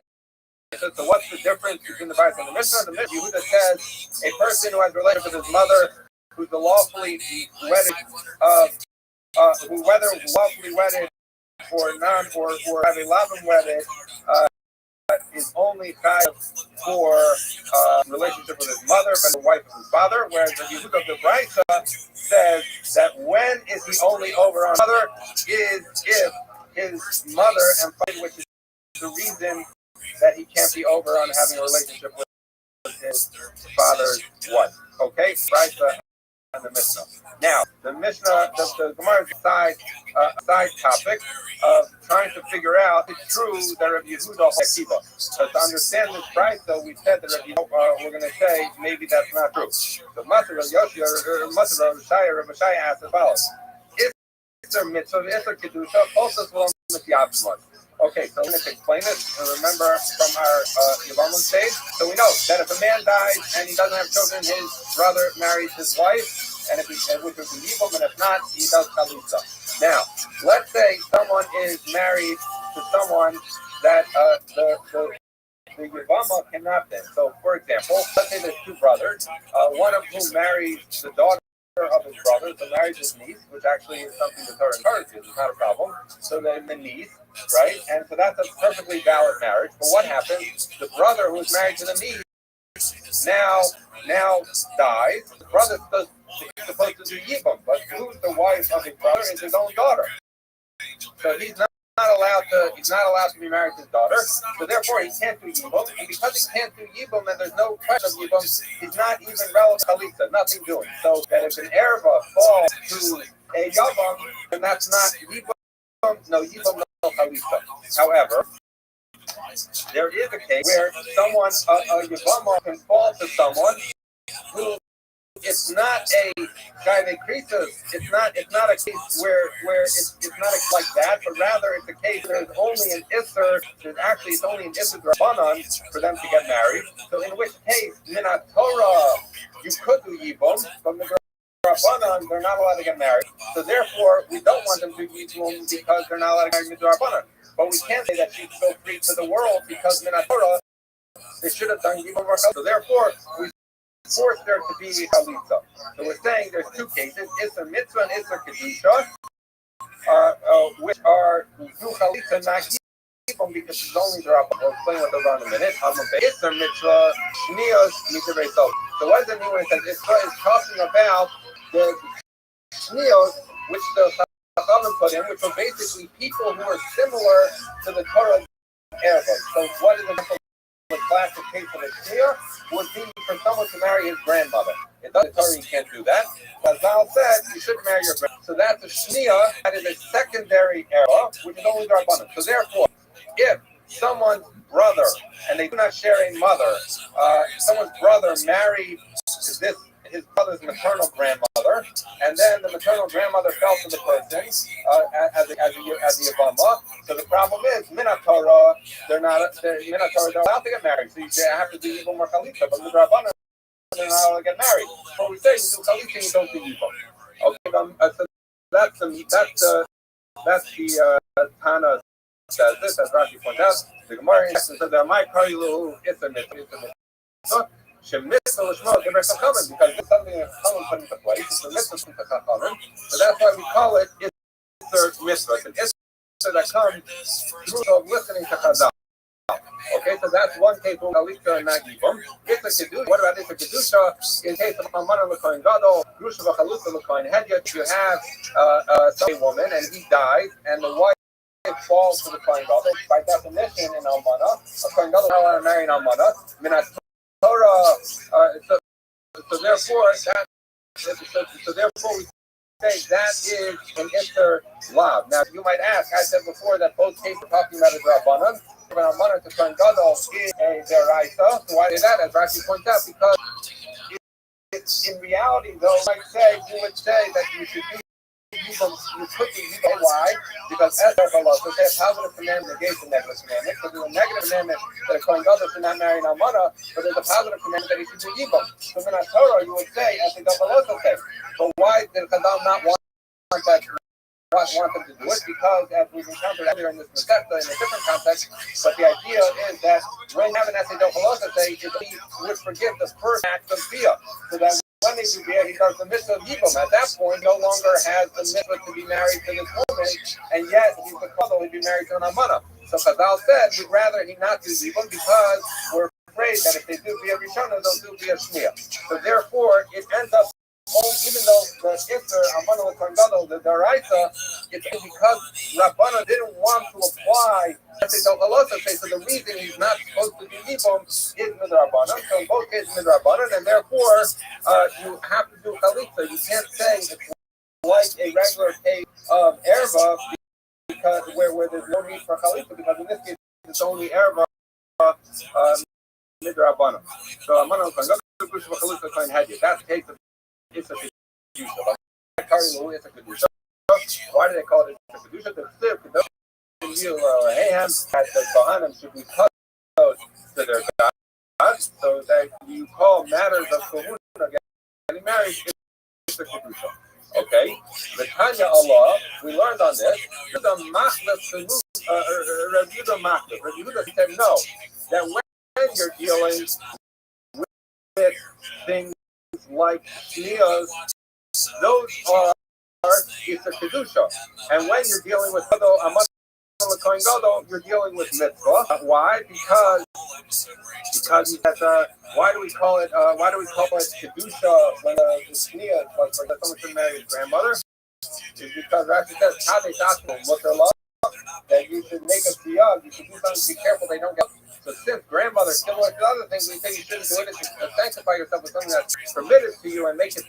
So what's the difference between the Bride and the Mishnah? The Mishnah, Yehuda says a person who has a relationship with his mother, who's the lawfully wedded, who whether lawfully wedded or not, or have a Lavin wedded, is only chayav for relationship with his mother, but the wife of his father. Whereas the Yehuda of the Brisa says that when is he only over on mother is if his mother, and which is the reason that he can't be over on having a relationship with his father's wife. Okay, Brisa and the Mishnah. Now, the Mishnah, the Gemara's side topic of trying to figure out if it's true that Rabbi Yehuda Akiva. So to understand this price, though, we said that Rabbi we're going to say maybe that's not true. So Maser Yoshi or Maser Rabbi asked as follows: Is there mitzvah, is there kedusha, also Shalom Mitzvah? Okay, so I'm going to explain it. And remember from our Yevamim stage, so we know that if a man dies and he doesn't have children, his brother marries his wife, and if he which would be Yivam, and if not, he does Chalitza. Now, let's say someone is married to someone that the Yevama cannot then. So, for example, let's say there's two brothers, one of whom marries the daughter of his brother, so marries his niece, which actually is something the Torah encourages, it's not a problem. So then the niece, right? And so that's a perfectly valid marriage. But what happens? The brother who is married to the niece now dies. The brother is supposed to do Yibam, but who's the wife of his brother is his own daughter. So he's not allowed to be married to his daughter, so therefore he can't do Yibam, and because he can't do Yibam and there's no question of Yibam, he's not even relevant to Chalitza, nothing doing. So that if an Erva falls to a Yavam, then that's not Yibam, no Yibam, no Chalitza. However, there is a case where someone, a Yavama can fall to someone who it's not a guy that creases. It's not a case where it's not like that, but rather it's a case where there's only an Isser. It's only an Isser Rabbanan for them to get married. So in which case, Minat Torah, you could do Yibum, but the Rabbanan, they're not allowed to get married. So therefore, we don't want them to do Yibum because they're not allowed to get married to Rabbanan. But we can't say that she's so free to the world because Minat Torah, they should have done Yibum or so therefore, we forced there to be Chalitza. So we're saying there's two cases, Isser Mitzvah and Isser Kedusha, which are do Chalitza, not Yibum, because it's only the Rabbanan. We'll explain what those are in a minute. Isser Mitzvah, Shnios, Mitzvah. So what does it mean when it says Isra is talking about the Shnios, which the Chachamim put in, which were basically people who were similar to the Torah Erva. So what is the classic case of a Shnia would be for someone to marry his grandmother. It doesn't Torah, you can't do that. As Val said, you should marry your grandmother. So that's a Shnia, that is a secondary era, which is only Rabbanan. So therefore, if someone's brother, and they do not share a mother, someone's brother married his brother's maternal grandmother, mother, and then the maternal grandmother fell to the person as the Yavama. So the problem is, Minatorah, they're allowed to get married. So you have to do Yibum or Chalitza, but the Rabbanan, they're not allowed to get married. So we say you do Chalitza, you don't do Yibum. Okay, so that's the Tana says this, as Rashi points out. The Gemara in says that my Karilu is a mitzvah. Shemitzvah l'shmo because it's something that Chachamim put into place. It's a mitzvah from the Chachamim, so that's why we call it Isser mitzvah. It's an Isser that comes through listening to Chazal. Okay, so that's one case of Chalitza and not Yibum. It's a Kedusha. What about Isser Kedusha? In case of Almana l'kohen gadol, Grusha v'chalutza l'kohen hedyot, you have some woman and he dies, and the wife falls to the kohen gadol. By definition, in Almana, a kohen gadol is not allowed to marry an Almana. Torah, so therefore we say that is an Isser Lav. Now you might ask, I said before that both cases are talking about a Rabbanan, but Almana to Kohen Gadol is a Deraisa. So why is that? As Rashi points out, because in reality, though, you would say that you should do. You put the Yibum. Why? Because as a positive commandment negates the negative commandment. So there's a negative commandment that a Kohen Gadol should not marry an Almana, but there's a positive commandment that he should do Yibum. So in a Torah, you would say, as a Gavalosa says. But why did Chazal not want that? Want them to do it? Because as we've encountered earlier in this Masechta in a different context, but the idea is that when you have an essay Gavalosa say, he would forgive the first act of Bia, so that when they do Bia, he does the mitzvah of Yibum. At that point, no longer has the mitzvah to be married to this woman, and yet he's the couple he'd be married to an Almana. So Chazal said, we'd rather he not do Yibum because we're afraid that if they do Bia Rishona, they'll do Bia Shmiya. So therefore, it ends up, even though the Isser, Almana l'kohen gadol, the Daraisa, it's because Rabbana didn't want to apply. So the reason he's not supposed to do Yibum is Midrabanan. So in both cases, Midrabanan, and therefore you have to do Chalitza. You can't say it's like a regular case of Erva because where there's no need for Chalitza, because in this case it's only Erva Midrabanan. So Almana l'kohen gadol, Chalitza kohen hedyot. That's the case of it's a Kedusha. It's a Kedusha. Why do they call it a Kedusha? Because the Kohanim should be cut to their God. So that you call matters of Kohuna getting married is a Kedusha. Okay? The Tanya Allah, we learned on this. The Machlef Rav Yehuda said no. That when you're dealing with things like Shniyas, those are it's a Kedusha. And when you're dealing with Amad l'kohen gadol, you're dealing with mitzvah. Why? Because why do we call it Kedusha when the Shniyah, like for someone should marry his grandmother? Is because Rashi says Kadesh Asmo, what they're love, that you should make a siyah, you should do something to be careful they don't get. So since grandmother, similar to other things, we say you shouldn't do it. It's to sanctify yourself with something that's permitted to you and make it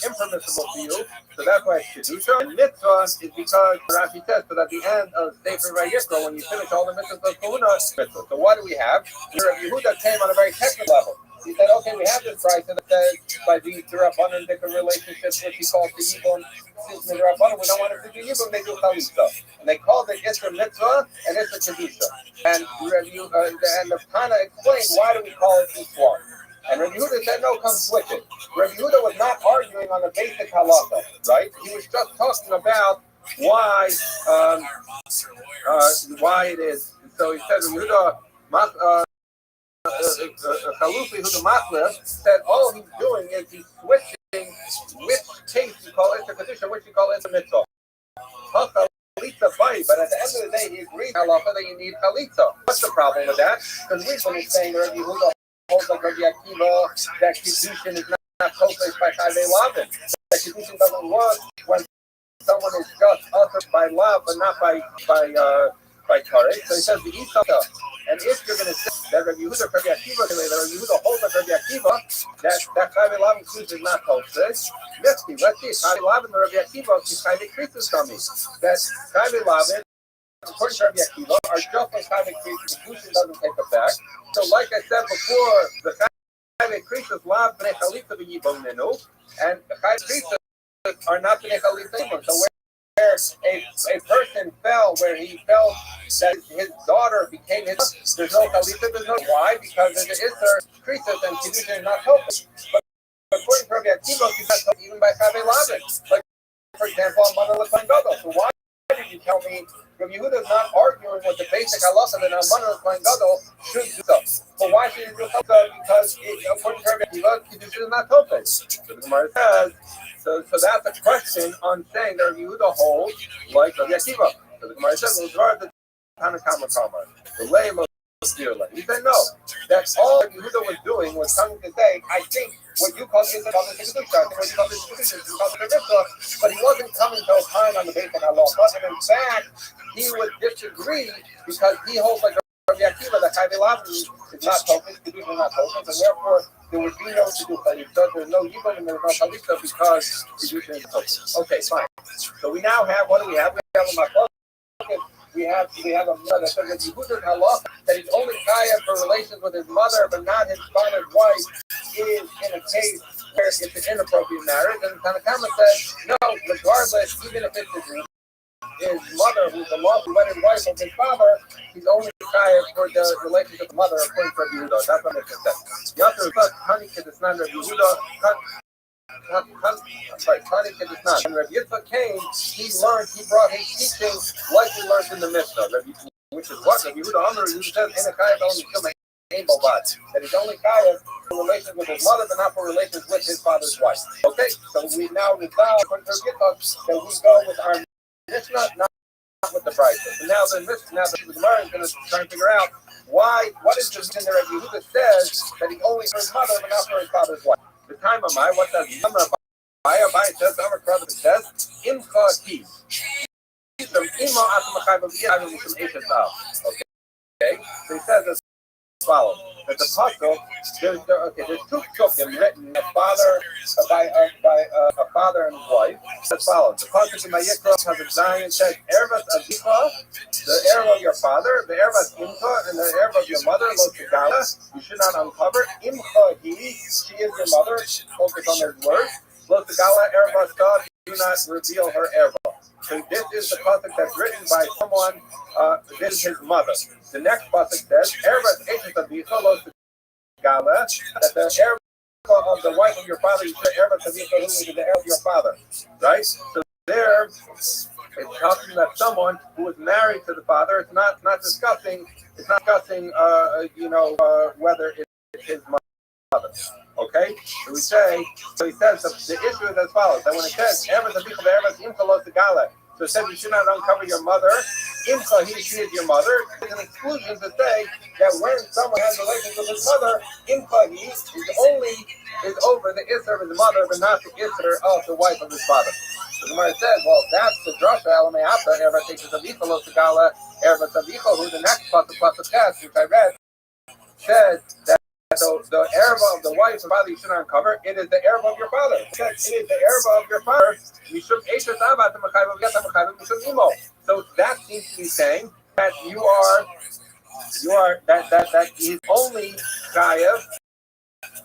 impermissible to you. So that's why it's Kedusha. And mitzvah is because Rashi says, so at the end of Sefer Vayikra, when you finish all the mitzvahs of Kohuna, mitzvah. So what do we have? Yehuda came on a very technical level. He said, okay, we have this price that says by the Rabbanan different relationships, which he calls the Yibum. Since the Rabbanan, we don't want it to do Yibum, they do Chalitza. And they called it Isser Mitzvah and Isser Kedusha. And the Tana explained why do we call it each one. And Rabbi Yehuda said, no, come switch it. Rabbi Yehuda was not arguing on the basic halacha, right? He was just talking about why it is. So he said, Rabbi Yehuda, Chalufi Yehuda Machlef said, all he's doing is he's switching which case you call it a Kedusha, which you call it a mitzvah. But at the end of the day, he agreed halacha that you need chalitza. What's the problem with that? Because Rishon is saying that Rabbi Yehuda holds like Rabbi Akiva that Kiddushin is not co-placed by Chayvei Lavin. That Kiddushin doesn't work when someone is just uttered by love but not by courage. So he says the Isaka. And if you're going to say that Rabbi Yehuda, Rabbi Akiva, that Rabbi Yehuda holds like Rabbi Akiva, that Chayvei Lavin Kiddushin is not co-placed. Let's see. Chayvei Lavin and Rabbi Akiva, Chayvei Krisus coming. That Chayvei Lavin, according to Rabbi Akiva, are just like Chayvei Krisus. Kiddushin doesn't take effect. So like I said before, the Chayve Krisus Lav Bnei Chalitza V'Yibam Ninu, and Chayve Krisus are not Bnei Chalitza. So where a person fell, where he felt that his daughter became his, there's no Chalitza, there's no. Why? Because there's an Isser Krisus and Kedusha is not helping. But according to Rabbi Akiva, he's not helping even by Chayve Lavin. Like, for example, on Mana L'Kohen Gadol. So why did you tell me Rabbi Yehuda is not arguing with the basic halacha that a Mana L'Kohen Gadol should do so? But why should he do so? Because according to Rabbi Akiva, Kedusha is not helping. So the Gemara says, so that's a question on saying that Rabbi Yehuda holds like Rabbi Akiva. So the Gemara says, the Tanakama Kama, the Leila. He said no. That all Yehuda was doing was coming to say, I think what you call this is called the Kedusha, I think what you call this Kedusha is called the Mitzvah, but he wasn't coming to opine on the basic halacha. And in fact, he would disagree because he holds like Rabbi Akiva that Chayve Lavin is not focused, Kedusha is not focused, and therefore there would be no Kedusha. There's no Yibam and there's no Chalitza because Kedusha is focused. Okay, fine. So we now have, what do we have? We have a Makos. We have a mother that says that Yehuda's halacha that he's only chayav for relations with his mother but not his father's wife is in a case where it's an inappropriate marriage. And Tanakama says no, regardless, even if it's his mother who's the lawful wedded wife of his father, he's only chayav for the relationship with the mother according to Yehuda. That's what it says. Yasser says honey kid is not Yehuda. When Rabbi Yitzchak came, he brought his teaching like he learned in the Mishnah, which is what Rabbi Yehuda Amar says in a chayav only killing that he's only chayav for relations with his mother, but not for relations with his father's wife. Okay, so we now resolve according to Rabbi Yitzchak that we go with our Mishnah, not with the Bride. So now the Gemara is going to try and figure out what is the reason that Rabbi Yehuda says that he's only for his mother, but not for his father's wife. The time of my, what does Abai says, Amar Krabit says, Imcha Ki. Okay, so he says as follows. That the puzzle, there's two psukim written by a father and his wife as follows. The puzzle in Mayikra has Zion says, Ervat Avicha, the Erev of your father, the Ervat Imcha, and the Erev of your mother, Lo Tegala, you should not uncover. Imcha Hi, she is your mother, focus on his word. Lo Tegala, Ervat God, do not reveal her Erva. So this is the pasuk that's written by someone, this is his mother. The next pasuk says, Ervat Eshes Avicha, Lo Tegala, that the Erva of the wife of your father, you say Ervat Avicha, who is the heir of your father. Right? So there, it's talking that someone who is married to the father, it's not discussing whether it's his mother. Okay? So he says the issue is as follows. That when it says Ervat Avicha, Ervat Imcha Lo Tegala, so it says you should not uncover your mother. Imcha, she is your mother. There's an exclusion to say that when someone has relations with his mother, Imcha, he is over the Isser of his mother, but not the Isser of the wife of his father. So the Gemara says, well, that's the drasha Elameata, Ervat Eshes Avicha Lo Tegala, Ervat Avicha, who the next pasuk test, which I read, says that so the Erev of the wife of father you should not uncover. It is the Erev of your father. It is the Erev of your father. So that seems to be saying that you are that he's only chayav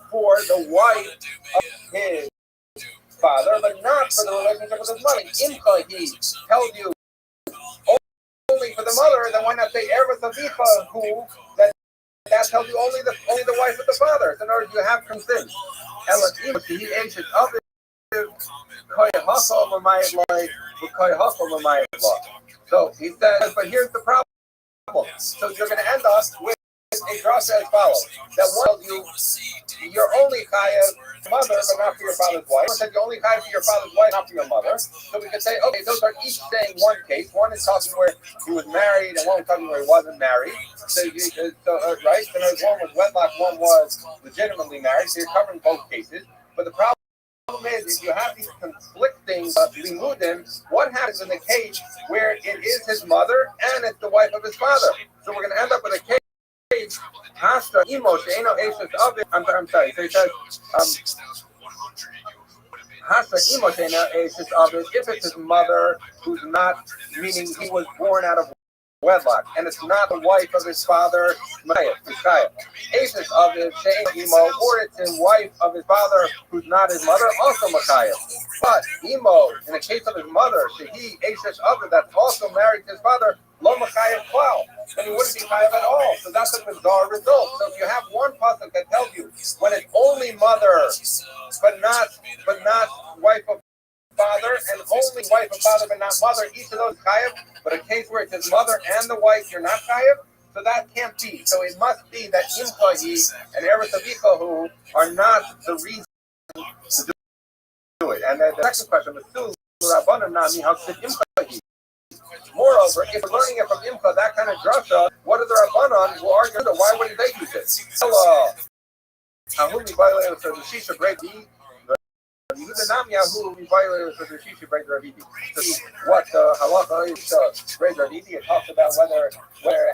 for the wife of his father, but not for the relationship with his mother. Imcha, he tells you only for the mother, then why not say Erev Avicha, who that tells you only the wife of the father. So in order you have consent. So he says, but here's the problem. So you're going to end up with a drasha as follows. That one tells you you're only chayav mother, but not for your father's wife. One said you're only chayav for your father's wife, not for your mother. So we can say, okay, those are each saying one case. One is talking where he was married, and one is talking where he wasn't married. Right? So one was wedlock, one was legitimately married. So you're covering both cases. But the problem is, if you have these conflicting limudim, what happens in the case where it is his mother and it's the wife of his father? So we're going to end up with a case. Hasta imo she'eno eshes aviv. I'm sorry. So he says, Hasta imo she'eno eshes aviv. If it's his mother who's not, meaning he was born out of wedlock, and it's not the wife of his father, Micaiah. Ashes of his Emo, or it's his wife of his father, who's not his mother, also Micaiah. But Emo, in the case of his mother, Shehi Ashes of it, that's also married to his father, Lo Micaiah Klau, then he wouldn't be Chayav at all. So that's a bizarre result. So if you have one pasuk that tells you when it's only mother, but not wife of father, and only wife of father but not mother, each of those chayav, but a case where it says mother and the wife, you're not chayav, so that can't be. So it must be that Imkahi and Eretz Avikahu are not the reason to do it. And the second question was still Rabbanan Nami, how could Imkahi? Moreover, if we're learning it from Imka, that kind of drasha, what are the Rabbanan who argue that? Why wouldn't they use it? Ahumi violated the Shisha break what halacha is break Ravidi. It talks about whether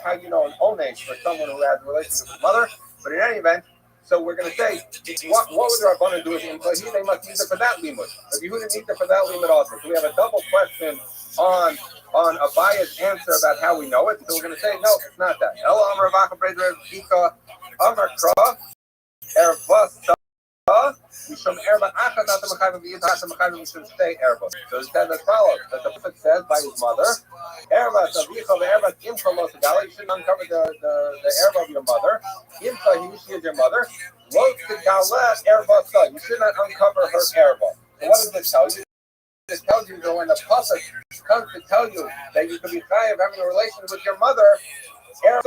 how you know an onesh for someone who has a relationship with his mother. But in any event, so we're going to say what would the Rabbanan do with him? But they must use it for that limud. But Yehuda needs it for that limud also. So we have a double question on Abaya's answer about how we know it. So we're going to say no, it's not that. El Amar Ravacha Bredra Ika Amar Kra Ervasa. So it says as follows: that the prophet says by his mother, you shouldn't uncover the erva of your mother. She is your mother. You should not uncover her erva. So what does this tell you? This tells you that when the prophet comes to tell you that you can be chayav having a relation with your mother, her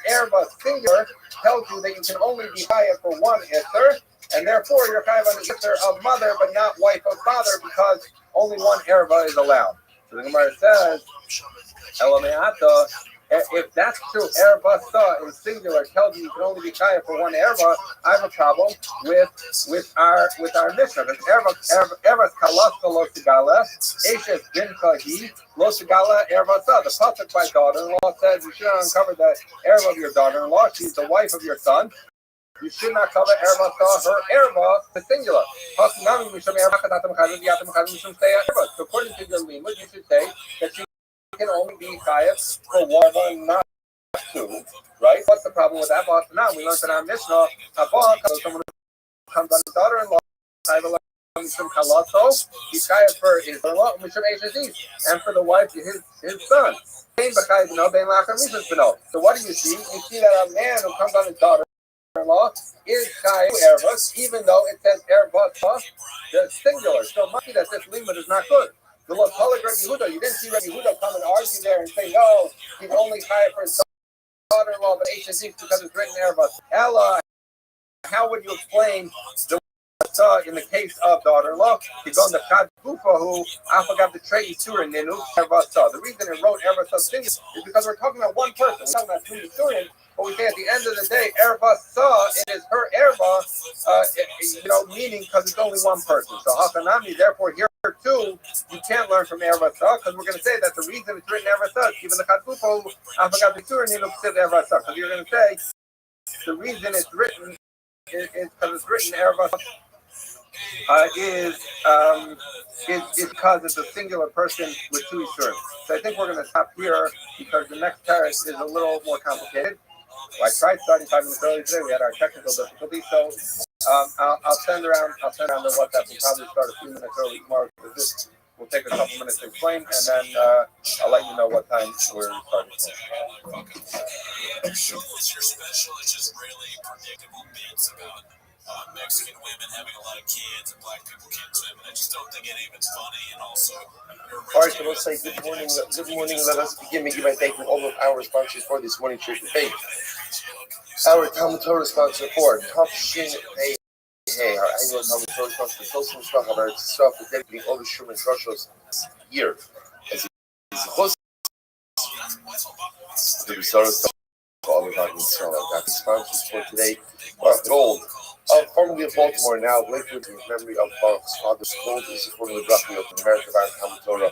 erva singular tells you that you can only be chayav for one isser. And therefore, you're kind of on the sister of mother, but not wife of father, because only one erva is allowed. So the Gemara says, Elameata, if that's true, erva sa in singular tells you can only be chayav for one erva. I have a problem with our Mishnah. Because erva kalas lo sigala, eshes bin kahi lo sigala erva sa. The pasuk by daughter-in-law says you should uncover the erva of your daughter-in-law. She's the wife of your son. You should not cover erva sa, her erva, the singular. So according to your limud, you should say that she can only be chayav for one, not two. Right? What's the problem with that? Now we learned in our Mishnah, someone who comes on his daughter-in-law, he's chayav for his daughter-in-law, and for the wife, his son. So what do you see? You see that a man who comes on his daughter-in-law is chayav erva, even though it says erva the singular. So it must be that this limud is not good. The Lord Rabbi Yehuda, you didn't see Rabbi Yehuda come and argue there and say no, he's only chayav for his daughter-in-law, but HSE because it's written erva. Ella, how would you explain the in the case of daughter-in-law? He's on the Chad Kufa who I forgot the trade Surah Ninu erva. The reason it wrote erva singular is because we're talking about one person. We're talking about two Surah. But we say at the end of the day, erva sa, it is her erva, meaning because it's only one person. So hakanami, therefore here too, you can't learn from erva sa, because we're going to say that the reason it's written erva sa, even the Chatupo, I forgot the Surah Ninu said erva sa, because you're going to say the reason it's written is because it's written erva sa. Is because it's a singular person with two Isurim. So I think we're going to stop here because the next parak is a little more complicated. I tried starting 5 minutes early today. We had our technical difficulties, so I'll send around the WhatsApp. We'll probably start a few minutes early tomorrow because this will take a couple minutes to explain, and then I'll let you know what time we're starting. The show is your special. It's just really predictable bits about Mexican women having a lot of kids and black people can't swim, and I just don't think any of it's funny. And also, all right, so let's say good morning. Good morning. Let us begin by thanking all of our sponsors for this morning trip to faith. Our Talmud Torah sponsor for Top Shin Pay. Hey, our annual Talmud Torah sponsor, Tosin Shvach, our staff for dedicating all the Shum and Roshos year. As it's close to the Sarah all about Israel. I've got sponsors for today. Gold. Formerly of Baltimore, now Lakewood, in memory of Bach's father's gold is formerly Brachi of the American Bar Talmud Torah.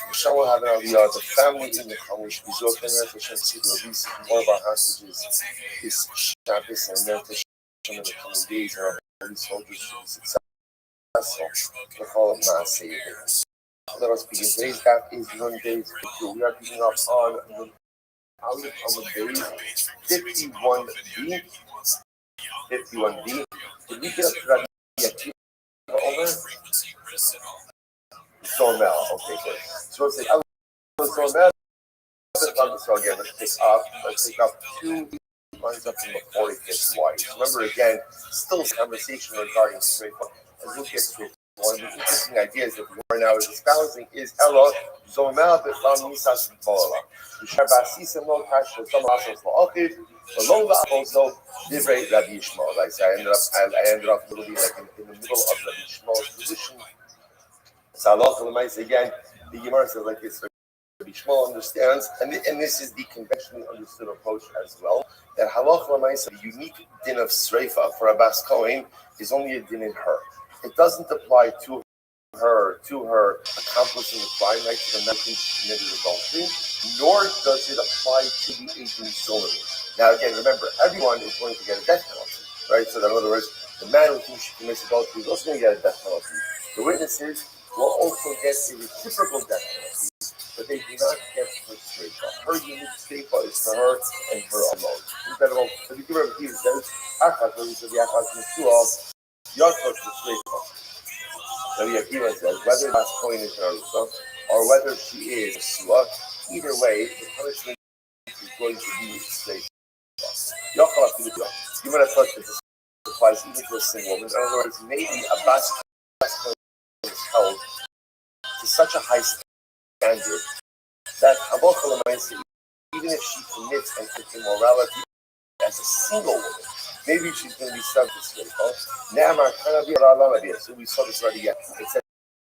Michelle will have the family in the Kamish Resort and Meditation see the release of more of our hostages this Shabbos and meditation in the coming days, and our holy soldiers to be successful. The fall of Maaseh. Let us begin. Today's daf is Nun Days. We are picking up on Aleph Amud Beis 51b. 51b. Did we get up to Rabbi Akiva over? Zomel. Okay, good. So we'll say Zomel. So again, let's pick up 2 lines up from the 45th wide. So remember again, still conversation regarding Sreifa. And we'll get to it. One of the interesting ideas that we are now espousing is Ella Zomel B'Lam Nisas B'Ala. Shabasisa Mo Kasha Zamasos La'achiv, Below that also Divrei Rabbi Yishmael. Like I ended up a little bit like in the middle of Rabbi Yishmael's position. So Allah again, the Gemara says like this. Rabbi Yishmael understands, and this is the conventionally understood approach as well, that halach l'maisa, the unique din of sreifa for a bas kohen is only a din in her. It doesn't apply to her accomplishing the crime, like the night she committed adultery, nor does it apply to the agent zoning. Now again, remember, everyone is going to get a death penalty, right? So that in other words, the man with whom she commits adultery is also going to get a death penalty. The witnesses will also get a reciprocal death penalty, but they do not get her sreifa. Her unique sreifa is for her and her alone. Incredible. So the Gemara here says, "Achas v'yachas nesuah yachas v'sreifa." Rabbi Akiva says, whether Bas Kohen is an arusa or whether she is a suah, either way, the punishment is going to be sreifa. Yachal after you might have thought that this applies even to a single woman. In other words, maybe a Bas Kohen is held to such a high standard that even if she commits an act of immorality as a single woman, maybe she's going to be subject to it. So we saw this already. It says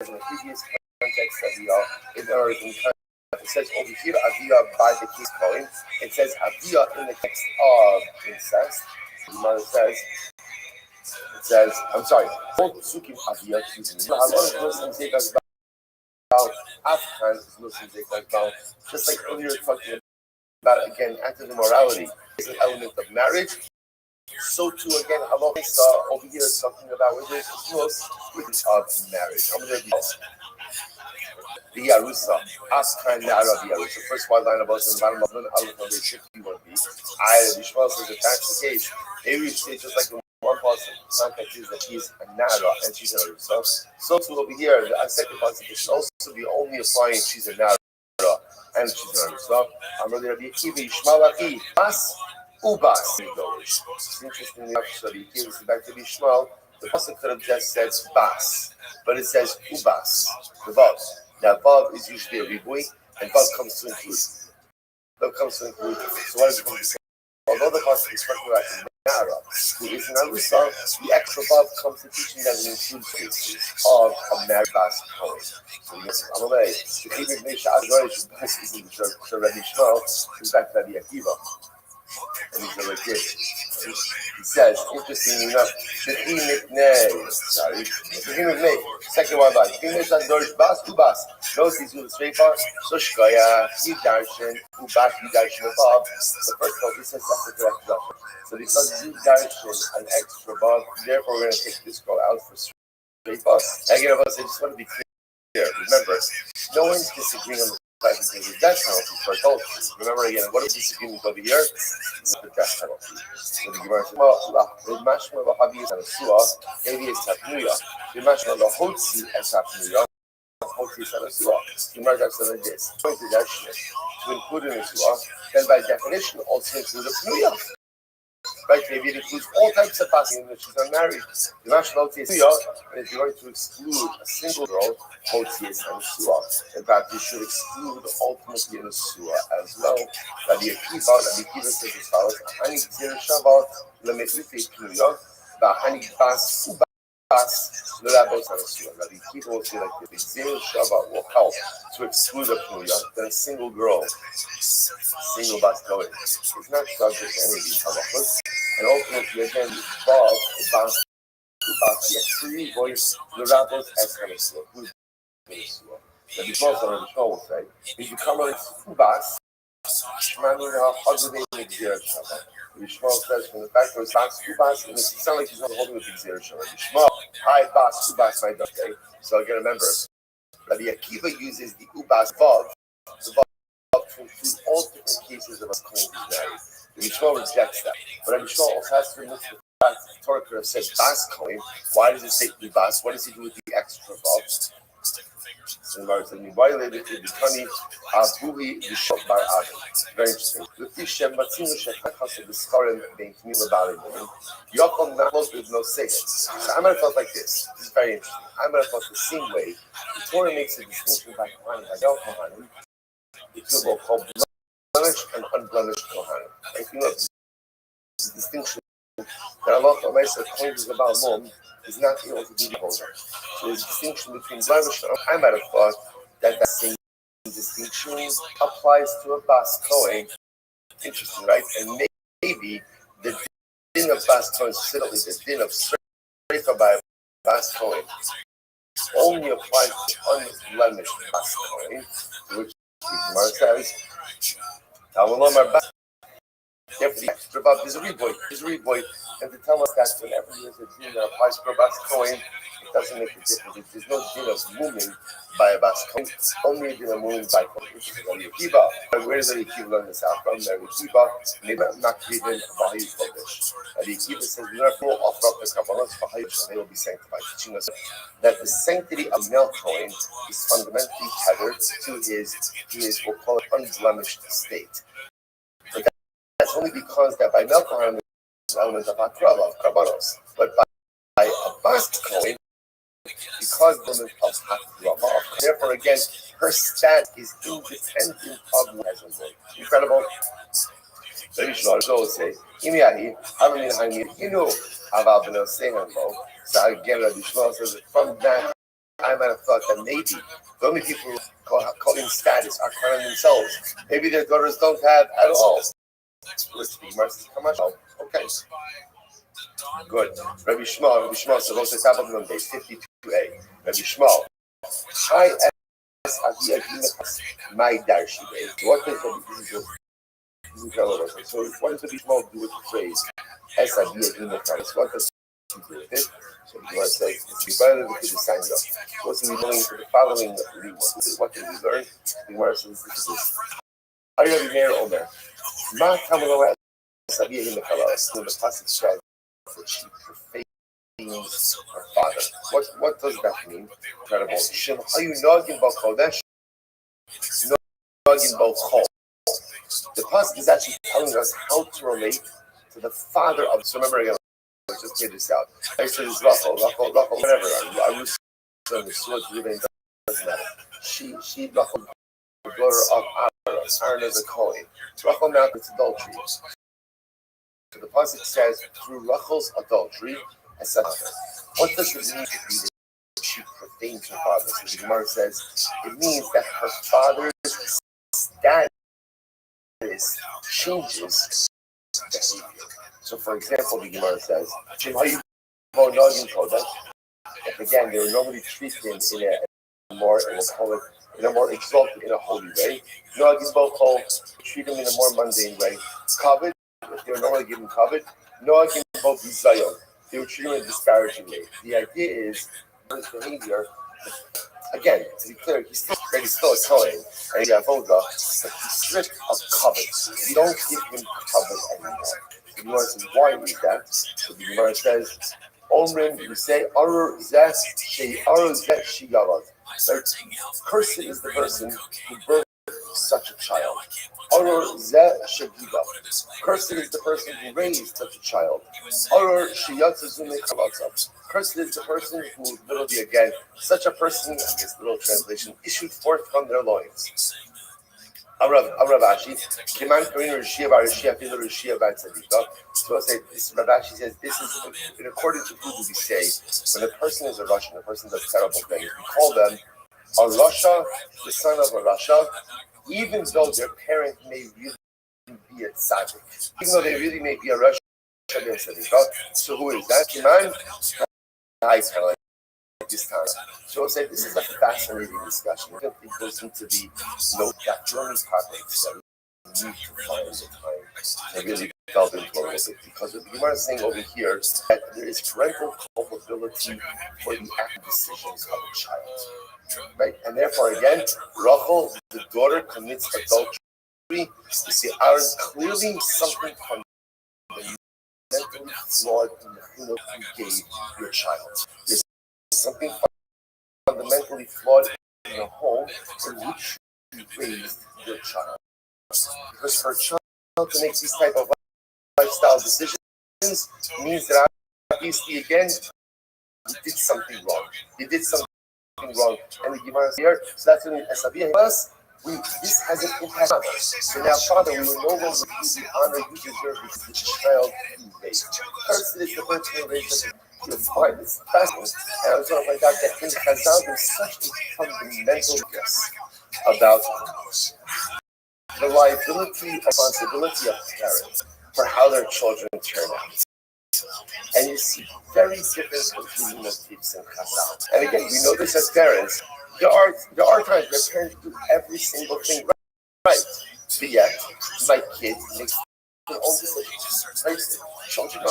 in the previous context that we are in our context. It says over here, Aviyah by the case Kohen. It says Aviyah in the text of incest. The mother says, it says, I'm sorry, both Sukim Aviyah, excuse me. Afghan is Muslim just like earlier talking about again active immorality is an element of marriage. So too again Allah over here is talking about whether it's of marriage. I'm going to the Yarusa, Afghan Arab Yarusa. First one line about the bottom of the Aleph number 51b. The Yishmael says if that's the case, maybe we say just like the one person context is that she's a Nara and she's an Arusa. So too over here, the second context should also be only applying she's a Nara and she's an Arusa. I'm ready to be Akiva Yishmael Aki Bas Ubas. It's interesting enough that he gives back to Yishmael. The person could have just said Bas, but it says Ubas, the Vav. Now Vav is usually a ribui, and Vav comes to include. So what is it going to say? Although the person is talking about Nara, who is an Arusa, the extra Vav comes to teaching that it includes cases of a married Bas Kohen. So yes, I'm away. The Hebrew Mishnah Azrael Bas is in the Rabbi Yishmael, who's back to Rabbi Akiva. And he's like this. He says, interestingly enough, second one line. Notice these with Sreifa, Sushkaya, Yudarshan, Ubas, Yudarshan above. The first one, he says that's the correct drop. So because Yudarshan an extra above, therefore we're going to take this girl out for Sreifa. Again, of us, I just want to be clear. Remember, no one's disagreeing on the because the death penalty for adultery. Remember again, what is disagreement over here? It's the death penalty. So the Gemara says, the mashma of Havi is Anasua, maybe it's Tapnuya. The mashma of Hotzi as Tapnuya, Hotzi is Anasua. The Gemara says like this: to include an Anasua, then by definition also include a Pnuya. Right, maybe it includes all types of passing that she's unmarried. The national is and if you're going to exclude a single girl, Hotius and Suah. In fact, you should exclude ultimately in Suah as well. Rabbi Akiva says as follows: Hani Zir Shabbat, Lemetifi Pnuya, Bahani Bas Ubas, Lurabos and Suah. Rabbi Akiva will say like the Zir Shabbat will help to exclude a Pnuya, then a single girl, single Bas Kohen, is not subject to any of these halachos. And ultimately, again, Bob, the Bas, the extreme voice, the rabbis, as Hanesua, who's Hanesua. The Bishmos on the show will say, if you come on Ubas, Shmanu Hagudin Exer Shabbat. The Bishmos says, from the fact that it's Bas Ubas, and it sounds like he's not holding with Exer Shabbat. Bishmos, hi, Bas Ubas, my daughter. Okay? So again, remember, Rabbi Akiva uses the Ubas Vav, the Vav to include all different cases of a Kohen who's married. The Yishmael rejects that. But the Yishmael also has to admit to the fact that the Torah could have said Bas Kohen. Why does it say Bas? What does he do with the extra vav? So the Gemara said, "Violated to the Tani Abuhi Yishmael Bar Adam." Very interesting. With this Shem Matzinu Shechachas of the Skarim being communal about it. Yochel Nachlos with no say. So I'm going to thought like this. This is very interesting. I'm going to thought the same way. The Torah makes a distinction by Kohanim, by Yel Kohanim. It's about called blemished and unblemished Kohanim. If you know this distinction that Allah makes a Kohen is about Mum is not able to do the Kohen. So there's a distinction between blemished and I might have thought that that same distinction applies to a Bas Kohen. Interesting, right? And maybe the din of Bas Kohen, specifically the din of Sreifa by Bas Kohen, only applies to unblemished Bas Kohen, which the Gemara says, Talmud Bas. Therefore, the extra vav is a reboy, and to tell us that whenever there's a din that applies for a Bas Kohen, it doesn't make a difference. If there's no din of moving by a Bas Kohen, only a din of moving by Kohen, which is Rabbi Akiva. Where does Rabbi Akiva learn this out from? Rabbi Akiva, maybe not given Baha'i Kodesh. Rabbi Akiva says, we don't offer up the Kabbalah, Baha'i, and they will be sanctified, teaching us that the sanctity of male Kohen is fundamentally tethered to his we'll call it unblemished state. That's only because that by male Kohen there's an element of Hakrava, of Karbanos. But by a Bas Kohen, because the element of Hakrava, therefore again, her stat is independent of Lezon. Incredible. Very short. So say, Imiyahi, Havamin you know, Aval Beno Sehanbo. So again, Rabbi Shmuel says that from that, I might have thought that maybe the only people who calling status are Kohen themselves. Maybe their daughters don't have at all. Okay. Good. Rabbi Shmuel supposed to tap on base 52a. Rabbi Shmuel. Hi as my darshi. What does the so what does Rabbi Shmuel do with the phrase as what does he do with it? So the Gemara says it's divided with the Sangha. What's he learning for the following reasons? What did we learn? The Gemara says this is this. Are you Rabbi Meir Omer? Ma Kamala Sabia in the Kalas, the passage says that she profanes her father. What does that mean? Incredible. Shem Hayu Nogin Bal Kodesh, Nogin Bal Chol. The passage is actually telling us how to relate to the father of. So remember again, let's just get this out. I said it's Rachel, whatever. I was on the sword, doesn't matter. She Rachel, the daughter of Aaron is a Kohen. Rachel now commits adultery. So the pasuk says through Rachel's adultery, what does it mean to be that she profanes her father? So the Gemara says it means that her father's status changes behavior. So for example, the Gemara says, if again they were normally treated in a more, we'll call it, in a more exalted, in a holy way. Nogin Bochol, treat them in a more mundane way. Covet, if they were normally given covet. Nogin Bochizayon, they would treat them in a disparaging way. The idea is, his behavior, again, to be clear, he's still a Kohen, and he's Avoda, but he's stripped of covet. You don't give him covet anymore. The Gemara says, why read that? So the Gemara says, Omrim, you say, Arur Zeh Shigavad. Cursed is the person who birthed such a child. Arur Zeh Shagiva. Cursed is the person who raised such a child. Arur Shiyatzazume Kavatzav. Cursed is the person who, literally again, such a person, in this little translation, issued forth from their loins. Rav Ashi, Kiman Karina Rishia Bar Rishia Fila Rishia Bar Tzadika. So I say, this Rav Ashi says, this is in accordance with who do we say, when a person is a Russian, a person does terrible things, we call them a Rasha, the son of a Rasha, even though their parent may really be a tzaddik, even though they really may be a Rasha, so who is that? Kiman? This time. So I said, this is a fascinating discussion. It goes into the note that German topics that we need to find the time to really delve into a little bit. Because what the Gemara is saying over here that there is parental culpability for the active decisions of a child. Right? And therefore, again, Rachel, the daughter, commits adultery you see, Aaron clearly something fundamentally flawed in the chinuch you gave your child. There's something fundamentally flawed in the home in which you raised your child. Because for a child to make these type of lifestyle decisions means that obviously again you did something wrong. You did something wrong, and the Gemara here. So that's when Esavia us. This has an impact on us. So now, Father, we will no longer give the honor you deserve because the child you raised. First, it is the person who raised them. You'll find it's fascinating. And I was going to find out that in Chazal, there's such a fundamental guess about the liability and responsibility of parents for how their children turn out. And you see very different between motifs and Chazal. And again, we know this as parents. There are times where parents do every single thing right. But yet, my kid makes their own decisions. Right? Children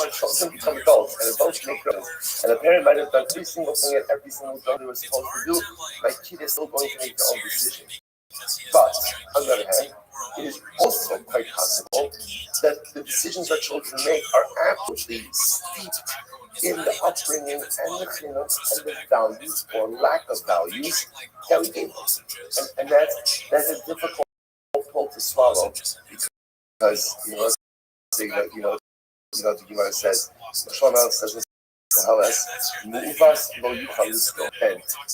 become adults, and adults make their own. And a parent might have done every single thing and every single thing they were supposed to do. My kid is still going to make their own decision. But, on the other hand, it is also quite possible that the decisions that children make are absolutely steeped in the upbringing and the chinuch and the values or lack of values that we gave them. And that's a difficult pill to swallow because, the Gemara says, Shlomo says this,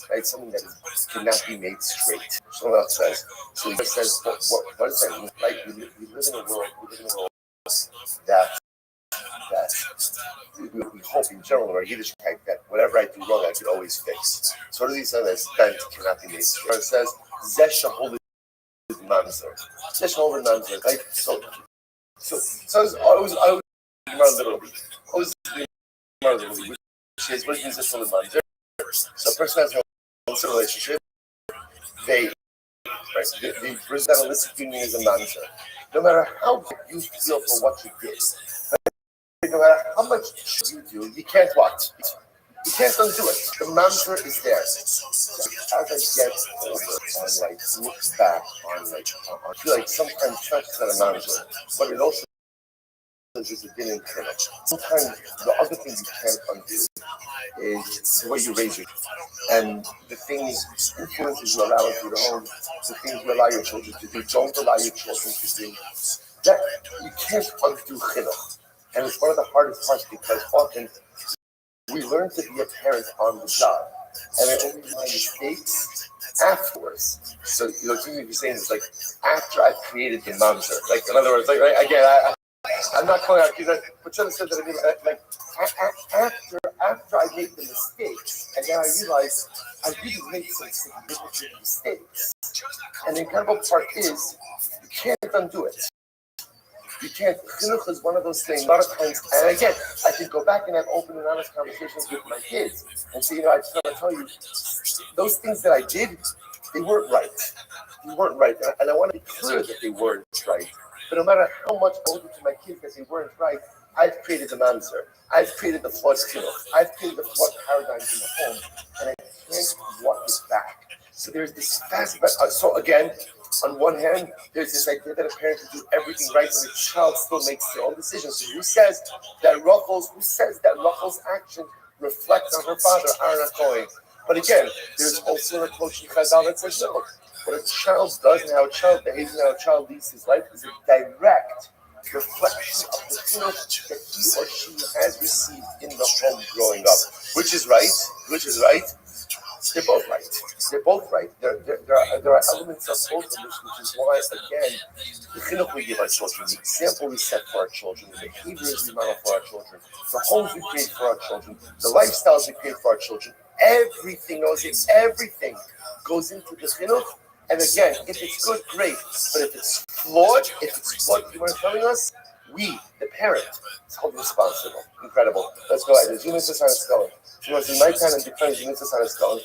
right? Something that cannot be made straight. Shlomo says, so he says, what does that mean? Right? We live in a world that we hope in general, or Yiddish type, that whatever I do wrong, I can always fix. So what do these say that spent cannot be made straight? It says, Zesh Shahol Mamzer. Zesh Shahol Mamzer, right? So I was literally. Which is what means this Mamzer. So a person has a relationship, they present a illicit union as a Mamzer. No matter how you feel for what you did, no matter how much you do, you can't what? You can't undo it. The mamzer is there. So as I get older and look back I feel like sometimes it's not just a mamzer, but it also is a din in kernel. Sometimes the other thing you can't undo is the way you raise your children. And the things, influences you allow into your home, the things you allow your children to do, don't allow your children to do. That you can't undo chinuch. And it's one of the hardest parts because often we learn to be a parent on the job. And I only do my mistakes afterwards. So, something you're saying is like, after I've created the mamzer. Like, in other words, I'm not calling out because but you understand that I mean, after I make the mistakes, and then I realize I really made some significant mistakes. And the incredible part is, you can't undo it. You can't. Chinuch is one of those things. A lot of times, and again, I can go back and have open and honest conversations with my kids and say, I just want to tell you, those things that I did, they weren't right. They weren't right, and I want to be clear that they weren't right. But no matter how much I told to my kids that they weren't right, I've created the mamzer. I've created the flawed chinuch. I've created the flawed paradigms in the home, and I can't walk it back. So there's this fast. So again. On one hand, there's this idea that a parent can do everything right when a child still makes their own decisions. So who says that Rachel's actions reflect on her father, Aaron HaKohen? But again, there's also an approach in Chazal that says no. What a child does and how a child behaves and how a child leads his life is a direct reflection of the chinuch that he or she has received in the home growing up. Which is right. They're both right. There are elements of both of this, which is why, again, the chinuch we give our children, the example we set for our children, the behaviors we model for our children, the homes we create for our children, the lifestyles we create for our children, everything goes into the chinuch. And again, if it's good, great. But if it's flawed, you are telling us, we, the parent, is held responsible. Incredible. Let's go ahead. Zoom into on a stone. She was in my time and declaring Zoom into on a stone.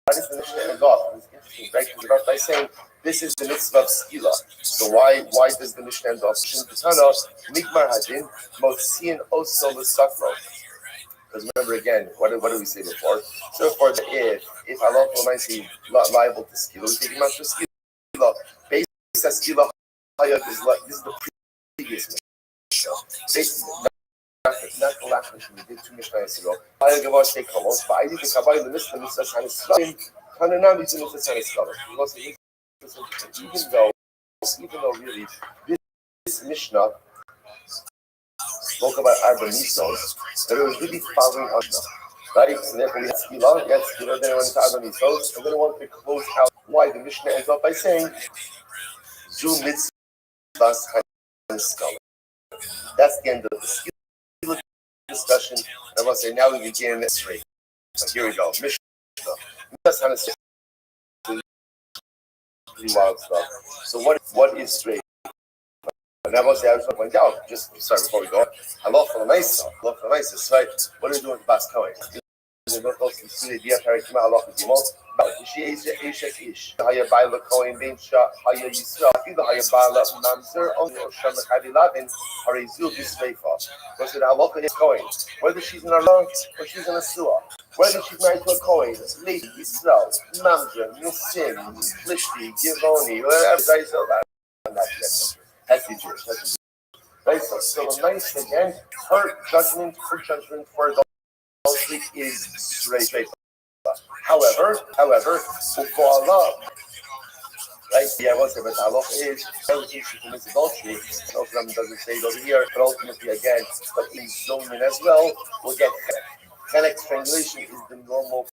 Why does the Mishnah end off? It's interesting, right? Because about by saying this is the mitzvah of skila. So why does the Mishnah end off? Nigmar hadin motziin oso l'sakro. Because remember again, what did we say before? So before if Allah might be liable to skila, we take him out to skila. Based says Kila Hayat is like this is the previous Mishnah. Not the last Mishnah, we did 2 Mishnahs ago. Hayat Gavah Shei Kolos, but I think the Kabbalah in the Mishnah says Hanislavim, Hananam is in the Mitzvah Hanislavim. Even though really this Mishnah spoke about Arba Misos, but it was really following Mishnah. Right? So therefore we had Skila, then it went into Arba Misos, and then it wanted to close out why the Mishnah ends up by saying Zu Mitzvahs Hanislavim. That's the end of the Skila discussion. And I want to say now we begin straight. So here we go. Mishnah. That's kind of pretty wild stuff. So what is straight? And I want to say I just want to point out, just sorry before we go. Halacha l'maisa. Halacha l'maisa. Right? What are we doing with Bas Kohen? We're not going to see the idea of halacha gimel. She is Eshet Ish. Haya Baila Kohen Ben Shah Haya Yisrael. Either Haya Baila Mamzer only or Shem Chadi Lavin Harizul Bisveifa. Because the halacha is Kohen. Whether she's in a long or she's in a sewer. Whether she's married to a Kohen, Lady Yisrael, Mamzer, Nisim, Plishti, Givoni, whatever. That's the Jewish. Right? So the nice again, her judgment for the adultery is straight. However, for Allah, right? Yeah, I was saying, but halacha is everything she commits adultery. No problem doesn't say it over here, but ultimately again, but in zoning as well, we'll get chenek. Strangulation is the normal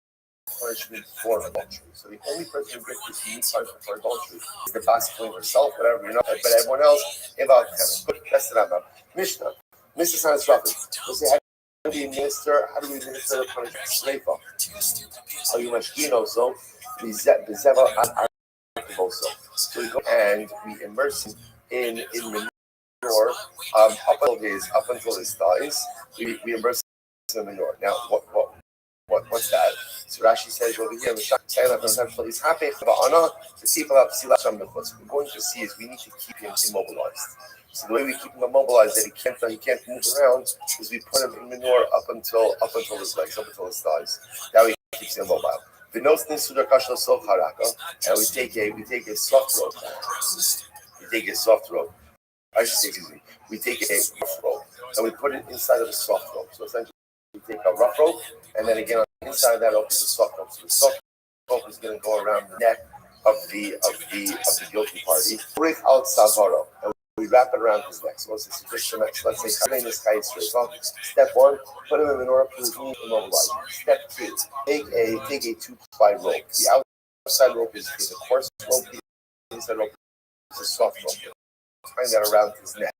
punishment for adultery. So the only person who gets this unique punishment for adultery is the Bas Kohen herself, whatever, you know. But everyone else, about chenek. Good, that's the Rambam. Mishnah Sanas Rafi. We'll say, how do we administer the punishment? Sleifa. How you mashkin also? The zeva and also. So we go and we immerse him in manure up until his thighs. We immerse him in manure. Now what's that? So Rashi says over here, he's happy to see what we're going to see is we need to keep him immobilized. So the way we keep him immobilized that he can't move around is we put him in manure up until his legs, up until his thighs. That way he keeps him immobile. The notes in Sudar Kashal Sof Haraka, and we take a soft rope. I should say, we take a rough rope and we put it inside of a soft rope. So essentially we take a rough rope and then again on the inside of that rope is a soft rope. So the soft rope is going to go around the neck of the guilty party. Break out Savaro. We wrap it around his neck. So let's say step 1, put him in manure, put his knee immobilized. Step 2, take a 2-ply rope. The outside rope is a coarse rope. The inside rope is a soft rope. Tying that around his neck.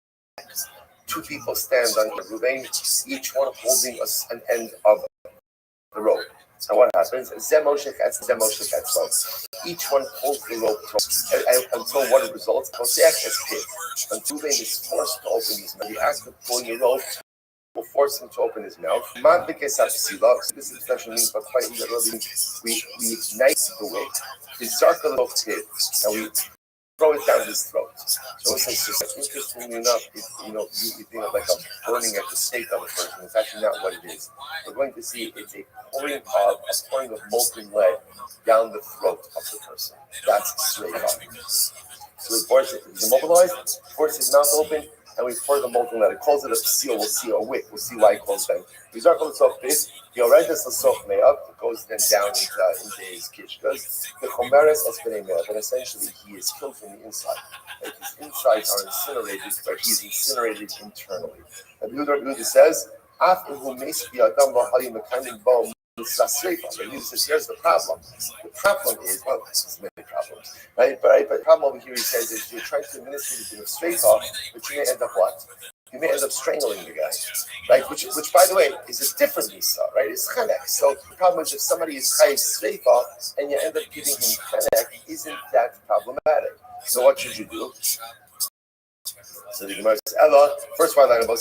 2 people stand on the Ruvain, each one holding an end of the rope. So what happens? Each one pulls the rope until what it results until Ruvain is forced to open his mouth. The act of pulling the rope will force him to open his mouth. This expression means, but quite literally, we ignite the wick. We start the rope kid, and we throw it down his throat. So it's interestingly enough, you think of like a burning at the stake of a person. It's actually not what it is. We're going to see it's a pouring of molten lead down the throat of the person. That's straight up. So we force it. He's immobilized, force his mouth open, and we pour the molten lead. It calls it a seal. We'll see a wick. We'll see why it calls that. These are called soft base. The Oredes Lasof Me'ab goes then down into his kishkas. The Chomeres Espene Me'ab, and essentially he is killed from the inside. Like his insides are incinerated, but he's incinerated internally. And Yehuda says, Af Ehu Meis B'Adam L'Halim Mekanim Bo Mitzasreifa. And Yehuda says, here's the problem. The problem is, well, there's many problems, right? But the problem over here, he says, is you're trying to administer the thing straight off, but you may end up what? You may end up strangling the guy, right? Which by the way, is a different misa, right? It's chenek. So the problem is if somebody is chayiv sreifa and you end up giving him chenek, isn't that problematic? So what should you do? So the Gemara says, Ella, first part of the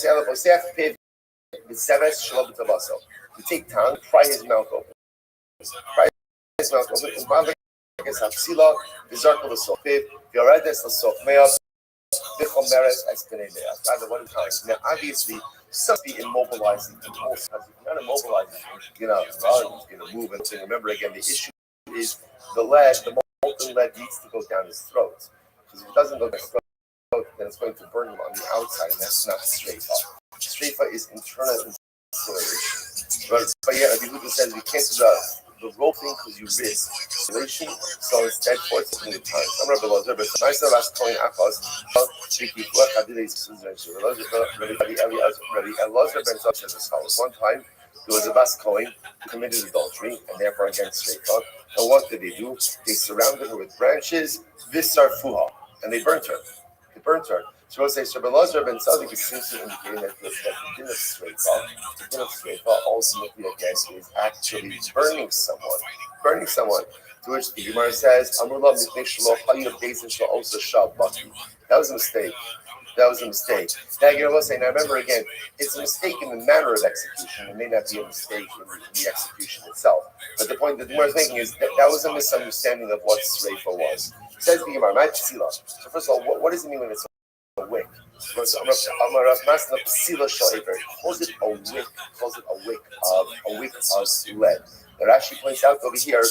you take tongue, pry his mouth open. Pry his mouth open. Now, obviously, something immobilizing him also. If you're not immobilizing him, he's going to move. And remember again, the issue is the molten lead needs to go down his throat. Because if it doesn't go to the throat, then it's going to burn him on the outside, and that's not streifa. Streifa is internal incineration. But yeah, Rabbi Huda says we can't do the roping because you risk isolation, so instead force it in the time. Some Rabbi Elazar, but nice to ask Kohen Achos, Rabbi Elazar ben Zach says as follows. One time, there was a Bas Kohen who committed adultery and therefore against Shreifa. And what did they do? They surrounded her with branches, Visar Fuha, and they burnt her. So we'll say, Rabbi Elazar ben Tzaddik seems to indicate that the din of Shreifa ultimately again is actually burning someone. To which the Gemara says, Amrullah mipnei shelo hayu bezin shelo also shab baki. That was a mistake. Now you're going to say, now remember again, it's a mistake in the manner of execution. It may not be a mistake in the execution itself. But the point that the Gemara is making is that was a misunderstanding of what Sreifa was. It says the Gemara, so first of all, what does it mean when it's a wick? Calls it a wick of lead. Now Rashi points out over here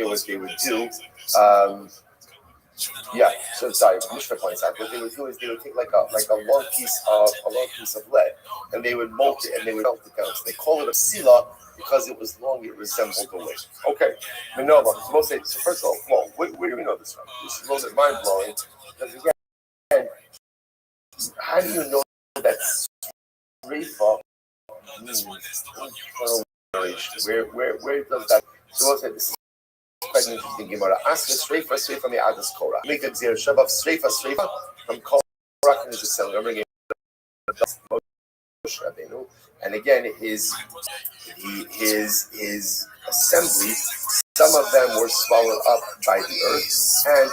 what they would do. Mishra points out what they would do is they would take like a long piece of lead and they would mold it and they would melt it down. So they call it a psila because it was long, it resembled a wick. Okay, so first of all, well, where do we know this from? This is a little bit mind blowing because again, how do you know that Sreifa means internal generation? Where does that? So we'll say this is quite an interesting Gemara. Ask the Sreifa me adas Korah. Make a zero shav of Sreifa from Korah into the cell. Remember again, and again his assemblies. Some of them were swallowed up by the earth, and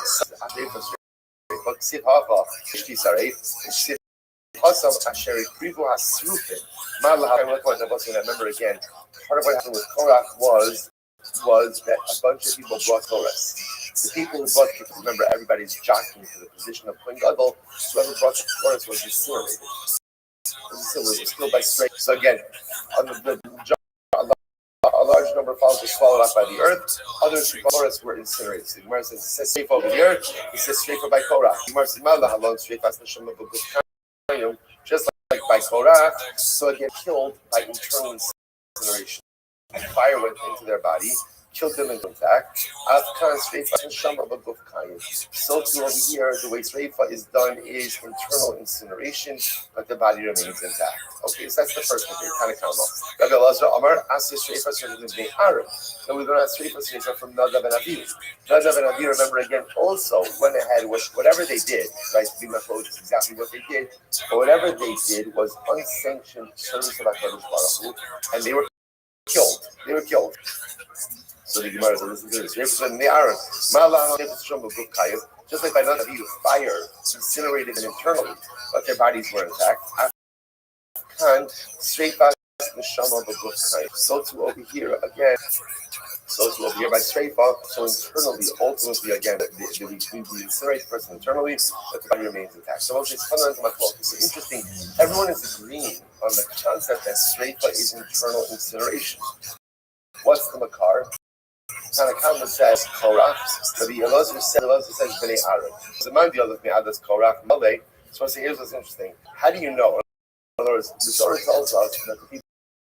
remember again, part of what happened with Korah was that a bunch of people brought Torahs. The people who brought Torahs, remember, everybody's jockeying for the position of Kohen Gadol. Whoever brought the Torahs was incinerated. It was killed by straight. So again, on a large number of followers were swallowed up by the earth. Others who Torahs were incinerated. So the Gemara says, it says straight over here. It says straight by Korah. The Gemara says, just like by Korah. So again, killed by internal incineration. Fire went into their body, killed them in contact. So too over here, the way Sreifa is done is internal incineration, but the body remains intact. Okay, so that's the first thing. Kind of count off. Rabbi Elazar Amar asked Sreifa from Aaron. And we don't have Sreifa from Nadav and Avihu. Nadav and Avihu, remember again, also went ahead with whatever they did, right? Bimachot is exactly what they did. But whatever they did was unsanctioned service of HaKadosh Baruch Hu, and they were killed. So the Gemara says, listen to this. Just like by none of you, fire incinerated them internally, but their bodies were intact. So too over here again. By Sreifa, so internally, ultimately again, the incinerated person internally, but the body remains intact. So it's fundamental machlokes. So interesting. Everyone is agreeing on the concept that Sreifa is internal incineration. What's the makar? Tanakama says Korah. The Elazar says Bnei Aaron. So mind the other thing, that's Korah from Malay. So I say, here's what's interesting. How do you know? In other words, the Torah tells us that the people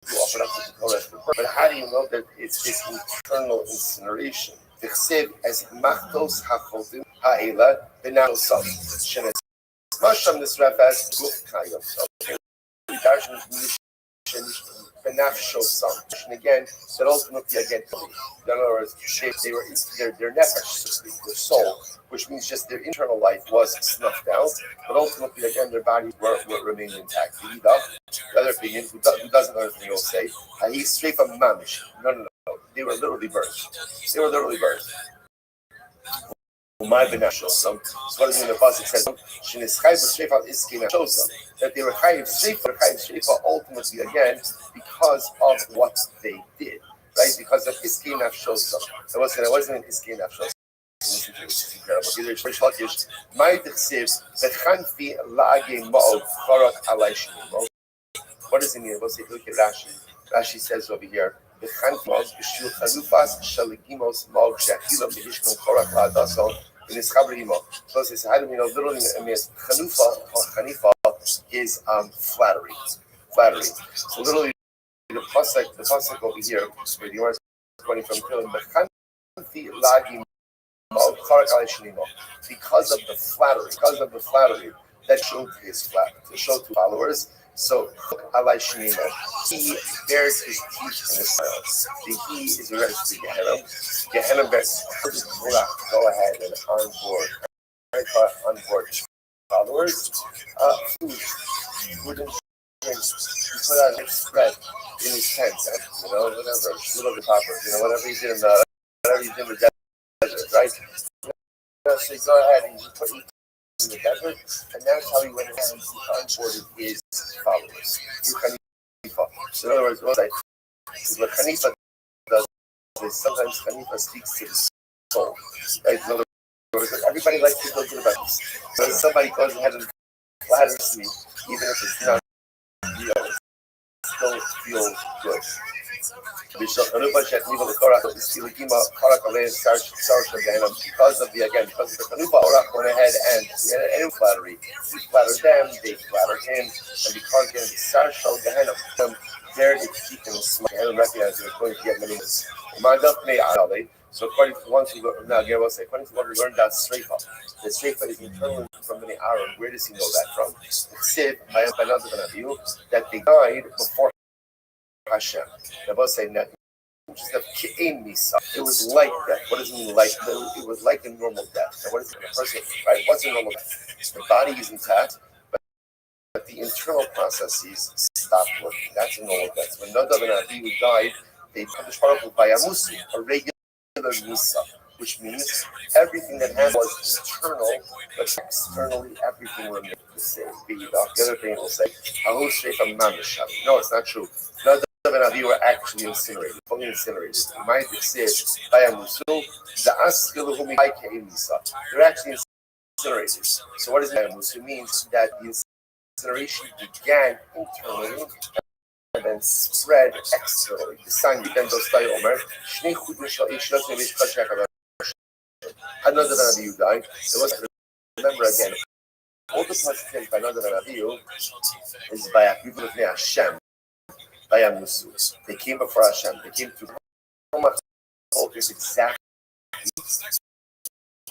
who offered up to the Torah, but how do you know that it's this internal incineration? T'chsev as machtos hachodim ha'ela b'na'osam shenes masham nisraf as guf kayim. And again, that ultimately again, in other words, they were their nefesh, their soul, which means just their internal life was snuffed out, but ultimately again their bodies were remained intact. The other opinion, who doesn't know anything, will say, he's straight from mamish. No. They were literally burned. My benashosam. So what is in the pasuk says that they were chayiv shreifa ultimately again because of what they did, right? Because of iskei nafshosam. It wasn't an iskei nafshosam. This is incredible. What does it mean? We'll see. Look at Rashi. Rashi says over here. in his Chabrimo. So it says, how do we know? Literally, it means Chanufa or Chanifa is flattery. Flattery. So literally, the pasuk over here, where the Gemara is going from Pilim, because of the flattery that showed his to show to followers. So Alai Shnima, he bears his teeth in his smile. The he is a reference to Gehenna. Gehenna bears. Go ahead and onboard followers. Food and drink. He put out his spread in his tent, whatever, little bit popper, whatever he did in the desert, right? So go ahead and put it in the desert, and that's how he went ahead and onboarded his followers. So in other words, what Khanifa does is sometimes Khanifa speaks to the soul. Right? In other words, everybody likes to feel good about this. So if somebody goes ahead and flatters me, even if it's not real, still feels good. Because of the Chanufa went ahead and flattery. He flattered them, they flattered him, and because again the Sar showed Gehenna, there they keep him smart and recognize they're going to get many more. So according to one according to what we learned that Sreifa. The Sreifa is internal from many Aaron. Where does he know that from? It's said by another that they died before Hashem. They both say that it was like that. What does it mean like? It was like a normal death. Now, what is it? A person, right? What's a normal death? The body is intact, but the internal processes stop working. That's a normal death. When Nadav and Abihu died, they published by Amusi, a regular Musa, which means everything that happened was internal, but externally everything remained the same. The other thing will say, no, it's not true. Nadav and Abihu were actually incinerated, fully incinerated. You might say, they're actually incinerated. So what is Bayamusu? It means that the incineration began internally and then spread externally. The sign then does die Omer. Another than Abihu died. Remember again, all the passages by another than Abihu is by people of Hashem. They came before Hashem. They came to focus exactly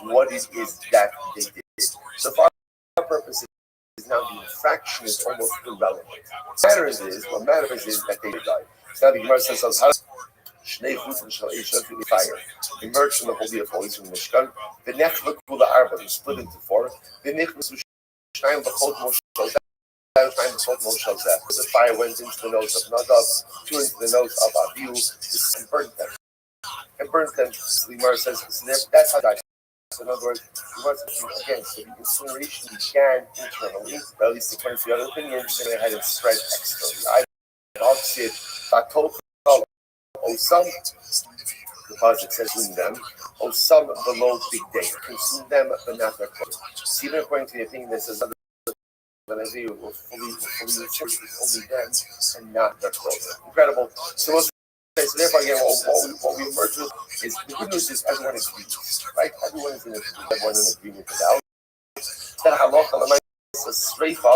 what it is that they did. So for our purposes, now the infraction is almost irrelevant. What matters is that they died. So now the Gemara says, Shnei Chutzim Shal Eisha to the fire. Emerged from the Holy of Holies from Mishkan. The Nechla Kula Arba, they split into four. The Nichlas Shnayim B'chot Moshe the fire went into the nose of Nadav, two into the nose of Abihu, and burnt them. So the Gemara says, that's how that. So in other words, again, so the incineration began internally, but at least according to the other opinions, then it had it spread externally. I opposite, Osam, the positive says in them, Osam below big day, consume them, but not their clothes. So even according to the opinion that says other than Azizu will fully return only them and not their clothes. Incredible. So therefore, again, what we emerge with is the good news is everyone is agreed, right? Everyone is in agreement with that. Then halacha says streifa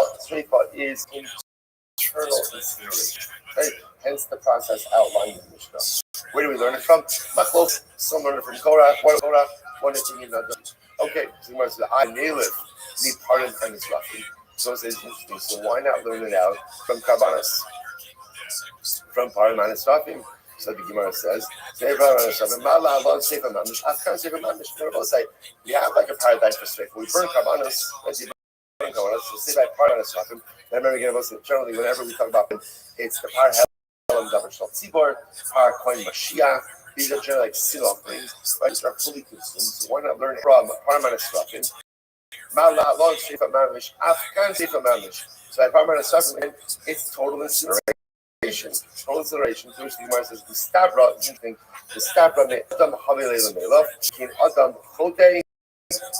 is internal incineration, right? Hence the process outlined in the Mishnah. Where do we learn it from? Machlos. Some learn it from Korach. One opinion not done. Okay, so the says I nail it. Need pardon and it's roughly. So it says interesting. So why not learn it out from Karbanas? From Paramanis Rafim. So the Gemara says, we have like a paradise for straight. We burn Karbanos, so say by Paramanis Rafim. I remember again, generally, whenever we talk about them, it's the Par Helam Davar Shal Tzibor, Par Koin Mashiach. These are generally like sin offerings, right? These are fully consumed. So why not learn from Paramanis Rafim? So at Paramanis Rafim, it's total incineration. Total incineration. So the Gemara says, the stabra me Adam Havilei Lemelav, in Adam Chote,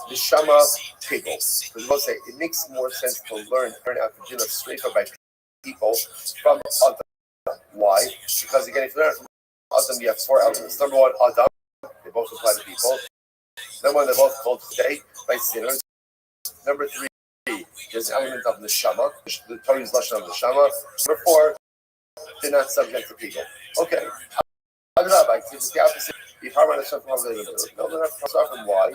the Shama Pigel. So the say it makes more sense to learn out the din of streifa by people from Adam. Why? Because again, if you learn from Adam, you have four elements. Number one, Adam, they both apply to people. Number one, they're both called today by sinners. Number three, there's an element of neshama. The Torah is lashon of neshama. Number four, they're not subject to people. Okay. Adrabah, it's the opposite. If Harman is something they do. No, they're not from why?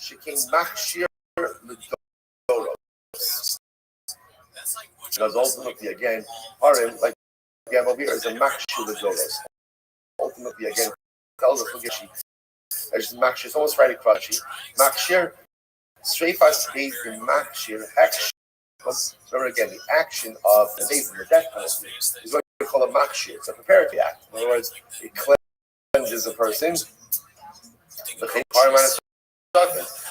She came machshir l'doros. Because ultimately, again, Harim, like again over here, is a machshir l'doros. Ultimately, again, tells us look at she. It's machshir. It's almost right across she. Machshir, streifas based in machshir action. Remember again, the action of the base in the death penalty is what we call a machshir. It's a preparatory act. In other words, it cleanses a person.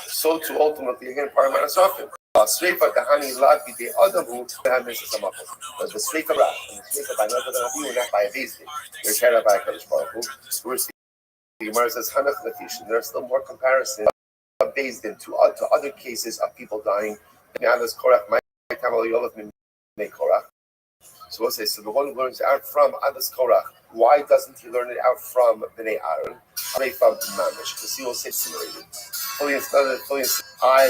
So to ultimately again Paramanasofim. Sreifa Kahani Laki de Adamu Hamis Samako. The Sreifa Rat and the Sreifa by another than you not by a beast. You're carried by a Kaddish Baruch. We're seeing the Gemara says Hanach Lafish, and there's still more comparison based in to other cases of people dying. Now there's Korach, my Kamal Yolov Min Korach. So we'll say, so the one who learns out from Adas Korach, why doesn't he learn it out from Bnei Aaron? Because he will say incinerated. Fully I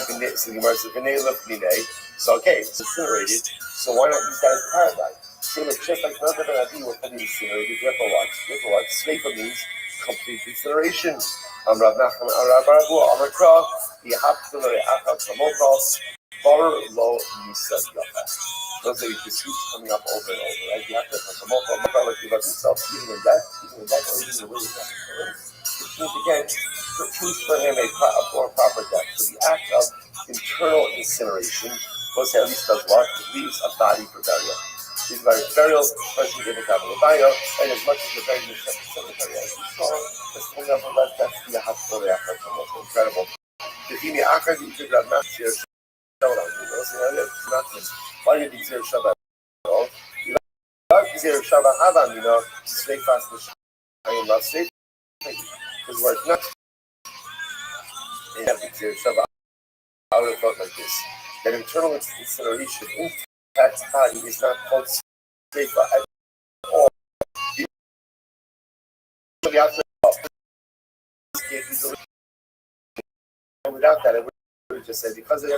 Bnei, so the Gemara says Bnei Lef Bnei. So okay, it's incinerated. So why not use that as paradise? So just like another than Adi were fully incinerated, therefore what? Sleifa means complete incineration. Rav Nachman, Rav Abu, Amar Kra, Yehaptulare Achat Samokos, Bar Lo Nisa Yafa. Those are the speech coming up over and over, right? You have to come up like you love yourself, even in death, or even the way you have to which means again, to choose for him a more proper death. So the act of internal incineration, most at least does what? It leaves a body for burial. These bodies burial, especially if it's having a bio, and as much as you're burying the cemetery as you saw, this thing of that's the hospital after incredible. The thing the akar you could have not here. Why did he say Shabbat? You know, he said Shabbat Havan, stay fast the I am not safe. Because we're not. They have to say Shabbat. I would have thought like this. That internal incineration in that body is not called safe at all. Without that, it would just say because of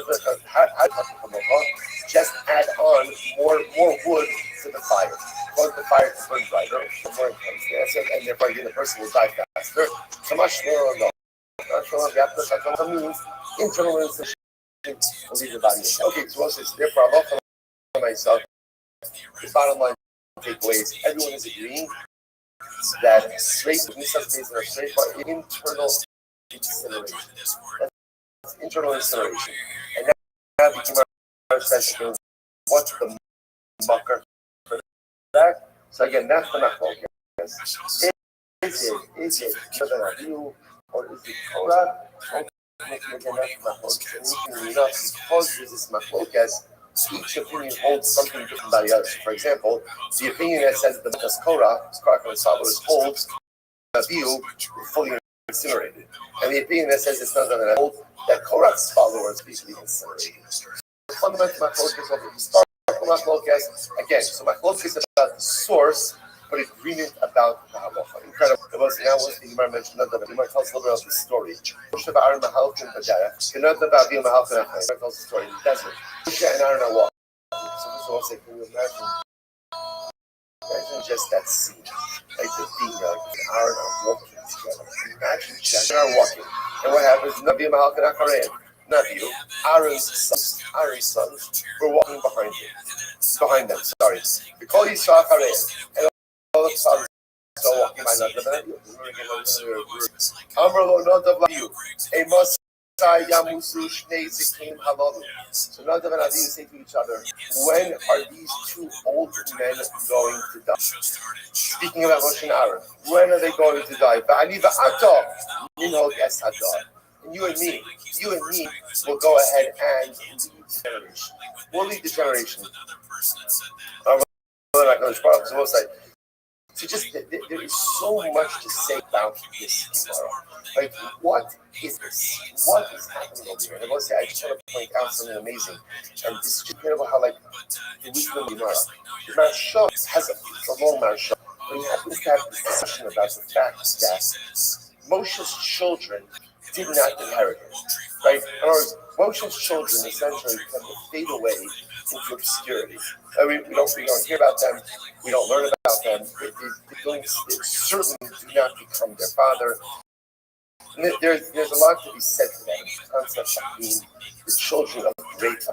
just add on more wood to the fire. Cause the fire to burn brighter, and therefore the person will die faster. So much more on the means internal incineration will leave the body. Okay, so also therefore I'm also myself. The bottom line takeaways, everyone is agreeing that straight based on straight internal incineration. That's internal incineration. And now became our session. What's the mucker for that? So again, that's the machlok. Is it Shadanahu or is it Torah? Again, that's machlok. Because there's this machlok, each opinion holds something different by the other. For example, the opinion that says the Makas Korah, holds a view fully incinerated. And the opinion that says it's not going to hold that Korah's followers be incinerated. The fundamental machlok is over the start. Again, so machlok is about the source, but agreement about the halacha. Incredible. It was now one thing Gemara mentioned that the Gemara tells a little bit of the story. Moshe and Mahalkin Badarach. Another about the Mahalkin Badarach tells the story in the desert. Moshe and Aaron are walking. So this is what I say, can you imagine? Imagine just that scene. Like the thing, like Aaron are walking together. Imagine just are walking. And what happens? Nabi Mahalkin Badarach. Not you. Aaron's sons were walking behind them. Sorry. The Kol Yisrael Harei, and all the sons are walking behind them. Amar lo nodav layu. Amos yamusu shnei zikim halalu. So Nadav and Avihu say to each other, when are these two old men going to die? Speaking about Moshe and Aaron, when are they going to die? Va'ani va'ato minhog es hadar. And you and me will go ahead and lead the generation. We'll lead the generation. So just there is so much to say about this Gemara. Like, what is this? What is happening over here? And I just want to point out something amazing. And this is incredible how, like, the wisdom of Gemara. The Maharsha has a long Maharsha, but he happens to have this discussion about the fact that Moshe's children did not inherit it. Right? In other words, Moshe's children essentially tend to fade away into obscurity. We don't hear about them. We don't learn about them. They certainly do not become their father. And there's a lot to be said for that. The concept of being the children of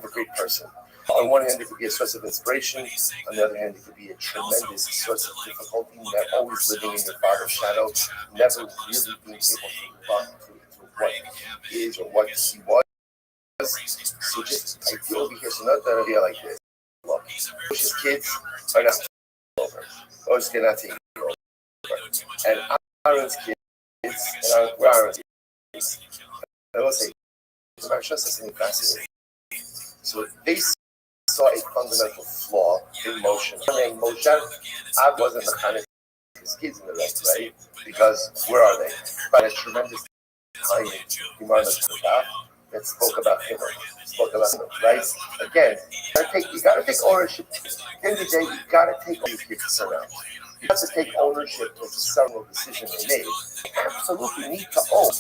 a great person. On one hand, it could be a source of inspiration. On the other hand, it could be a tremendous source of difficulty. That always living in your father's shadow, never really being able to live up to what he is or what he was. So just ideal over here. So another idea like this. Look, Moshe's kids are not over. Moshe's kids are not taking over. And Aaron's kids, and Aaron's kids, I will say, the Maharsha says something fascinating. So they saw a fundamental flaw in Moshe. And Moshe, I wasn't the kind of his kids in the right? Because where are they? By a tremendous time that spoke about him, right? Again, you gotta take ownership. At the end of the day, you gotta take ownership to turn out. You have to take ownership of the several decisions they made. You absolutely need to own,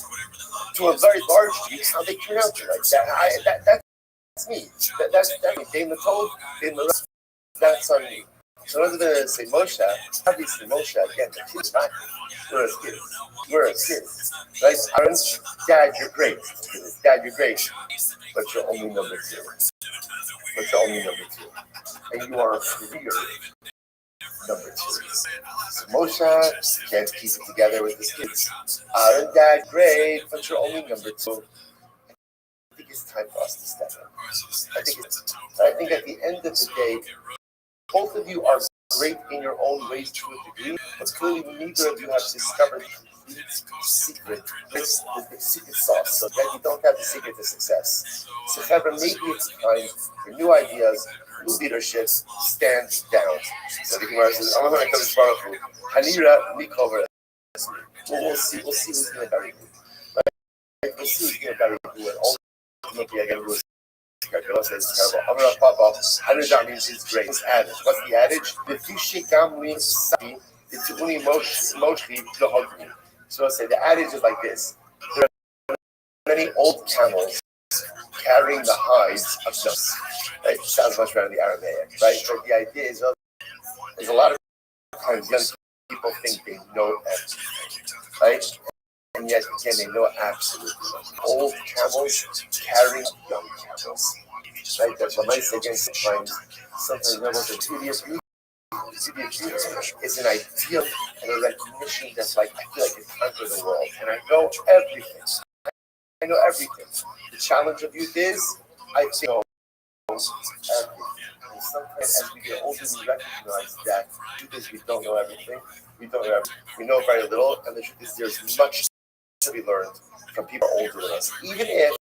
to a very large degree, how they turn out to like that. That's me. That's me. They the told, that's on me. So rather than say Moshe, obviously Moshe, again, the kid's not. We're his kids. We're his kids. Right? Aaron's dad, you're great. Dad, you're great. But you're only number two. And you are a career number two. So Moshe can't keep it together with his kids. Aaron, dad, great, but you're only number two. I think it's time for us to step up. I think at the end of the day, both of you are great in your own ways to a degree, but clearly neither of you have discovered the secret. It's the secret sauce, so that you don't have the secret to success. So, however, maybe it's time for new ideas, new leadership, stand down. So the Gemara says, I'm going to come to Baruch Hanira Mikover. We'll see who's going to bury who. Right? We'll see who's going to bury who, and ultimately, I get to it's terrible. I'm gonna pop up. How does that mean it's great? It's adage. What's the adage? So I'll say the adage is like this. There are many old camels carrying the hides of nuts. Right? Sounds much better in the Aramaic, right? But the idea is there's a lot of times young people think they know everything, right? And yet, again, they know absolutely nothing. Old camels carrying young camels. Right? That's what I say again sometimes there was a beauty of beauty. It's an ideal and a recognition that's like, I feel like I conquer the world. And I know everything. The challenge of youth is, I think, everything. And sometimes as we get older, we recognize that because we don't know everything. We know very little. And the truth is, there's much to be learned from people older than us, even if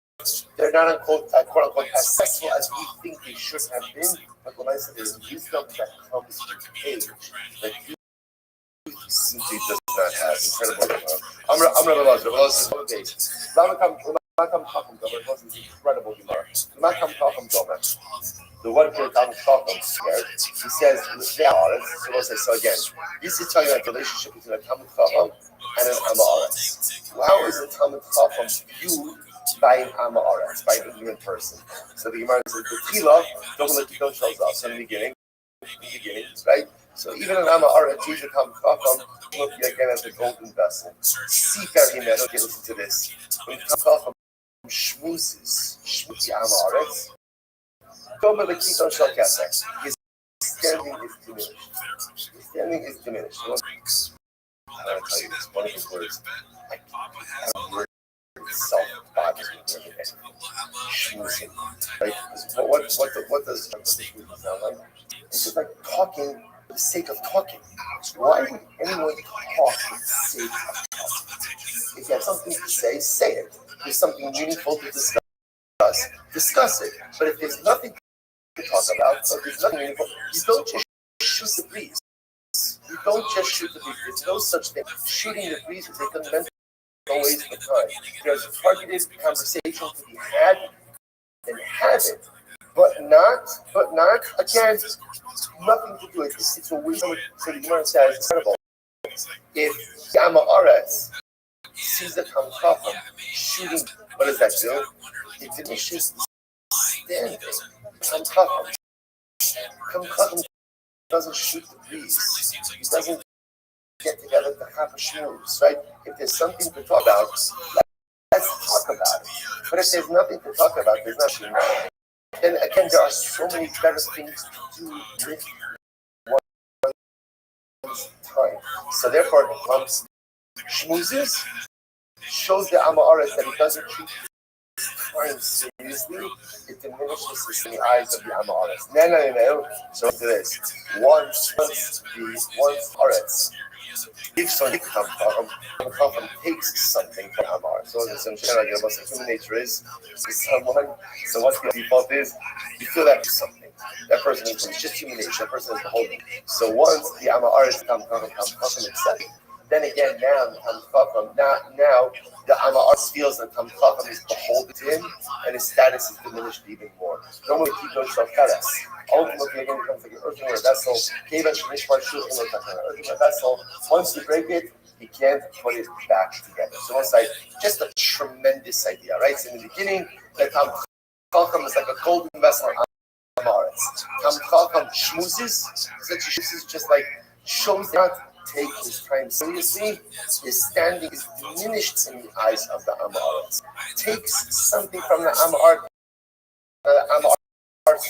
they're not quote unquote as successful as we think they should have been. But when I say there's wisdom that comes with age that you simply does not have. Incredible. I'm gonna love it. Incredible humor. The word he says, so again, this is talking about the relationship between a Talmud Chacham and an Amaretz. How is a Talmud Chacham viewed by an Amaretz, by an human person? So the Gemara says, the Tila, don't let the don't shows off. So in the beginning, right? So even an Amaretz, Jesus Talmud Chacham, look again as the golden vessel. Sefer Himeno, okay, listen to this. When Talmud Chacham shmoozes the Amaretz, his standing is diminished. I don't tell you this, one of his words. I have a word itself bothers me more than anything. Right? What does schmoozing sound like? It's just like talking for the sake of talking. Why would anyone talk for the sake of talking? If you have something to say it. If there's something meaningful to discuss it. But if there's nothing to talk about, or there's nothing meaningful, you don't just shoot the breeze. You don't just shoot the breeze. There's no such thing. Shooting the breeze is a fundamental waste of time. There's targeted conversation to be had and have it, but not again, nothing to do with it. It's a waste of time. So the Gemara says, incredible. If Yama Aretz sees the Kamchacham shooting. What does that do? It diminishes the standing. Kamchacham doesn't shoot the breeze. He doesn't get together to have a schmooze, right? If there's something to talk about, let's talk about it. But if there's nothing to talk about, there's nothing. Then again, there are so many better things to do with one's time. So therefore, schmoozes shows the Amaris that he doesn't treat time seriously. It diminishes in the eyes of the Amaris. No. So to this, once Aretz gives something Chacham takes something from Amar. So the human nature is someone. So what the default is, you feel that something. That person is just human nature. That person is beholden. So once the Amar is Chacham accepts. Then again, now the Amar feels that Chacham is beholden to him, and his status is diminished even more. Normally, keep yourself karas. Ultimately, again, it becomes like an earthenware vessel. Earthenware vessel. Once you break it, you can't put it back together. So it's like just a tremendous idea, right? So in the beginning, the Chacham is like a golden vessel on Amaretz. Chacham schmoozes, just like shows not take his time seriously. His standing is diminished in the eyes of the Amaretz. Takes something from the Amaretz.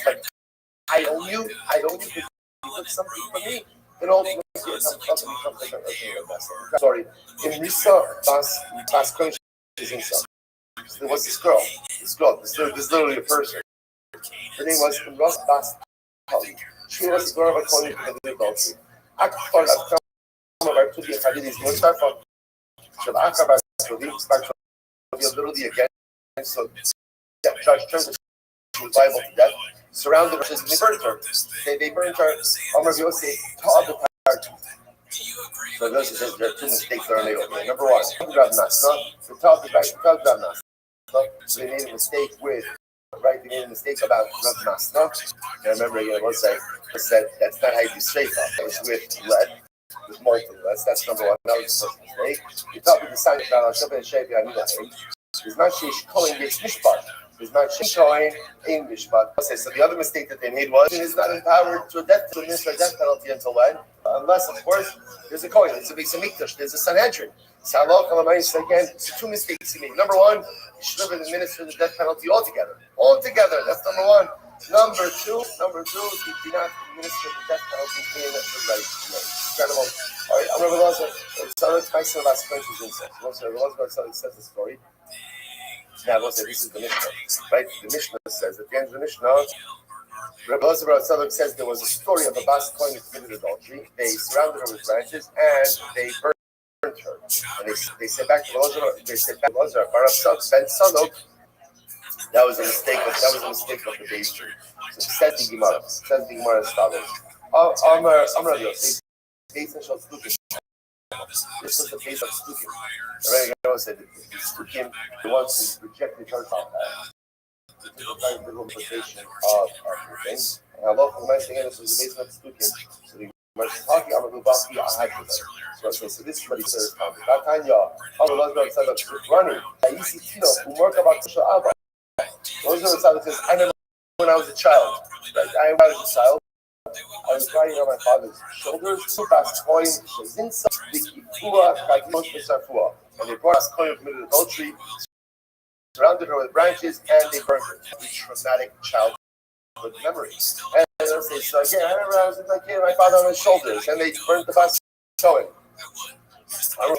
Like, I owe you, but you took something from me. Then ultimately, sorry, in Risa Bas Kodesh is inside. There was this girl, this literally a person. Her name was Ros Bas Kali. She was the girl of a Kohen who committed adultery. Akfar Akfar to the Hadidis, no Shafar. Shabaka Bas Kodesh, back to the literally again. So, judge turned the Bible to death. Surrounded her, they burned her. They burned her. Amar Yosef taught the party. So Yosef says there are two mistakes that are made over here. Number one, Rav Nasna. The top is right. The top Rav Nasna. So they made a mistake with. Right, they made a mistake about Rav Nasna. And I remember again, one side said that's not how you do shreifa. It's with lead, with molten. That's number one. That was the first mistake. The top is the sign of Shreifa and Shreifa Anila. It's not Sheish Kohen gets mishpat. It's not Shikoin English, but so the other mistake that they made was is not empowered to administer a death penalty until when? Unless, of course, there's a Kohen, it's a Beis Hamikdash, there's a Sanhedrin. So again, two mistakes he made. Number one, he should have administered the death penalty altogether. That's number one. Number two, he did not administer the death penalty in the right way. Incredible. All right, I'm Rabbi Lazar. It's Tyson last French is inside. Rabbi Lazar says the story. Now, this is the Mishnah, right? The Mishnah says, at the end of the Mishnah, Rabbi Lazar says there was a story of a Bas Kohen who committed adultery. They surrounded her with branches and they burned her. And they said back to Lazar, Barav Ben Sadok, that was a mistake of the Beis. So it says the Gemara as follows. Amar Yosef, Beis Shal Stukim. This was the case of Stukim. The Rebbe said that Stukim, the ones who rejected her the interpretation of the thing. And Allah mentioning this was the basis of Stukim. So the Gemara is talking about the Baki Ahad. So this is what he says. Batanya, Allah said that running. Ayisi Tino, who work about Tisha Abba. Lazar says, I remember when I was a child. Right? I was a child. I was riding on my father's shoulders. And they brought us Kohen who committed adultery, surrounded her with branches, and they burned her. A traumatic childhood memory. And they'll say, so again, I remember I was like, my father on his shoulders, and they burned the Bas Kohen. So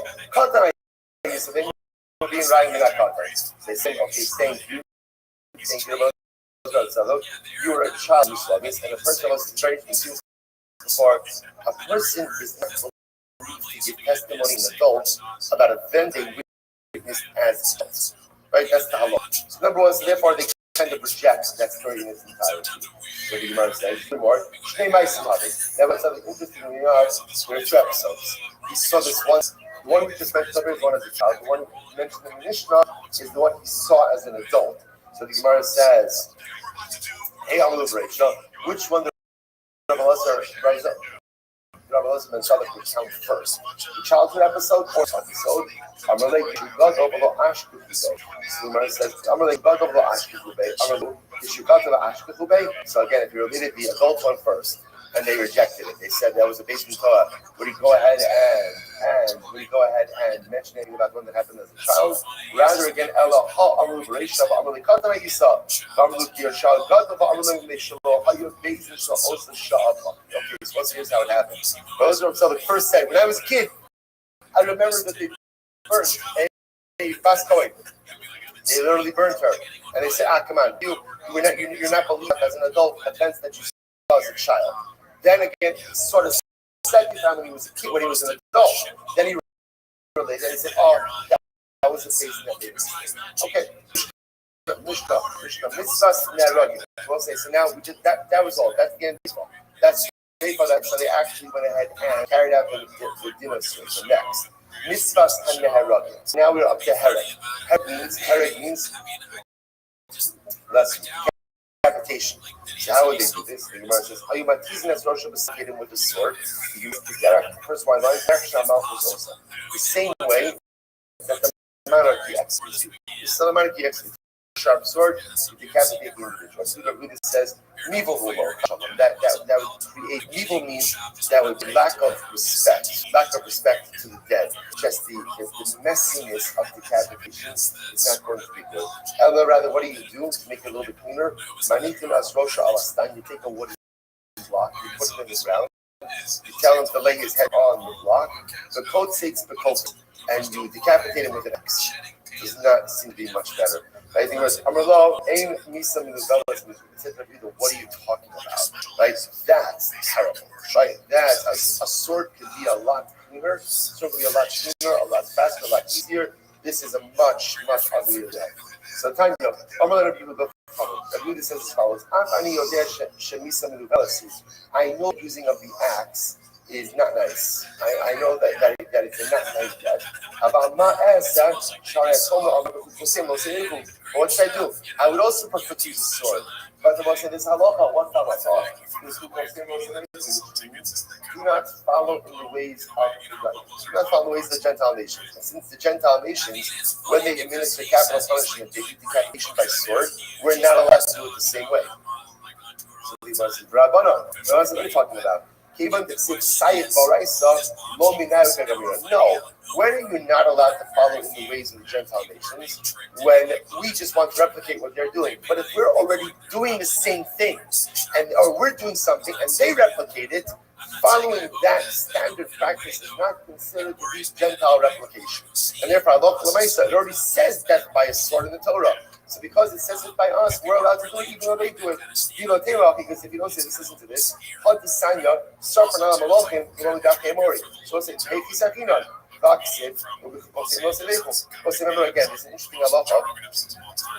they were being riding in that context. They say, okay, thank you. You were a child who saw this, and the person was very confused. For a person is not to give testimony in adults about events they witnessed as adults. Right? That's the halach. So number one, so therefore they kind of reject that story in its entirety. So the Gemara says, more. That was something interesting in there are two episodes. He saw this once. The one we just mentioned is one as a child. The one we mentioned in the Mishnah is the one he saw as an adult. So the Gemara says, hey, I'm liberate. So which one did Rabbi Lazar rise up? Rabbi Elizabeth and Tzaddik would count first. The childhood episode, or episode, Amalek Yishugad Ovalo Ashkechube. So the Gemara says, Amalek Yishugad Ovalo Ashkechube. Amalek Yishugad Ovalo Ashkechube. So again, if you related the adult one first, and they rejected it. They said that was a basic Torah. Would he go ahead and mention anything about one that happened as a child? Rather again, Ella Ha Amru Bereisha Amru Katama Isa Amru Kiyashal Gadava Amru Meshalo Hayu Bezis Osa Sha'aba. Okay, so here's how it happened. Those are the first said. When I was a kid, I remember that they burned a fast coin. They literally burned her, and they said, come on, you're not believing as an adult offense that you saw as a child." Then again, he sort of second time when he was a kid, when he was an adult, then he related and he said, that was the case in that day. Okay. Mishka, mitzvahs neragi. We'll say, so now we just that was all. That's the end of baseball. That's baseball. So they actually went ahead and carried out the dinner service. So next, mitzvahs neragi. So now we're up to herek. Herek means less decapitation. So how would they do this? The Gemara says, "Are you matizing as Rosh Hashanah hit him with a sword?" You the first one line. The same way that the monarchy executes. The monarchy executes sharp sword to decapitate the individual. So the Buddha says, "Nivel humo." That would create nivel means that would be lack of respect to the dead. Just the messiness of decapitation is not going to be good. Ella, rather, what do you do to make it a little bit cleaner? Manitim as rosha alastan. You take a wooden block, you put it in the ground, you tell him to lay his head on the block. The coat takes the coat, and you decapitate him with an axe. Does not seem to be much better. I think it was Amarlo, aim me some of the fellas. What are you talking about? Right? That's terrible. Right? That a sword could be a lot cleaner. Sword could be a lot cleaner, a lot faster, a lot easier. This is a much uglier day. So time you know, Amarlo people go follow. Abudi says as follows: I know using of the axe is not nice. I know that it's a not nice death. What should I do? I would also prefer to use a sword. But the Moshe this halacha, what halacha? Do not follow in the ways of do not follow the ways of the Gentile nations. And since the Gentile nations, when they administer capital punishment, they do decapitation by sword, we're not allowed to do it the same way. So the Gemara says, Rabbana, what are you talking about? No, when are you not allowed to follow in the ways of the Gentile nations? When we just want to replicate what they're doing. But if we're already doing the same thing, or we're doing something and they replicate it, following that standard practice is not considered to be Gentile replication. And therefore, it already says death by a sword in the Torah. So because it says it by us, we're allowed to do it even though they do it. Because if you don't say this, listen to this. So it's remember again, there's an interesting halacha.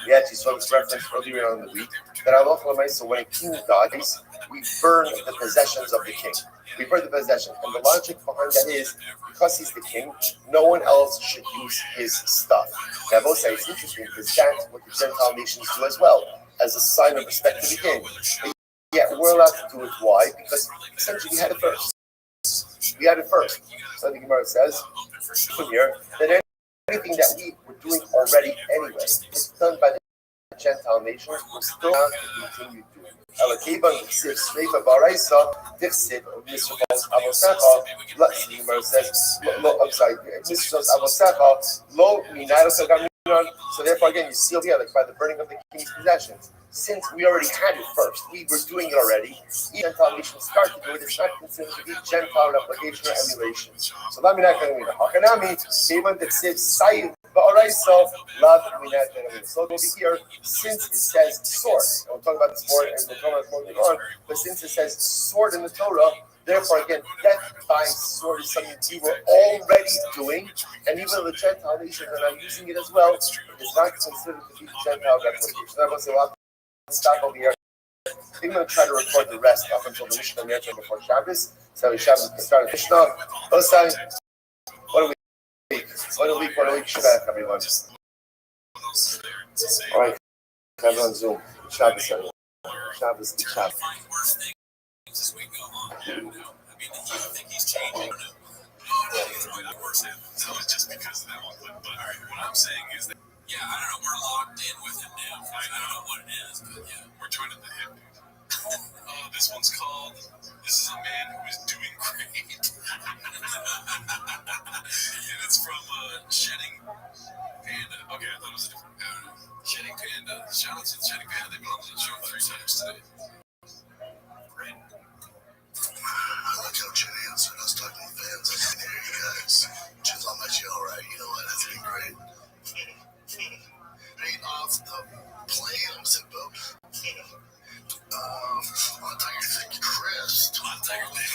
We actually saw this reference earlier on in the week that halacha, when a king dies, we burn the possessions of the king. We burn the possession. And the logic behind that is, because he's the king, no one else should use his stuff. Now, I will say it's interesting because that's what the Gentile nations do as well, as a sign of respect to the king. But yet, we're allowed to do it. Why? Because essentially we had it first. So the Gemara says from here that anything that we were doing already anyway, it's done by the Gentile nations, we're still allowed to continue doing it. The Gemara says, so therefore again, you see over here, like by the burning of the king's possessions. Since we already had it first, we were doing it already. Gentile nations start to do it. It's not considered to be Gentile replication or emulation. So let me not going to read the Hakanami. Even that says Sayyid Ba'araisa, love me not. So over here, since it says sword, and we'll talk about this more, and we'll talk about it more on. But since it says sword in the Torah, therefore, again, death by sword is something we were already doing, and even though the Gentile nations are not using it as well, it's not considered to be Gentile replication. So I'm going to say, well, stop over here. I'm going to try to record the rest up until the Mishnah Merchant before Shabbos. So Shabbos can start the Mishnah. Osai, what a week. Shabbat, everyone. All right, everyone on Zoom. Shabbos, everyone. Shabbos. you think he's changing? No, he's right. Of course, that was just because of that one. But all right, what I'm saying is that, yeah, I don't know. We're locked in with him now. I don't know what it is, but yeah, we're joining the hip. This one's called, this is a man who is doing great. And it's from Shedding Panda. Okay, I thought it was a different, Shedding Panda. Shout out to Shedding Panda. They've been on the show 3 times today. Great. I like how Jen answered us talking to fans. I can hear you guys. Jen's on my show, right? You know what? That's been great. Right off the plane, I'm sick, Bo. On Tiger Thick Chris. On Tiger Thick.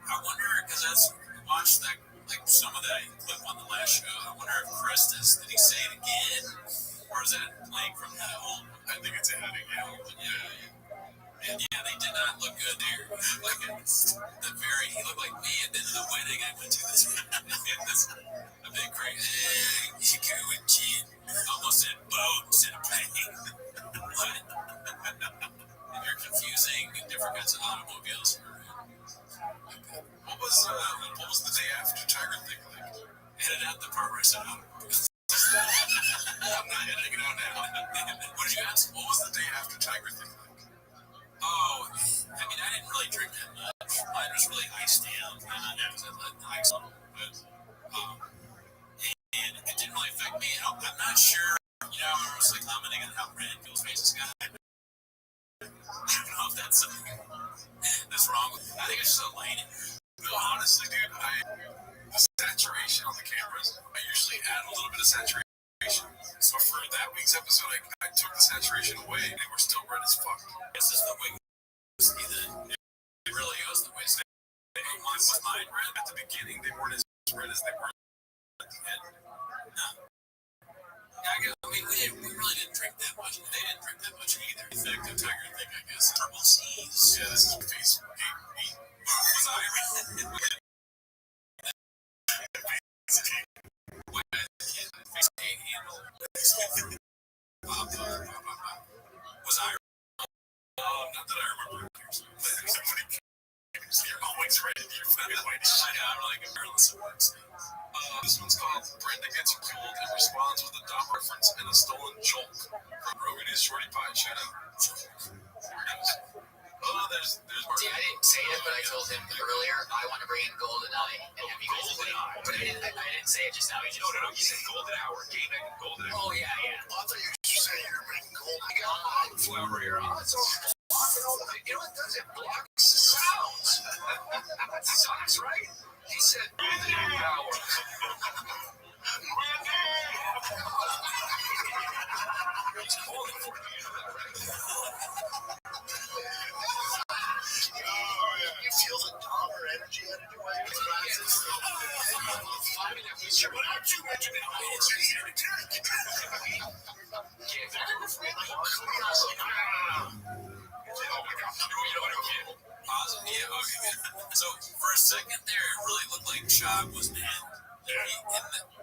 I wonder, because that's, watched that, like some of that clip on the last show. I wonder if Christus, did he say it again? Or is that playing from the old? I think it's a heading out. Yeah. And yeah, they did not look good there. Like he looked like me at the wedding I went to this. A big crazy. Hey, you go with Jen. Almost said boat instead of plane. What? You're confusing different kinds of automobiles. What was the day after Tiger Thing like? Headed out the part where I said, I'm not heading it out now. What did you ask? What was the day after Tiger Thing like? Oh, I mean, I didn't really drink that much. Mine was really iced down. I let the ice on. But, and it didn't really affect me. I'm not sure. You know, I was like commenting on how red Bill's faces got. I don't know if that's something that's wrong. I think it's just a lighting. No, honestly, dude, the saturation on the cameras, I usually add a little bit of saturation. So for that week's episode, I took the saturation away, and they were still red as fuck. This is the way it really is the way mine was mine red at the beginning. They weren't as red as they were at the end. No. I mean, we really didn't drink that much. They didn't drink that much either. Effective Tiger Thing, I guess. Purple Seas. Yeah, this is face. Was I was I? Not that I remember. You're always ready. You're fucking waiting. I know. I'm like regardless of works. This one's called Brenda Gets Cooled and responds with a Dom reference and a stolen jolt from Rogan is Shorty Pie. Shout out. There's See, I didn't say it, but I told him earlier I want to bring in GoldenEye and have you guys play. But I didn't say it just now. No. You said Golden Hour. Game and Golden Hour. Oh yeah. I thought you were saying you were making gold. I got Flower here. It's all blocking all the. You know what does it? Blocks the sounds. That sucks, right? He said Golden Hour. He's calling for it. You know that, right? You feel the Dahmer energy headed your way? Sure, why don't you mention it? It's an ear attack. So for a second there, it really looked like Chog was mad.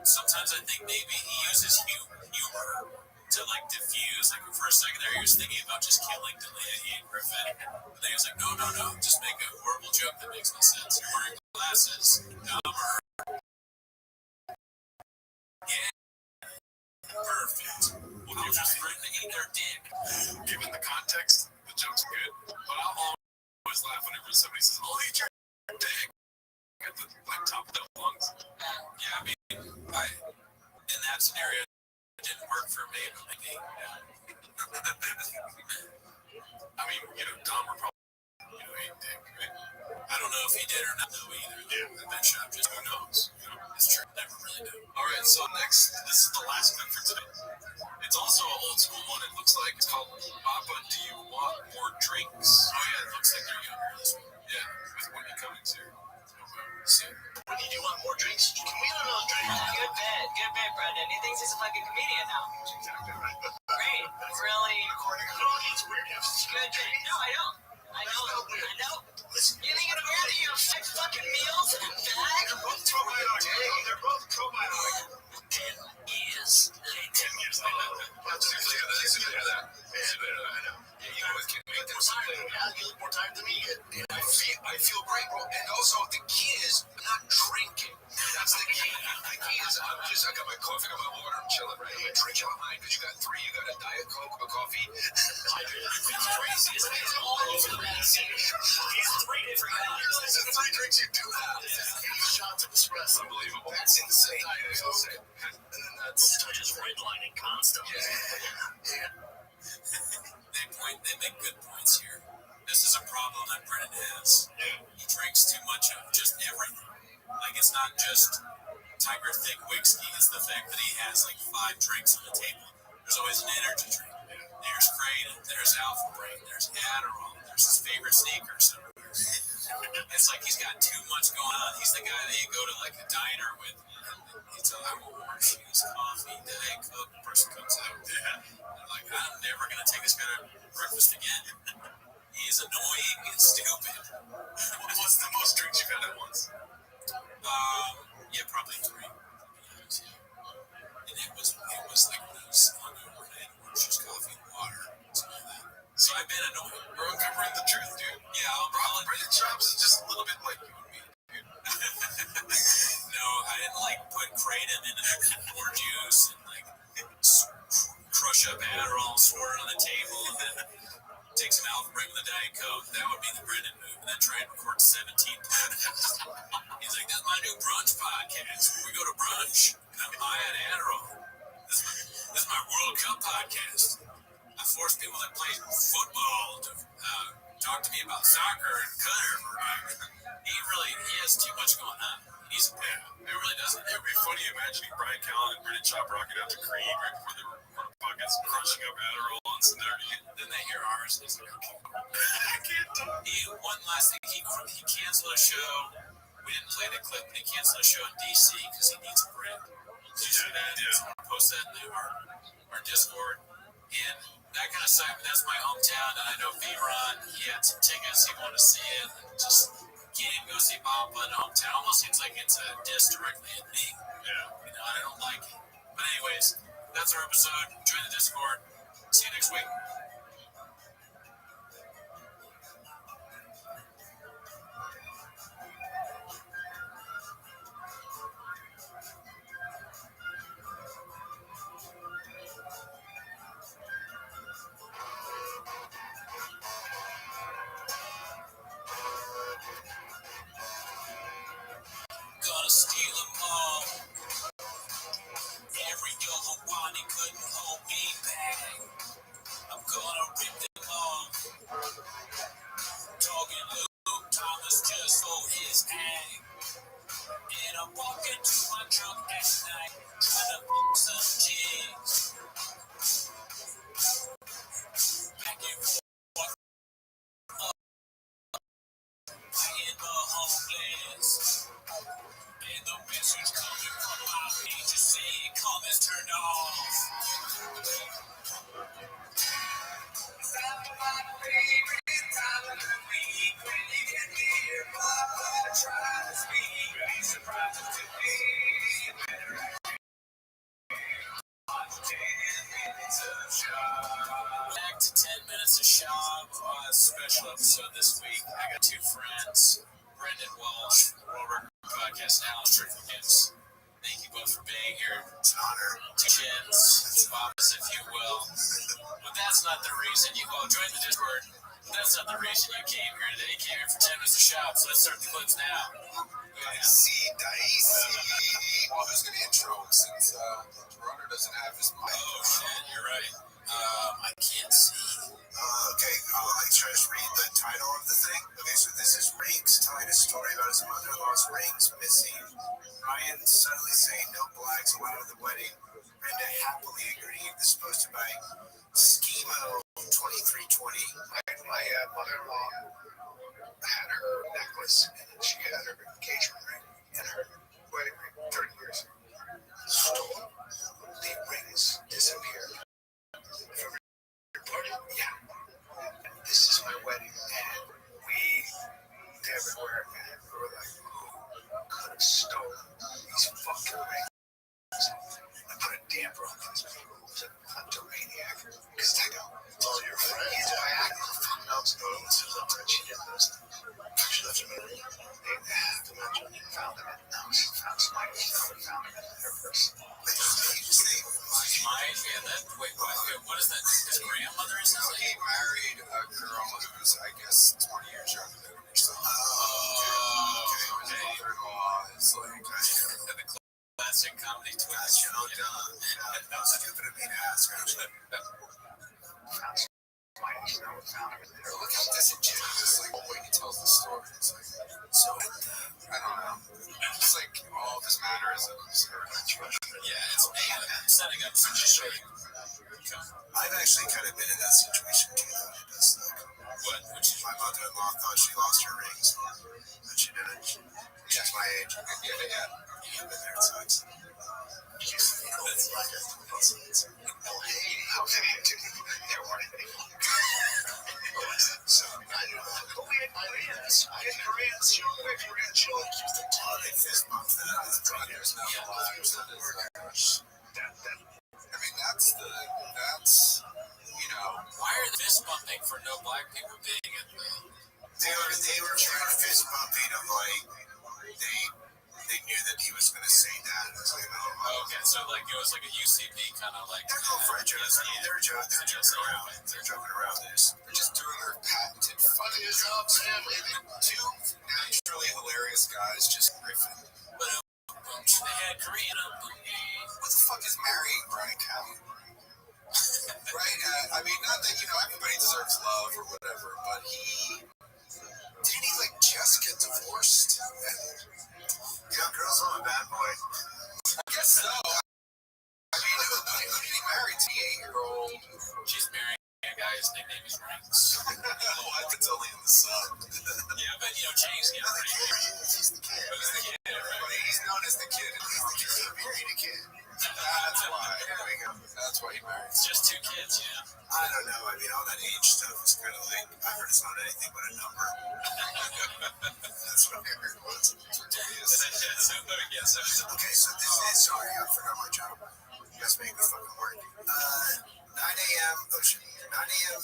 Sometimes I think maybe he uses humor to like diffuse. Like for a second there, he was thinking about just killing Delia and Griffin. But then he was like, no, just make a horrible joke that makes no sense. You're wearing glasses, dumber. Yeah, perfect. Well, I'll just threaten to eat their dick. Given the context, the joke's good. But I'll always laugh whenever somebody says, "I'll eat your dick." At the like top of the lungs. Yeah, I mean, in that scenario, it didn't work for me. I mean, Dahmer probably, ate dick, right? I don't know if he did or not, though, either. Yeah, that shop just, who knows? It's true. Never really knew. All right, so next, this is the last clip for today. It's also an old school one, it looks like. It's called Papa, Do You Want More Drinks? Oh, yeah, it looks like they're younger, this one. Yeah, with Whitney Cummings here. So, When you do want more drinks, can we have another drink? Good bit, Brendan. He thinks he's a fucking comedian now. Exactly right. Great. Really According to all these weirdos. good bit. No, I don't. I know. Listen, You think it's weird that you have 6 fucking meals in a bag? they're both probiotic. They're both probiotic. 10 years. 10 years later. Let's hear that. I know. you always can make them some coffee, got my water. I'm chilling, right? I'm drinking behind because you got three. You got a Diet Coke, a coffee. It's crazy. It's all over the place. He's three different kinds. These are three drinks you do have. Shots of espresso. Unbelievable. That's insane. Diet Coke. And then that's touches redlining constantly. Yeah. They make good points here. This is a problem that Brennan has. He drinks too much of just everything. Like, it's not just Tiger Thick whiskey, it's the fact that he has like 5 drinks on the table. There's always an energy drink. There's Kratom, there's Alpha Brain, there's Adderall, there's his favorite sneaker somewhere. It's like he's got too much going on. He's the guy that you go to like a diner with. He's like, I want orange juice, coffee, Diet Coke. The person comes out. I'm like, I'm never going to take this guy to breakfast again. He's annoying and stupid. What's the most drinks you've had at once? Yeah, probably 3. And it was like when I was hungover and I had orange juice, coffee, and water, something like that. So I've been annoying. We're uncovering the truth, dude. Yeah, I'll Brendan Chops is just a little bit like you and me, dude. No, I didn't like put Kratom in orange juice and like crush up Adderall, swirl it on the table, and then take some Alpha Brain with a Diet Coke. That would be the Brendan move. And then try and record 17 podcasts. He's like, that's my new brunch podcast. We go to brunch, and I'm high on Adderall. This is my World Cup podcast. I force people that play football to talk to me about soccer and cutter. He has too much going on. He's a player. It really doesn't. It would be funny imagining Brian Callen and Brendan Chop rocking out to Creed right before they record a podcast, crunching up Adderall on Sunday. Then they hear ours, and it's like, okay. I can't talk. One last thing, he canceled a show. We didn't play the clip, but he canceled a show in DC because he needs a break. Did you see that? Yeah. Someone posted that in our Discord. And that kind of sucked. That's my hometown, and I know V-Ron, he had some tickets, he wanted to see it, and just can't even go see Bob in hometown. Almost seems like it's a diss directly at me. Yeah. You know, I don't like it. But anyways, that's our episode. Join the Discord. See you next week. Gonna steal them all. Every yellow body couldn't hold me back. I'm gonna rip them off. Talking Luke Thomas just for his act. And I'm walking to my truck at night, trying to book some jigs. Back and forth, fighting the homeless. And the message coming from my page is saying, comments turned off. Back to 10 minutes of shop. Special episode this week. I got 2 friends, Brendan Walsh, World Record Podcast, and Alan Strickland. Thank you both for being here. It's an honor. 2 chins, Bobbas, if you will. But that's not the reason you all joined the Discord. That's not the reason you came here today. You came here for 10 minutes of shop, so let's start the clips now. Dicey. Well, who's going to intro since Runner doesn't have his mic? Oh, shit, you're right. I can't see. Okay, I'll try to read the title of the thing. Okay, so this is Rings telling a story about his mother-in-law's rings missing. Ryan suddenly saying no blacks allowed at the wedding. Brenda happily agreeing, this posted by Schemo 2320. My mother-in-law had her necklace, and then she had her engagement ring and her wedding ring, 30 years. Stolen. The rings disappeared. From her party. Yeah. This is my wedding, and they're everywhere, and we were like, who could have stolen these fucking rings? I put a damper on these people who's a kleptomaniac. Because they don't. It's all your friends. He's diagonal from notes. She did those things. She left him in a room. They found him. No, she found somebody. Found him classic comedy twist. That's stupid of me to ask, actually. Look how disingenuous, like, the way he tells the story. It's like, so, I don't know. It's like all of his mannerisms are Setting up such a show. I've actually kind of been in that situation too, though. It's like, Which is my mother-in-law thought she lost her rings, but she didn't. She's my age. I've been there, it sucks. Oh, hey, how can I do? There weren't any. So, I don't know. We had Koreans. They fist bumped that. There's no I mean, that's, why are they fist bumping for no black people being in the? They were trying to fist bumping him, like, they knew that he was going to say that. It was like, Okay, so like it was like a UCB kind of like. they're going for a joke. I mean, they're joking around. They're joking around this. They're just doing their patented funny as up, family. Two naturally hilarious guys just riffing. They had Korean. What the fuck is marrying Brian Callen? Right? I mean, not that, everybody deserves love or whatever, but didn't he, like, just get divorced? Girls, I'm a bad boy. I guess so. I mean, who did he marry? 8-year-old. She's marrying a guy whose nickname is Rings. I think it's only in the sun. Yeah, but Chang's getting pretty. He's the kid. He's known as the kid. He married a kid. That's why. There we go. That's why he married. It's just 2 kids, I don't know. I mean, all that age stuff is kind of like, I heard it's not anything but a number. That's what I heard. What's Okay, so this is, sorry, I forgot my job. You guys make me fucking work. 9 a.m. 9 a.m.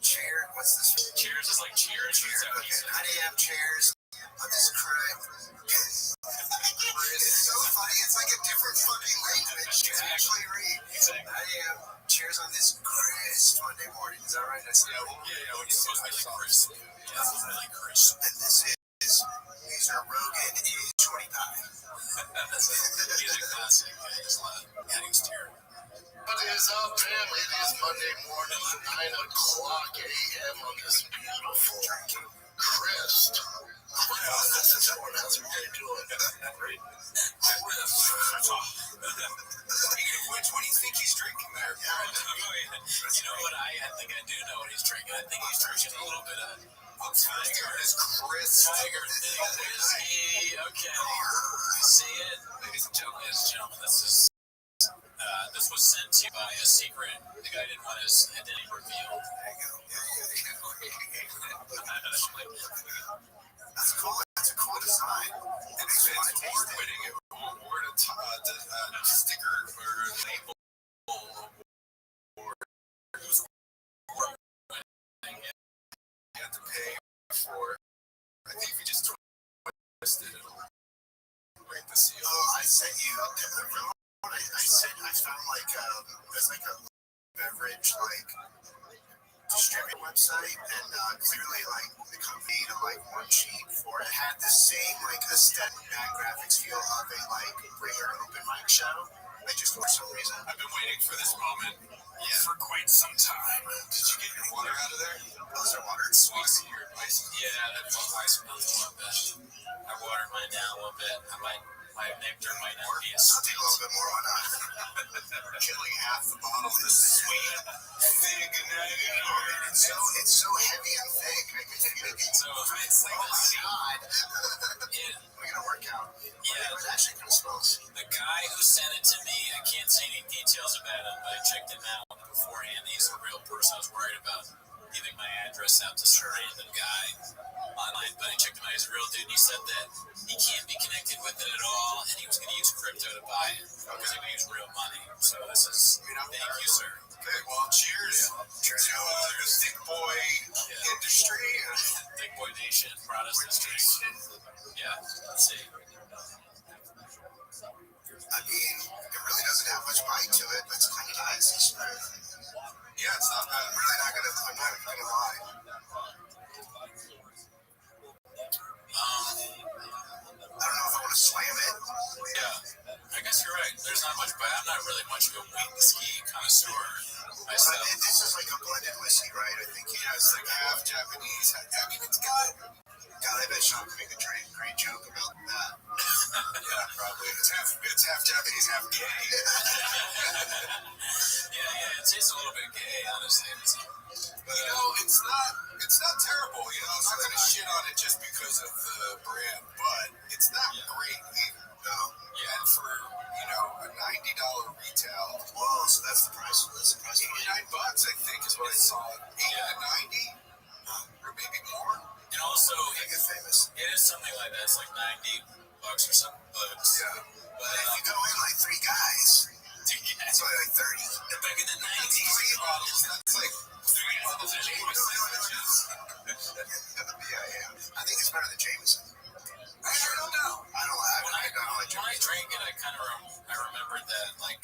Chair, what's this? Cheers is like cheers. Okay, 9 a.m. chairs on this crime. It's so funny. It's like a different fucking language to actually read. 9 a.m. cheers on this crisp Monday morning. Is that right? When you're supposed to be like crisp. Yeah, it's really crisp. And this is user Rogan is 25. He's a classic. He's terrible. What is up, family? It is Monday morning, 9 o'clock a.m. on this beautiful crisp. That's what they're doing. Great. Speaking of which, what do you think he's drinking there? You know what? I think I do know what he's drinking. I think he's drinking a little bit of Tiger. Is crisp. Tiger whiskey. Okay. You see it? Ladies and gentlemen, this was sent to you by a secret. The guy didn't want his identity revealed. There you go. That's cool. That's a cool design. It makes me want to taste it. Award a sticker or a label or You have to pay for. I think if you just twist it, it'll break the seal. Oh, I sent you. I found like there's like a beverage like distributor website, and clearly like the company to like one sheet for it had the same like aesthetic bad graphics feel of a like Bringer open mic show. I just for some reason I've been waiting for this moment for quite some time. Did you get any water out of there? Those are water. It's sweet. Yeah, that's ice melts a little bit. I watered mine down a little bit. My nectar might not be as I'll take a little bit more on killing half the bottle of this sweet, thick, and it's so heavy and thick. I can feel it. So it's like oh my god. We're gonna work out. Yeah, it actually kind of smells. The guy who sent it to me, I can't say any details about him, but I checked him out beforehand. He's a real person. I was worried about giving my address out to some random guy online, but I checked him out. He's a real dude. He said that he can't be connected with it at all, and he was going to use crypto to buy it. He was going to use real money. So this is, thank you, sir. Okay, well, cheers. Cheers to the Thick Boy industry. Thick Boy Nation, Protestant. Yeah, let's see. I mean, it really doesn't have much bite to it, but it's kind of nice. Yeah, it's not bad. I'm not gonna lie. I don't know if I want to slam it. Yeah. much of a whiskey connoisseur myself. This is like a blended whiskey, right? I think he has like half Japanese. I mean, it's got. God, I bet Sean could make a great joke about that. Yeah, probably. It's half Japanese, half gay. Yeah, it tastes a little bit gay, honestly. It's not terrible. I'm not gonna shit on it just because of the brand, but it's not great either. No. Yeah, and for a $90 retail. Whoa, so that's the price. $89, I think, is what I saw. 80 to 90, or maybe more. And also, I get famous. it is something like that. It's like $90 or something. But But if you go in like three guys, it's only like 30. Back in the 90s, Three bottles. That's like 3 bottles of Jameson. I think it's better than Jameson. I sure don't know. I don't like When I drank it, I remembered that, like,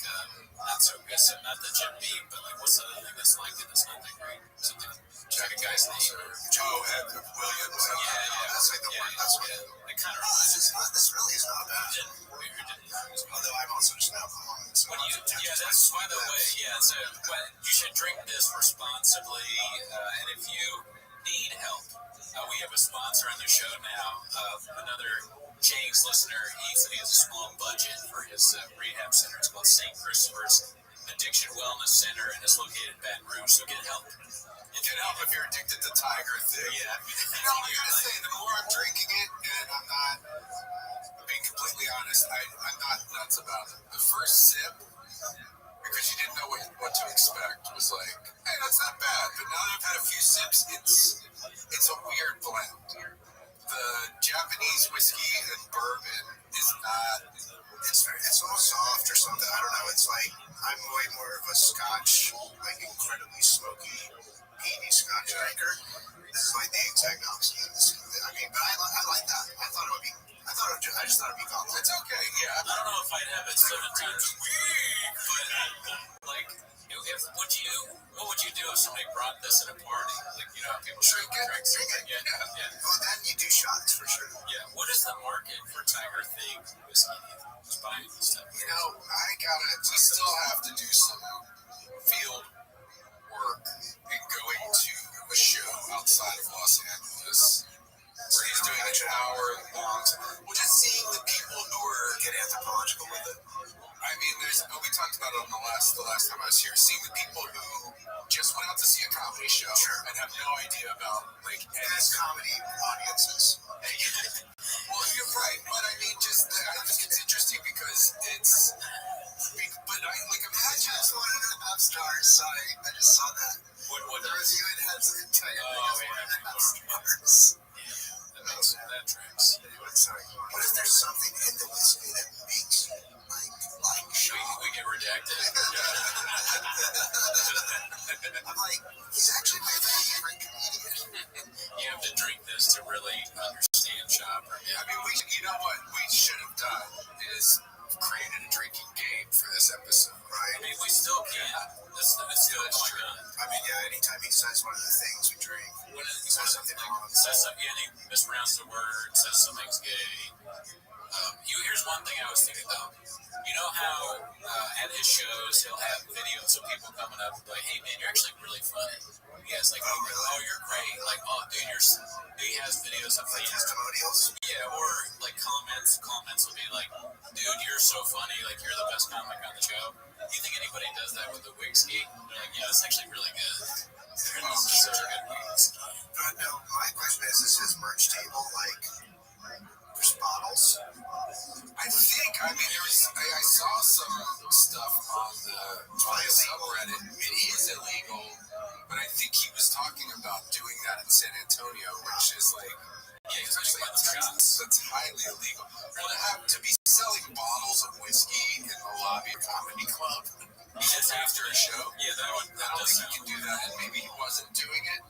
not so good, so not the Jim Beam, but like, what's the other thing that's like it that's not that great? Something, check a guy's name. Joe and Williams. Yeah. That's like the one. That's what. It kind of reminds me. This really is not bad. Although I'm also just an alcoholic. So that's by the way, so you should drink this responsibly, and if you need help, we have a sponsor on the show now, another James listener. He said he has a small budget for his rehab center. It's called St. Christopher's Addiction Wellness Center, and it's located in Baton Rouge, so get help. Get help if you're addicted to Tiger thing. Yeah. I gotta say, the more I'm drinking it, and I'm not being completely honest, I'm not nuts about it. The first sip, because you didn't know what to expect, was like, hey, that's not bad. But now that I've had a few sips, it's a weird blend. The Japanese whiskey and bourbon is not. It's all soft or something. I don't know. It's like I'm way more of a Scotch, like incredibly smoky, peaty Scotch drinker. This is like the exact opposite. I mean, but I like that. I just thought it'd be called. It's okay. Yeah. I don't know if I'd have it 7 times a week, but like, what would you do if somebody brought this at a party? Like, people drink it. Yeah. Well, then you do shots for sure. Yeah. What is the market for Tiger Thing whiskey? Just buying stuff. We still have to do some field work and going to a show outside of Los Angeles where he's doing an hour-long. Well, just seeing the people who are getting anthropological with it. I mean, we talked about it on the last time I was here. Seeing the people who just went out to see a comedy show and have no idea about comedy audiences. Well, you're right, but I mean, I think it's interesting because it's. But imagine it's one and a half stars. Sorry, I just saw that. What the review it has the entire stars. That tracks. What if there's something in the whiskey that makes you like Sean? We get rejected. I'm like, he's actually my favorite comedian. You have to drink this to really understand Chopper. I mean, you know what we should have done is created a drinking game for this episode, right? I mean, we still can. It's still true. I mean, anytime he says one of the things we drink, says something wrong. Says something, he mispronounces the word, says something's gay. Here's one thing I was thinking though. You know how at his shows he'll have videos of people coming up and be like, hey man, you're actually really funny. He has like, oh, you're great. Like, oh, dude, he has videos of like testimonials. Yeah, or like comments. Comments will be like, dude, you're so funny. Like, you're the best comic on the show. Do you think anybody does that with the whiskey? They're like, yeah, that's actually really good. This is such a good whiskey. No, my question is his merch table like there's bottles? I mean, I saw some stuff on the subreddit. It is illegal, but I think he was talking about doing that in San Antonio, which is like, especially in Texas, that's highly illegal. To be selling bottles of whiskey in the lobby of a comedy club just after a show? Yeah, I don't think he can do that, and maybe he wasn't doing it.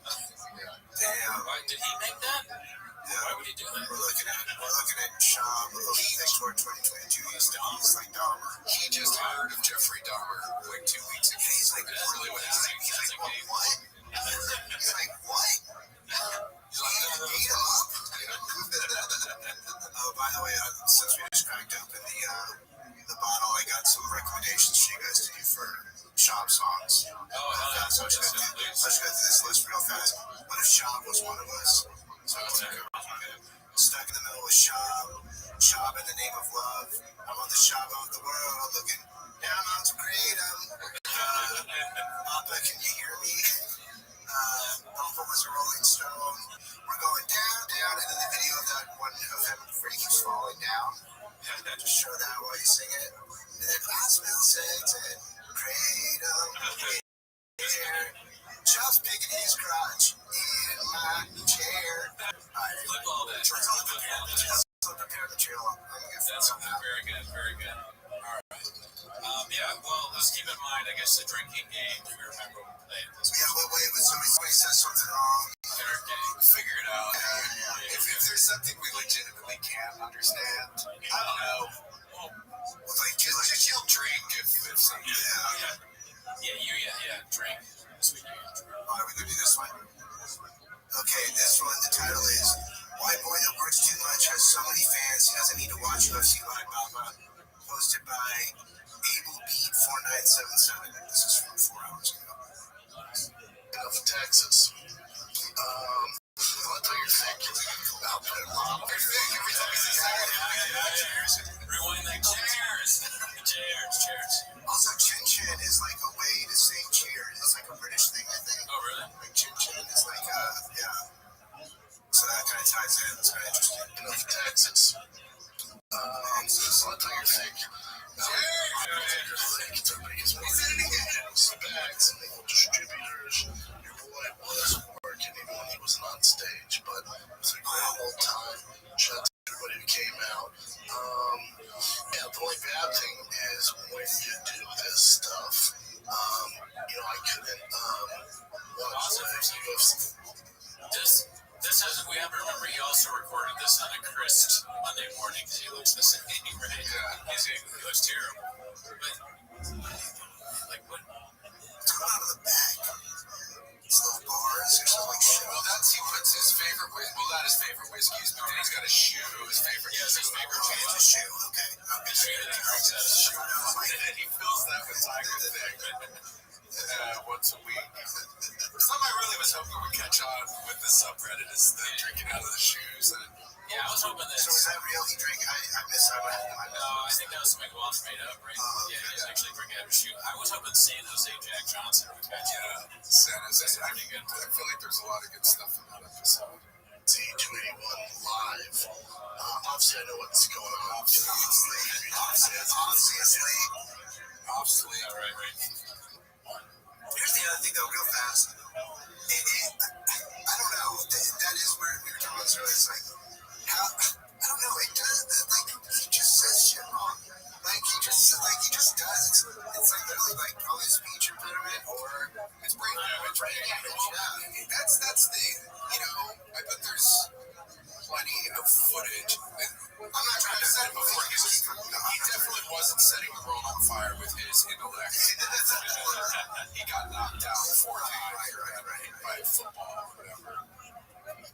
Damn. Did he make that? Yeah. Why would he do that? We're looking at Sean. We're looking next toward 2022. He's like Dahmer. He just heard of Jeffrey Dahmer like 2 weeks ago. He's like, really what he's like. He's like, what? He's like, what? He's like, beat him up. Oh, by the way, since we just cracked open the bottle, I got some recommendations for you guys to do off the world, looking down on some freedom. Papa, can you hear me? Papa was a Rolling Stone. We're going down, down, and then the video of that one of him before he keeps falling down. Just show that while you sing it. And then I smell sex and freedom. Just picking his crotch in my chair. Alright, Flip all that. let's prepare the trail. I'm gonna get That's very good, very good. All right. Yeah, well, let's keep in mind, I guess, the drinking game. If you remember when we played this. Yeah, wait, when somebody says something wrong. Fair game. Figure it out. If there's something we legitimately can't understand, I don't know. Like, just you'll drink if something. Yeah, drink. Sweet. Alright, we gonna do this one. Okay, this one, the title is White Boy That Works Too Much Has So Many Fans He Doesn't Need to Watch UFC Live Papa. Posted by AbleBeat4977. This is from 4 hours ago. Of Texas. What do you think? I'll put it on. Every time he says that, Rewind that. Cheers. Cheers. also, Chin Chin is like a way to say cheers. It's like a British thing, I think. Oh, really? Like Chin Chin is like, yeah. So that kind of ties in. It's kind of interesting. Of Texas. What do you think? Bags and legal distributors. Your boy was working even when he wasn't on stage, but it was a great old time. Shout out to everybody who came out. Yeah, the only bad thing is when you do this stuff, I couldn't watch UFC. This is, we have to remember, he also recorded this on a crisp Monday morning because he looks the same, right? Yeah. He looks terrible. But, like, what? It's coming out of the bag. It's little bars or something like shit. Well, he puts his favorite whiskey. Well, not his favorite whiskeys, but then he's got a shoe. His favorite. Yeah, his favorite Oh, it's a shoe. Okay. The shoe that he drinks out of the shoe. And he fills that with Tiger Thick once a week. Something I really was hoping would catch on with the subreddit is the drinking out of the shoes. Yeah, I was hoping that. So is that real? He drank? I miss that one. No, I think that was something Walsh made up, right? Yeah, he was actually drinking out of a shoe. I was hoping San Jose Jack Johnson would catch on. San Jose. I feel like there's a lot of good stuff in that episode. T281 live. Obviously, I know what's going on. Obviously. Yeah, right. Here's the other thing, though, real fast. I don't know. That is where we were talking about earlier. It's like, I don't know. It does. Like, he just says shit wrong. Like, he just does. It's like literally like probably a speech impediment or it's brain damage, right? Yeah. That's the, I bet there's plenty of footage. I'm not trying to say it before. He definitely wasn't setting the world on fire with his intellect. He got knocked out 4 times by football or whatever.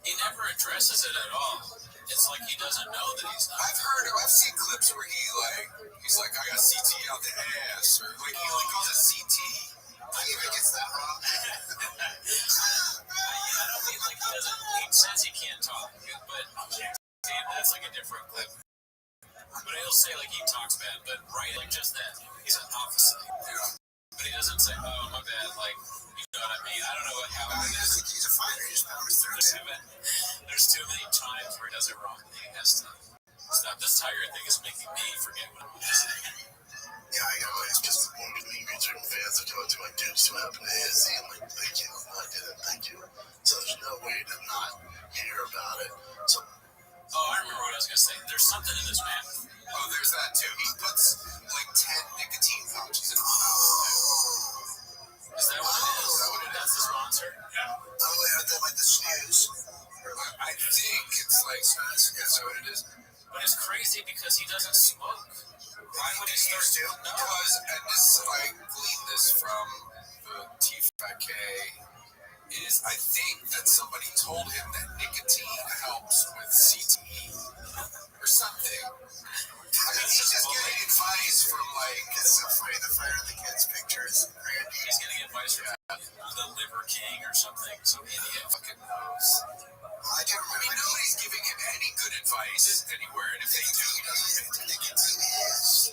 He never addresses it at all. It's like he doesn't know that he's not. I've seen clips where he's like, I got CT out the ass, or like he calls it CT. I think he gets that wrong. I don't mean like he doesn't. He says he can't talk, but that's like a different clip. But he'll say like he talks bad, but right, like just that. He's an officer. Yeah. But he doesn't say, oh, my bad, like, you know what I mean? I don't know how it is. He's a fighter. He just powers through it. There's too many times where he does it wrong. He has to stop. This tiger thing is making me forget what I'm saying. Yeah, I know. It's just one of the certain fans that talk to my dude, so what happened to Izzy? I'm like, thank you. I didn't, thank you. So there's no way to not hear about it. So, I remember what I was going to say. There's something in this map. Oh, there's that too. He puts like 10 nicotine pouches in his Is that what it is? That's the sponsor? Yeah. Oh, yeah, they're like the snooze. I think it's like snooze. Yeah, so what it is. But it's crazy because he doesn't smoke. Why would he start to? No. Because, and this, I gleaned this from the T5K, is I think that somebody told him that nicotine helps with CTE or something. I mean, he's just getting advice from it's so funny, the Fire of the Kids pictures. Randy. He's getting advice from the Liver King or something. Some idiot fucking knows. I do remember. I mean, nobody's giving him any good advice anywhere, and if they do, he doesn't pay attention. Nicotine is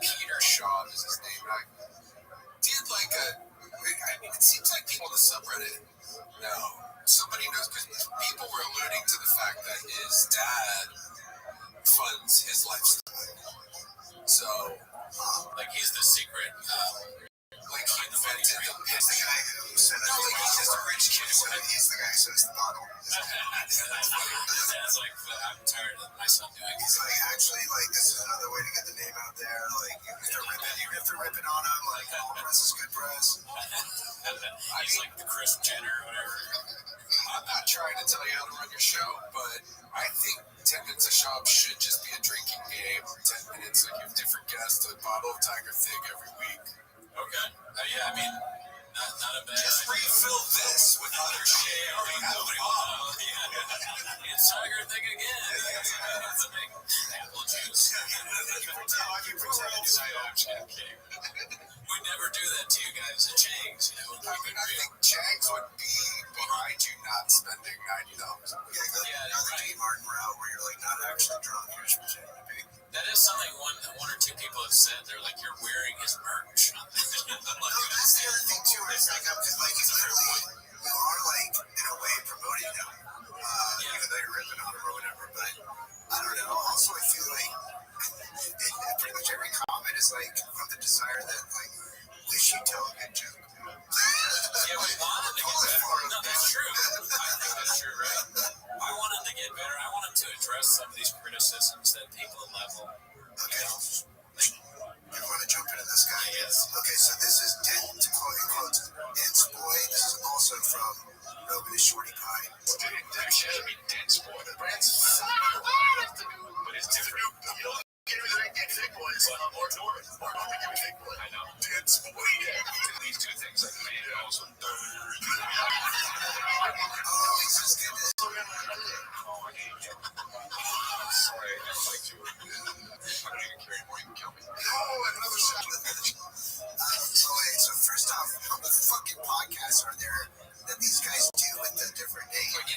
Peter Shaw is his name. I did like it seems like people on the subreddit know. Somebody knows because people were alluding to the fact that his dad funds his lifestyle. So, like, he's the secret. Like, he invented the He's the guy who sent us. No, like, he's just a rich kid. He's the guy who sent us the bottle. It's like, I'm tired of my son doing it. He's like, actually, like, this is another way to get the name out there. Like, if they're ripping on him, like, all press is good press. He's like the Chris Jenner or whatever. I'm not trying to tell you how to run your show, but I think 10 minutes a shop should just be a drinking game. 10 minutes, like, you have different guests, a bottle of Tiger Thing every week. Okay. Yeah, I mean, not a bad just idea. refill this with other shit. Nobody will know. Yeah. It's Tiger Thing again. It's a big apple juice. I'm kidding. We never do that to you guys at Chang's. You know, I mean, I think Chang's would be behind you not spending $90. Yeah, Not the right. D Martin route where you're like not actually drunk. You're just pretending to be. That is something one or two people have said. They're like, you're wearing his merch. No, that's the other thing too. It's like it's literally you are like in a way promoting them, even though you're ripping on them or whatever. But I don't know. Also, I feel like pretty much every comment is like from the desire that like wish you tell a good joke. Yeah, we wanted to get better. No, that's true. I think that's true, right? I wanted to get better. I wanted to address some of these criticisms that people level. Okay. You want to jump into this guy? Yes. Okay, so this is Dent, quote unquote, Dent's boy. This is also from Rogan and Shorty Pie. There should be Dent's boy. The brand's but it's different. Give me the nickname Thick Boys. Or North. Or North, give me Thick Boy. I know. Dent's boy. These two things like made it also. Oh, he's just good. Sorry, I don't like you. I don't even care anymore. You can kill me. Oh, another shot. So first off, how many fucking podcasts are there that these guys do with the different names? Like,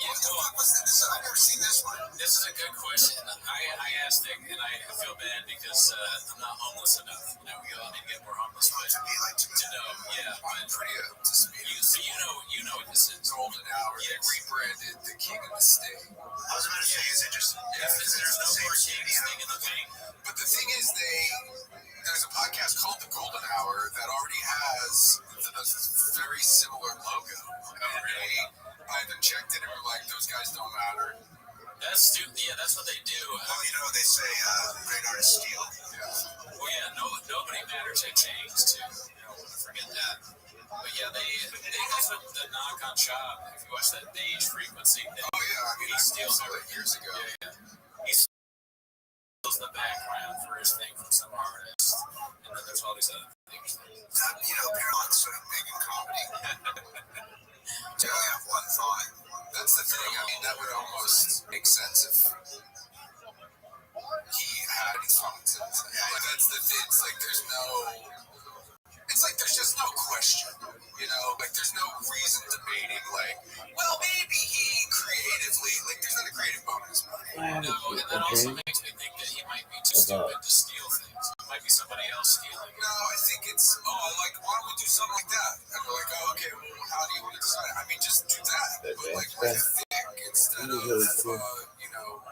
what the fuck was this? I've never seen this one. This is a good question. I asked Nick, and I feel bad because I'm not homeless enough. You know, we all need to get more homeless. But To be like, to know, yeah, I'm pretty up to speed. so you know what this is. Golden Hour. They rebranded the King of the State. I was about to say, is it just? There's no more King's thing in the wing. But the thing is, there's a podcast called The Golden Hour that already has a very similar logo. And I've checked it and we're like, those guys don't matter. That's stupid. Yeah, that's what they do. Well, you know, they say great artists steal. Well, yeah, nobody matters at Chang's too. You know, forget that. But yeah, that's what the knock on Chop. If you watch that Beige Frequency, Oh, yeah, I mean, he I steals saw it years ago. Yeah. He steals the background for his thing from some artist, and then there's all these other things. You know, Parallax sort of big in comedy. To only have one thought. That's the thing. I mean, that would almost make sense if he had thoughts. Like, that's the thing. It's like there's just no question. You know, like there's no reason debating. Like, well, maybe he creatively, like, there's not a creative bonus. No, and that also makes me think that he might be too stupid to steal things. It might be somebody else stealing. No, I think it's, like, why don't we do something like that? And we're like, oh, okay, well, how do you want to decide? I mean, just do that. But, like, with a thick instead of, you know,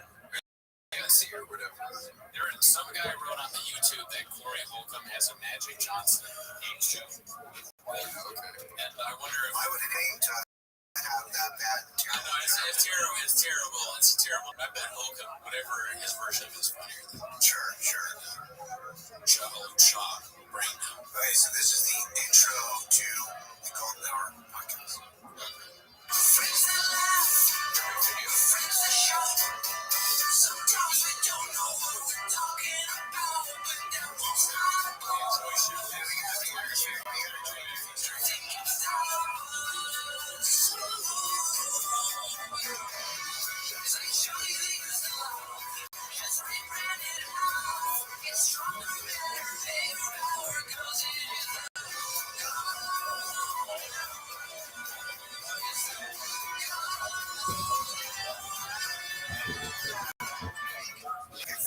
fancy or whatever. Some guy wrote on the YouTube that Corey Holcomb has a Magic Johnson game show. Okay. And I wonder if... Why would it aim to have that bad? I know, it's terrible. It's terrible. It's terrible. I bet Holcomb, whatever his version of it is funnier than Sure. Chop right now. Okay, so this is the intro to the Golden Hour podcast. Friends that laugh, friends that shout. Sometimes we don't know what we're talking about, but that won't stop.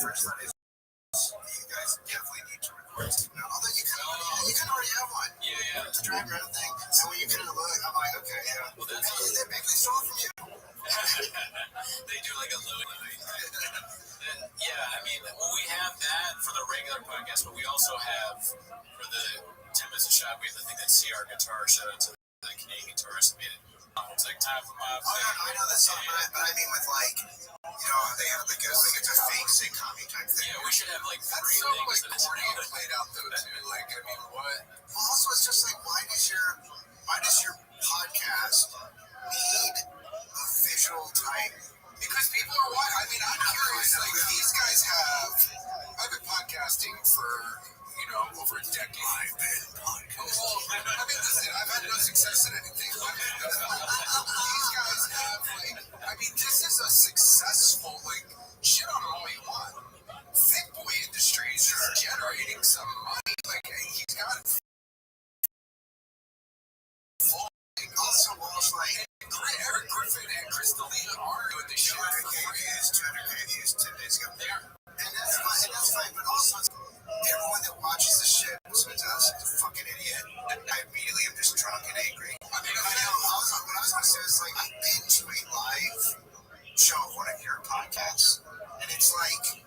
First, you guys definitely need No, although you can already have one. Yeah. It's a drag around thing. So when you kind of look, I'm like, okay, yeah. Well, that's they make me stole from you. They do like a low. Yeah, I mean, well, we have that for the regular podcast, but we also have for the 10 minutes of shot. We have the thing that CR Guitar. Shout out to the Canadian guitarist. Made it. It's like time for my. Oh, I know that song, but I mean with like, they have like a fake sitcom type thing. Yeah, we should have like That's three so things like that it's corny and played out though too. Like, I mean, what? Well, also it's just like, why does your podcast need a visual type? Because people are watching. I mean, I'm curious. Like, these guys I've been podcasting for over a decade. I've been podcasting. I mean, listen, I've had no success in anything. These guys have this is a successful shit on all you want. Thick boy industries are generating some money. Like, he's got it. Also, almost like Eric Griffin and Chris D'Elia are doing this shit. 200K views 10 days ago. And that's fine, but also everyone that watches the shit besides us is a fucking idiot. I immediately am just drunk and angry. I mean, what I was gonna say is like, I've been to a live show of one of your podcasts, and it's like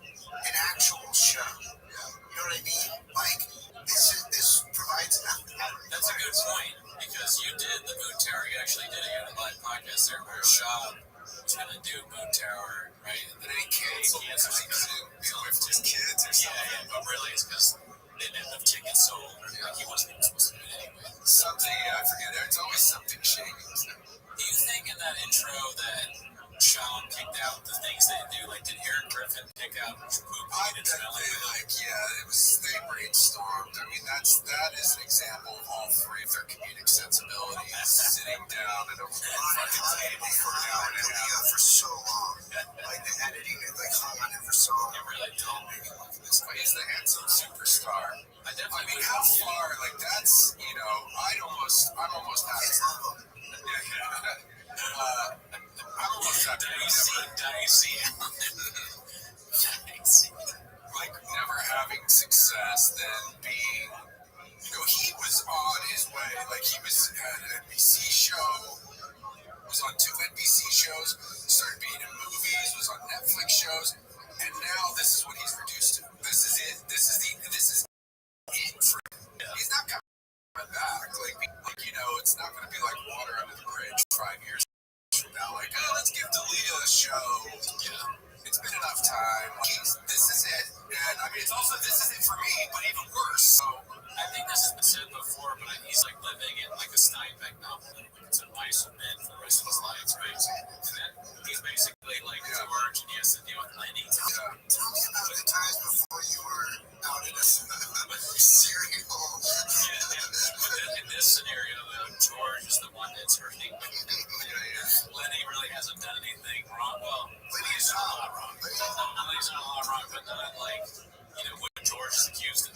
an actual show. You know what I mean? Like, this provides nothing. That's a good point, because you did the Moon Tower. You actually did it. You had a live podcast there where Sean was going to do Moon Tower, right? And then he canceled because he couldn't be with his kids or something. Yeah, but really it's because they didn't have tickets sold. Like, he wasn't even supposed to do it anyway. Something, I forget. It's always something shady. Do you think in that intro that Sean picked out the things they do? Like, did Eric Griffin pick out poop and smelling? They brainstormed. I mean, that is an example of all three of their comedic sensibilities sitting down at a fucking table for an hour and a half for so long. Like, the editing, hung on it for so long. It really did. He's the handsome superstar. I mean, how far? Like, that's, I'm almost happy. I'm almost happy. Dicey. Like, never having success, then being, he was on his way. Like, he was at an NBC show, was on 2 NBC shows, started being in movies, was on Netflix shows, and now this is what he's reduced to. This is it. This is it for him. He's not coming back. It's not going to be like water under the bridge 5 years from now. Like, let's give D'Elia a show. Yeah. It's been enough time. This is it. And I mean, it's also, this is it for me, but even worse. So, I think this has been said before, but he's like living in like a Steinbeck novel. It's an ice man for the rest of his life, basically. And then he's basically like George, and he has to deal with Lenny. Tell me about the times before you were out in a cereal. In this scenario, though, George is the one that's hurting. Lenny really hasn't done anything wrong. Well, Lenny's done a lot wrong. Lenny's done a lot wrong, but not like, what George is accused of.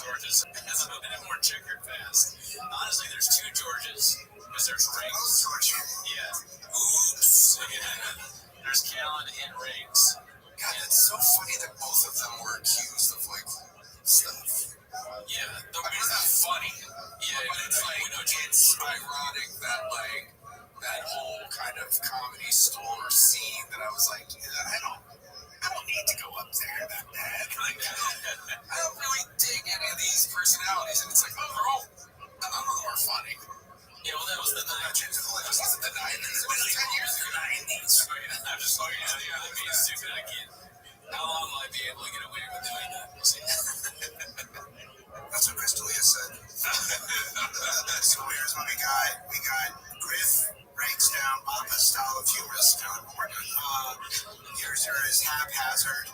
George has a bit more checkered past. Honestly, there's two Georges, because there's Riggs. Yeah. Oops. There's Callan and Riggs. God, it's so funny that both of them were accused of stuff. Yeah. I mean, it's not funny. Yeah, but it's ironic that that whole kind of comedy store scene that I was like, I don't need to go up there that bad. I don't really dig any of these personalities, and it's like, oh, none of them are funny. Yeah, well, that was the 90s. Was it the 90s? It was 10 years ago. 90s. I'm just like, I'm being stupid. I can't. How long will I be able to get away with doing that? That's what Chris D'Elia said. So here's what we got Griff breaks down Papa's style of humorous now. Here's yours haphazard.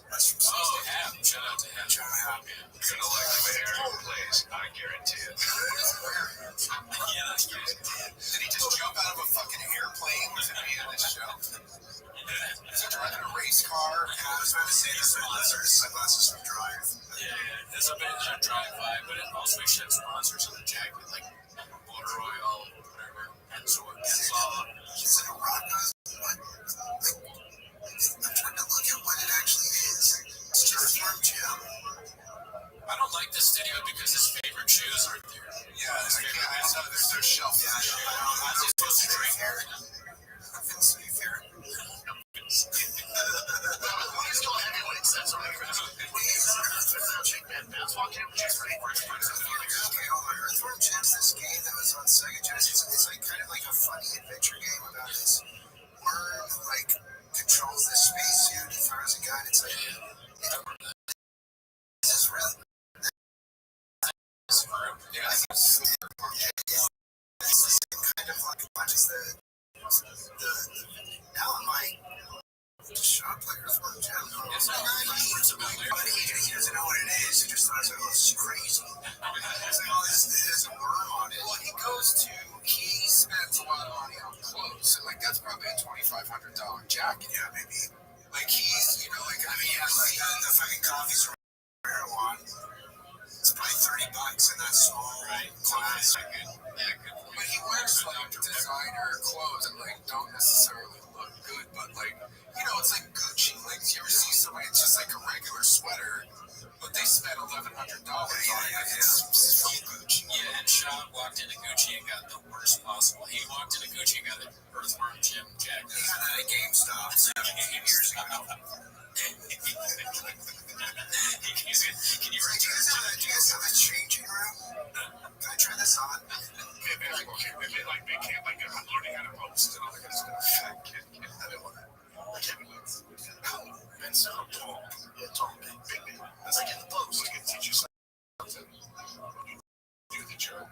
That's from Hap. Shout out to Hap. You're gonna like the way Aaron plays, I guarantee it. Yeah, that's good. Did he just jump out of a fucking airplane to be on this show? Is he driving a race car? I was about to say the sunglasses from Drive. Yeah, it's a bit of a drive-by, but it also should have sponsors on the jacket, like Motor Oil, whatever, and so it's all. Is it a rock? What? I'm trying to look at what it actually is. It's just from Jim. I Earthworm Jim's this game that was on Sega Genesis. It's like kind of like a funny adventure game about this worm like controls this spacesuit. He fires a gun. It's like this is really kind of like watches the now I'm like shot players for Jim. It's not but he doesn't know what it is. He just thought, oh, this is crazy. He's like, oh, there's a worm on it. Well, he spends a lot of money on clothes, and like that's probably a $2,500 jacket. Yeah, maybe. Like he's, like I mean, like the fucking coffee's from marijuana. It's probably $30 in that small class. But he wears like designer clothes that like don't necessarily look good, but like it's like Gucci. Like you ever see somebody? It's just like a regular sweater, but they spent $1,100 on it. It's from Gucci. Yeah, and Sean walked into Gucci and got the worst possible. He walked into Gucci and got an Earthworm Jim jacket. He got that at GameStop 17 years ago. Can you Do you guys have a changing room? Can I try this on? Maybe they can't I'm learning how to post and all that kind of stuff. I don't want to. I can't be like, and so tall. Yeah, tall, big. That's like in the post. I can teach you something. Do the joke.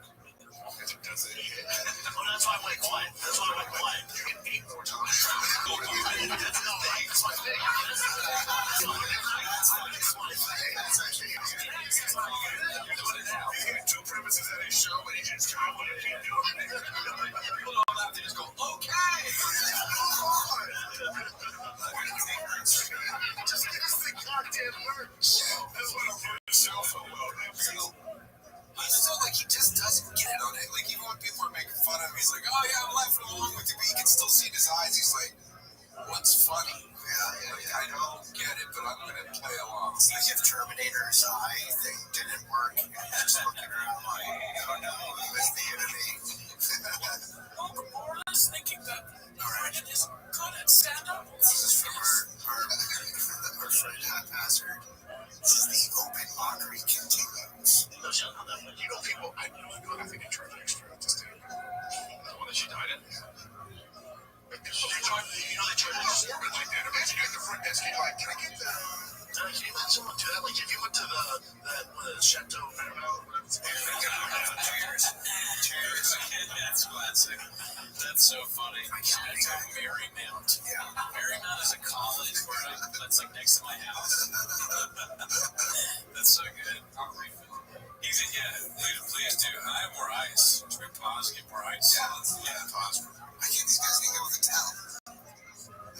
Because it doesn't hit. Well, that's why I'm like quiet. You can 8 more times. That's my thing. That's actually you get 2 premises at a show and you just try one and keep doing it. People don't have to just go, okay. Just give us the goddamn merch. That's what I'm for the cell phone about. He's still like, he just doesn't get it on it. Like, even when people are making fun of him, he's like, oh yeah, I'm laughing along with you, but you can still see in his eyes, he's like, what's funny? Yeah. Like, I don't get it, but I'm going to play along. It's like if Terminator's eye thing didn't work, you're just looking around like, oh no, he was the enemy. I'm more or less thinking that Brendan is good at stand-up. This is from our friend Haphazard. This is the open mockery continues. No, shut up. People, I think they charge extra to stand up. The one that she died in? They charge extra like that. Imagine you're at the front desk and you're like, can I get the... Can you let someone do that? Like if you went to the Chateau Maribel, whatever it's Cheers. That's classic. That's so funny. Chateau Marymount. Yeah. Marymount is a college that's like next to my house. That's so good. I'll refill. Please do. I have more ice. Should we pause? Get more ice. Yeah, let's pause. I think these guys can go with the towel.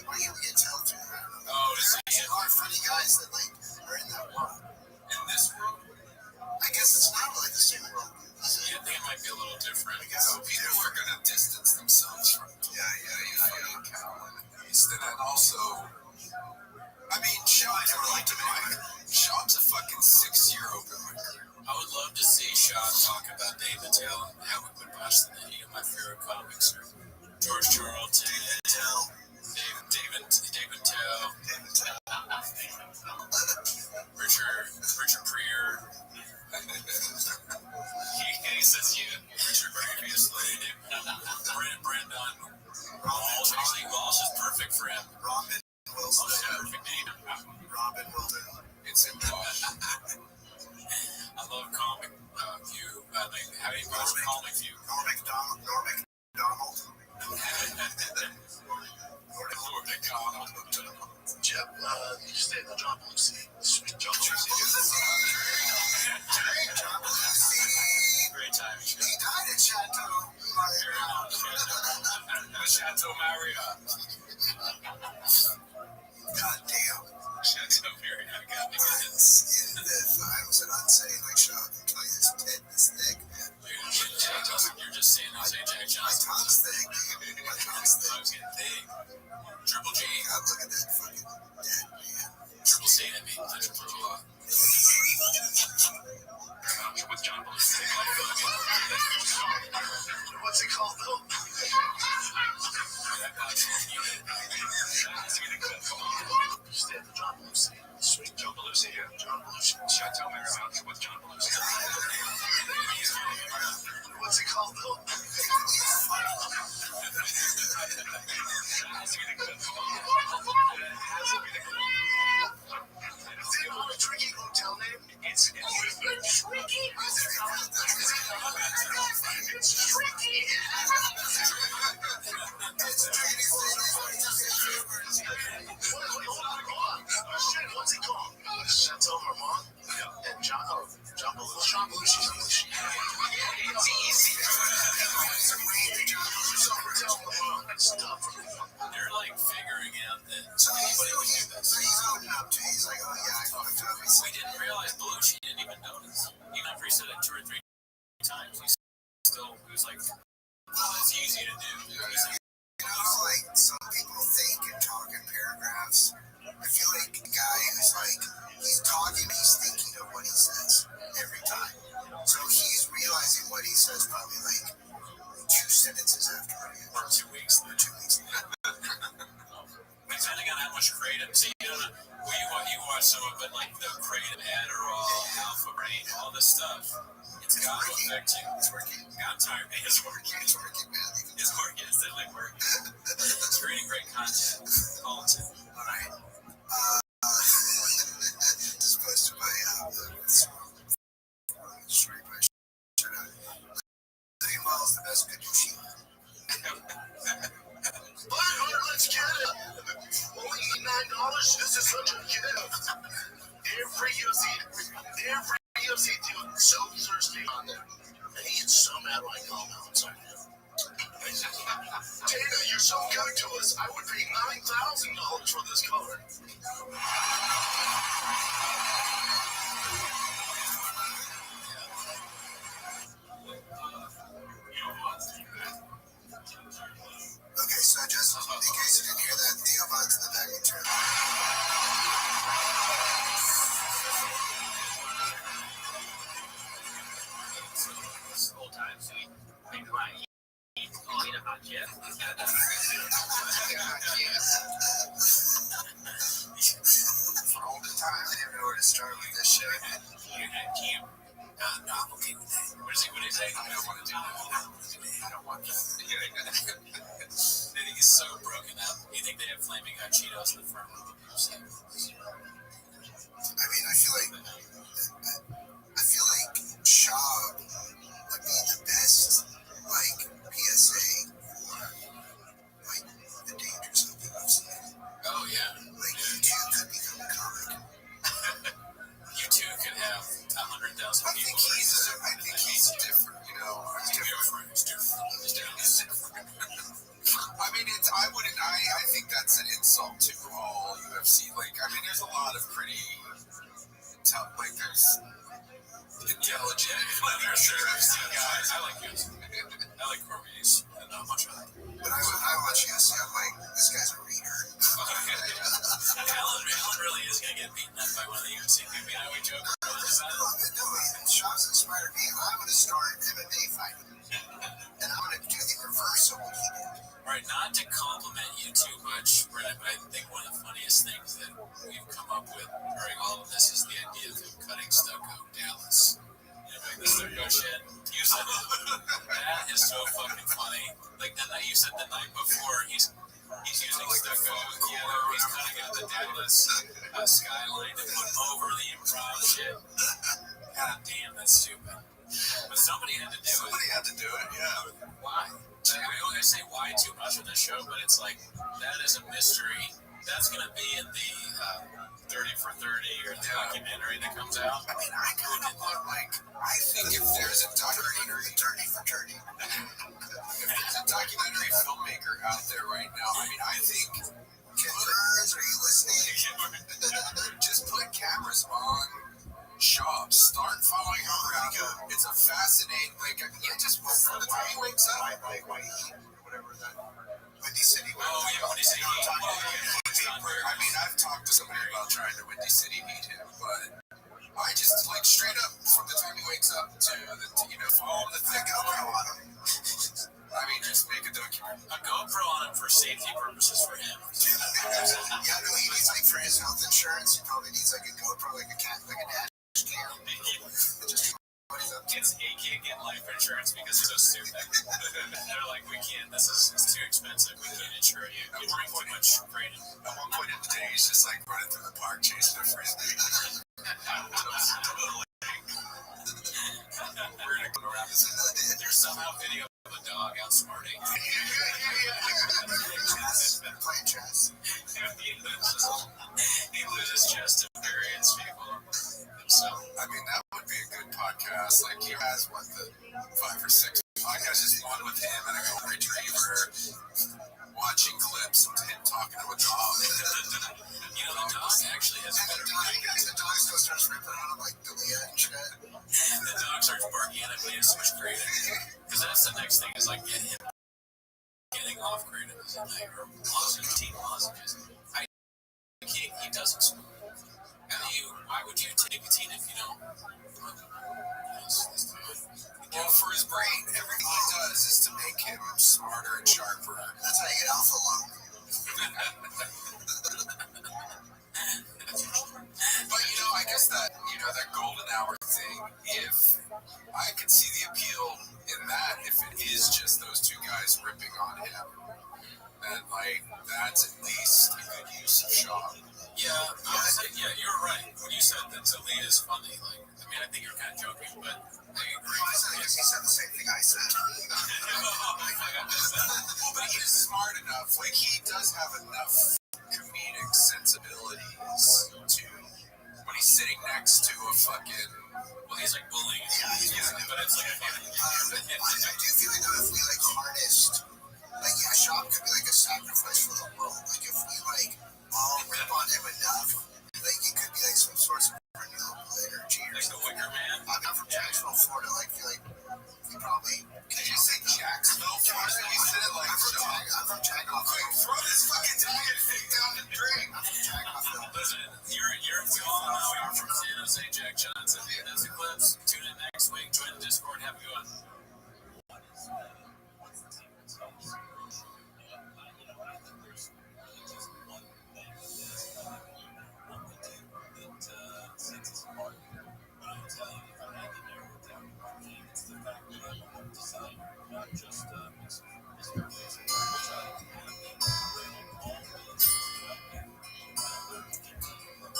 Why can't we get towel too? Oh, is it? There are funny guys that like are in that world. In this world? I guess it's not like the same world. Yeah, I think it might be a little different. I guess people are going to distance themselves from it. Yeah. Fucking cow and beast. And then also, I mean, Sean's a fucking 6-year open micer. I would love to see Sean talk about Dave Attell and how we would watch the Nitty of my favorite comics. George Charlton, David Attell, Richard Pryor. He says Richard previously. Brandon Walsh is perfect for him. Robin Wilson. Perfect name. Robin Wilson. It's in Walsh. I love Comic View. How do you pronounce Comic View? Norm Macdonald. Jeb, you stay in the John Belushi. Sweet John Belushi. Great time. He died at Chateau Chateau Marriott. God damn. Chateau Marriott. John Belushi. Tell me about what's John Belushi. What's it called, though? Is it not a tricky hotel name? It's tricky. It's tricky. Shit, what's it called? Chateau Marmont? And John Belushi. It's easy. They're like figuring out that anybody would do this. He's like, oh yeah, I fucked up. We didn't realize Belushi didn't even notice. Even after he said it 2 or 3 times, he was like, well, it's easy to do. He's like, Like some people think and talk in paragraphs. I feel like a guy who's like, he's talking, he's thinking of what he says every time. So he's realizing what he says probably like 2 sentences after it. Or 2 weeks. Depending on how much creative. See, you know, you watch some of it, like the creative Adderall, Alpha Brain, all this stuff. It's got to affect you. It's working. I'm tired, man. It's working. It's working, man. It's working. It's definitely working. It's creating great content. All the time. All right. Just posted my story by shirt out. Living well is the best good machine. Let's get it. Only $9. This is such a gift. Every UFC dude so thirsty on there. And he gets so mad when I call him out. So, Dana, you're so good to us. I would pay $9,000 for this color. Okay, so just in case you didn't hear that, Theo Von's in the back of the chair. Old times, maybe want to eat a hot jet. For all the time, I didn't know where to start with this shit. You're at camp. No, I'm okay with that. What do you say? I don't want to do that. I don't want that. They think it's so broken up. You think they have flaming hot Cheetos in the front row? I mean, I feel like Shaw would be the best, like, PSA for, like, the dangers of the UFC. Oh, yeah. Like, you could become a comic. You two could have 100,000 people. I think he's different, you know. He's different. I mean, I think that's an insult to all UFC. Like, I mean, there's a lot of pretty tough, like, there's intelligent, UFC guys. I like UFC. I like Cormier's. Not much of that. But I watch UFC, I'm like, this guy's a reader. Alan really is going to get beaten up by one of the UFC people. You know, we joke about it. No, Shaw's inspired me. I'm going to start MMA fighting. And I'm going to do the reverse of what he did. Right, not to compliment you too much, Brett, but I think one of the funniest things that we've come up with during all of this is the idea of him cutting stucco Dallas. You know, like the stucco shit. You said that is so fucking funny. Like the night you said the night before, he's using stucco. Yeah, he's cutting out the Dallas skyline to put over the improv shit. God damn, that's stupid. But somebody had to do it. Somebody had to do it, yeah. Why? I say why too much on this show, but it's like, that is a mystery. That's going to be in the 30 for 30 or the documentary that comes out. I mean, I kind of want, like, I think if there's a documentary, 30 for 30. If there's a documentary filmmaker out there right now, I mean, I think, Ken Burns, are you listening? Just put cameras on Shaw. Start following him around. It's a fascinating, like, just from the time he wakes up. Whatever that. Windy City. Oh, yeah, Windy City. I mean, I've talked to somebody about trying to Windy City meet him, but I just, like, straight up from the time he wakes up to follow the thing GoPro on him. I mean, just make a documentary. A GoPro on him for safety purposes for him. Yeah, no, he needs, like, for his health insurance, he probably needs, like, a GoPro, like a he can't get life insurance because it's so stupid. They're like, we can't. This is too expensive. We can't insure you. You bring too much credit. At one point in the day, he's just like running through the park chasing a frisbee. We're gonna go around this. There's somehow video of a dog outsmarting. Playing chess. He loses chess to various people. So, I mean, that would be a good podcast. Like, he has, what, the 5 or 6 podcasts, just one with him and a golden retriever, watching clips of him talking to a dog. You know, the dog actually has a better The dog still starts ripping on him like Delia and shit. The dog starts barking at him, but he has so much creative. Because that's the next thing, is like getting off creative is a night, or teen lozenges. He doesn't smoke. And why would you take a teen if you don't? Well, for his brain, everything he does is to make him smarter and sharper. That's how you get alpha lung. But, you know, I guess that golden hour thing, if I could see the appeal in that, if it is just those two guys ripping on him, then, like, that's at least a good use of Shaw. Yeah, you're right. When you said that Talia is funny, like, I mean, I think you're kind of joking, but I agree. He said the same thing I said. But he's smart enough. Like, he does have enough comedic sensibilities to, when he's sitting next to a fucking... Well, he's like bullying. Yeah, but it's like... I do feel like if we, like, harnessed... Like, yeah, Shaw could be, like, a sacrifice for the world. Like, if we, like, all rip on him enough, like, it could be, like, some sort of renewable energy or Like the something. Wicker Man. I'm not from Jacksonville, Florida. Like, I feel like we probably... Did you say Jacksonville, Florida? You said it like I'm from Jacksonville. Throw this fucking tired thing down the drain. I'm from Jacksonville. Listen, we all know you're from San Jose, Jack Johnson. That's the clips. Tune in next week. Join the Discord. Have a good one.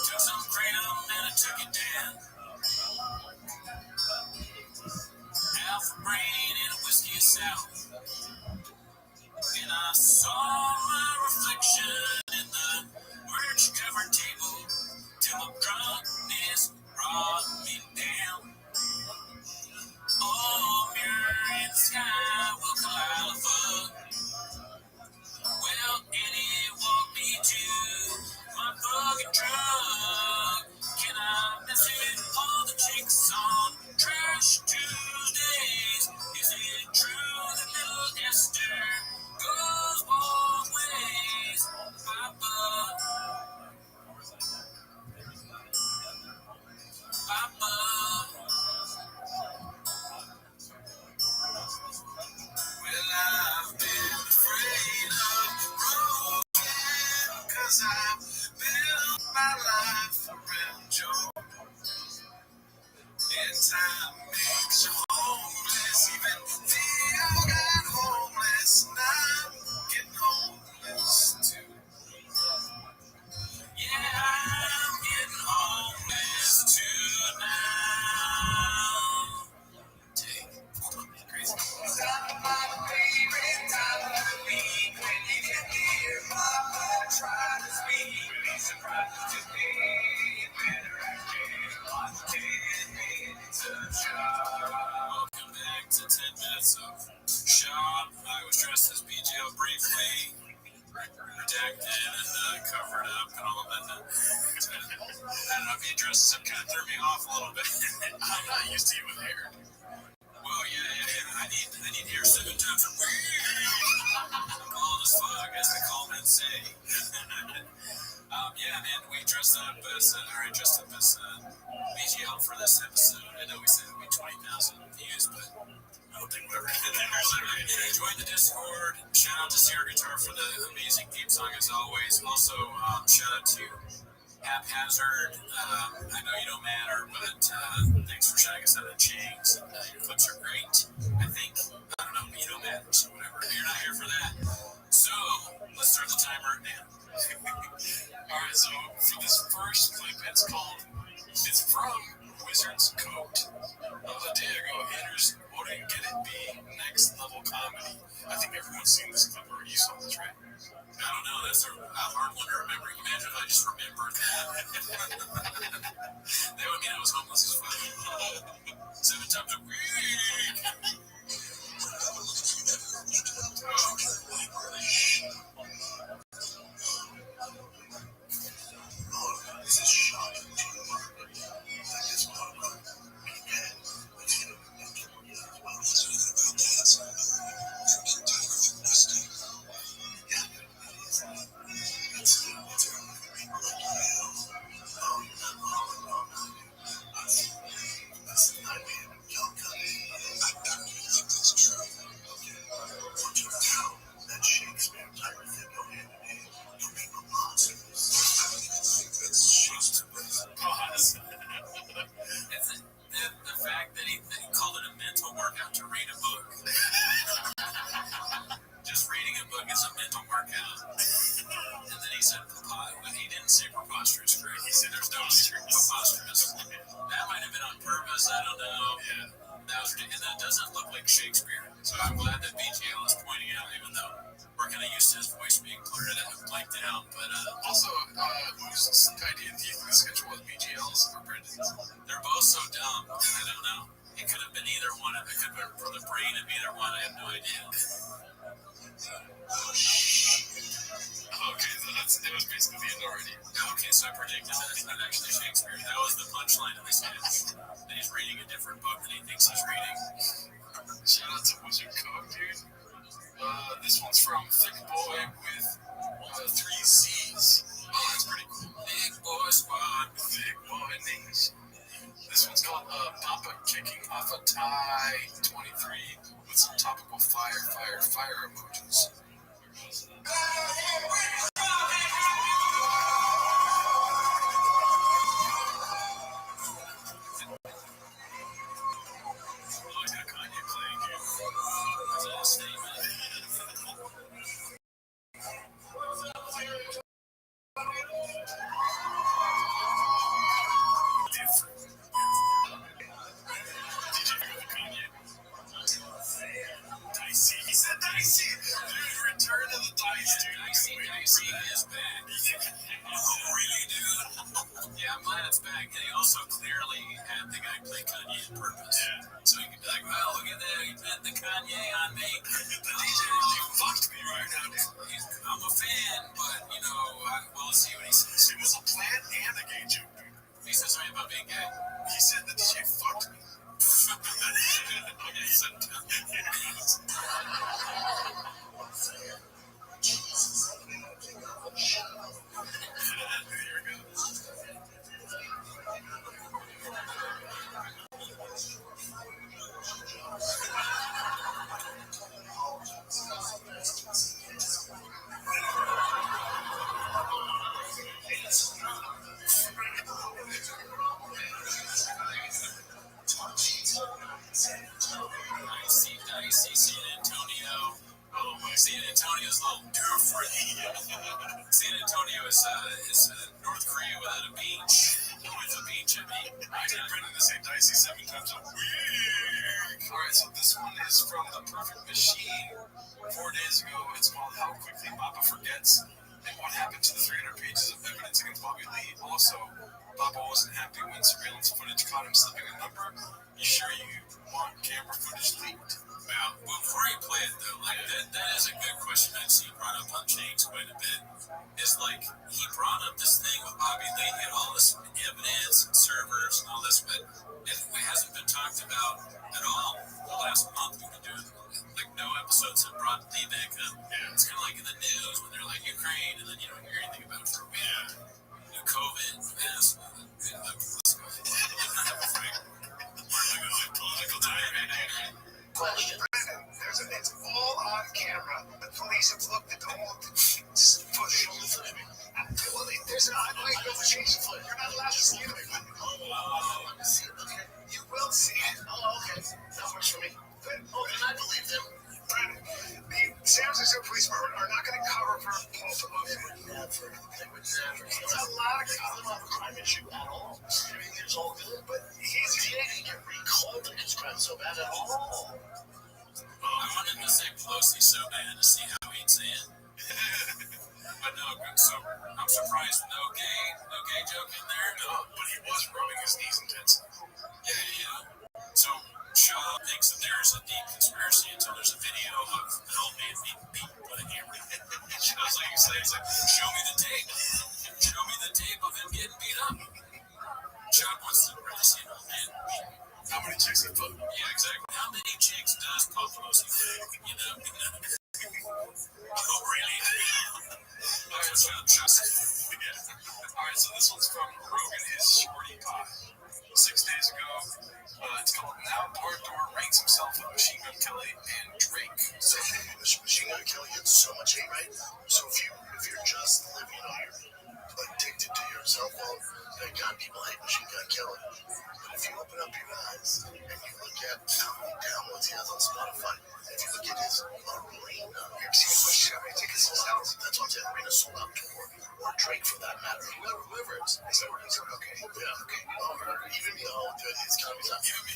Took some kratom and I took it down. Alpha brain and a whiskey sour. And I saw my reflection in the merch covered table till my drunkenness brought me down. Oh, mirror in the sky will collide a bug. Well, and it walked me to my fucking drug. Can I mess with all the chicks on Trash Tuesdays? Is it true that little Esther goes both ways? Papa. Well, I've been afraid of broken, 'cause I've built my life around joy. And time makes you homeless, even Theo got homeless, and I'm getting homeless too. Yeah, I'm getting homeless too now. Crazy. Stop my favorite time of the week when you can hear Mama try to speak. Really surprised to be better acting on 10 minutes of Shaw. Welcome back to 10 minutes of Shaw. I was dressed as BJL briefly, redacted and covered up and all of that. I don't know if you dressed as him, kind of threw me off a little bit. I'm not used to you with hair. Well, yeah. I need hair 7 times a week. Cold as fuck, as the Coleman say. Yeah, man, we dressed up as BGL for this episode. I know we said it would be 20,000 views, but I don't think we're there. Join the Discord. Shout out to Sierra Guitar for the amazing theme song as always. Also, shout out to Haphazard. I know you don't matter, But thanks for showing us how to change. And, your clips are great. I think, I don't know, you don't matter, so whatever. You're not here for that. So, let's start the timer now. Alright, so for this first clip, it's from Wizard's Coat. A day ago, haters voted Get It Be Next Level Comedy. I think everyone's seen this clip already. You saw this, right? I don't know. That's a hard one to remember. Imagine if I just remembered that. That would mean I was homeless as fuck. 7 times a week. This is shocking to you, Mark. That is what I'm on. That Shakespeare type of thing go hand in hand. You people monsters. I don't even think that's Shakespeare. Pause. It's the fact that he called it a mental workout to read a book. Just reading a book is a mental workout. And then he said he didn't say preposterous, correct? He said there's no preposterous. That might have been on purpose, I don't know. Yeah. That was ridiculous. That doesn't look like Shakespeare. So I'm glad that BGL is pointing out, even though we're kind of used to his voice being blurred out, blanked out. But also, whose idea do you think the schedule was, BGL's or Brendan's? They're both so dumb. I don't know. It could have been either one. It could have been from the brain of either one. I have no idea. Okay, so it was basically the end already. Okay, so I predicted that it's not actually Shakespeare. That was the punchline of the sketch. That he's reading a different book than he thinks he's reading. Shout out to Wizard Cook, dude. This one's from Thick Boy with 3 C's. Oh, that's pretty cool. Big Boy Squad with Thick Boy Nation. This one's called Papa Kicking Off a Tie 23 with some topical fire emojis. Return of the Dice, dude. Dicey is back. Oh, really, dude? Yeah, I'm glad it's back. And he also clearly had the guy play Kanye on purpose. Yeah. So he could be like, well, look at that. He put the Kanye on me. The DJ really fucked me right now, dude. I'm a fan, but, let's see what he says. It was a plan and a gay joke, dude. He said something about being gay. He said the DJ fucked me. Okay, he said San Antonio. Oh, San Antonio's a little different. San Antonio is North Korea without a beach. With a beach, I mean. I did Brendan the same Dicey 7 times a week. Alright, so this one is from The Perfect Machine. 4 days ago, it's called How Quickly Papa Forgets and What Happened to the 300 Pages of Evidence Against Bobby Lee. Also, Papa wasn't happy when surveillance footage caught him slipping a number. You sure you want camera footage leaked? Well, before you play it, though, like, that is a good question I've seen brought up on James quite a bit. Is like, he brought up this thing with Bobby Lee and all this evidence and servers and all this, but it hasn't been talked about at all. The last month we've been doing, like, no episodes have brought Lee back up. Yeah. It's kind of like in the news when they're like Ukraine, and then you don't hear anything about it for a week. Yeah. COVID, yes. Political diet. Question. It's all on camera. The police have looked at all the footage. Well, there's an ongoing negotiation. You're not allowed to see it. I believe them. The San Francisco Police Department are not going to cover for false emotion. They would never. It's a lot of guys don't have a crime issue at all. Everything is all good, but he's didn't get recalled in his crime so bad at all. I wanted to say Pelosi so bad to see how he'd say it. But no, so I'm surprised no gay joke in there. No, but he was rubbing his knees intensely. Yeah. So Shaw thinks that there's a deep conspiracy until there's a video of an old man being beaten with a hammer. Shaw's like, he's like, show me the tape. Show me the tape of him getting beat up. Shaw wants to really see an old man beaten. How many chicks he fucked? Yeah, exactly. How many chicks does Paul Pelosi fuck? You know? Oh, really? Alright, so this one's from Rogan is Shorty Pie. 6 days ago, it's called Now Door ranks himself with Machine Gun Kelly and Drake. So Machine Gun Kelly gets so much hate, right? So if you're just living on your addicted to your cell phone, then God, people hate Machine Gun Kelly. But if you open up your eyes and you look at how many downloads he has on Spotify, if you look at his arena, you ever seen how many tickets he sells? That's what the arena sold out tour, or Drake for that matter. Whoever it is. Okay. Yeah, okay. Or even me, his comedy's not even me.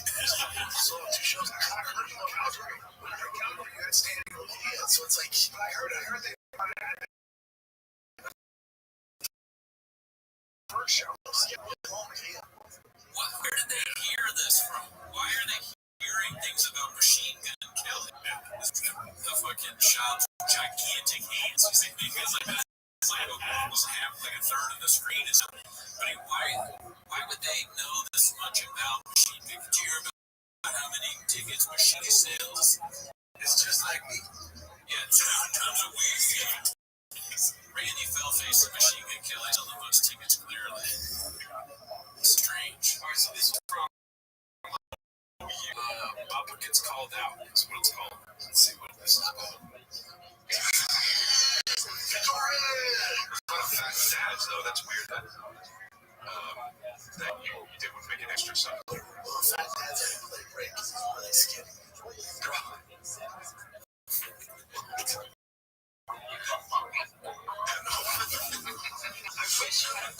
Sold out 2 shows. I heard him on Calgary. When I heard Calgary, you had standing room. Yeah, so it's like, I heard they first show. Yeah. Where did they hear this from? Why are they hearing things about Machine Gun Kelly? The fucking shot's gigantic hands. You think because like that, it's like almost half, like a third of the screen is. But why would they know this much about Machine Gun? Do you remember how many tickets Machine sells? It's just like me. Yeah, 7 times a week. Yeah. Randy Fellface and Machine Gun Kelly sell the most tickets clearly. Strange. Alright, so this is from Papa Gets Called Out. That's what it's called. Let's see what this is about. What a Fat dads, though. That's weird. That you did with making extra stuff. Well, fat dads had to play break because he's really skinny. I wish you had a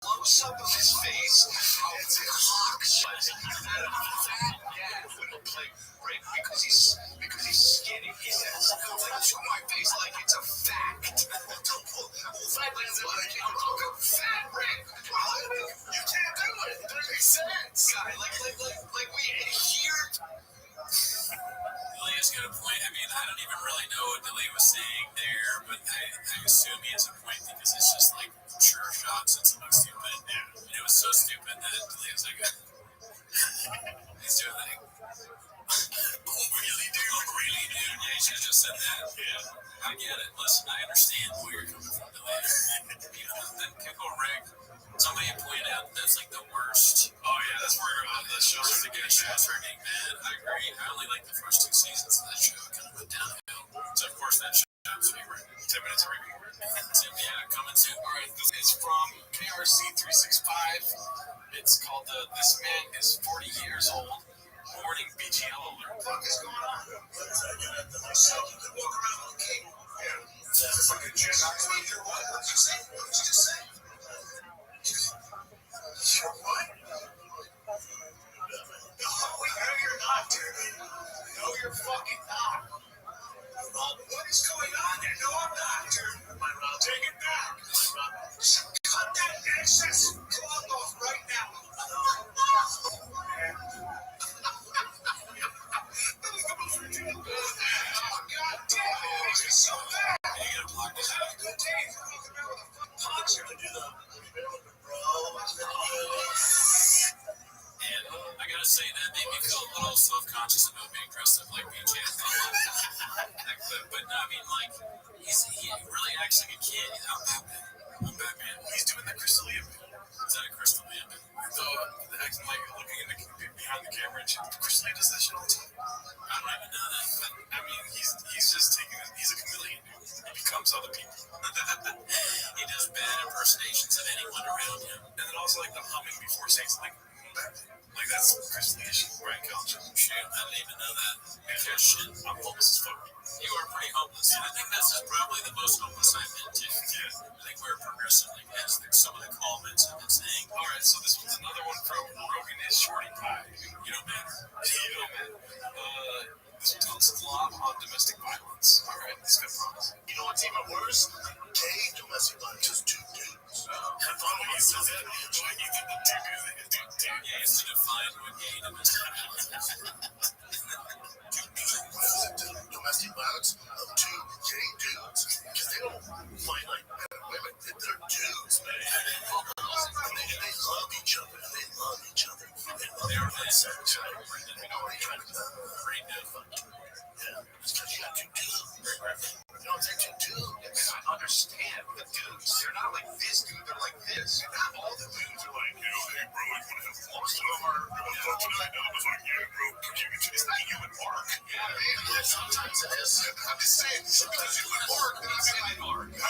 close-up of his face. It's a cock shot. Fat dad wouldn't play break because he's skinny. He says, like, to my face like it's a fact. Fat dads are like, fat Rick. You can't do it. It doesn't make sense. Guy, like we adhered. Delia's got a point. I mean, I don't even really know what Delia was saying there, but I assume he has a point because it's just like sure shots. It's like stupid. Yeah. And it was so stupid that Delia's like, he's doing like, really, dude? Yeah, he should have just said that. Yeah. I get it. Listen, I understand where you're coming from, Delia. You know, then Pickle Rick. Somebody pointed out that's like the worst. Oh yeah, that's where the shows are getting bad. I agree. I only like the first 2 seasons of that show. It kind of went downhill. So of course that show's favorite. 10 minutes of review. Yeah, coming soon. All right, this is from KRC 365. It's called This Man is 40 Years Old. Warning BGL alert. What is going on? Myself, you could walk around with a cape. Yeah. That's like a jet. What did you say? What did you just say? You're what? No, you're not, dude. No, you're fucking not. What is going on there? No, I'm not, dude. Take it back. Cut that excess cloth off right now. Oh, God damn it. It makes me so bad. You gotta block this out. Good day. You're walking around with a fucking puncher to do the And I gotta say, that made me feel a little self-conscious about being dressed up like BJ. But no, I mean, like, he really acts like a kid. I'm Batman. He's doing the Crystalia bit. Is that a crystal man? So, acting like looking in behind the camera and shit. Crystalia does that shit all the time. I don't even know that. But, I mean, he's just taking it. He's a chameleon. He becomes other people. he does bad impersonations of anyone around him. And then also like the humming before saying something. Like that's Crystalia shit. Brian Kelly. shoot, I didn't even know that. Because shit, I'm homeless as fuck. You are pretty homeless. And I think this is probably the most homeless I've been to. Yeah. I think we're progressively past some of the comments I've been saying. Alright, so this one's another one from Rogan is Shorty Pie. You don't matter. You don't matter. This one's called Slob on Domestic Violence. Alright, this good promise. You know what's even worse? Gay domestic violence is two dudes. Have fun when you said that. Like you did the dude. Yeah, it's to define what gay domestic violence is. Domestic violence of two gay dudes. Because they don't fight like men and women. They're dudes, man. And they love each other. They love each other. They love their sex. You know, they try to bring them. Yeah. It's because you got two dudes. You know, they're two dudes. And I understand the dudes. They're not like this dude. They're like this. And not all the dudes are like, you know, hey, bro, I want to have fun. Some of them are, tonight, I was like, yeah, bro, it's not you and Mark. You know what I mean? Yeah, sometimes it is. I'm just saying, because you and Mark, then I'm saying Mark. You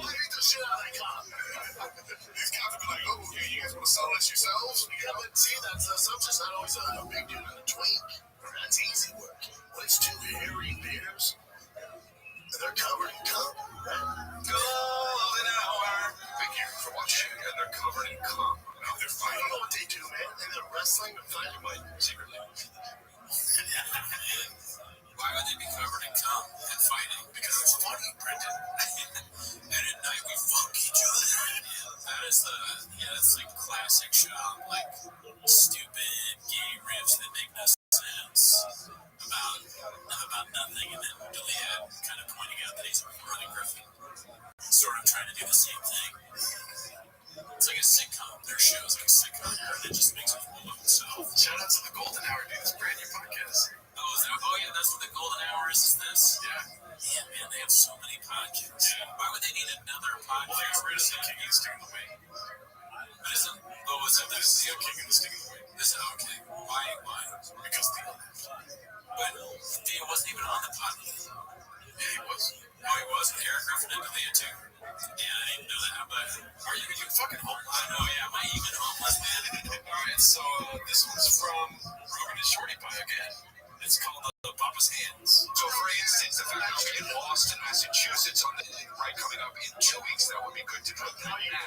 hate the shit out of that cop. These cops would be like, oh, yeah, you guys want to settle this yourselves? Yeah, but see, that's just not always a big dude in a twink. That's easy work. When it's two hairy bears, and they're covered in cum, right? Golden hour. Thank you for watching, and they're covered in cum. Now they're I fighting. don't know what they do, man. And they're wrestling and fighting like Secretly. Why would they be covered in cum and fighting? Because it's funny, Brendan. And at night we fuck each other. That is that's like classic show, like stupid gay riffs that make no sense about nothing, and then Juliet kind of pointing out that he's running Griffin, sort of trying to do the same thing. It's like a sitcom. Their show is like a sitcom, and it just makes a fool of himself. Shout out to the Golden Hour, dude. This brand new podcast. Oh yeah, that's what the Golden Hour is this? Yeah, man, they have so many podcasts. Yeah. Why would they need another podcast? Well, they got rid of the King and the Sting in the Wing. But is the King and the Sting in the Wing? Is it okay? Why? Because Theo left. But Theo wasn't even on the podcast. Yeah, he was. No, he wasn't. Eric Griffin and Leah too. Yeah, I didn't know that. But are you fucking homeless? I know, yeah. Am I even homeless, man? Alright, so this one's from Rogan and Shorty Pie again. It's called the Papa's Hands. So, for instance, if you're going to be in Boston, Massachusetts on the right coming up in 2 weeks, that would be good to know now. You know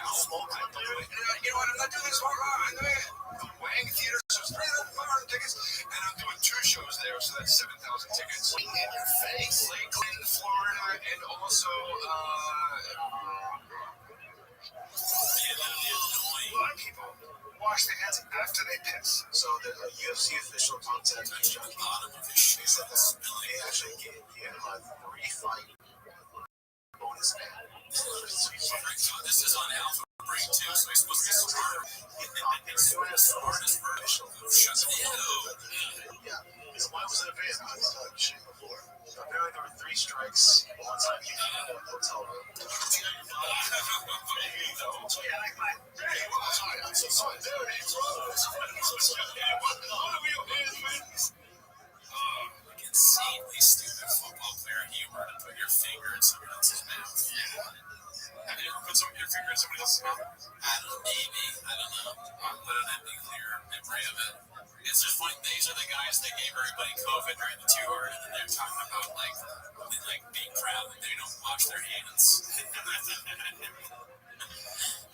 what? I'm not doing this hard. I'm doing it. The Wang Theater, so it's 3,500 tickets, and I'm doing 2 shows there, so that's 7,000 tickets. in your face. Lakeland, Florida, and also, Black people wash their hands after they piss. So the UFC official contacted me. They said that they actually gave him a 3-fight bonus man. This is on Alpha Brain too, so he's supposed to be smart. Smartest version. Shut the Yeah. So why was it a ban? I was talking shit before. Apparently there were 3 strikes. One time you came to a hotel room. I'm so sorry. Insanely stupid football player humor to put your finger in someone else's mouth. Yeah. Have you ever put your finger in somebody else's mouth? I don't know. Maybe. I don't know. I don't have any clear memory of it. It's just like these are the guys that gave everybody COVID during the tour, and then they're talking about like being proud that they don't wash their hands.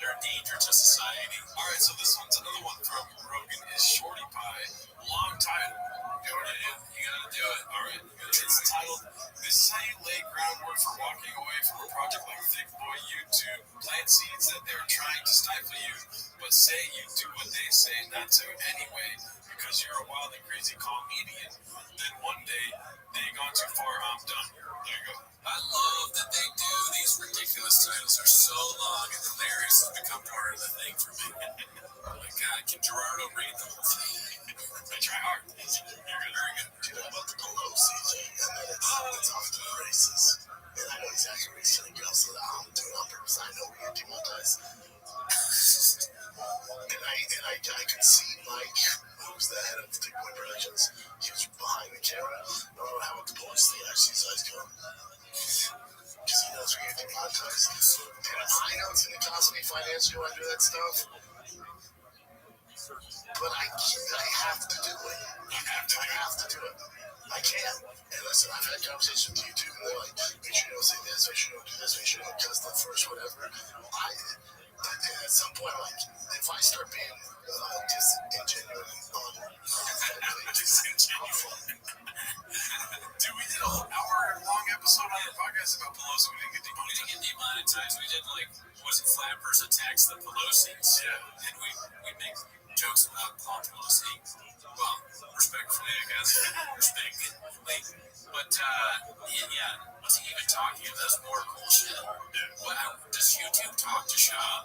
They're a danger to society. Alright, so this one's another one from Rogan is Shorty Pie. Long title. You gotta do it. Alright. It's titled, This is how you lay groundwork for walking away from a project like Thick Boy YouTube. Plant seeds that they're trying to stifle you, but say you do what they say not to anyway, because you're a wild and crazy comedian. Then one day, they gone too far, I'm done. There you go. I love that they do these ridiculous titles. They're so long and hilarious have become part of the thing for me. Oh my god, can Gerardo read the whole thing? I try hard. You're good, very good. Do you know about the below CG? And then it's often racist. And I know exactly what he's saying, but also I'm doing it on purpose. I know we get demonetized. And I could see Mike, who's the head of Thick Boy Productions. He was behind the camera. I don't know how the police thing actually decides to go. Because he knows we get demonetized. And I know it's going to cost me financially when I do that stuff. But I have to do it. I have to do it. I can't. And listen, I've had conversations with YouTube, and they're like, make sure you don't say this, make sure you don't do this, make sure you don't cuss them first, whatever. At some point, like, if I start being disingenuous on Dude, we did a whole hour-long episode on the podcast about Pelosi. We didn't get demonetized. We did, like, was it Flat Person Attacks the Pelosi's? Yeah. And we make jokes about Paul Pelosi. Well, respectfully, I guess. Respectfully. But, yeah. What's he even talking about? That's more bullshit. What, does YouTube talk to Shaw?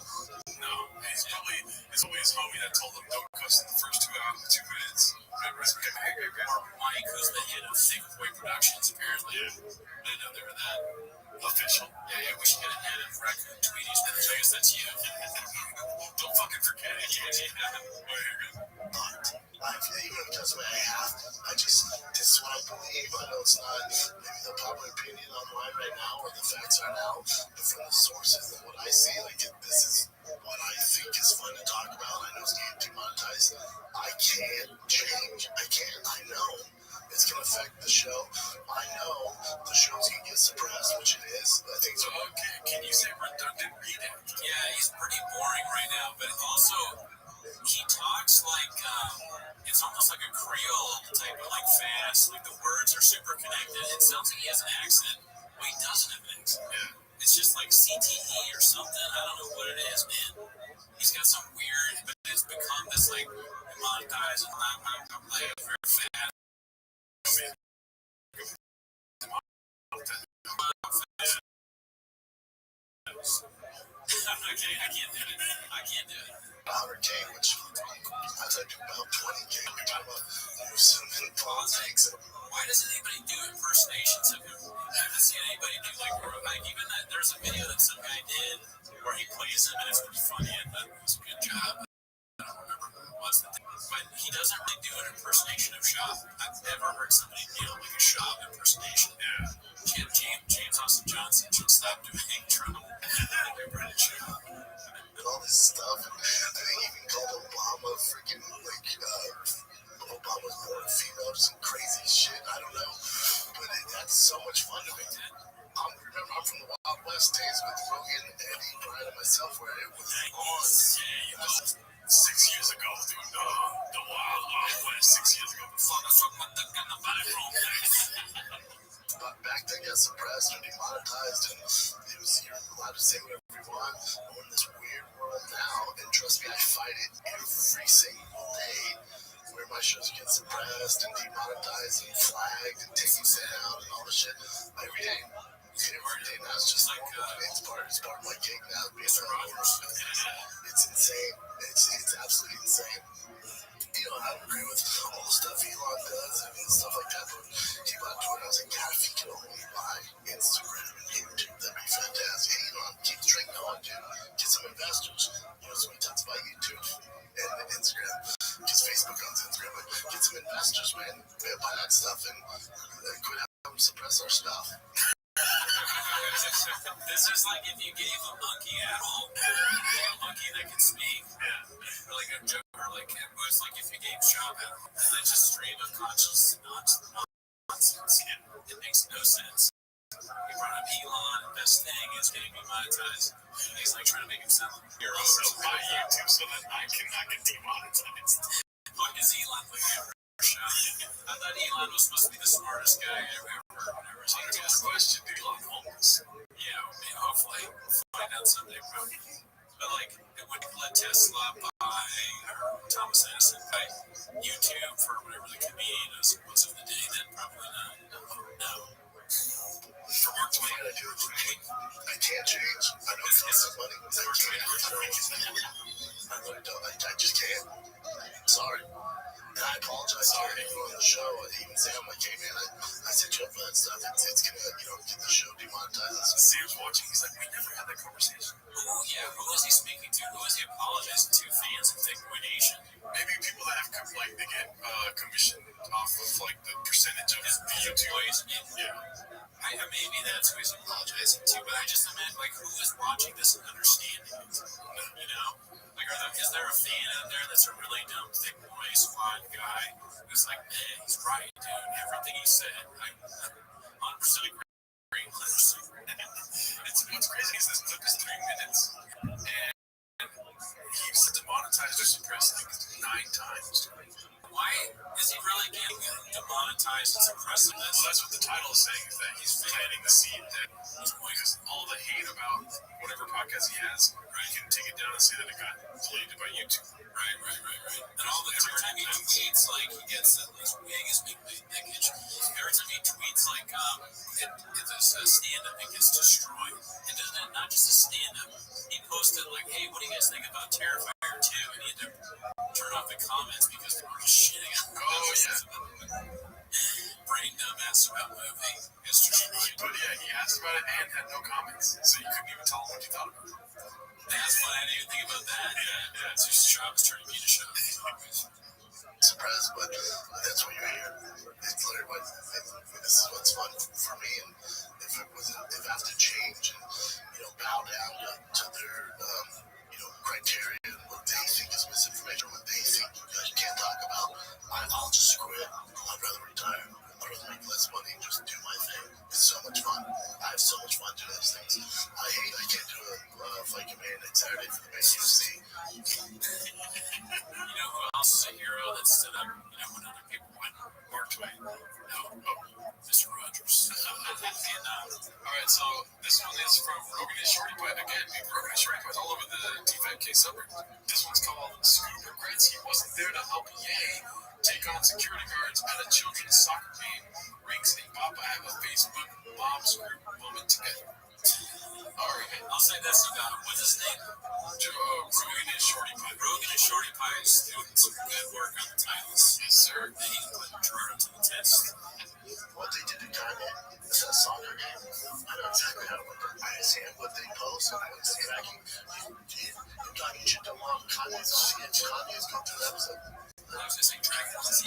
No. He's probably his homie that told him don't cuss in the first 2 minutes. Or Mike, who's the head of Thick Boy Productions, apparently. Yeah. I didn't know they were that official. Yeah, we should get a head of Raccoon Tweeties. I guess that's you. Don't fucking forget it. Even because I have, this is what I believe. I know it's not maybe the popular opinion online right now or the facts are now, but from the sources and what I see, like this is what I think is fun to talk about. I know it's getting demonetized. I can't change. I know it's going to affect the show. I know the show's going to get suppressed, which it is. I think so. Okay, can you say redundant reading? Yeah, he's pretty boring right now, but also he talks like it's almost like a Creole type of like fast, like the words are super connected. It sounds like he has an accent, but he doesn't have an accent. Yeah. It's just like CTE or something. I don't know what it is, man. He's got some weird, but it's become this like monetized and like very fast. I can't do it. 100K, which I thought do about 20K. We're talking about some politics. Why doesn't anybody do impersonations of him? I haven't seen anybody do like even that. There's a video that some guy did where he plays him and it's pretty funny and that was a good job. I don't remember who it was, but he doesn't really do an impersonation of Shop. I've never heard somebody nail like a Shop impersonation. Yeah. James Austin Johnson should stop doing Trump. And all this stuff. And they even called Obama freaking Obama's born female, some crazy shit. I don't know. But that's so much fun to me. Remember, I'm from the Wild West days with Rogan, Eddie, Brian, and myself, where it was on. 6 years ago, dude. The Wild West. 6 years ago. But back then, got suppressed or demonetized, and you're allowed to say whatever you want. We're in this weird world now, and trust me, I fight it every single day. Where my shows get suppressed and demonetized and flagged and taken down and all this shit every day. Every day now, it's just like it's part of my gig now. Being it's insane. It's absolutely insane. You know, I don't agree with all the stuff Elon does and stuff like that, but he bought Twitter. I was like, God, if he could only buy Instagram and YouTube, that'd be fantastic. Elon, keep the train going, dude. Get some investors. You know, so he talks about YouTube and Instagram. Because Facebook owns Instagram, but get some investors, man. Buy that stuff and quit having them suppress our stuff. This is like if you gave a monkey at home, a monkey that can speak, or like a joker, like it was like if you gave Shop at home, and then just stream of conscious nonsense. It makes no sense. He brought up Elon, and best thing is getting demonetized. He's like trying to make him sound like a hero. So buy YouTube so that I can get demonetized. What is Elon looking at? I thought Elon was supposed to be the smartest guy ever. Whatever. So I got a question. Do Elon homeless? Yeah, maybe, hopefully. We'll find out someday, probably. But like, it would let Tesla buy or Thomas Edison buy YouTube for whatever the comedian is most of the day. Then probably not. No. For Mark Twain, I do it for me. I can't change. I know it costs some money. I just can't. Sorry. And I apologize to everyone on the show. Even Sam, like, hey man, I set you up for that stuff. It's gonna, get the show demonetized. Sam's watching. He's like, we never had that conversation. Oh yeah, who is he speaking to? Who is he apologizing to? Fans of Thick Boy Nation? Maybe people that have they get commissioned off of like the percentage of the YouTube. Yeah. Maybe that's who he's apologizing to, but I just imagine, like, who is watching this and understanding it? You know? Like, is there a fan out there that's a really dumb, thick boy squad guy who's like, man, he's right, dude. Everything he said, I'm 100% agree. What's crazy is this clip is 3 minutes, and he's demonetized or suppressed like 9 times. Why is he really getting demonetized and suppressing this? Well, that's what the title is saying, is that he's planting the seed that he's going to all the hate about whatever podcast he has, right? He can take it down and say that it got deleted by YouTube. Right. And every time he tweets, like, he gets this biggest big package. Every time he tweets, like, it's a stand-up, it gets destroyed. And not just a stand-up. He posted, like, hey, what do you guys think about Terrifier 2? And he had to turn off the comments because they were shitting on brain dumbass about movie. But yeah, he asked about it and had no comments, so you couldn't even tell him what you thought about it. That's why I didn't even think about that. Yeah. It's just shop is turning me to shop. Surprised, but that's what you're here. It's literally what this is what's fun for me. And if I have to change and bow down to their criteria and what they think is misinformation, what they think you can't talk about, I'll just quit. I'd rather retire. I'd rather make less money and just do my thing. It's so much fun. I have so much fun doing those things. I can't do a fight command at Saturday for the big UFC. You know who else is a hero that stood up, when other people went? Mark Twain. No. Mr. Rogers. Alright, so this one is from Rogan and Shorty Pie. Again, Rogan and Shorty Pie all over the T5K suburbs. This one's called Scoop Regrets He Wasn't There to Help Ye take on security guards at a children's soccer game. Riggs and Papa have a Facebook mom's group moment together. Alright, I'll say this about him. What's his name? Rogan and Shorty Pie. Rogan and Shorty Pie is doing some good work on the titles. Yes, sir. They need to put Gerard to the test. What they did to Kanye is a soccer game. I know exactly how to work it. I understand what they post, and I understand you should do long Kanye's going through the episode. I was going to say Dragon Ball Z.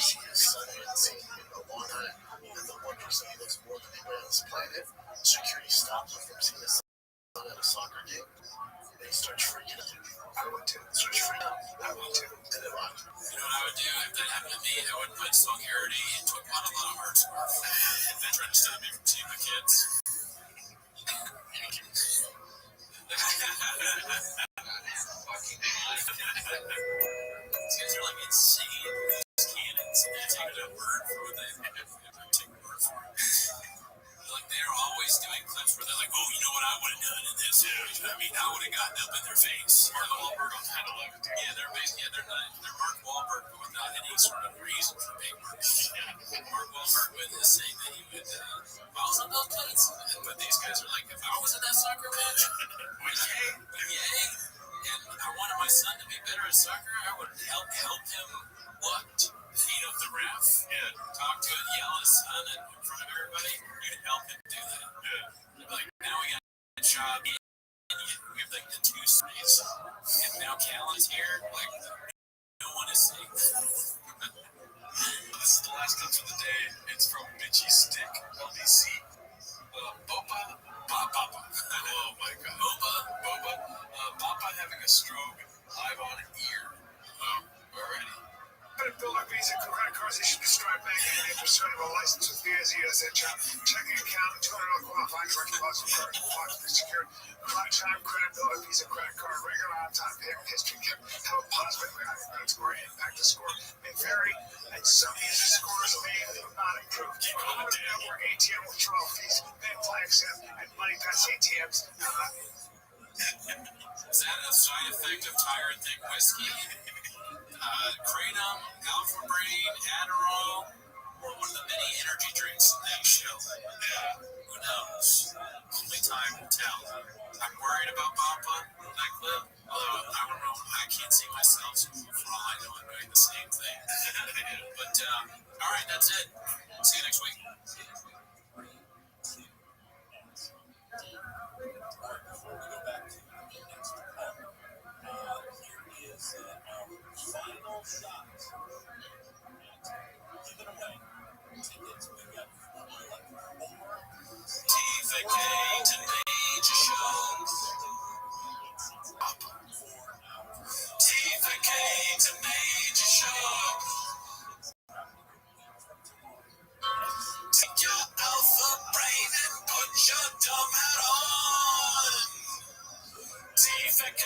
One time, and the one person he looks more than anybody on this planet, security stops him from seeing his son at a soccer game. And he starts freaking out. I would too. Starts freaking out. I would too. And then what? You know what I would do if that happened to me? I would put security into a lot of hard scarf. And then try to stop me from seeing my kids. These guys are like insane. These cannons, and they take their word for what they take word for it. Like, they're always doing clips where they're like, oh, you know what I would have done in this? I mean, I would have gotten up in their face. Mark Wahlberg on 9/11. Yeah, they're Mark Wahlberg, but without any sort of reason for being Mark. Mark Wahlberg would say that he would, I was on those planes. But these guys are like, if I was in that soccer match, yay. And I wanted my son to be better at soccer, I would help him, what? Beat up the ref? Yeah. Talk to it, yell at his son in front of everybody? You'd help him do that. Yeah. Like, now we got a job, and we have like the 2 cities, and now Callan's here, like, no one is safe. This is the last clip of the day. It's from Bitchy Stick, LBC. Boba. Oh my god. Boba. Boba having a stroke live on ear. Already. But if Bill Visa credit cards issued to Stripe Bank and interest of a license with Visa USA checking account, $200 qualifying direct deposit card, deposit is secured. Time credit, Bill Visa credit card, regular on-time payment history can have a positive credit score, impact the score may vary, and some user scores may not improve. Network ATM withdrawal fees, bank flag exempt, and money pass ATMs. Is that a side effect of Tire and Thick whiskey? Kratom, Alpha Brain, Adderall, or one of the many energy drinks in that show. Yeah, who knows? Only time will tell. I'm worried about Papa in that clip. Although, I don't know, I can't see myself, so for all I know, I'm doing the same thing. But, alright, that's it. See you next week. Final shot. Give it away. TVK to major show. TVK to major show. Take your alpha brain and put your dumb hat on. TVK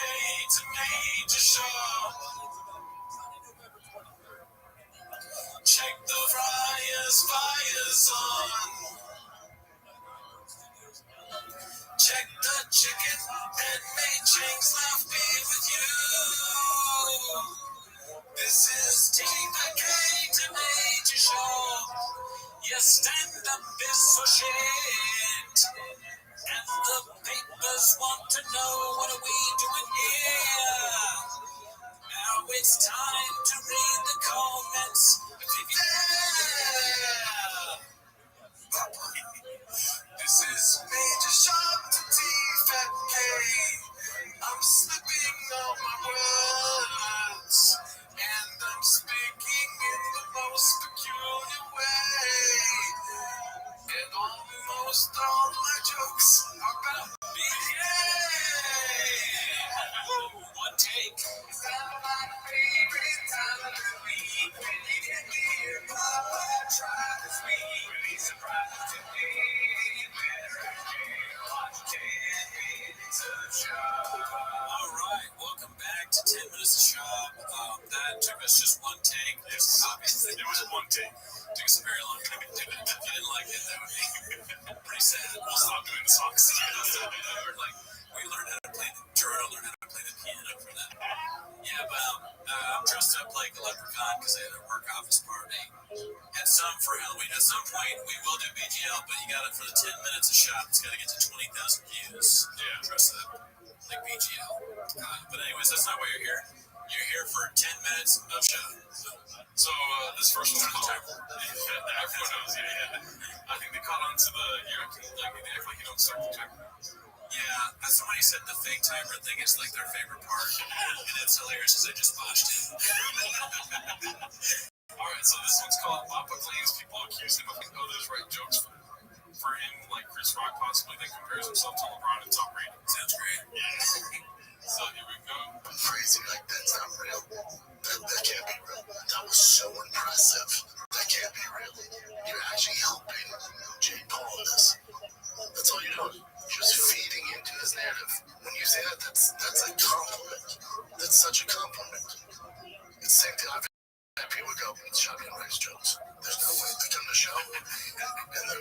to major show. Check the fires on. Check the chicken and make James laugh be with you. This is TVK to major show. Your stand-up is so shit. And the papers want to know what are we doing here. Now it's time to read the comments. Yeah. This is Major Shock to TVK. I'm slipping on my words. And I'm speaking in the most peculiar way. And almost all my jokes are about me. One take. It's my favorite time of the week. When you get me here, Papa, try this week. Really surprised to me. All right, welcome back to 10 Minutes of Shop. That took us just one take. Yes, obviously there was one take. It took us a very long time to do it. If you didn't like it, that would be pretty sad. We'll stop doing the songs. We learned how to play the Jordan learned how to play the piano for that. Yeah, but I'm dressed up like a leprechaun because I had a work office party. And some for Halloween. At some point, we will do BGL, but you got it for the 10 minutes of shop. It's got to get to 20,000 views. Yeah, dress up like BGL. But anyways, that's not why you're here. You're here for 10 minutes of shop. So this first one's called everyone knows, yeah. I think they caught on to the they act like you don't start the timer. Yeah, somebody said the fake timer thing is like their favorite part, and it's hilarious as I just botched it. Alright, so this one's called Papa Claims People Accuse Him of Others Write Jokes for him, like Chris Rock possibly, that compares himself to LeBron and Tom Brady. Sounds great. Yeah. So here we go. Crazy like that's not real. That can't be real. That was so impressive. That can't be real. You're actually helping Jake Paul in this. That's all you're doing. Just feeding into his narrative. When you say that, that's a compliment. That's such a compliment. It's the same thing I've had people go, it's shotgun rice jokes. There's no way to come to the show. And then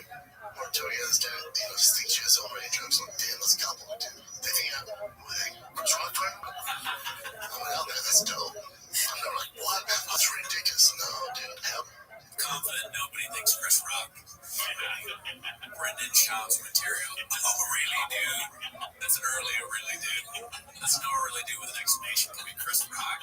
Martoria's dad, thinks she has so many jokes. Like, damn, that's a compliment, dude. They think Chris Rock twin? I'm like, oh man, that's dope. And they're like, what? That's ridiculous. No, dude, hell. Confident nobody thinks Chris Rock. Brendan Schaub's material. Oh, really, dude? That's an early really, dude. That's no really dude with an exclamation point. Chris Rock.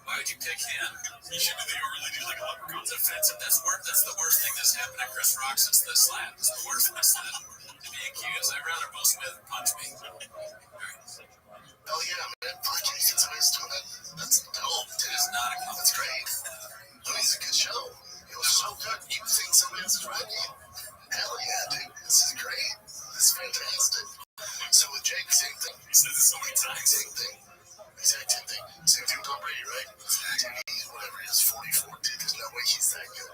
Why would you pick him? You should do the really do like a leprechaun. It's offensive. That's the worst thing that's happened to Chris Rock since the slap. It's the worst thing that's happened. To be accused, I'd rather Will Smith punch me. Oh yeah, man. Fuck, you see somebody's doing that? That's dope, dude. It's not a compliment. That's great. I mean, it's a good show. It was so good. You think somebody else is writing it? Hell yeah, dude. This is great. This is fantastic. So with Jake, same thing. He says it so many times. Same thing. Exact same thing. Same thing with Tom Brady, right? Dude, he's whatever he is, 44. Dude, there's no way he's that good.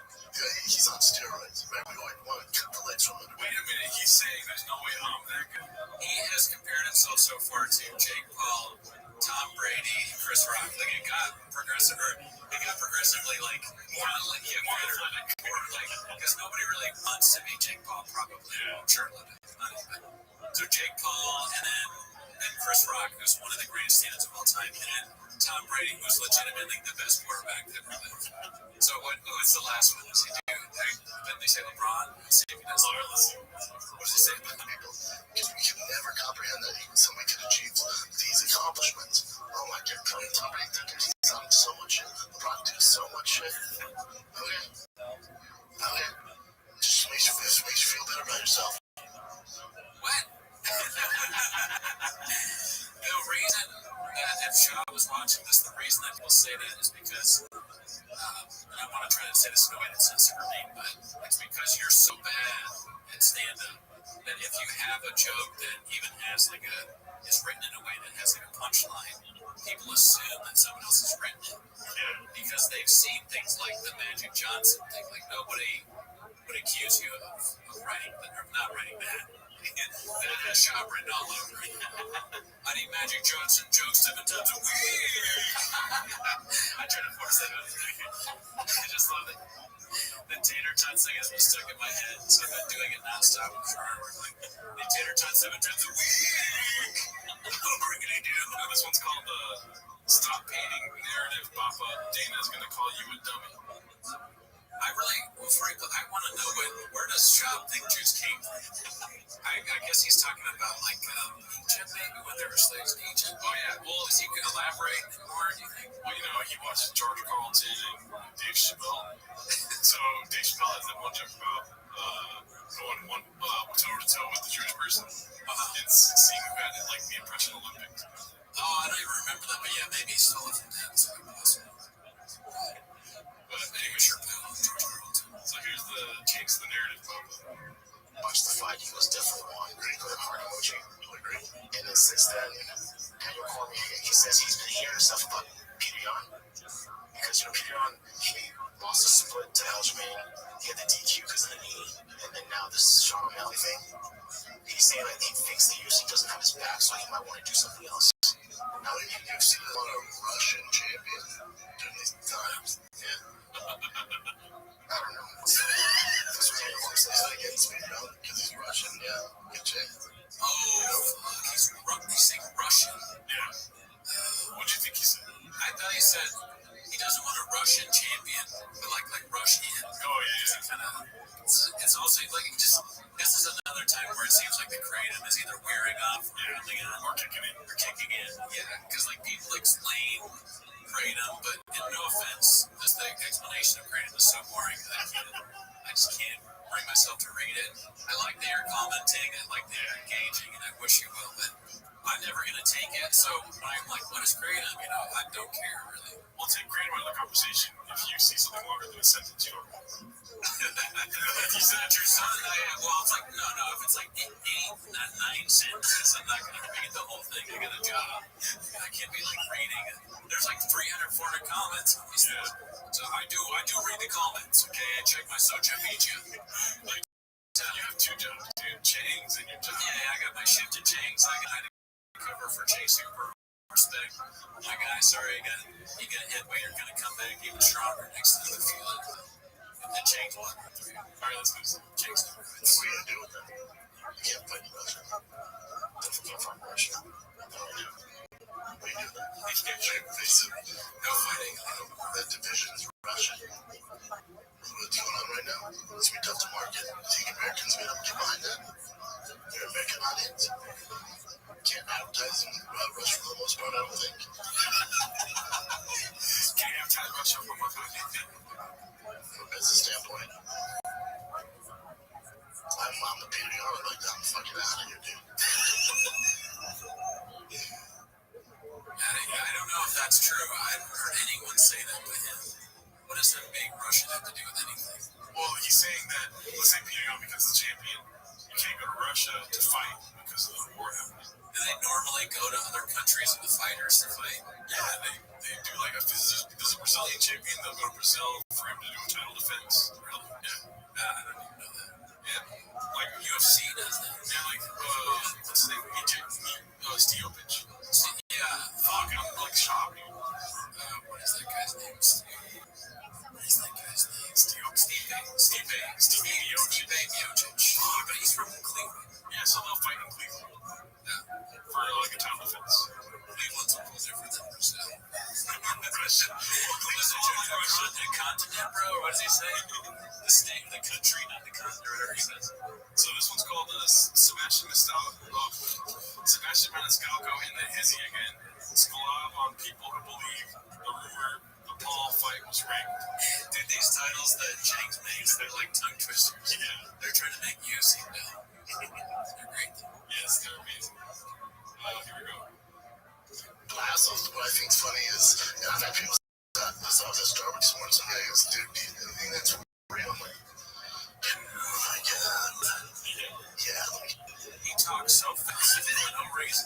He's on steroids. Right? We don't want to cut the legs from him. Wait a minute, he's saying there's no way I'm that good. He has compared himself so far to Jake Paul, Tom Brady, Chris Rock. Like it got progressively like more like because nobody really wants to be Jake Paul, probably. I'm sure. So Jake Paul and Chris Rock, who's one of the greatest standards of all time, and then Tom Brady, who's legitimately the best quarterback that ever lived. So what's the last one? Does he do? Then they say LeBron. Let's see if he does. What does he say about the people? Because we can never comprehend that somebody could achieve these accomplishments. Oh my God, Tom Brady, dude, he's on so much shit. LeBron does so much shit. Okay. Just makes you feel better about yourself. What? The reason that if Shaw was watching this, the reason that people say that is because And I want to try to say this in a way that's sensitive or mean, but it's because you're so bad at stand-up that if you have a joke that even has like is written in a way that has like a punchline, people assume that someone else has written it because they've seen things like the Magic Johnson thing. Like nobody would accuse you of writing, or not writing that. That has shop written all over it. I need Magic Johnson jokes 7 times a week. I try to force that out of there. I just love it. The tater tot thing has been stuck in my head, so I've been doing it nonstop with artwork. Like, the tater tot 7 times a week. I'm bringing it down. This one's called Stop Painting Narrative. Papa Dana's gonna call you a dummy. I really, frankly, I want to know where does Shop think Jews came from? I guess he's talking about like Egypt, maybe when there were slaves in Egypt. Oh yeah. Well, is he going to elaborate more? Do you think? Well, he watches George Carlton and Dave Chappelle. So Dave Chappelle has that one joke about going toe to toe with the Jewish person. It's seeing who had it, like the Impression Olympics. Oh, I don't even remember that, but yeah, maybe he stole it from that. So but anyway, sure, George Carlton. So here's the change to the narrative, Papa. Watch the fight. He was definitely won. Ready for the heart emoji. You'll agree. And then since then, Daniel Cormier, he says he's been hearing stuff about Peter Yan. Because, Peter Yan, he lost a split to Aljamain. He had the DQ because of the knee. And then now this Sean O'Malley thing. He's saying that he thinks the UFC doesn't have his back, so he might want to do something else. Now the UFC is on a Russian champion during these times. Yeah. I don't know. That's what Daniel Cormier says against Peter Yan because he's Russian. Yeah. Good check. He's saying Russian. Yeah. What do you think he said? I thought he said he doesn't want a Russian champion, but like Russian. Oh yeah. It's also like this is another time where it seems like the kratom is either wearing off or kicking in. Yeah, because like people explain kratom, but no offense, just the explanation of kratom is so boring that I just can't bring myself to read it. I like that you're commenting, I like that you're engaging, and I wish you will, but I'm never going to take it. So when I'm like, what is kratom? I don't care really. We'll take kratom out of the conversation if you see something longer than a sentence you don't know. You said it to your son? Well, it's like, no, if it's like 8, not 9 sentences, I'm not going to read the whole thing. I got a job. I can't be like reading it. There's like 300, 400 comments. Yeah. So I do read the comments, okay? I check my social media. Like, you have 2 jobs, dude. Chang's and your job. Yeah, I got my shift at Chang's. I got to cover for Chang Super. Respect. My guy, sorry, you got a head waiter going to come back even stronger next time I feel it. The Chang's 1, 3. All right, let's do some Chang's. What are you going to do with that? You can't fight in Russia. Don't forget from Russia. No, we do that. You can't fight with this. No fighting. That division is Russian. What's going on right now? It's be tough to market. I think Americans may not get behind that. They're American audience. Can't advertise in Russia for the most part, I don't think. Can't advertise Russia from my from a business standpoint. I'm the Peter Yan like that. I'm fucking out of here, dude. I don't know if that's true. I haven't heard anyone say that to him. What does that being Russian have to do with anything? Well, he's saying that, let's say Peter Yan becomes the champion, you can't go to Russia to fight because of the war happening. Do they normally go to other countries with the fighters to fight? Yeah, they do like if there's a Brazilian champion, they'll go to Brazil for him to do a title defense. Really? Yeah. I don't even know that. Yeah. Like UFC does that. Yeah, like what's his name? Stiopic. Yeah. Fuck, I'm like shocked. What is that guy's name? Steve Miocic. But he's from Cleveland. Yeah, so they'll fight in Cleveland. Yeah. For like a title defense. Cleveland's a little different than Brazil. Cleveland's all like Russia. The continent, bro. What does he say? The state, the country, not the continent, or whatever he says. So this one's called Sebastian Maniscalco in the Hizzy again. Squab on people who believe the rumor the Paul fight was rigged. Dude, these titles that Chang's makes, they're like tongue twisters. Yeah. They're trying to make you seem dumb. They're great. Yes, they're amazing. Here we go. What I think is funny is, I've had people I was at Starbucks once and I asked, dude, do you think that's real? I'm like, oh my god. Yeah. He talks so fast for no reason.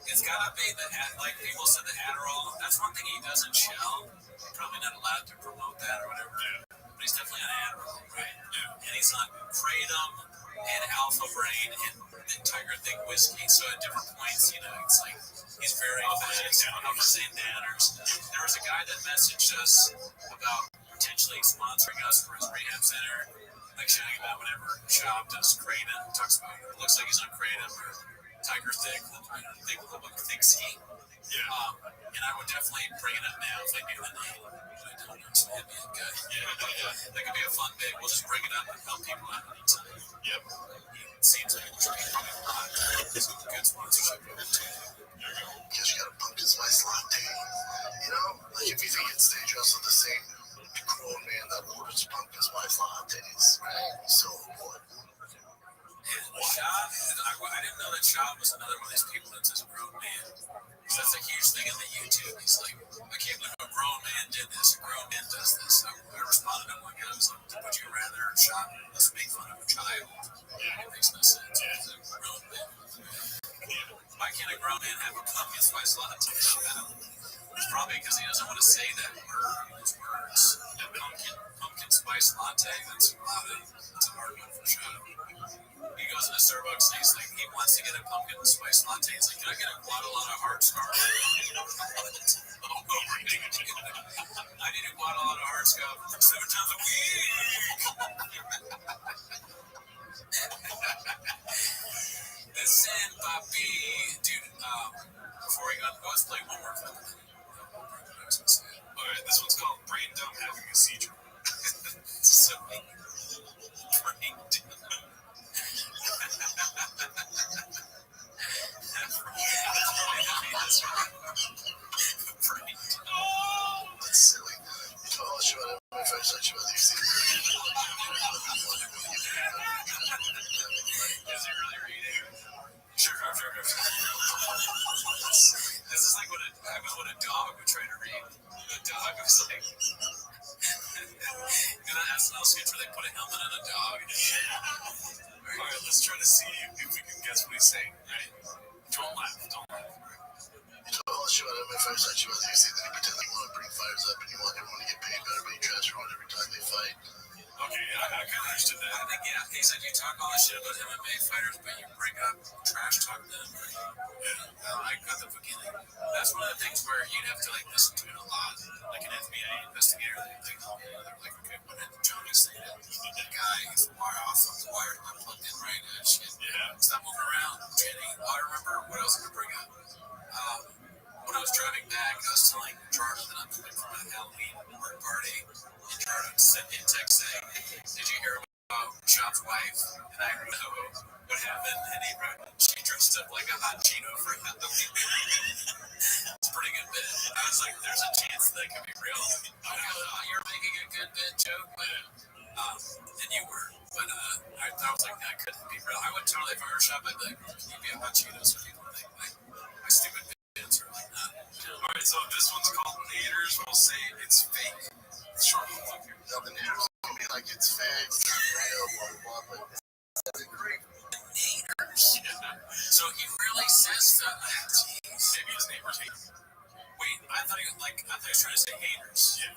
It's gotta be the like people said the Adderall. That's one thing he doesn't show. Probably not allowed to promote that or whatever. Yeah. But he's definitely on Adderall, right? Yeah. And he's on Kratom and Alpha Brain and Tiger Thick whiskey. So at different points, you know, it's like he's very fast. Alpha Downers. There was a guy that messaged us about potentially sponsoring us for his rehab center. Like shouting about whenever Shop does Kratom, talks about it. Looks like he's on Kratom or Tiger Thick, Thick Ski. Yeah. And I would definitely bring it up now if I knew the name. But I don't know, so that'd be good. Yeah. That could be a fun bit. We'll just bring it up and help people out anytime. Yep. It seems like it's probably a lot. Some good sponsorship. Because you got a pumpkin spice latte. You know, like if you think it's dangerous, the same grown man that orders pumpkin spice lattes, right? So what? Shop, I didn't know that Shop was another one of these people that says grown man. So that's a huge thing on the YouTube. He's like, I can't believe a grown man did this. A grown man does this. I responded to one guy. I was like, would you rather Shop let's make fun of a child? Yeah. It makes no sense. Yeah. A grown man. Why can't a grown man have a pumpkin spice latte? It's probably because he doesn't want to say that word. Those words. A pumpkin spice latte. That's a hard one for Shop. He goes into Starbucks and he's like, he wants to get a pumpkin spice latte. He's like, can I get a Guadalajara hard scarf? I need a Guadalajara hard scarf 7 times a week. Listen, Papi. Dude, before we go, let's play one more clip. Alright, this one's called Brain Dumb Having a Seizure. So, brain dumb. That's silly. I'll show it if I such a mother. Is it really reading? Sure. This is like what a dog would try to read. The dog was like, you know that SNL sketch where they put a helmet on a dog? Alright, let's try to see if we can guess what he's saying, right? Don't laugh. I'll show it if I such a mother. You say that he pretends he want to bring fires up and you want everyone to get paid better, but he tries to run every time they fight. Okay, I kind of understood that. I think, yeah, he said you talk all this shit about MMA fighters, but you bring up trash talk them. I got the beginning. That's one of the things where you'd have to like listen to it a lot, like an FBI investigator. They're like, okay, what did Johnny say? That guy is off the wire, not plugged in right now. Shit. Yeah. Stop moving around, Jenny. Oh, I remember what else I could bring up. When I was driving back, I was telling Jordan that I'm coming from a Halloween work party, and Jordan sent me a text saying, "Did you hear about Shop's wife?" And I know what happened, and he wrote, "She dressed up like a hot Chino for Halloween." It's a pretty good bit. I was like, "There's a chance that could be real." You're making a good bit joke, but and you were. But I was like, that couldn't be real. I would totally fire Shop. I'd be like, "Can you be a hot Chino?" So people think like my stupid bits are like that. Alright, so this one's called Naders Will Say It's Fake. It's short one. Now the neighbors will be like it's fake, it's real, blah blah blah. But Haters. So he really says that. Jeez. Maybe his neighbors hate him. Wait, I thought he was trying to say haters. Yeah.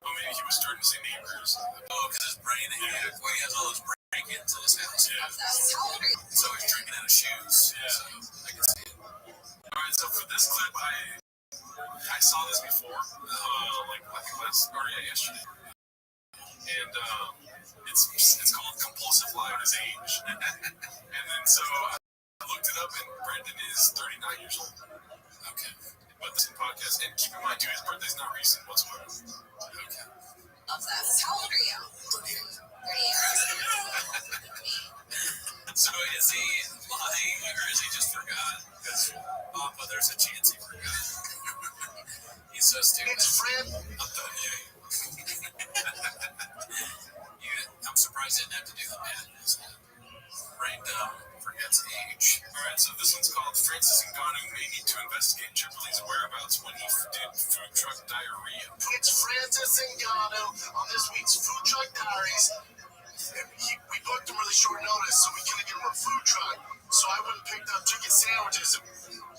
Oh, maybe he was starting to say neighbors. Oh, because his brain, well, he has all those break-ins in his house. Yeah. So he's drinking out of shoes. Yeah. So I can see it. Alright, so for this clip, I saw this before, like I think yesterday, and it's called Compulsive Lie on His Age, and then so I looked it up, and Brendan is 39 years old. Okay. But this podcast, and keep in mind too, his birthday's not recent whatsoever. Okay. Love that. How old are you? 38. So is he lying, or is he just forgot? Because Papa, there's a chance he forgot. He's so stupid. it's friend. I'm done, I'm surprised he didn't have to do the math. Brain dumb, forgets age. Alright, so this one's called Francis Ngannou may need to investigate Tripoli's whereabouts when he did food truck diarrhea. Zingano on this week's Food Truck Diaries. And we booked him really short notice, so we couldn't get him a food truck. So I went and picked up chicken sandwiches, and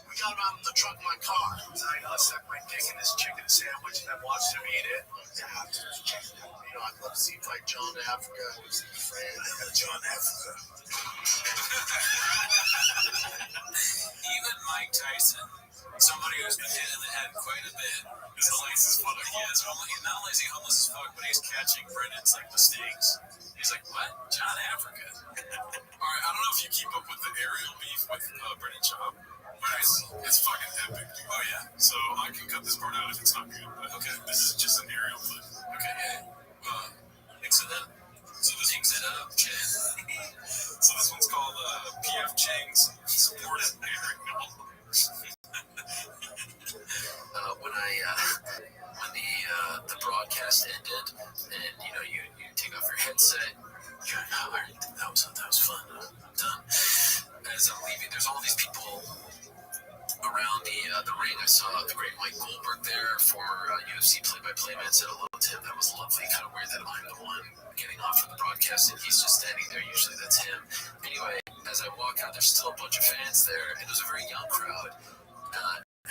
we got him out of the truck in my car. I stuck my dick in this chicken sandwich, and I watched him eat it. You know, I'd love to see him fight John Africa. I would see John Africa. Even Mike Tyson, somebody who's been hit in the head quite a bit, is homeless as fuck. He is not only is he homeless as fuck, but he's catching Brendan's like mistakes. He's like, what? John Africa? All right, I don't know if you keep up with the aerial beef with Brendan Chop, but it's fucking epic. Oh yeah, so I can cut this part out if it's not good. But okay, this is just an aerial clip. Okay, yeah. Mix it up. So this mix it up, Jen. So this one's called PF Chang's supported aerial. When the broadcast ended, and you take off your headset, you're like, all right, that was fun. I'm done. As I'm leaving, there's all these people around the ring. I saw the great Mike Goldberg there, former UFC play-by-play man, said hello to him. That was lovely. Kind of weird that I'm the one getting off from the broadcast and he's just standing there. Usually that's him. Anyway, as I walk out, there's still a bunch of fans there, and it was a very young crowd.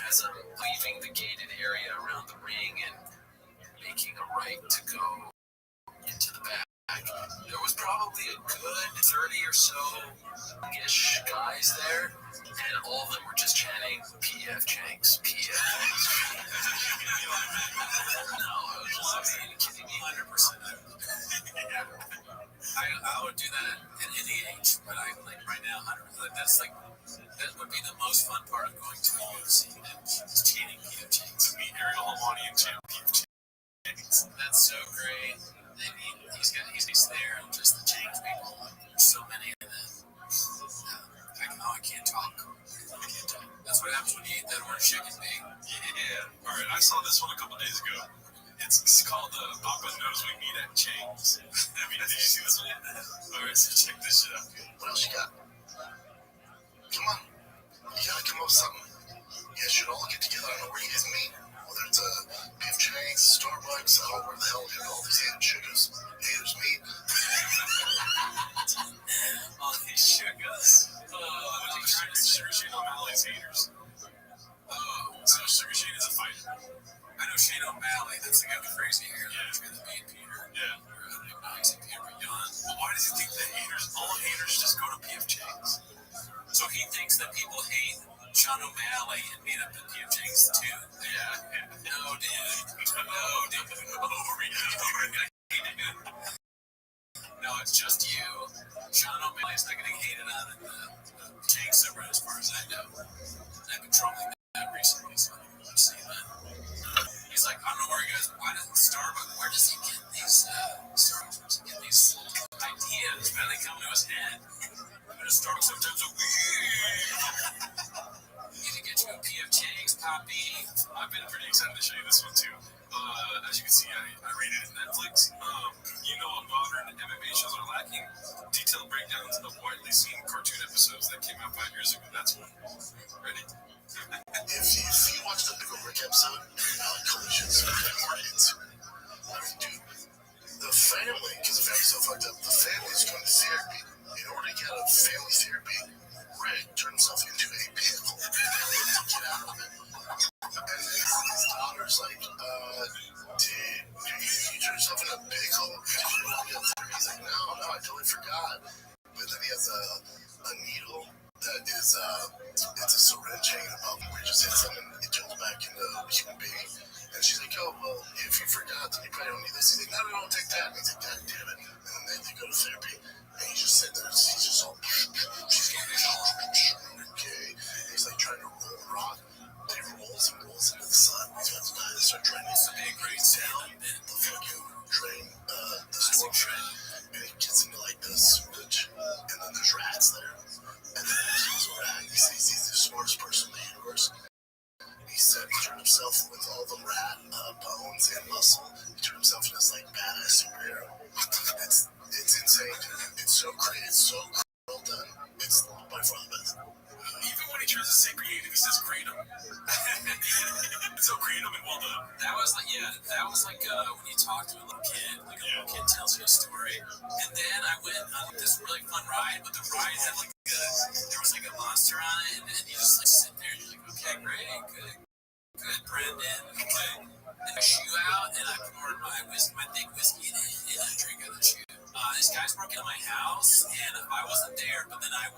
As I'm leaving the gated area around the ring and making a right to go into the back, there was probably a good 30 or so-ish guys there, and all of them were just chanting, PF Jenks, PF Jenks. No, I was just kidding me, 100%. I would do that at any age, but right now, 100%. That would be the most fun part of going to a UFC, is chanting PF Jenks. To meet Ariel Helwani and chant PF Jenks. That's so great. I mean, he's there, and just the Jenks people. There's so many of them. I can't talk. That's what happens when you eat that orange chicken, big. Yeah. All right, I saw this one a couple days ago. It's called Papa Knows We Meet at Chang's. Did you see this one? All right, so check this shit out. What else you got? Come on. You gotta come up with something. You guys should all get together. I don't know where you guys meet. Whether it's PF Chang's, Starbucks, I don't know where the hell all these haters meet. All these sugars. Sugar Shane O'Malley's haters. So Sugar Shane is a fighter. I know Shane O'Malley, that's the guy with crazy hair. Yeah. That's the main Peter. Yeah. Nice and Peter Young. Well, why does he think that all haters just go to PF Chang's? So he thinks that people hate Sean O'Malley and meet up at PF Chang's too. Yeah. No, dude. No, it's just you. Sean O'Malley's not getting hated on in the Chang's server as far as I know. I've been trolling that recently, so I'm seeing that. He's like, I don't know why doesn't Starbucks, where does he get these, ideas? Why do they come to his head? I'm gonna start sometimes a need to get you a PF Chang's, Poppy. I've been pretty excited to show you this one too. As you can see, I rated it Netflix. Modern MMA shows are lacking detailed breakdowns of widely seen cartoon episodes that came out 5 years ago. That's one. Ready? If you watch the Big Rick episode, collisions, dude, the family, because the family's so fucked up, the family's going to therapy. In order to get out of family therapy, Rick turned himself into a pickle to get out of it. And then his daughter's like, did you turn yourself into a pickle? He's like, no, I totally forgot. But then he has a needle that is, it's a syringe hanging above him where he just hits them and it turns back into a human being. And she's like, oh, well, if you forgot, then you probably don't need this. He's like, no, take that. And he's like, God damn it. And then they go to therapy. And he's just sitting there. He's just all, she's getting okay. And he's like trying to roll a rock. But he rolls into the sun. He's about to die. They start trying to be a great sound. The fucking train, the storm train. And he gets into like the sewage. And then there's rats there. And then he's a rat. He's the smartest person in the universe. He said he turned himself with all the rat bones and muscle. He turned himself into this like badass superhero. It's insane. It's so great. It's so well done. It's by far the best. Even when he tries to say creative, he says kratom. So kratom and well done. That was like when you talk to a little kid, like a little kid tells you a story. And then I went on this really fun ride, but the ride had like there was like a monster on it, and you just like sit there and you're like, okay, great, good, Brendan, okay. And I shoe out and I poured my thick whiskey in it, and I drink out of the shoe. These guys broke into my house, and I wasn't there, but then I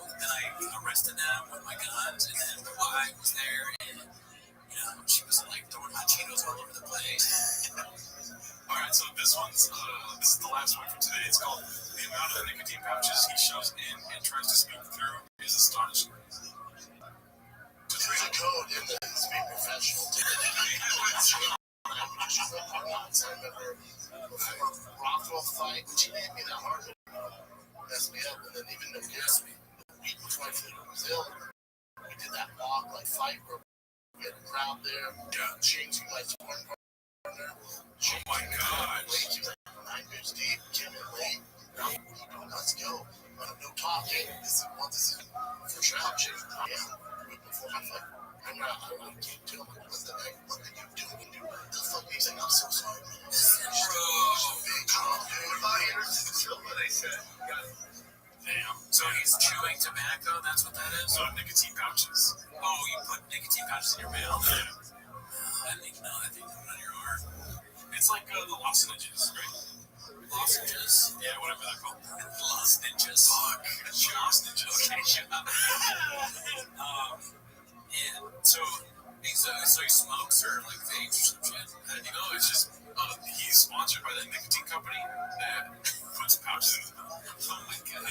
arrested them with my guns, and then the wife was there, and she was like throwing hot Cheetos all over the place. All right, so this is the last one for today. It's called "The Amount of Nicotine Pouches He Shoves In and Tries to Speak Through Is Astonishing." There's a code in the speak professional. I remember before Rockwell fight, which he didn't be that hard, messed me up, and then even though the week before I flew to Brazil, we did that mock fight where we had a crowd there, changing my sparring partner. Oh my God! He was like 9 minutes deep, came in late. Let's go. No talking. This is for trial change. Yeah. Before my fight, I came to him. What did you do? The fuck? He's like, I'm so sorry. They said. Damn. So he's chewing tobacco? That's what that is? So nicotine pouches. Oh, you put nicotine pouches in your mouth? Yeah. I think you put it on your arm. It's like the lozenges, right? Lozenges? Yeah, whatever they're called. Lozenges. Fuck. Lozenges. Okay, shut up. Yeah. So he smokes or like vapes or some shit. It's just he's sponsored by that nicotine company that puts pouches in his mouth. Oh my God.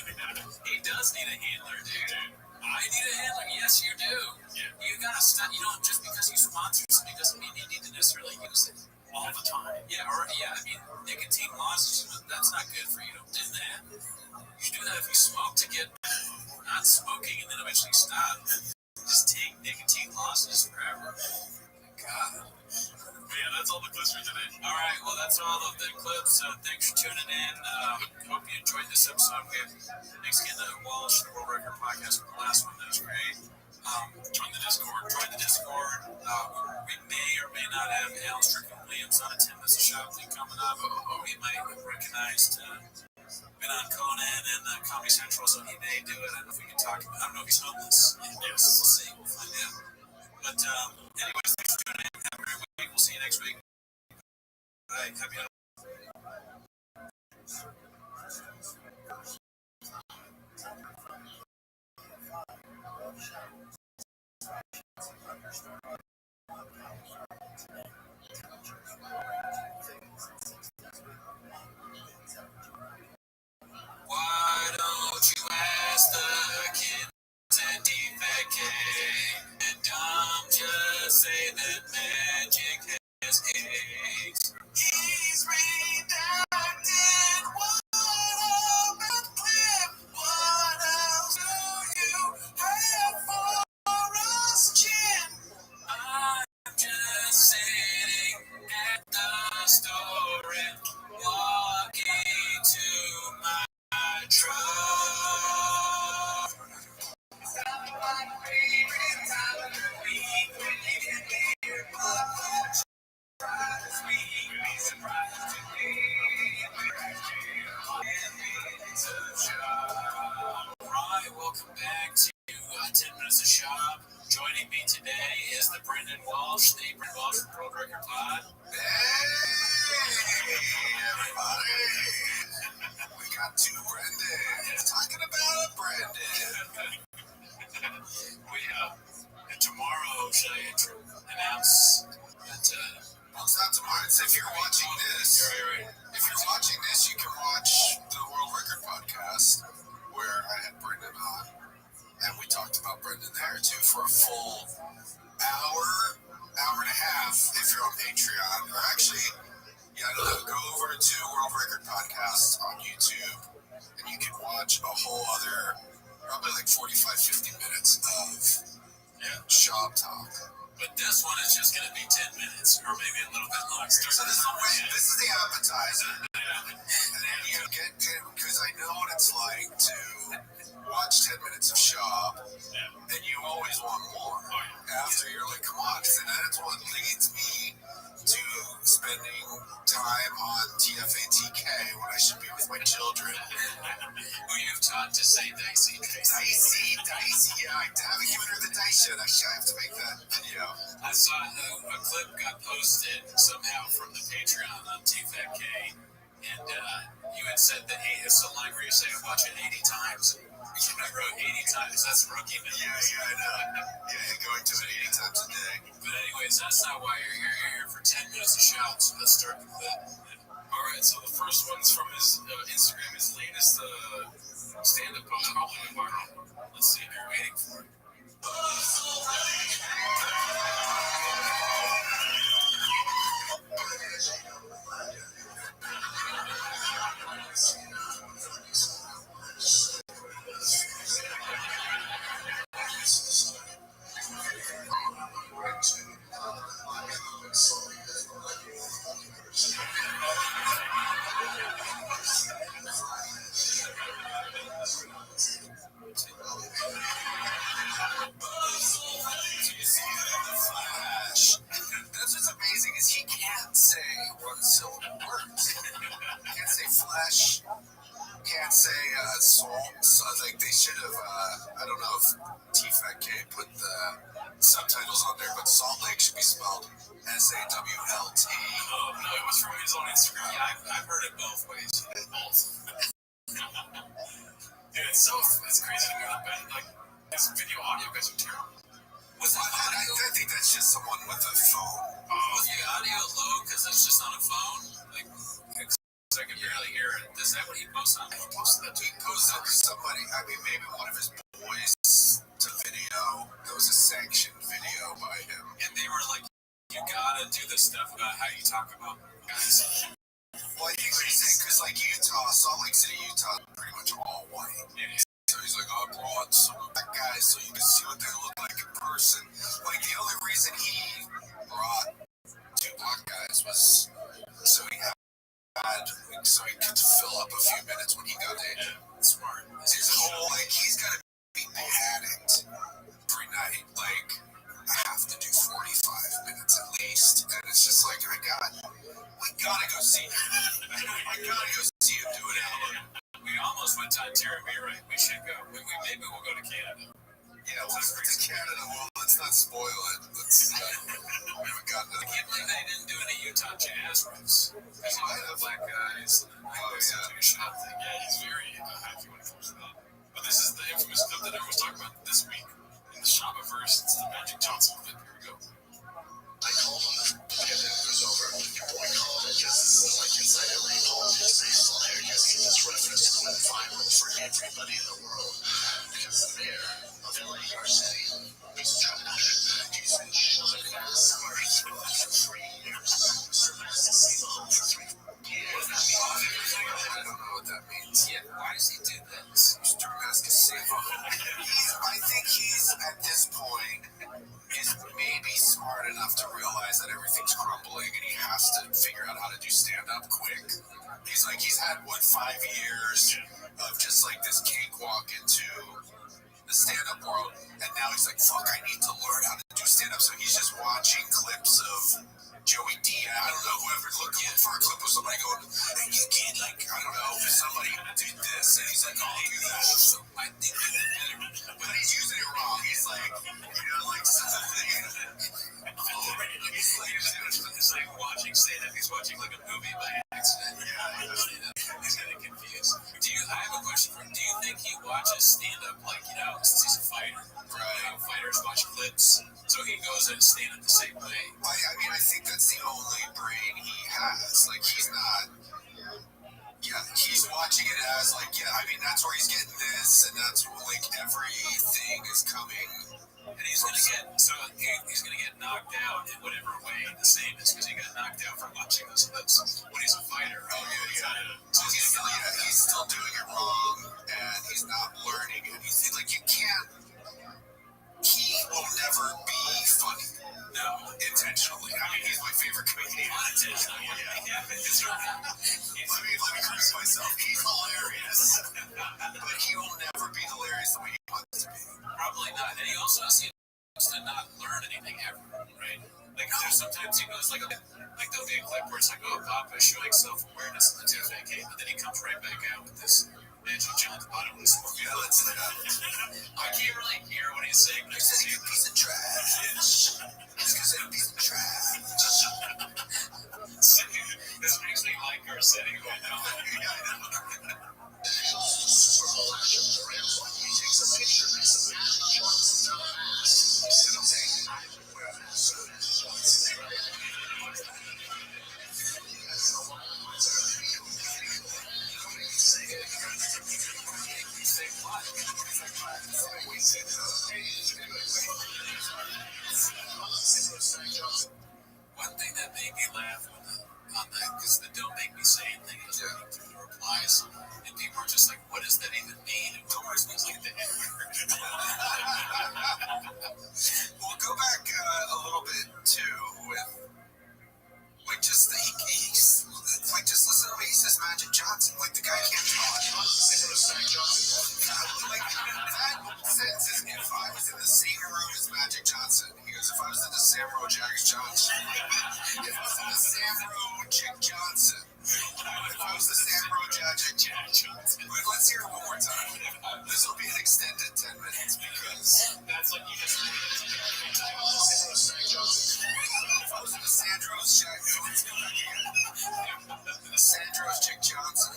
He does need a handler, dude. I need a handler. Yes, you do. Yeah. You gotta stop. Just because you sponsor something doesn't mean you need to necessarily use it All the time. I mean, nicotine lozenges, that's not good for you. Don't do that. You should do that if you smoke to get not smoking and then eventually stop. Just take nicotine lozenges forever. God. But yeah, that's all the clips for today. All right, well, that's all of the clips. Thanks for tuning in. Hope you enjoyed this episode. We have thanks again to Walsh, the World Record Podcast, for the last one. That was great. Join the Discord. We may or may not have Al Strickland-Williams on a 10 Minutes Shop thing coming up. We might have recognized been on Conan and Comedy Central, so he may do it. I don't know if we can talk about. I don't know if he's homeless. Yes. We'll see. We'll find out. But anyways, thanks for tuning in. Have a great week. We'll see you next week. Bye. Happy holidays. Why don't you ask the kids and defecate? And Dom just say that magic has eggs. He's redacted. What about the clip? What else do you have for us, Jim? I'm just sitting at the store and walking to my truck. Alright, welcome back to 10 Minutes of Shop. Joining me today is the Brendan Walsh, the Brendan Walsh from World Record Pod. Hey, everybody. We got two Brendans talking about a Brendan. And tomorrow, should I announce that, Well, it's not tomorrow. It's if you're watching this. right. If you're watching this, you can watch the World Record Podcast where I had Brendan on. And we talked about Brendan there, too, for a full hour and a half if you're on Patreon. Or actually, go over to World Record Podcast on YouTube, and you can watch a whole other, probably like 45, 50 minutes of shop talk. But this one is just going to be 10 minutes, or maybe a little bit longer. So this is the appetizer. appetizer. And then you get in, because I know what it's like to watch 10 minutes of Shop, and you always want more. After you're like, come on, and that's what leads me to spending time on TFATK when I should be with my children. Who you've taught to say dicey. Dicey, yeah, I haven't given her the dice yet. I have to make that video. I saw a clip got posted somehow from the Patreon on TFATK, and you had said that it's a line where you say, I watch it 80 times. I wrote 80 times. That's rookie. Yeah, I know. Yeah, going to it 80 times a day. But anyways, that's not why you're here. You're here for 10 minutes of shout, so let's start the clip. All right, so the first one's from his Instagram, his latest stand-up post, probably went viral. Let's see if you're waiting for it. That's what's amazing is he can't say one syllable words. He can't say flesh. Can't say soul. So like they should have. I don't know if TFATK put the subtitles on there, but Salt Lake should be spelled SAWLT. Oh no, it was from his own Instagram. Yeah, I've heard it both ways. Both. Dude, it's crazy to me that like this video audio guys are terrible. Was that audio? I think that's just someone with a phone. Was the audio low because it's just on a phone? Like, I can barely hear it. Is that what he posted on? He posted that tweet. He posted somebody, I mean, maybe one of his boys to video. It was a sanctioned video by him. And they were like, you gotta do this stuff about how you talk about guys. Well, I think what he's saying, because like Utah, Salt Lake City, Utah, pretty much all white. Yeah. So he's like, I brought some black guys so you can see what they look like in person. Like, the only reason he brought 2 black guys was so he could fill up a few minutes when he got in. Smart. His whole, like, he's got to be panicked every night. Like, I have to do 45 minutes at least. And it's just like, we gotta go see him. I gotta go see him do it. We almost went to Ontario, but you're right. We should go. Maybe we'll go to Canada. Yeah, let's go to Canada. Well, let's not spoil it. We haven't gotten to I can't believe they didn't do any Utah jazz riffs. Because you have black guys. To your shop thing. Yeah, he's very happy when it comes to that. But this is the infamous clip that everyone's talking about this week in the Shopperverse. It's the Magic Johnson clip. Here we go. I called him. And then it was over. I called it just like inside every home. It's hilarious. This reference to the final for everybody in the world. Because the mayor of LA, our city, is trash. He's been shoving ass for 3 years. Surpassed the same home for 3 years. I don't know what that means. Yeah, why does he do that? Mr. Mascaseva. I think he's, at this point, is maybe smart enough to realize that everything's crumbling and he has to figure out how to do stand-up quick. He's had, 5 years of just like this cakewalk into the stand-up world, and now he's like, fuck, I need to learn how to do stand-up, so he's just watching clips of Joey Diaz, I don't know, whoever, looking for a clip of somebody going, hey, you kid, like, I don't know, somebody did this, and he's like, I'll do that. So I think but he's using it wrong. He's like, like something. It's like watching stand-up. He's watching like a movie by accident. Yeah. He's kind of confused. I have a question for him. Do you think he watches stand-up like, since he's a fighter? Right. How fighters watch clips, so he goes and stand-up the same way. I mean, I think that's the only brain he has. Like, he's not. Yeah, he's watching it as like, I mean, that's where he's getting this, and that's where, like, everything is coming. And he's gonna get knocked out in whatever way the same is because he got knocked out from watching those clips when he's a fighter. Oh yeah. So he's still doing it wrong, and he's not learning it. He's like, you can't. He will never be funny. No, intentionally. I mean, he's my favorite comedian. Unintentionally, yeah. Let me correct myself. He's hilarious. But he will never be hilarious the way he wants to be. Probably not. And he also seems to not learn anything ever, right? Like, there's sometimes he goes like there'll be a clip where it's like, oh, Papa is showing self-awareness in the Tuesday game, but then he comes right back out with this Magic Johnson bottomless smoke. Yeah, let's I can't really hear what he's saying. He's saying a piece of trash. He's gonna say a piece of trash. This makes me like our city right now. One thing that made me laugh on that, because the don't make me say anything is reading through the replies, and people are just like, what does that even mean? And Wilmer's was like, the N-word. We'll go back a little bit too with like just he's like just listen to what he says. Magic Johnson, like the guy can't talk. Like that sentence is, if I was in the same room as Magic Johnson, he goes, if I was in the same room with Jack Johnson, if I was in the same room with Chick Johnson, if I was the same room with Jack Johnson. Let's hear it one more time. This will be an extended 10 minutes because That's what you just if I was in the Sandro's Jack Johnson, the Sandro's Chick Johnson,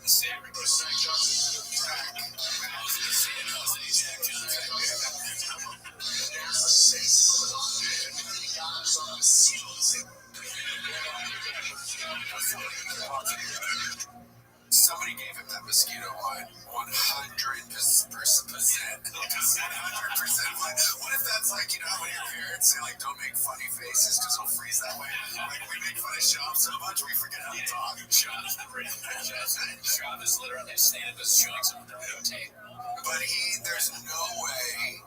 the Sandro's Jack Johnson. Somebody gave him that mosquito line 100%. 100%. What if that's like, you know, when your parents say, like, don't make funny faces because he'll freeze that way? Like, we make fun of Shop so much we forget how to talk. Shop is literally standing with showing someone the videotape. But there's no way.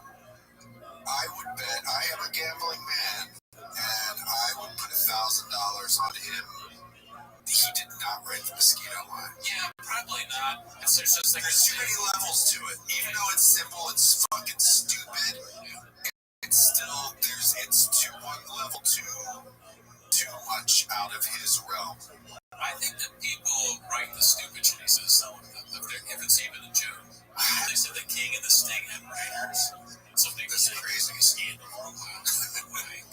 I would bet, I am a gambling man, and I would put $1,000 on him. He did not write the mosquito line. Yeah, probably not. There's just like there's too many levels to it. Even though it's simple, it's fucking stupid. It's still it's too one level too much out of his realm. I think that people write the stupid chases, if it's even a joke. They said the King and the Sting had writers. Something that's crazy scandal for a while.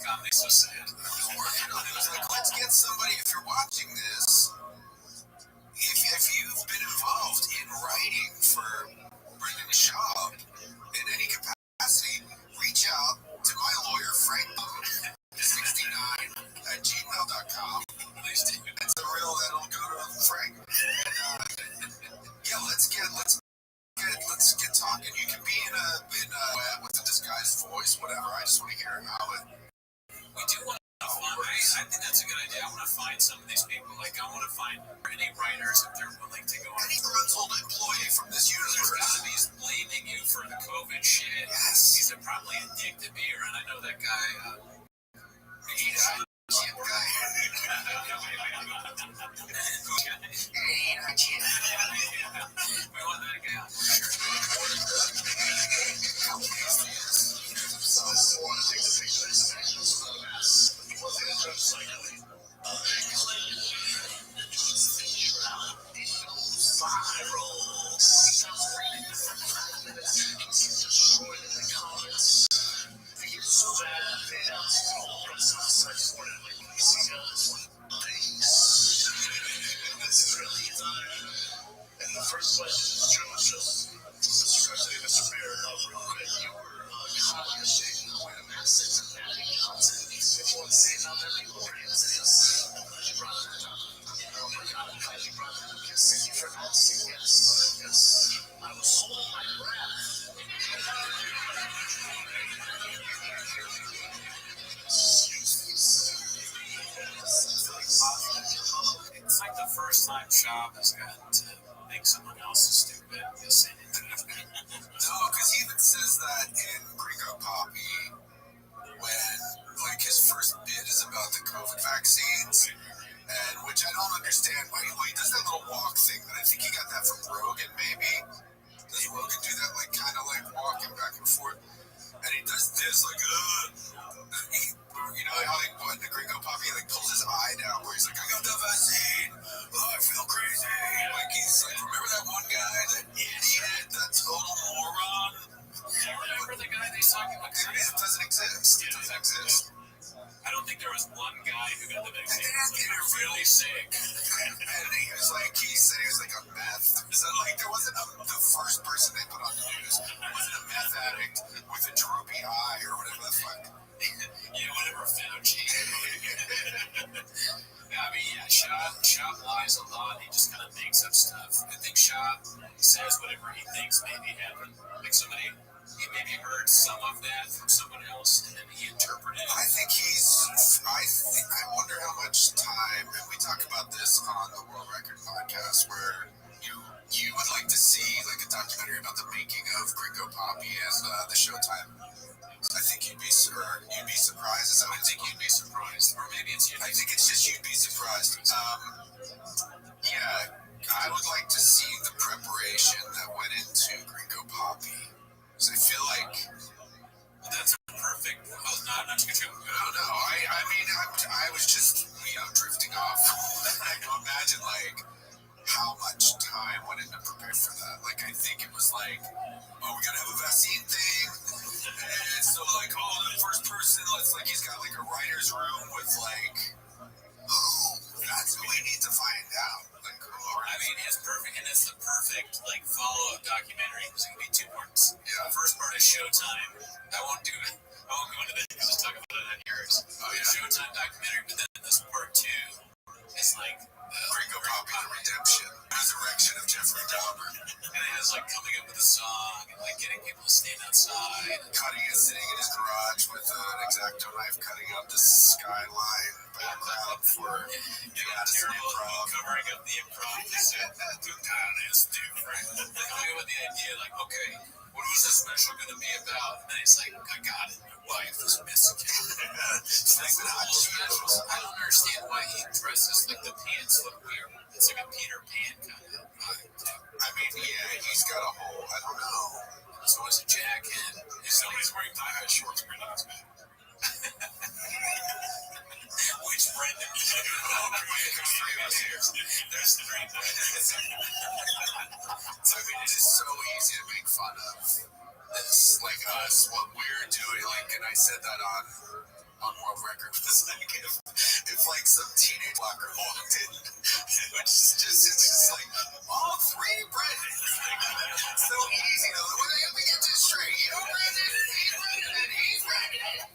God, makes so sad. It was like, let's get somebody, if you're watching this, if you've been involved in writing for Brendan Schaub in any capacity, reach out to my lawyer, Frank69@gmail.com. That's the real, that'll go to Frank. Yeah, let's get talking. You can be in a with a disguised voice, whatever. I just want to hear how it. We do want to find. I think that's a good idea. I want to find some of these people. Like, I want to find any writers if they're willing to go on. Any gruntled employee from this universe. He's blaming you for the COVID shit. Yes. He's probably a dick to be around. I know that guy. He's a Jim guy. We want that guy. First question is Joseph. Especially Mr. Bear, real quick, you were cognizant of when assets and Magic Johnson. If you want to say it, not every audience is. You brought that up. Oh my God, I'm glad you brought that up. Yes, thank you for asking. Yes, yes. I was holding my breath. It's like the first time Schaub has gotten to make someone else stupid. No, because he even says that in Gringo Poppy when, like, like his first bit is about the COVID vaccines, and which I don't understand why he does that little walk thing. But I think he got that from Rogan, maybe. Does Rogan do that, like kind of like walking back and forth? And he does this, like, you know how like when the Gringo Poppy like pulls his eye down, where he's like, I got the vaccine, oh, I feel crazy. Like he's like, remember that one guy, that idiot, that total moron? Yeah, remember the guy they talking about? It doesn't exist. It doesn't exist. I don't think there was one guy who got the vaccine. Like, really sick. And he was like, he said he was like a meth. So like, there wasn't the first person they put on the news wasn't a meth addict with a droopy eye or whatever the fuck. Yeah, whatever Fauci. I mean, yeah, Shop lies a lot. He just kind of makes up stuff. I think Shop says whatever he thinks maybe happened. Like somebody, he maybe heard some of that from someone else, and then he interpreted it. I think I wonder how much time, and we talk about this on the World Record podcast, where you would like to see like a documentary about the making of Gringo Poppy and the Showtime. I think you'd be surprised. I think you'd be surprised, or maybe it's you. I think it's just you'd be surprised. Yeah, I would like to see the preparation that went into Gringo Poppy. So I feel like that's perfect. Well, not to get you. No. I mean, I was just drifting off. I can imagine like how much time went into prepare for that. Like I think it was like, oh, we gotta have a vaccine thing, and so like, oh, the first person, he's got like a writer's room with like, that's who we need to find out. Like, I mean, it's perfect, and it's the perfect like follow-up documentary. There's gonna be 2 parts. Yeah. The first part is Showtime. I won't go into that because I'll talk about it on yours. Oh yeah. Showtime documentary, but then this part 2 is like Gringo Poppy, the redemption, resurrection of Jeffrey Dahmer, and it has like coming up with a song and like getting people to stand outside, sitting in his garage with an X-Acto knife, cutting up the skyline background for Madison Improv, covering up the improv. They said that is different. Like coming up with the idea, like, okay, what was this special going to be about? And then it's like, I got it. My wife is Mexican. It's like the whole special. I don't understand why he dresses like the pants look weird. It's like a Peter Pan kind of vibe. I mean, yeah, he's got a whole, I don't know. So it's a jacket. Somebody's wearing thigh-high shorts. Brendan is bad. Which Brendan? There's 3 Brendans. I mean, it is so easy to make fun of this, like us, what we're doing. Like, and I said that on World Record. It's like if like some teenage blocker walked in, which is just like all 3 Brendans. It's so easy to. Let me get this straight. You know, Brendan, he's Brendan, and he's Brendan.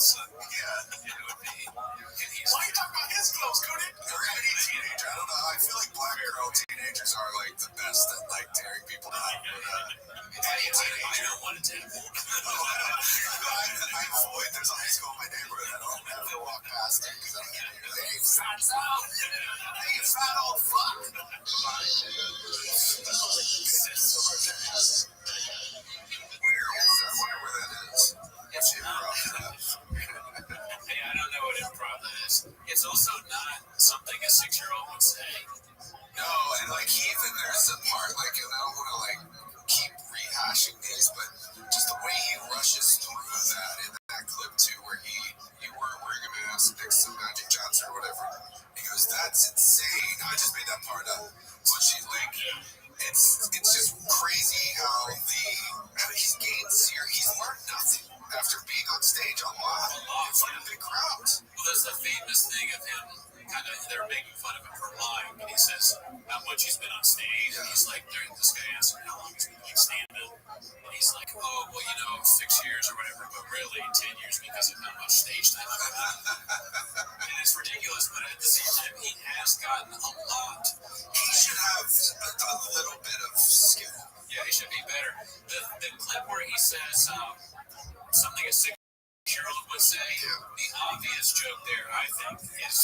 Yeah, it would be. Why are you talking about his clothes, Cody? Or any teenager. I don't know. I feel like black girl teenagers are like the best at like tearing people down. Any teenager. I don't want to tap. I avoid. There's a high school in my neighborhood. I don't ever walk past it because I'm like, hey, fat out. Hey, you fat old fuck. Where is that? I wonder where that is. It's improv. Hey, I don't know what improv is. It's also not something a 6-year-old would say. No, and like even there's a part like, and I don't want to like keep rehashing these, but just the way he rushes through that in that clip too, where he were wearing a mask next to Magic Johnson or whatever. He goes, "That's insane." I just made that part up. But she like, it's just crazy how he's gained he's learned nothing after being on stage a lot in front of big crowds. Well, that's the famous thing of him. Kind of, they're making fun of him for lying, and he says how much he's been on stage. And he's like, this guy asked him how long he's been doing stand-up, and he's like, oh, well, 6 years or whatever, but really 10 years because of how much stage time I've had. And it's ridiculous, but at the same time, he has gotten a lot. He should have a little bit of skill. Yeah, he should be better. The clip where he says something a 6-year-old would say, the obvious joke there, I think, is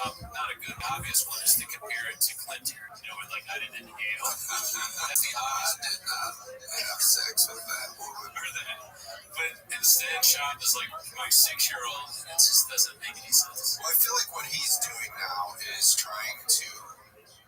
not a good obvious one is to compare it to Clinton, and like I didn't inhale. That's the obvious. I did not have sex with that woman. Or that. But instead, Sean is like my 6-year-old. It just doesn't make any sense. Well, I feel like what he's doing now is trying to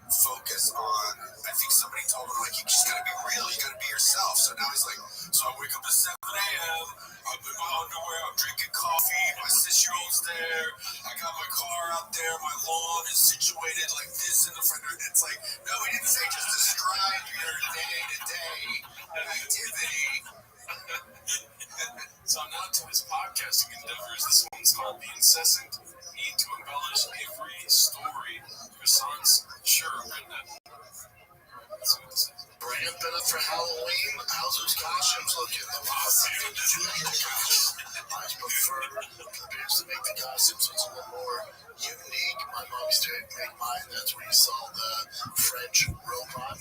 focus on, I think somebody told him, like, you just gotta be real, you gotta be yourself. So now he's like, so I wake up at 7 a.m., I'm in my underwear, I'm drinking coffee, my 6-year-old's there, I got my car out there, my lawn is situated like this in the front. It's like, no, he didn't say just describe your day-to-day activity. So now to his podcasting endeavors. This one's called The Incessant Need to Embellish Every Story. Croissants, sure, Brenda. Let's see what this is. Brand been up for Halloween. How's those costumes looking? The last thing to do with the costumes. I prefer the beers to make the costumes, so it's a little more unique. My mom used to make mine. That's where you saw the French robot,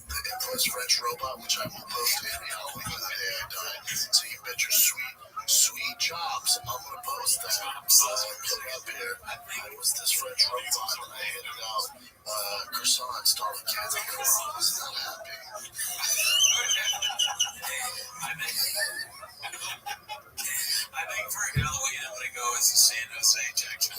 the infamous French robot, which I will post every Halloween on the day I die. So you bet your sweet jobs, I'm gonna post that. Put it up here. I was this French robot, and I handed out croissants to all the kids. And everyone was not happy. I think for Halloween, I'm gonna go as a San Jose Jackson.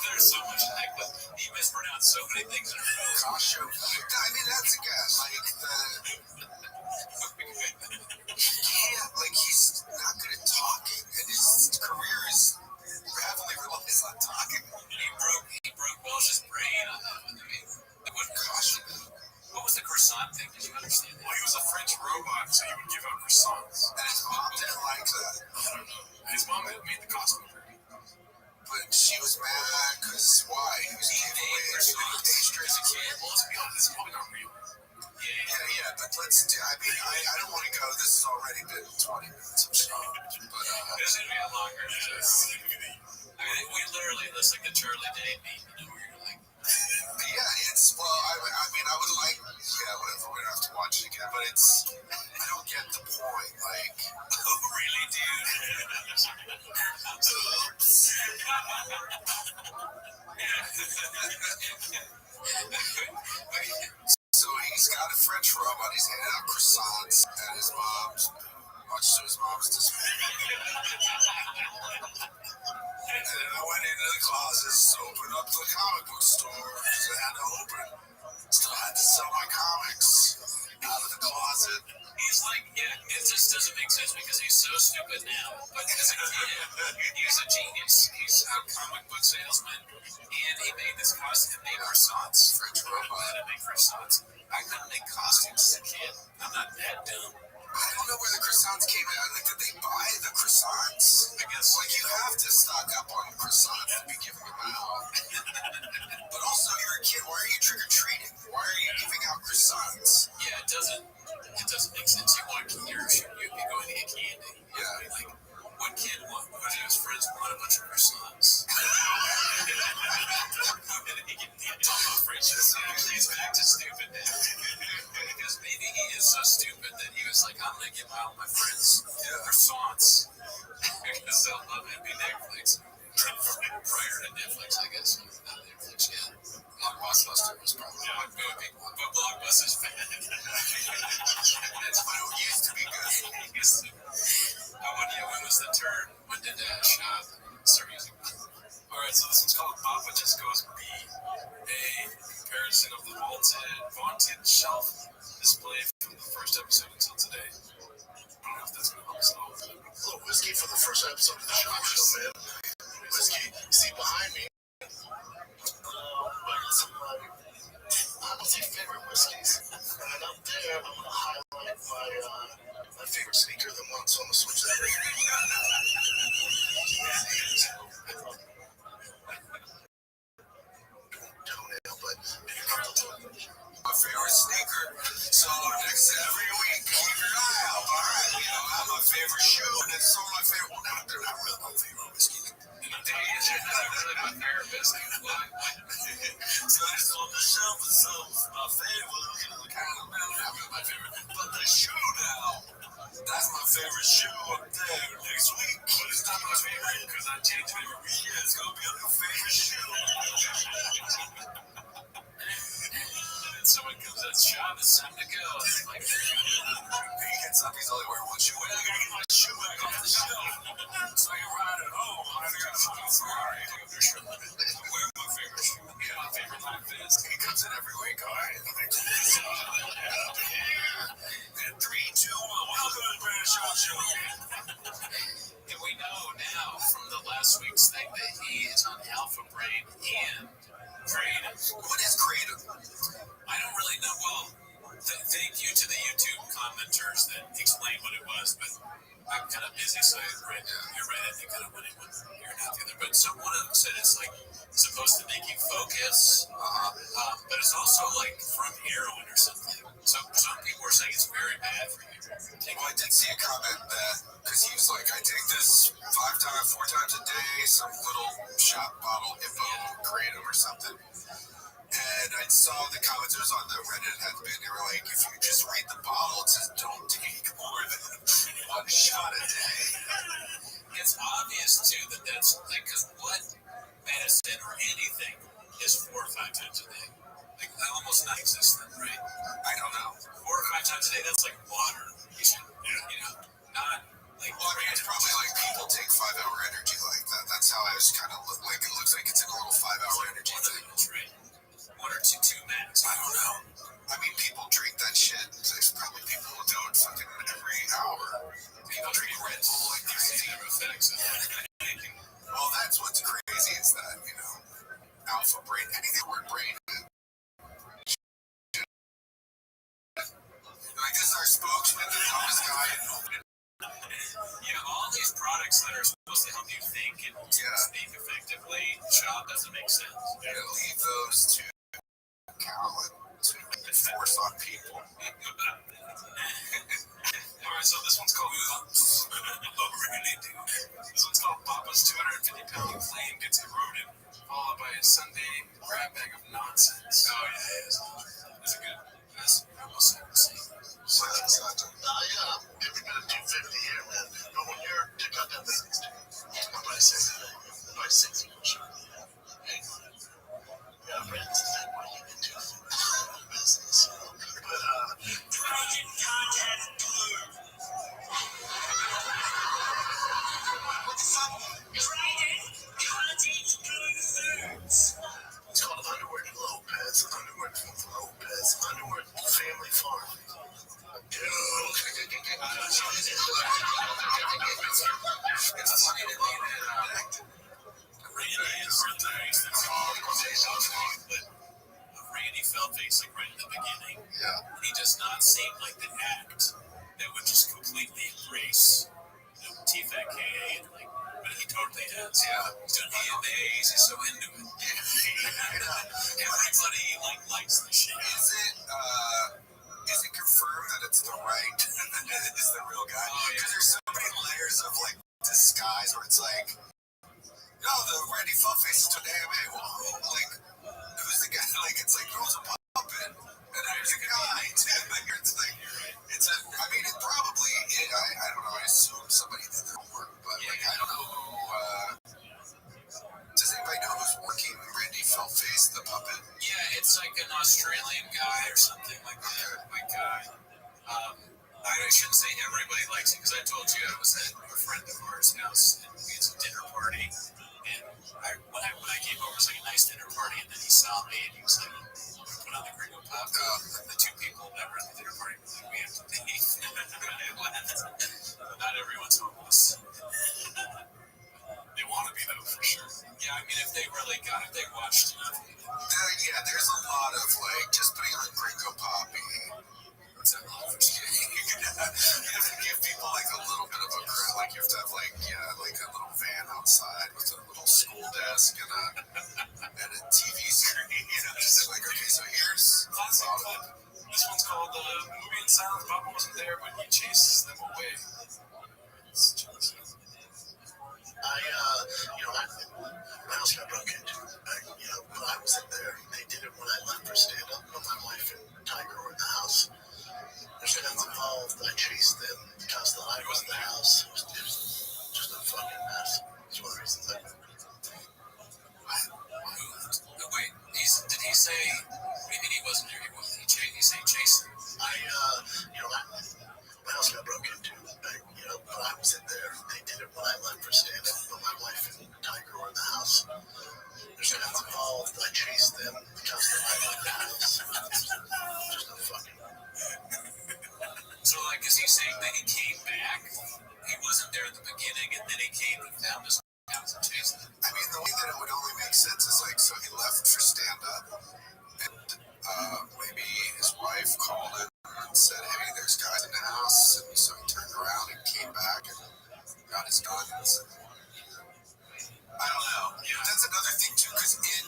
There's so much heck, but he mispronounced so many things in a row. Costume. I mean, that's a guess. Like he's not good at talking, and his career is heavily relies on talking. He broke Welsh's brain on that one. I mean, what costume? What was the croissant thing? Did you understand that? Well, he was a French robot, so he would give out croissants. And his mom didn't like that. I don't know. His mom had made the costume for him. But she was mad because why? He was giving away his pastry as a kid. Well, to be honest, it's probably not real. Yeah, but let's do, I mean, I don't want to go. This has already been 20 minutes of show. But, It's gonna be a longer show. I mean, we literally, that's like the Charlie Day meme, where you're like, yeah, it's, well, I mean, I would like, whatever, we don't have to watch it again, but it's, I don't get the point, like, oh, really, dude? So he's got a French robot, he's handing out croissants at his mom's, much to his mom's dismay. And then I went into the closets to open up the comic book store, because I had to open. Still had to sell my comics out of the closet. He's like, it just doesn't make sense because he's so stupid now. But as a kid, he's a genius. He's a comic book salesman, and he made this costume. He made croissants. French robot. How to make croissants. I couldn't make costumes as a kid. I'm not that dumb. I don't know where the croissants came in. Like, did they buy the croissants? I guess. Like, you have to stock up on croissants to be giving them out. But also, you're a kid. Why are you trick-or-treating? Why are you giving out croissants? Yeah, it doesn't make sense. You'd be going to get candy. Yeah. I mean, like, what kid was his friends want a bunch of croissants? He's back to stupid now. Because maybe he is so stupid that he was like, I'm gonna give out my friends croissants. Because they'll love it. Be Netflix. Prior to Netflix, I guess. Not Netflix yet. Blockbuster was probably but Blockbuster's bad. That's what it used to be good. When was the turn? When did Shop start using that? Alright, so this one's called Papa Just Goes B. A comparison of the vaunted shelf display from the first episode until today. I don't know if that's going to help us all. A little whiskey for the first episode of the Shop Show, man. Whiskey. See behind me. What's your favorite whiskeys? And up there, I'm going to highlight my favorite sneaker of the month, so I'm going to switch that right toenail, but my favorite sneaker. So next every week, keep your eye out, all right? You know, I have my favorite shoe, and it's some of my favorite. Well, now they're not really my favorite whiskey. You're not really my therapist. So it's on the shelf is some my favorite. You know, kind of not really my favorite, but the shoe now. That's my favorite shoe up there. Next week, it's not my favorite because I change it every year. It's gonna be a Sure. Where my favorite? Yeah, my favorite life is. He comes in every week. All right, let me do this. And 3, 2, 1. Welcome to the Brand Show. And we know now from the last week's thing that he is on Alpha Brain and creative. What is creative? I don't really know. Well, thank you to the YouTube commenters that explained what it was, but I'm kind of busy, so I read it and kind of went in one ear and out the other. But so one of them said it's like supposed to make you focus, but it's also like from heroin or something. So some people are saying it's very bad for you. Well, I did see a comment that, because he was like, I take this 4 times a day, some little shot bottle hippo kratom or something. And I saw the commenters on the Reddit had been, they were like, if you just read the bottle, it says don't take more than 1 shot a day. It's obvious too that that's like, because what medicine or anything is 4 or 5 times a day? Like almost non-existent, right? I don't know. 4 or 5 times a day, that's like water. You should, not like. Well, I mean, it's probably like people take 5-hour energy like that. That's how I was kind of like, it looks like it's a little 5-hour energy thing. That's right. 1 or 2 max. I don't know. I mean, people drink that shit. There's probably people who do it fucking every hour. People drink Red Bull like crazy. Effects. Well, that's what's crazy is that, alpha brain, anything word brain. Like, this is our spokesman, the dumbest guy. Yeah, all these products that are supposed to help you think and speak effectively, shop doesn't make sense. Leave those to Callan to enforce on people. Alright, so this one's called really, dude. This one's called Papa's 250-pound plane gets eroded, followed by a Sunday grab bag of nonsense. Oh yeah, it's a good. That's almost insane. Every bit of 250 here, man. But when you're to cut that business, I'm by 60, sure. Hey, yeah, friends, is that what you can do for business? But, Project Contact Blue. What the fuck? Project Contact Blue Foods. It's called Underwood Lopez. Underwood Family Farm. Dude. It's funny to me that Randy is but Randy felt face like right in the beginning. Yeah. He does not seem like the act that would just completely embrace TFAK and like, but he totally has. Yeah. He's doing AMAs, he's so into it. Everybody likes the shit. Is it confirmed that it's the right is the real guy? Because there's so many layers of like disguise where it's like, no, the Randy Fullface is to an AMA. Well, like, who's the guy? Like, it's like, who's a puppet? And there's a guy, too. Like, it's like, I mean, it probably, I don't know, I assume somebody did their homework, but, like, I don't know who, does anybody know who's working Randy Fullface, the puppet? Yeah, it's like an Australian guy or something like that. Like, I shouldn't say everybody likes it, because I told you I was at a friend of ours' house, and we had some dinner party, and when I came over, it was like a nice dinner party, and then he saw me, and he was like, put on the Gringo Pop. The 2 people that were at the dinner party were like, we have to leave. Not everyone's homeless. They want to be, though, for sure. Yeah, I mean, if they watched enough. Yeah, there's a lot of, like, just putting on Gringo Poppy. What's that lot of you have to give people, like, a little bit of a crowd. Like, you have to have, like, like a little van outside with a little school desk and a TV screen. Just like, okay, so here's This one's called Movie and Silence. Papa wasn't there, but he chases them away. My house got broken into. But I wasn't there. They did it when I left for stand-up. But my wife and Tiger were in the house. There's guns involved. I chased them because I was in the house. It was just a fucking mess. It's one of the reasons I moved. Wait, did he say? What do you mean he wasn't there? He say chasing? My house got broken into. But I wasn't there. They did it when I left for stand-up. But my wife and Tiger were in makes sense. It's like, so he left for stand-up, and maybe his wife called him and said, hey, there's guys in the house, and so he turned around and came back and got his guns. I don't know. Yeah. That's another thing, too, because in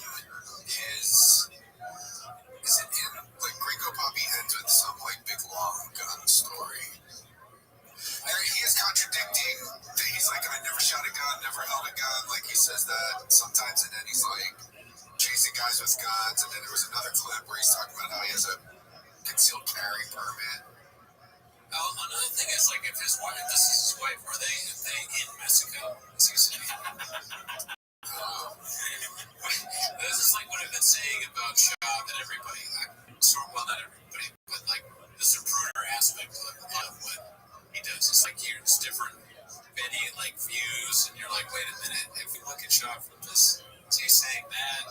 his... Is it in, like, Gringo Poppy ends with some, like, big, long gun story. There, he is contradicting. He's like, I never shot a gun, never held a gun. Like, he says that sometimes, and then he's like chasing guys with guns. And then there was another clip where he's talking about how he has a concealed carry permit. Another thing is, like, if his wife, if this is his wife, are they in Mexico? Is he saying? This is like what I've been saying about Shaw that everybody, well, not everybody, but like the Zapruder aspect of what he does. It's like here's different many like views, and you're like, wait a minute, if we look at Shaw from this, is he saying that?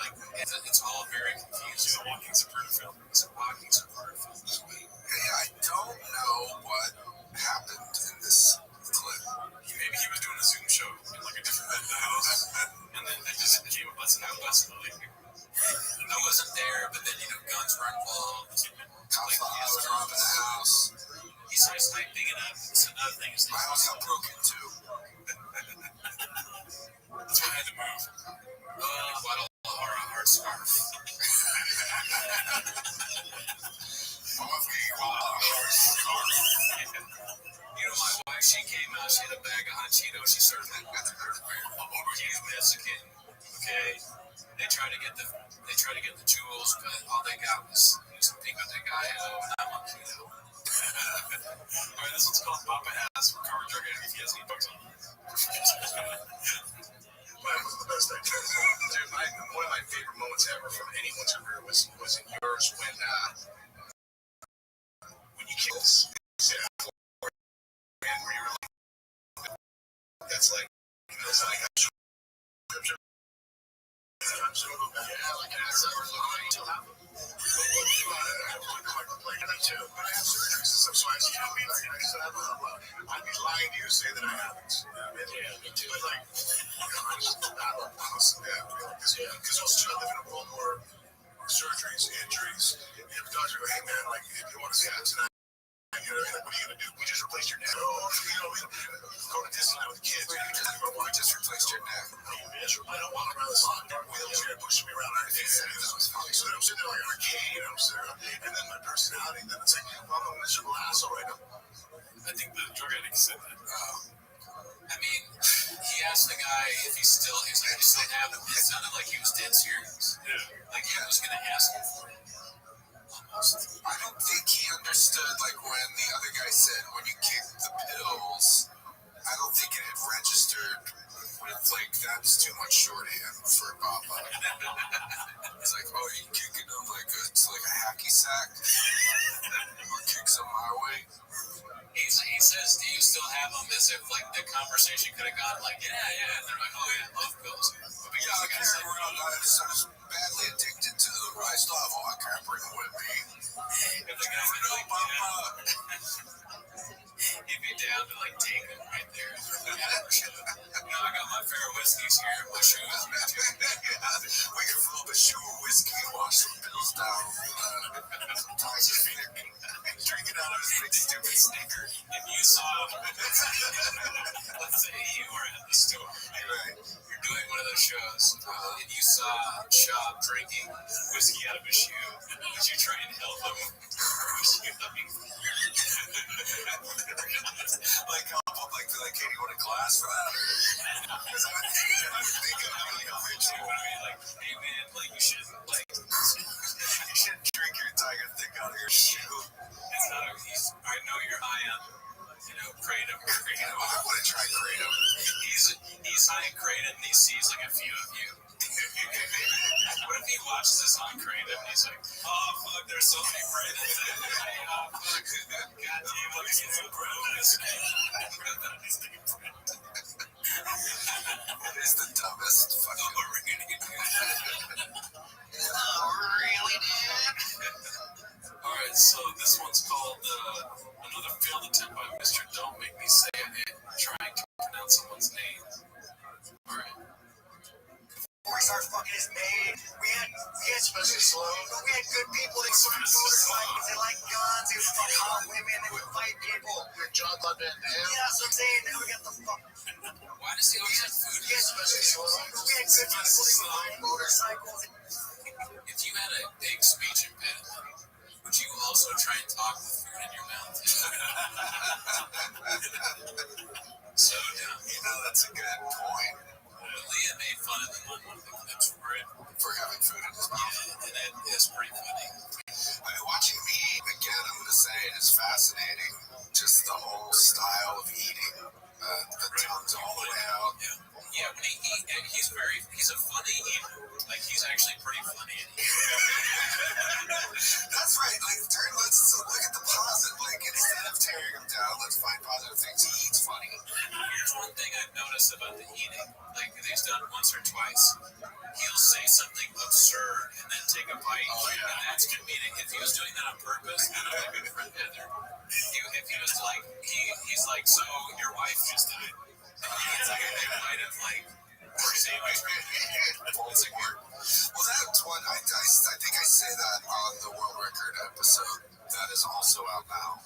Like it's all very confusing. It's a walking Zapruder film. It's a walking Zapruder film. Hey, I don't know what happened in this clip. Maybe he was doing a Zoom show in like a different house, and then they just came up with an I wasn't there, but then guns were involved. Cops thought I was robbing the house. He started sniping it up. So another thing is my house got broken too. That's why I had to move. Or a hard scarf. My wife, she came out, she had a bag of hot Cheetos, she started she's Mexican, okay? They try to get the jewels, but all they got was some pico de gallo, and I'm on keto. Alright, this one's called Papa Ass for Cover Drug Addict. He has any bugs on him. Mine was the best I could. Dude, one of my favorite moments ever from anyone's career was in yours when you killed us. And where you were like, that's like, it's like, scripture. Yeah, like, that's like, still have them. Me too, but I have surgeries and stuff, so I still have I'd be lying to you to say that I haven't. Yeah, me too. But like, I just, because those two, I live in a world where surgeries, injuries, you have a doctor go, hey man, like, if you want to see that tonight, what are you going to do? We just replaced your neck. Go to Disneyland with the kids. We just replaced your neck. I don't walk around this wheelchair pushing me around. So I'm sitting there like an arcade. And then my personality, then it's like, well, I'm a miserable asshole right now. I think the drug addict said that. I mean, he asked the guy if he's still have him. It sounded like he was dead serious. Yeah. Like he was going to ask him for it. I don't think he understood, like, when the other guy said, when you kick the pills, I don't think it had registered with, like, that's too much shorthand for Papa. He's like, oh, you kicking them like it's like a hacky sack? Or kick some my way? He says, do you still have them? As if, like, the conversation could have gone, like, yeah. And they're like, oh, yeah, love pills. But yeah, I carry around. I was badly addicted to them. I still have all I can't bring them with me. If the guy could, like, he'd be down to, like, take them right there. I got my favorite whiskeys here in my shoes. We can fill up a shoe of whiskey and wash some pills down. Sometimes drinking out of his big stupid sneaker. If you saw, let's say you were at the store, right? You're doing one of those shows, and you saw Shaw drinking whiskey out of his shoe. Would you try and help him? Like, hey, you want a glass for that? Because I would think of like a ritual. Like, hey man, like you shouldn't drink your entire thing out of your shoe. It's not I know you're high on, kratom. I want to try kratom. He's high in kratom and he sees like a few of you. What if he watches this on kratom and he's like, oh fuck, there's so many Brandons. God damn, let me get some Brandons. It is the dumbest fucking really, dude? Alright, so this one's called Another Failed Attempt by Mr. Don't Make Me Say It, trying to pronounce someone's name. Alright. especially slow. We had good people that were motorcycles. They like guns. They would fuck hot women. They would fight people. Your John Claude Van Damme. Yeah, that's what I'm saying. Now we got the fuck. Why does he always have food? Yeah, especially slow. We had good people. They would ride motorcycles. If you had a big speech impediment, would you also try and talk with food in your mouth? So dumb. You know, that's a good point. Leah made fun of him on one of the clips For having food in his mouth. Yeah, and it is pretty funny. Watching me eat, again, I'm going to say it is fascinating. Just the whole style of eating. The tongue's all the way out. Yeah, when he eat, he's a funny eater. Like, he's actually pretty funny. That's right. Like, let's look at the positive. Like, instead of tearing him down, let's find positive things. He eats funny. Here's one thing I've noticed about the eating. Like, he's done it once or twice. He'll say something absurd and then take a bite. Oh, yeah. And that's comedic. If he was doing that on purpose, then I would be friend Heather. If he was like, he's like, so your wife just died. And it's like a big bite of like, sandwich. It's like weird. Well, that's one. I think I say that on the world record episode. That is also out now.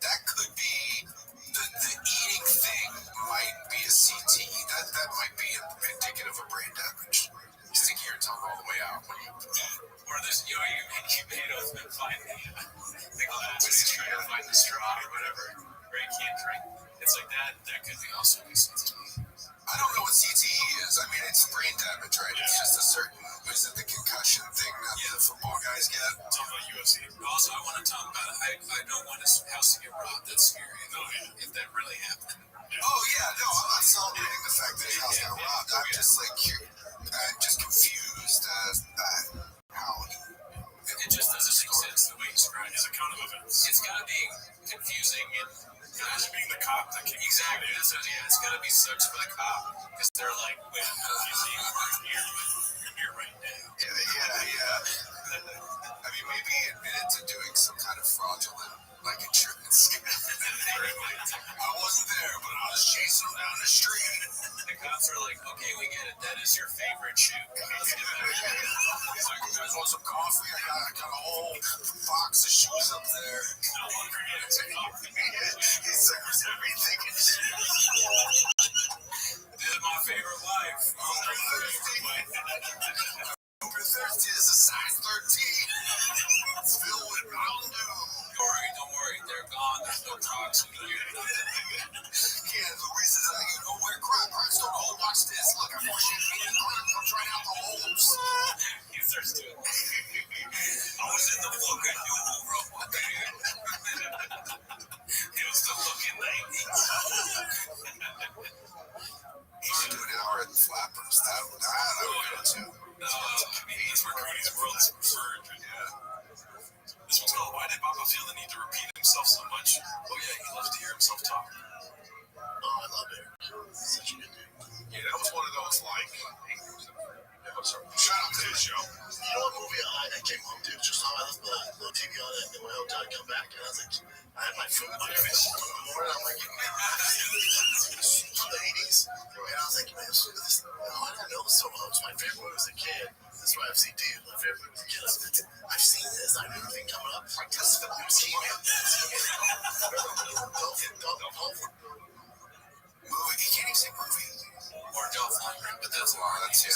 That could be the eating thing. Might be a CTE. That might be indicative of brain damage. Sticking your tongue all the way out when you eat. Or there's, you made oath and find the glass, he's trying to find the straw or whatever, or he can't drink. It's like that could be also be CTE. I don't know what CTE is. I mean, it's brain damage, right? It's just a certain, is it the concussion thing that the football guys get? Talk about UFC. Also, I want to talk about it. I don't want his house to get robbed. That's scary. If that really happened. Oh, yeah, no, I'm not celebrating the fact that his house got robbed. I'm just like, I'm just confused as how it just doesn't make sense the way he described his account of events. It's got to be confusing and being the cop that can exactly. It's got to be sucks for the cop because they're like, wait, you see, you're here right now. Yeah. I mean, maybe he admitted to doing some kind of fraudulent, like, insurance scam. I wasn't there, but I was chasing him down the street. The cops are like, okay, we get it. That is your favorite shoe. Let's get that. He's like, you guys want some coffee? I got a whole box of shoes up there. No longer get it. He serves everything. This is my favorite wife. Uber Thirsty is a size 13. It's filled with Mountain Dew. Don't worry, they're gone. There's no Crocs in here. Yeah, Luis is like, you know where Crocs don't hold. Watch this. Look, I'm more champagne and I'm trying out the holes. He starts doing it. I was in the fucking new robot. It was the fucking 90s. He should do an hour at the Flappers. That would go too. He's where Cody's world is preferred. Yeah. This one's called Why Did Papa Feel the Need to Repeat Himself So Much? Oh yeah, he loves to hear himself talk. Oh, I love it. Such a good dude. Yeah, that was one of those like. Shout out to his show. You know what movie I came home to? Just saw I left the TV on it, and then went home to come back, and I was like, I had my food there in the morning. I'm like, from the 80s. And I was like, man, this, I don't know so much. My favorite movie as a kid. That's why I've seen D. My favorite movie as a kid. I've seen this. I knew everything coming up. Like, this is the movie. Movie. He can't even say movie. Or Dolph Lundgren, but that's Well, that's, yeah.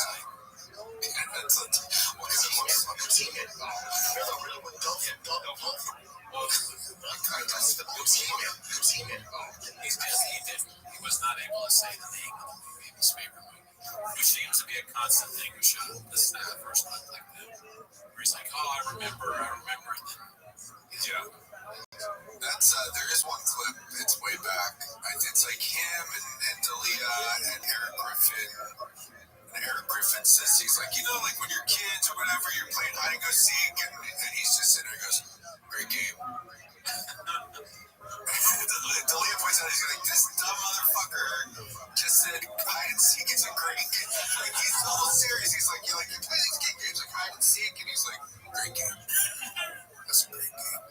That's what I'm seeing it. Really, with Dolph. He was not able to say the name of the movie of his favorite movie, which seems to be a constant thing with Sean. This is not the first one like that. Where he's like, oh, I remember. Yeah. That's there is one clip. It's way back. It's like him and Dalia and Eric Griffin. And Eric Griffin says he's like, you know, like when you're kids or whatever, you're playing hide and go seek, and he's just sitting there and goes, great game. Dalia points out, he's like, this dumb motherfucker just said hide and seek is a great game. Like, he's a little serious. He's like, you play these games like hide and seek, and he's like, great game. That's a great game.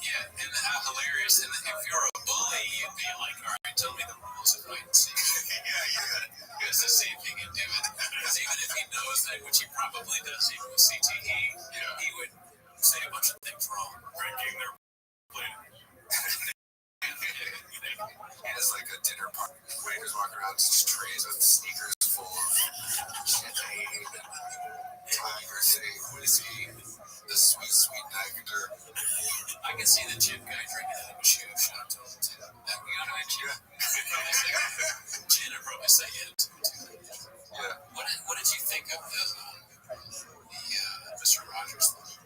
Yeah, and hilarious. And if you're a bully, you'd be like, all right, tell me the rules of hide and seek. Yeah. Because the same thing him do it. Because even if he knows that, which he probably does, even with CTE, he would say a bunch of things wrong. Ranking their plate. He has like a dinner party. Waiters walking around just trays with sneakers full of champagne, Tiger thing, whiskey, the sweet, sweet nectar. I can see the gym guy drinking out of a shoe shot to him too. That you know, Gin would probably say yeah too. Yeah. What did you think of the Mr. Rogers thing?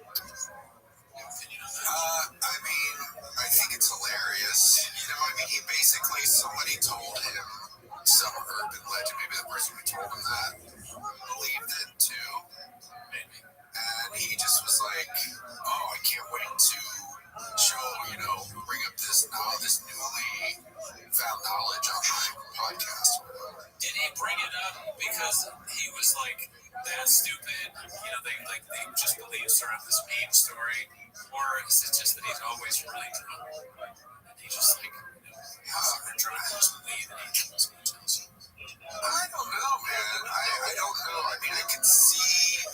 Your opinion on that? I mean, I think it's hilarious. You know, I mean, he basically, somebody told him some urban legend, maybe the person who told him that believed it too. Maybe. And he just was like, oh, I can't wait to show, you know, bring up this newly found knowledge on my podcast. Did he bring it up because he was like that stupid? You know, they just believe around this meme story, or is it just that he's always really drunk? And he just like, drunk, just believe in anything someone tells you. I don't know, man. I don't know. I mean, I can see.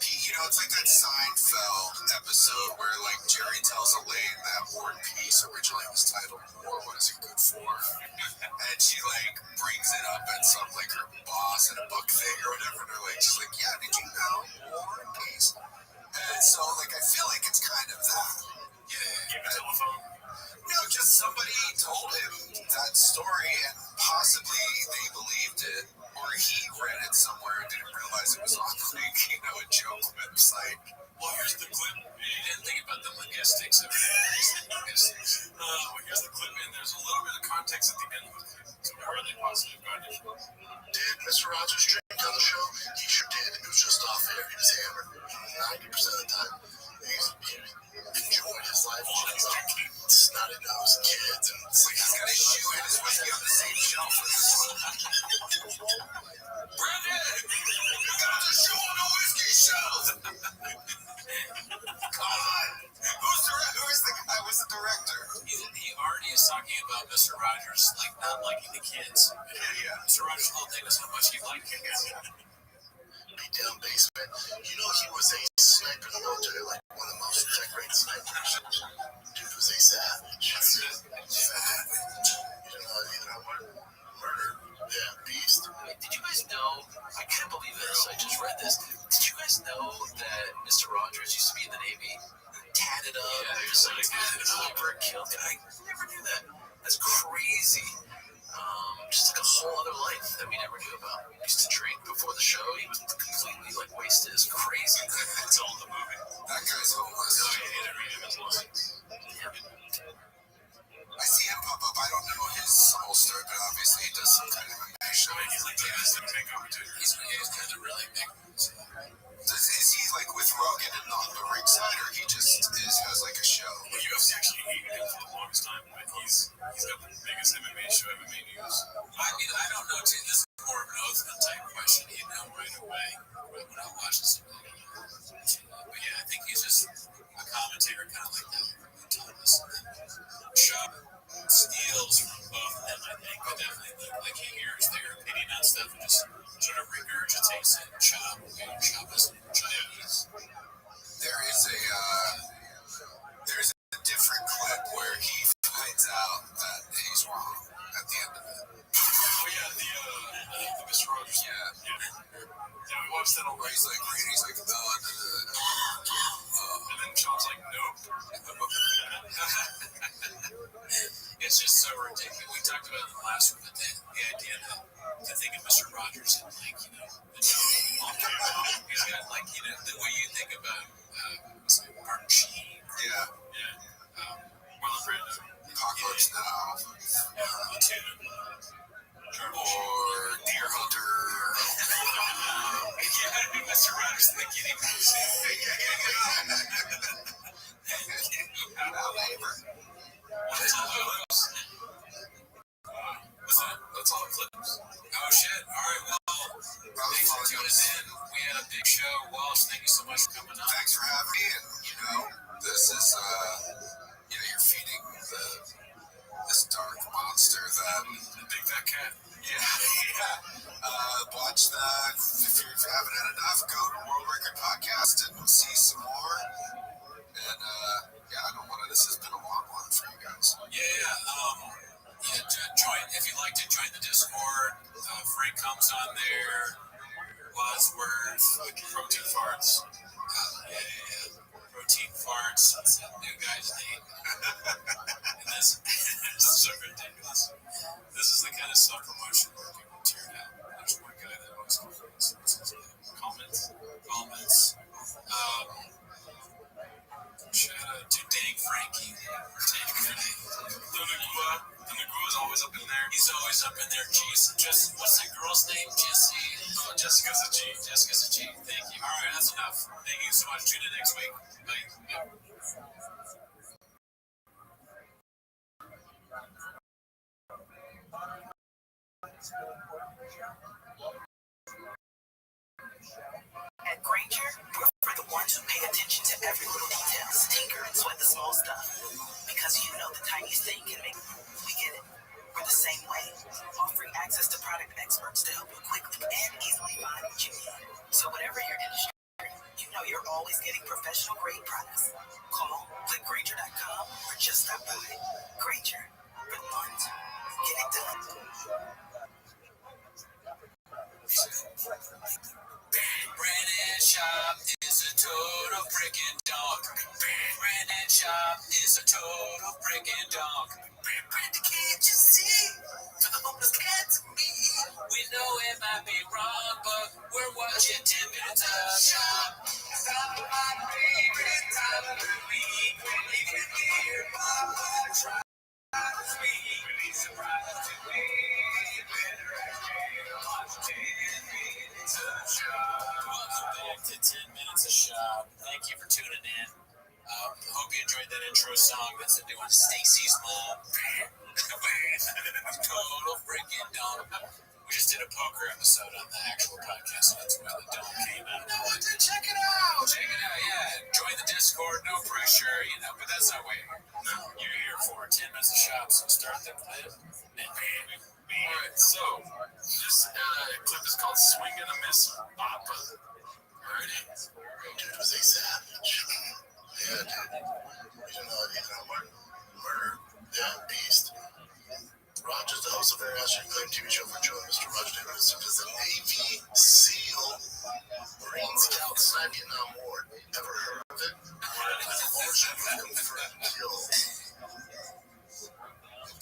You know, it's like that Seinfeld episode where, like, Jerry tells Elaine that War and Peace originally was titled War, What Is It Good For? And she, like, brings it up at some, like, her boss in a book thing or whatever. And they're like, she's like, yeah, did you know War and Peace? And so, like, I feel like it's kind of that. Give a telephone. No, just somebody told him that story and possibly they believed it, or he read it somewhere and didn't realize it was on, like, you know, a joke website. Well, here's the clip. You didn't think about the logistics of it. Here's the clip, and there's a little bit of context at the end of the clip. So we're really positive about it. Did Mr. Rogers drink on the show? He sure did. It was just off air. He was hammered 90% of the time. He enjoyed his life. He's like snotty nose kids, and it's like he's got his shoe and his whiskey on the same shelf with this one. Brendan, you got the shoe on the whiskey shelf. Come on. Who's the guy? Was the director? He already is talking about Mr. Rogers like not liking the kids. Yeah. Mr. Rogers' whole thing was how much he liked kids. Beat down basement. You know, he was a sniper in the military, like one of the most decorated snipers. Dude was a savage. Savage. You know, murder. Yeah, beast. Did you guys know? I can't believe this. I just read this. Did you guys know that Mr. Rogers used to be in the Navy? Tatted up. Yeah, just like sniper killed. I never knew that. That's crazy. Just like a whole other life that we never knew about. He used to drink before the show. He was completely like wasted. It's crazy. It's all in the movie. That guy's homeless. Oh, yeah, he didn't read him as well. I see him pop up. I don't know his whole story, but obviously he does some kind of a show. He's like the best in big opportunity. He's kind of really big. Is he like with Rogan and on the ringside, or he just has like a show? Well, UFC actually hated him for the longest time, but he's got the biggest MMA show, MMA news. I don't know, too. This is more of an Oathman type question. You know right away when I watch this. But yeah, I think he's just a commentator, kind of like that. Thomas Shaw steals from both of them, I think. But definitely, like he hears their opinion on stuff and just sort of regurgitates it. Chop is Chinese. There's a different clip where he finds out that he's wrong at the end of it. Oh, yeah, the Mr. Rogers. Yeah. Yeah, we watched that all Where right. he's like, And then Chop's like, nope. It's just so ridiculous. We talked about it in the last one, but the idea that to think of Mr. Rogers and like, you know, he's got like, you know, the way you think about Martin Sheen. yeah, Marlon Brando. Apocalypse Now, Platoon. or Deer Hunter. Yeah, Mr. Rogers and the Guinea Pigs. That's all clips. What's that? That's all clips. Oh shit! All right, well, thanks for tuning in. We had a big show. Walsh, thank you so much for coming on. Thanks for having me, and this is you're feeding this dark monster that The big fat cat. yeah. buzzword, protein farts. Yeah. Protein farts. That's that new guy's name. And this is so ridiculous. This is the kind of self-promotion where people tear down. There's one guy that always comments. Shout out to Dang Frankie. The Nagua is always up in there. He's always up in there. Just what's that girl's name? Jessie. Oh, Jessica's a G. Jessica's a G. Thank you. All right, that's enough. Thank you so much. Tune in next week. Bye. At Granger, we're for the ones who pay attention to every little detail, tinker and sweat the small stuff. Because you know the tiniest thing can make. We get it. We're the same way, offering access to product experts to help you quickly and easily find what you need. So whatever your industry, you know you're always getting professional grade products. Call, click Granger.com, or just stop by. Granger, for the ones who get it done. Brandon Shop is a total freaking dog. Brandon Shop is a total freaking dog. Brandon, can't you see? For the homeless cats and me. We know it might be wrong, but we're watching 10 minutes of shop. Stop my favorite time of the week when you can hear Papa try to speak. Really surprised to me. Better actually watch 10 minutes of shop. Welcome back to 10 Minutes of Shop. Thank you for tuning in. Hope you enjoyed that intro song. That's the new one, Stacy's mom. Total freaking dumb. We just did a poker episode on the actual podcast, so that's why the dumb came out. No, check it out. Check it out, yeah. Join the Discord, no pressure, but that's not what you're here for. 10 Minutes of Shop, so start the clip. Alright, so this clip is called Swing and a Miss Papa. Alrighty. Dude was a savage. Yeah, dude. You know, murder. Yeah, beast. Rogers, the host of a nationally acclaimed TV show for children, Mr. Roger David, served as a Navy SEAL, Marine Scout, Vietnam War. Ever heard of it? Unfortunately, confirmed kill.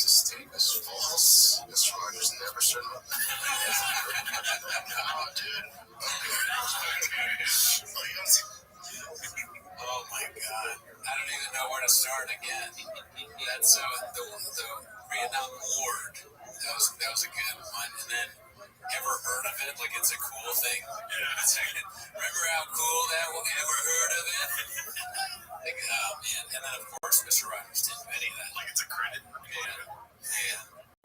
The statement is false. Mr. Rogers never served. Oh, dude. Oh my god. I don't even know where to start again. That's the Vietnam War. That was a good one. And then, ever heard of it? Like it's a cool thing. Yeah. Remember how cool that was? Ever heard of it? Like, oh man. And then of course Mr. Rogers didn't do any of that. Like it's a credit. Yeah.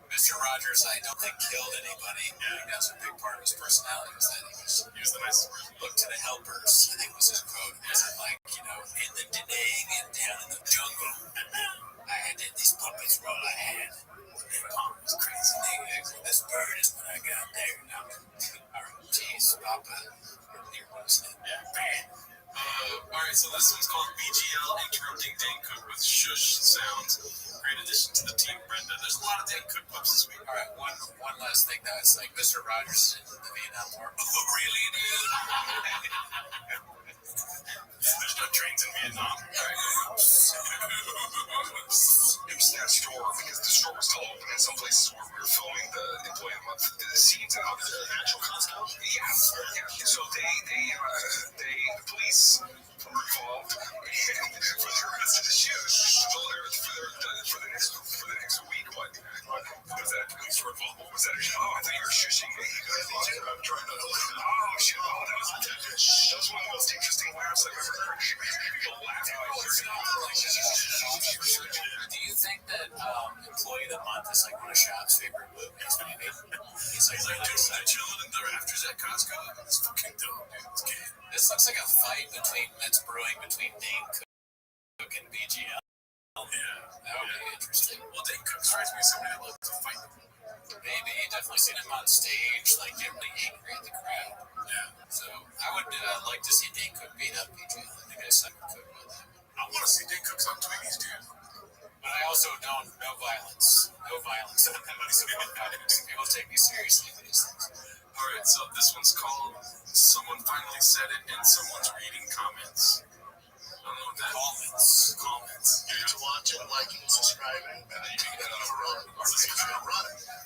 Mr. Rogers, I don't think killed anybody. Yeah. That was a big part of his personality was that he was the nicest person. Look to the helpers, I think was his quote. It wasn't like, in the Danang and down in the jungle. I had these puppets were all I had. Their palm was crazy. This bird is what I got there. Alright, jeez, Papa. Yeah, bad. Alright, so this one's called BGL, Interrupting Dane Cook with Shush Sounds. Great addition to the team, Brenda. There's a lot of Dane Cook clips this week. Alright, one last thing though. It's like Mr. Rogers in the Vietnam War. Oh, really, dude? There's no trains in Vietnam. It was that store because the store was still open in some places where we were filming the employee of the month, the scenes and all the actual Costco. Yeah. So the police were involved and for the rest of the shoot, for the next week. What was that? Police were involved. What was that? Oh, I thought you were shushing me. I'm trying to. Oh shit! Oh, that was one of the most interesting laughs I've ever heard. People laughing. Do you think that Employee of the Month is like one of Shop's favorite movies? Maybe. He's like chilling in the rafters at Costco. It's fucking dope, dude. This looks like a fight that's brewing between Dane Cook and BGL. Yeah, that would be interesting. Well, Dane Cook strikes me as somebody that loves to fight. Maybe. Definitely seen him on stage, like getting really angry at the crowd. Yeah. So I would like to see Dane Cook beat up BGL. I think I said Cook with him. I want to see Dane Cook's on Twiggies, dude. But I also don't. No violence. No violence. People take me seriously for these things. Alright, so this one's called Someone finally said it, and someone's reading comments. I don't know what that comments. You need to watch it, like it, subscribe, and then you can get on a run.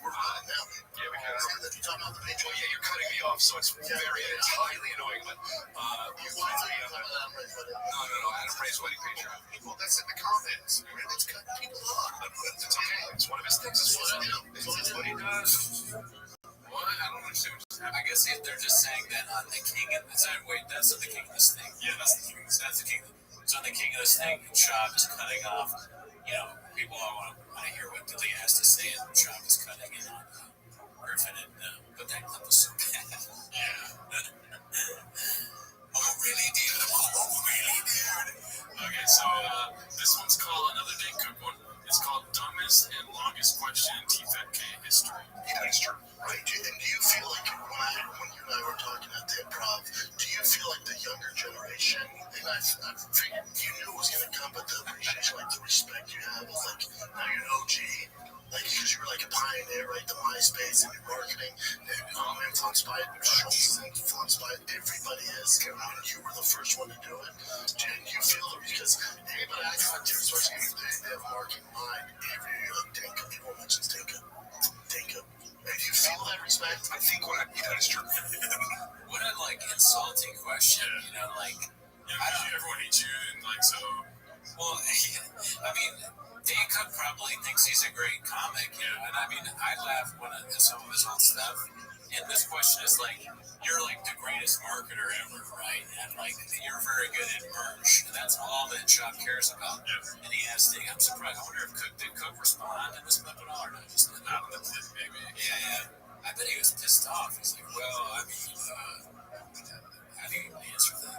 We're running now. Yeah, we can. You talking about the page? Well, yeah, you're cutting me off, so it's it's highly annoying. But Why are you talking about no, Adam Ray's wedding page. Well, that's in the comments. It's cutting people off. It's okay. It's one of his things. It's what he does. What? I don't understand. I guess they're just saying that on the king of the wait, that's on the king of this thing. Yeah, that's the king. That's the king. So on the king of this thing, Chop is cutting off. People all want to hear what Dilly has to say, and Chop is cutting in on Griffin, and but that clip was so bad. Yeah. Oh, really, dude? Oh, really, dude? Okay, so this one's called another Dane Cook one. It's called Dumbest and Longest Question in TFK History. Yeah, that's true. Right. And do you feel like when you and I were talking at the improv, do you feel like the younger generation, and I figured you knew it was going to come, but the appreciation, like the respect you have, is like, now you're an OG, like, because you were like a pioneer, right? The MySpace and your marketing, and influenced by it, Schultz is influenced by it, everybody is, and you were the first one to do it. And you feel it because anybody I talk to, especially if they have marketing mind, Dinka, people mentions Dinka. And you feel that respect? I think that is true. What a insulting question, Everyone hates you, and so. Well, I mean, Dane Cook probably thinks he's a great comic, and I mean, I laugh at some of his old stuff. And this question is you're the greatest marketer ever, right? And you're very good at merch, and that's all that Chop cares about. Yeah. And he asked, I'm surprised. I wonder if did Cook respond to this clip at all, or not? Just Not on the clip, maybe. Yeah. I bet he was pissed off. He's like, well, I mean, how do you answer that?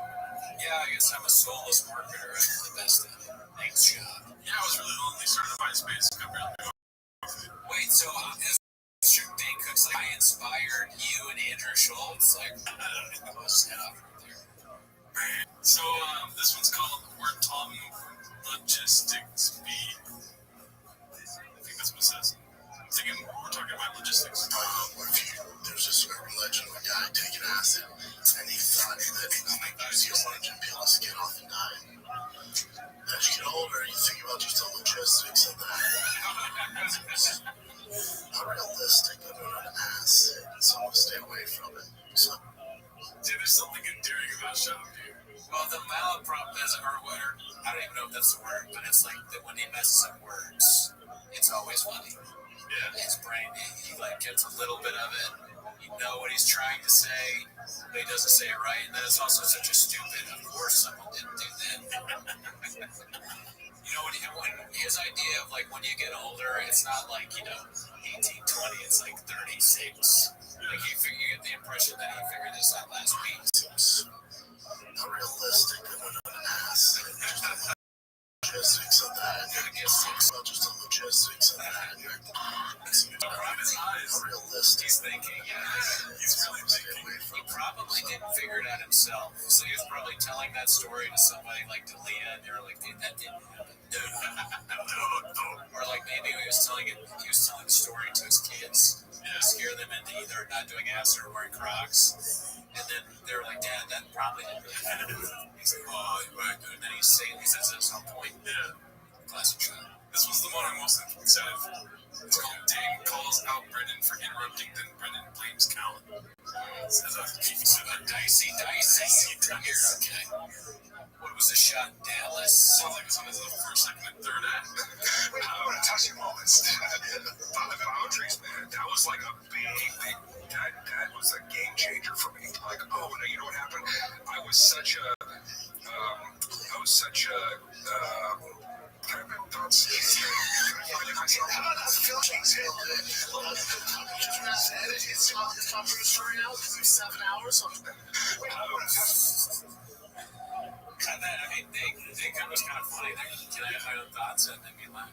Yeah, I guess I'm a soulless marketer. I'm the best at it. Thanks, Chop. Yeah, I was really lonely. Started MySpace. Got barely go. Wait, so Dane Cook's I inspired you and Andrew Schultz? So, this one's called We're Talking Logistics B. I think that's what it says. I'm thinking we're talking about logistics. What if there's this urban legend of a guy taking acid, and he thought that he could use the orange and peel his skin off and die. As you get older, you think about just the logistics of that. Not realistic, but an acid, so I'm gonna stay away from it. So, Dude, there's something endearing about Shop, dude. Well, the malapropism, or word, I don't even know if that's the word, but it's that when he messes up words, it's always funny. Yeah. His brain, he gets a little bit of it. You know what he's trying to say, but he doesn't say it right, and then it's also such a stupid, of course someone didn't do that. When his idea of when you get older, it's not 18, 20, it's 36. You get the impression that he figured this out last week. not realistic, but an acid. Logistics of that. Not just the logistics of that. Not realistic. He's thinking, He's really thinking. He probably didn't figure it out himself. So he was probably telling that story to somebody like Delia, and they were like, dude, that didn't happen. Or maybe he was telling the story to his kids to scare them into either not doing acid or wearing Crocs. And then they were like, Dad, that probably didn't really happen. He's like, oh, right. And then he says at some point, classic shot. This was the one I'm most excited for. It's called Dane Calls Out Brendan for Interrupting, then Brendan Blames Callan. Says a dicey. Okay. What was the shot in Dallas? Sounds like it's on the first, second, and third act. Wait, I want to touch your moments. Boundaries, man. That was a big. That was a game changer for me. You know what happened? I was such a. Dane Cook was kind of funny. Can I have my own thoughts and make me laugh?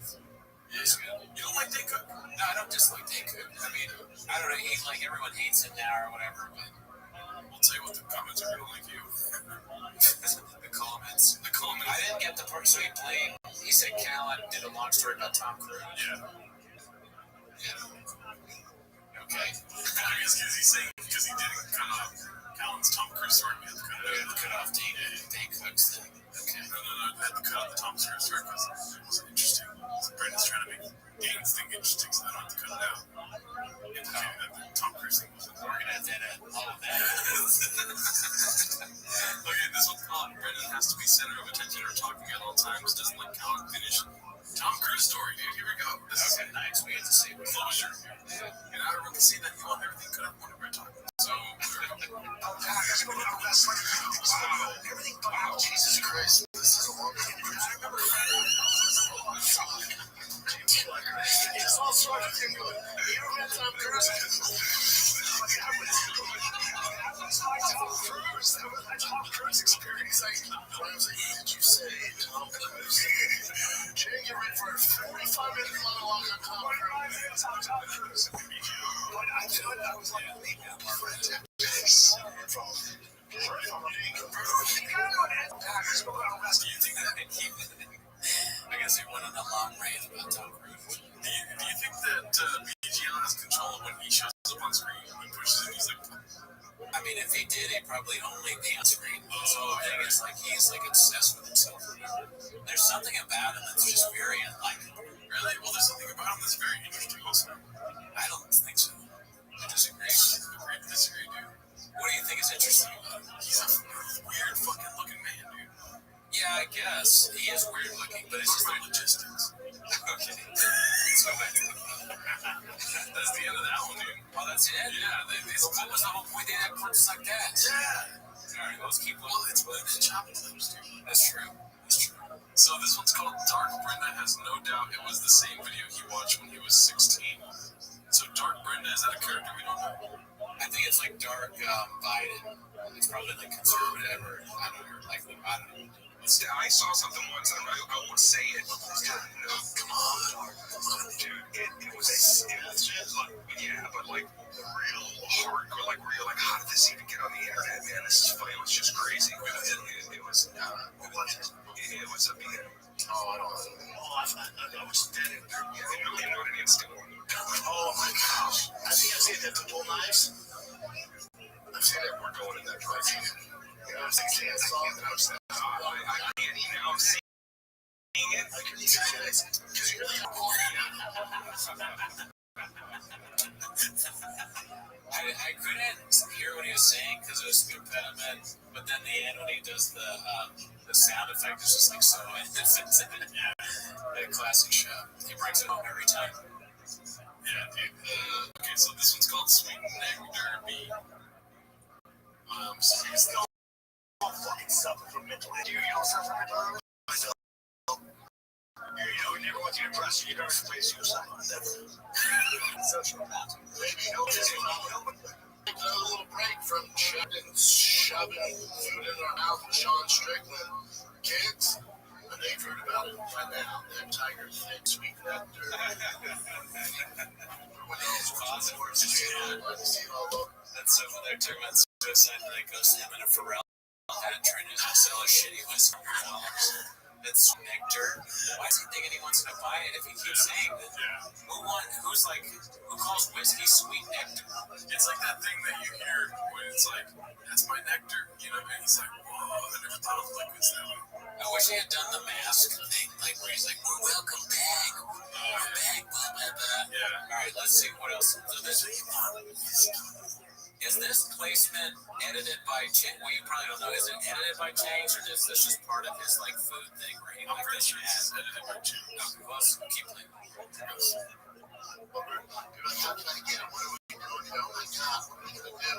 Yeah. You don't like Dane Cook? No, I don't dislike Dane Cook. I mean, I don't know. Everyone hates him now or whatever, but I'll tell you what, the comments are gonna like you. the comments. I didn't get the part. So he said Callan did a long story about Tom Cruise. Yeah. Okay. I guess because he didn't come up. Alan's Tom Cruise story. We had to cut it out. Cut off Dane Cook's thing. Okay. No. I had to cut out the Tom Cruise story because it wasn't interesting. So Brandon's trying to make Dane's thing interesting, so I don't have to cut it out. Indicating that the Tom Cruise thing wasn't. We're gonna have to edit all of that. Okay, this one's called Brendan has to be center of attention or talking at all times. Doesn't let Colin finish. Tom Cruise story, dude. Here we go. This is Nice. We get to see closure. And I really see that you want everything cut up when we're talking. So, Wow, Jesus Christ. This is a long time. It's all sorts of things going. You don't have Tom Cruise. Tom Cruise experience. Did you say Tom Cruise? Jay, get ready for a 45-minute monologue on Tom Cruise. But I thought I was like, Do you think that I guess he went on a long rant about Tom Cruise. do you think that BGL has control of when he shows up on screen and pushes it? He's like, I mean, if he did, he'd probably only be on screen. So the thing is, like, he's like obsessed with himself. There's something about him that's just very unlikable. really? Well, there's something about him that's very interesting also. I don't think so. I disagree. Agree to disagree, dude. What do you think is interesting about him? He's a weird fucking looking man, dude. Yeah, I guess he is weird looking, but it's just The logistics. okay. Let's go back to the That's the end of that one, dude. Oh, that's it? Yeah, What was the whole point? They had clips like that. yeah. All right, let's keep Well, going. it's better than chopping clips, dude. That's true. That's true. So this one's called Dark. Brenda has no doubt it was the same video he watched when he was 16. So Dark Brenda, is that a character we don't know? I think it's like dark Biden. It's probably like conservative or I don't know, like I don't know. Yeah, I saw something once, and I won't say it. No, come on, dude. It was like, yeah, but like real hardcore, like real, like how did this even get on the internet, man? This is funny. It was just crazy. It was a being. Oh, I don't know. I was dead in there. Yeah, you know what it is. Oh my gosh. I think I've seen that with bull knives. I've seen it. We're going in that direction. You know, I'm saying, I can't touch that. I can't even. I'm seeing it. I can even see it. Because you're really I couldn't hear what he was saying because it was the impediment, but then the end when he does the sound effect is just like so a classic show. He brings it home every time. Yeah, dude. Okay, so this one's called Sweet Nectar Bee. So he's still fucking suffer from mental illness. You don't suffer from mental illness? I don't. You never went to depression. You never committed suicide. Never. Sociopath. Maybe no. Take a little break from shoving food in our mouth with Sean Strickland. Kids, and they've heard about it by now. That Tiger Thick Sweet Nectar. When those words are see it all over. That's so when they're talking about suicide, and it goes to him in a Pharrell hat trying to sell a shitty whiskey for $100. That's nectar. Why is he thinking he wants to buy it if he keeps saying that? Who calls whiskey sweet nectar? It's like that thing that you hear when it's like, that's my nectar, you know, and he's like, whoa, I never thought of liquids that way. I wish he had done the mask thing, like where he's like, "We're welcome back, we're back, blah blah blah." Yeah. All right, let's see what else. Is this placement edited by Change? Well, you probably don't know. Is it edited by Change, or is this just part of his like food thing where he I'm like pretty this sure it's edited by Change. Okay, well, let's keep playing. How can I get it? What are we doing? Oh my God, what are we gonna do?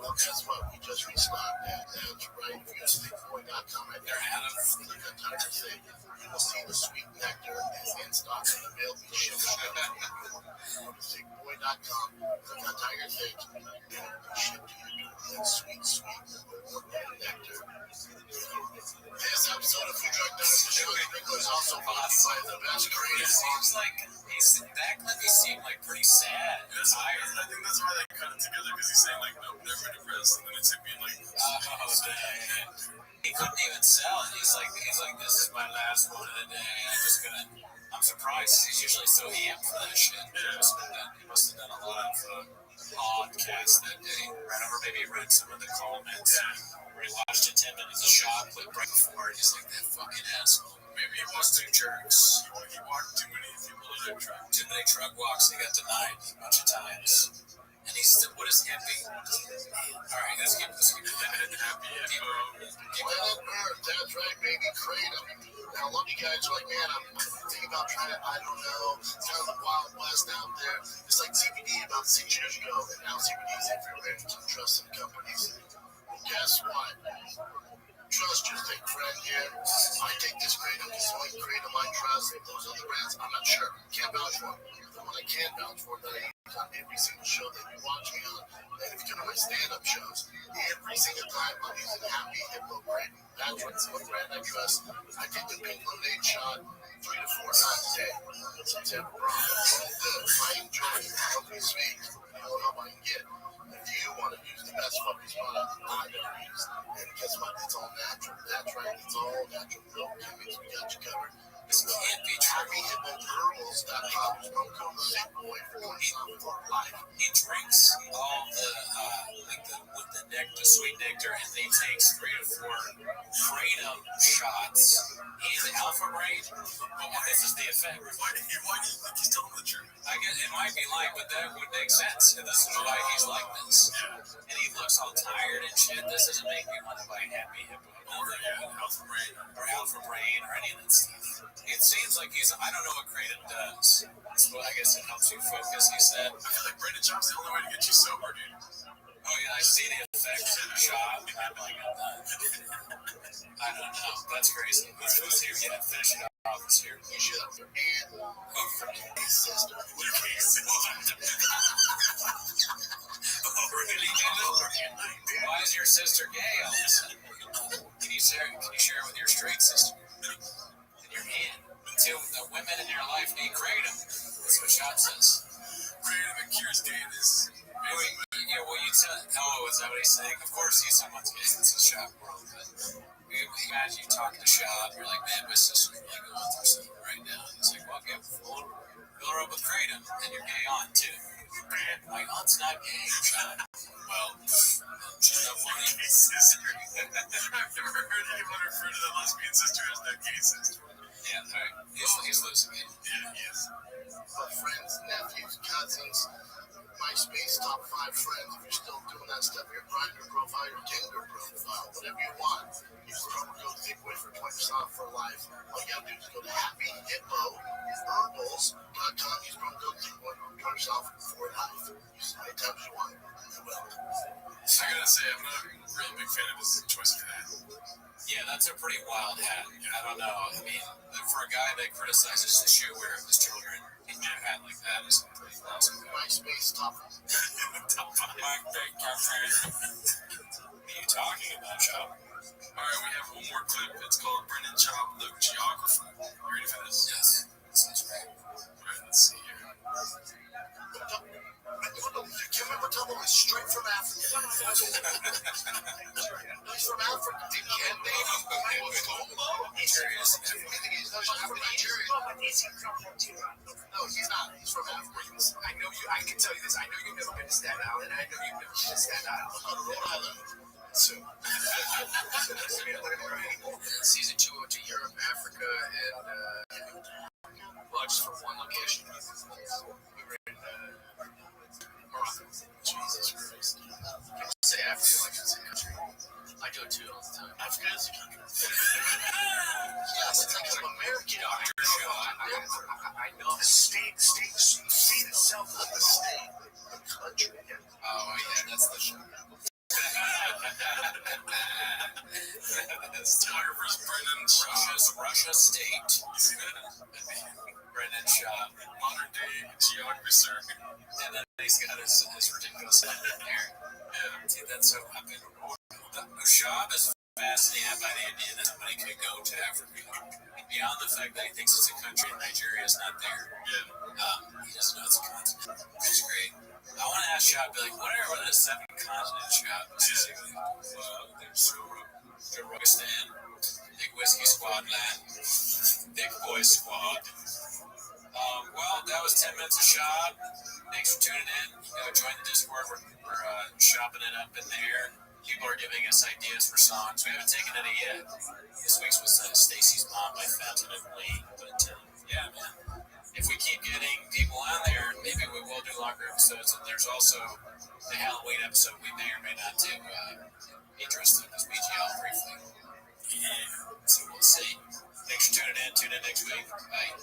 Well, guess what? We just responded. That's right. If you sleepboy.com right there, click on Tiger Thick. You will see the sweet nectar is in stock and available. Shipped. Go to sleepboy.com, click on Tiger Thick, and it will be shipped to you. That sweet nectar. This episode of Food Truck Dining with Sugar Sprinkler is also brought to you by the best It creators. seems like back then he seemed like pretty sad. I think that's why they cut it together, because he's saying like, nope, never depressed, and then it's him being like, He couldn't even sell it. He's like, this is my last one of the day. I'm surprised. He's usually so amped for that shit. He must have done a lot of podcast that day. Right over, maybe read some of the comments. Where he watched a 10 minutes of shot clip right before, and he's like, that fucking asshole. Maybe he was two jerks. He walked too many people in that truck. Too many truck walks, he got denied a bunch of times. And he said, what is hippie? Alright, let's keep happy. Planet Earth, that's right, baby. Kratom. Now, a lot of you guys are like, man, I'm thinking about trying it. I don't know. It's kind of the Wild West out there. It's like CBD about 6 years ago. And now CBD is everywhere. You can trust some companies. Well, guess what? Trust your thick friend here. I take this Kratom. This is the only Kratom I trust. Those other brands, I'm not sure. Can't vouch for them. The one I can vouch for that I use on every single show that you watch me on, and if you come to my stand-up shows, every single time I'm using Happy Hippo Kratom. That's what's the brand I trust. I take the pink lemonade shot 3 to 4 times a day. It's a problem. I enjoy it. Healthy sweet. I don't know if I can get. If you want to use the best fucking product I've ever used, and guess what? It's all natural. That's right. It's all natural. No chemicals. We got you covered. This can't be true. HappyHippoHerbals.com is promo code SICKBOY for 20% for life. He drinks all the nectar, sweet nectar, and he takes 3 to 4 kratom shots and alpha brain. And this is the effect. Why do you think he's telling the truth? I guess it might be like, but that would make sense. And this is why he's like this. And he looks all tired and shit. This doesn't make me want to buy Happy Hippo. Alpha brain or any of that stuff. It seems like I don't know what kratom does. But I guess it helps you focus, he said. I feel like Brandon Chop's the only way to get you sober, dude. Oh yeah, I see the effects in the shop. I'm like, I don't know. That's crazy. Let's see if we can finish it off here. You should have your aunt or his sister. Why is your sister gay all of a sudden? Can you share it with your straight sister? In your hand. Until the women in your life need kratom. That's what Shop says. Kratom that cures gayness. Yeah, well, you tell. Oh, is that what he's saying? Of course, he's someone's gay. It's a Shop world. But imagine you talking to Shop. You're like, man, my sister's really going through something right now. He's like, well, fill her up with kratom, and you're gay on too. My aunt's not gay. Well, she's not funny. Gay sister. I've never heard anyone refer to the lesbian sister as their gay sister. Yeah, all right. He's losing it. Yeah, he is. But friends, nephews, cousins, MySpace top 5 friends. If you're still doing that stuff, your Grindr profile, your Tinder profile, whatever you want, use the promo code SICKBOY for 20% off for life. All you gotta do is go to HappyHippoHerbals.com. Use promo code SICKBOY for 20% off for life. Use it anytime you want. You will. I gotta say, I'm not a real big fan of his choice of that. Yeah, that's a pretty wild hat. I don't know. I mean, for a guy that criticizes the shoe wear of his children, a hat like that is pretty awesome. MySpace top 5. Top 5. What are you talking about, Chop? Alright, we have one more clip. It's called Brendan Chop, the Geographer. You ready for this? Yes. Sounds great. Alright, let's see here. You remember Tomo was straight from Africa? He's from Africa. He's from Nigeria. No, he's not. He's from Africa. I know you. I can tell you this. I know you've never been to Staten Island, and I know you've never been to Staten Island. I'll go to Rhode Island soon. Season 2 went to Europe, Africa, and well, just from one location. We were in Morocco. Jesus Christ. People say Africa like it's a country. I do it too all the time. Africa is a country. Yes, it's like an American I know the state itself is the state. The country. Oh, yeah, that's the show. Photographer's Brendan Chop. Russia State. You see that? Brendan Chop. Modern day geographer. And then he's got his ridiculous hair. Yeah, dude, that's so epic. Shab is fascinated by the idea that somebody could go to Africa. Beyond the fact that he thinks it's a country and Nigeria is not there. Yeah. He doesn't know it's a continent. Which is great. I want to ask Shab, be like, what are the 7 continents, Shab? There's Rogistan, Big Whiskey Squad Land, Big Boy Squad, Well, that was 10 minutes of shop. Thanks for tuning in. Join the Discord. We're shopping it up in there. People are giving us ideas for songs. We haven't taken any yet. This week's was Stacy's Mom by Fountain of Lee. But yeah, man. If we keep getting people on there, maybe we will do longer episodes. And there's also the Halloween episode we may or may not do. Interested in this BGL briefly. Yeah. So we'll see. Thanks for tuning in. Tune in next week. Bye.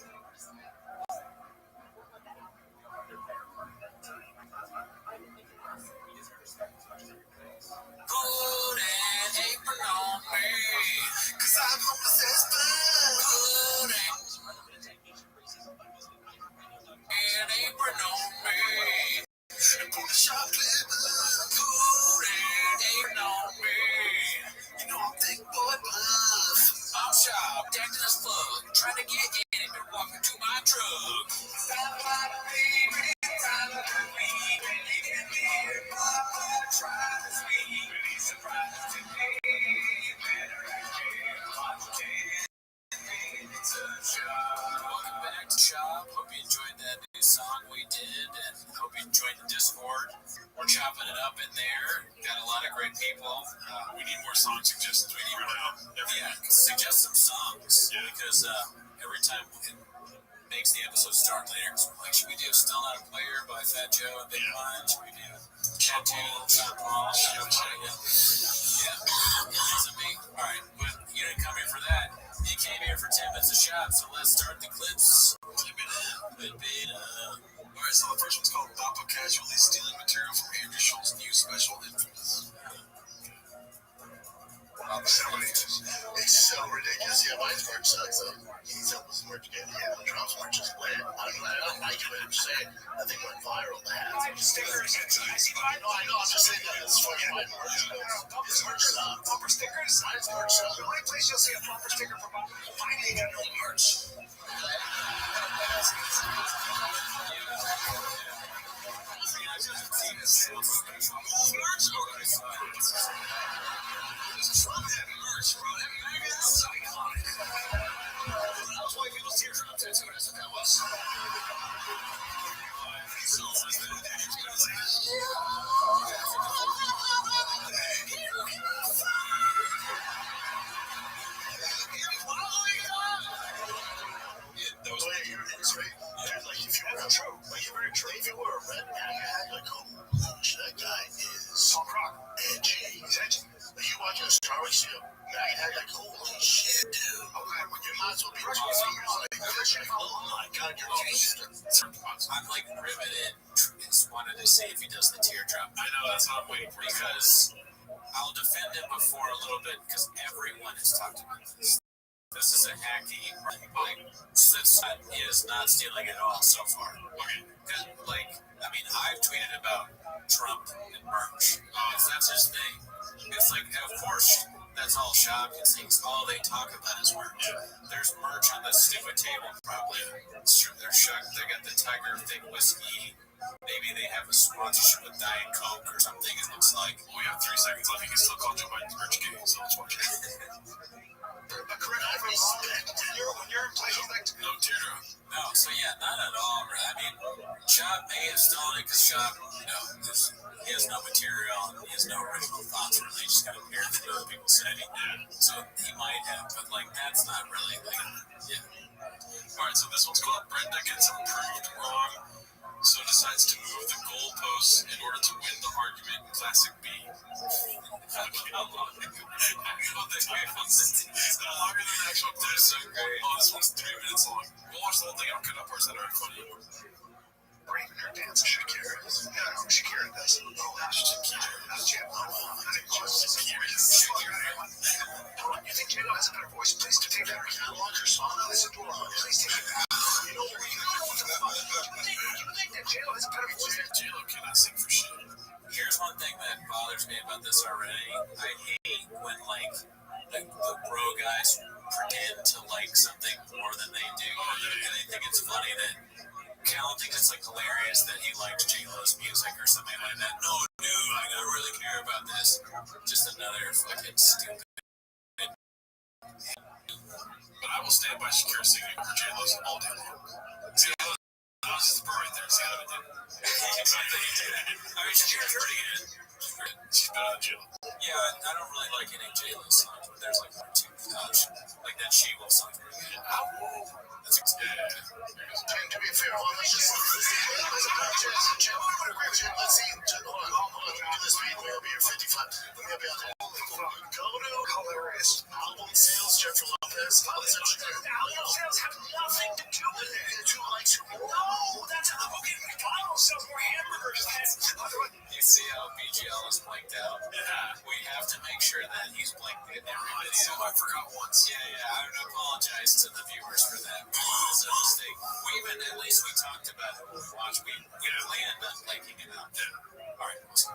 Put an apron on me, 'cause I'm homeless as fuck. Put an apron on me, and put a chocolate blood. Put an apron on me. You know I'm thick boy bluff. I'm sharp, acting as fuck, trying to get in and walking to my truck. Welcome back to Shop. Hope you enjoyed that new song we did, and hope you enjoyed the Discord. We're chopping it up in there. Got a lot of great people. We need more song suggestions. We need more. Yeah, suggest some songs, because every time it makes the episode start later. So like, should we do Still Not a Player by Fat Joe and Big Pun? Should we do Tattoo, Sean Paul? Yeah, me. All right, but you didn't come here for that. You came here for 10 minutes of shot, so let's start the clips. Alright, so the first one's called Papa Casually Stealing Material from Andrew Schultz's new special, Infamous. It's so ridiculous. Yeah, mine's merch sucks though. He needs help with his merch again. Yeah, the drops merch is lit. I don't like it, but I'm just saying. I think went viral. The stickers. I know. I'm just saying that it's fucking my merch. His merch sucks. Bumper stickers. Mine's merch sucks. The only place you'll see a bumper sticker from Bumper, mine ain't got no merch. Trump had merch, bro. That magazine was iconic. That was white people's teardrop tattoo. That's what that was. That was like you're right. Yeah, like if you were a red bag, like that guy is Tom Croc. Edgy. He's edgy. Like you watch a Star Wars show, Maggot like, holy shit, dude. Okay, well, you might as well be oh my god, you're I'm like riveted. Just wanted to see if he does the teardrop. I know, that's what I'm waiting for. Because I'll defend him before a little bit, because everyone has talked about this. This is a hacky, like, he is not stealing at all so far. Okay. Like, I mean, I've tweeted about Trump and merch. That's his thing. It's like, of course, that's all shop. It's things, all they talk about is merch. There's merch on the stupid table, probably. They're shocked. They got the Tiger Thick whiskey. Maybe they have a sponsorship with Diet Coke or something, it looks like. We have 3 seconds left. You can still call Joe Biden's merch gay, so let's watch it. When you're in place, no teardrop. No, so yeah, not at all. I mean, Shop may have stolen it because Shop, he has no material, he has no original thoughts, really. He just kind of hears what other people say. So he might have, but like, that's not really like, Alright, so this one's called Brenda Gets Approved Wrong, so decides to move the goalposts in order to win the argument. Classic B. It's longer than the actual clip. So great. Oh, this one's 3 minutes long. We'll watch the whole thing. I'll cut out parts that are funny. Braving her dance to Shakira. Yeah, Shakira does. Oh, that's Shakira. That's J-Lo. You think J-Lo has a better voice? Please to take that catalog or song. Listen to her. Please take it back. You think that J-Lo has a better voice? J-Lo cannot sing for shit. Here's one thing that bothers me about this already. I hate when, like, the bro guys pretend to like something more than they do. And I think it's funny that Cal thinks it's like hilarious that he likes J-Lo's music or something like that. No, dude, I don't really care about this. Just another fucking stupid. But I will stand by Shakira singing over J-Lo's all day long. See, this is right there. See how it did? I mean, she's pretty good. She's better than Jill. Yeah, I don't really like any J-Lo songs, but there's like one or two. Like that She Will song. That's And to be fair, let's see. Hold on. Do this beat. We'll be here 55. We'll be out. Go to hilarious album sales. Jennifer Lopez. Album sales have nothing to do with it. Two likes. No, that's okay. McDonald's sells more hamburgers than You see how BGL is blanked out? Yeah. We have to make sure that he's blanked in every video. I forgot once. Yeah. I would apologize to the viewers for that. It was a mistake. At least we talked about it. Watch, we planned on blanking it out. All right, listen.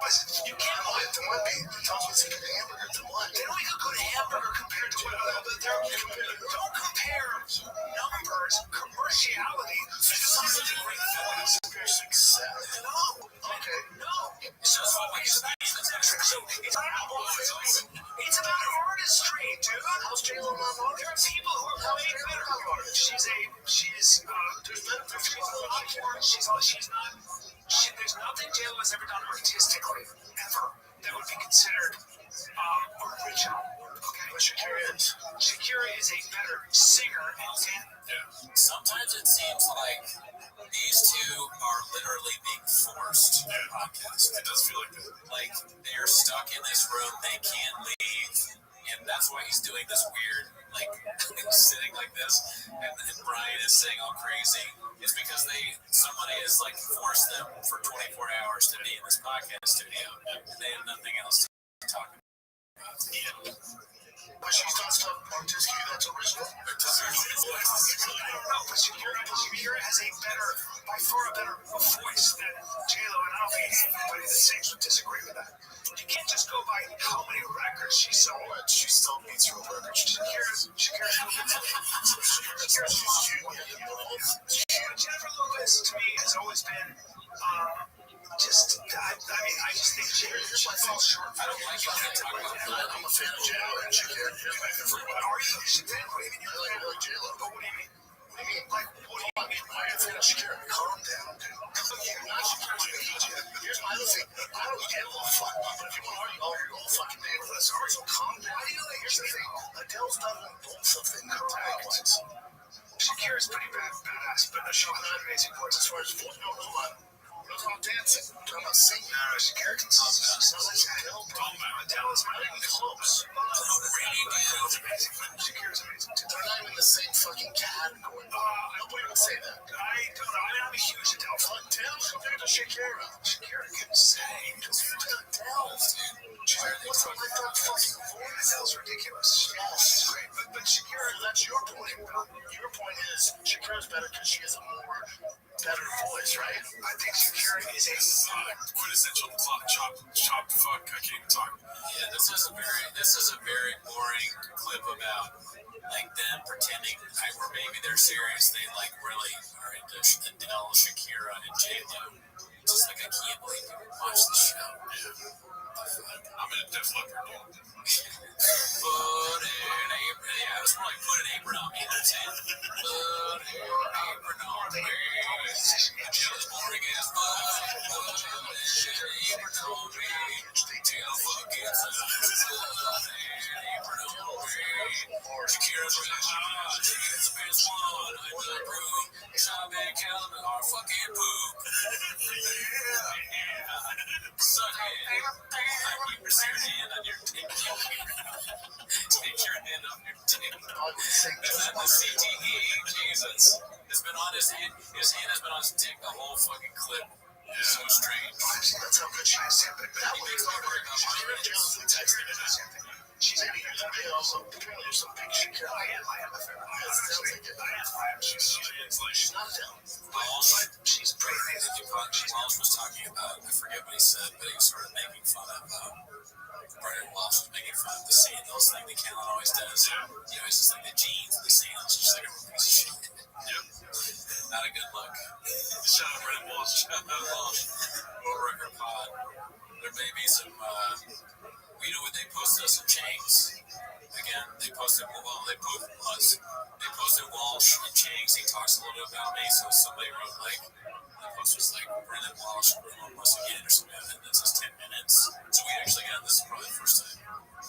But you can't lie to one beat. Tell me it's a good hamburger to one. They don't make a good hamburger compared to what don't compare numbers, commerciality to something great films. Compare success. No. Okay. No. It's just always it's about artistry, dude. How's J-Lo not? There are people who are way better. She's there's nothing J-Lo has ever done artistically, ever, that would be considered original. Okay, but Shakira is a better singer and Sometimes it seems like these two are literally being forced to do podcasts. It does feel like that. Like they're stuck in this room, they can't leave, and that's why he's doing this weird, like sitting like this, and Brian is saying all crazy. It's because somebody has like forced them for 24 hours to be in this podcast studio, and they have nothing else to talk about. Yeah. But she's done stuff artistically that's original. I don't know, but Shakira has by far a better voice than J-Lo, and I don't think anybody that sings would disagree with that. You can't just go by how many records she sold. She still beats her records. Shakira's Jennifer Lopez, to me, has always been I just think Shakira falls short. I don't like it. I'm a fan of J-Lo and Shakira. Are you? I like J-Lo. But what do you mean? What do you mean? Like, what do you mean? I'm a fan of Shakira. Calm down, dude. Here's my other thing. I don't get a fuck. But if you want to argue, you're all fucking neighborhood. Sorry, so calm down. Here's the thing. Adele's done both of them correct. Shakira's pretty badass, but she has an amazing voice as far as voice. No, hold on. We're talking about dancing. We're talking about singing. Shakira can sing. Adele is not even close. Shakira's amazing. They're not even in the same fucking category. Nobody would say that. I don't know. I'm a huge Adele fan. Adele compared to Shakira. Shakira can sing. Compared to Adele. What's the fucking voice? Adele's ridiculous. She's great. But Shakira, that's your point. Your point is Shakira's better because she has a more better voice, right? I think Shakira is a quintessential chop fuck. I can't even talk. Yeah, this is a very boring clip about like them pretending or maybe they're serious. They like really are into Adele, Shakira, and J-Lo. Just like I can't believe people watch the show. I'm in a Def Leppard, dude. Put an apron. Yeah, it was more like put an apron on me. That's it. Put an apron on me. Just boring as fuck. Put an apron on me. Till fuck gets up. Put an apron on me. Shakira's really hot. She's the best one in the room. Shop and Calvin are fucking poop. Yeah. Suck it. Like you your hand on your dick. Take your hand on your dick. And then the CTE, Jesus. It's been on his hand. His hand has been on his dick the whole fucking clip. It's so strange. That's how good she is. That makes me worry about Shakira. Texted it. She's 80 years old. Also, apparently there's some big Shakira. I am a fan. She's not down. She's pretty amazing. Walsh was talking about, I forget what he said, but he was sort of making fun of, Brian Walsh was making fun of the sandals thing that Callan always does. Yeah. You know, it's just like the jeans and the sandals, just like a piece of shit. Yep. Not a good look. Shout out Brian Walsh. Shout out Walsh. World Record Pod. There may be some, you know, when they posted us some chains, like again, they posted Walsh and Chang's. He talks a little bit about me, so somebody wrote like, the post was like, Brendan Walsh, once again, or something, and this is 10 minutes. So we actually got this is probably the first time.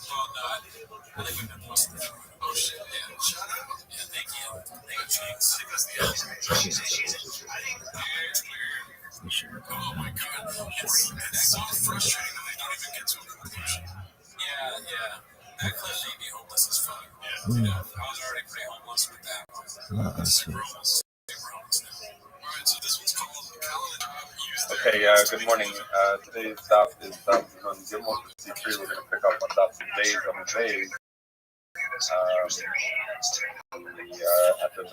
Well, no, I think we've been posting before. Oh, shit, yeah. Shout out. Yeah, thank you. Thank you, Chang's. Oh, my God. It's so frustrating that they don't even get to a conclusion. Yeah. That clip made me homeless as fuck. Yeah. I was already pretty homeless with that one. Super homeless. Alright, so this one's called Okay, good morning. Today's stop is on Democracy Tree. We're going to pick up on Dr. Days on the Days. At the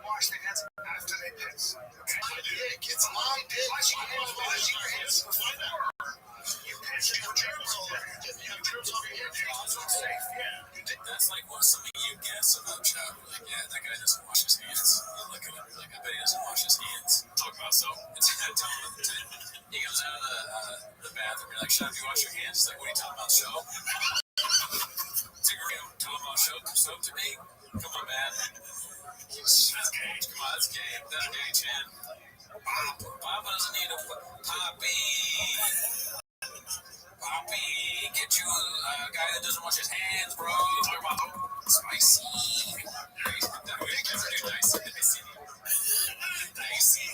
Wash their hands after they piss. It's a long day. Washing your hands before. You piss, you put germs all over. You have germs over your hands. So it's safe. Yeah. That's like what something you guess about Chuck. Like, yeah, that guy doesn't wash his hands. You look at him, you're like, I bet he doesn't wash his hands. Talk about soap. It's that time. He goes out of the bathroom. You're like, Chuck, you wash your hands? He's like, what are you talking about, soap? Talking about soap to me? Come on, man. That's gay. Come on, that's gay. That's gay, Chan. Papa doesn't need a Poppy, get you a guy that doesn't wash his hands, bro. Spicy.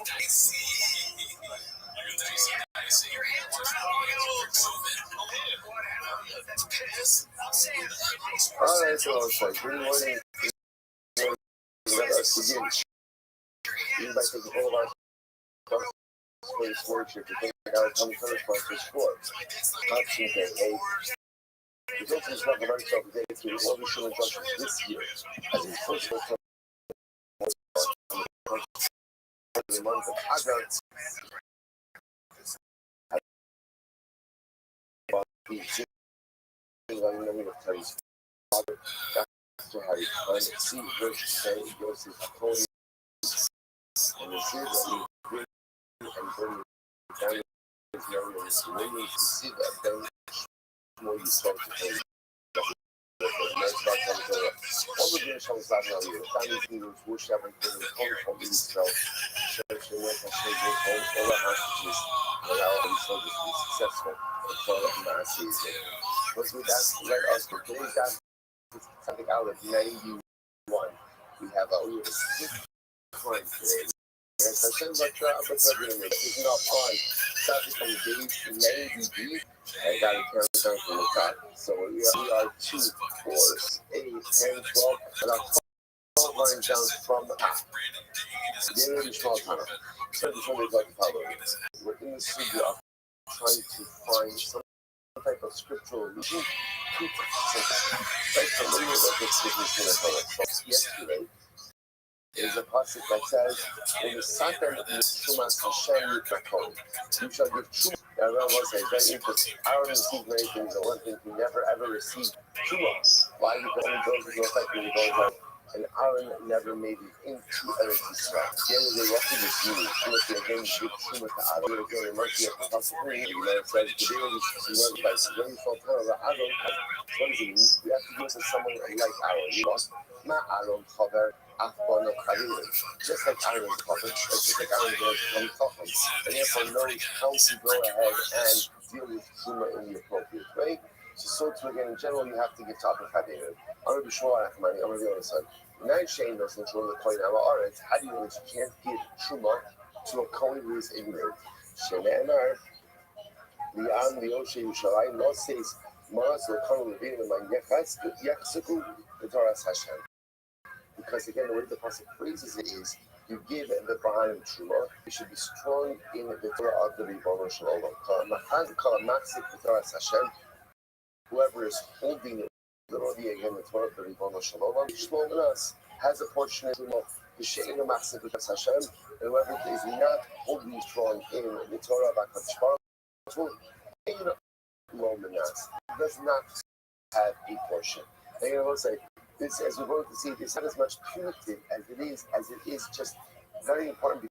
Dicey. Your hands are that's piss. I'm saying Alright, so it's like, good morning. Let us begin. Even by taking all of our stuff for this worship, we think our common sponsors for Option Day, the total is not the very top of the day through all the show instructions this year, as his first of the month of August. So how you find see verse say goes to Cody and the series that you bring and bring down is known as waiting to see that then more you start to play. All the games comes back now here. Family leaders wish that when they come from the Israel, church and work and change all the hostages and allow these soldiers to be successful and follow the Nazis. But with that, let us begin that. Something out of 91. We have only a 6 point today. Yes, I said about but this is not fun. Starting from days 90B. I got it counted down from the top. So we are 2, 4, 8, 10, 12, and our 12 lines down from the top. They're really small tunnel. So this one is like the power. We're in the studio trying to find some type of scriptural allusion to yesterday is a passage that says, "In the second Shumas Hashem Yitrakon, you shall give Truma." That was a very interesting. Aaron received many things, and one thing he never ever received Truma. Why he only goes into effect when he goes out. And Aaron never made it into Eretz Yisrael. At the end of the day, what did this mean? Truma to again give Truma to Aaron. We're going to mercy at the possibility. You know, it says, "Today we should see what it's like." When you fall down, Aaron, what does it mean? We have to give it to someone like Aaron. You know, not Aaron cover. Just like Aaron's cover, just like Aaron goes from Chacham, and therefore knows how to go ahead and deal with Truma in the appropriate way. So to again, in general, you have to give to Abba Chadenu. I'm going to be sure I'm going to be on the side. Nine Shane doesn't control the coin. Alright, how do you know that you can't give Truma to a Kohen who is ignorant? Shene'emar, Li'am Li'oshe Yushalayim, no says, Maras L'Kohen Levinim and Yachzuku B'Toras Hashem. Because again, the way the pasuk phrases it is, you give the Bahanim Truma, you should be strong in the Torah of the Ribono Shel Olam. Whoever is holding it, literally again, the Torah of the Ribono Shel Olam, Shlomo Nas has a portion of Truma, the She'en Machzik B'Toras Hashem, and whoever is not holding strong in the Torah of HaKadosh Baruch Hu, Lomanas does not have a portion. And I will say this, as we're going to see, it's not as much punitive as it is just very important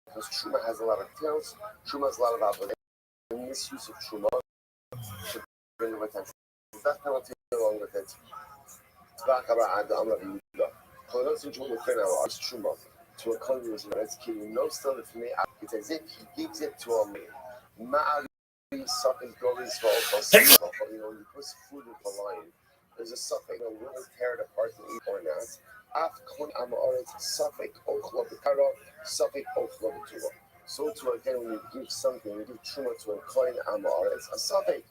because Truma has a lot of tails, Truma has a lot of obligations. The misuse of Truma should bring with it. That penalty along with it. Truma to a conversion that's killing no still if it's as if he gives it to a man. Suffix goes for when you put food in the lion, there's a suffix, will tear it apart and eat or not. After Amaret, suffix Ochlobitaro, suffix Ochlobituro. So to again, when you give something, you give Truma to a coin Amaret, a suffix.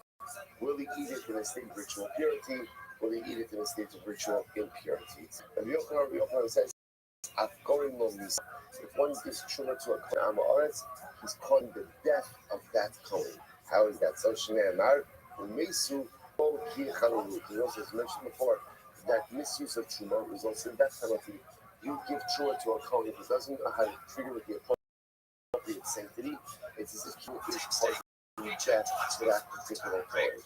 Will he eat it in a state of ritual purity? Will he eat it in a state of ritual impurity? And Yochanan says, if one gives Truma to a coin Amaret, he's calling the death of that coin. How is that? So Shneimar, Umesu, He also mentioned before that misuse of Truma results in death penalty. You give Truma to a Kohen who doesn't know how to treat it with the appropriate sanctity. It's as if he is causing death to that particular Kohen.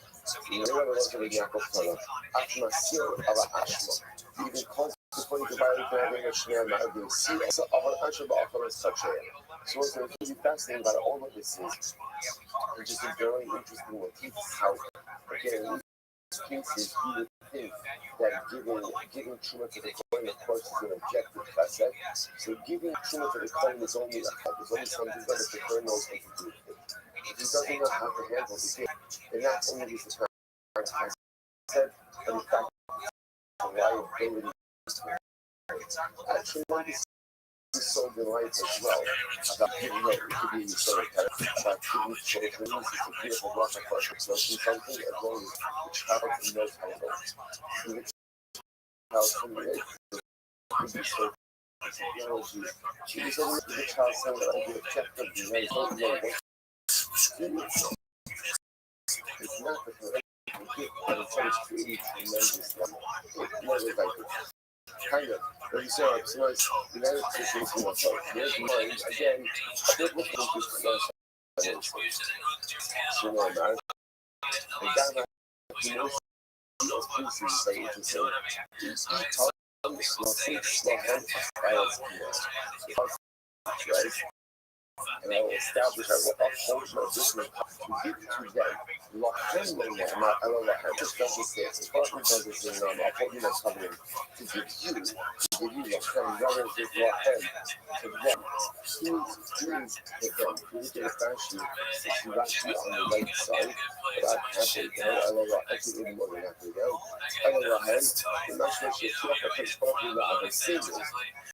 You know what else with Yaakov Kohen? Atmasir ala Ashma. You even cause before you can violate the having a Shneimar, you see also of an Ashma Ba'afar such a. So what's really fascinating about all of this is, which is a very interesting motif, how, again, in these cases, you would think that giving Truma to the coin, of course, is an objective facet. So giving Truma to the coin is only something that the coin knows what to do with it. If he doesn't know how to handle the gift, then not only is the time said, but in fact, the liability actually is so delightful as well. About giving it could be any sort of about giving children it's a beautiful block of pressure. So something as long as the child knows how to go. The child can be so technology. She was able to the child saying that I get checked up the right way. It's not the correct gift, but it's always creating tremendous level. It's never like it. Kind of. But you say, it's nice. The United States is more so. Here's mine. Again, a bit looking at this. So, man, and that those pieces that you can say, small hand styles, right? And I will establish, I will uphold my business to give to them. Just doesn't say it. The Department doesn't say, no, I'm upholding my covenant to give you Lachem, rather give Lachem to them. Please, again, create a fashion that you actually on the right side, but I'm happy to go. I love actually even more than happy to go. I love Lachem, the Mashmash Yeshua, because probably not of a